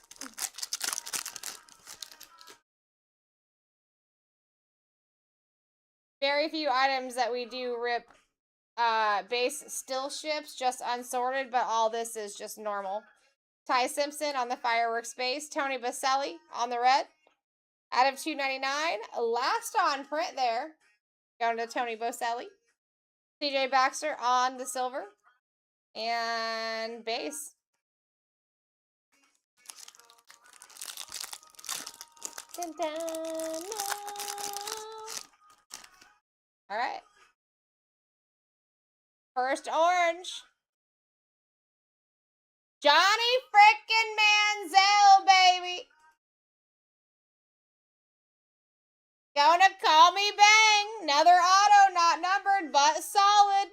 Very few items that we do rip base still ships, just unsorted, but all this is just normal. Ty Simpson on the fireworks base. Tony Baselli on the red. Out of 299. Last on print there. Going to Tony Baselli. CJ Baxter on the silver. And base. All right. First orange. Johnny frickin' Manziel, baby. Gonna Call Me Bang. Another auto, not numbered, but solid.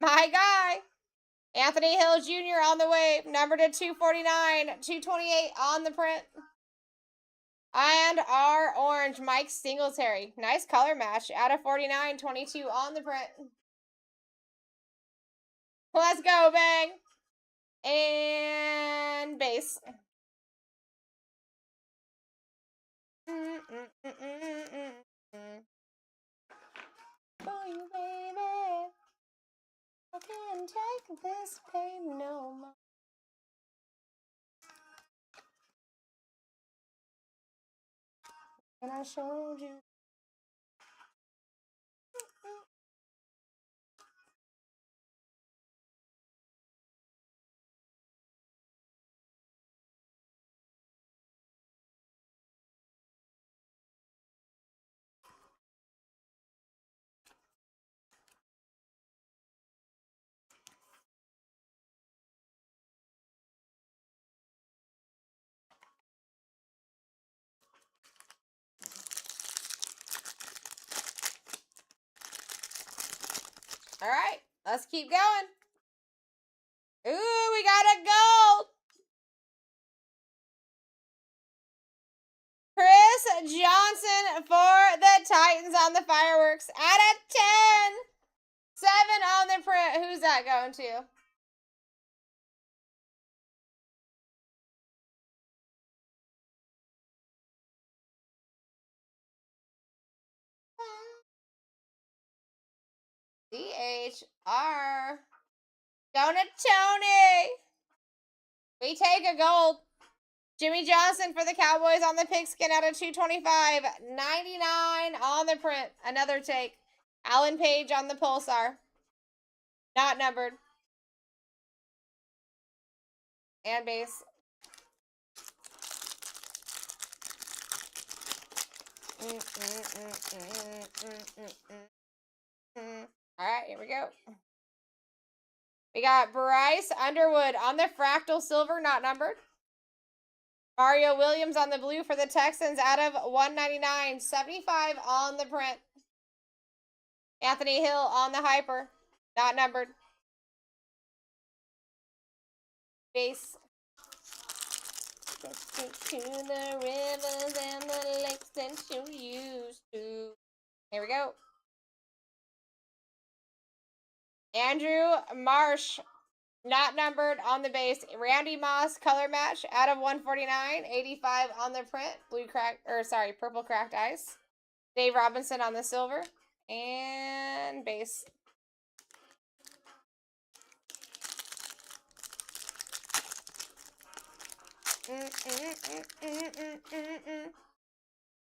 My guy. Anthony Hill Jr. on the wave. Numbered to 249. 228 on the print. And our orange, Mike Singletary. Nice color match. Out of 49, 22 on the print. Let's go, Bang. And base. For you, baby. I can't take this pain no more. And I showed you. All right, let's keep going. Ooh, we got a gold. Chris Johnson for the Titans on the fireworks. Out of 10. 7 on the print. Who's that going to? CHR. Going to Tony. We take a gold. Jimmy Johnson for the Cowboys on the pigskin out of 225. 99 on the print. Another take. Alan Page on the Pulsar. Not numbered. And base. Alright, here we go. We got Bryce Underwood on the fractal silver, not numbered. Mario Williams on the blue for the Texans out of 199. 75 on the print. Anthony Hill on the hyper, not numbered. Base. Let's take to the rivers and the lakes that you used to. Here we go. Andrew Marsh Not numbered on the base. Randy Moss color match out of 149. 85 on the print. Purple cracked ice. Dave Robinson on the silver. And base.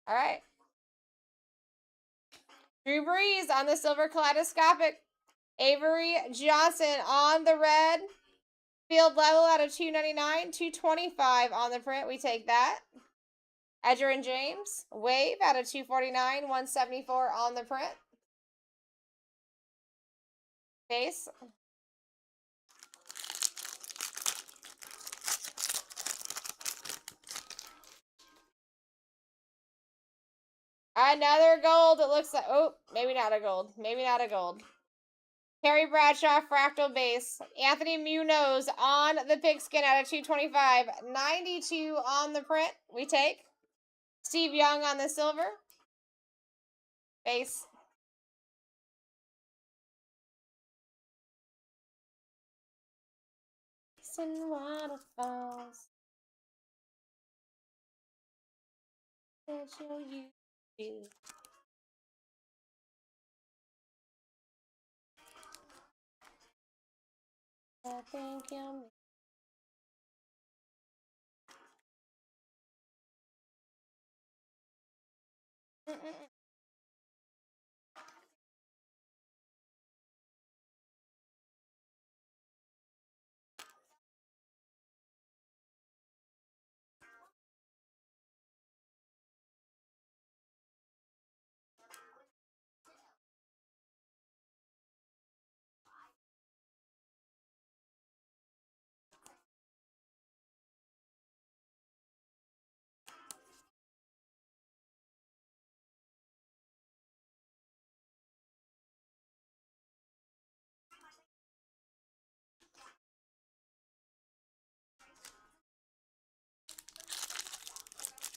All right. Drew Brees on the silver kaleidoscopic. Avery Johnson on the red. Field level out of 299. 225 on the print. We take that. Edgerrin James. Wave out of 249. 174 on the print. Base. Another gold. It looks like. Oh, maybe not a gold. Maybe not a gold. Terry Bradshaw fractal base. Anthony Munoz on the pigskin out of 225. 92 on the print. We take. Steve Young on the silver. Base. And waterfalls. That show you do. I think you'll.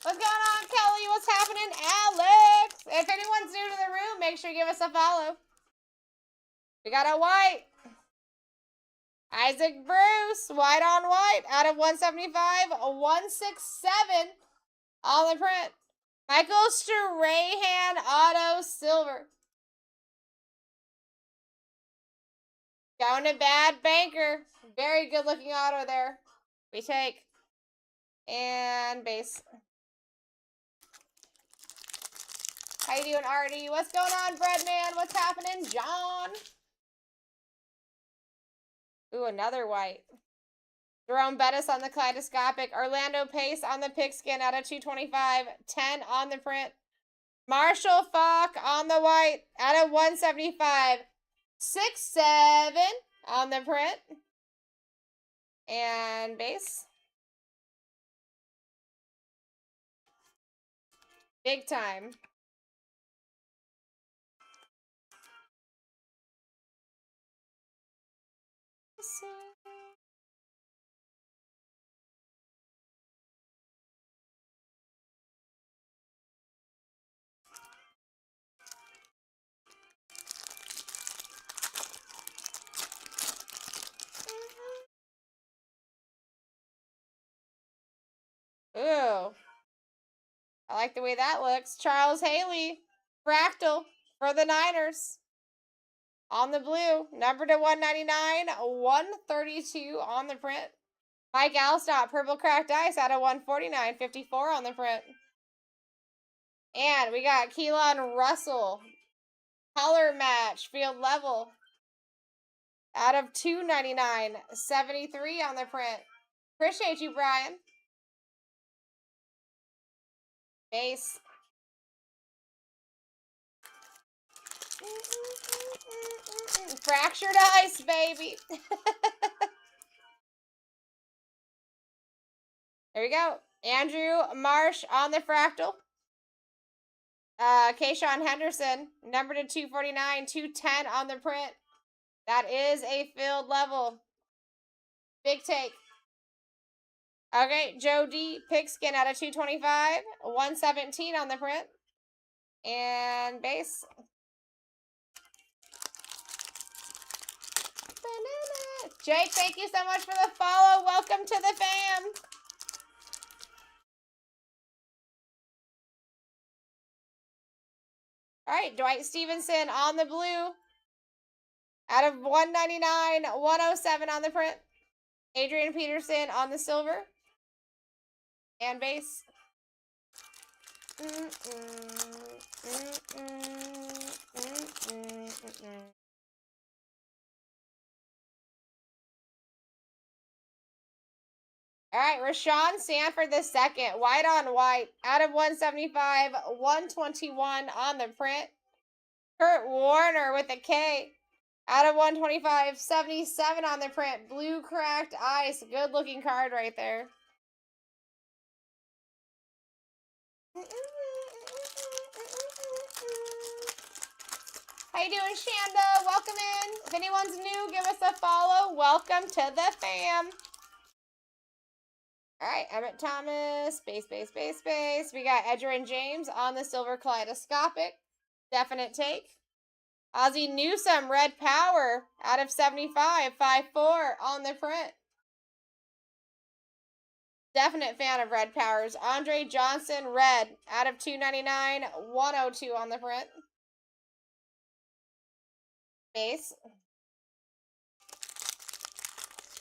What's going on, Kelly? What's happening, Alex? If anyone's new to the room, make sure you give us a follow. We got a white. Isaac Bruce, white on white, out of 175, 167 on the print. Michael Strahan, auto silver. Going to Bad Banker. Very good looking auto there. We take. And base. How you doing, Artie? What's going on, Breadman? What's happening, John? Ooh, another white. Jerome Bettis on the kaleidoscopic. Orlando Pace on the pigskin out of 225. 10 on the print. Marshall Falk on the white out of 175. 6-7 on the print. And base. Big time. Ooh. I like the way that looks. Charles Haley, fractal for the Niners. On the blue, number to 199, 132 on the print. Mike Alstott, purple cracked ice out of 149, 54 on the print. And we got Keelan Russell, color match, field level, out of 299, 73 on the print. Appreciate you, Brian. Base. Fractured ice, baby. There we go. Andrew Marsh on the fractal. Kayshawn Henderson, number to 249, 210 on the print. That is a field level. Big take. Okay, Joe D, pigskin out of 225, 117 on the print. And base. Jake, thank you so much for the follow. Welcome to the fam. All right, Dwight Stevenson on the blue. Out of 199, 107 on the print. Adrian Peterson on the silver. And base. All right, Rashawn Sanford the second. White on white. Out of 175, 121 on the print. Kurt Warner with a K. Out of 125, 77 on the print. Blue cracked ice. Good looking card right there. How you doing, Shanda? Welcome in. If anyone's new, give us a follow. Welcome to the fam. All right, Emmett Thomas, base. We got Edgerrin James on the silver kaleidoscopic. Definite take. Ozzie Newsome, red power, out of 75, 5-4 on the print. Definite fan of red powers. Andre Johnson, red, out of 299, 102 on the print. Base.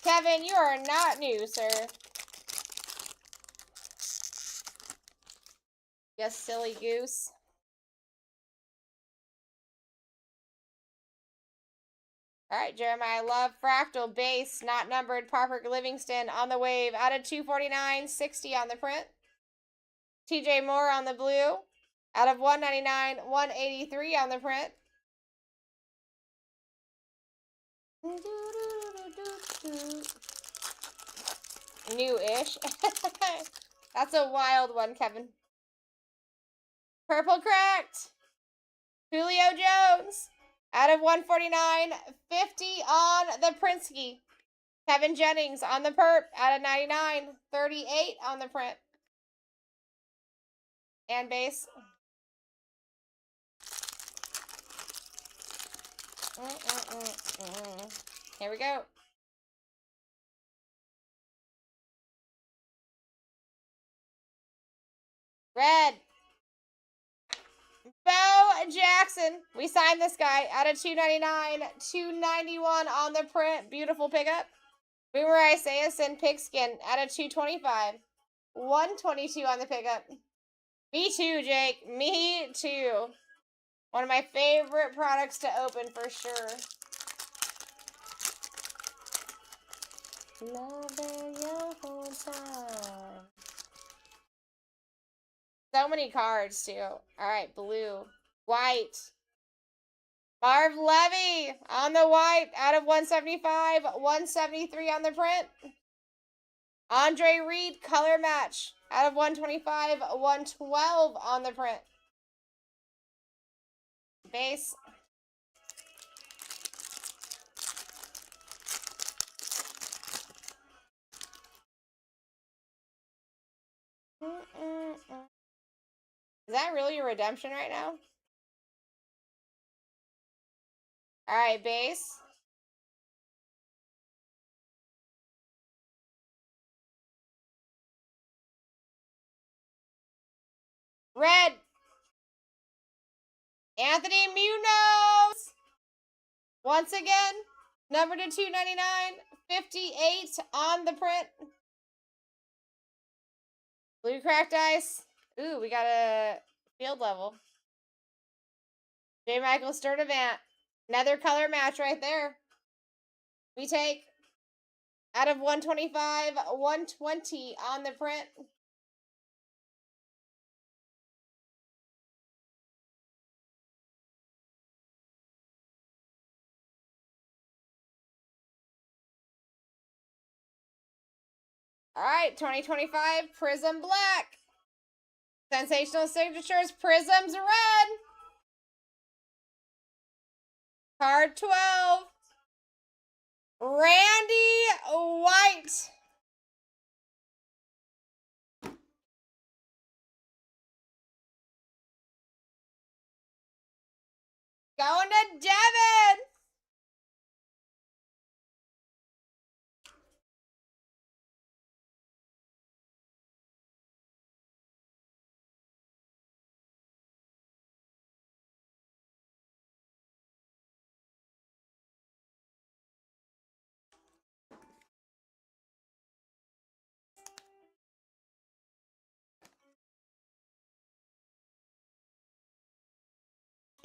Kevin, you are not new, sir. Yes, silly goose. All right, Jeremiah Love, fractal base, not numbered. Parker Livingston on the wave, out of 249, 60 on the print. TJ Moore on the blue, out of 199, 183 on the print. New-ish. That's a wild one, Kevin. Purple cracked. Julio Jones. Out of 149, 50 on the Prinsky. Kevin Jennings on the perp. Out of 99, 38 on the print. And base. Here we go. Red. Bo Jackson. We signed this guy out of 299, 291 on the print. Beautiful pickup. Boomer Esiason Pigskin out of 225, 122 on the pickup. Me too, Jake. Me too. One of my favorite products to open for sure. Loving your whole time. So many cards, too. All right, blue. White. Marv Levy on the white. Out of 175. 173 on the print. Andre Reed, color match. Out of 125. 112 on the print. Base. Is that really your redemption right now? All right, base. Red. Anthony Munoz. Once again, number to 299, 58 on the print. Blue cracked ice. Ooh, we got a field level. J. Michael Sturdivant. Another color match right there. We take out of 125, 120 on the print. All right, 2025 Prism Black. Sensational Signatures, Prisms Red. Card 12. Randy White. Going to Devin.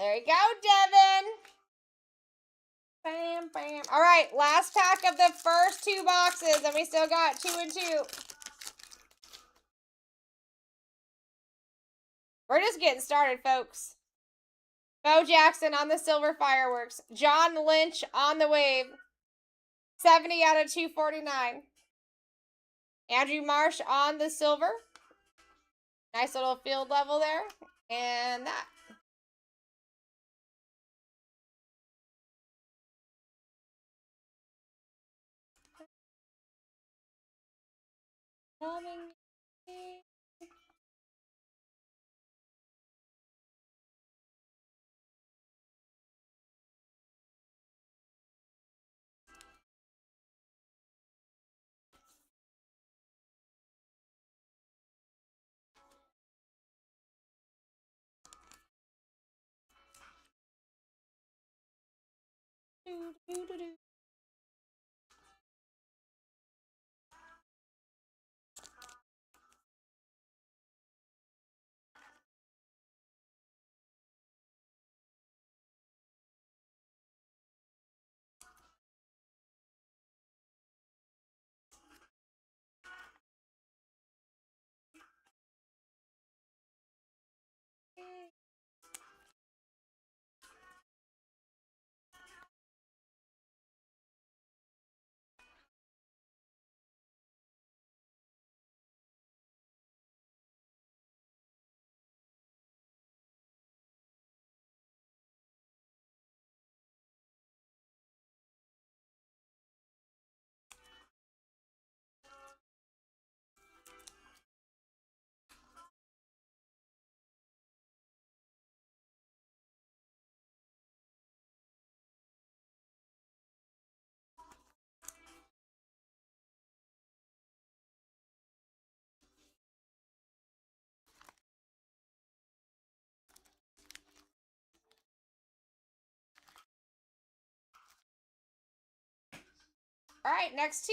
There you go, Devin. Bam, bam. All right, last pack of the first 2 boxes, and we still got 2 and 2. We're just getting started, folks. Bo Jackson on the silver fireworks. John Lynch on the wave. 70 out of 249. Andrew Marsh on the silver. Nice little field level there. And that. Coming. All right, next 2.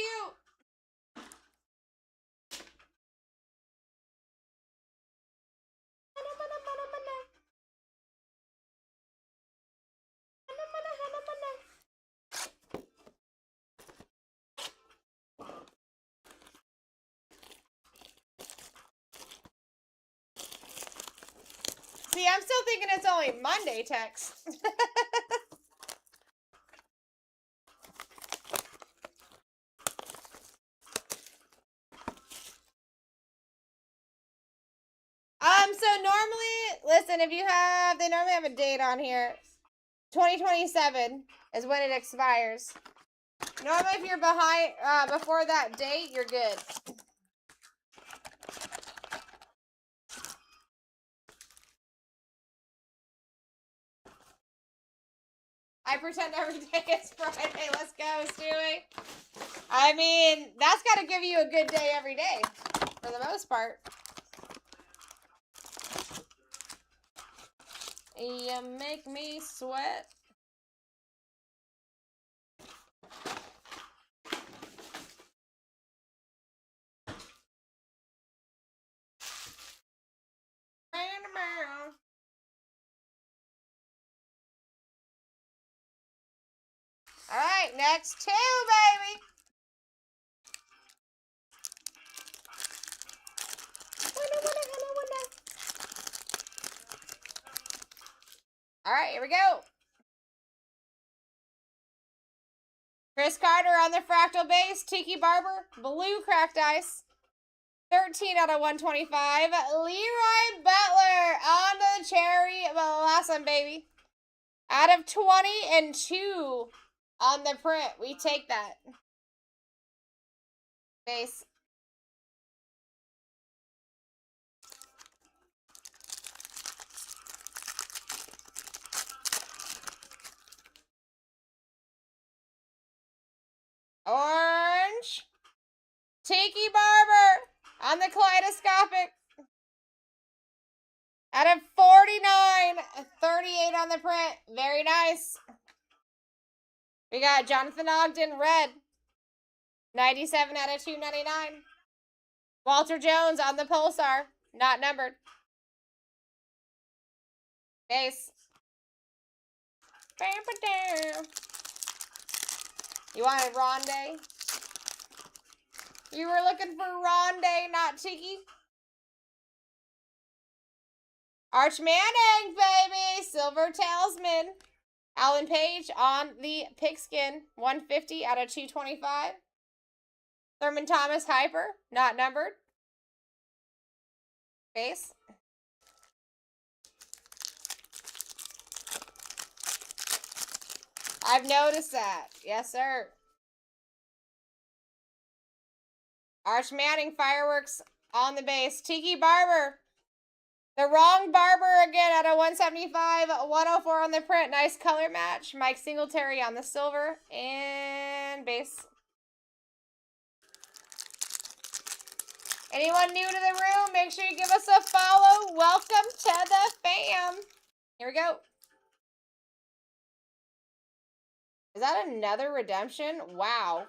See, I'm still thinking it's only Monday text. So normally, listen, if you have, they normally have a date on here. 2027 is when it expires. Normally, if you're behind, before that date, you're good. I pretend every day is Friday. Let's go, Stewie. I mean, that's got to give you a good day every day, for the most part. You make me sweat. All right, next 2, baby. All right, here we go. Chris Carter on the fractal base. Tiki Barber, blue cracked ice. 13 out of 125. Leroy Butler on the cherry blossom, baby. Out of 20 and 2 on the print. We take that. Base. Orange. Tiki Barber on the kaleidoscopic. Out of 49, 38 on the print. Very nice. We got Jonathan Ogden, red. 97 out of 299. Walter Jones on the Pulsar. Not numbered. Base. You wanted Rondé? You were looking for Rondé, not Tiki? Arch Manning, baby! Silver Talisman. Alan Page on the pigskin. 150 out of 225. Thurman Thomas Hyper, not numbered. Base. I've noticed that. Yes, sir. Arch Manning Fireworks on the base. Tiki Barber. The wrong Barber again out of 175. 104 on the print. Nice color match. Mike Singletary on the silver. And base. Anyone new to the room, make sure you give us a follow. Welcome to the fam. Here we go. Is that another redemption? Wow.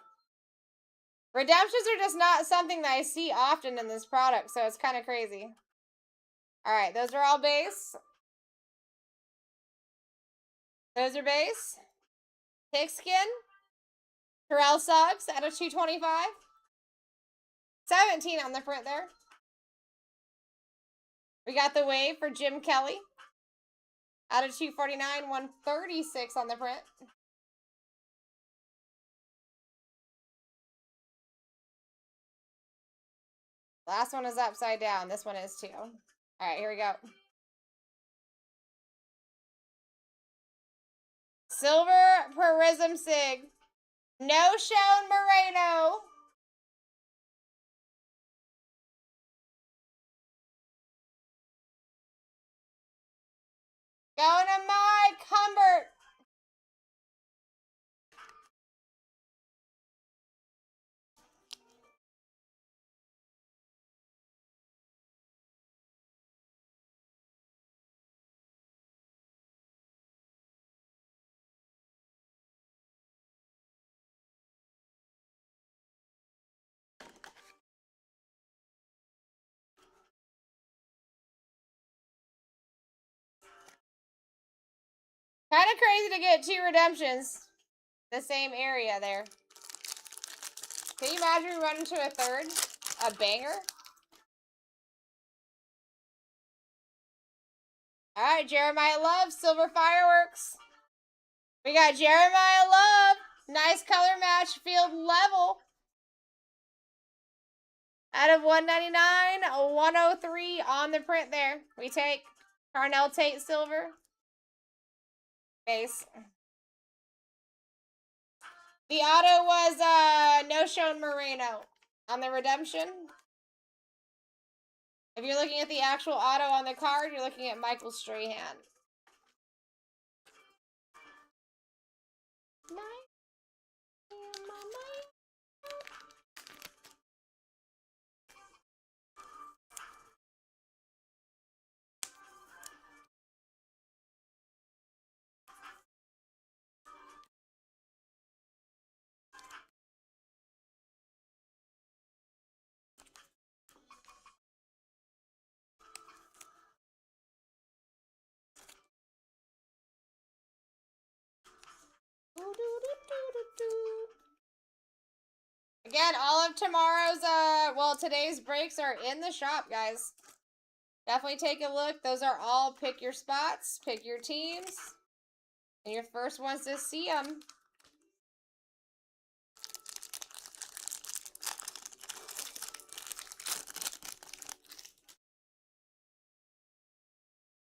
Redemptions are just not something that I see often in this product, so it's kind of crazy. All right, those are all base. Those are base. Pigskin. Terrell Suggs out of 225. 17 on the print there. We got the wave for Jim Kelly. Out of 249, 136 on the print. Last one is upside down. This one is too. All right, here we go. Silver Prism Sig. No Shown Moreno. Going to Mike Humbert. Kind of crazy to get 2 redemptions in the same area there. Can you imagine we run into a third? A banger? All right, Jeremiah Love, Silver Fireworks. We got Jeremiah Love. Nice color match, field level. Out of 199, 103 on the print there. We take Carnell Tate Silver. Base. The auto was No Shown Moreno on the redemption. If you're looking at the actual auto on the card, you're looking at Michael Strahan. Again, all of tomorrow's, well, today's breaks are in the shop, guys. Definitely take a look. Those are all pick your spots, pick your teams, and your first ones to see them.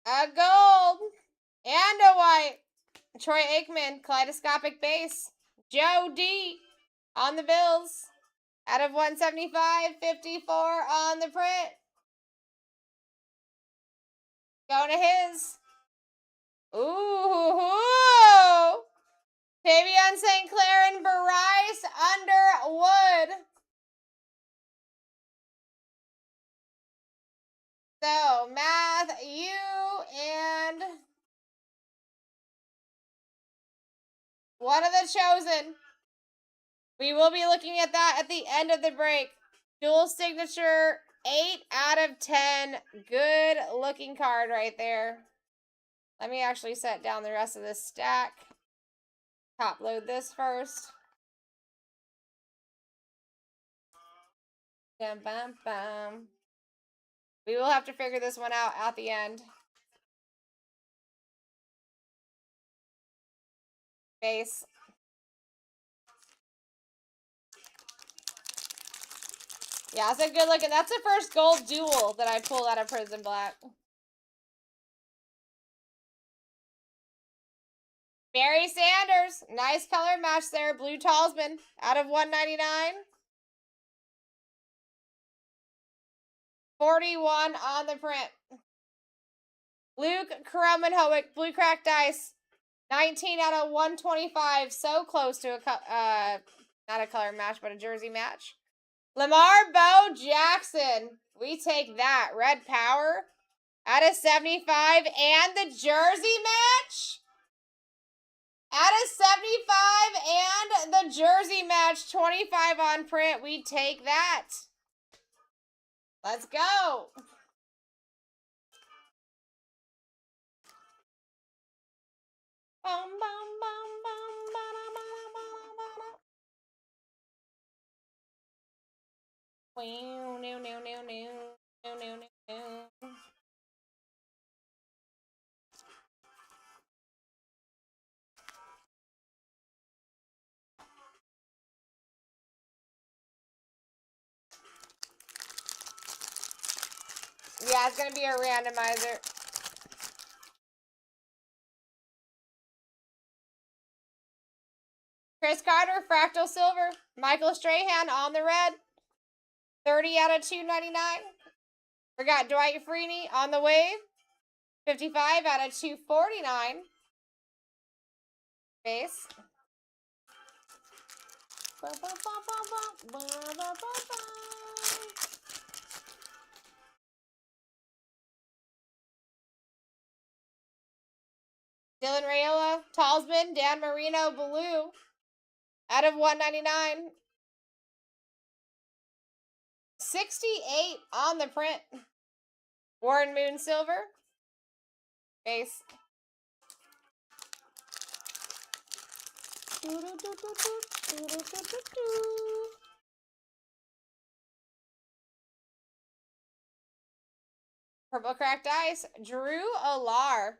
A gold and a white. Troy Aikman, kaleidoscopic base. Joe D on the Bills. Out of 175, 54 on the print. Going to his. Ooh. Tavion St. Clair and Bryce Underwood. So, Matthew and one of the chosen. We will be looking at that at the end of the break. Dual signature, 8 out of 10. Good looking card right there. Let me actually set down the rest of this stack. Top load this first. Bam, bam, bam. We will have to figure this one out at the end. Base. Yeah, it's a good looking. That's the first gold duel that I pulled out of Prison Black. Barry Sanders. Nice color match there. Blue Talisman out of 199. 41 on the print. Luke Krummenhoek. Blue Crack Dice. 19 out of 125. So close to a not a color match, but a jersey match. Lamar Bo Jackson. We take that. Red Power out of 75. And the jersey match. Out of 75 and the jersey match. 25 on print. We take that. Let's go. Bum, bum, bum, bum, ba-da, ba-da, ba-da, ba-da. Wow, no, no, no, no. No, no, no, no. Yeah, it's going to be a randomizer. Chris Carter, Fractal Silver. Michael Strahan on the red. 30 out of 299. We got Dwight Freeney on the wave. 55 out of 249. Base. Dylan Rayola, Talisman, Dan Marino, Blue. Out of 199. 68 on the print. Warren Moon Silver. Base. Purple Cracked Ice. Drew Alar.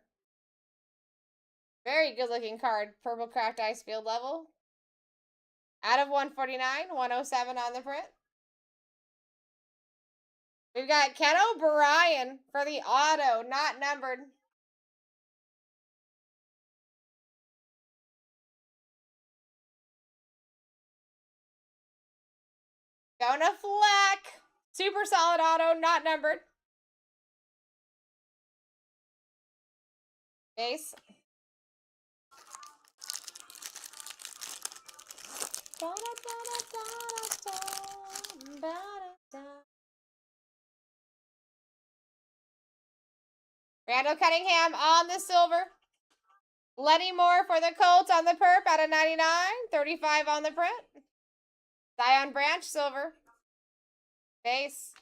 Very good looking card. Purple Cracked Ice field level. Out of 149. 107 on the print. We've got Ken O'Brien for the auto. Not numbered. Jonah Fleck. Super solid auto. Not numbered. Base. Randall Cunningham on the silver. Lenny Moore for the Colts on the perp out of 99. 35 on the print. Zion Branch silver. Base.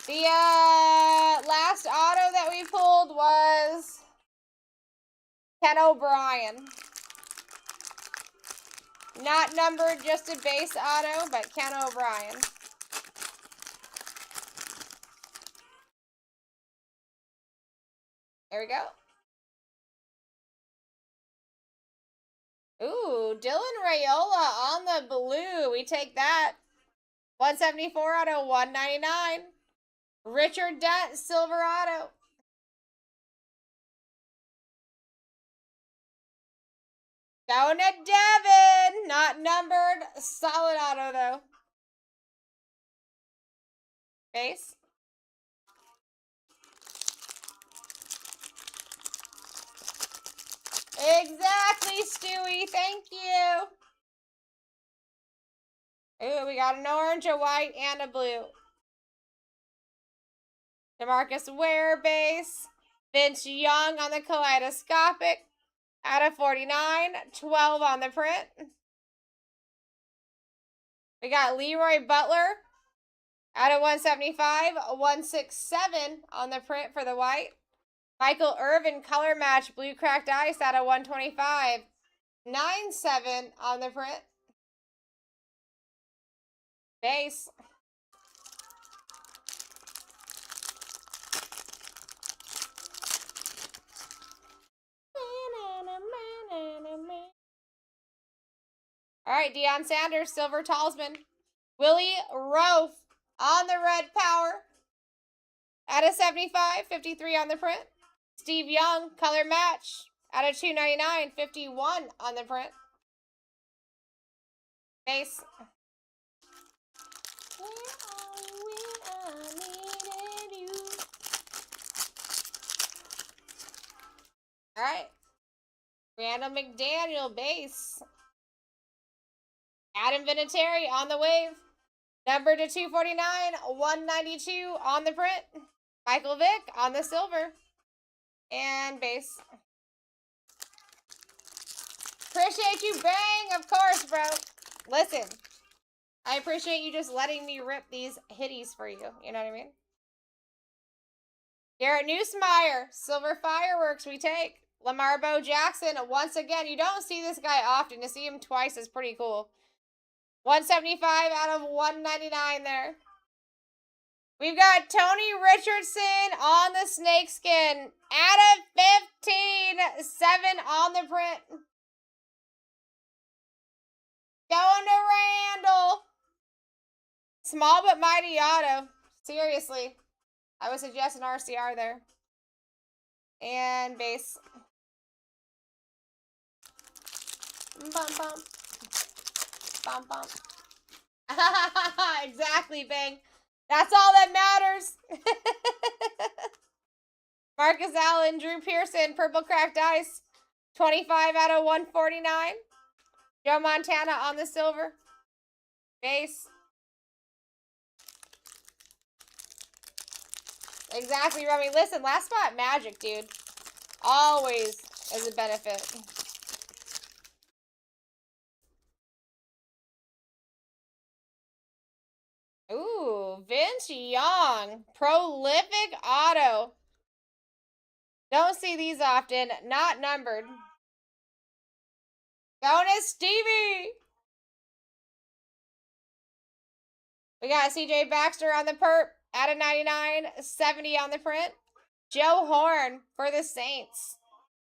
The last auto that we pulled was Ken O'Brien. Not numbered, just a base auto, but Ken O'Brien. There we go. Ooh, Dylan Rayola on the blue. We take that. 174 out of 199. Richard Dent, silver auto. Going to Devin. Not numbered. Solid auto, though. Base. Exactly, Stewie. Thank you. Ooh, we got an orange, a white, and a blue. DeMarcus Ware base. Vince Young on the kaleidoscopic. Out of 49. 12 on the print. We got Leroy Butler. Out of 175. 167 on the print for the white. Michael Irvin color match. Blue cracked ice out of 125. 9-7 on the print. Base. All right, Deion Sanders, silver talisman. Willie Roaf on the red power. Out of 75, 53 on the print. Steve Young, color match. Out of 299, 51 on the print. Base. All right. Randall McDaniel, base. Adam Vinatieri on the wave. Number to 249, 192 on the print. Michael Vick on the silver. And base. Appreciate you, Bang, of course, bro. Listen, I appreciate you just letting me rip these hitties for you. You know what I mean? Garrett Nussmeier, silver fireworks we take. Lamar Bo Jackson, once again, you don't see this guy often. To see him twice is pretty cool. 175 out of 199 there. We've got Tony Richardson on the snakeskin. Out of 15. 7 on the print. Going to Randall. Small but mighty auto. Seriously. I would suggest an RCR there. And base. Bum, bum. Bum, bum. Exactly, Bang. That's all that matters. Marcus Allen, Drew Pearson, purple cracked ice. 25 out of 149. Joe Montana on the silver. Base. Exactly, Rummy. Listen, last spot magic, dude. Always is a benefit. Ooh, Vince Young. Prolific auto. Don't see these often. Not numbered. Going to Stevie. We got CJ Baxter on the perp. Out of 99. 70 on the print. Joe Horn for the Saints.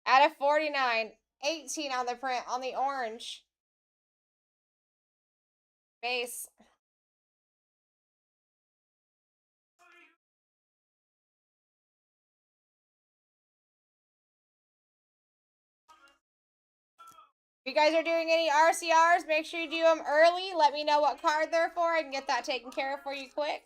Out of 49. 18 on the print on the orange. Base. If you guys are doing any RCRs, make sure you do them early. Let me know what card they're for. I can get that taken care of for you quick.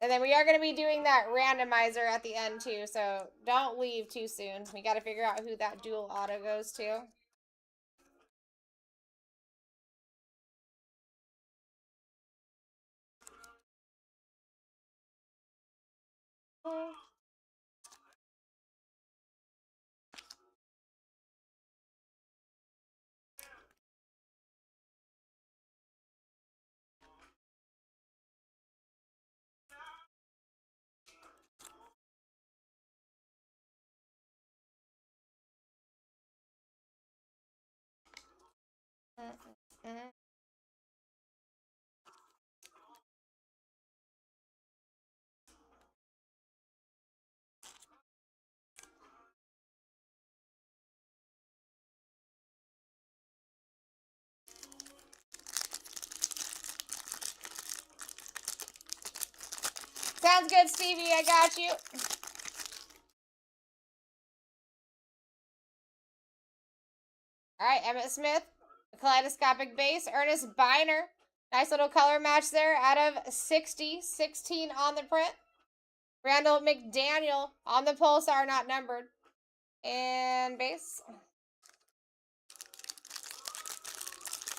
And then we are going to be doing that randomizer at the end too, so don't leave too soon. We got to figure out who that dual auto goes to. Sounds good, Stevie. I got you. All right, Emmett Smith, kaleidoscopic base. Ernest Biner, nice little color match there out of 60. 16 on the print. Randall McDaniel on the Pulsar, not numbered. And base.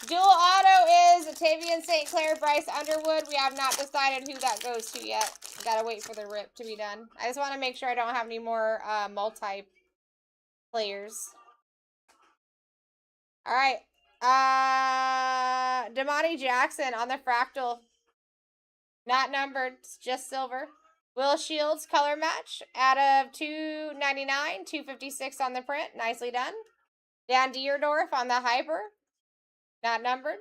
Dual auto is Tavian St. Clair, Bryce Underwood. We have not decided who that goes to yet. Gotta wait for the rip to be done. I just want to make sure I don't have any more multi-players. All right. Damani Jackson on the Fractal. Not numbered, it's just silver. Will Shields color match out of 299, 256 on the print. Nicely done. Dan Dierdorf on the Hyper. Not numbered.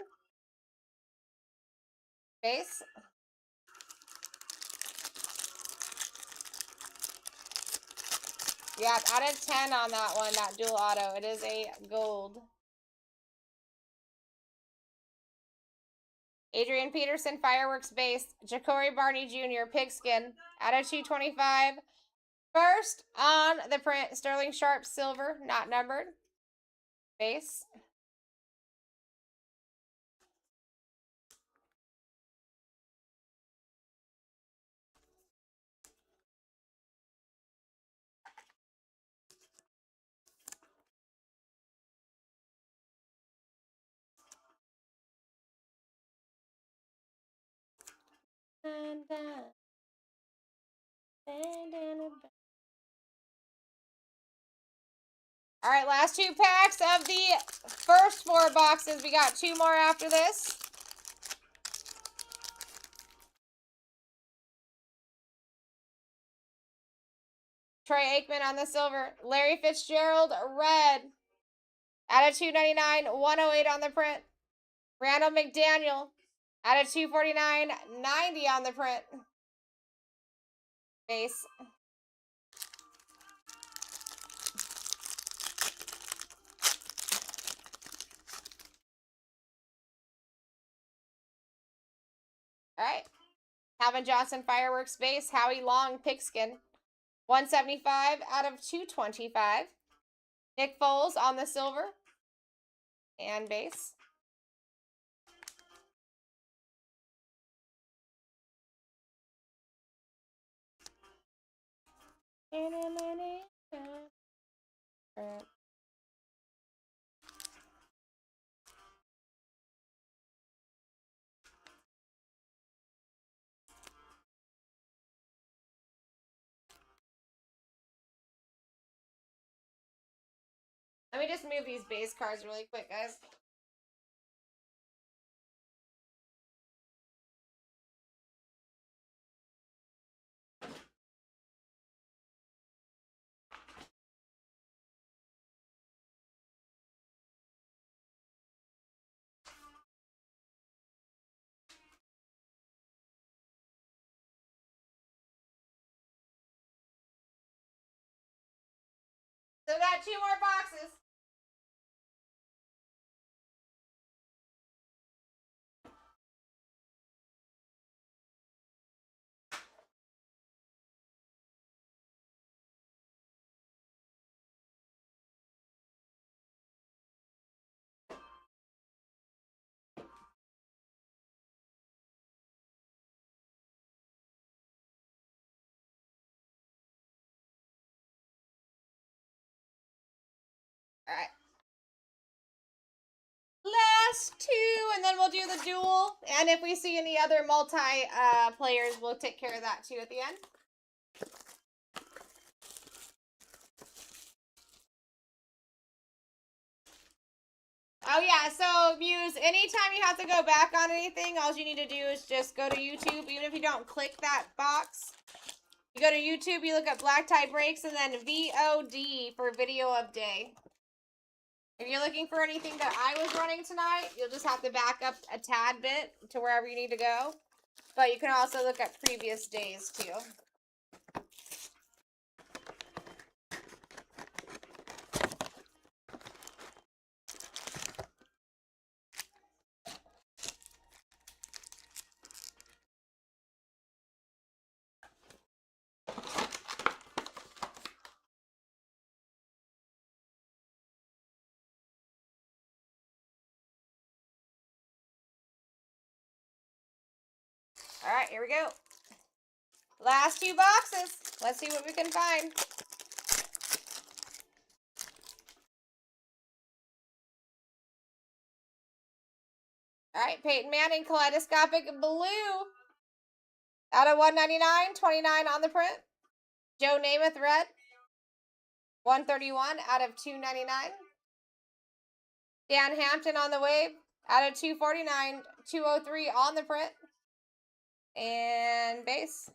Base. Yeah, out of 10 on that one, that dual auto. It is a gold. Adrian Peterson, Fireworks base. Ja'Cory Barney Jr., Pigskin. Out of 225. First on the print, Sterling Sharp, silver, not numbered. Base. All right, last 2 packs of the first 4 boxes. We got 2 more after this. Troy Aikman on the silver. Larry Fitzgerald, red. Out of 299, 108 on the print. Randall McDaniel, out of 249, 90 on the print. Base. All right. Calvin Johnson, Fireworks base. Howie Long, Pigskin. 175 out of 225. Nick Foles on the silver. And base. Let me just move these base cards really quick, guys. So we got 2 more boxes. All right. Last 2, and then we'll do the duel. And if we see any other players, we'll take care of that too at the end. Oh yeah, so Muse, anytime you have to go back on anything, all you need to do is just go to YouTube. Even if you don't click that box, you go to YouTube, you look up BlackTie Breaks, and then VOD for video of day. If you're looking for anything that I was running tonight, you'll just have to back up a tad bit to wherever you need to go. But you can also look at previous days too. All right, here we go. Last 2 boxes. Let's see what we can find. All right, Peyton Manning, kaleidoscopic blue. Out of 199, 29 on the print. Joe Namath, red. 131 out of 299. Dan Hampton on the wave. Out of 249, 203 on the print. And base.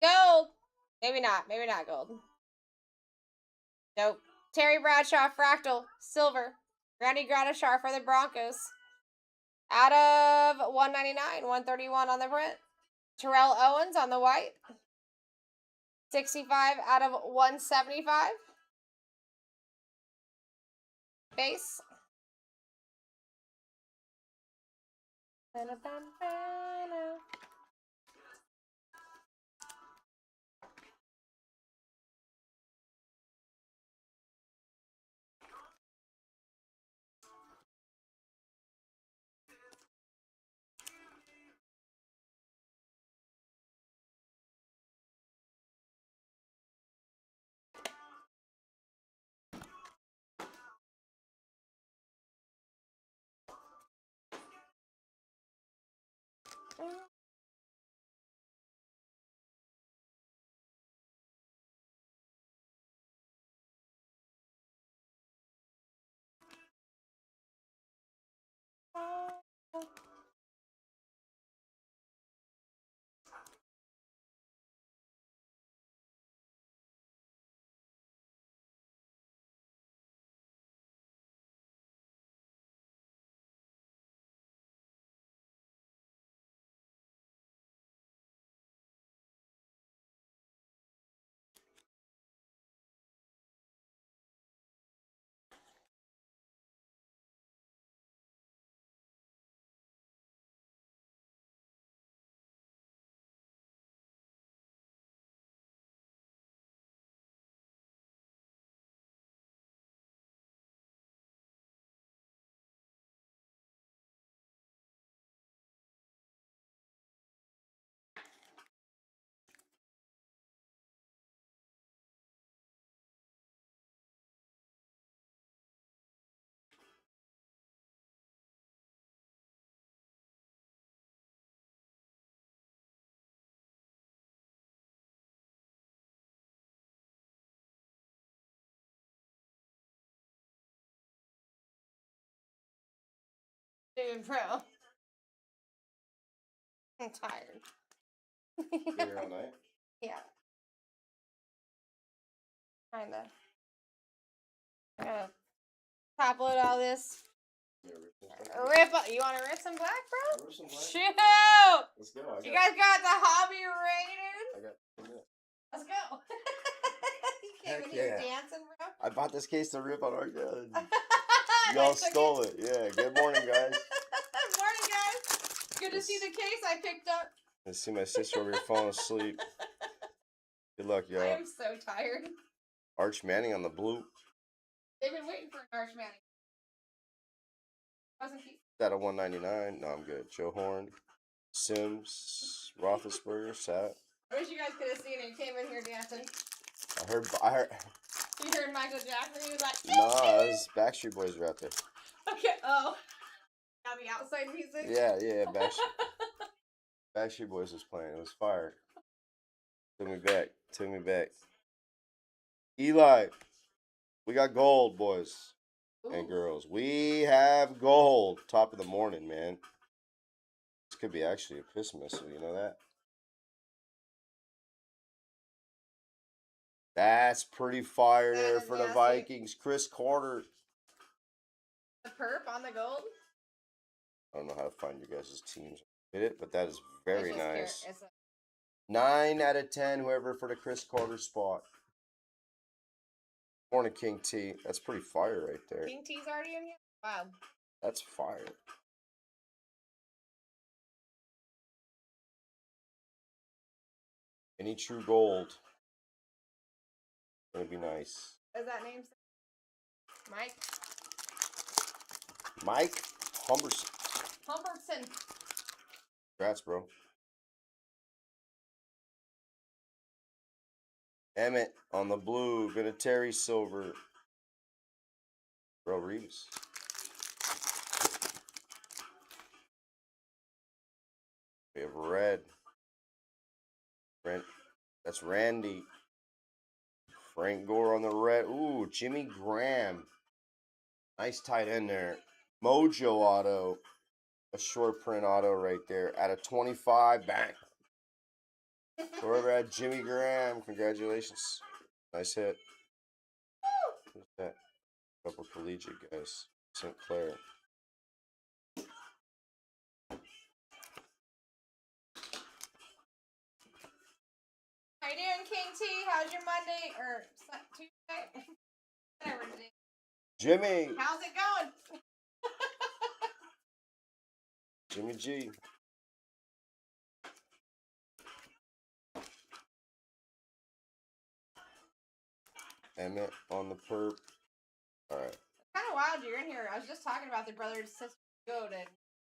Gold. Maybe not. Maybe not gold. Nope. Terry Bradshaw, fractal, silver. Randy Gradishar for the Broncos. Out of 199, 131 on the print. Terrell Owens on the white. 65 out of 175. Base. Dude, bro. I'm tired. Been here all night? Yeah. Kinda. I'm gonna top load all this. Yeah, rip You wanna rip some black, bro? some black. Shoot! Let's go. You guys got the hobby ready, dude? I got 2 minutes. Let's go. You came Heck in here yeah. dancing, bro. I bought this case to rip on our gun. I Y'all took stole it. Yeah. Good morning, guys. Morning, guys. Good to see the case I picked up. Let's see my sister over here falling asleep. Good luck, I y'all. am so tired. Arch Manning on the blue. They've been waiting for an Arch Manning. Wasn't he? Out of 199. No, I'm good. Joe Horn, Sims, Roethlisberger, Sat. I wish you guys could have seen it. He came in here dancing. I heard. You heard Michael Jackson. He was like, Nah, those Backstreet Boys were out there. okay. Oh. Now the outside music. Yeah. Backstreet Boys was playing. It was fire. Took me back. Eli, we got gold, boys and girls. We have gold. Top of the morning, man. This could be actually a piss missile. You know that? That's pretty fire there for the Vikings. Chris Carter. The perp on the gold. I don't know how to find your guys' teams. Hit it, but that is very It's just nice. It's 9 out of 10, whoever for the Chris Carter spot. Morning, King T. That's pretty fire right there. King T's already in here? Wow. That's fire. Any true gold. Gonna be nice. What is that name? Mike? Mike Humberson. Humberson. Congrats, bro. Emmett on the blue. Vinatieri silver. Bro Reeves. We have red. That's Randy. Frank Gore on the red. Ooh, Jimmy Graham. Nice tight end there. Mojo auto. A short print auto right there. At a 25. Bang. Whoever had Jimmy Graham. Congratulations. Nice hit. Who's that? A couple collegiate guys. St. Clair. How you doing, King T? How's your Monday or Tuesday? Whatever it is. Jimmy. How's it going? Jimmy G. Emmett on the perp. All right. Kind of wild you're in here. I was just talking about their brother and sister go to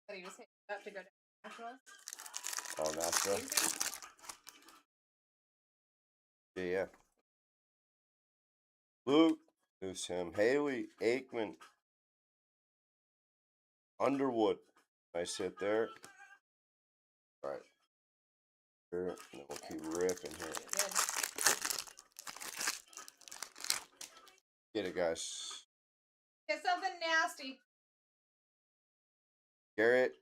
that he was hitting up to go to nationals. Oh, Nashville. Yeah. Luke. Who's him? Haley. Aikman. Underwood. Nice hit there. All right. Here. And then we'll keep ripping here. Get it, guys. Get something nasty. Garrett.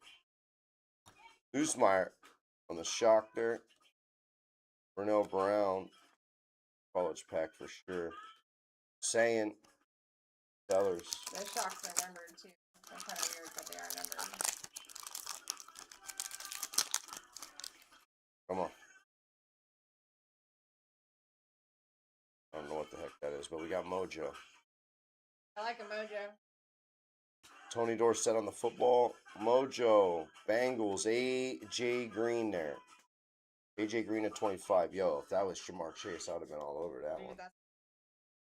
Usmeyer on the shock there. Vernell Brown. College pack for sure. Saying. Sellers. Those shocks are numbered too. They're kind of weird, but they are numbered. Come on. I don't know what the heck that is, but we got Mojo. I like a Mojo. Tony Dorsett on the football. Mojo. Bengals. A.J. Green there. A.J. Green at 25. Yo, if that was Jamar Chase, I would have been all over that one. But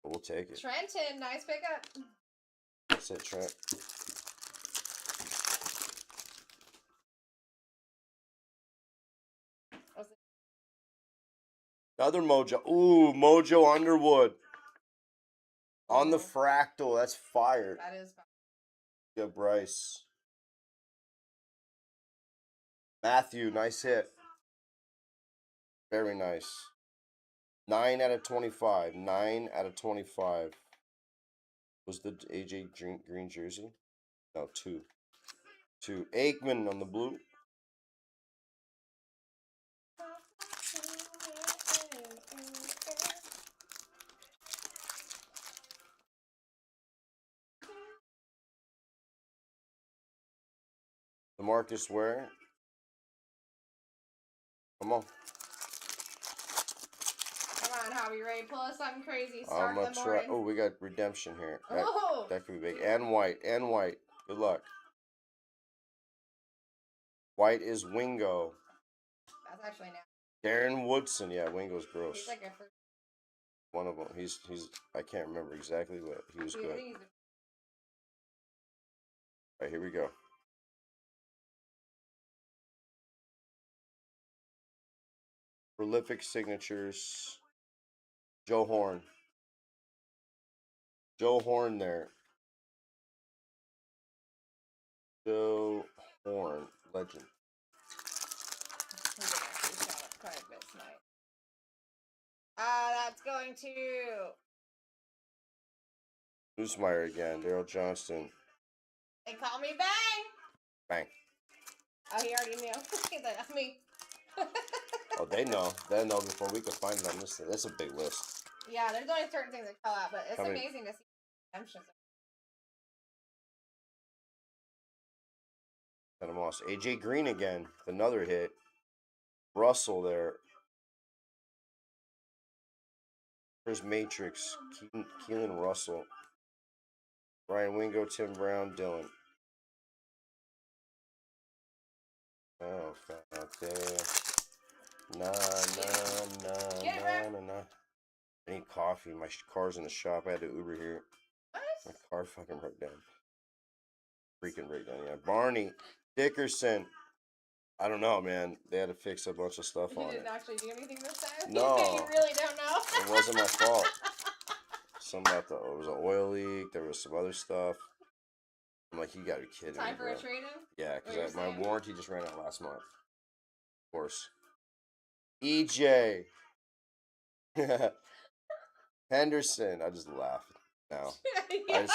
we'll take it. Trenton, nice pickup. That's it, Trent. Another Mojo. Ooh, Mojo Underwood. On the fractal. That's fire. That is fire. Yeah, Bryce. Matthew, nice hit. Very nice. 9 out of 25. 9 out of 25. Was the AJ Green jersey? No, 2. 2. Aikman on the blue. DeMarcus Ware. Come on. Come on, Hobby Ray. Pull us something crazy. Start I'm gonna the try. morning. Oh, we got redemption here. Oh. That could be big. And white. And white. Good luck. White is Wingo. That's actually now. Darren Woodson. Yeah, Wingo's gross. He's like a first. One of them. He's. I can't remember exactly, but he was good. All right, here we go. Prolific signatures. Joe Horn. Joe Horn there. Joe Horn, legend. That's going to Usmeyer again. Daryl Johnston. They call me Bang. Bang. Oh, he already knew. He's like, that's me. Oh, they know. They know before we can find it on this. That's a big list. Yeah, there's only certain things that call out, but it's How many- amazing to see redemptions. Got him lost. AJ Green again. Another hit. Russell there. There's Matrix. Keelan Russell. Ryan Wingo, Tim Brown, Dylan. Oh, fuck. Okay. Nah. I need coffee. My car's in the shop. I had to Uber here. What? My car fucking broke down. Freaking break down, yeah. Barney Dickerson. I don't know, man. They had to fix a bunch of stuff You on didn't it. actually do anything this time? No. You really don't know? It wasn't my fault. Something about it was an oil leak. There was some other stuff. I'm like, you gotta be kidding me, Time for bro. a trade-in? Yeah, What you're because my saying? warranty just ran out last month. Of course. EJ. Henderson. I just laugh now. Yeah.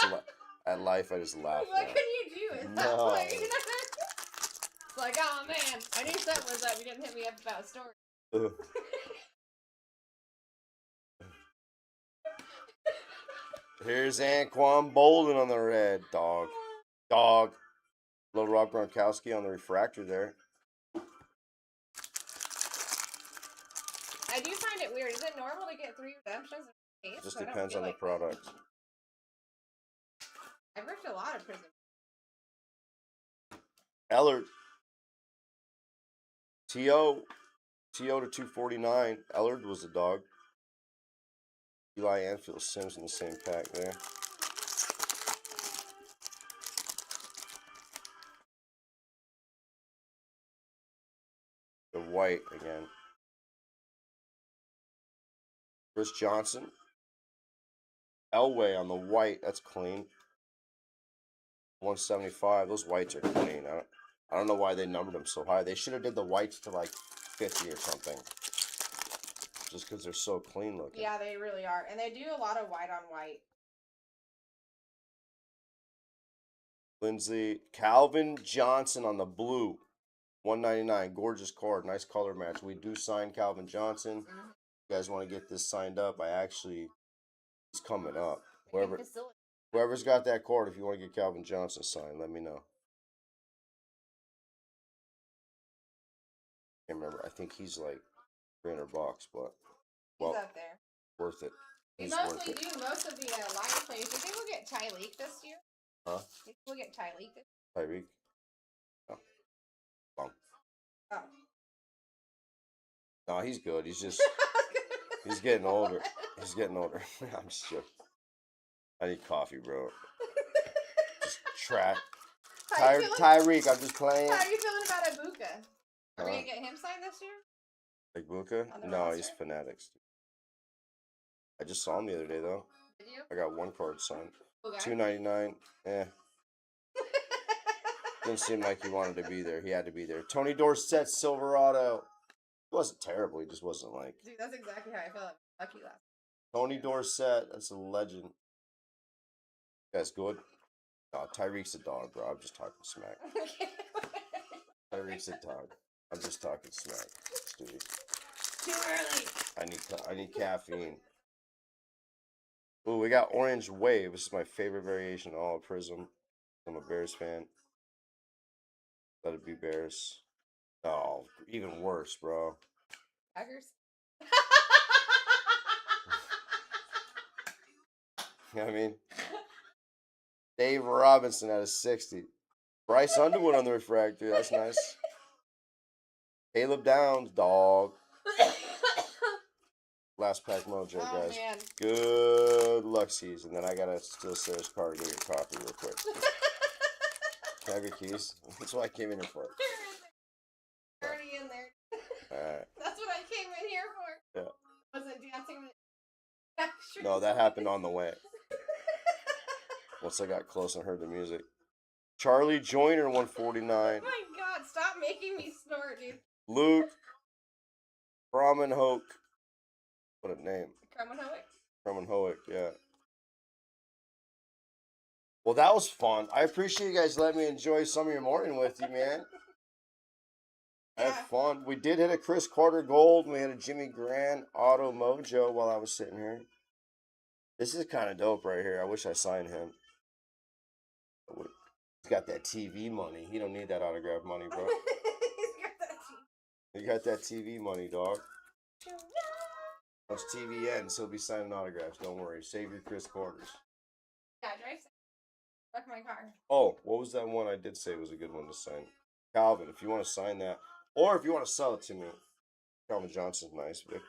At life, I just laugh What now. can you do at that No. point? It's like, oh man, I knew something was up. You didn't hit me up about a story. Ugh. Here's Anquan Bolden on the red. Dog. Little Rob Gronkowski on the refractor there. I do find it weird. Is it normal to get 3 redemptions in a case? Just I don't depends feel on the like that. product. I've ripped a lot of prison. Ellard. T.O. to 249. Ellard was the dog. Eli Anfield Sims in the same pack there. The white again. Chris Johnson. Elway on the white. That's clean. 175. Those whites are clean. I don't know why they numbered them so high. They should have did the whites to like 50 or something. Just because they're so clean looking. Yeah, they really are. And they do a lot of white on white. Lindsay. Calvin Johnson on the blue. 199. Gorgeous card. Nice color match. We do sign Calvin Johnson. Mm-hmm. You guys want to get this signed up? He's coming up. Whoever. Whoever's got that card, if you want to get Calvin Johnson signed, let me know. Can't remember. I think he's like $300, but He's up there. worth it. We He's mostly worth it. do most of the live plays. Did people get Tyreek this year? Huh? Did people get Tyreek this Tyreek? No. Bum. Oh. No, he's good. He's just he's getting older. He's getting older. I'm just joking. I need coffee, bro. Just track. Tyreek, I'm just playing. How are you feeling about Ibuka? Are we Huh? gonna get him signed this year? Like Buka? On the No, roster? he's Fanatics. I just saw him the other day though. Did you? I got one card signed. Okay. $2.99. Didn't seem like he wanted to be there. He had to be there. Tony Dorsett, Silverado. He wasn't terrible. He just wasn't like Dude, that's exactly how I felt. Lucky last. Tony Dorsett. That's a legend. That's good. No, Tyreek's a dog, bro. I'm just talking smack. Tyreek's a dog. I'm just talking smack. Stewie. Too early. I need caffeine. Ooh, we got Orange Wave. This is my favorite variation of all of Prism. I'm a Bears fan. Let it be Bears. Oh, even worse, bro. Packers. You know what I mean? Dave Robinson at a 60. Bryce Underwood on the refractor. That's nice. Caleb Downs, dog. Last pack mojo, Oh guys. man. Good luck season. Then I gotta steal Sarah's car to go get coffee real quick. Can I have your keys? That's what I came in here for. They're already in there. Alright. That's what I came in here for. Yeah. Wasn't dancing with extra. No, that happened on the way. Once I got close and heard the music. Charlie Joyner, 149. Oh my god, stop making me snort, dude. Luke Kramenhoek. What a name. Kramenhoek, yeah. Well, that was fun. I appreciate you guys letting me enjoy some of your morning with you, man. I had fun. We did hit a Chris Carter gold. We had a Jimmy Grant auto mojo while I was sitting here. This is kind of dope right here. I wish I signed him. He's got that TV money. He don't need that autograph money, bro. You got that TV money, dog. Once TV ends, he'll be signing autographs. Don't worry. Save your Chris Carters. Yeah, drive. Wreck my car. Oh, what was that one I did say was a good one to sign? Calvin, if you want to sign that. Or if you want to sell it to me. Calvin Johnson's nice, Vic.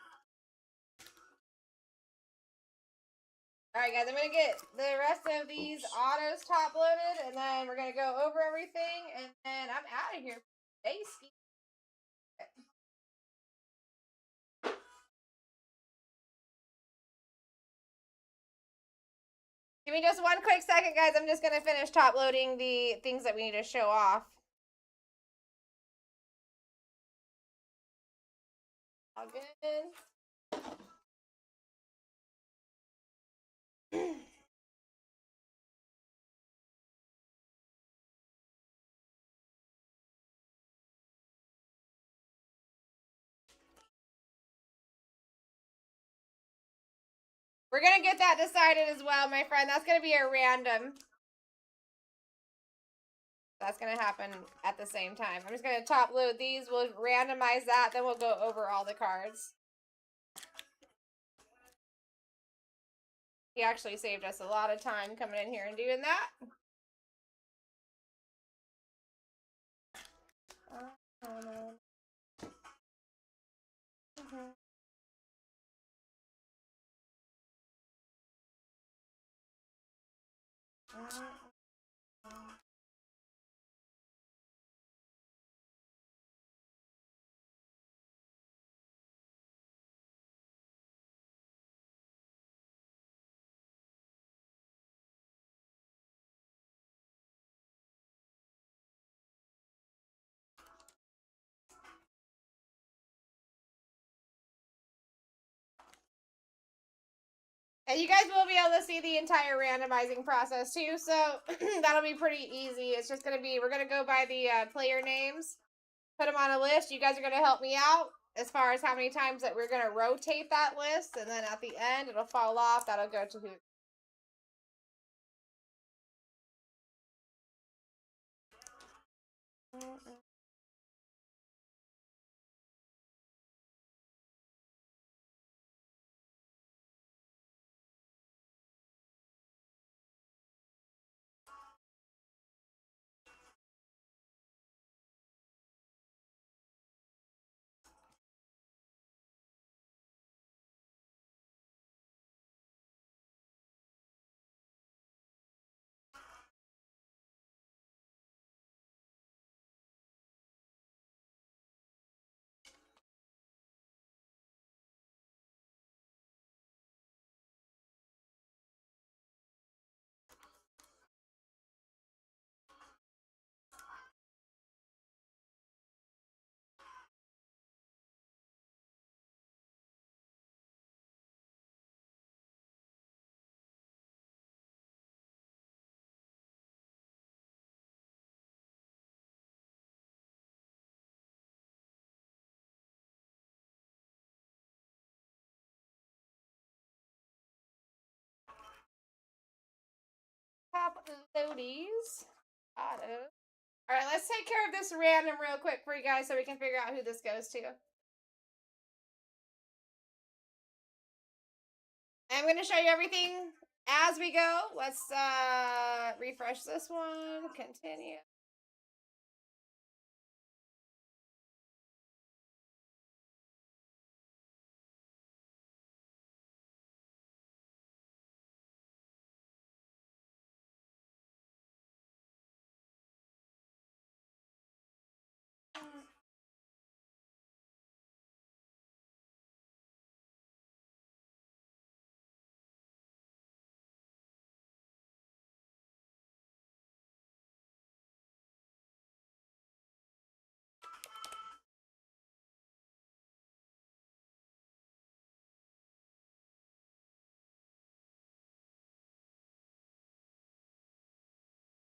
Alright guys, I'm gonna get the rest of these autos top loaded, and then we're gonna go over everything, and then I'm out of here. Tasty. Give me just one quick second, guys. I'm just gonna finish top loading the things that we need to show off. All good. We're gonna get that decided as well, my friend. That's gonna be a random. That's gonna happen at the same time. I'm just gonna top load these. We'll randomize that, then we'll go over all the cards. He actually saved us a lot of time coming in here and doing that. And you guys will be able to see the entire randomizing process too, so that'll be pretty easy. It's just going to be, we're going to go by the player names, put them on a list. You guys are going to help me out as far as how many times that we're going to rotate that list, and then at the end, it'll fall off. That'll go to who. Top loadies. Auto. All right, let's take care of this random real quick for you guys so we can figure out who this goes to. I'm going to show you everything as we go. Let's refresh this one. Continue.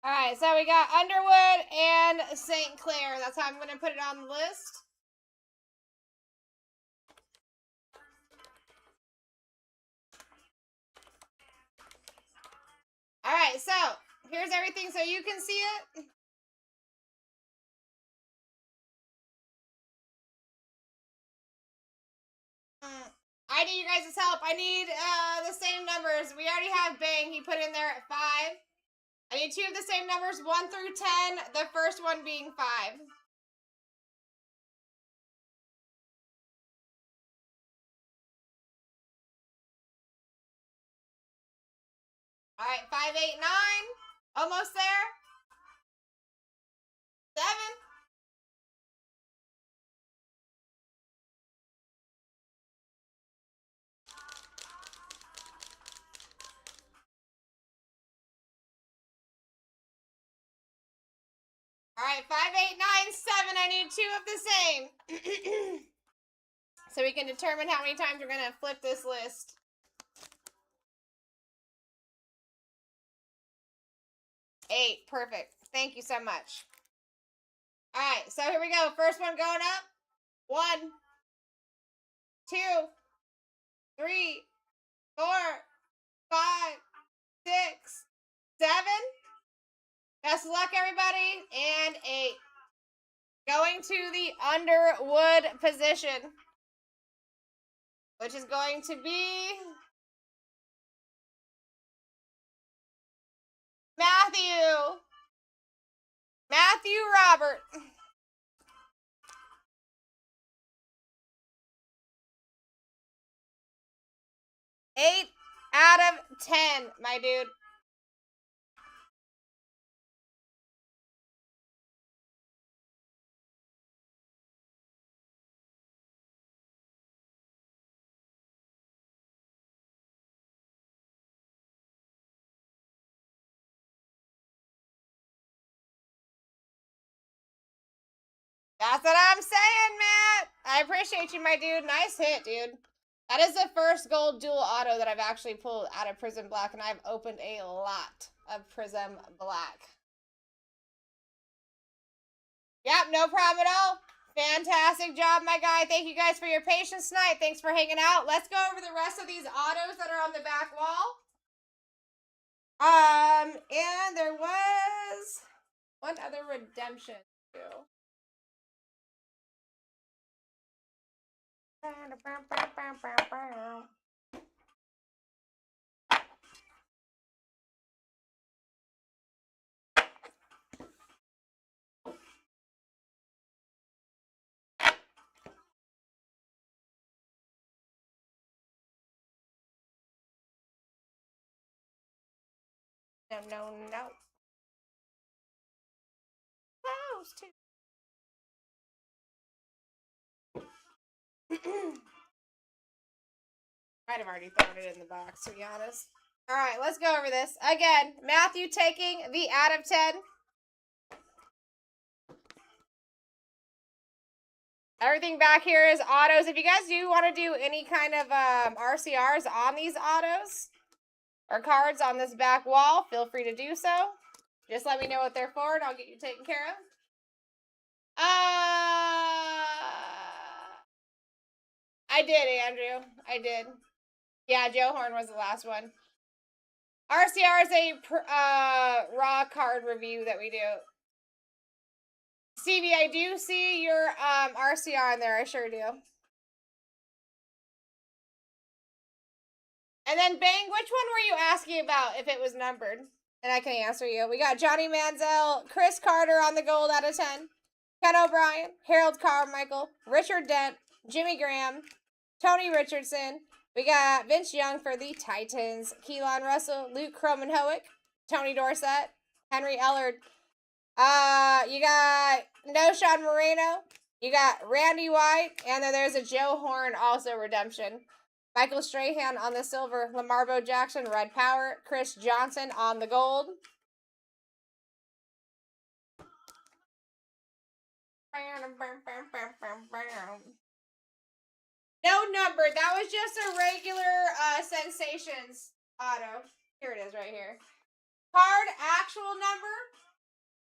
All right, so we got Underwood and St. Clair. That's how I'm going to put it on the list. All right, so here's everything so you can see it. I need you guys' help. I need the same numbers. We already have Bang. He put in there at 5. I need 2 of the same numbers, 1 through 10. The first one being 5. All right, 5, 8, 9. Almost there. 7. All right, 5, 8, 9, 7. I need 2 of the same. So we can determine how many times we're going to flip this list. 8. Perfect. Thank you so much. All right, so here we go. First one going up. 1, 2, 3, 4, 5, 6, 7. Best of luck, everybody. And 8. Going to the Underwood position, which is going to be Matthew Robert. 8 out of 10, my dude. That's what I'm saying, Matt. I appreciate you, my dude. Nice hit, dude. That is the first gold dual auto that I've actually pulled out of Prism Black, and I've opened a lot of Prism Black. Yep, no problem at all. Fantastic job, my guy. Thank you guys for your patience tonight. Thanks for hanging out. Let's go over the rest of these autos that are on the back wall. And there was one other redemption too. No. Those two. Might have already thrown it in the box, to be honest. All right, let's go over this. Again, Matthew taking the out of 10. Everything back here is autos. If you guys do want to do any kind of RCRs on these autos or cards on this back wall, feel free to do so. Just let me know what they're for and I'll get you taken care of. I did, Andrew. I did. Yeah, Joe Horn was the last one. RCR is a raw card review that we do. Stevie, I do see your RCR in there. I sure do. And then Bang, which one were you asking about if it was numbered? And I can answer you. We got Johnny Manziel, Chris Carter on the gold out of 10. Ken O'Brien, Harold Carmichael, Richard Dent, Jimmy Graham, Tony Richardson. We got Vince Young for the Titans, Keelan Russell, Luke Croman-Howick, Tony Dorsett, Henry Ellard. You got Noshawn Moreno. You got Randy White. And then there's a Joe Horn, also redemption. Michael Strahan on the silver. Lamarbo Jackson, red power. Chris Johnson on the gold. No number. That was just a regular Sensations auto. Here it is right here. Card actual number.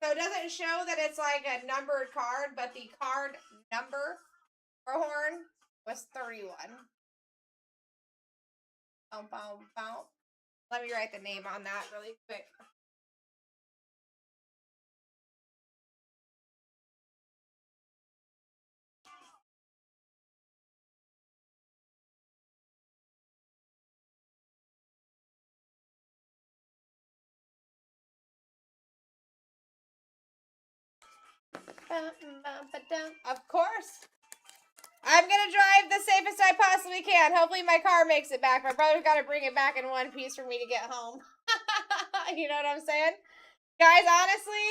So it doesn't show that it's like a numbered card, but the card number for Horn was 31. Boom, boom, boom. Let me write the name on that really quick. Of course. I'm going to drive the safest I possibly can. Hopefully my car makes it back. My brother's got to bring it back in one piece for me to get home. You know what I'm saying? Guys, honestly,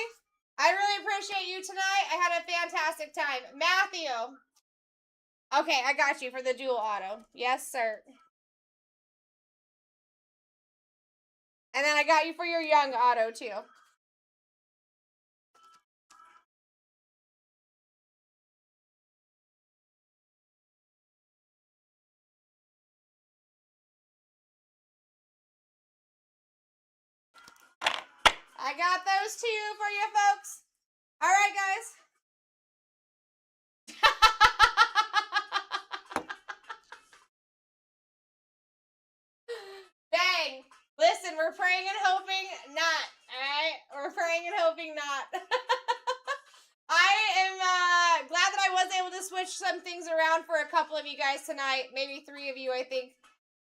I really appreciate you tonight. I had a fantastic time. Matthew. Okay, I got you for the dual auto. Yes, sir. And then I got you for your young auto, too. I got those two for you folks. All right, guys. Bang. Listen, we're praying and hoping not. All right? We're praying and hoping not. I am glad that I was able to switch some things around for a couple of you guys tonight. Maybe 3 of you, I think.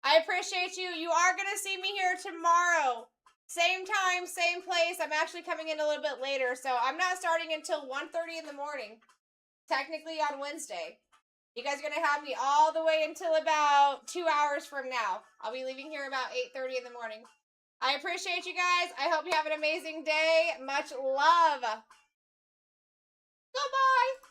I appreciate you. You are going to see me here tomorrow. Same time, same place. I'm actually coming in a little bit later, so I'm not starting until 1:30 in the morning. Technically on Wednesday. You guys are going to have me all the way until about 2 hours from now. I'll be leaving here about 8:30 in the morning. I appreciate you guys. I hope you have an amazing day. Much love. Goodbye.